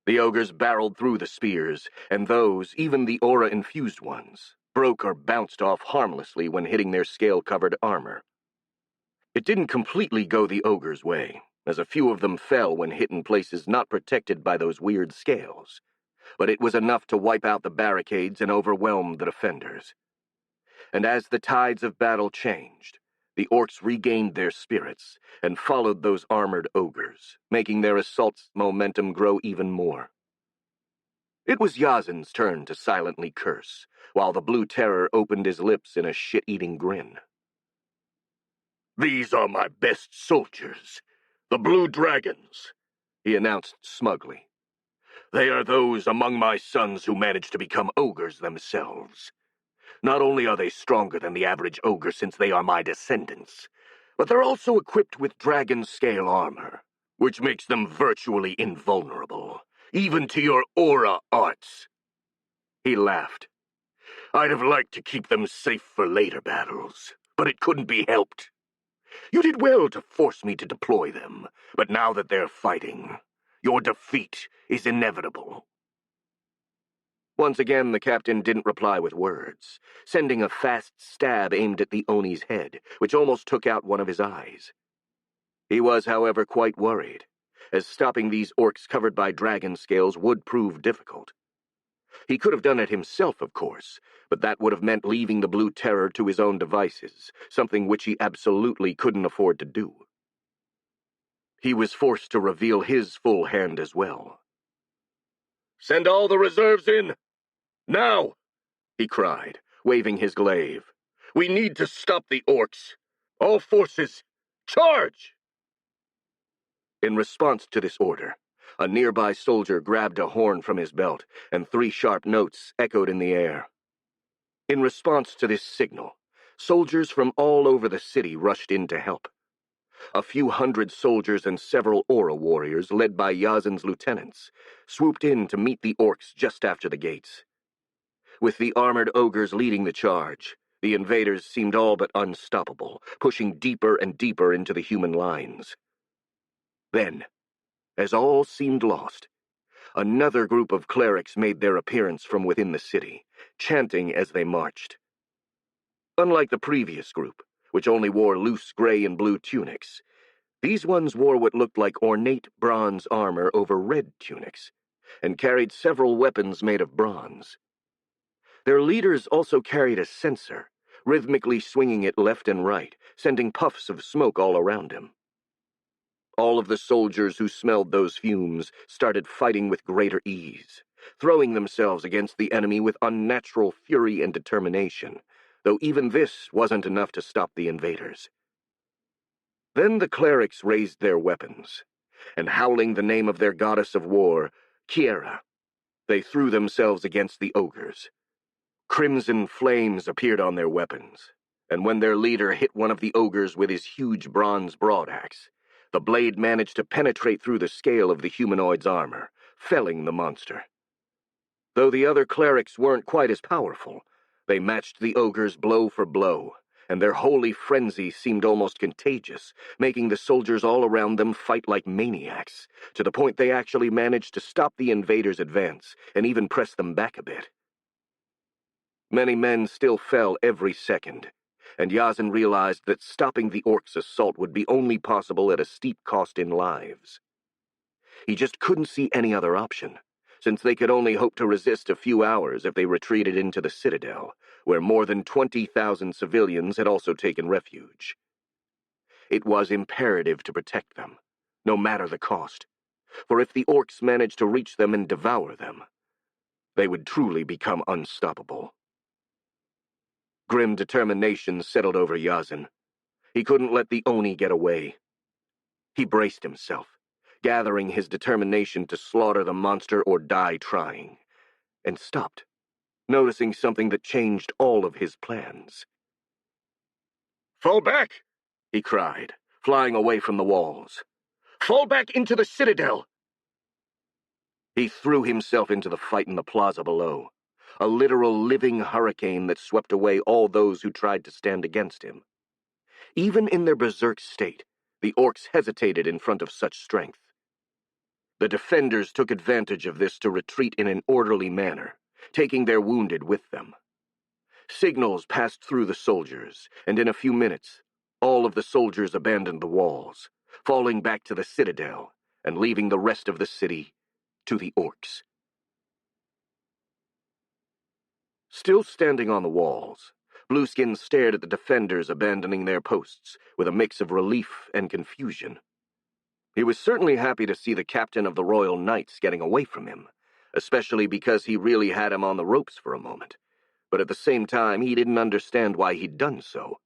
The ogres barreled through the spears, and those, even the aura-infused ones, broke or bounced off harmlessly when hitting their scale-covered armor. It didn't completely go the ogres' way, as a few of them fell when hit in places not protected by those weird scales, but it was enough to wipe out the barricades and overwhelm the defenders. And as the tides of battle changed, the orcs regained their spirits and followed those armored ogres, making their assault's momentum grow even more. It was Yazin's turn to silently curse, while the Blue Terror opened his lips in a shit-eating grin. "These are my best soldiers, the Blue Dragons," he announced smugly. "They are those among my sons who managed to become ogres themselves. Not only are they stronger than the average ogre since they are my descendants, but they're also equipped with dragon-scale armor, which makes them virtually invulnerable, even to your aura arts." He laughed. "I'd have liked to keep them safe for later battles, but it couldn't be helped. You did well to force me to deploy them, but now that they're fighting, your defeat is inevitable." Once again, the captain didn't reply with words, sending a fast stab aimed at the Oni's head, which almost took out one of his eyes. He was, however, quite worried, as stopping these orcs covered by dragon scales would prove difficult. He could have done it himself, of course, but that would have meant leaving the Blue Terror to his own devices, something which he absolutely couldn't afford to do. He was forced to reveal his full hand as well. "Send all the reserves in! Now!" he cried, waving his glaive. "We need to stop the orcs! All forces, charge!" In response to this order, a nearby soldier grabbed a horn from his belt, and 3 sharp notes echoed in the air. In response to this signal, soldiers from all over the city rushed in to help. A few hundred soldiers and several aura warriors, led by Yazin's lieutenants, swooped in to meet the orcs just after the gates. With the armored ogres leading the charge, the invaders seemed all but unstoppable, pushing deeper and deeper into the human lines. Then, as all seemed lost, another group of clerics made their appearance from within the city, chanting as they marched. Unlike the previous group, which only wore loose gray and blue tunics, these ones wore what looked like ornate bronze armor over red tunics, and carried several weapons made of bronze. Their leaders also carried a censer, rhythmically swinging it left and right, sending puffs of smoke all around him. All of the soldiers who smelled those fumes started fighting with greater ease, throwing themselves against the enemy with unnatural fury and determination, though even this wasn't enough to stop the invaders. Then the clerics raised their weapons, and howling the name of their goddess of war, Kiera, they threw themselves against the ogres. Crimson flames appeared on their weapons, and when their leader hit one of the ogres with his huge bronze broadaxe, the blade managed to penetrate through the scale of the humanoid's armor, felling the monster. Though the other clerics weren't quite as powerful, they matched the ogres blow for blow, and their holy frenzy seemed almost contagious, making the soldiers all around them fight like maniacs, to the point they actually managed to stop the invaders' advance and even press them back a bit. Many men still fell every second, and Yazan realized that stopping the orcs' assault would be only possible at a steep cost in lives. He just couldn't see any other option, since they could only hope to resist a few hours if they retreated into the citadel, where more than 20,000 civilians had also taken refuge. It was imperative to protect them, no matter the cost, for if the orcs managed to reach them and devour them, they would truly become unstoppable. Grim determination settled over Yazan. He couldn't let the Oni get away. He braced himself, gathering his determination to slaughter the monster or die trying, and stopped, noticing something that changed all of his plans. "Fall back!" he cried, flying away from the walls. "Fall back into the citadel!" He threw himself into the fight in the plaza below, a literal living hurricane that swept away all those who tried to stand against him. Even in their berserk state, the orcs hesitated in front of such strength. The defenders took advantage of this to retreat in an orderly manner, taking their wounded with them. Signals passed through the soldiers, and in a few minutes, all of the soldiers abandoned the walls, falling back to the citadel and leaving the rest of the city to the orcs. Still standing on the walls, Blueskin stared at the defenders abandoning their posts with a mix of relief and confusion. He was certainly happy to see the captain of the Royal Knights getting away from him, especially because he really had him on the ropes for a moment, but at the same time he didn't understand why he'd done so.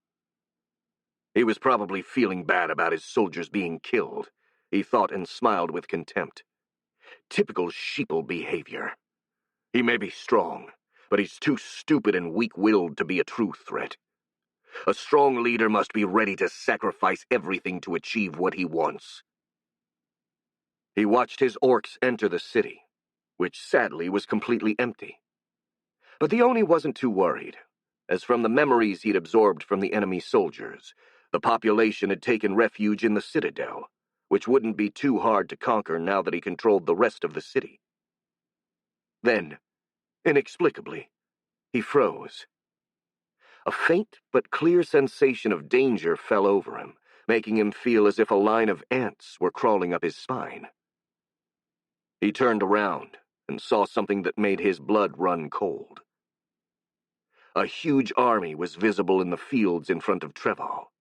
He was probably feeling bad about his soldiers being killed, he thought, and smiled with contempt. Typical sheeple behavior. He may be strong, but he's too stupid and weak-willed to be a true threat. A strong leader must be ready to sacrifice everything to achieve what he wants. He watched his orcs enter the city, which sadly was completely empty. But the Oni wasn't too worried, as from the memories he'd absorbed from the enemy soldiers, the population had taken refuge in the citadel, which wouldn't be too hard to conquer now that he controlled the rest of the city. Then, inexplicably, he froze. A faint but clear sensation of danger fell over him, making him feel as if a line of ants were crawling up his spine. He turned around and saw something that made his blood run cold. A huge army was visible in the fields in front of Betrayal,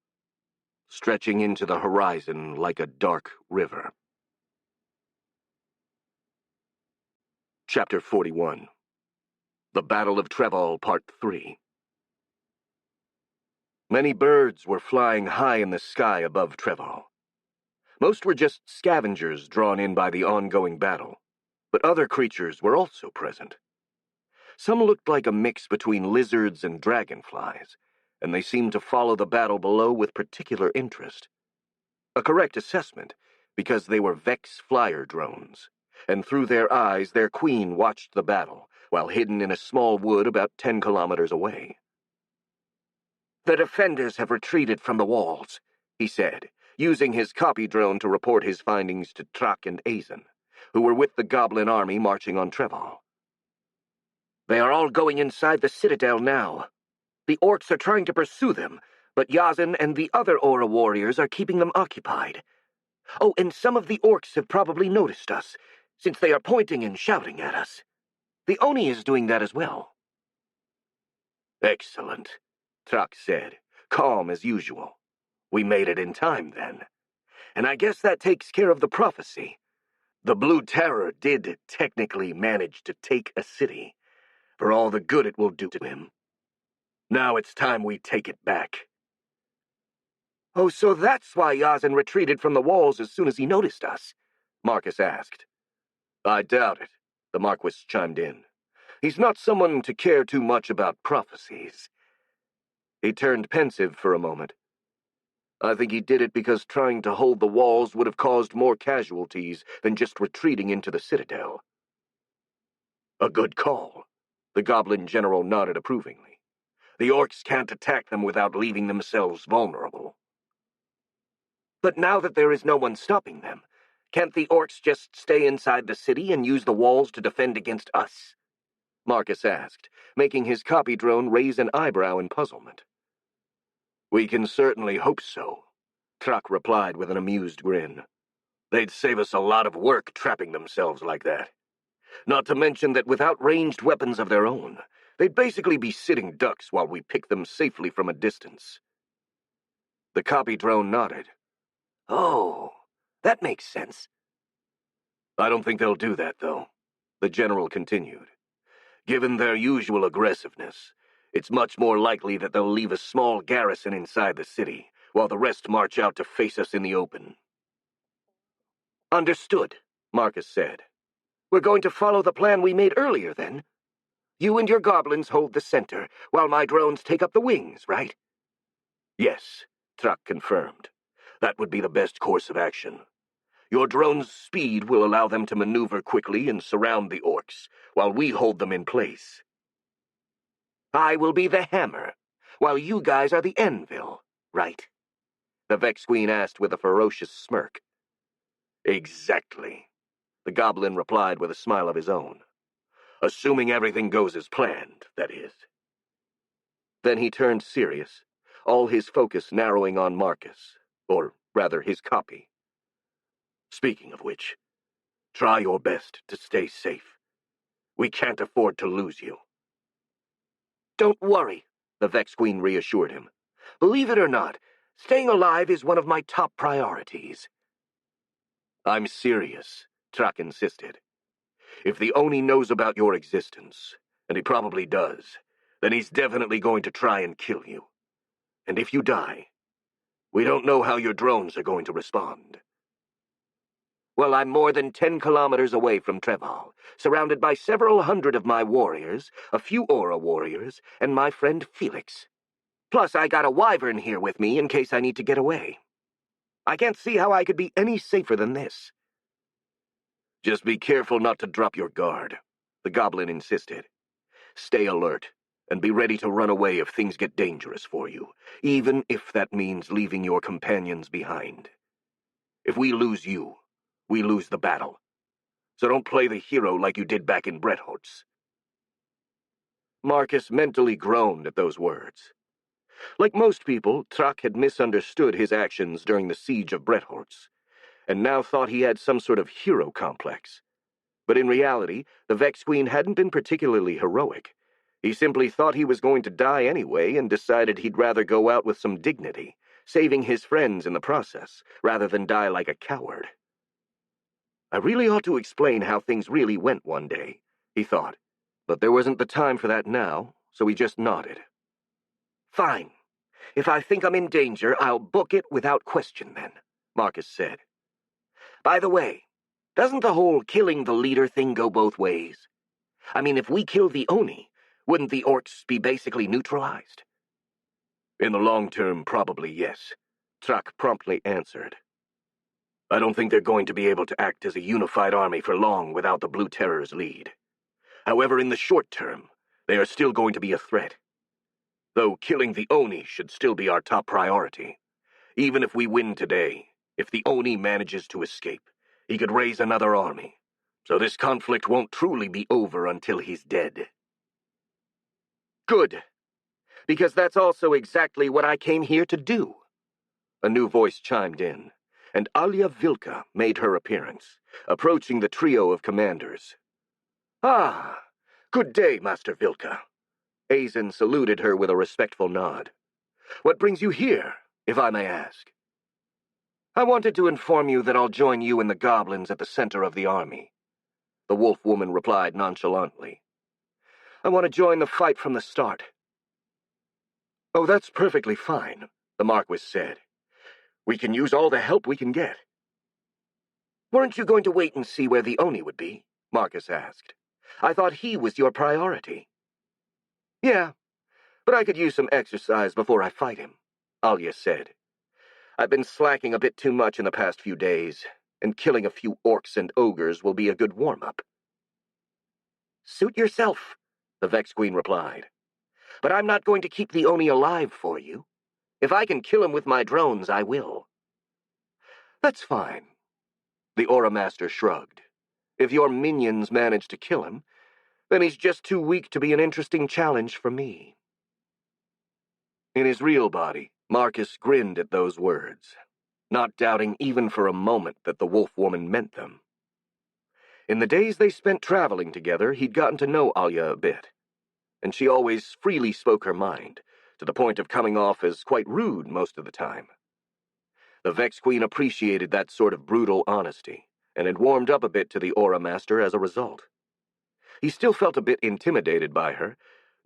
stretching into the horizon like a dark river. Chapter 41. The Battle of Betrayal, Part 3. Many birds were flying high in the sky above Betrayal. Most were just scavengers drawn in by the ongoing battle, but other creatures were also present. Some looked like a mix between lizards and dragonflies, and they seemed to follow the battle below with particular interest. A correct assessment, because they were Vex flyer drones, and through their eyes their queen watched the battle, while hidden in a small wood about 10 kilometers away. "The defenders have retreated from the walls," he said, using his copy drone to report his findings to Trak and Azen, who were with the goblin army marching on Betrayal. "They are all going inside the citadel now. The orcs are trying to pursue them, but Yazan and the other Aura warriors are keeping them occupied. Oh, and some of the orcs have probably noticed us, since they are pointing and shouting at us. The Oni is doing that as well." Excellent. Truck said, calm as usual. We made it in time, then. And I guess that takes care of the prophecy. The Blue Terror did technically manage to take a city, for all the good it will do to him. Now it's time we take it back. Oh, so that's why Yazan retreated from the walls as soon as he noticed us? Marcus asked. I doubt it, the Marquis chimed in. He's not someone to care too much about prophecies. He turned pensive for a moment. I think he did it because trying to hold the walls would have caused more casualties than just retreating into the citadel. A good call. The Goblin General nodded approvingly. The orcs can't attack them without leaving themselves vulnerable. But now that there is no one stopping them, can't the orcs just stay inside the city and use the walls to defend against us? Marcus asked, making his copy drone raise an eyebrow in puzzlement. We can certainly hope so, Truck replied with an amused grin. They'd save us a lot of work trapping themselves like that. Not to mention that without ranged weapons of their own, they'd basically be sitting ducks while we pick them safely from a distance. The copy drone nodded. Oh, that makes sense. I don't think they'll do that, though, the general continued. Given their usual aggressiveness, it's much more likely that they'll leave a small garrison inside the city, while the rest march out to face us in the open. Understood, Marcus said. We're going to follow the plan we made earlier, then. You and your goblins hold the center, while my drones take up the wings, right? Yes, Truck confirmed. That would be the best course of action. Your drone's speed will allow them to maneuver quickly and surround the orcs, while we hold them in place. I will be the hammer, while you guys are the anvil, right? The Vex Queen asked with a ferocious smirk. Exactly, the goblin replied with a smile of his own. Assuming everything goes as planned, that is. Then he turned serious, all his focus narrowing on Marcus, or rather his copy. Speaking of which, try your best to stay safe. We can't afford to lose you. Don't worry, the Vex Queen reassured him. Believe it or not, staying alive is one of my top priorities. I'm serious, Truck insisted. If the Oni knows about your existence, and he probably does, then he's definitely going to try and kill you. And if you die, we don't know how your drones are going to respond. Well, I'm more than 10 kilometers away from Betrayal, surrounded by several hundred of my warriors, a few Aura warriors, and my friend Felix. Plus, I got a wyvern here with me in case I need to get away. I can't see how I could be any safer than this. Just be careful not to drop your guard, the goblin insisted. Stay alert, and be ready to run away if things get dangerous for you, even if that means leaving your companions behind. If we lose you, we lose the battle. So don't play the hero like you did back in Betrayal. Marcus mentally groaned at those words. Like most people, Truck had misunderstood his actions during the siege of Betrayal, and now thought he had some sort of hero complex. But in reality, the Vex Queen hadn't been particularly heroic. He simply thought he was going to die anyway and decided he'd rather go out with some dignity, saving his friends in the process, rather than die like a coward. I really ought to explain how things really went one day, he thought. But there wasn't the time for that now, so he just nodded. Fine. If I think I'm in danger, I'll book it without question then, Marcus said. By the way, doesn't the whole killing the leader thing go both ways? I mean, if we kill the Oni, wouldn't the orcs be basically neutralized? In the long term, probably yes, Truck promptly answered. I don't think they're going to be able to act as a unified army for long without the Blue Terror's lead. However, in the short term, they are still going to be a threat. Though killing the Oni should still be our top priority. Even if we win today, if the Oni manages to escape, he could raise another army. So this conflict won't truly be over until he's dead. Good. Because that's also exactly what I came here to do. A new voice chimed in, and Alia Vilka made her appearance, approaching the trio of commanders. Ah, good day, Master Vilka. Azen saluted her with a respectful nod. "What brings you here, if I may ask?" "I wanted to inform you that I'll join you and the goblins at the center of the army," the wolf woman replied nonchalantly. "I want to join the fight from the start." "Oh, that's perfectly fine," the Marquis said. "We can use all the help we can get." "Weren't you going to wait and see where the Oni would be?" Marcus asked. "I thought he was your priority." "Yeah, but I could use some exercise before I fight him," Alia said. "I've been slacking a bit too much in the past few days, and killing a few orcs and ogres will be a good warm-up." "Suit yourself," the Vex Queen replied. "But I'm not going to keep the Oni alive for you. If I can kill him with my drones, I will." "That's fine." The Aura Master shrugged. "If your minions manage to kill him, then he's just too weak to be an interesting challenge for me." In his real body, Marcus grinned at those words, not doubting even for a moment that the wolf woman meant them. In the days they spent traveling together, he'd gotten to know Alia a bit, and she always freely spoke her mind, to the point of coming off as quite rude most of the time. The Vex Queen appreciated that sort of brutal honesty, and had warmed up a bit to the Aura Master as a result. He still felt a bit intimidated by her,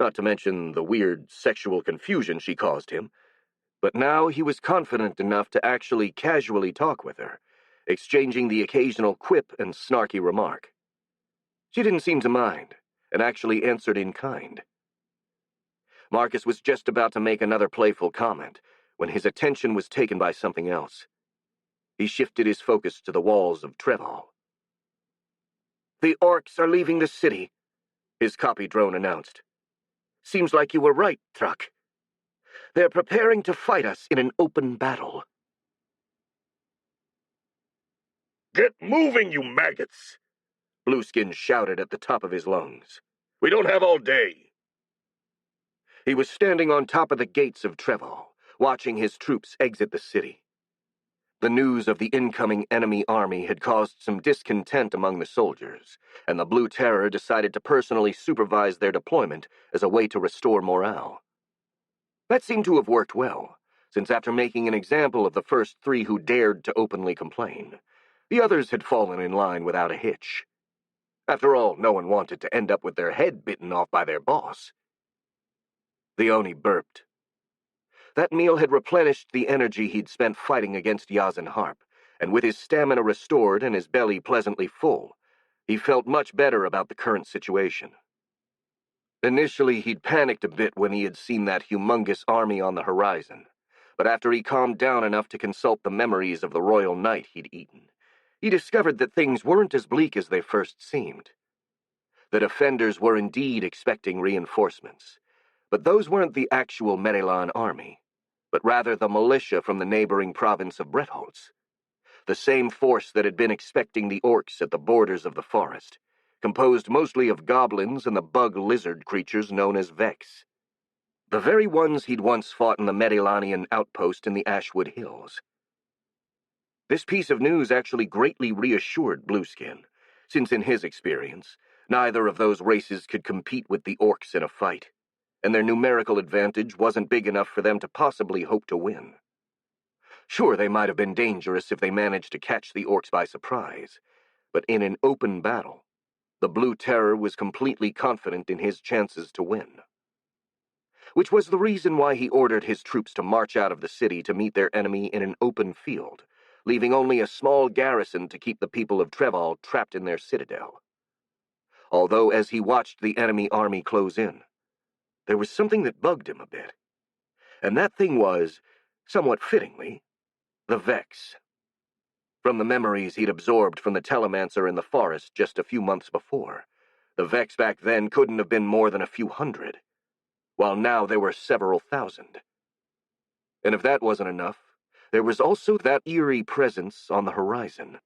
not to mention the weird sexual confusion she caused him, but now he was confident enough to actually casually talk with her, exchanging the occasional quip and snarky remark. She didn't seem to mind, and actually answered in kind. Marcus was just about to make another playful comment, when his attention was taken by something else. He shifted his focus to the walls of Treval. "The orcs are leaving the city," his copy drone announced. "Seems like you were right, Truck. They're preparing to fight us in an open battle." "Get moving, you maggots!" Blueskin shouted at the top of his lungs. "We don't have all day." He was standing on top of the gates of Treval, watching his troops exit the city. The news of the incoming enemy army had caused some discontent among the soldiers, and the Blue Terror decided to personally supervise their deployment as a way to restore morale. That seemed to have worked well, since after making an example of the first 3 who dared to openly complain, the others had fallen in line without a hitch. After all, no one wanted to end up with their head bitten off by their boss. The Oni burped. That meal had replenished the energy he'd spent fighting against Yazan Harp, and with his stamina restored and his belly pleasantly full, he felt much better about the current situation. Initially, he'd panicked a bit when he had seen that humongous army on the horizon, but after he calmed down enough to consult the memories of the royal night he'd eaten, he discovered that things weren't as bleak as they first seemed. The defenders were indeed expecting reinforcements, but those weren't the actual Medelan army, but rather the militia from the neighboring province of Bretholz, the same force that had been expecting the orcs at the borders of the forest, composed mostly of goblins and the bug-lizard creatures known as Vex. The very ones he'd once fought in the Medelanian outpost in the Ashwood Hills. This piece of news actually greatly reassured Blueskin, since in his experience, neither of those races could compete with the orcs in a fight, and their numerical advantage wasn't big enough for them to possibly hope to win. Sure, they might have been dangerous if they managed to catch the orcs by surprise, but in an open battle, the Blue Terror was completely confident in his chances to win. Which was the reason why he ordered his troops to march out of the city to meet their enemy in an open field, leaving only a small garrison to keep the people of Treval trapped in their citadel. Although as he watched the enemy army close in, there was something that bugged him a bit. And that thing was, somewhat fittingly, the Vex. From the memories he'd absorbed from the Telemancer in the forest just a few months before, the Vex back then couldn't have been more than a few hundred, while now there were several thousand. And if that wasn't enough, there was also that eerie presence on the horizon,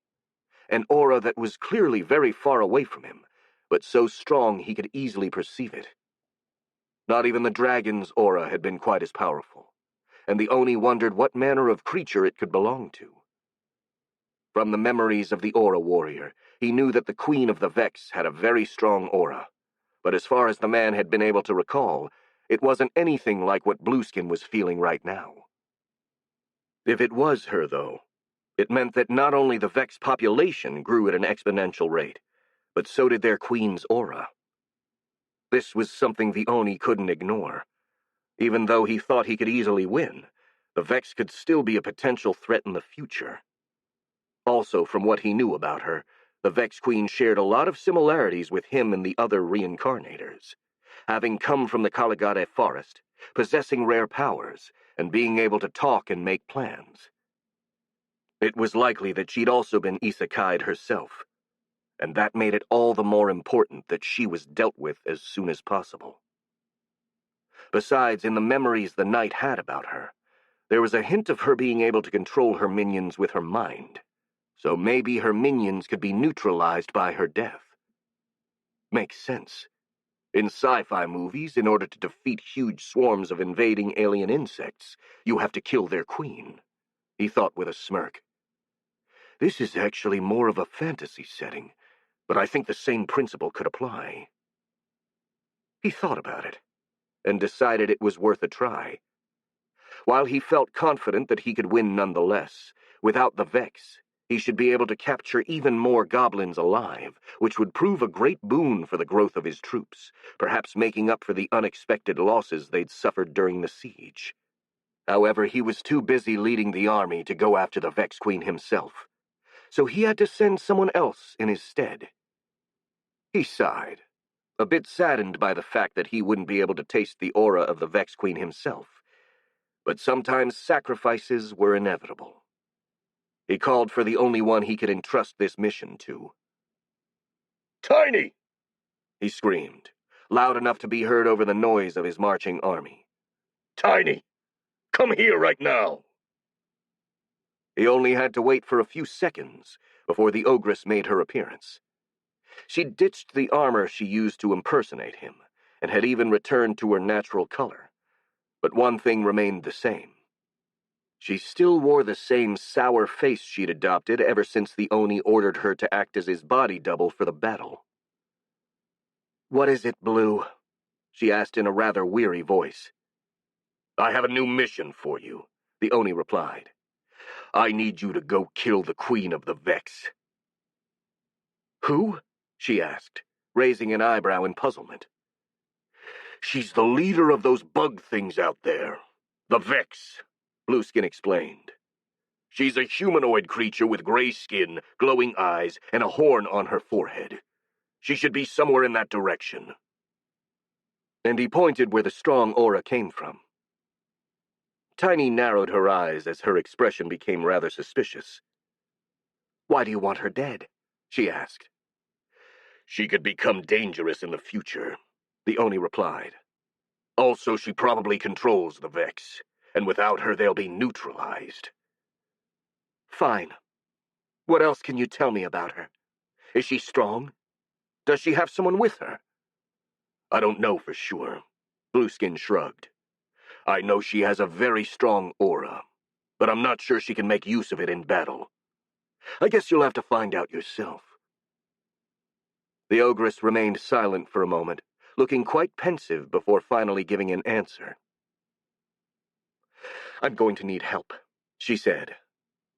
an aura that was clearly very far away from him, but so strong he could easily perceive it. Not even the dragon's aura had been quite as powerful, and the Oni wondered what manner of creature it could belong to. From the memories of the Aura Warrior, he knew that the Queen of the Vex had a very strong aura, but as far as the man had been able to recall, It wasn't anything like what Blueskin was feeling right now. If it was her, though, it meant that not only the Vex population grew at an exponential rate, but so did their queen's aura. This was something the Oni couldn't ignore. Even though he thought he could easily win, the Vex could still be a potential threat in the future. Also, from what he knew about her, the Vex Queen shared a lot of similarities with him and the other reincarnators, having come from the Kaligate forest, possessing rare powers, and being able to talk and make plans. It was likely that she'd also been isekai'd herself, and that made it all the more important that she was dealt with as soon as possible. Besides, in the memories the knight had about her, there was a hint of her being able to control her minions with her mind, so maybe her minions could be neutralized by her death. Makes sense. In sci-fi movies, in order to defeat huge swarms of invading alien insects, you have to kill their queen, he thought with a smirk. This is actually more of a fantasy setting, but I think the same principle could apply. He thought about it, and decided it was worth a try. While he felt confident that he could win nonetheless, without the Vex, he should be able to capture even more goblins alive, which would prove a great boon for the growth of his troops, perhaps making up for the unexpected losses they'd suffered during the siege. However, he was too busy leading the army to go after the Vex Queen himself, so he had to send someone else in his stead. He sighed, a bit saddened by the fact that he wouldn't be able to taste the aura of the Vex Queen himself, but sometimes sacrifices were inevitable. He called for the only one he could entrust this mission to. "Tiny!" he screamed, loud enough to be heard over the noise of his marching army. "Tiny! Come here right now!" He only had to wait for a few seconds before the ogress made her appearance. She'd ditched the armor she used to impersonate him, and had even returned to her natural color. But one thing remained the same. She still wore the same sour face she'd adopted ever since the Oni ordered her to act as his body double for the battle. "What is it, Blue?" she asked in a rather weary voice. "I have a new mission for you," the Oni replied. "I need you to go kill the Queen of the Vex." "Who?" she asked, raising an eyebrow in puzzlement. "She's the leader of those bug things out there. The Vex," Blueskin explained. "She's a humanoid creature with gray skin, glowing eyes, and a horn on her forehead. She should be somewhere in that direction." And he pointed where the strong aura came from. Tiny narrowed her eyes as her expression became rather suspicious. "Why do you want her dead?" she asked. "She could become dangerous in the future," the Oni replied. "Also, she probably controls the Vex, and without her they'll be neutralized." "Fine. What else can you tell me about her? Is she strong? Does she have someone with her?" "I don't know for sure," Blueskin shrugged. "I know she has a very strong aura, but I'm not sure she can make use of it in battle. I guess you'll have to find out yourself." The ogress remained silent for a moment, looking quite pensive before finally giving an answer. "I'm going to need help," she said.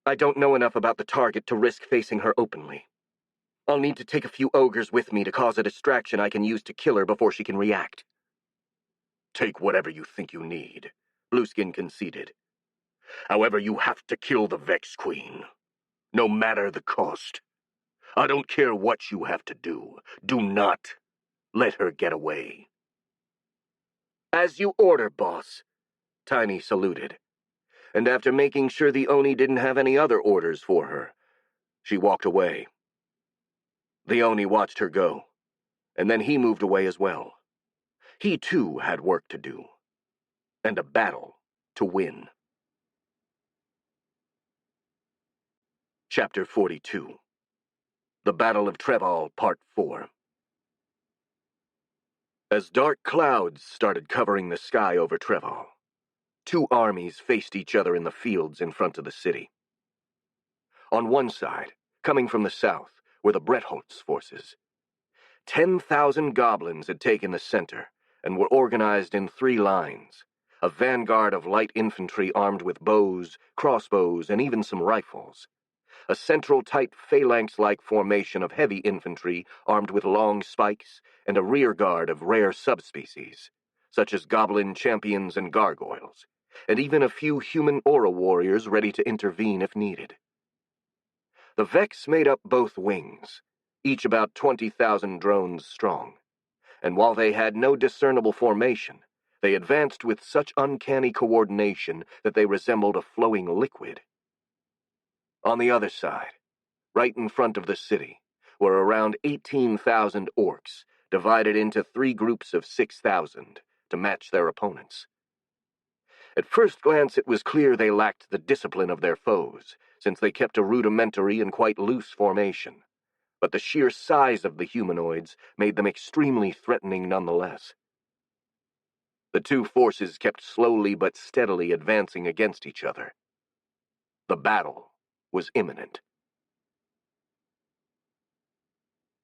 "I don't know enough about the target to risk facing her openly. I'll need to take a few ogres with me to cause a distraction I can use to kill her before she can react." "Take whatever you think you need," Blueskin conceded. "However, you have to kill the Vex Queen, no matter the cost. I don't care what you have to do. Do not let her get away." "As you order, boss," Tiny saluted, and after making sure the Oni didn't have any other orders for her, she walked away. The Oni watched her go, and then he moved away as well. He too had work to do, and a battle to win. Chapter 42. The Battle of Betrayal, Part 4. As dark clouds started covering the sky over Betrayal, two armies faced each other in the fields in front of the city. On one side, coming from the south, were the Betrayal's forces. 10,000 goblins had taken the center, and were organized in 3 lines, a vanguard of light infantry armed with bows, crossbows, and even some rifles, a central type phalanx-like formation of heavy infantry armed with long spikes, and a rear guard of rare subspecies, such as goblin champions and gargoyles, and even a few human aura warriors ready to intervene if needed. The Vex made up both wings, each about 20,000 drones strong, and while they had no discernible formation, they advanced with such uncanny coordination that they resembled a flowing liquid. On the other side, right in front of the city, were around 18,000 orcs, divided into 3 groups of 6,000 to match their opponents. At first glance it was clear they lacked the discipline of their foes, since they kept a rudimentary and quite loose formation, but the sheer size of the humanoids made them extremely threatening nonetheless. The 2 forces kept slowly but steadily advancing against each other. The battle was imminent.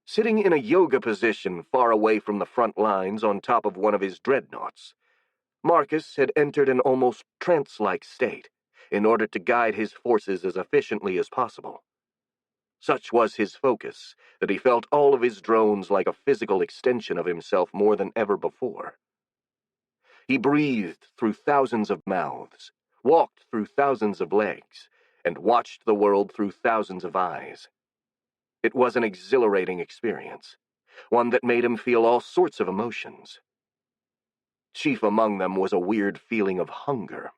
Sitting in a yoga position far away from the front lines on top of one of his dreadnoughts, Marcus had entered an almost trance-like state in order to guide his forces as efficiently as possible. Such was his focus that he felt all of his drones like a physical extension of himself more than ever before. He breathed through thousands of mouths, walked through thousands of legs, and watched the world through thousands of eyes. It was an exhilarating experience, one that made him feel all sorts of emotions. Chief among them was a weird feeling of hunger.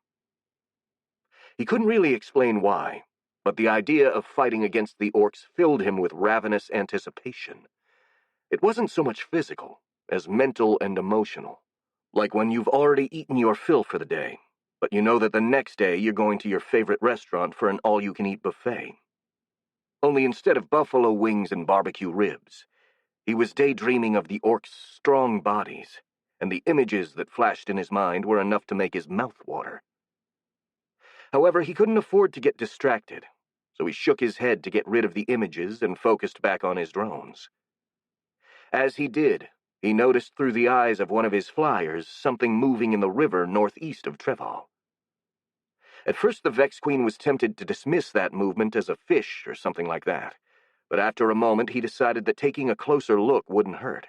He couldn't really explain why, but the idea of fighting against the orcs filled him with ravenous anticipation. It wasn't so much physical as mental and emotional, like when you've already eaten your fill for the day, but you know that the next day you're going to your favorite restaurant for an all-you-can-eat buffet. Only instead of buffalo wings and barbecue ribs, he was daydreaming of the orcs' strong bodies, and the images that flashed in his mind were enough to make his mouth water. However, he couldn't afford to get distracted, so he shook his head to get rid of the images and focused back on his drones. As he did, he noticed through the eyes of one of his flyers something moving in the river northeast of Betrayal. At first the Vex Queen was tempted to dismiss that movement as a fish or something like that, but after a moment he decided that taking a closer look wouldn't hurt.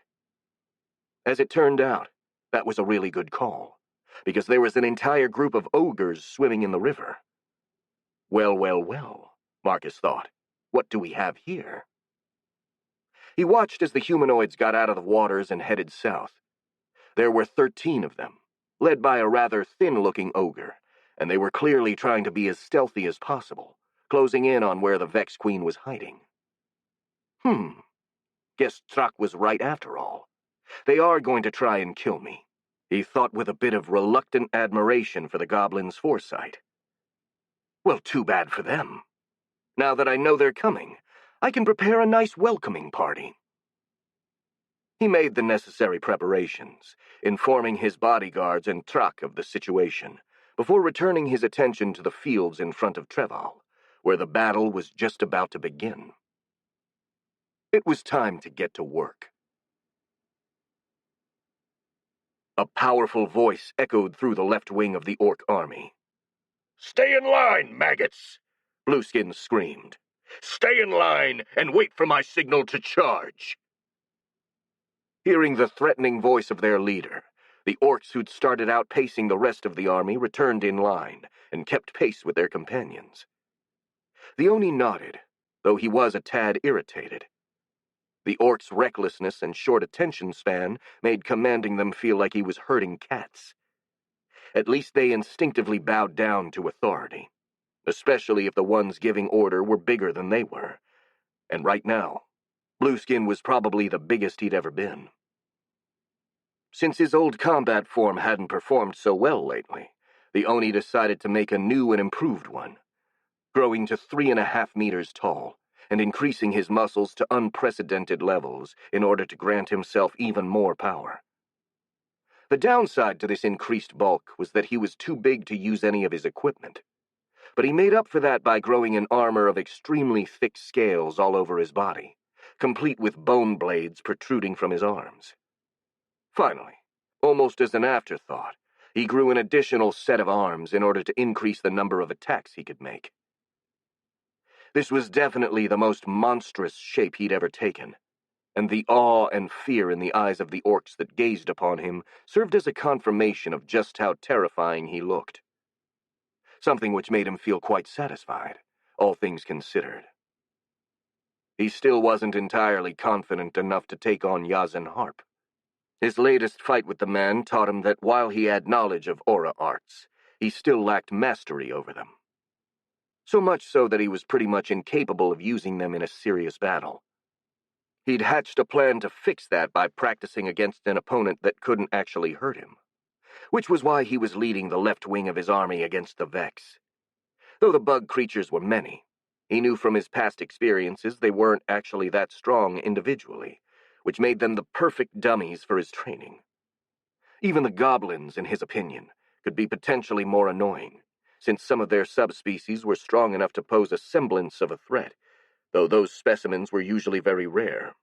As it turned out, that was a really good call, because there was an entire group of ogres swimming in the river. Well, well, well, Marcus thought, what do we have here? He watched as the humanoids got out of the waters and headed south. There were 13 of them, led by a rather thin-looking ogre, and they were clearly trying to be as stealthy as possible, closing in on where the Vex Queen was hiding. Guess Truck was right after all. They are going to try and kill me, he thought with a bit of reluctant admiration for the goblin's foresight. Well, too bad for them. Now that I know they're coming, I can prepare a nice welcoming party. He made the necessary preparations, informing his bodyguards and Truck of the situation, before returning his attention to the fields in front of Betrayal, where the battle was just about to begin. It was time to get to work. A powerful voice echoed through the left wing of the orc army. "Stay in line, maggots!" Blueskin screamed. "Stay in line and wait for my signal to charge!" Hearing the threatening voice of their leader, the orcs who'd started outpacing the rest of the army returned in line and kept pace with their companions. The Oni nodded, though he was a tad irritated. The orc's recklessness and short attention span made commanding them feel like he was herding cats. At least they instinctively bowed down to authority, especially if the ones giving order were bigger than they were. And right now, Blueskin was probably the biggest he'd ever been. Since his old combat form hadn't performed so well lately, the Oni decided to make a new and improved one, growing to 3.5 meters tall, and increasing his muscles to unprecedented levels in order to grant himself even more power. The downside to this increased bulk was that he was too big to use any of his equipment, but he made up for that by growing an armor of extremely thick scales all over his body, complete with bone blades protruding from his arms. Finally, Almost as an afterthought, he grew an additional set of arms in order to increase the number of attacks he could make. This was definitely the most monstrous shape he'd ever taken, and the awe and fear in the eyes of the orcs that gazed upon him served as a confirmation of just how terrifying he looked. Something which made him feel quite satisfied, all things considered. He still wasn't entirely confident enough to take on Yazen Harp. His latest fight with the man taught him that while he had knowledge of aura arts, he still lacked mastery over them. So much so that he was pretty much incapable of using them in a serious battle. He'd hatched a plan to fix that by practicing against an opponent that couldn't actually hurt him, which was why he was leading the left wing of his army against the Vex. Though the bug creatures were many, he knew from his past experiences they weren't actually that strong individually, which made them the perfect dummies for his training. Even the goblins, in his opinion, could be potentially more annoying, since some of their subspecies were strong enough to pose a semblance of a threat, though those specimens were usually very rare.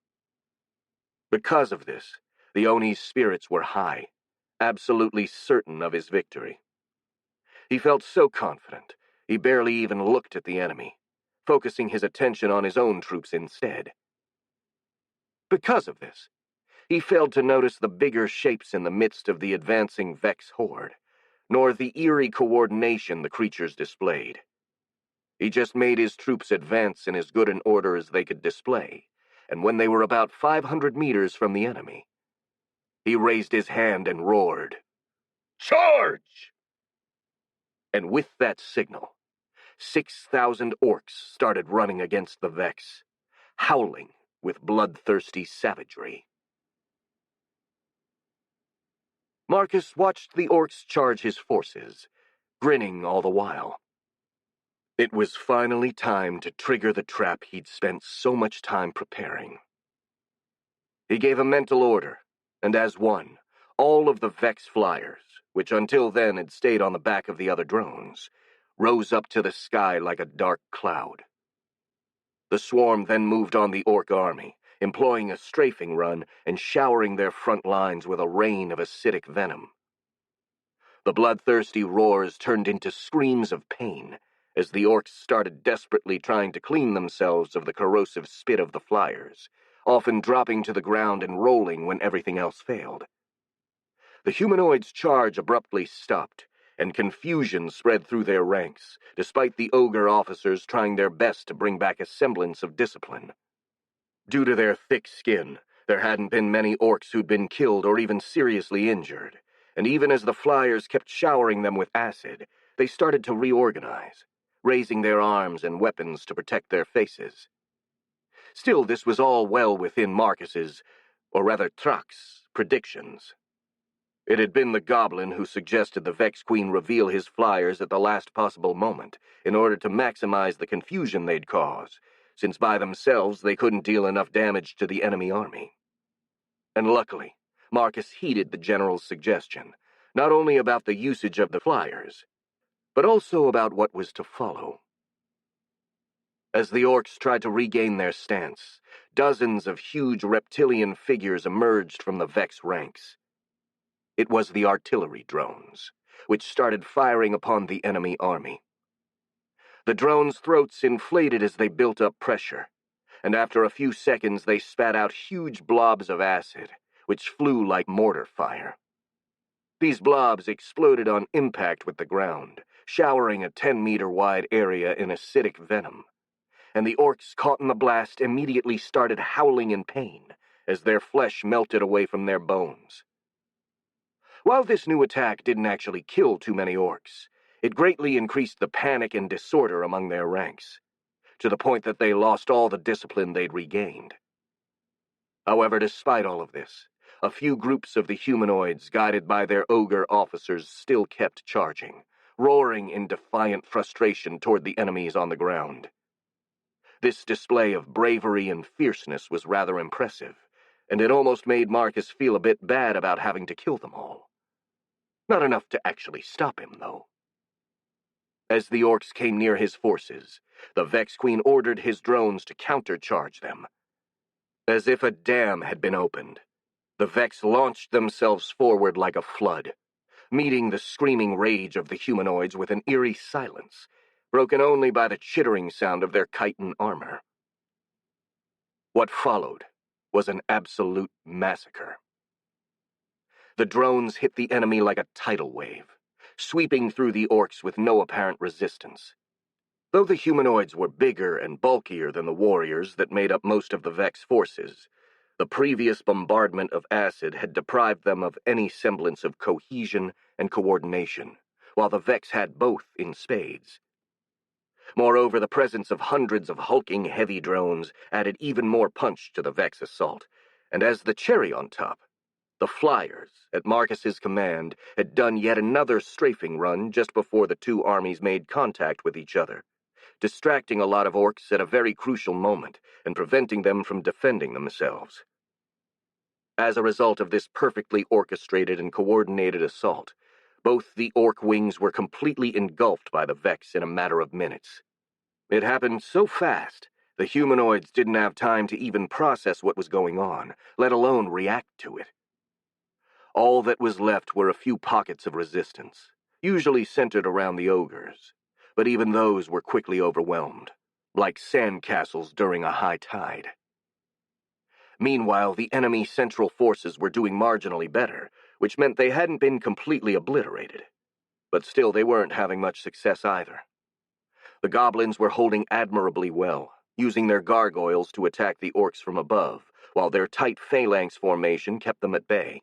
Because of this, the Oni's spirits were high, absolutely certain of his victory. He felt so confident, he barely even looked at the enemy, focusing his attention on his own troops instead. Because of this, he failed to notice the bigger shapes in the midst of the advancing Vex horde, nor the eerie coordination the creatures displayed. He just made his troops advance in as good an order as they could display, and when they were about 500 meters from the enemy, he raised his hand and roared, "Charge!" And with that signal, 6,000 orcs started running against the Vex, howling with bloodthirsty savagery. Marcus watched the orcs charge his forces, grinning all the while. It was finally time to trigger the trap he'd spent so much time preparing. He gave a mental order, and as one, all of the Vex flyers, which until then had stayed on the back of the other drones, rose up to the sky like a dark cloud. The swarm then moved on the orc army, employing a strafing run and showering their front lines with a rain of acidic venom. The bloodthirsty roars turned into screams of pain as the orcs started desperately trying to clean themselves of the corrosive spit of the flyers, often dropping to the ground and rolling when everything else failed. The humanoids' charge abruptly stopped, and confusion spread through their ranks, despite the ogre officers trying their best to bring back a semblance of discipline. Due to their thick skin, there hadn't been many orcs who'd been killed or even seriously injured, and even as the flyers kept showering them with acid, they started to reorganize, raising their arms and weapons to protect their faces. Still, this was all well within Marcus's, or rather Trax's, predictions. It had been the goblin who suggested the Vex Queen reveal his flyers at the last possible moment in order to maximize the confusion they'd cause, since by themselves they couldn't deal enough damage to the enemy army. And luckily, Marcus heeded the general's suggestion, not only about the usage of the flyers, but also about what was to follow. As the orcs tried to regain their stance, dozens of huge reptilian figures emerged from the Vex ranks. It was the artillery drones, which started firing upon the enemy army. The drones' throats inflated as they built up pressure, and after a few seconds they spat out huge blobs of acid, which flew like mortar fire. These blobs exploded on impact with the ground, showering a 10-meter-wide area in acidic venom, and the orcs caught in the blast immediately started howling in pain as their flesh melted away from their bones. While this new attack didn't actually kill too many orcs, it greatly increased the panic and disorder among their ranks, to the point that they lost all the discipline they'd regained. However, despite all of this, a few groups of the humanoids, guided by their ogre officers, still kept charging, roaring in defiant frustration toward the enemies on the ground. This display of bravery and fierceness was rather impressive, and it almost made Marcus feel a bit bad about having to kill them all. Not enough to actually stop him, though. As the orcs came near his forces, the Vex Queen ordered his drones to countercharge them. As if a dam had been opened, The Vex launched themselves forward like a flood, meeting the screaming rage of the humanoids with an eerie silence, broken only by the chittering sound of their chitin armor. What followed was an absolute massacre. The drones hit the enemy like a tidal wave, sweeping through the orcs with no apparent resistance. Though the humanoids were bigger and bulkier than the warriors that made up most of the Vex forces, the previous bombardment of acid had deprived them of any semblance of cohesion and coordination, while the Vex had both in spades. Moreover, the presence of hundreds of hulking heavy drones added even more punch to the Vex assault, and as the cherry on top, the Flyers, at Marcus's command, had done yet another strafing run just before the two armies made contact with each other, distracting a lot of orcs at a very crucial moment and preventing them from defending themselves. As a result of this perfectly orchestrated and coordinated assault, both the orc wings were completely engulfed by the Vex in a matter of minutes. It happened so fast, the humanoids didn't have time to even process what was going on, let alone react to it. All that was left were a few pockets of resistance, usually centered around the ogres, but even those were quickly overwhelmed, like sandcastles during a high tide. Meanwhile, the enemy central forces were doing marginally better, which meant they hadn't been completely obliterated. But still, they weren't having much success either. The goblins were holding admirably well, using their gargoyles to attack the orcs from above, while their tight phalanx formation kept them at bay.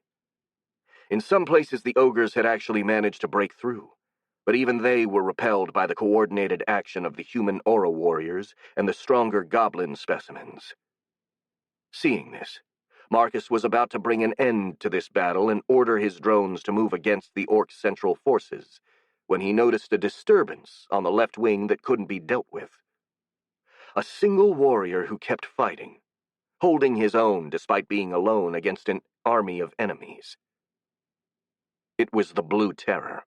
In some places, the ogres had actually managed to break through, but even they were repelled by the coordinated action of the human aura warriors and the stronger goblin specimens. Seeing this, Marcus was about to bring an end to this battle and order his drones to move against the orcs' central forces, when he noticed a disturbance on the left wing that couldn't be dealt with. A single warrior who kept fighting, holding his own despite being alone against an army of enemies. It was the Blue Terror.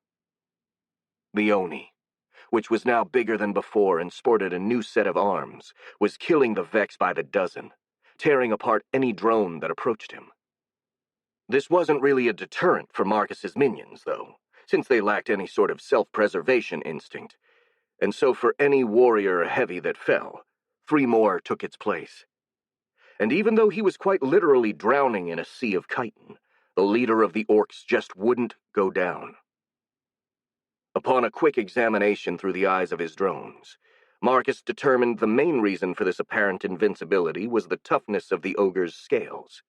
The Oni, which was now bigger than before and sported a new set of arms, was killing the Vex by the dozen, tearing apart any drone that approached him. This wasn't really a deterrent for Marcus's minions, though, since they lacked any sort of self-preservation instinct, and so for any warrior heavy that fell, 3 more took its place. And even though he was quite literally drowning in a sea of chitin, the leader of the orcs just wouldn't go down. Upon a quick examination through the eyes of his drones, Marcus determined the main reason for this apparent invincibility was the toughness of the ogre's scales,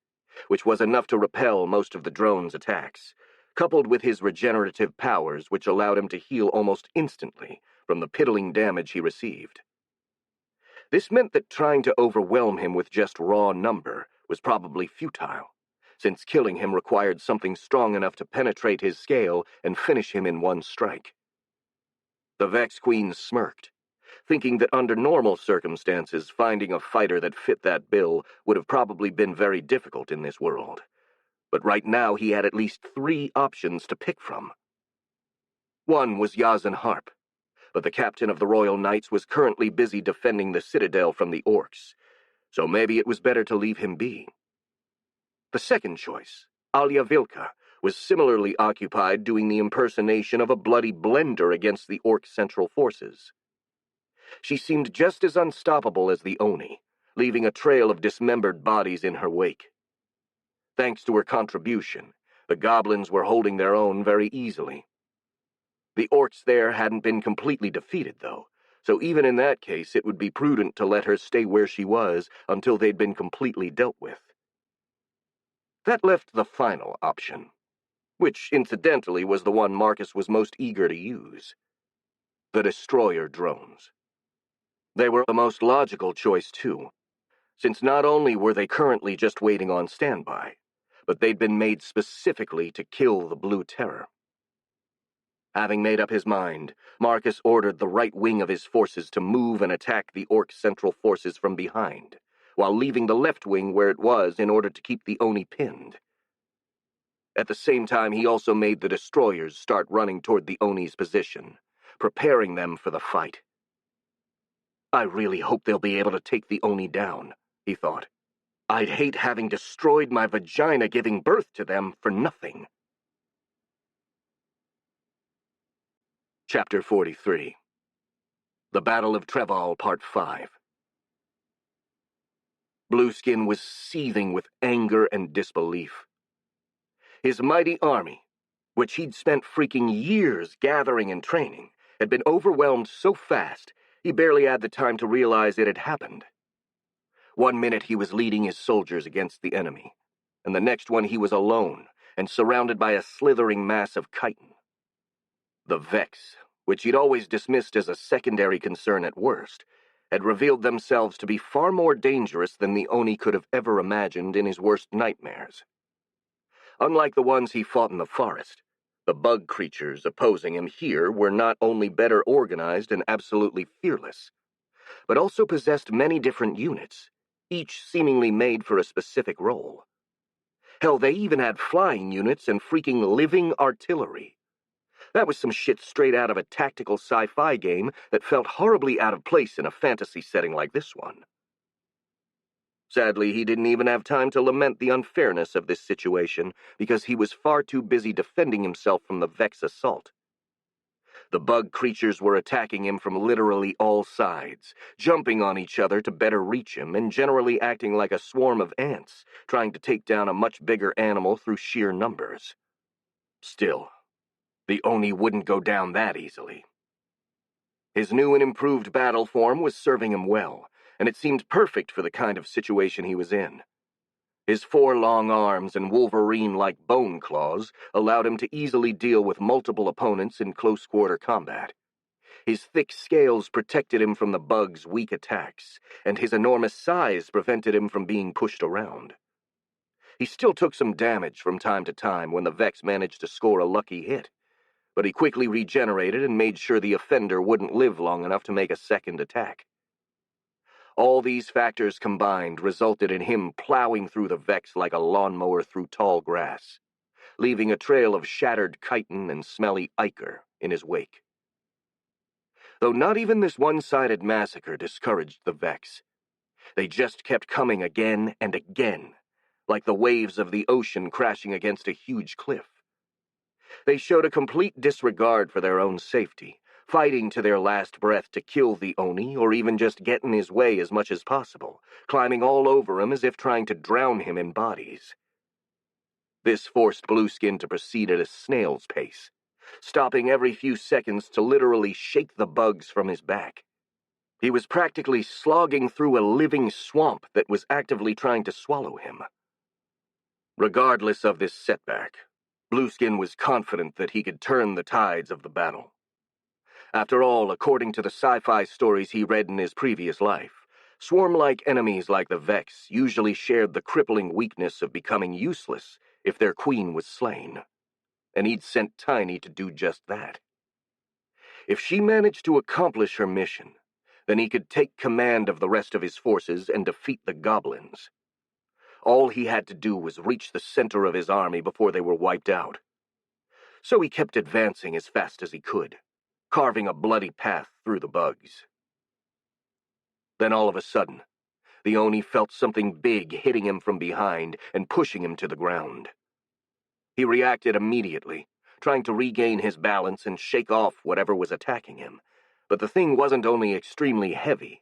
which was enough to repel most of the drone's attacks, coupled with his regenerative powers which allowed him to heal almost instantly from the piddling damage he received. This meant that trying to overwhelm him with just raw number was probably futile, since killing him required something strong enough to penetrate his scale and finish him in one strike. The Vex Queen smirked, thinking that under normal circumstances finding a fighter that fit that bill would have probably been very difficult in this world. But right now he had at least 3 options to pick from. One was Yazan Harp, but the captain of the Royal Knights was currently busy defending the citadel from the orcs, so maybe it was better to leave him be. The second choice, Alia Vilka, was similarly occupied doing the impersonation of a bloody blender against the orc central forces. She seemed just as unstoppable as the Oni, leaving a trail of dismembered bodies in her wake. Thanks to her contribution, the goblins were holding their own very easily. The orcs there hadn't been completely defeated, though, so even in that case it would be prudent to let her stay where she was until they'd been completely dealt with. That left the final option, which incidentally was the one Marcus was most eager to use: the destroyer drones. They were the most logical choice, too, since not only were they currently just waiting on standby, but they'd been made specifically to kill the Blue Terror. Having made up his mind, Marcus ordered the right wing of his forces to move and attack the orc central forces from behind, while leaving the left wing where it was in order to keep the Oni pinned. At the same time, he also made the destroyers start running toward the Oni's position, preparing them for the fight. I really hope they'll be able to take the Oni down, he thought. I'd hate having destroyed my vagina giving birth to them for nothing. Chapter 43. The Battle of Betrayal, Part 5. Blueskin was seething with anger and disbelief. His mighty army, which he'd spent freaking years gathering and training, had been overwhelmed so fast he barely had the time to realize it had happened. One minute he was leading his soldiers against the enemy, and the next one he was alone and surrounded by a slithering mass of chitin. The Vex, which he'd always dismissed as a secondary concern at worst, had revealed themselves to be far more dangerous than the Oni could have ever imagined in his worst nightmares. Unlike the ones he fought in the forest, the bug creatures opposing him here were not only better organized and absolutely fearless, but also possessed many different units, each seemingly made for a specific role. Hell, they even had flying units and freaking living artillery. That was some shit straight out of a tactical sci-fi game that felt horribly out of place in a fantasy setting like this one. Sadly, he didn't even have time to lament the unfairness of this situation because he was far too busy defending himself from the Vex assault. The bug creatures were attacking him from literally all sides, jumping on each other to better reach him and generally acting like a swarm of ants, trying to take down a much bigger animal through sheer numbers. Still, the Oni wouldn't go down that easily. His new and improved battle form was serving him well, and it seemed perfect for the kind of situation he was in. His 4 long arms and Wolverine-like bone claws allowed him to easily deal with multiple opponents in close-quarter combat. His thick scales protected him from the bug's weak attacks, and his enormous size prevented him from being pushed around. He still took some damage from time to time when the Vex managed to score a lucky hit, but he quickly regenerated and made sure the offender wouldn't live long enough to make a second attack. All these factors combined resulted in him plowing through the Vex like a lawnmower through tall grass, leaving a trail of shattered chitin and smelly ichor in his wake. Though not even this one-sided massacre discouraged the Vex. They just kept coming again and again, like the waves of the ocean crashing against a huge cliff. They showed a complete disregard for their own safety, fighting to their last breath to kill the Oni or even just get in his way as much as possible, climbing all over him as if trying to drown him in bodies. This forced Blueskin to proceed at a snail's pace, stopping every few seconds to literally shake the bugs from his back. He was practically slogging through a living swamp that was actively trying to swallow him. Regardless of this setback, Blueskin was confident that he could turn the tides of the battle. After all, according to the sci-fi stories he read in his previous life, swarm-like enemies like the Vex usually shared the crippling weakness of becoming useless if their queen was slain, and he'd sent Tiny to do just that. If she managed to accomplish her mission, then he could take command of the rest of his forces and defeat the goblins. All he had to do was reach the center of his army before they were wiped out. So he kept advancing as fast as he could, carving a bloody path through the bugs. Then all of a sudden, the Oni felt something big hitting him from behind and pushing him to the ground. He reacted immediately, trying to regain his balance and shake off whatever was attacking him, but the thing wasn't only extremely heavy,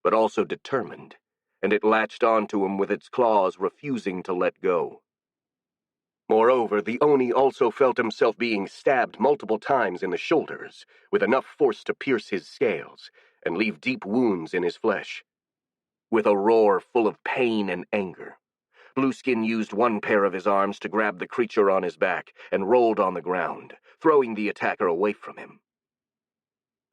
but also determined, and it latched onto him with its claws, refusing to let go. Moreover, the Oni also felt himself being stabbed multiple times in the shoulders, with enough force to pierce his scales and leave deep wounds in his flesh. With a roar full of pain and anger, Blueskin used one pair of his arms to grab the creature on his back and rolled on the ground, throwing the attacker away from him.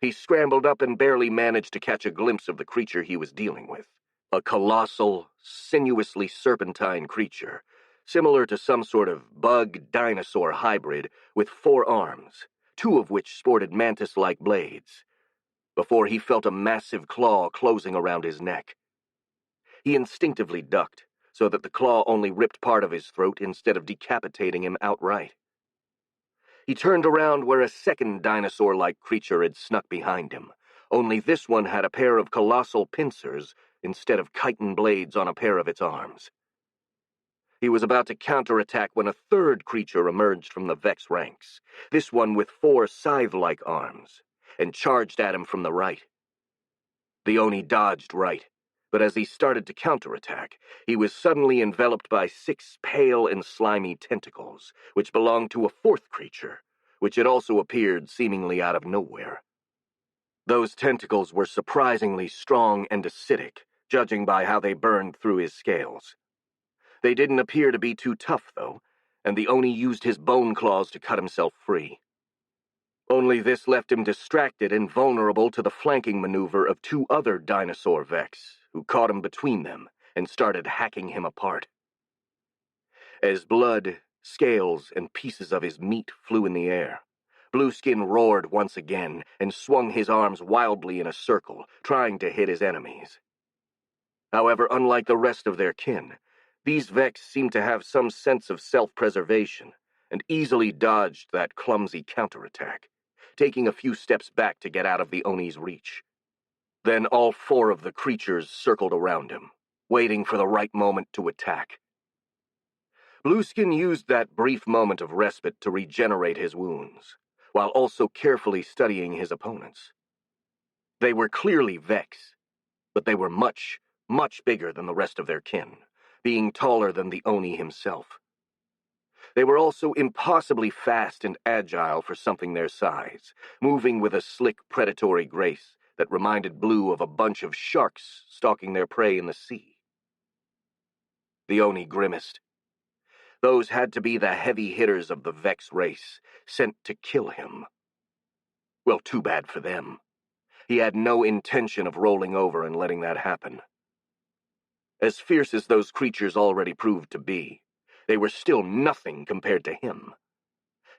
He scrambled up and barely managed to catch a glimpse of the creature he was dealing with. A colossal, sinuously serpentine creature, similar to some sort of bug-dinosaur hybrid with 4 arms, 2 of which sported mantis-like blades, before he felt a massive claw closing around his neck. He instinctively ducked, so that the claw only ripped part of his throat instead of decapitating him outright. He turned around where a second dinosaur-like creature had snuck behind him, only this one had a pair of colossal pincers instead of chitin blades on a pair of its arms. He was about to counterattack when a third creature emerged from the Vex ranks, this one with 4 scythe-like arms, and charged at him from the right. The Oni dodged right, but as he started to counterattack, he was suddenly enveloped by 6 pale and slimy tentacles, which belonged to a fourth creature, which had also appeared seemingly out of nowhere. Those tentacles were surprisingly strong and acidic, judging by how they burned through his scales. They didn't appear to be too tough, though, and the Oni used his bone claws to cut himself free. Only this left him distracted and vulnerable to the flanking maneuver of 2 other dinosaur Vex, who caught him between them and started hacking him apart. As blood, scales, and pieces of his meat flew in the air, Blueskin roared once again and swung his arms wildly in a circle, trying to hit his enemies. However, unlike the rest of their kin, these Vex seemed to have some sense of self-preservation and easily dodged that clumsy counterattack, taking a few steps back to get out of the Oni's reach. Then all 4 of the creatures circled around him, waiting for the right moment to attack. Blueskin used that brief moment of respite to regenerate his wounds, while also carefully studying his opponents. They were clearly Vex, but they were much, much bigger than the rest of their kin, being taller than the Oni himself. They were also impossibly fast and agile for something their size, moving with a slick, predatory grace that reminded Blue of a bunch of sharks stalking their prey in the sea. The Oni grimaced. Those had to be the heavy hitters of the Vex race, sent to kill him. Well, too bad for them. He had no intention of rolling over and letting that happen. As fierce as those creatures already proved to be, they were still nothing compared to him.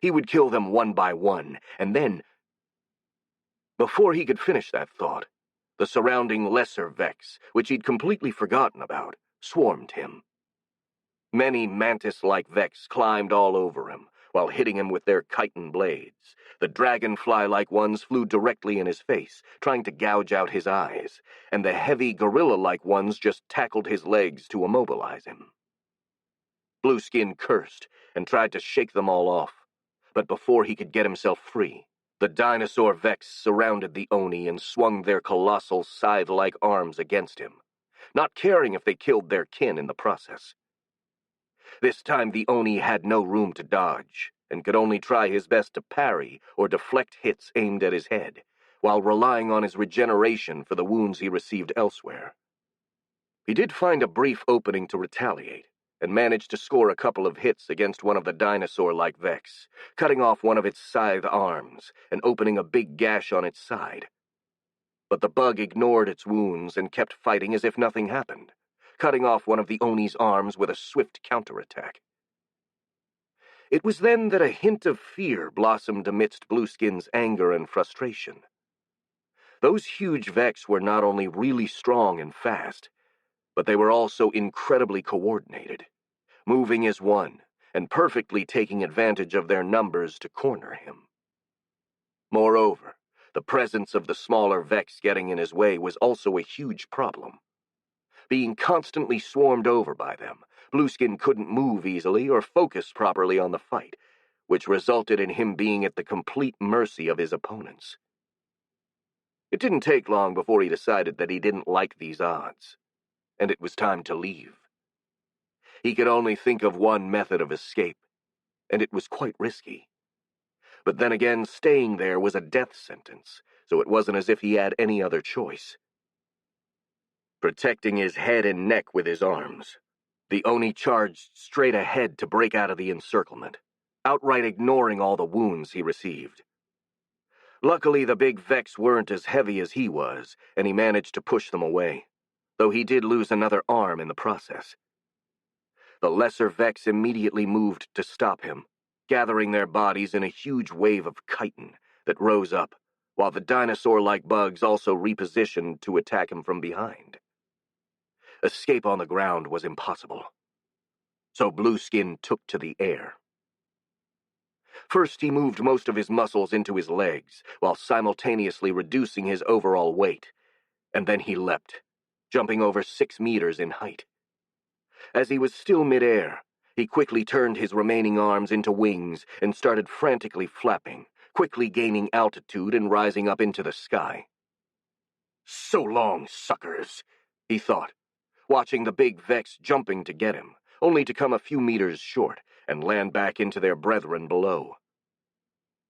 He would kill them one by one, and then... Before he could finish that thought, the surrounding lesser Vex, which he'd completely forgotten about, swarmed him. Many mantis-like Vex climbed all over him, while hitting him with their chitin blades. The dragonfly-like ones flew directly in his face, trying to gouge out his eyes, and the heavy gorilla-like ones just tackled his legs to immobilize him. Blueskin cursed and tried to shake them all off, but before he could get himself free, the dinosaur Vex surrounded the Oni and swung their colossal scythe-like arms against him, not caring if they killed their kin in the process. This time the Oni had no room to dodge, and could only try his best to parry or deflect hits aimed at his head, while relying on his regeneration for the wounds he received elsewhere. He did find a brief opening to retaliate, and managed to score a couple of hits against one of the dinosaur-like Vex, cutting off one of its scythe arms and opening a big gash on its side. But the bug ignored its wounds and kept fighting as if nothing happened, cutting off one of the Oni's arms with a swift counterattack. It was then that a hint of fear blossomed amidst Blueskin's anger and frustration. Those huge Vex were not only really strong and fast, but they were also incredibly coordinated, moving as one, and perfectly taking advantage of their numbers to corner him. Moreover, the presence of the smaller Vex getting in his way was also a huge problem. Being constantly swarmed over by them, Blueskin couldn't move easily or focus properly on the fight, which resulted in him being at the complete mercy of his opponents. It didn't take long before he decided that he didn't like these odds, and it was time to leave. He could only think of one method of escape, and it was quite risky. But then again, staying there was a death sentence, so it wasn't as if he had any other choice. Protecting his head and neck with his arms, the Oni charged straight ahead to break out of the encirclement, outright ignoring all the wounds he received. Luckily, the big Vex weren't as heavy as he was, and he managed to push them away, though he did lose another arm in the process. The lesser Vex immediately moved to stop him, gathering their bodies in a huge wave of chitin that rose up, while the dinosaur-like bugs also repositioned to attack him from behind. Escape on the ground was impossible, so Blueskin took to the air. First, he moved most of his muscles into his legs, while simultaneously reducing his overall weight, and then he leapt, jumping over 6 meters in height. As he was still midair, He quickly turned his remaining arms into wings and started frantically flapping, quickly gaining altitude and rising up into the sky. "So long, suckers," he thought, watching the big Vex jumping to get him, only to come a few meters short and land back into their brethren below.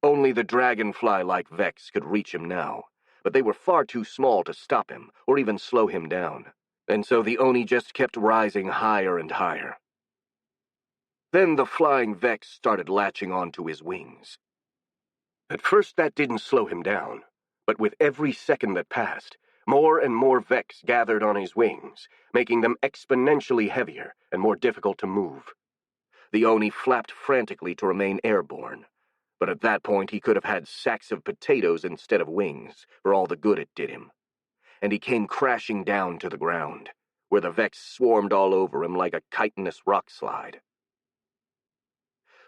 Only the dragonfly-like Vex could reach him now, but they were far too small to stop him or even slow him down, and so the Oni just kept rising higher and higher. Then the flying Vex started latching onto his wings. At first that didn't slow him down, but with every second that passed, more and more Vex gathered on his wings, making them exponentially heavier and more difficult to move. The Oni flapped frantically to remain airborne, but at that point he could have had sacks of potatoes instead of wings, for all the good it did him. And he came crashing down to the ground, where the Vex swarmed all over him like a chitinous rock slide.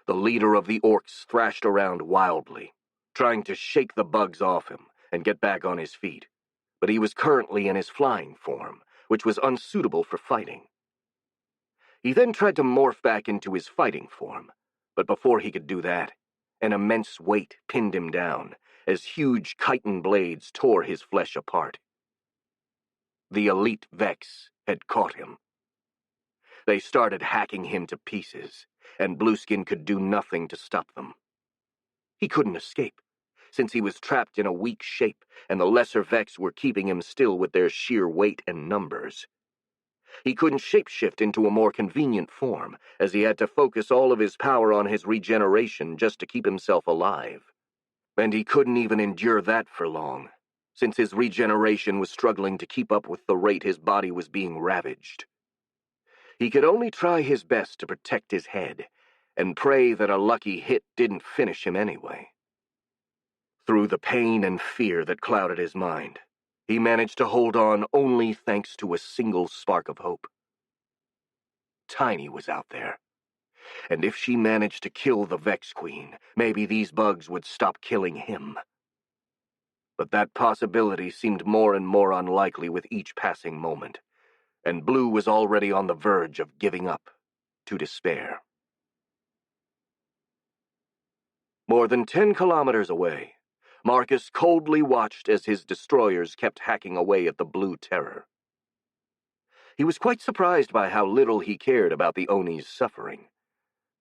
The leader of the orcs thrashed around wildly, trying to shake the bugs off him and get back on his feet, but he was currently in his flying form, which was unsuitable for fighting. He then tried to morph back into his fighting form, but before he could do that, an immense weight pinned him down, as huge chitin blades tore his flesh apart. The elite Vex had caught him. They started hacking him to pieces, and Blueskin could do nothing to stop them. He couldn't escape, since he was trapped in a weak shape, and the lesser Vex were keeping him still with their sheer weight and numbers. He couldn't shapeshift into a more convenient form, as he had to focus all of his power on his regeneration just to keep himself alive. And he couldn't even endure that for long, since his regeneration was struggling to keep up with the rate his body was being ravaged. He could only try his best to protect his head, and pray that a lucky hit didn't finish him anyway. Through the pain and fear that clouded his mind, he managed to hold on only thanks to a single spark of hope. Tiny was out there, and if she managed to kill the Vex Queen, maybe these bugs would stop killing him. But that possibility seemed more and more unlikely with each passing moment, and Blue was already on the verge of giving up to despair. More than 10 kilometers away, Marcus coldly watched as his destroyers kept hacking away at the Blue Terror. He was quite surprised by how little he cared about the Oni's suffering.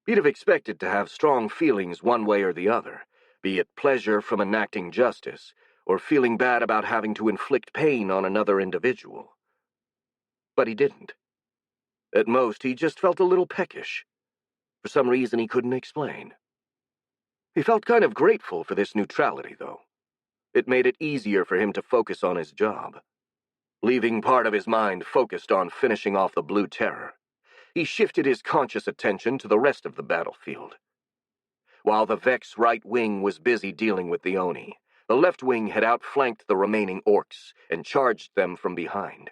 He'd have expected to have strong feelings one way or the other, be it pleasure from enacting justice, or feeling bad about having to inflict pain on another individual. But he didn't. At most, he just felt a little peckish. For some reason he couldn't explain. He felt kind of grateful for this neutrality, though. It made it easier for him to focus on his job. Leaving part of his mind focused on finishing off the Blue Terror, he shifted his conscious attention to the rest of the battlefield. While the Vex right wing was busy dealing with the Oni, the left wing had outflanked the remaining orcs and charged them from behind.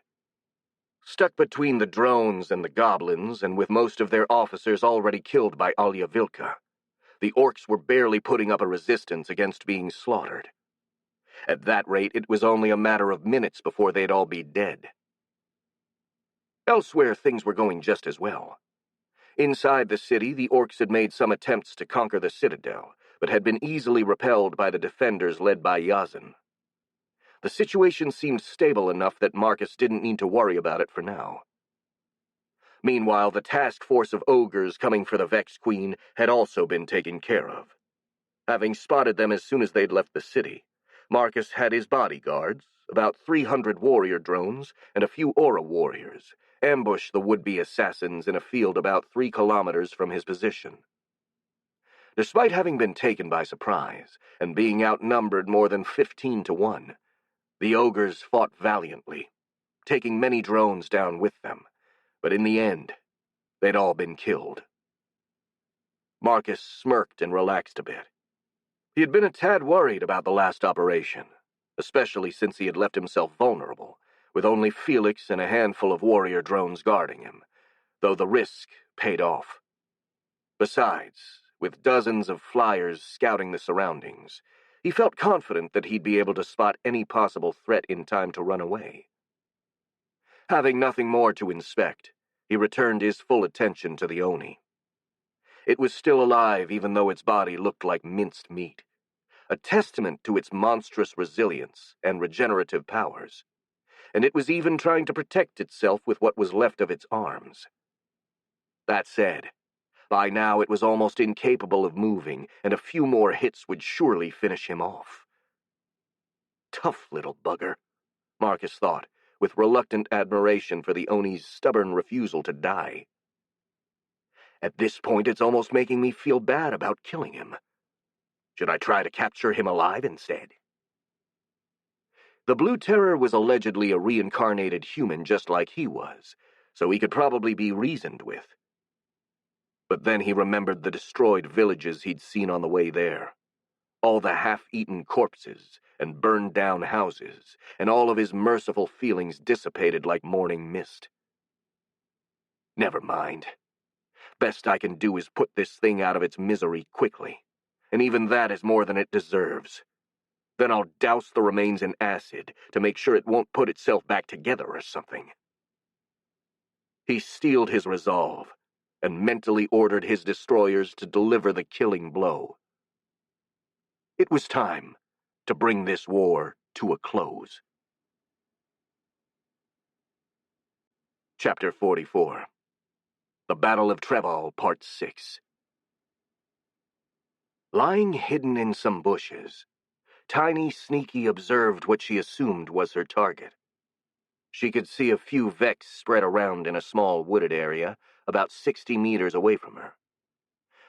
Stuck between the drones and the goblins, and with most of their officers already killed by Audiobook, the orcs were barely putting up a resistance against being slaughtered. At that rate, it was only a matter of minutes before they'd all be dead. Elsewhere, things were going just as well. Inside the city, the orcs had made some attempts to conquer the citadel, but had been easily repelled by the defenders led by Yazan. The situation seemed stable enough that Marcus didn't need to worry about it for now. Meanwhile, the task force of ogres coming for the Vex Queen had also been taken care of. Having spotted them as soon as they'd left the city, Marcus had his bodyguards, about 300 warrior drones, and a few aura warriors, ambush the would-be assassins in a field about 3 kilometers from his position. Despite having been taken by surprise, and being outnumbered more than 15 to 1, the ogres fought valiantly, taking many drones down with them, but in the end, they'd all been killed. Marcus smirked and relaxed a bit. He had been a tad worried about the last operation, especially since he had left himself vulnerable, with only Felix and a handful of warrior drones guarding him, though the risk paid off. Besides, with dozens of flyers scouting the surroundings, he felt confident that he'd be able to spot any possible threat in time to run away. Having nothing more to inspect, he returned his full attention to the Oni. It was still alive even though its body looked like minced meat, a testament to its monstrous resilience and regenerative powers, and it was even trying to protect itself with what was left of its arms. That said, by now it was almost incapable of moving, and a few more hits would surely finish him off. Tough little bugger, Marcus thought, with reluctant admiration for the Oni's stubborn refusal to die. At this point, it's almost making me feel bad about killing him. Should I try to capture him alive instead? The Blue Terror was allegedly a reincarnated human just like he was, so he could probably be reasoned with. But then he remembered the destroyed villages he'd seen on the way there. All the half-eaten corpses and burned-down houses, and all of his merciful feelings dissipated like morning mist. Never mind. Best I can do is put this thing out of its misery quickly, and even that is more than it deserves. Then I'll douse the remains in acid to make sure it won't put itself back together or something. He steeled his resolve and mentally ordered his destroyers to deliver the killing blow. It was time to bring this war to a close. Chapter 44. The Battle of Betrayal, Part 6. Lying hidden in some bushes, Tiny Sneaky observed what she assumed was her target. She could see a few Vex spread around in a small wooded area about 60 meters away from her.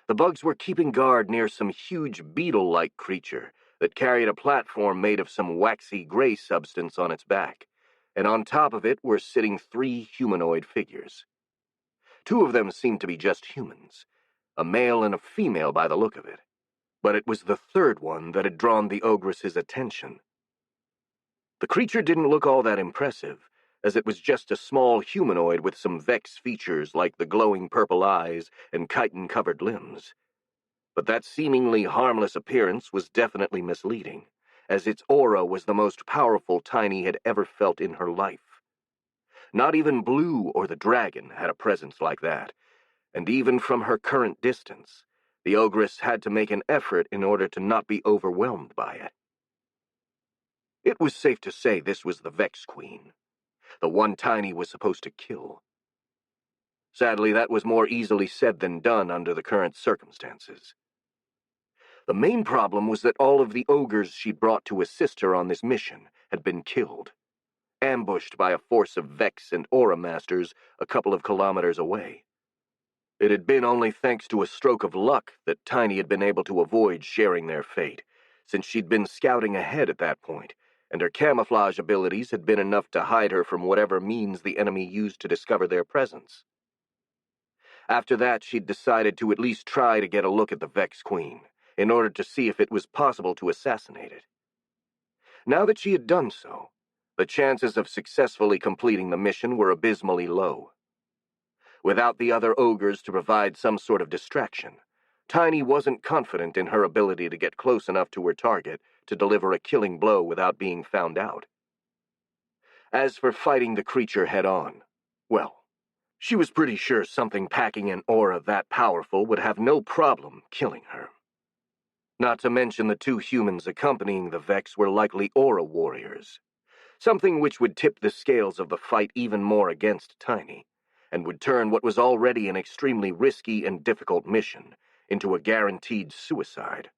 The bugs were keeping guard near some huge beetle-like creature that carried a platform made of some waxy gray substance on its back, and on top of it were sitting 3 humanoid figures. 2 of them seemed to be just humans, a male and a female by the look of it, but it was the third one that had drawn the ogress's attention. The creature didn't look all that impressive, as it was just a small humanoid with some Vex features like the glowing purple eyes and chitin-covered limbs. But that seemingly harmless appearance was definitely misleading, as its aura was the most powerful Tiny had ever felt in her life. Not even Blue or the dragon had a presence like that, and even from her current distance, the ogress had to make an effort in order to not be overwhelmed by it. It was safe to say this was the Vex Queen, the one Tiny was supposed to kill. Sadly, that was more easily said than done under the current circumstances. The main problem was that all of the ogres she'd brought to assist her on this mission had been killed, ambushed by a force of Vex and Aura Masters a couple of kilometers away. It had been only thanks to a stroke of luck that Tiny had been able to avoid sharing their fate, since she'd been scouting ahead at that point, and her camouflage abilities had been enough to hide her from whatever means the enemy used to discover their presence. After that, she'd decided to at least try to get a look at the Vex Queen, in order to see if it was possible to assassinate it. Now that she had done so, the chances of successfully completing the mission were abysmally low. Without the other ogres to provide some sort of distraction, Tiny wasn't confident in her ability to get close enough to her target to deliver a killing blow without being found out. As for fighting the creature head-on, well, she was pretty sure something packing an aura that powerful would have no problem killing her. Not to mention the 2 humans accompanying the Vex were likely aura warriors, something which would tip the scales of the fight even more against Tiny, and would turn what was already an extremely risky and difficult mission into a guaranteed suicide.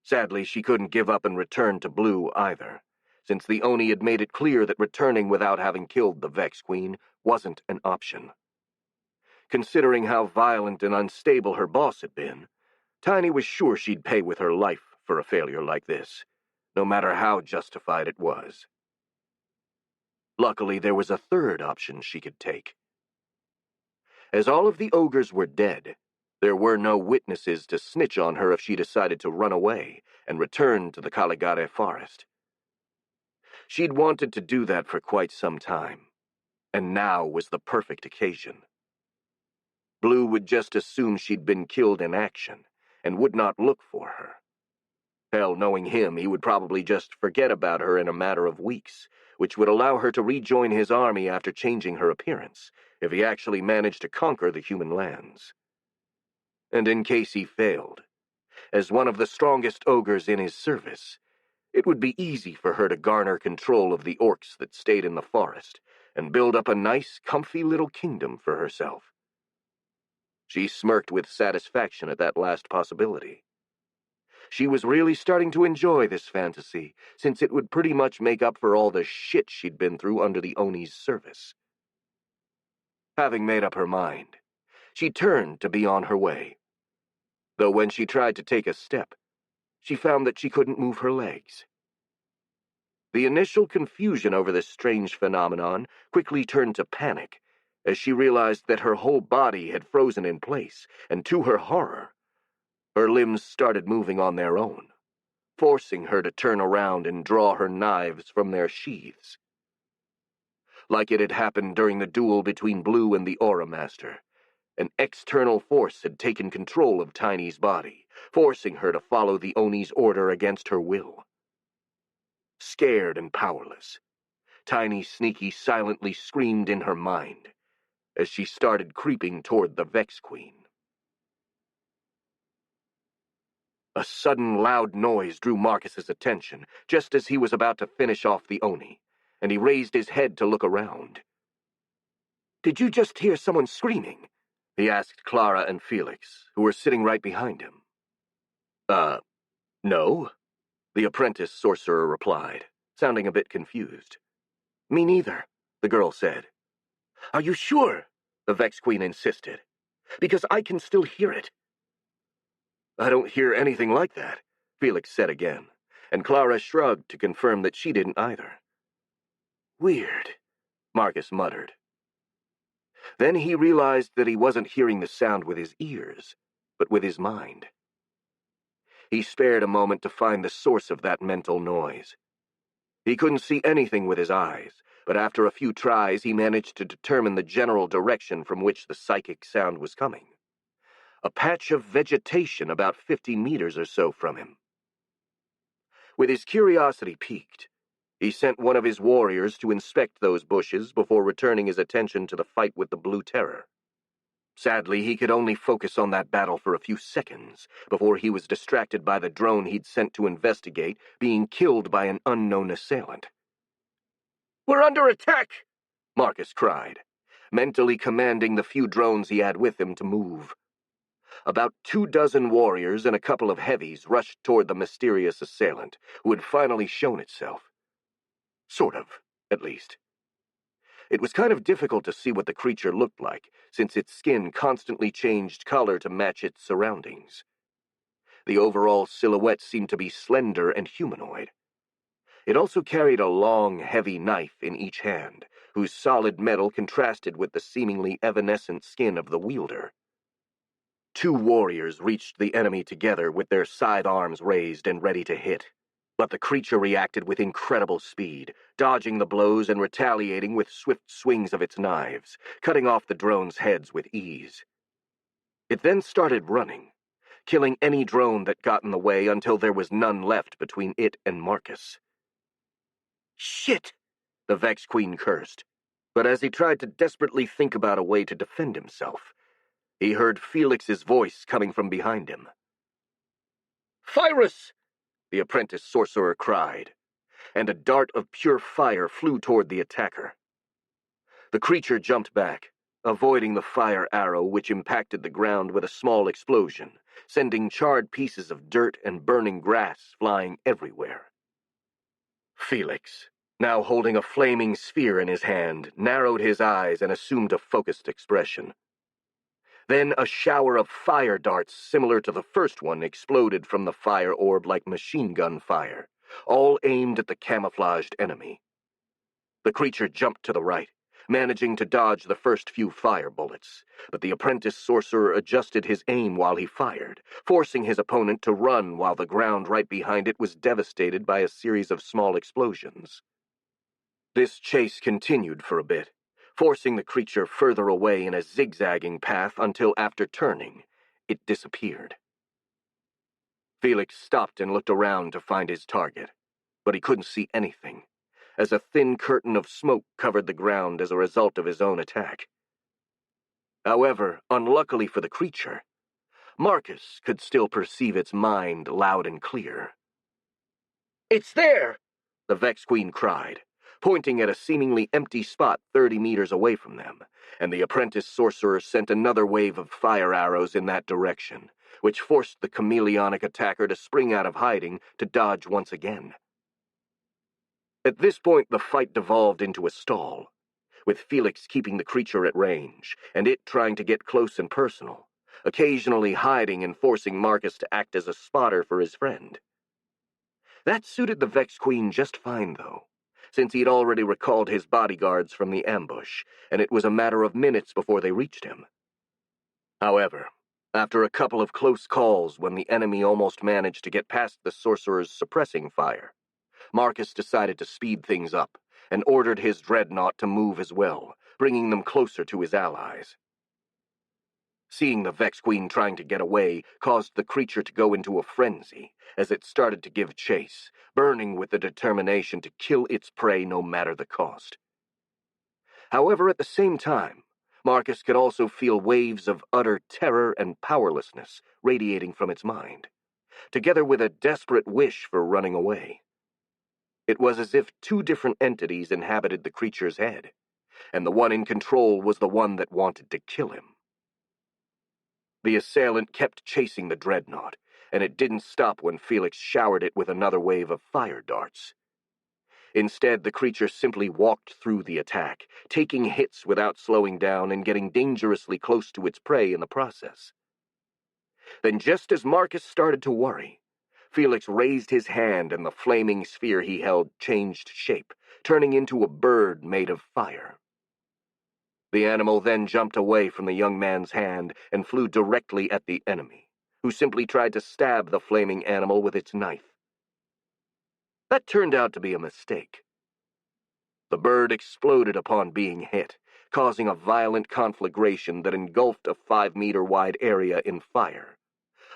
Sadly, she couldn't give up and return to Blue either, since the Oni had made it clear that returning without having killed the Vex Queen wasn't an option. Considering how violent and unstable her boss had been, Tiny was sure she'd pay with her life for a failure like this, no matter how justified it was. Luckily, there was a third option she could take. As all of the ogres were dead, there were no witnesses to snitch on her if she decided to run away and return to the Caligare forest. She'd wanted to do that for quite some time, and now was the perfect occasion. Blue would just assume she'd been killed in action, and would not look for her. Hell, knowing him, he would probably just forget about her in a matter of weeks, which would allow her to rejoin his army after changing her appearance, if he actually managed to conquer the human lands. And in case he failed, as one of the strongest ogres in his service, it would be easy for her to garner control of the orcs that stayed in the forest and build up a nice, comfy little kingdom for herself. She smirked with satisfaction at that last possibility. She was really starting to enjoy this fantasy, since it would pretty much make up for all the shit she'd been through under the Oni's service. Having made up her mind, she turned to be on her way. Though when she tried to take a step, she found that she couldn't move her legs. The initial confusion over this strange phenomenon quickly turned to panic as she realized that her whole body had frozen in place, and to her horror, her limbs started moving on their own, forcing her to turn around and draw her knives from their sheaths. Like it had happened during the duel between Blue and the Aura Master, an external force had taken control of Tiny's body, forcing her to follow the Oni's order against her will. Scared and powerless, Tiny Sneaky silently screamed in her mind as she started creeping toward the Vex Queen. A sudden loud noise drew Marcus's attention just as he was about to finish off the Oni, and he raised his head to look around. "Did you just hear someone screaming?" he asked Clara and Felix, who were sitting right behind him. No," the apprentice sorcerer replied, sounding a bit confused. "Me neither," the girl said. "Are you sure?" the Vex Queen insisted. "Because I can still hear it." "I don't hear anything like that," Felix said again, and Clara shrugged to confirm that she didn't either. "Weird," Marcus muttered. Then he realized that he wasn't hearing the sound with his ears, but with his mind. He spared a moment to find the source of that mental noise. He couldn't see anything with his eyes, but after a few tries he managed to determine the general direction from which the psychic sound was coming. A patch of vegetation about 50 meters or so from him. With his curiosity piqued, he sent one of his warriors to inspect those bushes before returning his attention to the fight with the Blue Terror. Sadly, he could only focus on that battle for a few seconds before he was distracted by the drone he'd sent to investigate being killed by an unknown assailant. "We're under attack!" Marcus cried, mentally commanding the few drones he had with him to move. About 24 warriors and a couple of heavies rushed toward the mysterious assailant, who had finally shown itself. Sort of, at least. It was kind of difficult to see what the creature looked like, since its skin constantly changed color to match its surroundings. The overall silhouette seemed to be slender and humanoid. It also carried a long, heavy knife in each hand, whose solid metal contrasted with the seemingly evanescent skin of the wielder. 2 warriors reached the enemy together with their scythe arms raised and ready to hit. But the creature reacted with incredible speed, dodging the blows and retaliating with swift swings of its knives, cutting off the drones' heads with ease. It then started running, killing any drone that got in the way until there was none left between it and Marcus. "Shit!" the Vex Queen cursed, but as he tried to desperately think about a way to defend himself, he heard Felix's voice coming from behind him. "Fyrus!" the apprentice sorcerer cried, and a dart of pure fire flew toward the attacker. The creature jumped back, avoiding the fire arrow which impacted the ground with a small explosion, sending charred pieces of dirt and burning grass flying everywhere. Felix, now holding a flaming sphere in his hand, narrowed his eyes and assumed a focused expression. Then a shower of fire darts similar to the first one exploded from the fire orb like machine gun fire, all aimed at the camouflaged enemy. The creature jumped to the right, managing to dodge the first few fire bullets, but the apprentice sorcerer adjusted his aim while he fired, forcing his opponent to run while the ground right behind it was devastated by a series of small explosions. This chase continued for a bit, forcing the creature further away in a zigzagging path until after turning, it disappeared. Felix stopped and looked around to find his target, but he couldn't see anything, as a thin curtain of smoke covered the ground as a result of his own attack. However, unluckily for the creature, Marcus could still perceive its mind loud and clear. "It's there!" the Vex Queen cried, pointing at a seemingly empty spot 30 meters away from them, and the apprentice sorcerer sent another wave of fire arrows in that direction, which forced the chameleonic attacker to spring out of hiding to dodge once again. At this point, the fight devolved into a stall, with Felix keeping the creature at range, and it trying to get close and personal, occasionally hiding and forcing Marcus to act as a spotter for his friend. That suited the Vex Queen just fine, though, since he'd already recalled his bodyguards from the ambush, and it was a matter of minutes before they reached him. However, after a couple of close calls when the enemy almost managed to get past the sorcerer's suppressing fire, Marcus decided to speed things up and ordered his dreadnought to move as well, bringing them closer to his allies. Seeing the Vex Queen trying to get away caused the creature to go into a frenzy as it started to give chase, burning with the determination to kill its prey no matter the cost. However, at the same time, Marcus could also feel waves of utter terror and powerlessness radiating from its mind, together with a desperate wish for running away. It was as if two different entities inhabited the creature's head, and the one in control was the one that wanted to kill him. The assailant kept chasing the dreadnought, and it didn't stop when Felix showered it with another wave of fire darts. Instead, the creature simply walked through the attack, taking hits without slowing down and getting dangerously close to its prey in the process. Then, just as Marcus started to worry, Felix raised his hand and the flaming sphere he held changed shape, turning into a bird made of fire. The animal then jumped away from the young man's hand and flew directly at the enemy, who simply tried to stab the flaming animal with its knife. That turned out to be a mistake. The bird exploded upon being hit, causing a violent conflagration that engulfed a 5-meter-wide area in fire,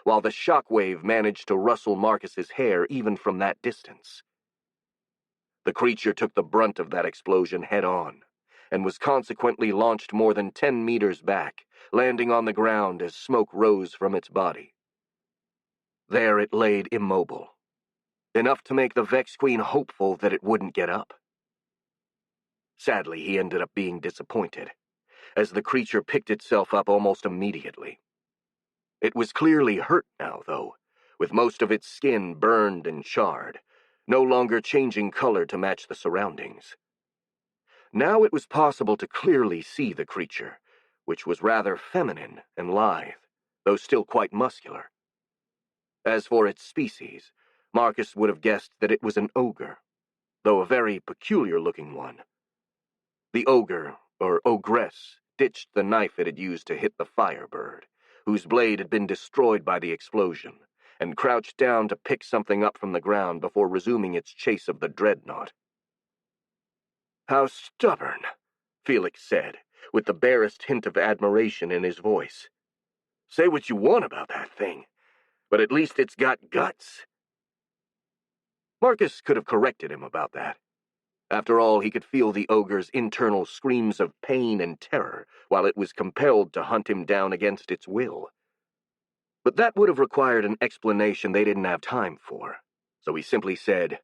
while the shockwave managed to rustle Marcus's hair even from that distance. The creature took the brunt of that explosion head-on, and was consequently launched more than 10 meters back, landing on the ground as smoke rose from its body. There it laid immobile, enough to make the Vex Queen hopeful that it wouldn't get up. Sadly, he ended up being disappointed, as the creature picked itself up almost immediately. It was clearly hurt now, though, with most of its skin burned and charred, no longer changing color to match the surroundings. Now it was possible to clearly see the creature, which was rather feminine and lithe, though still quite muscular. As for its species, Marcus would have guessed that it was an ogre, though a very peculiar-looking one. The ogre, or ogress, ditched the knife it had used to hit the firebird, whose blade had been destroyed by the explosion, and crouched down to pick something up from the ground before resuming its chase of the dreadnought. "How stubborn," Felix said, with the barest hint of admiration in his voice. "Say what you want about that thing, but at least it's got guts." Marcus could have corrected him about that. After all, he could feel the ogre's internal screams of pain and terror while it was compelled to hunt him down against its will. But that would have required an explanation they didn't have time for, so he simply said,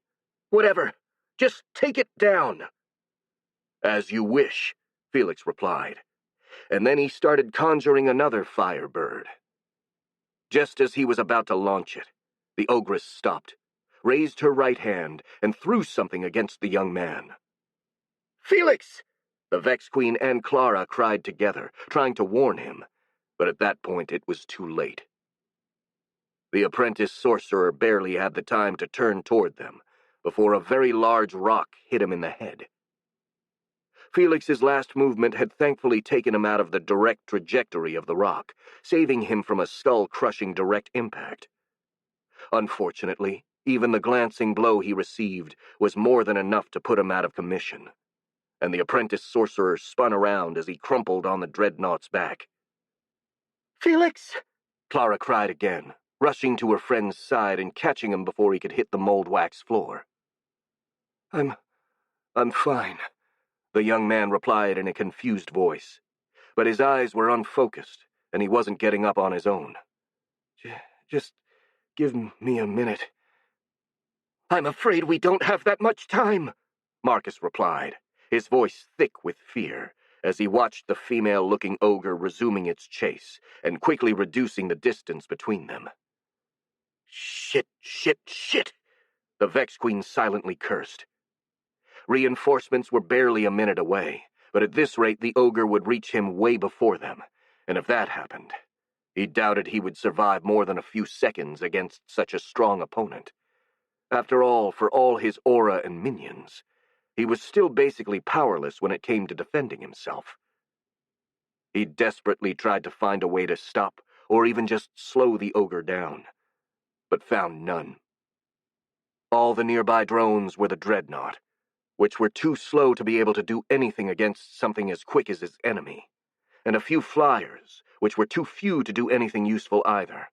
"Whatever, just take it down." "As you wish," Felix replied, and then he started conjuring another firebird. Just as he was about to launch it, the ogress stopped, raised her right hand, and threw something against the young man. "Felix!" The Vex Queen and Clara cried together, trying to warn him, but at that point it was too late. The apprentice sorcerer barely had the time to turn toward them, before a very large rock hit him in the head. Felix's last movement had thankfully taken him out of the direct trajectory of the rock, saving him from a skull-crushing direct impact. Unfortunately, even the glancing blow he received was more than enough to put him out of commission, and the apprentice sorcerer spun around as he crumpled on the dreadnought's back. "Felix!" Clara cried again, rushing to her friend's side and catching him before he could hit the mold wax floor. I'm fine," the young man replied in a confused voice, but his eyes were unfocused, and he wasn't getting up on his own. Just give me a minute. I'm afraid we don't have that much time, Marcus replied, his voice thick with fear, as he watched the female-looking ogre resuming its chase and quickly reducing the distance between them. Shit, shit, shit! The Vex Queen silently cursed. Reinforcements were barely a minute away, but at this rate the ogre would reach him way before them, and if that happened, he doubted he would survive more than a few seconds against such a strong opponent. After all, for all his aura and minions, he was still basically powerless when it came to defending himself. He desperately tried to find a way to stop, or even just slow the ogre down, but found none. All the nearby drones were the Dreadnought, which were too slow to be able to do anything against something as quick as his enemy, and a few flyers, which were too few to do anything useful either.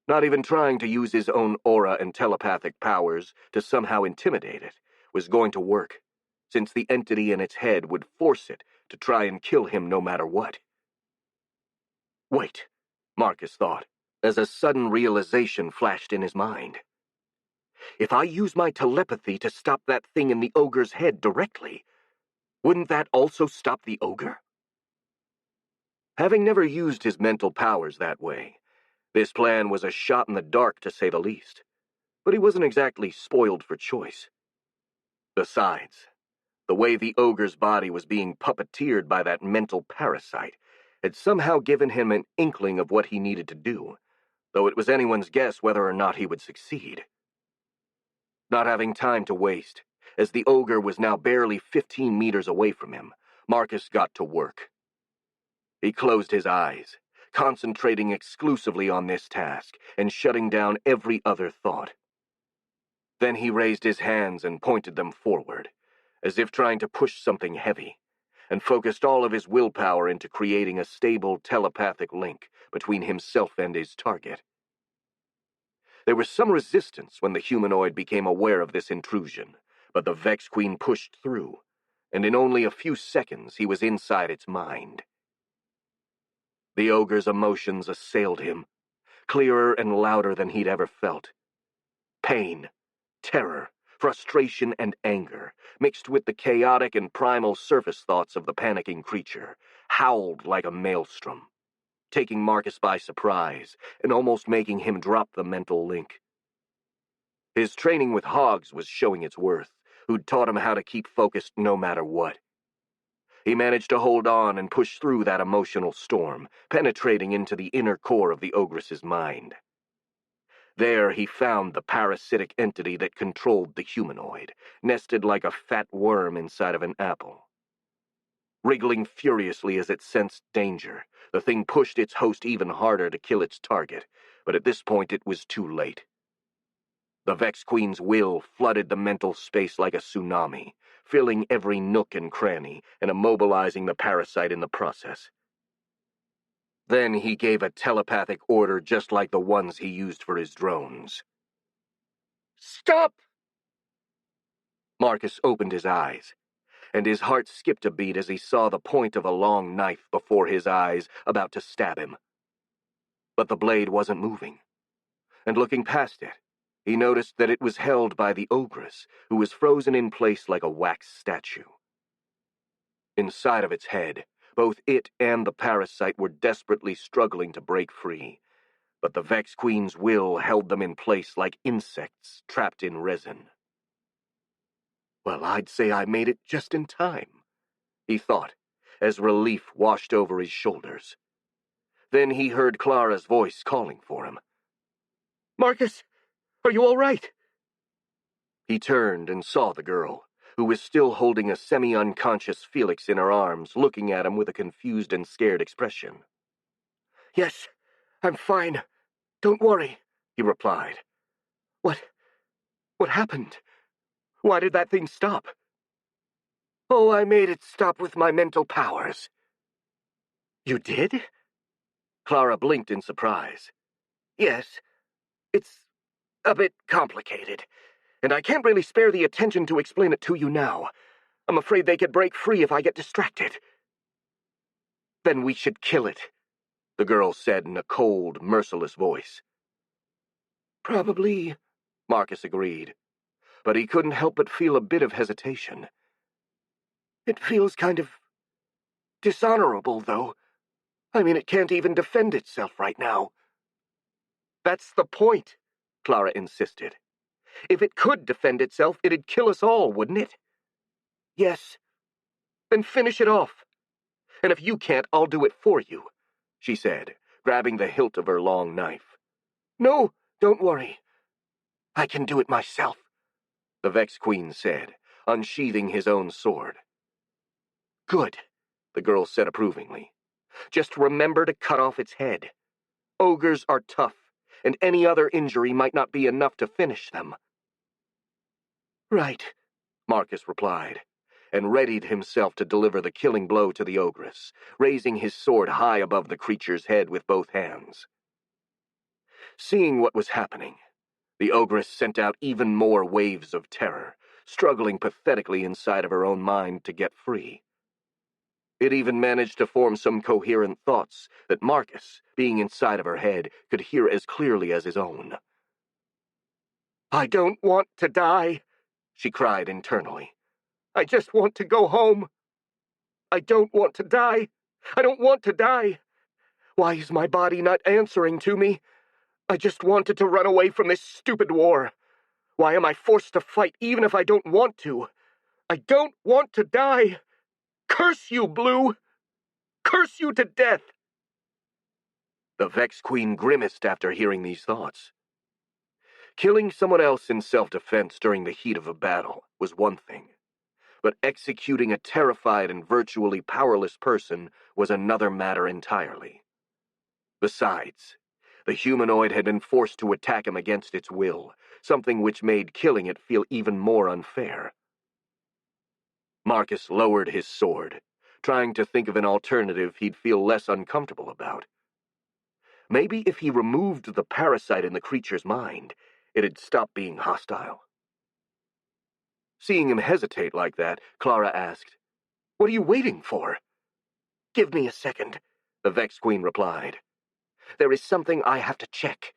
Not even trying to use his own aura and telepathic powers to somehow intimidate it was going to work, since the entity in its head would force it to try and kill him no matter what. Wait, Marcus thought, as a sudden realization flashed in his mind. If I use my telepathy to stop that thing in the ogre's head directly, wouldn't that also stop the ogre? Having never used his mental powers that way, this plan was a shot in the dark to say the least, but he wasn't exactly spoiled for choice. Besides, the way the ogre's body was being puppeteered by that mental parasite had somehow given him an inkling of what he needed to do, though it was anyone's guess whether or not he would succeed. Not having time to waste, as the ogre was now barely 15 meters away from him, Marcus got to work. He closed his eyes, concentrating exclusively on this task and shutting down every other thought. Then he raised his hands and pointed them forward, as if trying to push something heavy, and focused all of his willpower into creating a stable telepathic link between himself and his target. There was some resistance when the humanoid became aware of this intrusion, but the Vex Queen pushed through, and in only a few seconds he was inside its mind. The ogre's emotions assailed him, clearer and louder than he'd ever felt. Pain, terror, frustration, and anger, mixed with the chaotic and primal surface thoughts of the panicking creature, howled like a maelstrom, taking Marcus by surprise and almost making him drop the mental link. His training with hogs was showing its worth, who'd taught him how to keep focused no matter what. He managed to hold on and push through that emotional storm, penetrating into the inner core of the ogress's mind. There he found the parasitic entity that controlled the humanoid, nested like a fat worm inside of an apple. Wriggling furiously as it sensed danger, the thing pushed its host even harder to kill its target, but at this point it was too late. The Vex Queen's will flooded the mental space like a tsunami, filling every nook and cranny and immobilizing the parasite in the process. Then he gave a telepathic order just like the ones he used for his drones. Stop! Marcus opened his eyes, and his heart skipped a beat as he saw the point of a long knife before his eyes about to stab him. But the blade wasn't moving, and looking past it, he noticed that it was held by the ogress, who was frozen in place like a wax statue. Inside of its head, both it and the parasite were desperately struggling to break free, but the Vex Queen's will held them in place like insects trapped in resin. Well, I'd say I made it just in time, he thought, as relief washed over his shoulders. Then he heard Clara's voice calling for him. Marcus, are you all right? He turned and saw the girl, who was still holding a semi-unconscious Felix in her arms, looking at him with a confused and scared expression. Yes, I'm fine. Don't worry, he replied. What happened? Why did that thing stop? Oh, I made it stop with my mental powers. You did? Clara blinked in surprise. Yes, it's a bit complicated, and I can't really spare the attention to explain it to you now. I'm afraid they could break free if I get distracted. Then we should kill it, the girl said in a cold, merciless voice. Probably, Marcus agreed, but he couldn't help but feel a bit of hesitation. It feels kind of dishonorable, though. I mean, it can't even defend itself right now. That's the point, Clara insisted. If it could defend itself, it'd kill us all, wouldn't it? Yes. Then finish it off. And if you can't, I'll do it for you, she said, grabbing the hilt of her long knife. No, don't worry. I can do it myself, the Vex Queen said, unsheathing his own sword. Good, the girl said approvingly. Just remember to cut off its head. Ogres are tough, and any other injury might not be enough to finish them. Right, Marcus replied, and readied himself to deliver the killing blow to the ogress, raising his sword high above the creature's head with both hands. Seeing what was happening, the ogress sent out even more waves of terror, struggling pathetically inside of her own mind to get free. It even managed to form some coherent thoughts that Marcus, being inside of her head, could hear as clearly as his own. I don't want to die, she cried internally. I just want to go home. I don't want to die. I don't want to die. Why is my body not answering to me? I just wanted to run away from this stupid war. Why am I forced to fight even if I don't want to? I don't want to die. Curse you, Blue! Curse you to death! The Vex Queen grimaced after hearing these thoughts. Killing someone else in self-defense during the heat of a battle was one thing, but executing a terrified and virtually powerless person was another matter entirely. Besides, the humanoid had been forced to attack him against its will, something which made killing it feel even more unfair. Marcus lowered his sword, trying to think of an alternative he'd feel less uncomfortable about. Maybe if he removed the parasite in the creature's mind, it'd stop being hostile. Seeing him hesitate like that, Clara asked, "What are you waiting for?" Give me a second, the Vex Queen replied. There is something I have to check.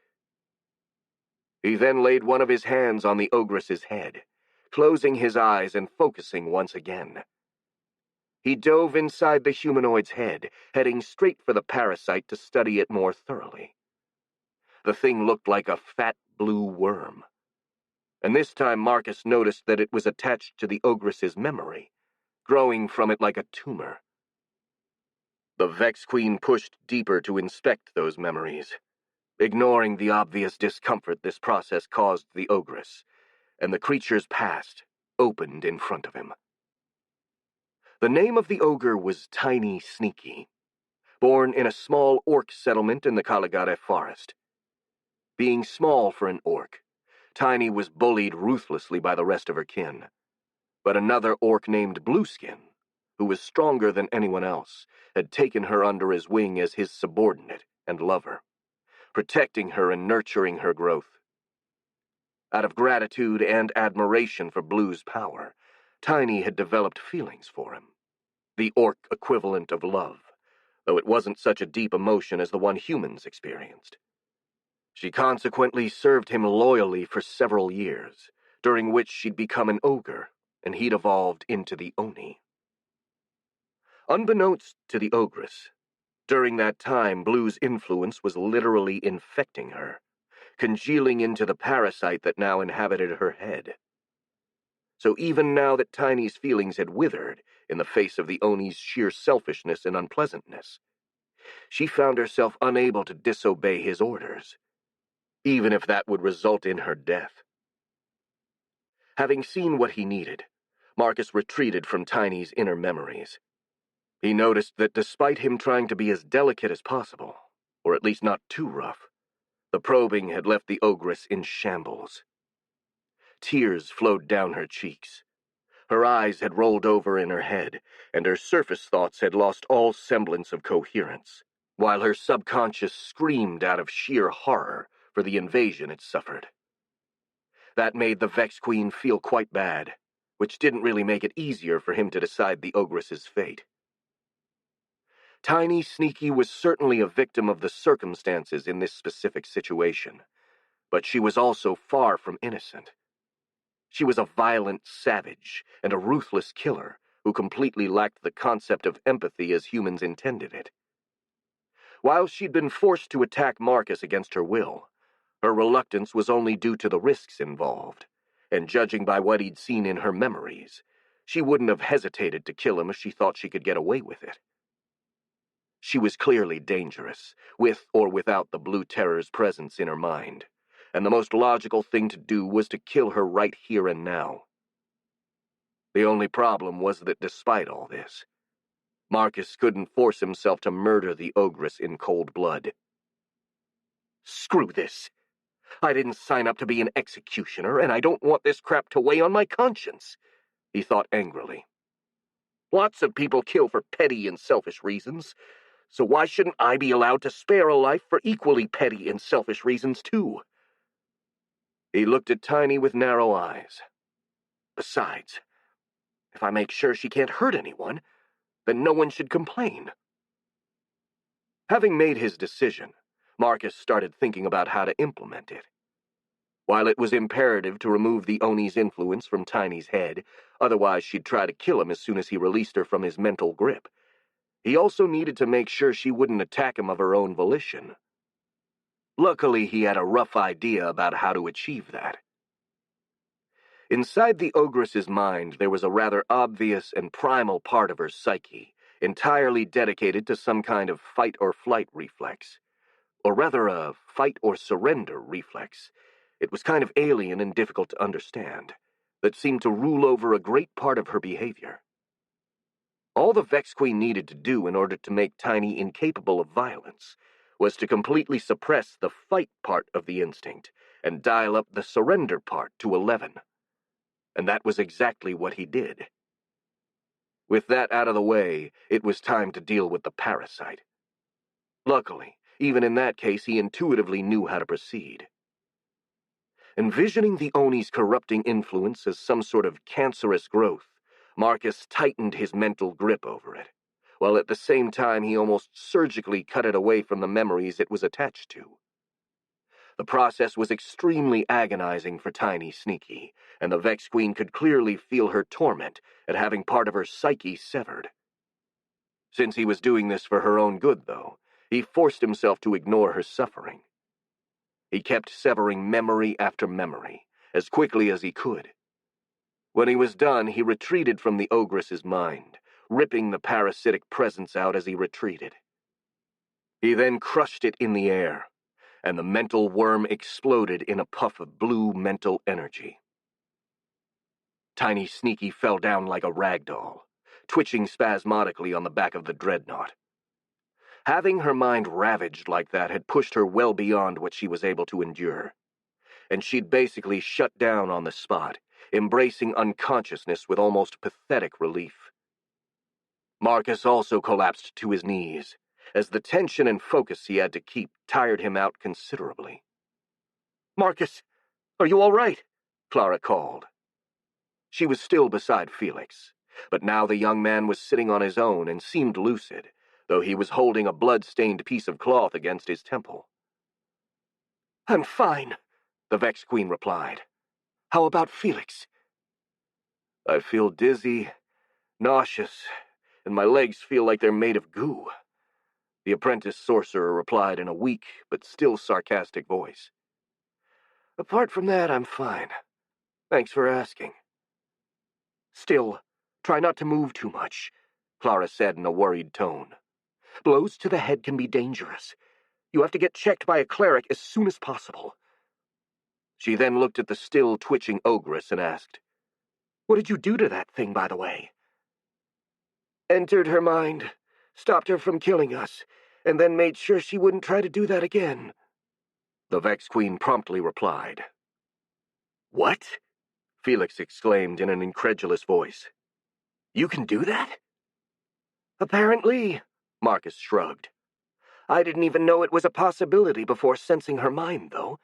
He then laid one of his hands on the ogress's head, closing his eyes and focusing once again. He dove inside the humanoid's head, heading straight for the parasite to study it more thoroughly. The thing looked like a fat blue worm. And this time Marcus noticed that it was attached to the ogress's memory, growing from it like a tumor. The Vex Queen pushed deeper to inspect those memories, ignoring the obvious discomfort this process caused the ogress, and the creature's past opened in front of him. The name of the ogre was Tiny Sneaky, born in a small orc settlement in the Caligare forest. Being small for an orc, Tiny was bullied ruthlessly by the rest of her kin. But another orc named Blueskin, who was stronger than anyone else, had taken her under his wing as his subordinate and lover, protecting her and nurturing her growth. Out of gratitude and admiration for Blue's power, Tiny had developed feelings for him, the orc equivalent of love, though it wasn't such a deep emotion as the one humans experienced. She consequently served him loyally for several years, during which she'd become an ogre, and he'd evolved into the Oni. Unbeknownst to the ogress, during that time Blue's influence was literally infecting her, congealing into the parasite that now inhabited her head. So even now that Tiny's feelings had withered in the face of the Oni's sheer selfishness and unpleasantness, she found herself unable to disobey his orders, even if that would result in her death. Having seen what he needed, Marcus retreated from Tiny's inner memories. He noticed that despite him trying to be as delicate as possible, or at least not too rough, the probing had left the ogress in shambles. Tears flowed down her cheeks. Her eyes had rolled over in her head, and her surface thoughts had lost all semblance of coherence, while her subconscious screamed out of sheer horror for the invasion it suffered. That made the Vex Queen feel quite bad, which didn't really make it easier for him to decide the ogress's fate. Tiny Sneaky was certainly a victim of the circumstances in this specific situation, but she was also far from innocent. She was a violent savage and a ruthless killer who completely lacked the concept of empathy as humans intended it. While she'd been forced to attack Marcus against her will, her reluctance was only due to the risks involved, and judging by what he'd seen in her memories, she wouldn't have hesitated to kill him if she thought she could get away with it. She was clearly dangerous, with or without the Blue Terror's presence in her mind, and the most logical thing to do was to kill her right here and now. The only problem was that despite all this, Marcus couldn't force himself to murder the ogress in cold blood. Screw this. I didn't sign up to be an executioner, and I don't want this crap to weigh on my conscience, he thought angrily. Lots of people kill for petty and selfish reasons, so why shouldn't I be allowed to spare a life for equally petty and selfish reasons, too? He looked at Tiny with narrow eyes. Besides, if I make sure she can't hurt anyone, then no one should complain. Having made his decision, Marcus started thinking about how to implement it. While it was imperative to remove the Oni's influence from Tiny's head, otherwise she'd try to kill him as soon as he released her from his mental grip, he also needed to make sure she wouldn't attack him of her own volition. Luckily, he had a rough idea about how to achieve that. Inside the ogress's mind, there was a rather obvious and primal part of her psyche, entirely dedicated to some kind of fight-or-flight reflex. Or rather, a fight-or-surrender reflex. It was kind of alien and difficult to understand, that seemed to rule over a great part of her behavior. All the Vex Queen needed to do in order to make Tiny incapable of violence was to completely suppress the fight part of the instinct and dial up the surrender part to 11. And that was exactly what he did. With that out of the way, it was time to deal with the parasite. Luckily, even in that case, he intuitively knew how to proceed. Envisioning the Oni's corrupting influence as some sort of cancerous growth, Marcus tightened his mental grip over it, while at the same time he almost surgically cut it away from the memories it was attached to. The process was extremely agonizing for Tiny Sneaky, and the Vex Queen could clearly feel her torment at having part of her psyche severed. Since he was doing this for her own good, though, he forced himself to ignore her suffering. He kept severing memory after memory, as quickly as he could. When he was done, he retreated from the ogress's mind, ripping the parasitic presence out as he retreated. He then crushed it in the air, and the mental worm exploded in a puff of blue mental energy. Tiny Sneaky fell down like a rag doll, twitching spasmodically on the back of the dreadnought. Having her mind ravaged like that had pushed her well beyond what she was able to endure, and she'd basically shut down on the spot, embracing unconsciousness with almost pathetic relief. Marcus also collapsed to his knees, as the tension and focus he had to keep tired him out considerably. "Marcus, are you all right?" Clara called. She was still beside Felix, but now the young man was sitting on his own and seemed lucid, though he was holding a blood-stained piece of cloth against his temple. "I'm fine," the Vex Queen replied. "How about Felix?" "I feel dizzy, nauseous, and my legs feel like they're made of goo," the apprentice sorcerer replied in a weak but still sarcastic voice. "Apart from that, I'm fine. Thanks for asking." "Still, try not to move too much," Clara said in a worried tone. "Blows to the head can be dangerous. You have to get checked by a cleric as soon as possible." She then looked at the still twitching ogress and asked, "What did you do to that thing, by the way?" "Entered her mind, stopped her from killing us, and then made sure she wouldn't try to do that again," the Vex Queen promptly replied. "What?" Felix exclaimed in an incredulous voice. "You can do that?" "Apparently," Marcus shrugged. "I didn't even know it was a possibility before sensing her mind, though."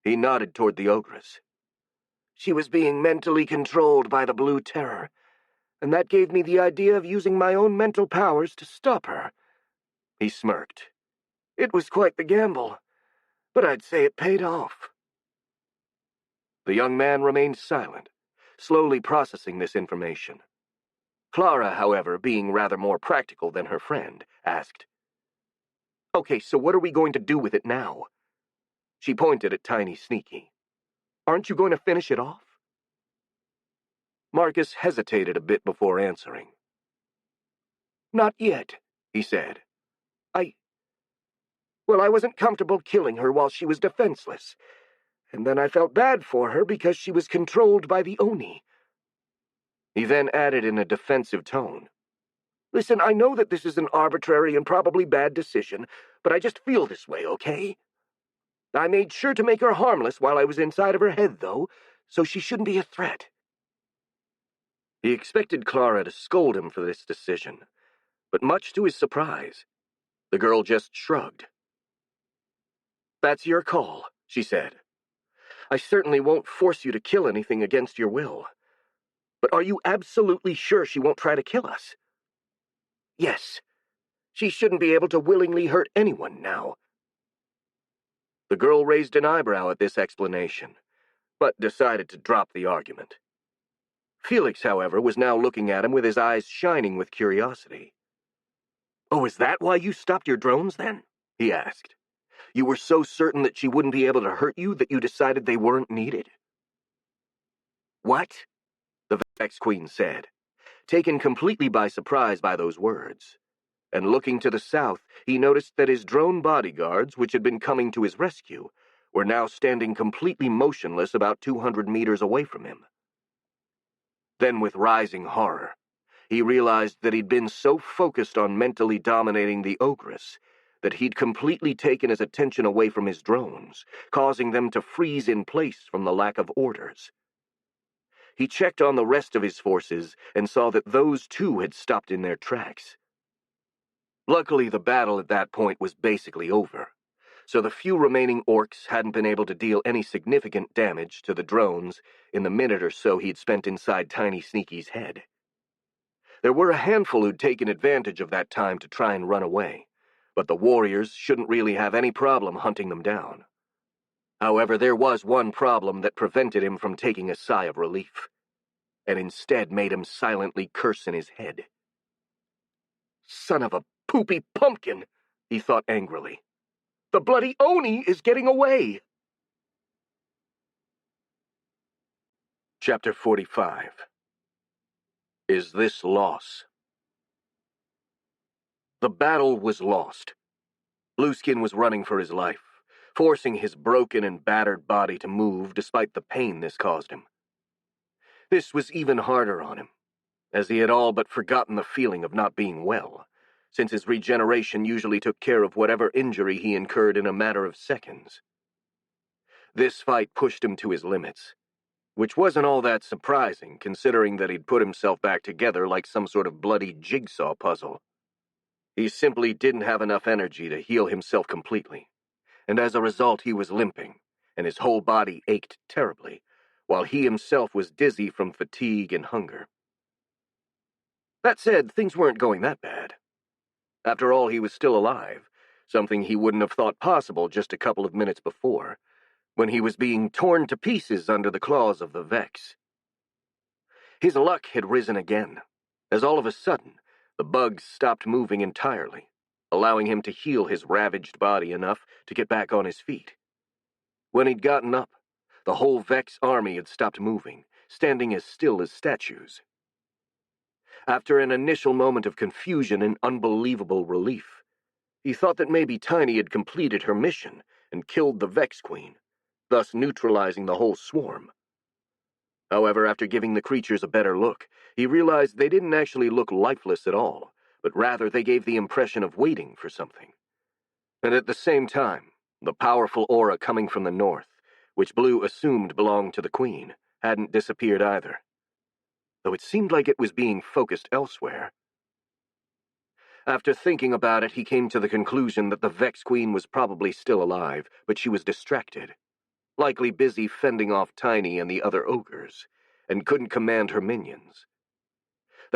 He nodded toward the ogress. "She was being mentally controlled by the Blue Terror, and that gave me the idea of using my own mental powers to stop her." He smirked. "It was quite the gamble, but I'd say it paid off." The young man remained silent, slowly processing this information. Clara, however, being rather more practical than her friend, asked, "Okay, so what are we going to do with it now?" She pointed at Tiny Sneaky. "Aren't you going to finish it off?" Marcus hesitated a bit before answering. "Not yet," he said. I wasn't comfortable killing her while she was defenseless, and then I felt bad for her because she was controlled by the Oni." He then added in a defensive tone, "Listen, I know that this is an arbitrary and probably bad decision, but I just feel this way, okay? I made sure to make her harmless while I was inside of her head, though, so she shouldn't be a threat." He expected Clara to scold him for this decision, but much to his surprise, the girl just shrugged. "That's your call," she said. "I certainly won't force you to kill anything against your will. But are you absolutely sure she won't try to kill us?" "Yes. She shouldn't be able to willingly hurt anyone now." The girl raised an eyebrow at this explanation, but decided to drop the argument. Felix, however, was now looking at him with his eyes shining with curiosity. "Oh, is that why you stopped your drones, then?" he asked. "You were so certain that she wouldn't be able to hurt you that you decided they weren't needed?" "What?" the Vex Queen said, taken completely by surprise by those words. And looking to the south, he noticed that his drone bodyguards, which had been coming to his rescue, were now standing completely motionless about 200 meters away from him. Then, with rising horror, he realized that he'd been so focused on mentally dominating the Ogress that he'd completely taken his attention away from his drones, causing them to freeze in place from the lack of orders. He checked on the rest of his forces and saw that those too had stopped in their tracks. Luckily, the battle at that point was basically over, so the few remaining orcs hadn't been able to deal any significant damage to the drones in the minute or so he'd spent inside Tiny Sneaky's head. There were a handful who'd taken advantage of that time to try and run away, but the warriors shouldn't really have any problem hunting them down. However, there was one problem that prevented him from taking a sigh of relief, and instead made him silently curse in his head. "Son of a poopy pumpkin," he thought angrily. "The bloody Oni is getting away!" Chapter 45. Is This Loss? The battle was lost. Blueskin was running for his life, forcing his broken and battered body to move despite the pain this caused him. This was even harder on him, as he had all but forgotten the feeling of not being well, since his regeneration usually took care of whatever injury he incurred in a matter of seconds. This fight pushed him to his limits, which wasn't all that surprising, considering that he'd put himself back together like some sort of bloody jigsaw puzzle. He simply didn't have enough energy to heal himself completely, and as a result he was limping, and his whole body ached terribly, while he himself was dizzy from fatigue and hunger. That said, things weren't going that bad. After all, he was still alive, something he wouldn't have thought possible just a couple of minutes before, when he was being torn to pieces under the claws of the Vex. His luck had risen again, as all of a sudden, the bugs stopped moving entirely, allowing him to heal his ravaged body enough to get back on his feet. When he'd gotten up, the whole Vex army had stopped moving, standing as still as statues. After an initial moment of confusion and unbelievable relief, he thought that maybe Tiny had completed her mission and killed the Vex Queen, thus neutralizing the whole swarm. However, after giving the creatures a better look, he realized they didn't actually look lifeless at all, but rather they gave the impression of waiting for something. And at the same time, the powerful aura coming from the north, which Blue assumed belonged to the Queen, hadn't disappeared either, though it seemed like it was being focused elsewhere. After thinking about it, he came to the conclusion that the Vex Queen was probably still alive, but she was distracted, likely busy fending off Tiny and the other ogres, and couldn't command her minions.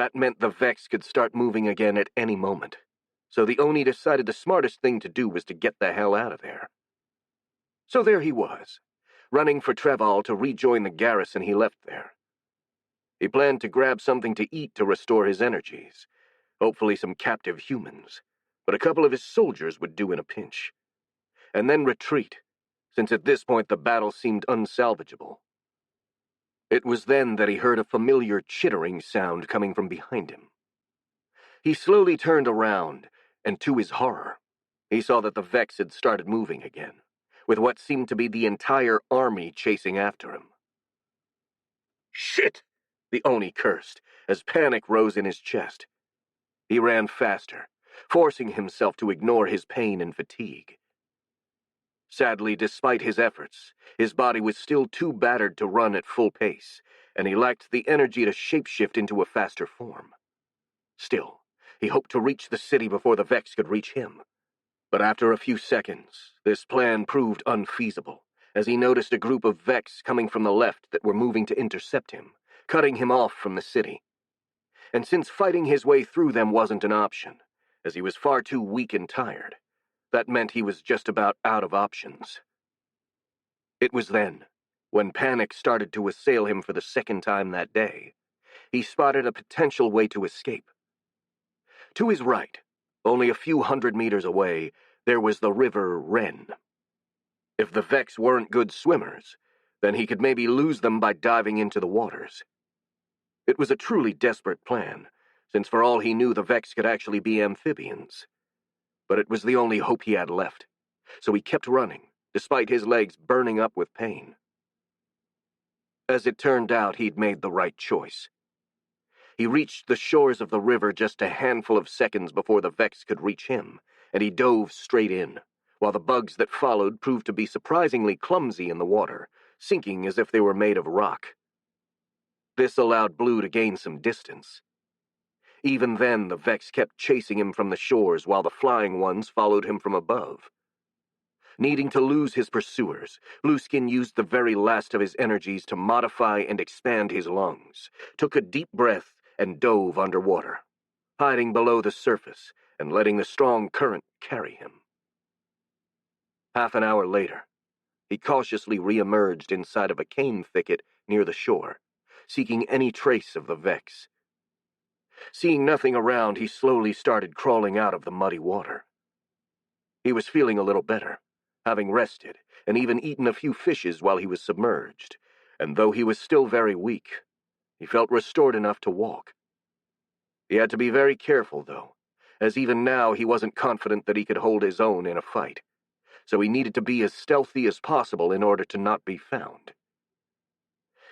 That meant the Vex could start moving again at any moment, so the Oni decided the smartest thing to do was to get the hell out of there. So there he was, running for Treval to rejoin the garrison he left there. He planned to grab something to eat to restore his energies, hopefully some captive humans, but a couple of his soldiers would do in a pinch. And then retreat, since at this point the battle seemed unsalvageable. It was then that he heard a familiar chittering sound coming from behind him. He slowly turned around, and to his horror, he saw that the Vex had started moving again, with what seemed to be the entire army chasing after him. "Shit!" the Oni cursed, as panic rose in his chest. He ran faster, forcing himself to ignore his pain and fatigue. Sadly, despite his efforts, his body was still too battered to run at full pace, and he lacked the energy to shapeshift into a faster form. Still, he hoped to reach the city before the Vex could reach him. But after a few seconds, this plan proved unfeasible, as he noticed a group of Vex coming from the left that were moving to intercept him, cutting him off from the city. And since fighting his way through them wasn't an option, as he was far too weak and tired, that meant he was just about out of options. It was then, when panic started to assail him for the second time that day, he spotted a potential way to escape. To his right, only a few 100 meters away, there was the river Ren. If the Vex weren't good swimmers, then he could maybe lose them by diving into the waters. It was a truly desperate plan, since for all he knew the Vex could actually be amphibians. But it was the only hope he had left, so he kept running, despite his legs burning up with pain. As it turned out, he'd made the right choice. He reached the shores of the river just a handful of seconds before the Vex could reach him, and he dove straight in, while the bugs that followed proved to be surprisingly clumsy in the water, sinking as if they were made of rock. This allowed Blue to gain some distance. Even then, the Vex kept chasing him from the shores while the flying ones followed him from above. Needing to lose his pursuers, Blueskin used the very last of his energies to modify and expand his lungs, took a deep breath, and dove underwater, hiding below the surface and letting the strong current carry him. Half an hour later, he cautiously re-emerged inside of a cane thicket near the shore, seeking any trace of the Vex. Seeing nothing around, he slowly started crawling out of the muddy water. He was feeling a little better, having rested and even eaten a few fishes while he was submerged, and though he was still very weak, he felt restored enough to walk. He had to be very careful, though, as even now he wasn't confident that he could hold his own in a fight, so he needed to be as stealthy as possible in order to not be found.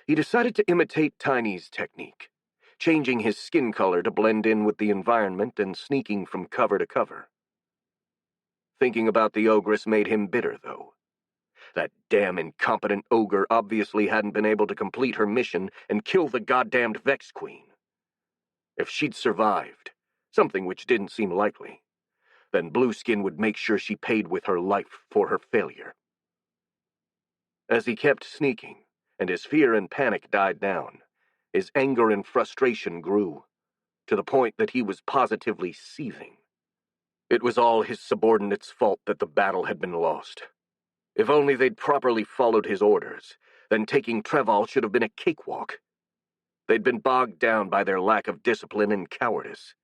He decided to imitate Tiny's technique, changing his skin color to blend in with the environment and sneaking from cover to cover. Thinking about the ogress made him bitter, though. That damn incompetent ogre obviously hadn't been able to complete her mission and kill the goddamned Vex Queen. If she'd survived, something which didn't seem likely, then Blueskin would make sure she paid with her life for her failure. As he kept sneaking, and his fear and panic died down, his anger and frustration grew, to the point that he was positively seething. It was all his subordinates' fault that the battle had been lost. If only they'd properly followed his orders, then taking Treval should have been a cakewalk. They'd been bogged down by their lack of discipline and cowardice.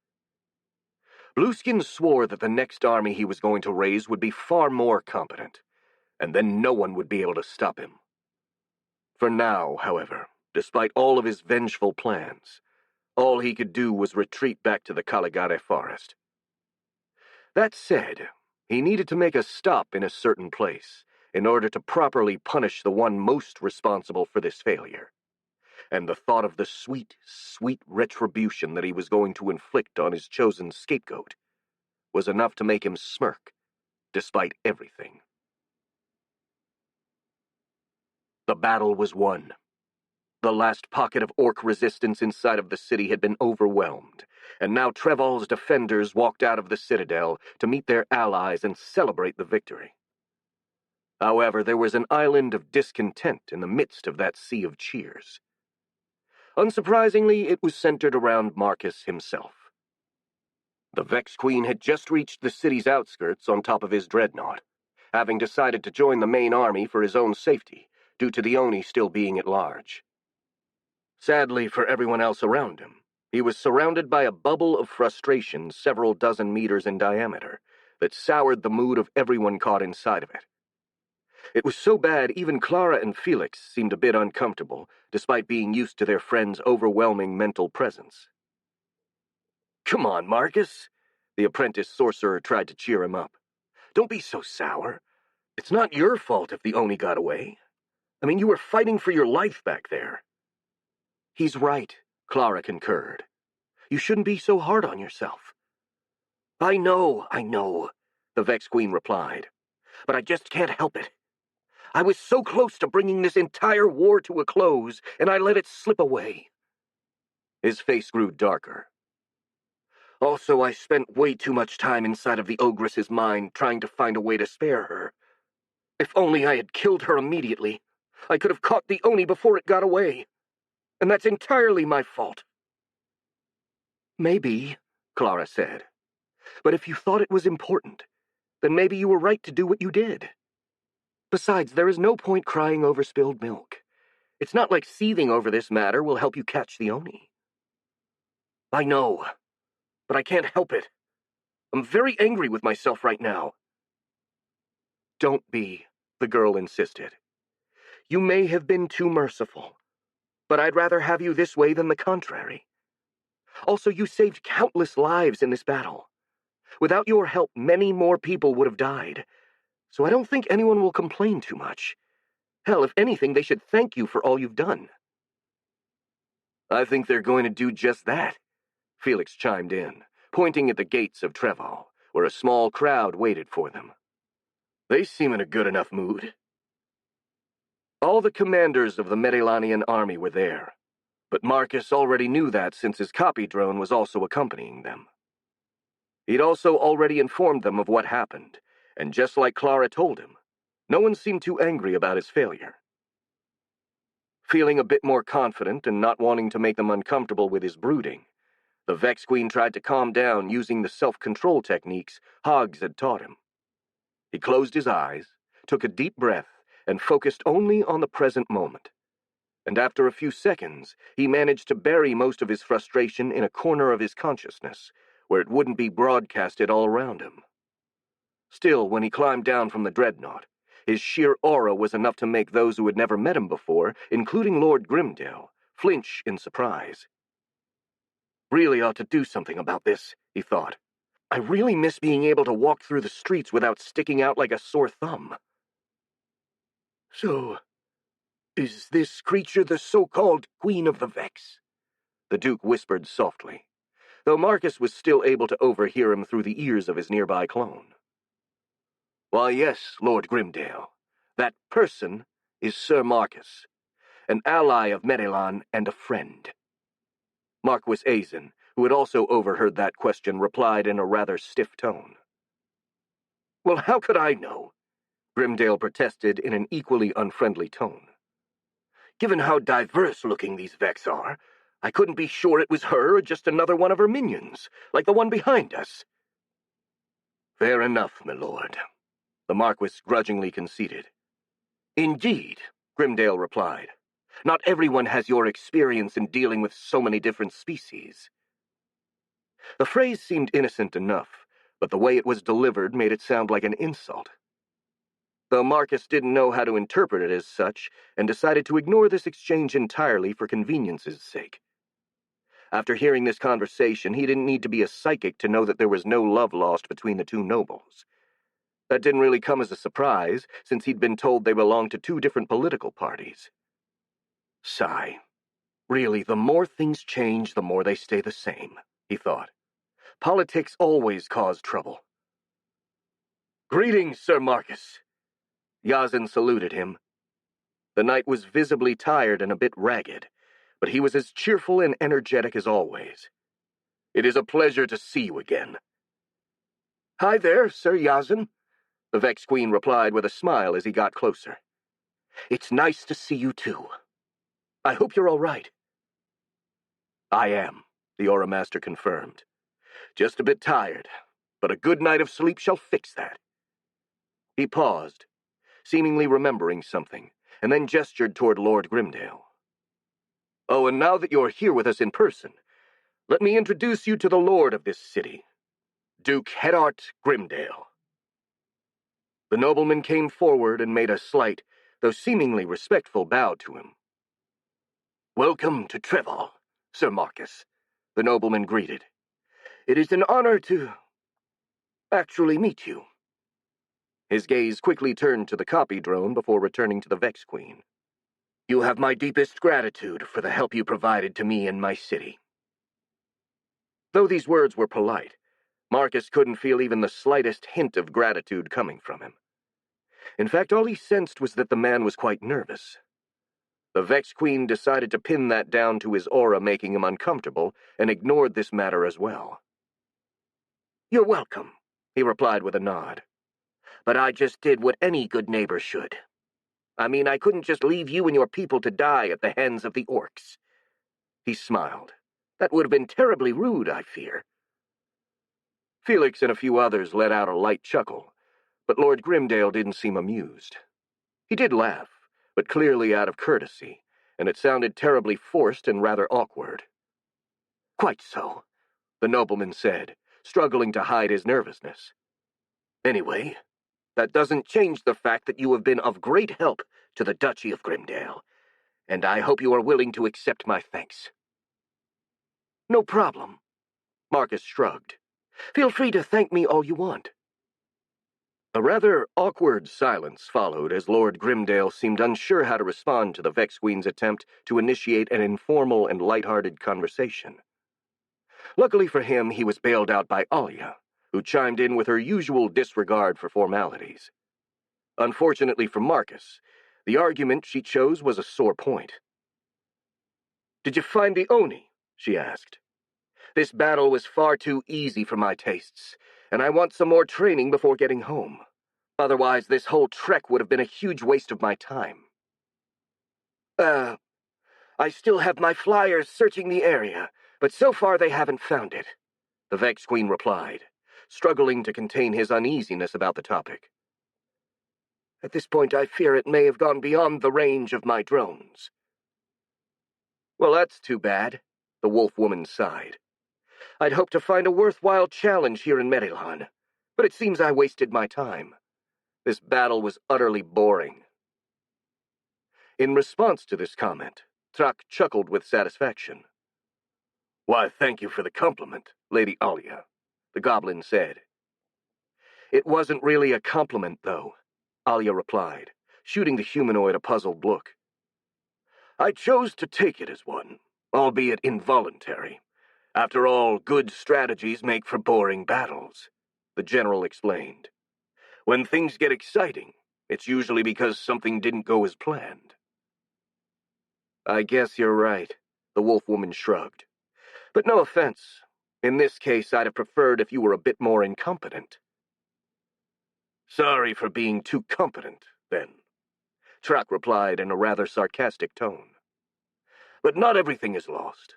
Blueskin swore that the next army he was going to raise would be far more competent, and then no one would be able to stop him. For now, however, despite all of his vengeful plans, all he could do was retreat back to the Caligare forest. That said, he needed to make a stop in a certain place in order to properly punish the one most responsible for this failure. And the thought of the sweet, sweet retribution that he was going to inflict on his chosen scapegoat was enough to make him smirk, despite everything. The battle was won. The last pocket of orc resistance inside of the city had been overwhelmed, and now Treval's defenders walked out of the citadel to meet their allies and celebrate the victory. However, there was an island of discontent in the midst of that sea of cheers. Unsurprisingly, it was centered around Marcus himself. The Vex Queen had just reached the city's outskirts on top of his dreadnought, having decided to join the main army for his own safety, due to the Oni still being at large. Sadly for everyone else around him, he was surrounded by a bubble of frustration several dozen meters in diameter that soured the mood of everyone caught inside of it. It was so bad even Clara and Felix seemed a bit uncomfortable, despite being used to their friend's overwhelming mental presence. "Come on, Marcus," the apprentice sorcerer tried to cheer him up. "Don't be so sour. It's not your fault if the Oni got away. I mean, you were fighting for your life back there." "He's right," Clara concurred. "You shouldn't be so hard on yourself." I know, the Vex Queen replied. "But I just can't help it. I was so close to bringing this entire war to a close, and I let it slip away." His face grew darker. "Also, I spent way too much time inside of the Ogress's mind trying to find a way to spare her. If only I had killed her immediately, I could have caught the Oni before it got away. And that's entirely my fault." "Maybe," Clara said. "But if you thought it was important, then maybe you were right to do what you did. Besides, there is no point crying over spilled milk. It's not like seething over this matter will help you catch the Oni." "I know, but I can't help it. I'm very angry with myself right now." "Don't be," the girl insisted. "You may have been too merciful, but I'd rather have you this way than the contrary. Also, you saved countless lives in this battle. Without your help, many more people would have died, so I don't think anyone will complain too much. Hell, if anything, they should thank you for all you've done." "I think they're going to do just that," Felix chimed in, pointing at the gates of Betrayal, where a small crowd waited for them. "They seem in a good enough mood." All the commanders of the Medellanian army were there, but Marcus already knew that since his copy drone was also accompanying them. He'd also already informed them of what happened, and just like Clara told him, no one seemed too angry about his failure. Feeling a bit more confident and not wanting to make them uncomfortable with his brooding, the Vex Queen tried to calm down using the self-control techniques Hoggs had taught him. He closed his eyes, took a deep breath, and focused only on the present moment. And after a few seconds, he managed to bury most of his frustration in a corner of his consciousness, where it wouldn't be broadcasted all around him. Still, when he climbed down from the dreadnought, his sheer aura was enough to make those who had never met him before, including Lord Grimdale, flinch in surprise. "Really ought to do something about this," he thought. "I really miss being able to walk through the streets without sticking out like a sore thumb." "So, is this creature the so-called Queen of the Vex?" the Duke whispered softly, though Marcus was still able to overhear him through the ears of his nearby clone. "Why, yes, Lord Grimdale. That person is Sir Marcus, an ally of Medelan and a friend." Marquis Azen, who had also overheard that question, replied in a rather stiff tone. "Well, how could I know?" Grimdale protested in an equally unfriendly tone. "Given how diverse-looking these Vex are, I couldn't be sure it was her or just another one of her minions, like the one behind us." "Fair enough, my lord," the Marquis grudgingly conceded. "Indeed," Grimdale replied. "Not everyone has your experience in dealing with so many different species." The phrase seemed innocent enough, but the way it was delivered made it sound like an insult. Though Marcus didn't know how to interpret it as such, and decided to ignore this exchange entirely for convenience's sake. After hearing this conversation, he didn't need to be a psychic to know that there was no love lost between the two nobles. That didn't really come as a surprise, since he'd been told they belonged to two different political parties. Sigh. Really, the more things change, the more they stay the same, he thought. Politics always cause trouble. "Greetings, Sir Marcus." Yazan saluted him. The knight was visibly tired and a bit ragged, but he was as cheerful and energetic as always. "It is a pleasure to see you again." "Hi there, Sir Yazan," the Vex Queen replied with a smile as he got closer. "It's nice to see you too. I hope you're all right." I am, the Aura Master confirmed. Just a bit tired, but a good night of sleep shall fix that. He paused, seemingly remembering something, and then gestured toward Lord Grimdale. Oh, and now that you're here with us in person, let me introduce you to the lord of this city, Duke Hedart Grimdale. The nobleman came forward and made a slight, though seemingly respectful bow to him. Welcome to Treval, Sir Marcus, the nobleman greeted. It is an honor to actually meet you. His gaze quickly turned to the copy drone before returning to the Vex Queen. You have my deepest gratitude for the help you provided to me and my city. Though these words were polite, Marcus couldn't feel even the slightest hint of gratitude coming from him. In fact, all he sensed was that the man was quite nervous. The Vex Queen decided to pin that down to his aura making him uncomfortable, and ignored this matter as well. You're welcome, he replied with a nod. But I just did what any good neighbor should. I mean, I couldn't just leave you and your people to die at the hands of the orcs. He smiled. That would have been terribly rude, I fear. Felix and a few others let out a light chuckle, but Lord Grimdale didn't seem amused. He did laugh, but clearly out of courtesy, and it sounded terribly forced and rather awkward. Quite so, the nobleman said, struggling to hide his nervousness. Anyway, that doesn't change the fact that you have been of great help to the Duchy of Grimdale, and I hope you are willing to accept my thanks. No problem, Marcus shrugged. Feel free to thank me all you want. A rather awkward silence followed as Lord Grimdale seemed unsure how to respond to the Vex Queen's attempt to initiate an informal and light-hearted conversation. Luckily for him, he was bailed out by Alia, who chimed in with her usual disregard for formalities. Unfortunately for Marcus, the argument she chose was a sore point. Did you find the Oni? She asked. This battle was far too easy for my tastes, and I want some more training before getting home. Otherwise, this whole trek would have been a huge waste of my time. I still have my flyers searching the area, but so far they haven't found it, the Vex Queen replied, struggling to contain his uneasiness about the topic. At this point, I fear it may have gone beyond the range of my drones. Well, that's too bad, the wolf woman sighed. I'd hoped to find a worthwhile challenge here in Betrayal, but it seems I wasted my time. This battle was utterly boring. In response to this comment, Trak chuckled with satisfaction. Why, thank you for the compliment, Lady Alia, the goblin said. It wasn't really a compliment, though, Alia replied, shooting the humanoid a puzzled look. I chose to take it as one, albeit involuntary. After all, good strategies make for boring battles, the general explained. When things get exciting, it's usually because something didn't go as planned. I guess you're right, the wolf woman shrugged. But no offense. In this case, I'd have preferred if you were a bit more incompetent. Sorry for being too competent, then, Trak replied in a rather sarcastic tone. But not everything is lost.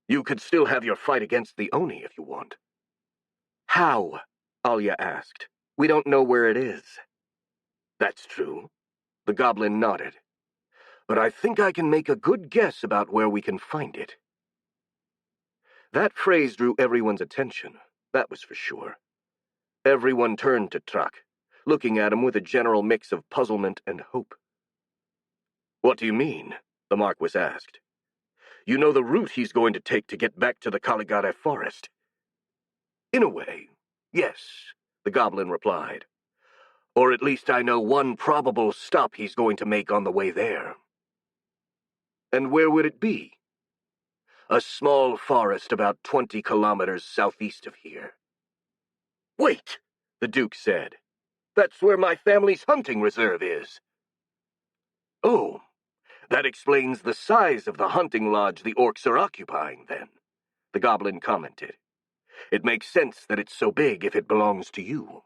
You could still have your fight against the Oni if you want. How? Alia asked. We don't know where it is. That's true. The goblin nodded. But I think I can make a good guess about where we can find it. That phrase drew everyone's attention, that was for sure. Everyone turned to Trak, looking at him with a general mix of puzzlement and hope. What do you mean? The Marquis asked. You know the route he's going to take to get back to the Caligare forest. In a way, yes, the goblin replied. Or at least I know one probable stop he's going to make on the way there. And where would it be? A small forest about 20 kilometers southeast of here. Wait, the Duke said. That's where my family's hunting reserve is. Oh, that explains the size of the hunting lodge the orcs are occupying, then, the goblin commented. It makes sense that it's so big if it belongs to you.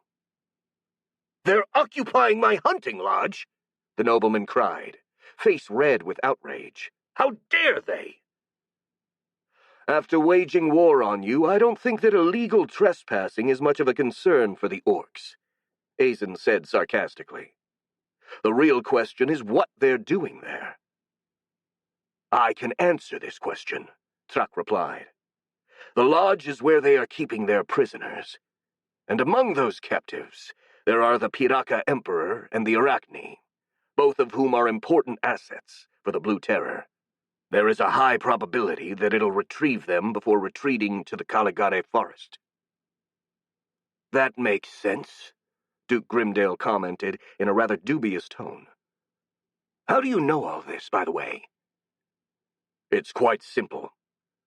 They're occupying my hunting lodge, the nobleman cried, face red with outrage. How dare they? After waging war on you, I don't think that illegal trespassing is much of a concern for the orcs, Azen said sarcastically. The real question is what they're doing there. I can answer this question, Trak replied. The lodge is where they are keeping their prisoners. And among those captives, there are the Piraka Emperor and the Arachne, both of whom are important assets for the Blue Terror. There is a high probability that it'll retrieve them before retreating to the Caligare Forest. That makes sense, Duke Grimdale commented in a rather dubious tone. How do you know all this, by the way? It's quite simple.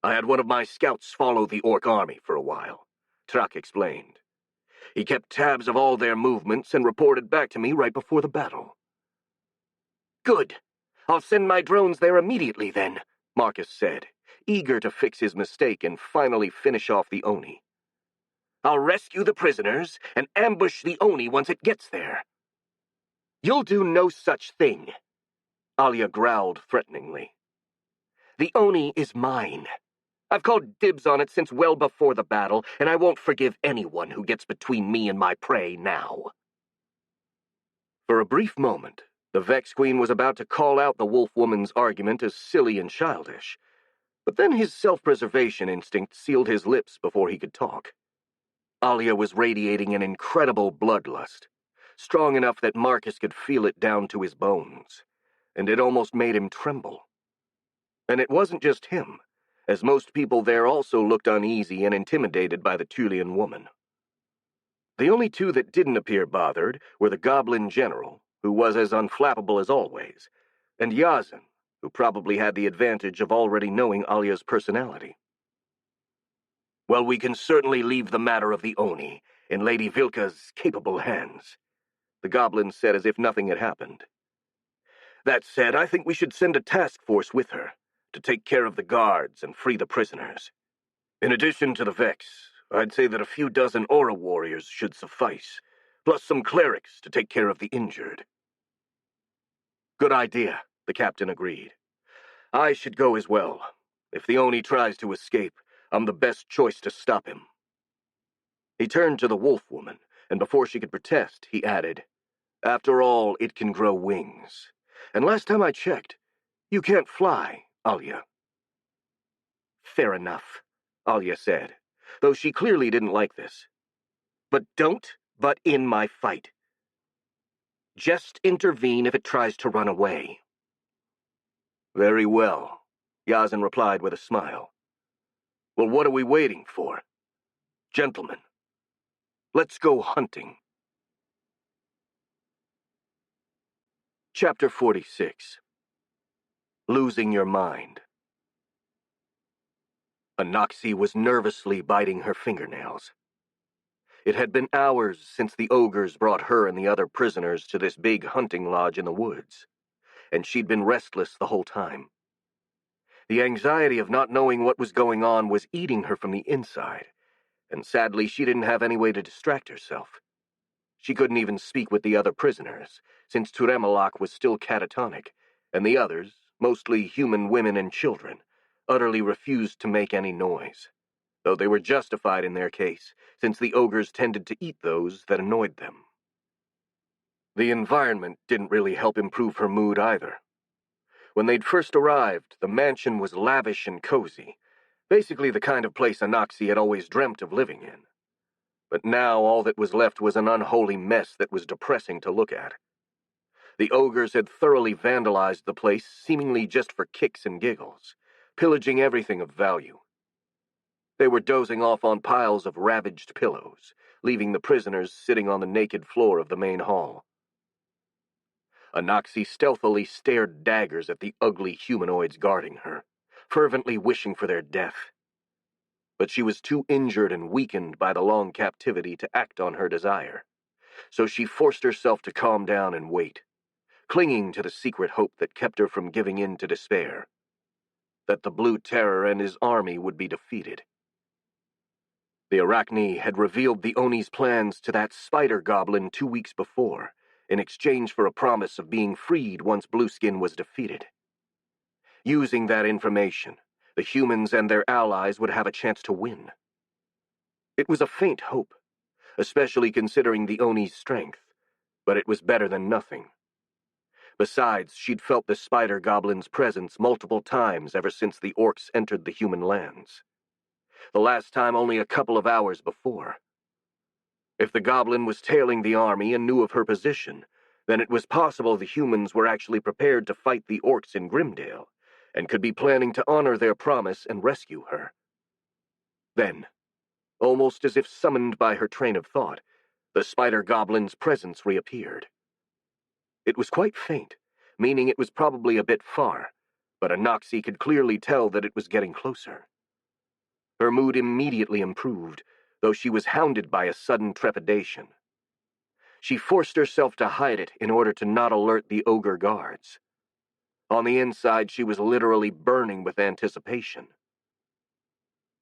I had one of my scouts follow the Orc army for a while, Trak explained. He kept tabs of all their movements and reported back to me right before the battle. Good. I'll send my drones there immediately then, Marcus said, eager to fix his mistake and finally finish off the Oni. I'll rescue the prisoners and ambush the Oni once it gets there. You'll do no such thing, Alia growled threateningly. The Oni is mine. I've called dibs on it since well before the battle, and I won't forgive anyone who gets between me and my prey now. For a brief moment, the Vex Queen was about to call out the Wolf Woman's argument as silly and childish, but then his self-preservation instinct sealed his lips before he could talk. Alia was radiating an incredible bloodlust, strong enough that Marcus could feel it down to his bones, and it almost made him tremble. And it wasn't just him, as most people there also looked uneasy and intimidated by the Tulian woman. The only two that didn't appear bothered were the Goblin General, who was as unflappable as always, and Yazan, who probably had the advantage of already knowing Alia's personality. Well, we can certainly leave the matter of the Oni in Lady Vilka's capable hands, the Goblin said as if nothing had happened. That said, I think we should send a task force with her to take care of the guards and free the prisoners. In addition to the Vex, I'd say that a few dozen Aura warriors should suffice, plus some clerics to take care of the injured. Good idea, the captain agreed. I should go as well. If the Oni tries to escape, I'm the best choice to stop him. He turned to the Wolf Woman, and before she could protest, he added, After all, it can grow wings. And last time I checked, you can't fly, Alia. Fair enough, Alia said, though she clearly didn't like this. But don't butt in my fight. Just intervene if it tries to run away. Very well, Yazan replied with a smile. Well, what are we waiting for? Gentlemen, let's go hunting. Chapter 46. Losing Your Mind. Anaxi was nervously biting her fingernails. It had been hours since the ogres brought her and the other prisoners to this big hunting lodge in the woods, and she'd been restless the whole time. The anxiety of not knowing what was going on was eating her from the inside, and sadly she didn't have any way to distract herself. She couldn't even speak with the other prisoners, since Turemalak was still catatonic, and the others, mostly human women and children, utterly refused to make any noise, though they were justified in their case, since the ogres tended to eat those that annoyed them. The environment didn't really help improve her mood either. When they'd first arrived, the mansion was lavish and cozy, basically the kind of place Anaxi had always dreamt of living in. But now all that was left was an unholy mess that was depressing to look at. The ogres had thoroughly vandalized the place, seemingly just for kicks and giggles, pillaging everything of value. They were dozing off on piles of ravaged pillows, leaving the prisoners sitting on the naked floor of the main hall. Anaxi stealthily stared daggers at the ugly humanoids guarding her, fervently wishing for their death. But she was too injured and weakened by the long captivity to act on her desire, so she forced herself to calm down and wait, clinging to the secret hope that kept her from giving in to despair, that the Blue Terror and his army would be defeated. The Arachne had revealed the Oni's plans to that spider goblin 2 weeks before, in exchange for a promise of being freed once Blueskin was defeated. Using that information, the humans and their allies would have a chance to win. It was a faint hope, especially considering the Oni's strength, but it was better than nothing. Besides, she'd felt the spider goblin's presence multiple times ever since the orcs entered the human lands. The last time only a couple of hours before. If the goblin was tailing the army and knew of her position, then it was possible the humans were actually prepared to fight the orcs in Grimdale, and could be planning to honor their promise and rescue her. Then, almost as if summoned by her train of thought, the spider goblin's presence reappeared. It was quite faint, meaning it was probably a bit far, but Anoxie could clearly tell that it was getting closer. Her mood immediately improved, though she was hounded by a sudden trepidation. She forced herself to hide it in order to not alert the ogre guards. On the inside, she was literally burning with anticipation.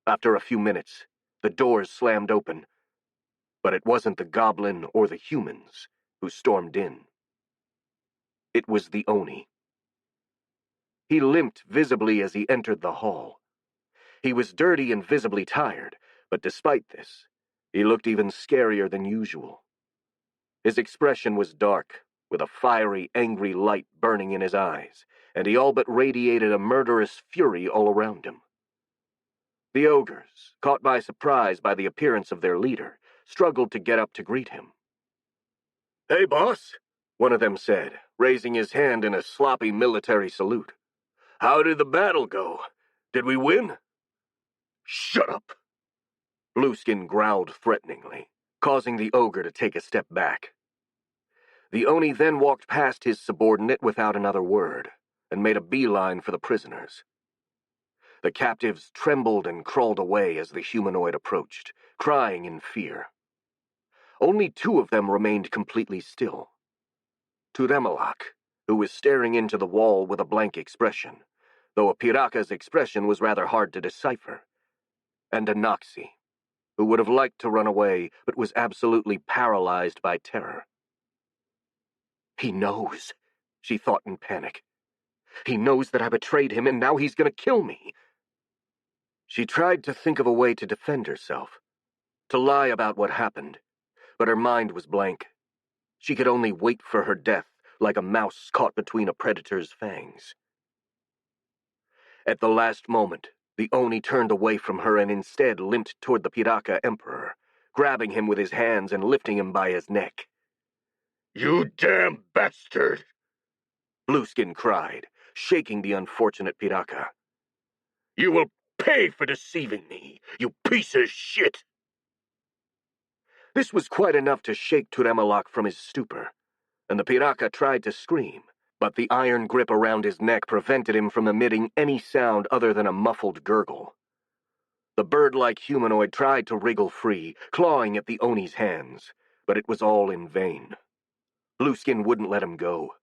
After a few minutes, the doors slammed open, but it wasn't the goblin or the humans who stormed in. It was the Oni. He limped visibly as he entered the hall. He was dirty and visibly tired, but despite this, he looked even scarier than usual. His expression was dark, with a fiery, angry light burning in his eyes, and he all but radiated a murderous fury all around him. The ogres, caught by surprise by the appearance of their leader, struggled to get up to greet him. "Hey, boss," one of them said, raising his hand in a sloppy military salute. "How did the battle go? Did we win?" "Shut up!" Blueskin growled threateningly, causing the ogre to take a step back. The Oni then walked past his subordinate without another word, and made a beeline for the prisoners. The captives trembled and crawled away as the humanoid approached, crying in fear. Only two of them remained completely still. Turemalak, who was staring into the wall with a blank expression, though a Piraka's expression was rather hard to decipher, and Anoxie, who would have liked to run away but was absolutely paralyzed by terror. "He knows," she thought in panic. "He knows that I betrayed him, and now he's going to kill me." She tried to think of a way to defend herself, to lie about what happened, but her mind was blank. She could only wait for her death, like a mouse caught between a predator's fangs. At the last moment, the Oni turned away from her and instead limped toward the Piraka Emperor, grabbing him with his hands and lifting him by his neck. "You damn bastard!" Blueskin cried, shaking the unfortunate Piraka. "You will pay for deceiving me, you piece of shit!" This was quite enough to shake Turemalak from his stupor, and the Piraka tried to scream, but the iron grip around his neck prevented him from emitting any sound other than a muffled gurgle. The bird-like humanoid tried to wriggle free, clawing at the Oni's hands, but it was all in vain. Blueskin wouldn't let him go,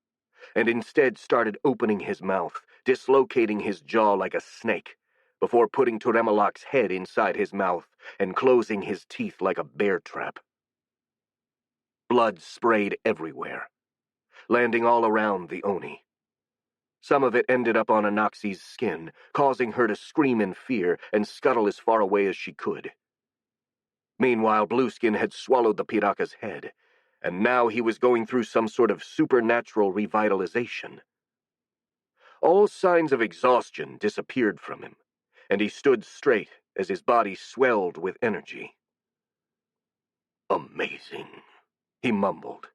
and instead started opening his mouth, dislocating his jaw like a snake, before putting Turemalak's head inside his mouth and closing his teeth like a bear trap. Blood sprayed everywhere, landing all around the Oni. Some of it ended up on Anoxie's skin, causing her to scream in fear and scuttle as far away as she could. Meanwhile, Blueskin had swallowed the Piraka's head, and now he was going through some sort of supernatural revitalization. All signs of exhaustion disappeared from him, and he stood straight as his body swelled with energy. "Amazing," he mumbled.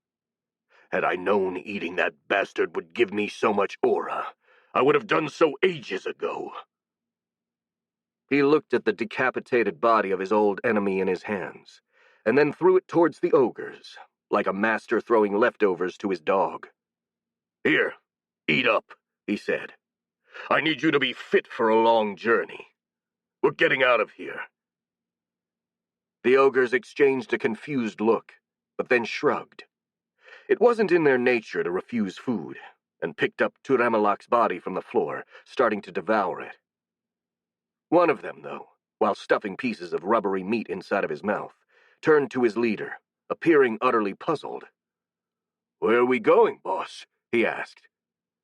"Had I known eating that bastard would give me so much aura, I would have done so ages ago." He looked at the decapitated body of his old enemy in his hands, and then threw it towards the ogres, like a master throwing leftovers to his dog. "Here, eat up," he said. "I need you to be fit for a long journey. We're getting out of here." The ogres exchanged a confused look, but then shrugged. It wasn't in their nature to refuse food, and picked up Turemalak's body from the floor, starting to devour it. One of them, though, while stuffing pieces of rubbery meat inside of his mouth, turned to his leader, appearing utterly puzzled. "Where are we going, boss?" he asked.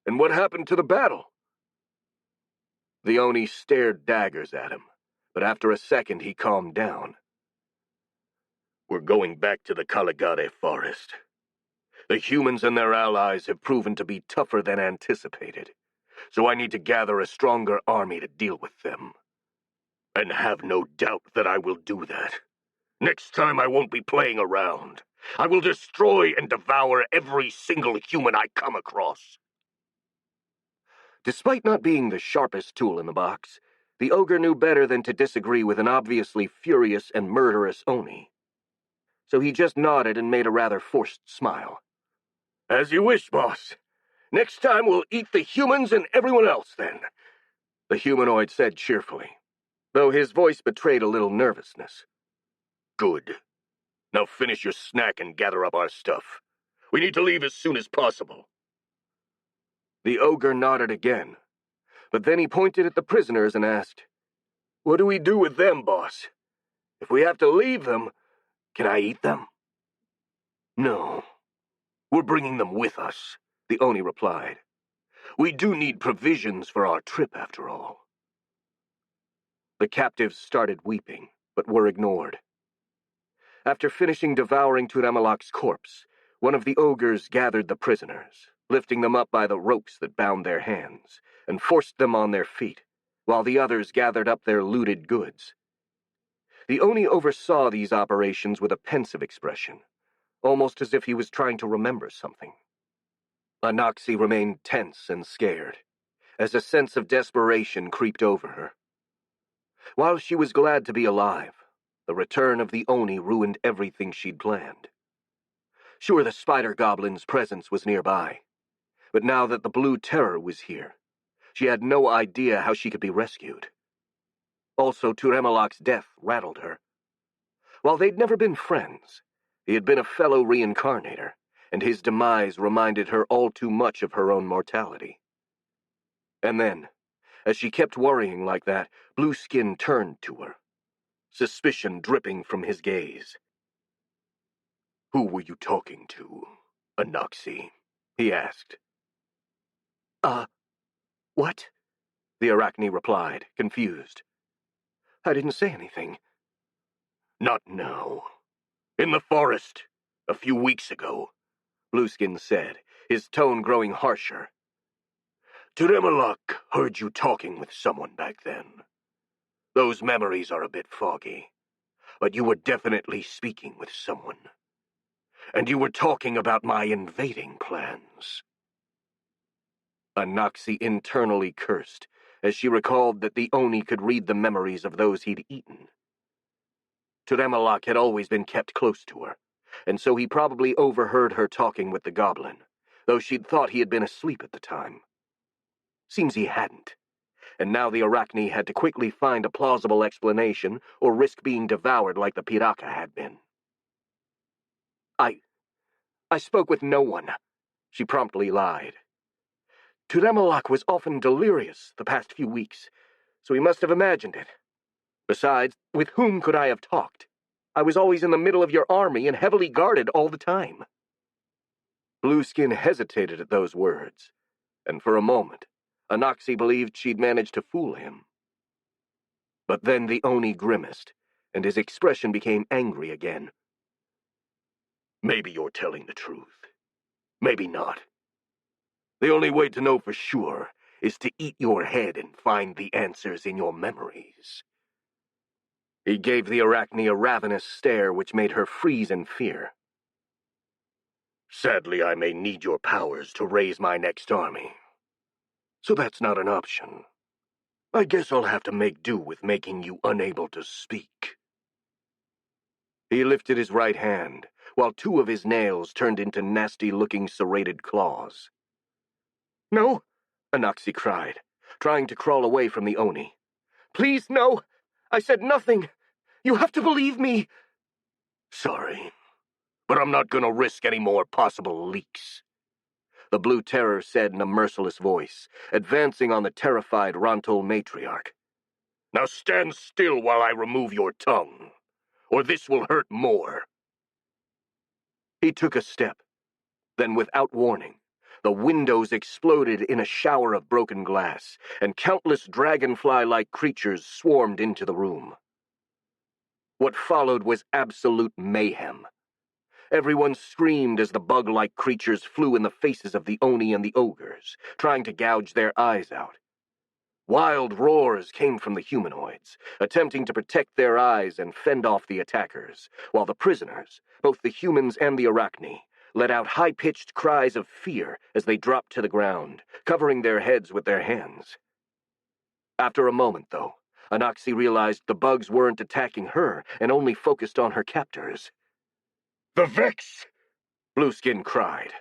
"And what happened to the battle?" The Oni stared daggers at him, but after a second he calmed down. We're going back to the Caligade forest. The humans and their allies have proven to be tougher than anticipated, so I need to gather a stronger army to deal with them. And have no doubt that I will do that. Next time I won't be playing around. I will destroy and devour every single human I come across. Despite not being the sharpest tool in the box, the ogre knew better than to disagree with an obviously furious and murderous Oni. So he just nodded and made a rather forced smile. As you wish, boss. Next time we'll eat the humans and everyone else, then, the humanoid said cheerfully, though his voice betrayed a little nervousness. Good. Now finish your snack and gather up our stuff. We need to leave as soon as possible. The ogre nodded again, but then he pointed at the prisoners and asked, What do we do with them, boss? If we have to leave them, can I eat them? No. We're bringing them with us, the Oni replied. We do need provisions for our trip, after all. The captives started weeping, but were ignored. After finishing devouring Turemalak's corpse, one of the ogres gathered the prisoners, lifting them up by the ropes that bound their hands, and forced them on their feet, while the others gathered up their looted goods. The Oni oversaw these operations with a pensive expression, almost as if he was trying to remember something. Anaxi remained tense and scared, as a sense of desperation creeped over her. While she was glad to be alive, the return of the Oni ruined everything she'd planned. Sure, the spider goblin's presence was nearby, but now that the Blue Terror was here, she had no idea how she could be rescued. Also, Turemalak's death rattled her. While they'd never been friends, he had been a fellow reincarnator, and his demise reminded her all too much of her own mortality. And then, as she kept worrying like that, Blueskin turned to her, suspicion dripping from his gaze. Who were you talking to, Anaxi? He asked. What? The Arachne replied, confused. I didn't say anything. Not now. In the forest, a few weeks ago, Blueskin said, his tone growing harsher. Turemalak heard you talking with someone back then. Those memories are a bit foggy, but you were definitely speaking with someone. And you were talking about my invading plans. Anaxi internally cursed, as she recalled that the Oni could read the memories of those he'd eaten. Turemalak had always been kept close to her, and so he probably overheard her talking with the goblin, though she'd thought he had been asleep at the time. Seems he hadn't, and now the Arachne had to quickly find a plausible explanation or risk being devoured like the Piraka had been. I spoke with no one, she promptly lied. Turemalak was often delirious the past few weeks, so he must have imagined it. Besides, with whom could I have talked? I was always in the middle of your army and heavily guarded all the time. Blueskin hesitated at those words, and for a moment, Anaxi believed she'd managed to fool him. But then the Oni grimaced, and his expression became angry again. Maybe you're telling the truth. Maybe not. The only way to know for sure is to eat your head and find the answers in your memories. He gave the Arachne a ravenous stare which made her freeze in fear. Sadly, I may need your powers to raise my next army. So that's not an option. I guess I'll have to make do with making you unable to speak. He lifted his right hand, while two of his nails turned into nasty-looking serrated claws. No, Anaxi cried, trying to crawl away from the Oni. Please, no! I said nothing! You have to believe me! Sorry, but I'm not gonna risk any more possible leaks, the Blue Terror said in a merciless voice, advancing on the terrified Rantol matriarch. Now stand still while I remove your tongue, or this will hurt more. He took a step. Then, without warning, The windows exploded in a shower of broken glass, and countless dragonfly-like creatures swarmed into the room. What followed was absolute mayhem. Everyone screamed as the bug-like creatures flew in the faces of the Oni and the ogres, trying to gouge their eyes out. Wild roars came from the humanoids, attempting to protect their eyes and fend off the attackers, while the prisoners, both the humans and the Arachne, let out high-pitched cries of fear as they dropped to the ground, covering their heads with their hands. After a moment, though, Anaxi realized the bugs weren't attacking her and only focused on her captors. "The Vex!" Blueskin cried,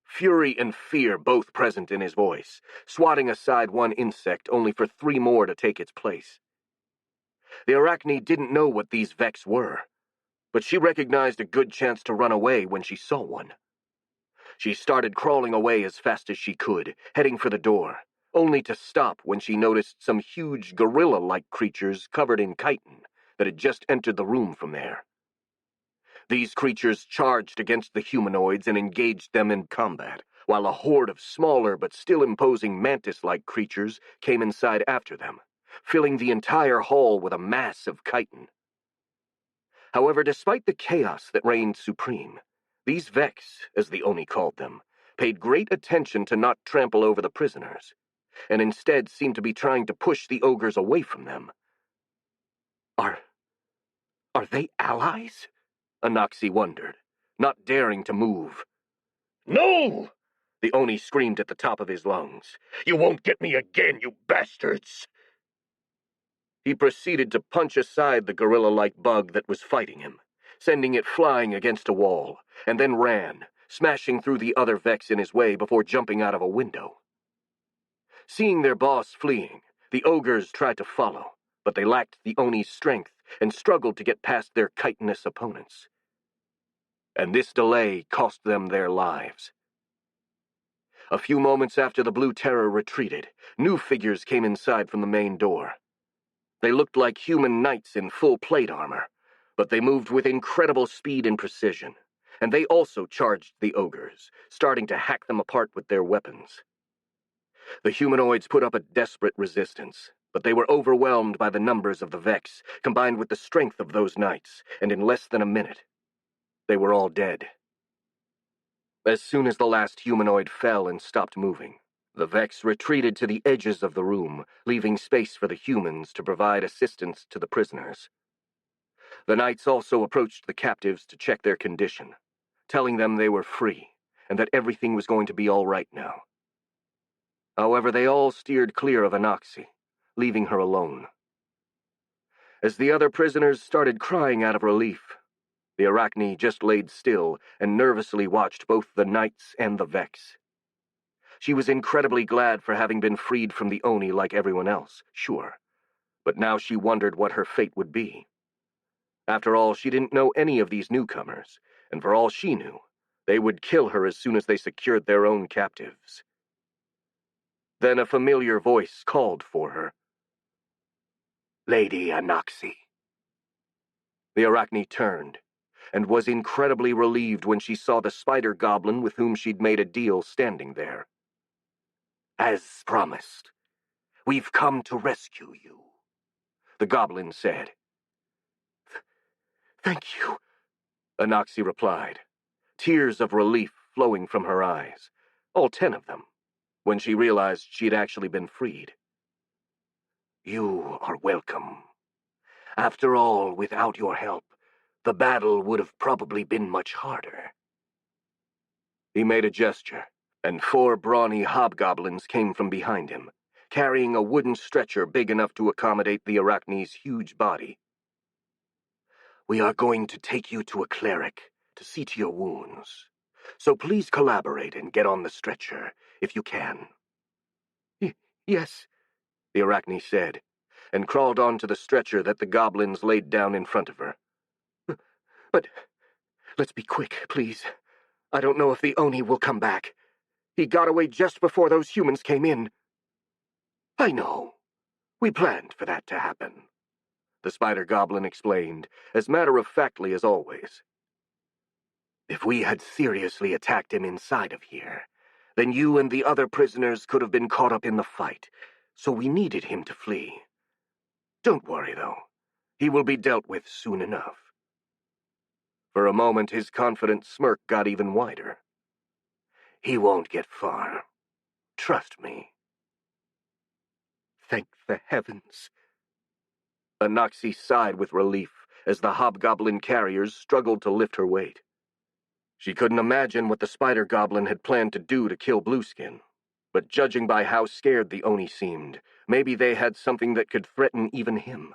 fury and fear both present in his voice, swatting aside one insect only for 3 more to take its place. The Arachne didn't know what these Vex were, but she recognized a good chance to run away when she saw one. She started crawling away as fast as she could, heading for the door, only to stop when she noticed some huge gorilla-like creatures covered in chitin that had just entered the room from there. These creatures charged against the humanoids and engaged them in combat, while a horde of smaller but still imposing mantis-like creatures came inside after them, filling the entire hall with a mass of chitin. However, despite the chaos that reigned supreme, these Vex, as the Oni called them, paid great attention to not trample over the prisoners, and instead seemed to be trying to push the ogres away from them. Are they allies? Anaxi wondered, not daring to move. "No!" the Oni screamed at the top of his lungs. "You won't get me again, you bastards!" He proceeded to punch aside the gorilla-like bug that was fighting him, sending it flying against a wall, and then ran, smashing through the other Vex in his way before jumping out of a window. Seeing their boss fleeing, the ogres tried to follow, but they lacked the Oni's strength and struggled to get past their chitinous opponents. And this delay cost them their lives. A few moments after the Blue Terror retreated, new figures came inside from the main door. They looked like human knights in full plate armor, but they moved with incredible speed and precision, and they also charged the ogres, starting to hack them apart with their weapons. The humanoids put up a desperate resistance, but they were overwhelmed by the numbers of the Vex, combined with the strength of those knights, and in less than a minute, they were all dead. As soon as the last humanoid fell and stopped moving, the Vex retreated to the edges of the room, leaving space for the humans to provide assistance to the prisoners. The knights also approached the captives to check their condition, telling them they were free, and that everything was going to be all right now. However, they all steered clear of Anaxi, leaving her alone. As the other prisoners started crying out of relief, the Arachne just laid still and nervously watched both the knights and the Vex. She was incredibly glad for having been freed from the Oni like everyone else, sure, but now she wondered what her fate would be. After all, she didn't know any of these newcomers, and for all she knew, they would kill her as soon as they secured their own captives. Then a familiar voice called for her. "Lady Anaxi." The Arachne turned, and was incredibly relieved when she saw the spider goblin with whom she'd made a deal standing there. "As promised, we've come to rescue you," the goblin said. "Thank you," Anaxi replied, tears of relief flowing from her eyes, all 10 of them, when she realized she'd actually been freed. "You are welcome. After all, without your help, the battle would have probably been much harder." He made a gesture, and 4 brawny hobgoblins came from behind him, carrying a wooden stretcher big enough to accommodate the Arachne's huge body. "We are going to take you to a cleric to see to your wounds, so please collaborate and get on the stretcher, if you can." Yes, the Arachne said, and crawled onto the stretcher that the goblins laid down in front of her. "But let's be quick, please. I don't know if the Oni will come back. He got away just before those humans came in." "I know. We planned for that to happen," the spider goblin explained, as matter-of-factly as always. "If we had seriously attacked him inside of here, Then you and the other prisoners could have been caught up in the fight, so we needed him to flee. Don't worry, though. He will be dealt with soon enough." For a moment, his confident smirk got even wider. "He won't get far. Trust me." "Thank the heavens." Anaxi sighed with relief as the hobgoblin carriers struggled to lift her weight. She couldn't imagine what the spider goblin had planned to do to kill Blueskin, but judging by how scared the Oni seemed, maybe they had something that could threaten even him.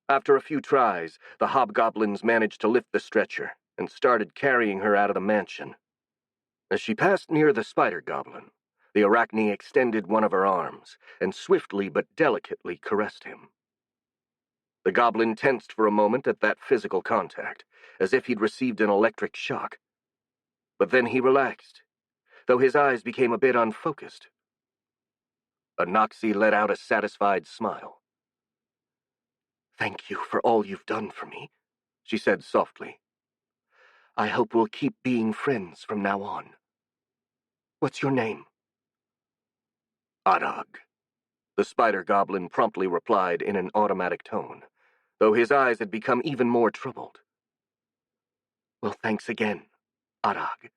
After a few tries, the hobgoblins managed to lift the stretcher and started carrying her out of the mansion. As she passed near the spider goblin, the Arachne extended one of her arms and swiftly but delicately caressed him. The goblin tensed for a moment at that physical contact, as if he'd received an electric shock. But then he relaxed, though his eyes became a bit unfocused. Anaxi let out a satisfied smile. "Thank you for all you've done for me," she said softly. "I hope we'll keep being friends from now on. What's your name?" "Arag," the spider goblin promptly replied in an automatic tone, though his eyes had become even more troubled. "Well, thanks again, Arag,"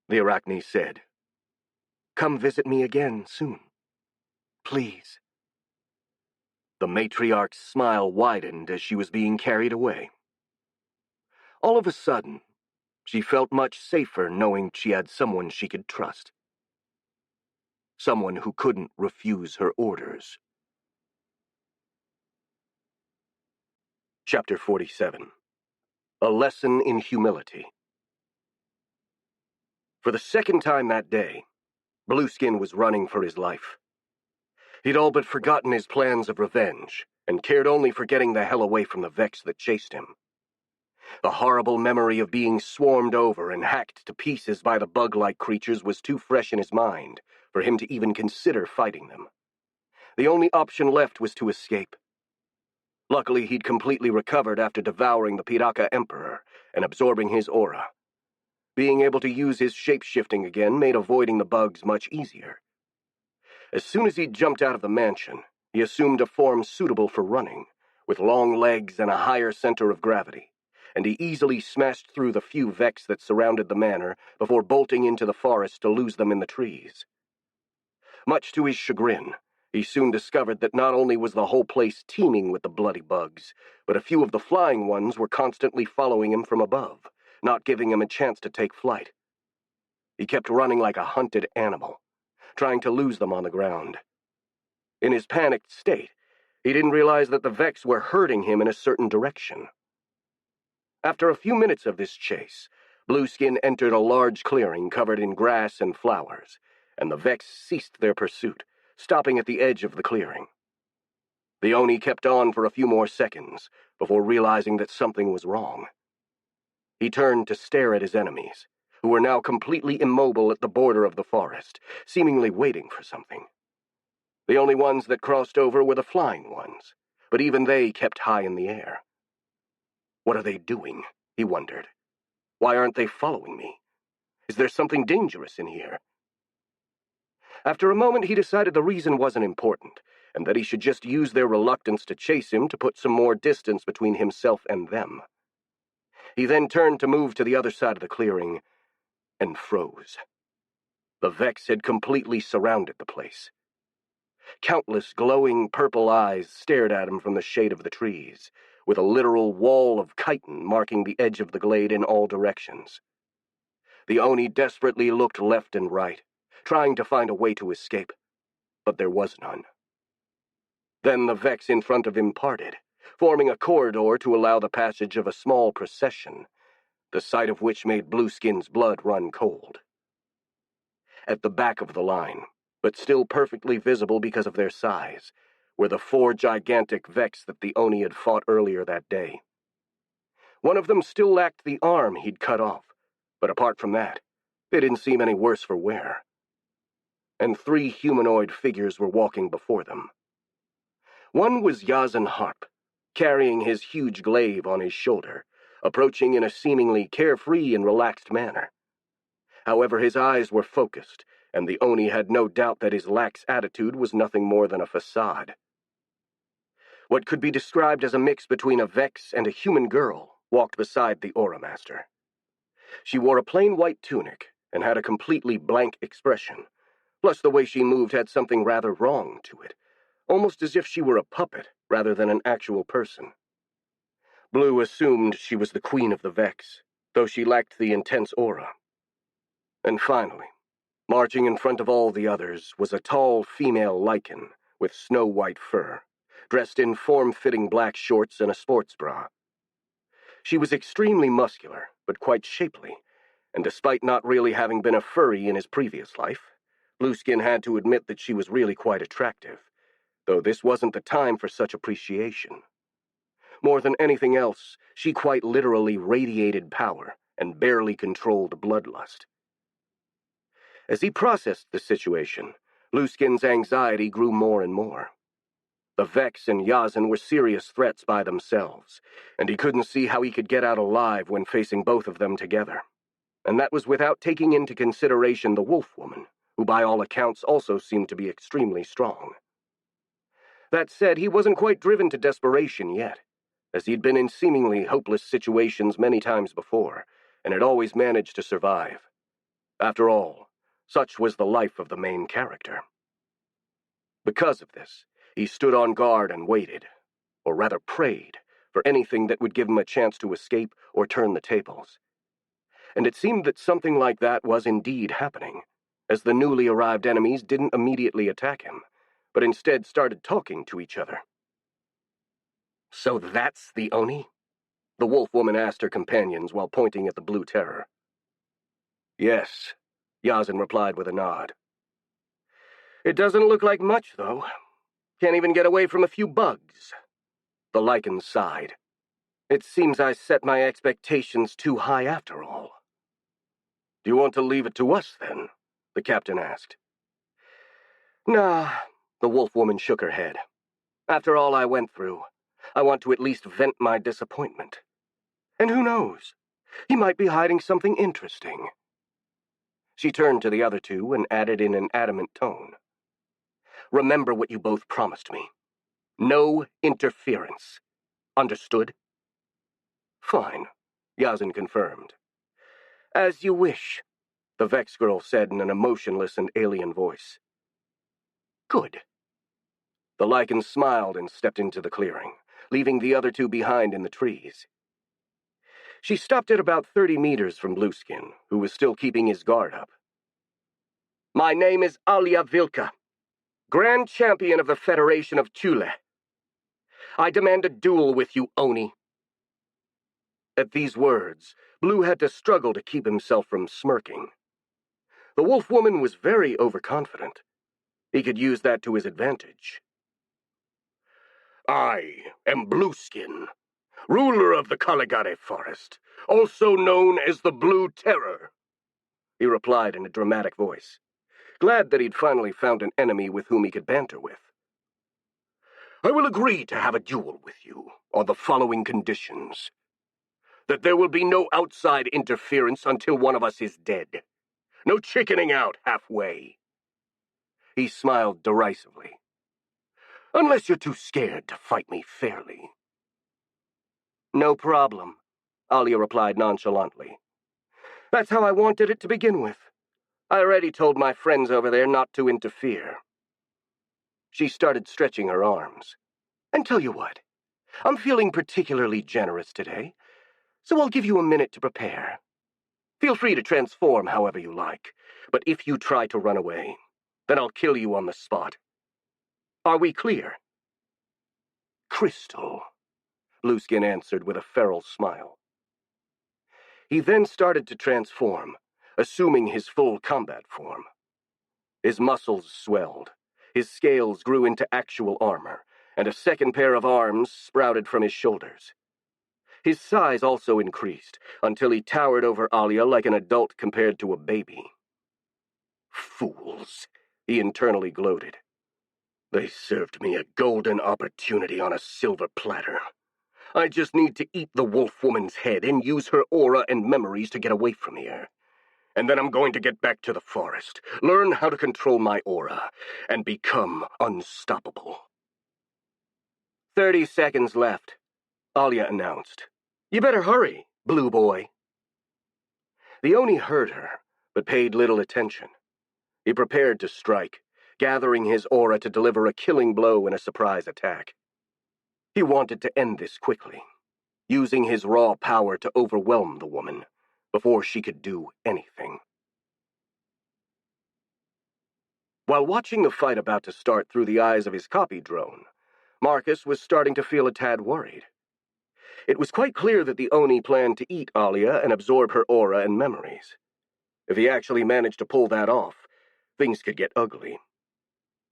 the Arachne said. "Come visit me again soon. Please." The matriarch's smile widened as she was being carried away. All of a sudden, she felt much safer knowing she had someone she could trust. Someone who couldn't refuse her orders. Chapter 47. A Lesson in Humility. For the second time that day, Blueskin was running for his life. He'd all but forgotten his plans of revenge, and cared only for getting the hell away from the Vex that chased him. The horrible memory of being swarmed over and hacked to pieces by the bug-like creatures was too fresh in his mind for him to even consider fighting them. The only option left was to escape. Luckily, he'd completely recovered after devouring the Piraka Emperor and absorbing his aura. Being able to use his shape-shifting again made avoiding the bugs much easier. As soon as he'd jumped out of the mansion, he assumed a form suitable for running, with long legs and a higher center of gravity, and he easily smashed through the few Vex that surrounded the manor before bolting into the forest to lose them in the trees. Much to his chagrin, he soon discovered that not only was the whole place teeming with the bloody bugs, but a few of the flying ones were constantly following him from above, not giving him a chance to take flight. He kept running like a hunted animal, trying to lose them on the ground. In his panicked state, he didn't realize that the Vex were herding him in a certain direction. After a few minutes of this chase, Blueskin entered a large clearing covered in grass and flowers, and the Vex ceased their pursuit, stopping at the edge of the clearing. The Oni kept on for a few more seconds before realizing that something was wrong. He turned to stare at his enemies, who were now completely immobile at the border of the forest, seemingly waiting for something. The only ones that crossed over were the flying ones, but even they kept high in the air. What are they doing? He wondered. Why aren't they following me? Is there something dangerous in here? After a moment, he decided the reason wasn't important, and that he should just use their reluctance to chase him to put some more distance between himself and them. He then turned to move to the other side of the clearing, and froze. The Vex had completely surrounded the place. Countless glowing purple eyes stared at him from the shade of the trees, with a literal wall of chitin marking the edge of the glade in all directions. The Oni desperately looked left and right, trying to find a way to escape, but there was none. Then the Vex in front of him parted, forming a corridor to allow the passage of a small procession, the sight of which made Blueskin's blood run cold. At the back of the line, but still perfectly visible because of their size, were the 4 gigantic Vex that the Oni had fought earlier that day. One of them still lacked the arm he'd cut off, but apart from that, they didn't seem any worse for wear. And 3 humanoid figures were walking before them. One was Yazan Harp, carrying his huge glaive on his shoulder, approaching in a seemingly carefree and relaxed manner. However, his eyes were focused, and the Oni had no doubt that his lax attitude was nothing more than a facade. What could be described as a mix between a Vex and a human girl walked beside the Aura Master. She wore a plain white tunic and had a completely blank expression, plus the way she moved had something rather wrong to it, almost as if she were a puppet rather than an actual person. Blue assumed she was the queen of the Vex, though she lacked the intense aura. And finally, marching in front of all the others was a tall female lichen with snow-white fur, dressed in form-fitting black shorts and a sports bra. She was extremely muscular, but quite shapely, and despite not really having been a furry in his previous life, Blueskin had to admit that she was really quite attractive, though this wasn't the time for such appreciation. More than anything else, she quite literally radiated power and barely controlled bloodlust. As he processed the situation, Blueskin's anxiety grew more and more. The Vex and Yazan were serious threats by themselves, and he couldn't see how he could get out alive when facing both of them together. And that was without taking into consideration the Wolf Woman, who by all accounts also seemed to be extremely strong. That said, he wasn't quite driven to desperation yet, as he'd been in seemingly hopeless situations many times before, and had always managed to survive. After all, such was the life of the main character. Because of this, he stood on guard and waited, or rather prayed, for anything that would give him a chance to escape or turn the tables. And it seemed that something like that was indeed happening, as the newly arrived enemies didn't immediately attack him, but instead started talking to each other. "So that's the Oni?" the Wolf Woman asked her companions while pointing at the Blue Terror. "Yes," Yazan replied with a nod. "It doesn't look like much, though. Can't even get away from a few bugs." The lichen sighed. "It seems I set my expectations too high after all." "Do you want to leave it to us, then?" the captain asked. "Nah," the Wolf Woman shook her head. "After all I went through, I want to at least vent my disappointment. And who knows? He might be hiding something interesting." She turned to the other two and added in an adamant tone, "Remember what you both promised me. No interference. Understood?" "Fine," Yazan confirmed. "As you wish," the Vex girl said in an emotionless and alien voice. "Good." The lichen smiled and stepped into the clearing, leaving the other two behind in the trees. She stopped at about 30 meters from Blueskin, who was still keeping his guard up. "My name is Alia Vilka, Grand Champion of the Federation of Chule. I demand a duel with you, Oni." At these words, Blue had to struggle to keep himself from smirking. The Wolf Woman was very overconfident. He could use that to his advantage. "I am Blueskin, ruler of the Caligare Forest, also known as the Blue Terror," he replied in a dramatic voice, glad that he'd finally found an enemy with whom he could banter with. "I will agree to have a duel with you on the following conditions. That there will be no outside interference until one of us is dead. No chickening out halfway." He smiled derisively. "Unless you're too scared to fight me fairly." "No problem," Alia replied nonchalantly. "That's how I wanted it to begin with. I already told my friends over there not to interfere." She started stretching her arms. "And tell you what, I'm feeling particularly generous today, so I'll give you a minute to prepare. Feel free to transform however you like, but if you try to run away, then I'll kill you on the spot. Are we clear?" "Crystal," Blueskin answered with a feral smile. He then started to transform, assuming his full combat form. His muscles swelled, his scales grew into actual armor, and a second pair of arms sprouted from his shoulders. His size also increased, until he towered over Alia like an adult compared to a baby. "Fools," he internally gloated. "They served me a golden opportunity on a silver platter. I just need to eat the Wolf Woman's head and use her aura and memories to get away from here. And then I'm going to get back to the forest, learn how to control my aura, and become unstoppable. 30 seconds left, Alia announced. You better hurry, Blue Boy. The Oni heard her, but paid little attention. He prepared to strike, gathering his aura to deliver a killing blow in a surprise attack. He wanted to end this quickly, using his raw power to overwhelm the woman before she could do anything. While watching the fight about to start through the eyes of his copy drone, Marcus was starting to feel a tad worried. It was quite clear that the Oni planned to eat Alia and absorb her aura and memories. If he actually managed to pull that off, things could get ugly.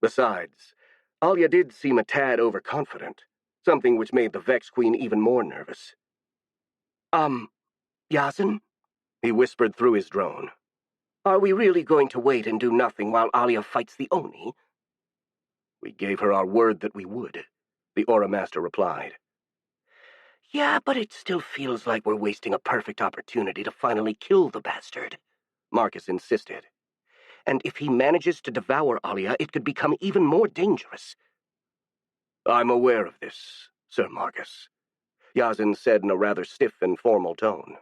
Besides, Alia did seem a tad overconfident, something which made the Vex Queen even more nervous. Yasin? He whispered through his drone. Are we really going to wait and do nothing while Alia fights the Oni? We gave her our word that we would, the Aura Master replied. Yeah, but it still feels like we're wasting a perfect opportunity to finally kill the bastard, Marcus insisted. And if he manages to devour Alia, it could become even more dangerous. I'm aware of this, Sir Marcus, Yasin said in a rather stiff and formal tone.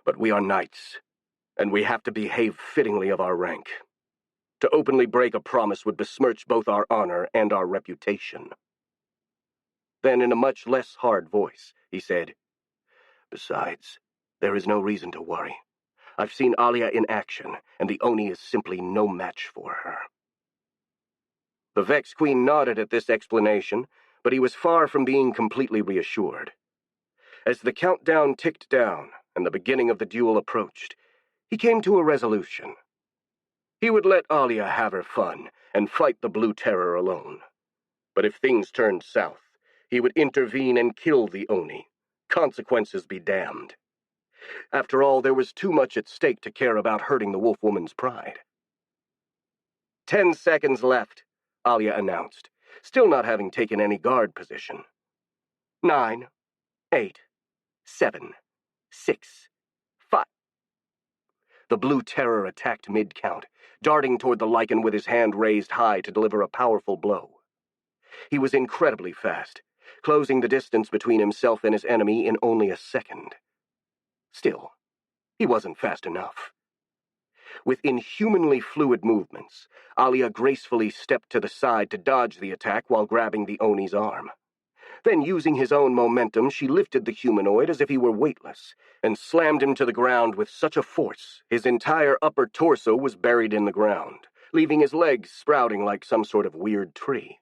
But we are knights, and we have to behave fittingly of our rank. To openly break a promise would besmirch both our honor and our reputation. Then, in a much less hard voice, he said, Besides, there is no reason to worry. I've seen Alia in action, and the Oni is simply no match for her. The Vex Queen nodded at this explanation, but he was far from being completely reassured. As the countdown ticked down and the beginning of the duel approached, he came to a resolution. He would let Alia have her fun and fight the Blue Terror alone. But if things turned south, he would intervene and kill the Oni. Consequences be damned. After all, there was too much at stake to care about hurting the wolf woman's pride. 10 seconds left, Alia announced, still not having taken any guard position. 9, 8, 7, 6, 5. The Blue Terror attacked mid-count, darting toward the Lycan with his hand raised high to deliver a powerful blow. He was incredibly fast, closing the distance between himself and his enemy in only a second. Still, he wasn't fast enough. With inhumanly fluid movements, Alia gracefully stepped to the side to dodge the attack while grabbing the Oni's arm. Then, using his own momentum, she lifted the humanoid as if he were weightless, and slammed him to the ground with such a force his entire upper torso was buried in the ground, leaving his legs sprouting like some sort of weird tree.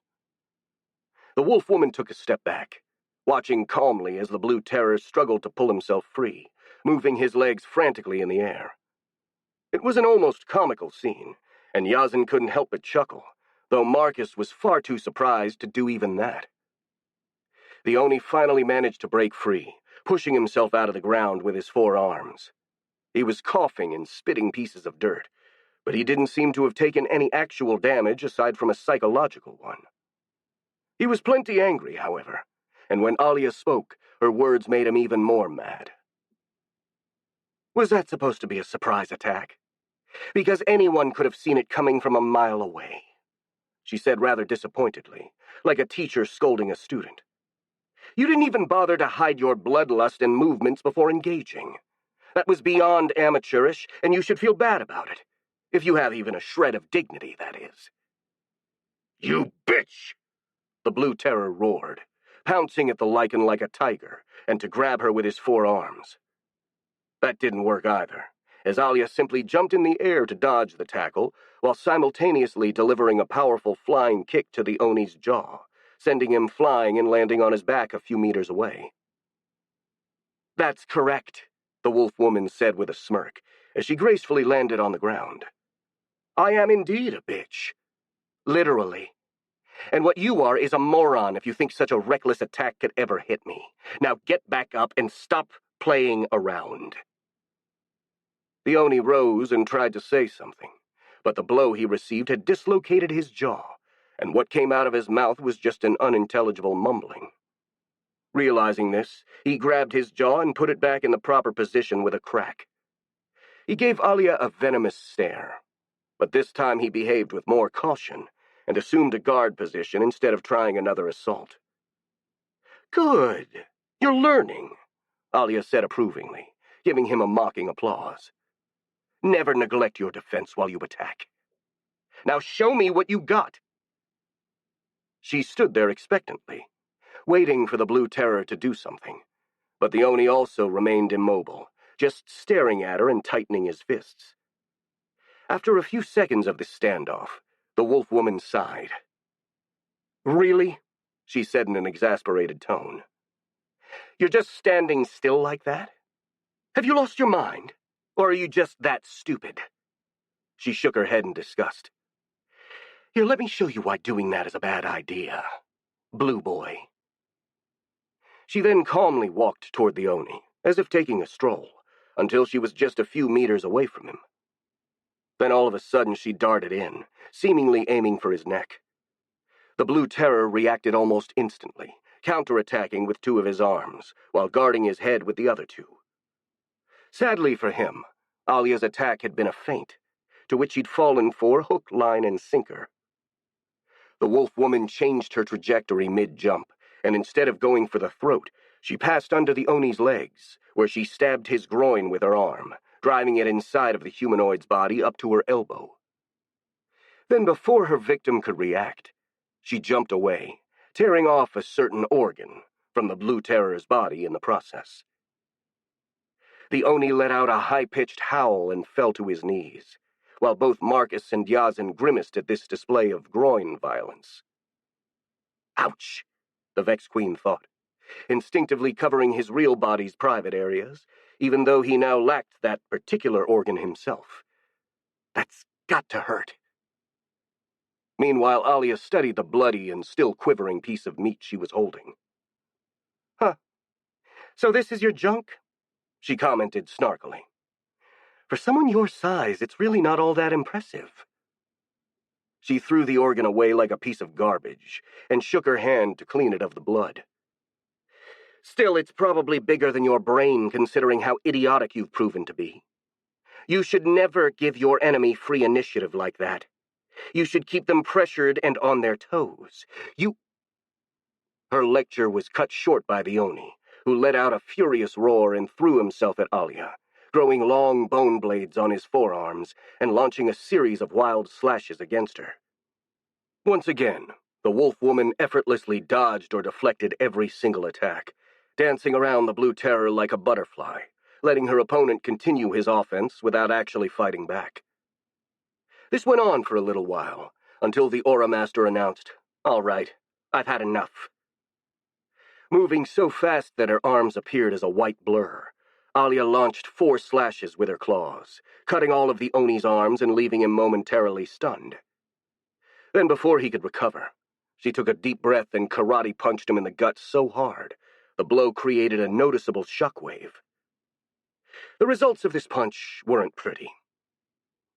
The wolf woman took a step back, watching calmly as the Blue Terror struggled to pull himself free, moving his legs frantically in the air. It was an almost comical scene, and Yasin couldn't help but chuckle, though Marcus was far too surprised to do even that. The Oni finally managed to break free, pushing himself out of the ground with his 4 arms. He was coughing and spitting pieces of dirt, but he didn't seem to have taken any actual damage aside from a psychological one. He was plenty angry, however, and when Alia spoke, her words made him even more mad. Was that supposed to be a surprise attack? Because anyone could have seen it coming from a mile away, she said rather disappointedly, like a teacher scolding a student. You didn't even bother to hide your bloodlust and movements before engaging. That was beyond amateurish, and you should feel bad about it. If you have even a shred of dignity, that is. You bitch! The Blue Terror roared, pouncing at the Lycan like a tiger, and to grab her with his 4 arms. That didn't work either, as Alia simply jumped in the air to dodge the tackle, while simultaneously delivering a powerful flying kick to the Oni's jaw, sending him flying and landing on his back a few meters away. That's correct, the wolf woman said with a smirk, as she gracefully landed on the ground. I am indeed a bitch. Literally. And what you are is a moron if you think such a reckless attack could ever hit me. Now get back up and stop playing around. The Oni rose and tried to say something, but the blow he received had dislocated his jaw, and what came out of his mouth was just an unintelligible mumbling. Realizing this, he grabbed his jaw and put it back in the proper position with a crack. He gave Alia a venomous stare, but this time he behaved with more caution and assumed a guard position instead of trying another assault. "Good. You're learning," Alia said approvingly, giving him a mocking applause. "Never neglect your defense while you attack. Now show me what you got." She stood there expectantly, waiting for the Blue Terror to do something, but the Oni also remained immobile, just staring at her and tightening his fists. After a few seconds of this standoff, the wolf woman sighed. "Really?" she said in an exasperated tone. "You're just standing still like that? Have you lost your mind? Or are you just that stupid?" She shook her head in disgust. "Here, let me show you why doing that is a bad idea, Blue Boy." She then calmly walked toward the Oni, as if taking a stroll, until she was just a few meters away from him. Then all of a sudden she darted in, seemingly aiming for his neck. The Blue Terror reacted almost instantly, counterattacking with two of his arms, while guarding his head with the other two. Sadly for him, Alia's attack had been a feint, to which he'd fallen for hook, line, and sinker. The wolf woman changed her trajectory mid-jump, and instead of going for the throat, she passed under the Oni's legs, where she stabbed his groin with her arm, driving it inside of the humanoid's body up to her elbow. Then before her victim could react, she jumped away, tearing off a certain organ from the Blue Terror's body in the process. The Oni let out a high-pitched howl and fell to his knees, while both Marcus and Yazin grimaced at this display of groin violence. "Ouch," the Vex Queen thought, instinctively covering his real body's private areas, even though he now lacked that particular organ himself. "That's got to hurt." Meanwhile, Alia studied the bloody and still quivering piece of meat she was holding. "Huh. So this is your junk?" she commented snarkily. "For someone your size, it's really not all that impressive." She threw the organ away like a piece of garbage and shook her hand to clean it of the blood. "Still, it's probably bigger than your brain, considering how idiotic you've proven to be. You should never give your enemy free initiative like that. You should keep them pressured and on their toes. Her lecture was cut short by the Oni, who let out a furious roar and threw himself at Alia, growing long bone blades on his forearms and launching a series of wild slashes against her. Once again, the wolf woman effortlessly dodged or deflected every single attack, dancing around the Blue Terror like a butterfly, letting her opponent continue his offense without actually fighting back. This went on for a little while, until the Aura Master announced, "All right, I've had enough." Moving so fast that her arms appeared as a white blur, Alia launched 4 slashes with her claws, cutting all of the Oni's arms and leaving him momentarily stunned. Then before he could recover, she took a deep breath and karate punched him in the gut so hard, the blow created a noticeable shockwave. The results of this punch weren't pretty.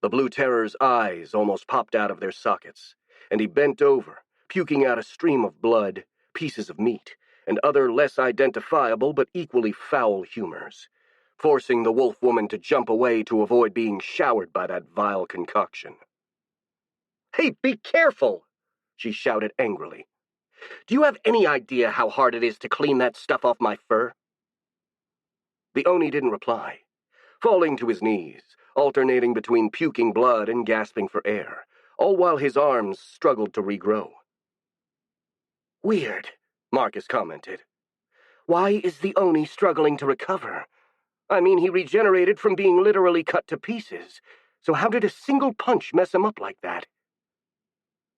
The Blue Terror's eyes almost popped out of their sockets, and he bent over, puking out a stream of blood, pieces of meat, and other less identifiable but equally foul humors, forcing the wolf woman to jump away to avoid being showered by that vile concoction. "Hey, be careful!" she shouted angrily. "Do you have any idea how hard it is to clean that stuff off my fur?" The Oni didn't reply, falling to his knees, alternating between puking blood and gasping for air, all while his arms struggled to regrow. "Weird," Marcus commented. "Why is the Oni struggling to recover? I mean, he regenerated from being literally cut to pieces, so how did a single punch mess him up like that?"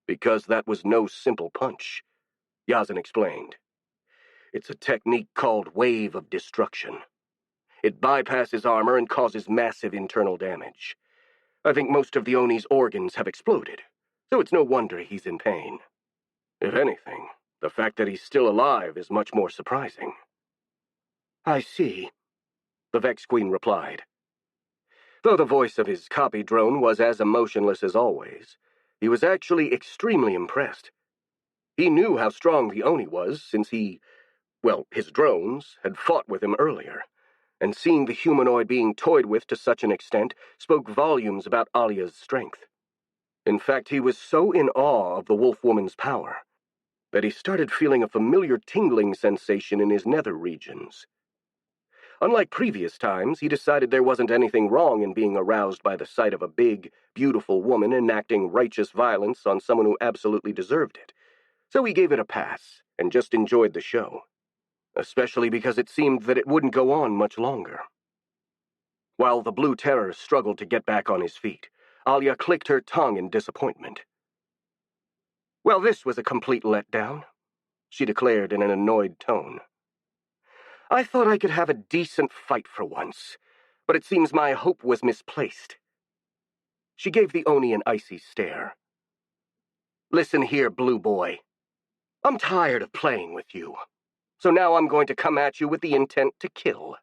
"Because that was no simple punch," Yazin explained. "It's a technique called Wave of Destruction. It bypasses armor and causes massive internal damage. I think most of the Oni's organs have exploded, so it's no wonder he's in pain. If anything, the fact that he's still alive is much more surprising." "I see," the Vex Queen replied. Though the voice of his copy drone was as emotionless as always, he was actually extremely impressed. He knew how strong the Oni was since his drones had fought with him earlier, and seeing the humanoid being toyed with to such an extent spoke volumes about Alia's strength. In fact, he was so in awe of the wolf woman's power that he started feeling a familiar tingling sensation in his nether regions. Unlike previous times, he decided there wasn't anything wrong in being aroused by the sight of a big, beautiful woman enacting righteous violence on someone who absolutely deserved it. So he gave it a pass and just enjoyed the show, especially because it seemed that it wouldn't go on much longer. While the Blue Terror struggled to get back on his feet, Alia clicked her tongue in disappointment. "Well, this was a complete letdown," she declared in an annoyed tone. "I thought I could have a decent fight for once, but it seems my hope was misplaced." She gave the Oni an icy stare. "Listen here, Blue Boy. I'm tired of playing with you, so now I'm going to come at you with the intent to kill.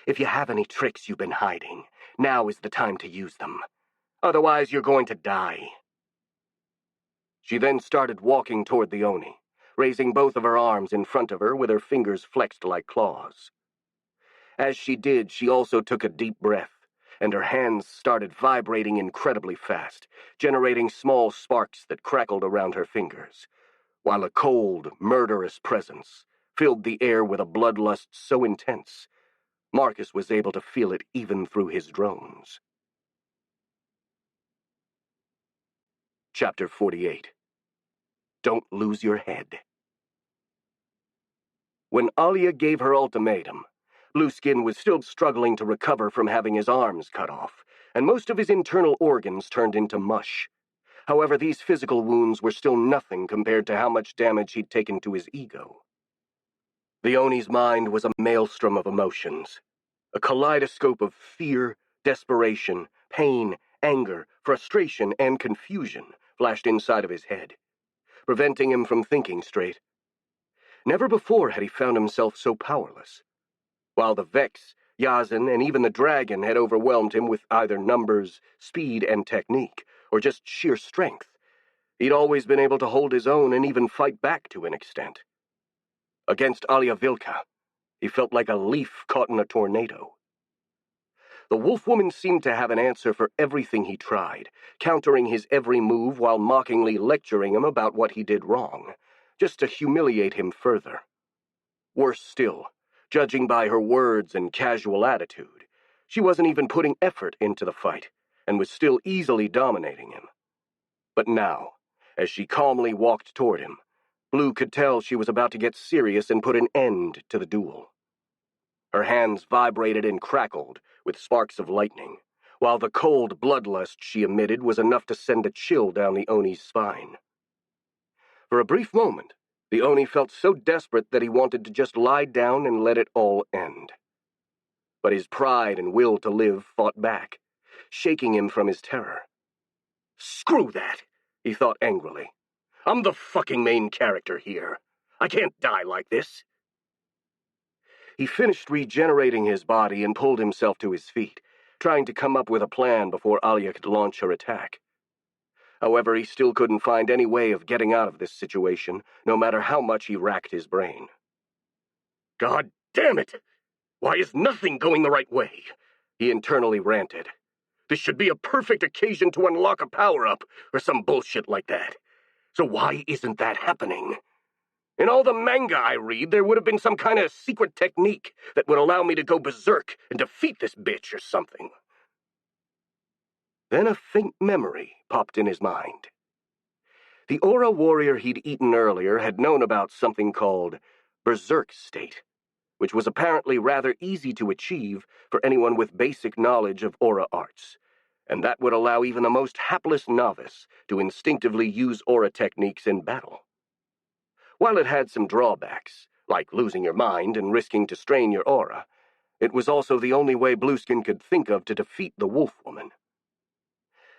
If you have any tricks you've been hiding, now is the time to use them. Otherwise, you're going to die." She then started walking toward the Oni, raising both of her arms in front of her with her fingers flexed like claws. As she did, she also took a deep breath, and her hands started vibrating incredibly fast, generating small sparks that crackled around her fingers, while a cold, murderous presence filled the air with a bloodlust so intense, Marcus was able to feel it even through his drones. Chapter 48. Don't lose your head. When Alia gave her ultimatum, Blueskin was still struggling to recover from having his arms cut off, and most of his internal organs turned into mush. However, these physical wounds were still nothing compared to how much damage he'd taken to his ego. The Oni's mind was a maelstrom of emotions, a kaleidoscope of fear, desperation, pain, anger, frustration, and confusion flashed inside of his head, preventing him from thinking straight. Never before had he found himself so powerless. While the Vex, Yazan, and even the Dragon had overwhelmed him with either numbers, speed, and technique, or just sheer strength, he'd always been able to hold his own and even fight back to an extent. Against Alia Vilka, he felt like a leaf caught in a tornado. The wolf woman seemed to have an answer for everything he tried, countering his every move while mockingly lecturing him about what he did wrong, just to humiliate him further. Worse still, judging by her words and casual attitude, she wasn't even putting effort into the fight, and was still easily dominating him. But now, as she calmly walked toward him, Blue could tell she was about to get serious and put an end to the duel. Her hands vibrated and crackled with sparks of lightning, while the cold bloodlust she emitted was enough to send a chill down the Oni's spine. For a brief moment, the Oni felt so desperate that he wanted to just lie down and let it all end. But his pride and will to live fought back, shaking him from his terror. "Screw that," he thought angrily. "I'm the fucking main character here. I can't die like this." He finished regenerating his body and pulled himself to his feet, trying to come up with a plan before Alia could launch her attack. However, he still couldn't find any way of getting out of this situation, no matter how much he racked his brain. "God damn it! Why is nothing going the right way?" he internally ranted. "This should be a perfect occasion to unlock a power-up, or some bullshit like that. So why isn't that happening? In all the manga I read, there would have been some kind of secret technique that would allow me to go berserk and defeat this bitch or something." Then a faint memory popped in his mind. The aura warrior he'd eaten earlier had known about something called berserk state, which was apparently rather easy to achieve for anyone with basic knowledge of aura arts, and that would allow even the most hapless novice to instinctively use aura techniques in battle. While it had some drawbacks, like losing your mind and risking to strain your aura, it was also the only way Blueskin could think of to defeat the wolf woman.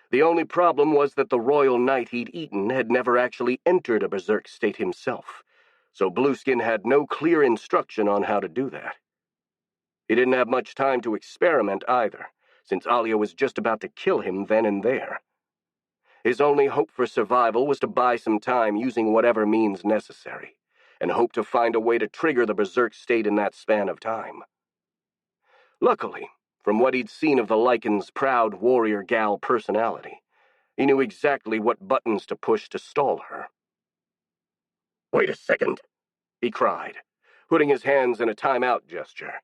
The only problem was that the royal knight he'd eaten had never actually entered a berserk state himself, so Blueskin had no clear instruction on how to do that. He didn't have much time to experiment either, since Alia was just about to kill him then and there. His only hope for survival was to buy some time using whatever means necessary, and hope to find a way to trigger the berserk state in that span of time. Luckily, from what he'd seen of the Lycan's proud warrior gal personality, he knew exactly what buttons to push to stall her. "Wait a second," he cried, putting his hands in a time-out gesture.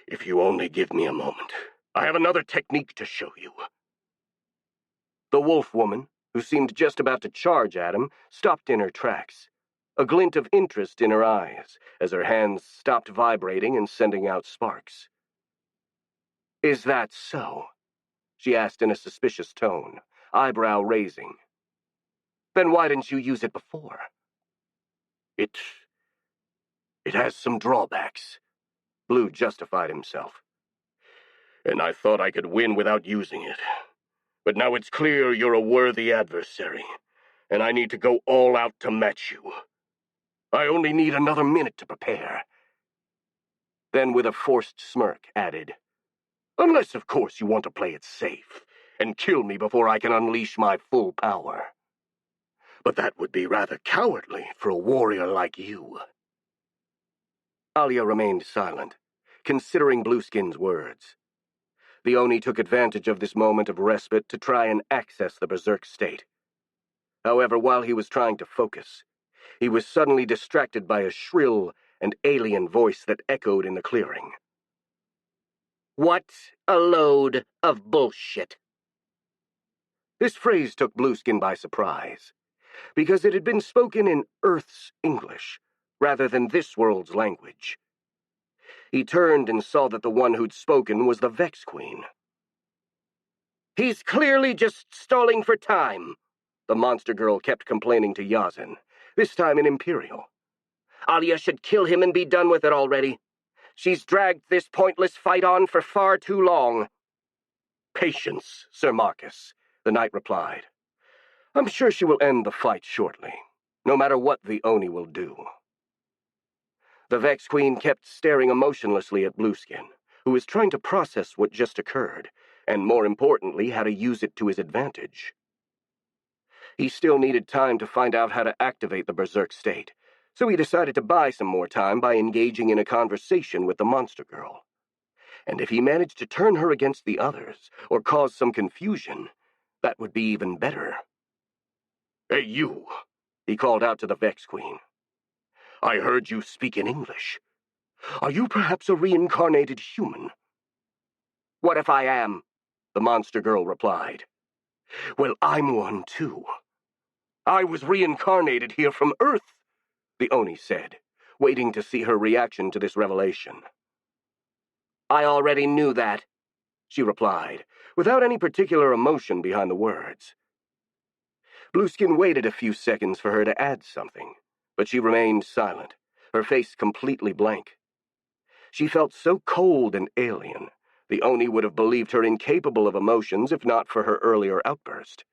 "If you only give me a moment, I have another technique to show you." The wolf woman, who seemed just about to charge at him, stopped in her tracks, a glint of interest in her eyes as her hands stopped vibrating and sending out sparks. "Is that so?" she asked in a suspicious tone, eyebrow raising. "Then why didn't you use it before?" It has some drawbacks," Blue justified himself. "And I thought I could win without using it. But now it's clear you're a worthy adversary, and I need to go all out to match you. I only need another minute to prepare." Then with a forced smirk added, "Unless, of course, you want to play it safe and kill me before I can unleash my full power. But that would be rather cowardly for a warrior like you." Alia remained silent, considering Blueskin's words. The Oni took advantage of this moment of respite to try and access the berserk state. However, while he was trying to focus, he was suddenly distracted by a shrill and alien voice that echoed in the clearing. "What a load of bullshit." This phrase took Blueskin by surprise, because it had been spoken in Earth's English, rather than this world's language. He turned and saw that the one who'd spoken was the Vex Queen. "He's clearly just stalling for time," the monster girl kept complaining to Yazin, this time in Imperial. "Alia should kill him and be done with it already. She's dragged this pointless fight on for far too long." "Patience, Sir Marcus," the knight replied. "I'm sure she will end the fight shortly, no matter what the Oni will do." The Vex Queen kept staring emotionlessly at Blueskin, who was trying to process what just occurred, and more importantly, how to use it to his advantage. He still needed time to find out how to activate the berserk state, so he decided to buy some more time by engaging in a conversation with the monster girl. And if he managed to turn her against the others, or cause some confusion, that would be even better. "Hey, you," he called out to the Vex Queen. "I heard you speak in English. Are you perhaps a reincarnated human?" "What if I am?" the monster girl replied. "Well, I'm one too. I was reincarnated here from Earth," the Oni said, waiting to see her reaction to this revelation. "I already knew that," she replied, without any particular emotion behind the words. Blueskin waited a few seconds for her to add something, but she remained silent, her face completely blank. She felt so cold and alien, the Oni would have believed her incapable of emotions if not for her earlier outburst.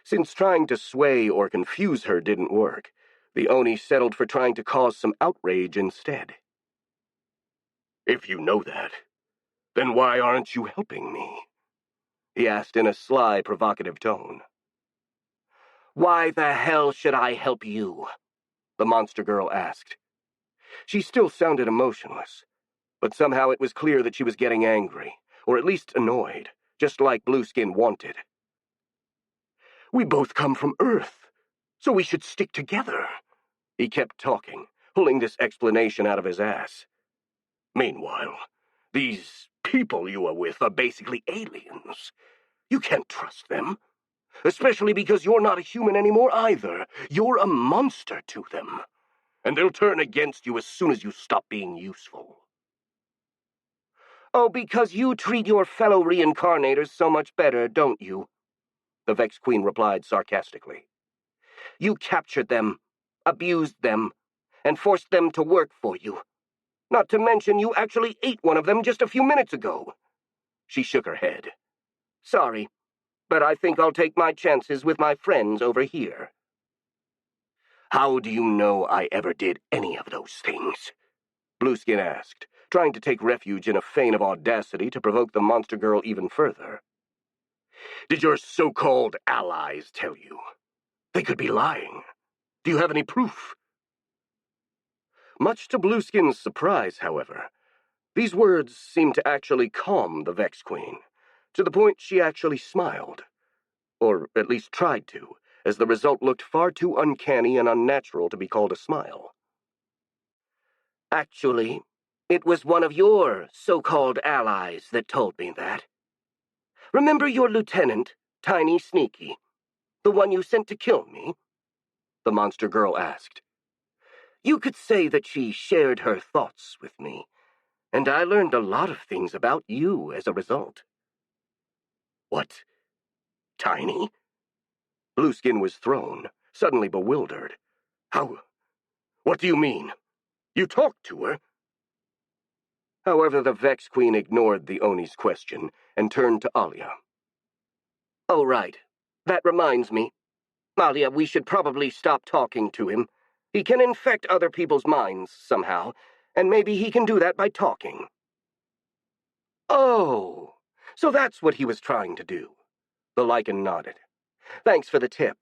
Since trying to sway or confuse her didn't work, the Oni settled for trying to cause some outrage instead. "If you know that, then why aren't you helping me?" he asked in a sly, provocative tone. "Why the hell should I help you?" the monster girl asked. She still sounded emotionless, but somehow it was clear that she was getting angry, or at least annoyed, just like Blueskin wanted. "We both come from Earth, so we should stick together," he kept talking, pulling this explanation out of his ass. "Meanwhile, these people you are with are basically aliens. You can't trust them. Especially because you're not a human anymore either. You're a monster to them. And they'll turn against you as soon as you stop being useful." "Oh, because you treat your fellow reincarnators so much better, don't you?" the Vex Queen replied sarcastically. "You captured them, abused them, and forced them to work for you. Not to mention you actually ate one of them just a few minutes ago." She shook her head. "Sorry, but I think I'll take my chances with my friends over here." "How do you know I ever did any of those things?" Blueskin asked, trying to take refuge in a feign of audacity to provoke the monster girl even further. "Did your so-called allies tell you? They could be lying. Do you have any proof?" Much to Blueskin's surprise, however, These words seemed to actually calm the Vex Queen, to the point she actually smiled. Or at least tried to, as the result looked far too uncanny and unnatural to be called a smile. Actually, it was one of your so-called allies that told me that. Remember your lieutenant, Tiny Sneaky, the one you sent to kill me? The monster girl asked. You could say that she shared her thoughts with me, and I learned a lot of things about you as a result. What? Tiny? Blueskin was thrown, suddenly bewildered. How? What do you mean? You talked to her? However, the Vex Queen ignored the Oni's question and turned to Alia. Oh, right. That reminds me. Alia, we should probably stop talking to him. He can infect other people's minds somehow, and maybe he can do that by talking. Oh, so that's what he was trying to do. The lichen nodded. Thanks for the tip.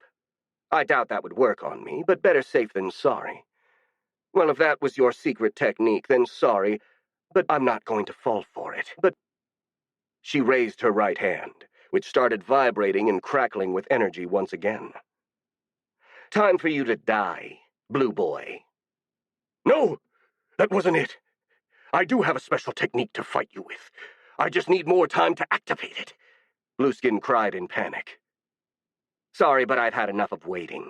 I doubt that would work on me, but better safe than sorry. Well, if that was your secret technique, then sorry, but I'm not going to fall for it. But she raised her right hand, which started vibrating and crackling with energy once again. Time for you to die, Blue Boy. No, that wasn't it. I do have a special technique to fight you with. I just need more time to activate it, Blueskin cried in panic. Sorry, but I've had enough of waiting.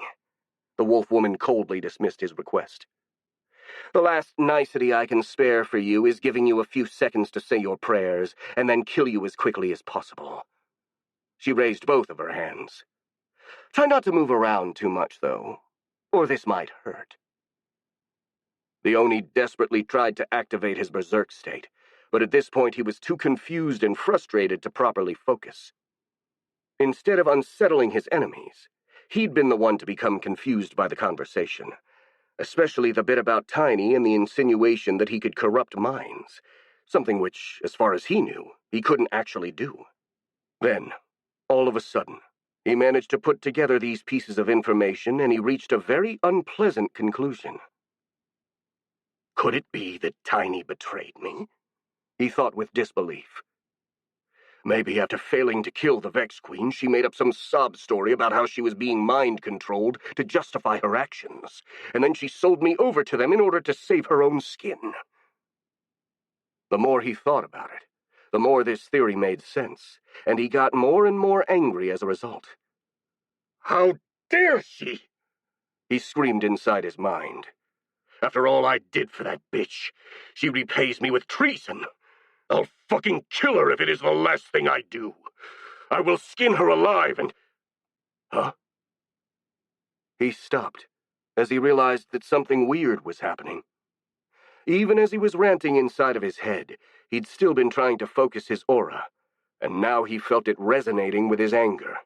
The wolf woman coldly dismissed his request. The last nicety I can spare for you is giving you a few seconds to say your prayers, and then kill you as quickly as possible. She raised both of her hands. Try not to move around too much, though, or this might hurt. The Oni desperately tried to activate his berserk state, but at this point he was too confused and frustrated to properly focus. Instead of unsettling his enemies, he'd been the one to become confused by the conversation, especially the bit about Tiny and the insinuation that he could corrupt minds, something which, as far as he knew, he couldn't actually do. Then, all of a sudden, he managed to put together these pieces of information, and he reached a very unpleasant conclusion. Could it be that Tiny betrayed me? He thought with disbelief. Maybe after failing to kill the Vex Queen, she made up some sob story about how she was being mind-controlled to justify her actions, and then she sold me over to them in order to save her own skin. The more he thought about it, the more this theory made sense, and he got more and more angry as a result. How dare she! He screamed inside his mind. After all I did for that bitch, she repays me with treason. I'll fucking kill her if it is the last thing I do. I will skin her alive and... Huh? He stopped, as he realized that something weird was happening. Even as he was ranting inside of his head, he'd still been trying to focus his aura, and now he felt it resonating with his anger.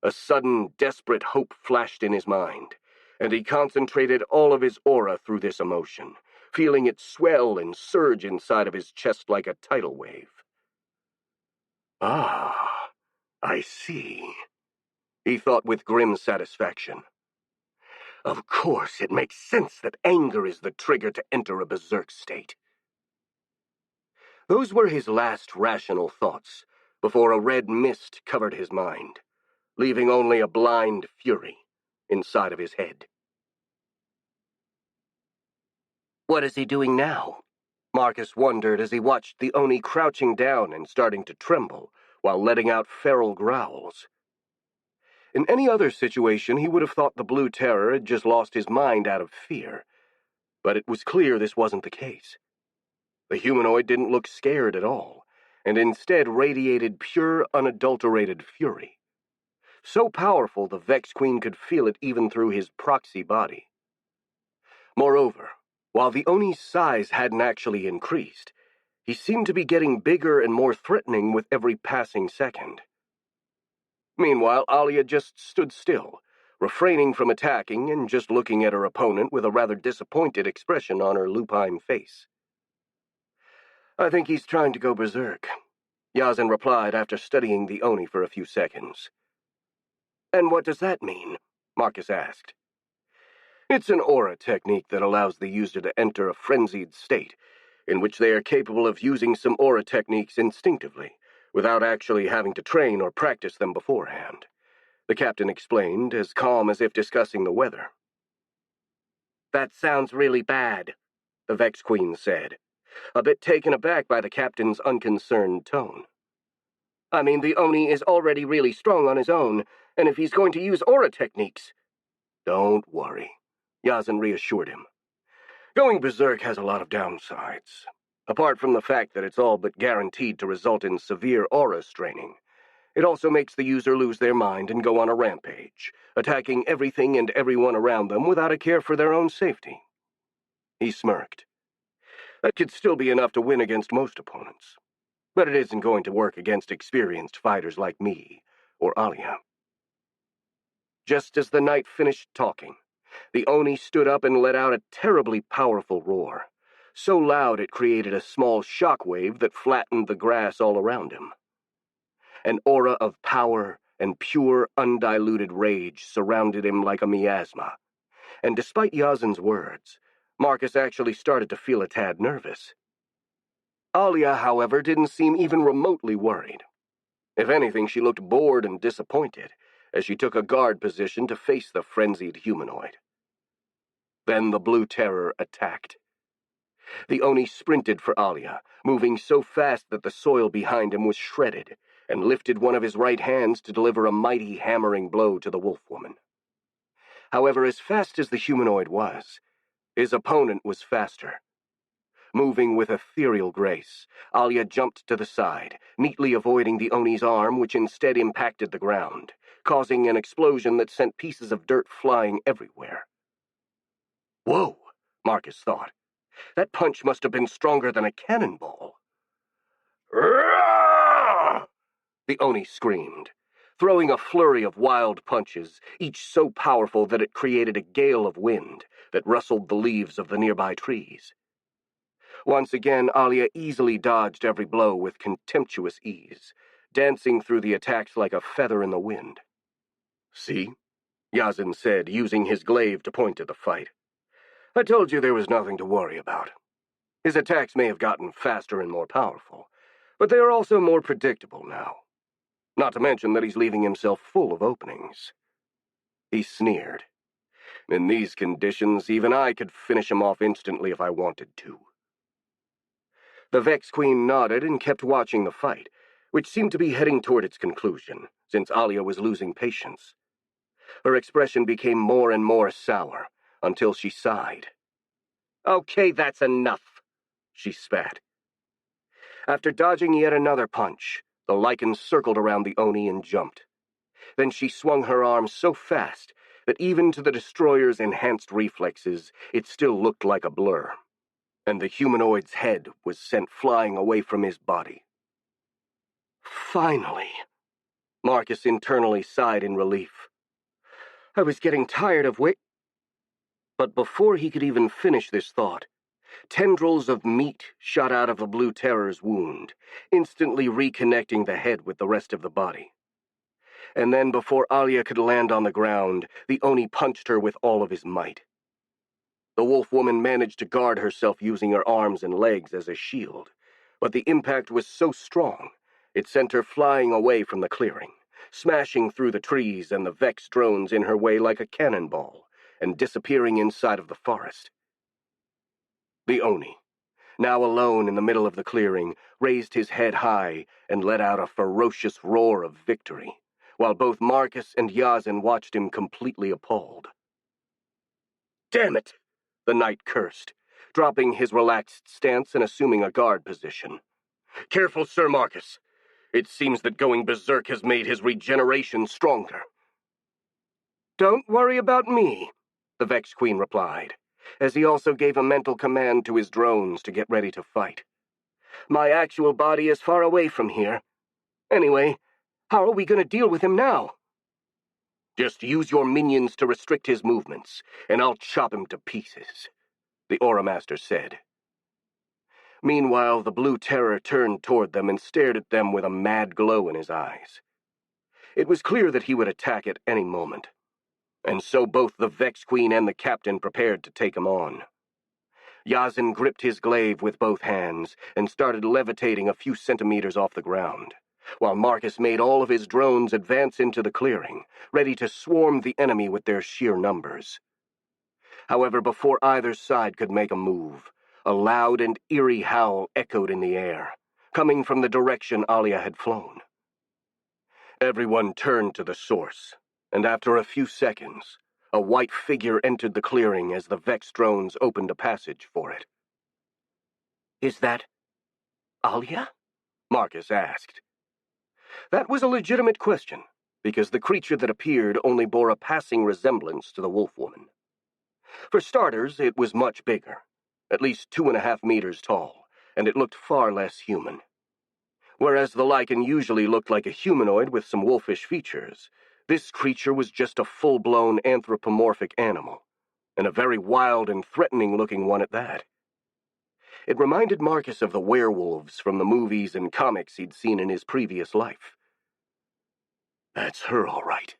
A sudden, desperate hope flashed in his mind, and he concentrated all of his aura through this emotion, feeling it swell and surge inside of his chest like a tidal wave. Ah, I see, he thought with grim satisfaction. Of course, it makes sense that anger is the trigger to enter a berserk state. Those were his last rational thoughts, before a red mist covered his mind, leaving only a blind fury inside of his head. What is he doing now? Marcus wondered as he watched the Oni crouching down and starting to tremble, while letting out feral growls. In any other situation, he would have thought the Blue Terror had just lost his mind out of fear, but it was clear this wasn't the case. The humanoid didn't look scared at all, and instead radiated pure, unadulterated fury. So powerful the Vex Queen could feel it even through his proxy body. Moreover, while the Oni's size hadn't actually increased, he seemed to be getting bigger and more threatening with every passing second. Meanwhile, Alia just stood still, refraining from attacking and just looking at her opponent with a rather disappointed expression on her lupine face. I think he's trying to go berserk, Yazin replied after studying the Oni for a few seconds. And what does that mean? Marcus asked. It's an aura technique that allows the user to enter a frenzied state, in which they are capable of using some aura techniques instinctively, without actually having to train or practice them beforehand. The captain explained, as calm as if discussing the weather. That sounds really bad, the Vex Queen said, a bit taken aback by the captain's unconcerned tone. I mean, the Oni is already really strong on his own, and if he's going to use aura techniques... Don't worry, Yazan reassured him. Going berserk has a lot of downsides. Apart from the fact that it's all but guaranteed to result in severe aura straining, it also makes the user lose their mind and go on a rampage, attacking everything and everyone around them without a care for their own safety. He smirked. That could still be enough to win against most opponents, but it isn't going to work against experienced fighters like me or Alia. Just as the knight finished talking, the Oni stood up and let out a terribly powerful roar, so loud it created a small shock wave that flattened the grass all around him. An aura of power and pure, undiluted rage surrounded him like a miasma, and despite Yazan's words, Marcus actually started to feel a tad nervous. Alia, however, didn't seem even remotely worried. If anything, she looked bored and disappointed as she took a guard position to face the frenzied humanoid. Then the Blue Terror attacked. The Oni sprinted for Alia, moving so fast that the soil behind him was shredded, and lifted one of his right hands to deliver a mighty hammering blow to the wolf woman. However, as fast as the humanoid was, his opponent was faster. Moving with ethereal grace, Alia jumped to the side, neatly avoiding the Oni's arm, which instead impacted the ground, causing an explosion that sent pieces of dirt flying everywhere. Whoa, Marcus thought. That punch must have been stronger than a cannonball. Rah! The Oni screamed, throwing a flurry of wild punches, each so powerful that it created a gale of wind that rustled the leaves of the nearby trees. Once again, Alia easily dodged every blow with contemptuous ease, dancing through the attacks like a feather in the wind. See? Yazan said, using his glaive to point to the fight. I told you there was nothing to worry about. His attacks may have gotten faster and more powerful, but they are also more predictable now. Not to mention that he's leaving himself full of openings. He sneered. In these conditions, even I could finish him off instantly if I wanted to. The Vex Queen nodded and kept watching the fight, which seemed to be heading toward its conclusion, since Alia was losing patience. Her expression became more and more sour, until she sighed. Okay, that's enough, she spat. After dodging yet another punch, the lichen circled around the Oni and jumped. Then she swung her arm so fast that even to the destroyer's enhanced reflexes, it still looked like a blur, and the humanoid's head was sent flying away from his body. Finally, Marcus internally sighed in relief. I was getting tired of But before he could even finish this thought, tendrils of meat shot out of the Blue Terror's wound, instantly reconnecting the head with the rest of the body. And then before Alia could land on the ground, the Oni punched her with all of his might. The wolf woman managed to guard herself using her arms and legs as a shield, but the impact was so strong, it sent her flying away from the clearing, smashing through the trees and the Vex drones in her way like a cannonball, and disappearing inside of the forest. The Oni, now alone in the middle of the clearing, raised his head high and let out a ferocious roar of victory, while both Marcus and Yazan watched him completely appalled. Damn it! The knight cursed, dropping his relaxed stance and assuming a guard position. Careful, Sir Marcus. It seems that going berserk has made his regeneration stronger. Don't worry about me, the Vex Queen replied, as he also gave a mental command to his drones to get ready to fight. My actual body is far away from here. Anyway, how are we going to deal with him now? Just use your minions to restrict his movements, and I'll chop him to pieces, the Aura Master said. Meanwhile, the Blue Terror turned toward them and stared at them with a mad glow in his eyes. It was clear that he would attack at any moment, and so both the Vex Queen and the Captain prepared to take him on. Yazin gripped his glaive with both hands and started levitating a few centimeters off the ground, while Marcus made all of his drones advance into the clearing, ready to swarm the enemy with their sheer numbers. However, before either side could make a move, a loud and eerie howl echoed in the air, coming from the direction Alia had flown. Everyone turned to the source, and after a few seconds, a white figure entered the clearing as the Vex drones opened a passage for it. "Is that Alia?" Marcus asked. That was a legitimate question, because the creature that appeared only bore a passing resemblance to the wolf woman. For starters, it was much bigger, at least 2.5 meters tall, and it looked far less human. Whereas the lichen usually looked like a humanoid with some wolfish features, this creature was just a full-blown anthropomorphic animal, and a very wild and threatening-looking one at that. It reminded Marcus of the werewolves from the movies and comics he'd seen in his previous life. "That's her, all right,"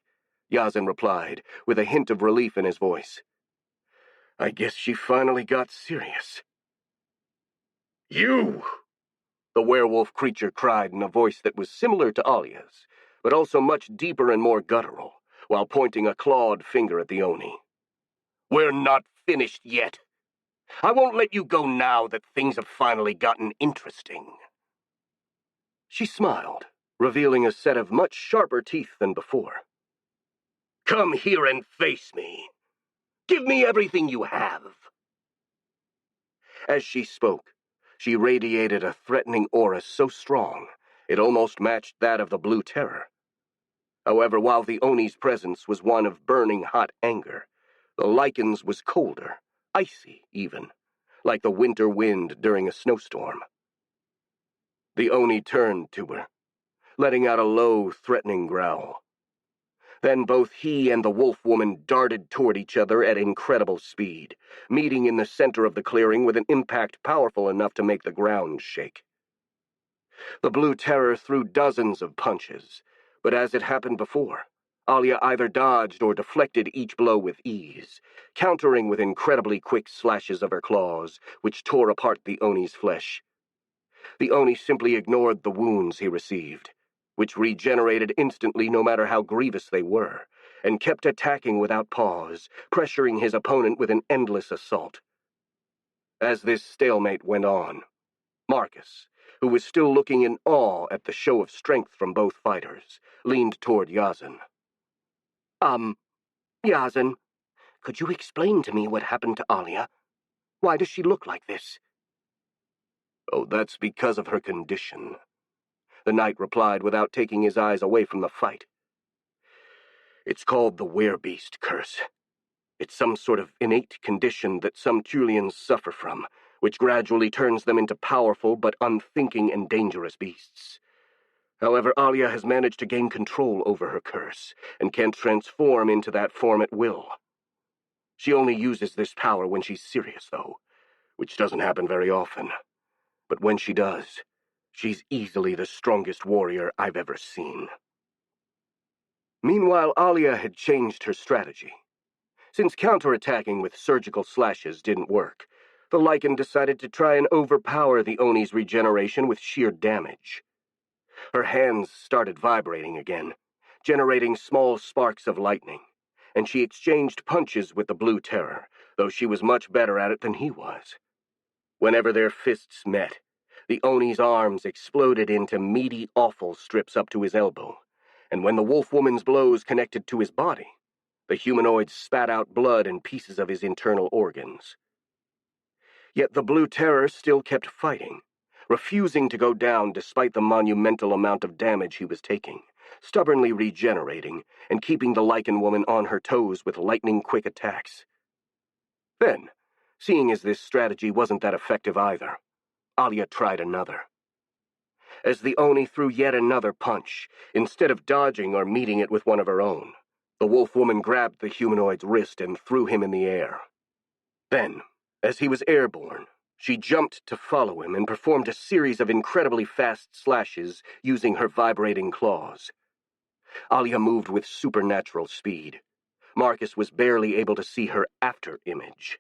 Yazin replied, with a hint of relief in his voice. "I guess she finally got serious." "You!" the werewolf creature cried in a voice that was similar to Alia's, but also much deeper and more guttural, while pointing a clawed finger at the Oni. "We're not finished yet. I won't let you go now that things have finally gotten interesting." She smiled, revealing a set of much sharper teeth than before. "Come here and face me. Give me everything you have." As she spoke, she radiated a threatening aura so strong, it almost matched that of the Blue Terror. However, while the Oni's presence was one of burning hot anger, the lichen's was colder, icy even, like the winter wind during a snowstorm. The Oni turned to her, letting out a low, threatening growl. Then both he and the wolf woman darted toward each other at incredible speed, meeting in the center of the clearing with an impact powerful enough to make the ground shake. The Blue Terror threw dozens of punches, but as it happened before, Alia either dodged or deflected each blow with ease, countering with incredibly quick slashes of her claws, which tore apart the Oni's flesh. The Oni simply ignored the wounds he received, which regenerated instantly no matter how grievous they were, and kept attacking without pause, pressuring his opponent with an endless assault. As this stalemate went on, Marcus, who was still looking in awe at the show of strength from both fighters, leaned toward Yazin. Yazin, could you explain to me what happened to Alia? Why does she look like this?" "Oh, that's because of her condition," the knight replied without taking his eyes away from the fight. "It's called the Werebeast curse. It's some sort of innate condition that some Tulians suffer from, which gradually turns them into powerful but unthinking and dangerous beasts. However, Alia has managed to gain control over her curse, and can transform into that form at will. She only uses this power when she's serious, though, which doesn't happen very often. But when she does, she's easily the strongest warrior I've ever seen." Meanwhile, Alia had changed her strategy. Since counterattacking with surgical slashes didn't work, the lichen decided to try and overpower the Oni's regeneration with sheer damage. Her hands started vibrating again, generating small sparks of lightning, and she exchanged punches with the Blue Terror, though she was much better at it than he was. Whenever their fists met, the Oni's arms exploded into meaty offal strips up to his elbow, and when the wolf woman's blows connected to his body, the humanoid spat out blood and pieces of his internal organs. Yet the Blue Terror still kept fighting, refusing to go down despite the monumental amount of damage he was taking, stubbornly regenerating and keeping the lichen woman on her toes with lightning-quick attacks. Then, seeing as this strategy wasn't that effective either, Alia tried another. As the Oni threw yet another punch, instead of dodging or meeting it with one of her own, the wolf woman grabbed the humanoid's wrist and threw him in the air. Then, as he was airborne, she jumped to follow him and performed a series of incredibly fast slashes using her vibrating claws. Alia moved with supernatural speed. Marcus was barely able to see her after image.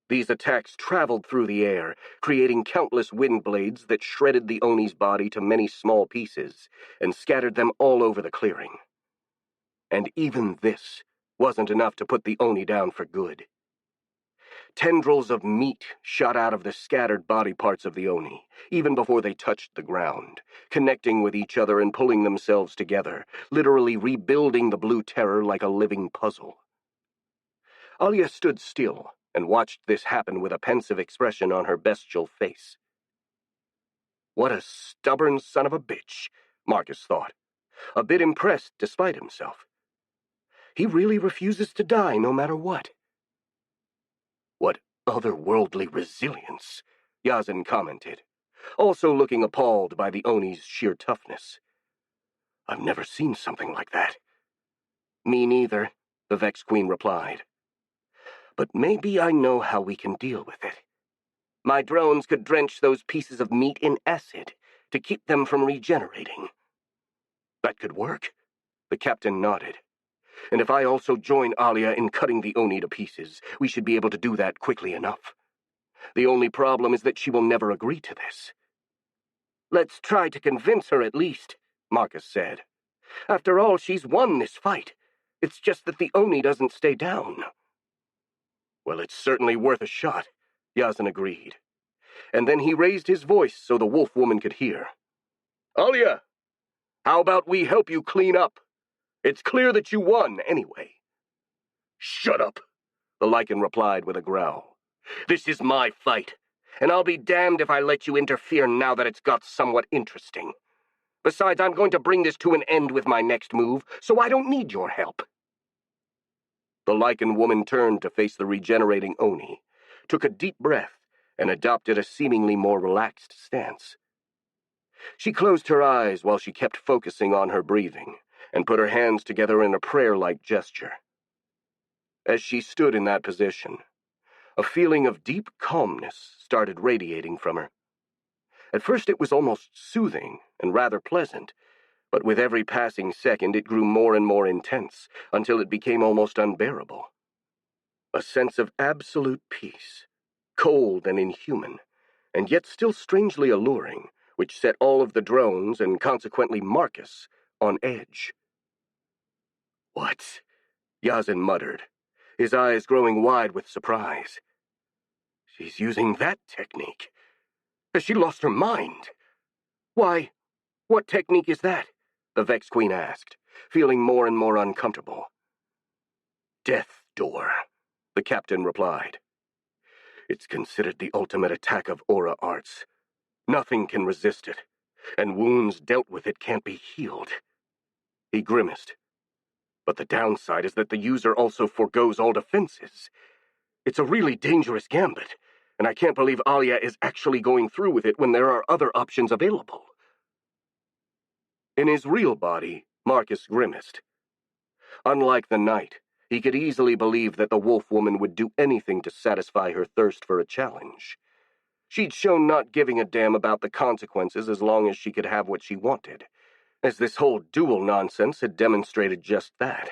These attacks traveled through the air, creating countless wind blades that shredded the Oni's body to many small pieces and scattered them all over the clearing. And even this wasn't enough to put the Oni down for good. Tendrils of meat shot out of the scattered body parts of the Oni, even before they touched the ground, connecting with each other and pulling themselves together, literally rebuilding the Blue Terror like a living puzzle. Alia stood still and watched this happen with a pensive expression on her bestial face. What a stubborn son of a bitch, Marcus thought, a bit impressed despite himself. He really refuses to die no matter what. What otherworldly resilience, Yazin commented, also looking appalled by the Oni's sheer toughness. I've never seen something like that. Me neither, the Vex Queen replied. But maybe I know how we can deal with it. My drones could drench those pieces of meat in acid to keep them from regenerating. That could work, the captain nodded. And if I also join Alia in cutting the Oni to pieces, we should be able to do that quickly enough. The only problem is that she will never agree to this. Let's try to convince her at least, Marcus said. After all, she's won this fight. It's just that the Oni doesn't stay down. Well, it's certainly worth a shot, Yazin agreed. And then he raised his voice so the wolf woman could hear. Alia, how about we help you clean up? It's clear that you won, anyway. Shut up, the Lycan replied with a growl. This is my fight, and I'll be damned if I let you interfere now that it's got somewhat interesting. Besides, I'm going to bring this to an end with my next move, so I don't need your help. The Lycan woman turned to face the regenerating Oni, took a deep breath, and adopted a seemingly more relaxed stance. She closed her eyes while she kept focusing on her breathing, and put her hands together in a prayer-like gesture. As she stood in that position, a feeling of deep calmness started radiating from her. At first it was almost soothing and rather pleasant, but with every passing second it grew more and more intense, until it became almost unbearable. A sense of absolute peace, cold and inhuman, and yet still strangely alluring, which set all of the drones, and consequently Marcus, on edge. What? Yazin muttered, his eyes growing wide with surprise. She's using that technique. Has she lost her mind? Why, what technique is that? The Vex Queen asked, feeling more and more uncomfortable. Death Door, the captain replied. It's considered the ultimate attack of aura arts. Nothing can resist it, and wounds dealt with it can't be healed. He grimaced. But the downside is that the user also forgoes all defenses. It's a really dangerous gambit, and I can't believe Alia is actually going through with it when there are other options available. In his real body, Marcus grimaced. Unlike the knight, he could easily believe that the wolf woman would do anything to satisfy her thirst for a challenge. She'd shown not giving a damn about the consequences as long as she could have what she wanted, as this whole duel nonsense had demonstrated just that.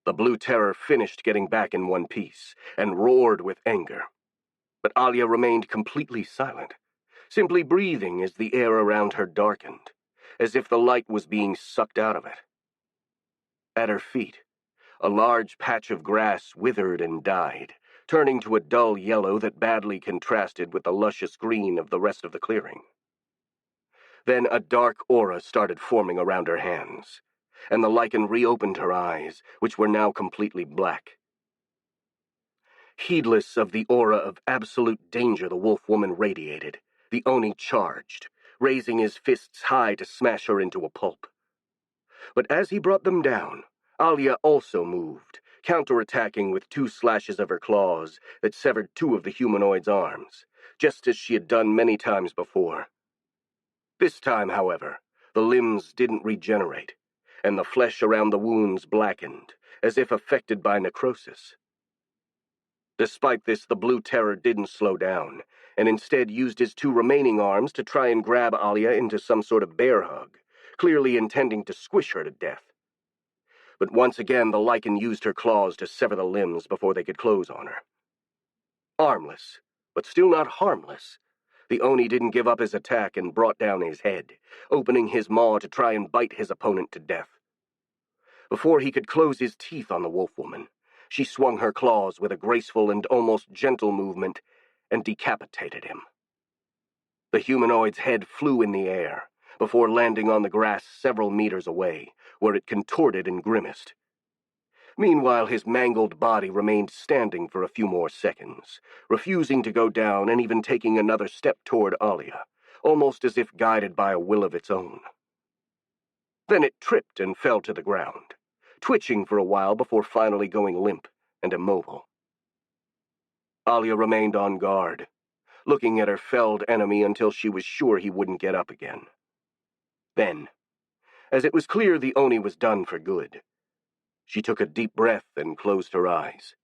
The Blue Terror finished getting back in one piece, and roared with anger. But Alia remained completely silent, simply breathing as the air around her darkened, as if the light was being sucked out of it. At her feet, a large patch of grass withered and died, turning to a dull yellow that badly contrasted with the luscious green of the rest of the clearing. Then a dark aura started forming around her hands, and the Lycan reopened her eyes, which were now completely black. Heedless of the aura of absolute danger the wolf woman radiated, the Oni charged, raising his fists high to smash her into a pulp. But as he brought them down, Alia also moved, counterattacking with 2 slashes of her claws that severed 2 of the humanoid's arms, just as she had done many times before. This time, however, the limbs didn't regenerate, and the flesh around the wounds blackened, as if affected by necrosis. Despite this, the Blue Terror didn't slow down, and instead used his 2 remaining arms to try and grab Alia into some sort of bear hug, clearly intending to squish her to death. But once again the Lycan used her claws to sever the limbs before they could close on her. Armless, but still not harmless. The Oni didn't give up his attack and brought down his head, opening his maw to try and bite his opponent to death. Before he could close his teeth on the wolf-woman, she swung her claws with a graceful and almost gentle movement and decapitated him. The humanoid's head flew in the air, before landing on the grass several meters away, where it contorted and grimaced. Meanwhile, his mangled body remained standing for a few more seconds, refusing to go down and even taking another step toward Alia, almost as if guided by a will of its own. Then it tripped and fell to the ground, twitching for a while before finally going limp and immobile. Alia remained on guard, looking at her felled enemy until she was sure he wouldn't get up again. Then, as it was clear the Oni was done for good, she took a deep breath and closed her eyes.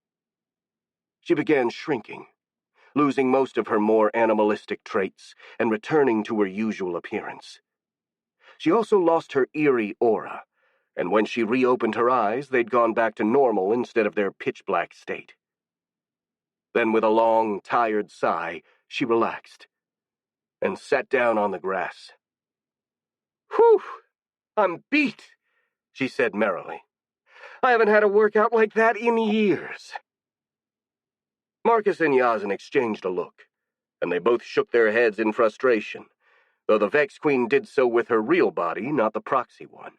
She began shrinking, losing most of her more animalistic traits and returning to her usual appearance. She also lost her eerie aura, and when she reopened her eyes, they'd gone back to normal instead of their pitch-black state. Then, with a long, tired sigh, she relaxed and sat down on the grass. "Whew! I'm beat," she said merrily. "I haven't had a workout like that in years." Marcus and Yazan exchanged a look, and they both shook their heads in frustration, though the Vex Queen did so with her real body, not the proxy one.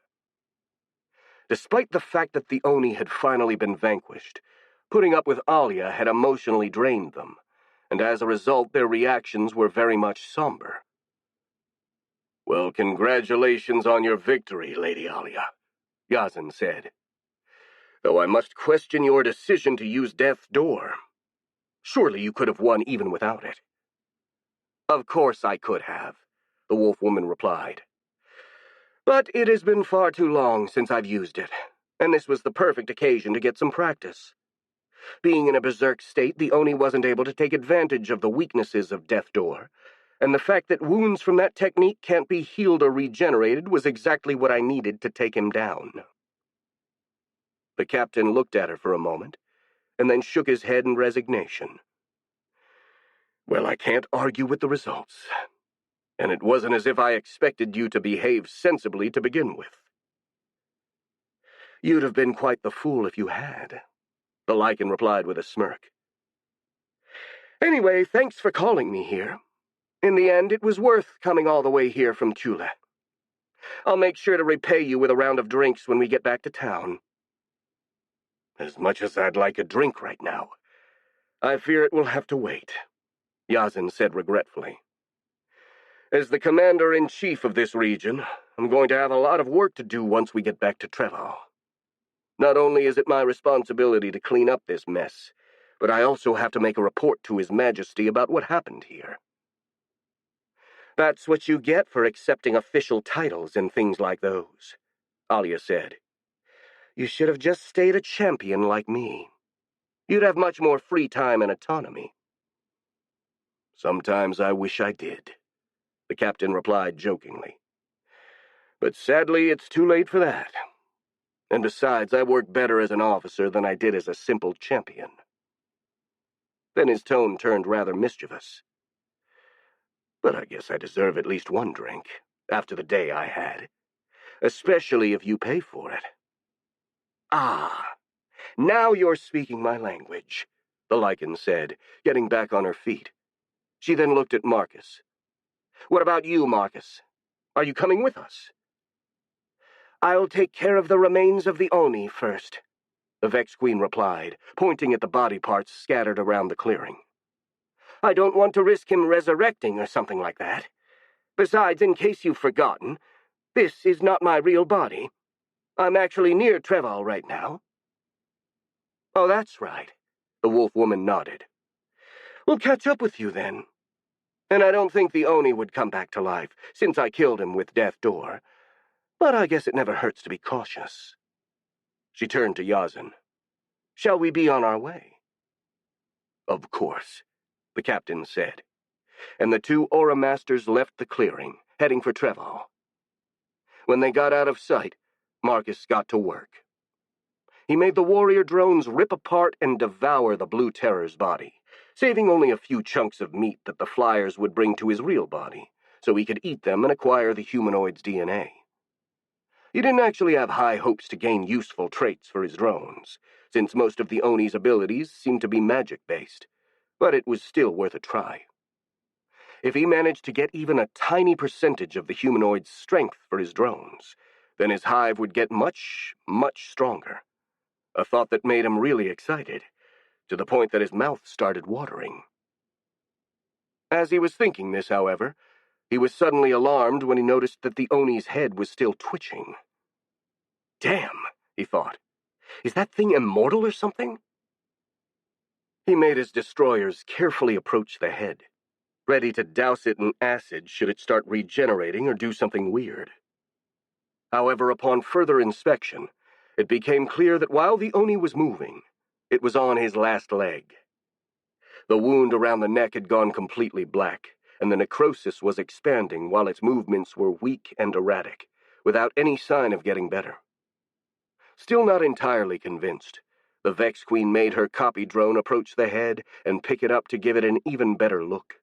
Despite the fact that the Oni had finally been vanquished, putting up with Alia had emotionally drained them, and as a result their reactions were very much somber. "Well, congratulations on your victory, Lady Alia," Yazan said. "Though I must question your decision to use Death's Door. Surely you could have won even without it." "Of course I could have," the wolf-woman replied. "But it has been far too long since I've used it, and this was the perfect occasion to get some practice. Being in a berserk state, the Oni wasn't able to take advantage of the weaknesses of Death's Door, and the fact that wounds from that technique can't be healed or regenerated was exactly what I needed to take him down." The captain looked at her for a moment, and then shook his head in resignation. "Well, I can't argue with the results. And it wasn't as if I expected you to behave sensibly to begin with." "You'd have been quite the fool if you had," the Lycan replied with a smirk. "Anyway, thanks for calling me here. In the end, it was worth coming all the way here from Tule. I'll make sure to repay you with a round of drinks when we get back to town." "As much as I'd like a drink right now, I fear it will have to wait," Yazan said regretfully. "As the commander-in-chief of this region, I'm going to have a lot of work to do once we get back to Betrayal. Not only is it my responsibility to clean up this mess, but I also have to make a report to His Majesty about what happened here." "That's what you get for accepting official titles and things like those," Alia said. "You should have just stayed a champion like me. You'd have much more free time and autonomy." "Sometimes I wish I did," the captain replied jokingly. "But sadly, it's too late for that. And besides, I work better as an officer than I did as a simple champion." Then his tone turned rather mischievous. "But I guess I deserve at least one drink, after the day I had. Especially if you pay for it." "Ah, now you're speaking my language," the Lycan said, getting back on her feet. She then looked at Marcus. "What about you, Marcus? Are you coming with us?" "I'll take care of the remains of the Oni first," the Vex Queen replied, pointing at the body parts scattered around the clearing. "I don't want to risk him resurrecting or something like that. Besides, in case you've forgotten, this is not my real body. I'm actually near Betrayal right now." "Oh, that's right," the wolf-woman nodded. "We'll catch up with you then. And I don't think the Oni would come back to life, since I killed him with Death's Door. But I guess it never hurts to be cautious." She turned to Yazan. "Shall we be on our way?" "Of course," the captain said, and the two Aura Masters left the clearing, heading for Betrayal. When they got out of sight, Marcus got to work. He made the warrior drones rip apart and devour the Blue Terror's body, saving only a few chunks of meat that the flyers would bring to his real body, so he could eat them and acquire the humanoid's DNA. He didn't actually have high hopes to gain useful traits for his drones, since most of the Oni's abilities seemed to be magic-based, but it was still worth a try. If he managed to get even a tiny percentage of the humanoid's strength for his drones, then his hive would get much, much stronger. A thought that made him really excited, to the point that his mouth started watering. As he was thinking this, however, he was suddenly alarmed when he noticed that the Oni's head was still twitching. Damn, he thought. Is that thing immortal or something? He made his destroyers carefully approach the head, ready to douse it in acid should it start regenerating or do something weird. However, upon further inspection, it became clear that while the Oni was moving, it was on his last leg. The wound around the neck had gone completely black, and the necrosis was expanding while its movements were weak and erratic, without any sign of getting better. Still not entirely convinced, the Vex Queen made her copy drone approach the head and pick it up to give it an even better look.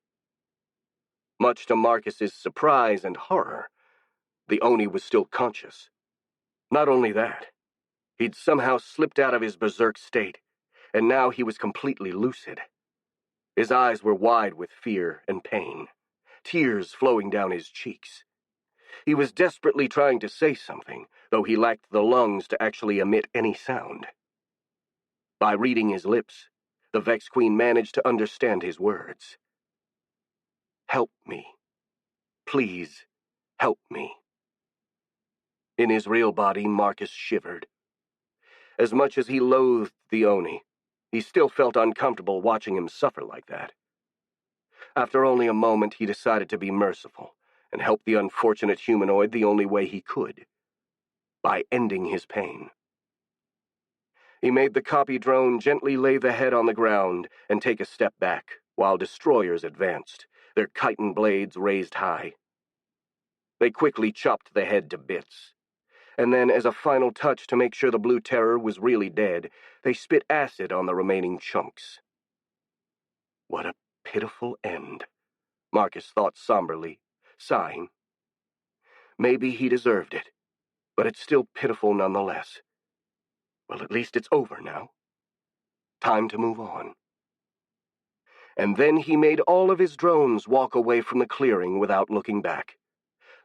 Much to Marcus's surprise and horror, the Oni was still conscious. Not only that, he'd somehow slipped out of his berserk state, and now he was completely lucid. His eyes were wide with fear and pain, tears flowing down his cheeks. He was desperately trying to say something, though he lacked the lungs to actually emit any sound. By reading his lips, the Vex Queen managed to understand his words. "Help me. Please, help me." In his real body, Marcus shivered. As much as he loathed the Oni, he still felt uncomfortable watching him suffer like that. After only a moment, he decided to be merciful and help the unfortunate humanoid the only way he could, by ending his pain. He made the copy drone gently lay the head on the ground and take a step back, while destroyers advanced, their chitin blades raised high. They quickly chopped the head to bits, and then, as a final touch to make sure the Blue Terror was really dead, they spit acid on the remaining chunks. What a pitiful end, Marcus thought somberly, sighing. Maybe he deserved it, but it's still pitiful nonetheless. Well, at least it's over now. Time to move on. And then he made all of his drones walk away from the clearing without looking back,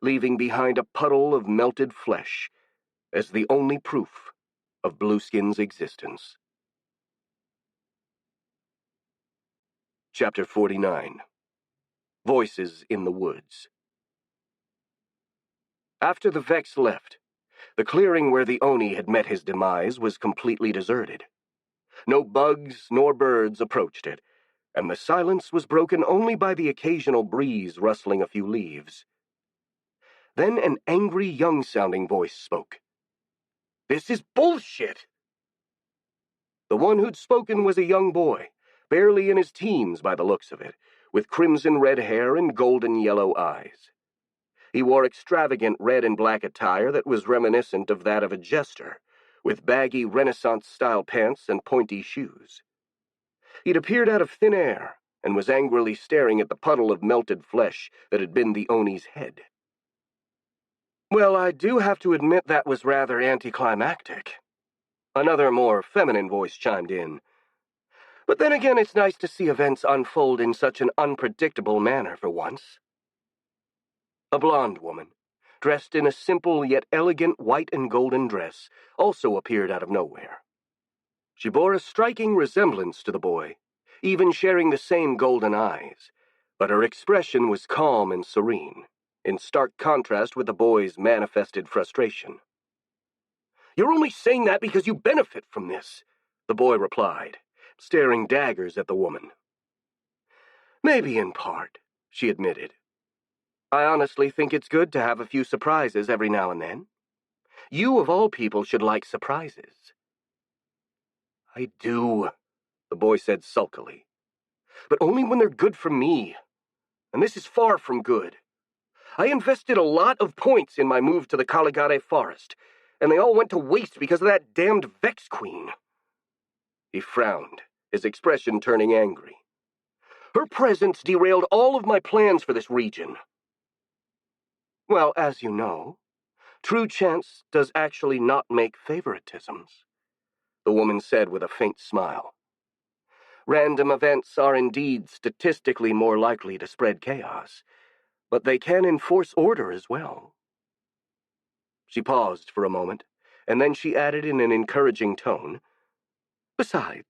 leaving behind a puddle of melted flesh as the only proof of Blueskin's existence. Chapter 49. Voices in the Woods. After the Vex left, the clearing where the Oni had met his demise was completely deserted. No bugs nor birds approached it, and the silence was broken only by the occasional breeze rustling a few leaves. Then an angry, young-sounding voice spoke. "This is bullshit!" The one who'd spoken was a young boy, barely in his teens by the looks of it, with crimson-red hair and golden-yellow eyes. He wore extravagant red and black attire that was reminiscent of that of a jester, with baggy Renaissance-style pants and pointy shoes. He'd appeared out of thin air and was angrily staring at the puddle of melted flesh that had been the Oni's head. "Well, I do have to admit that was rather anticlimactic." Another, more feminine voice chimed in. "But then again, it's nice to see events unfold in such an unpredictable manner for once." A blonde woman, dressed in a simple yet elegant white and golden dress, also appeared out of nowhere. She bore a striking resemblance to the boy, even sharing the same golden eyes, but her expression was calm and serene, in stark contrast with the boy's manifested frustration. "You're only saying that because you benefit from this," the boy replied, staring daggers at the woman. "Maybe in part," she admitted. "I honestly think it's good to have a few surprises every now and then. You, of all people, should like surprises." "I do," the boy said sulkily. "But only when they're good for me. And this is far from good. I invested a lot of points in my move to the Caligare Forest, and they all went to waste because of that damned Vex Queen." He frowned, his expression turning angry. Her presence derailed all of my plans for this region. Well, as you know, true chance does actually not make favoritisms, the woman said with a faint smile. Random events are indeed statistically more likely to spread chaos, but they can enforce order as well. She paused for a moment, and then she added in an encouraging tone, "Besides,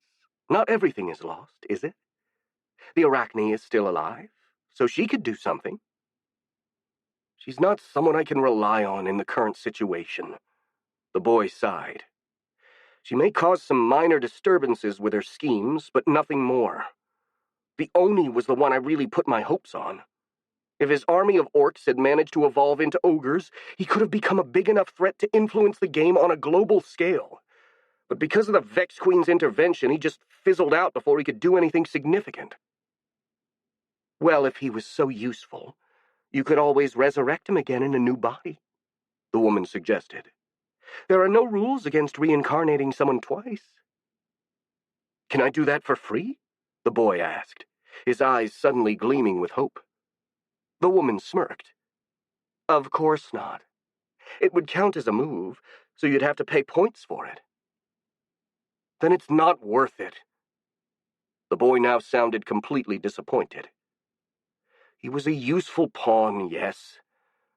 not everything is lost, is it? The Arachne is still alive, so she could do something. She's not someone I can rely on in the current situation." The boy sighed. "She may cause some minor disturbances with her schemes, but nothing more. The Oni was the one I really put my hopes on. If his army of orcs had managed to evolve into ogres, he could have become a big enough threat to influence the game on a global scale. But because of the Vex Queen's intervention, he just fizzled out before he could do anything significant." "Well, if he was so useful, you could always resurrect him again in a new body," the woman suggested. "There are no rules against reincarnating someone twice." "Can I do that for free?" the boy asked, his eyes suddenly gleaming with hope. The woman smirked. "Of course not. It would count as a move, so you'd have to pay points for it." "Then it's not worth it." The boy now sounded completely disappointed. "He was a useful pawn, yes,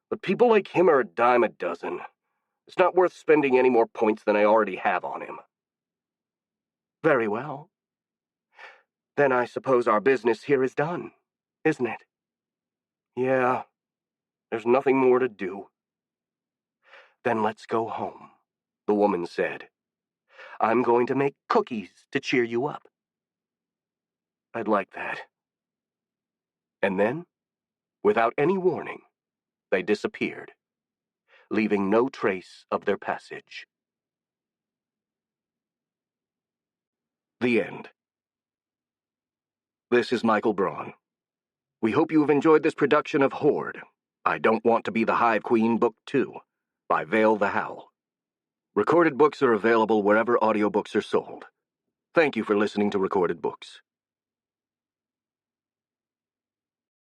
but people like him are a dime a dozen. It's not worth spending any more points than I already have on him." "Very well. Then I suppose our business here is done, isn't it?" "Yeah, there's nothing more to do." "Then let's go home," the woman said. "I'm going to make cookies to cheer you up." "I'd like that." And then, without any warning, they disappeared, leaving no trace of their passage. The end. This is Michael Braun. We hope you have enjoyed this production of Horde, I Don't Want to Be the Hive Queen, Book 2, by Valethehowl. Recorded books are available wherever audiobooks are sold. Thank you for listening to Recorded Books.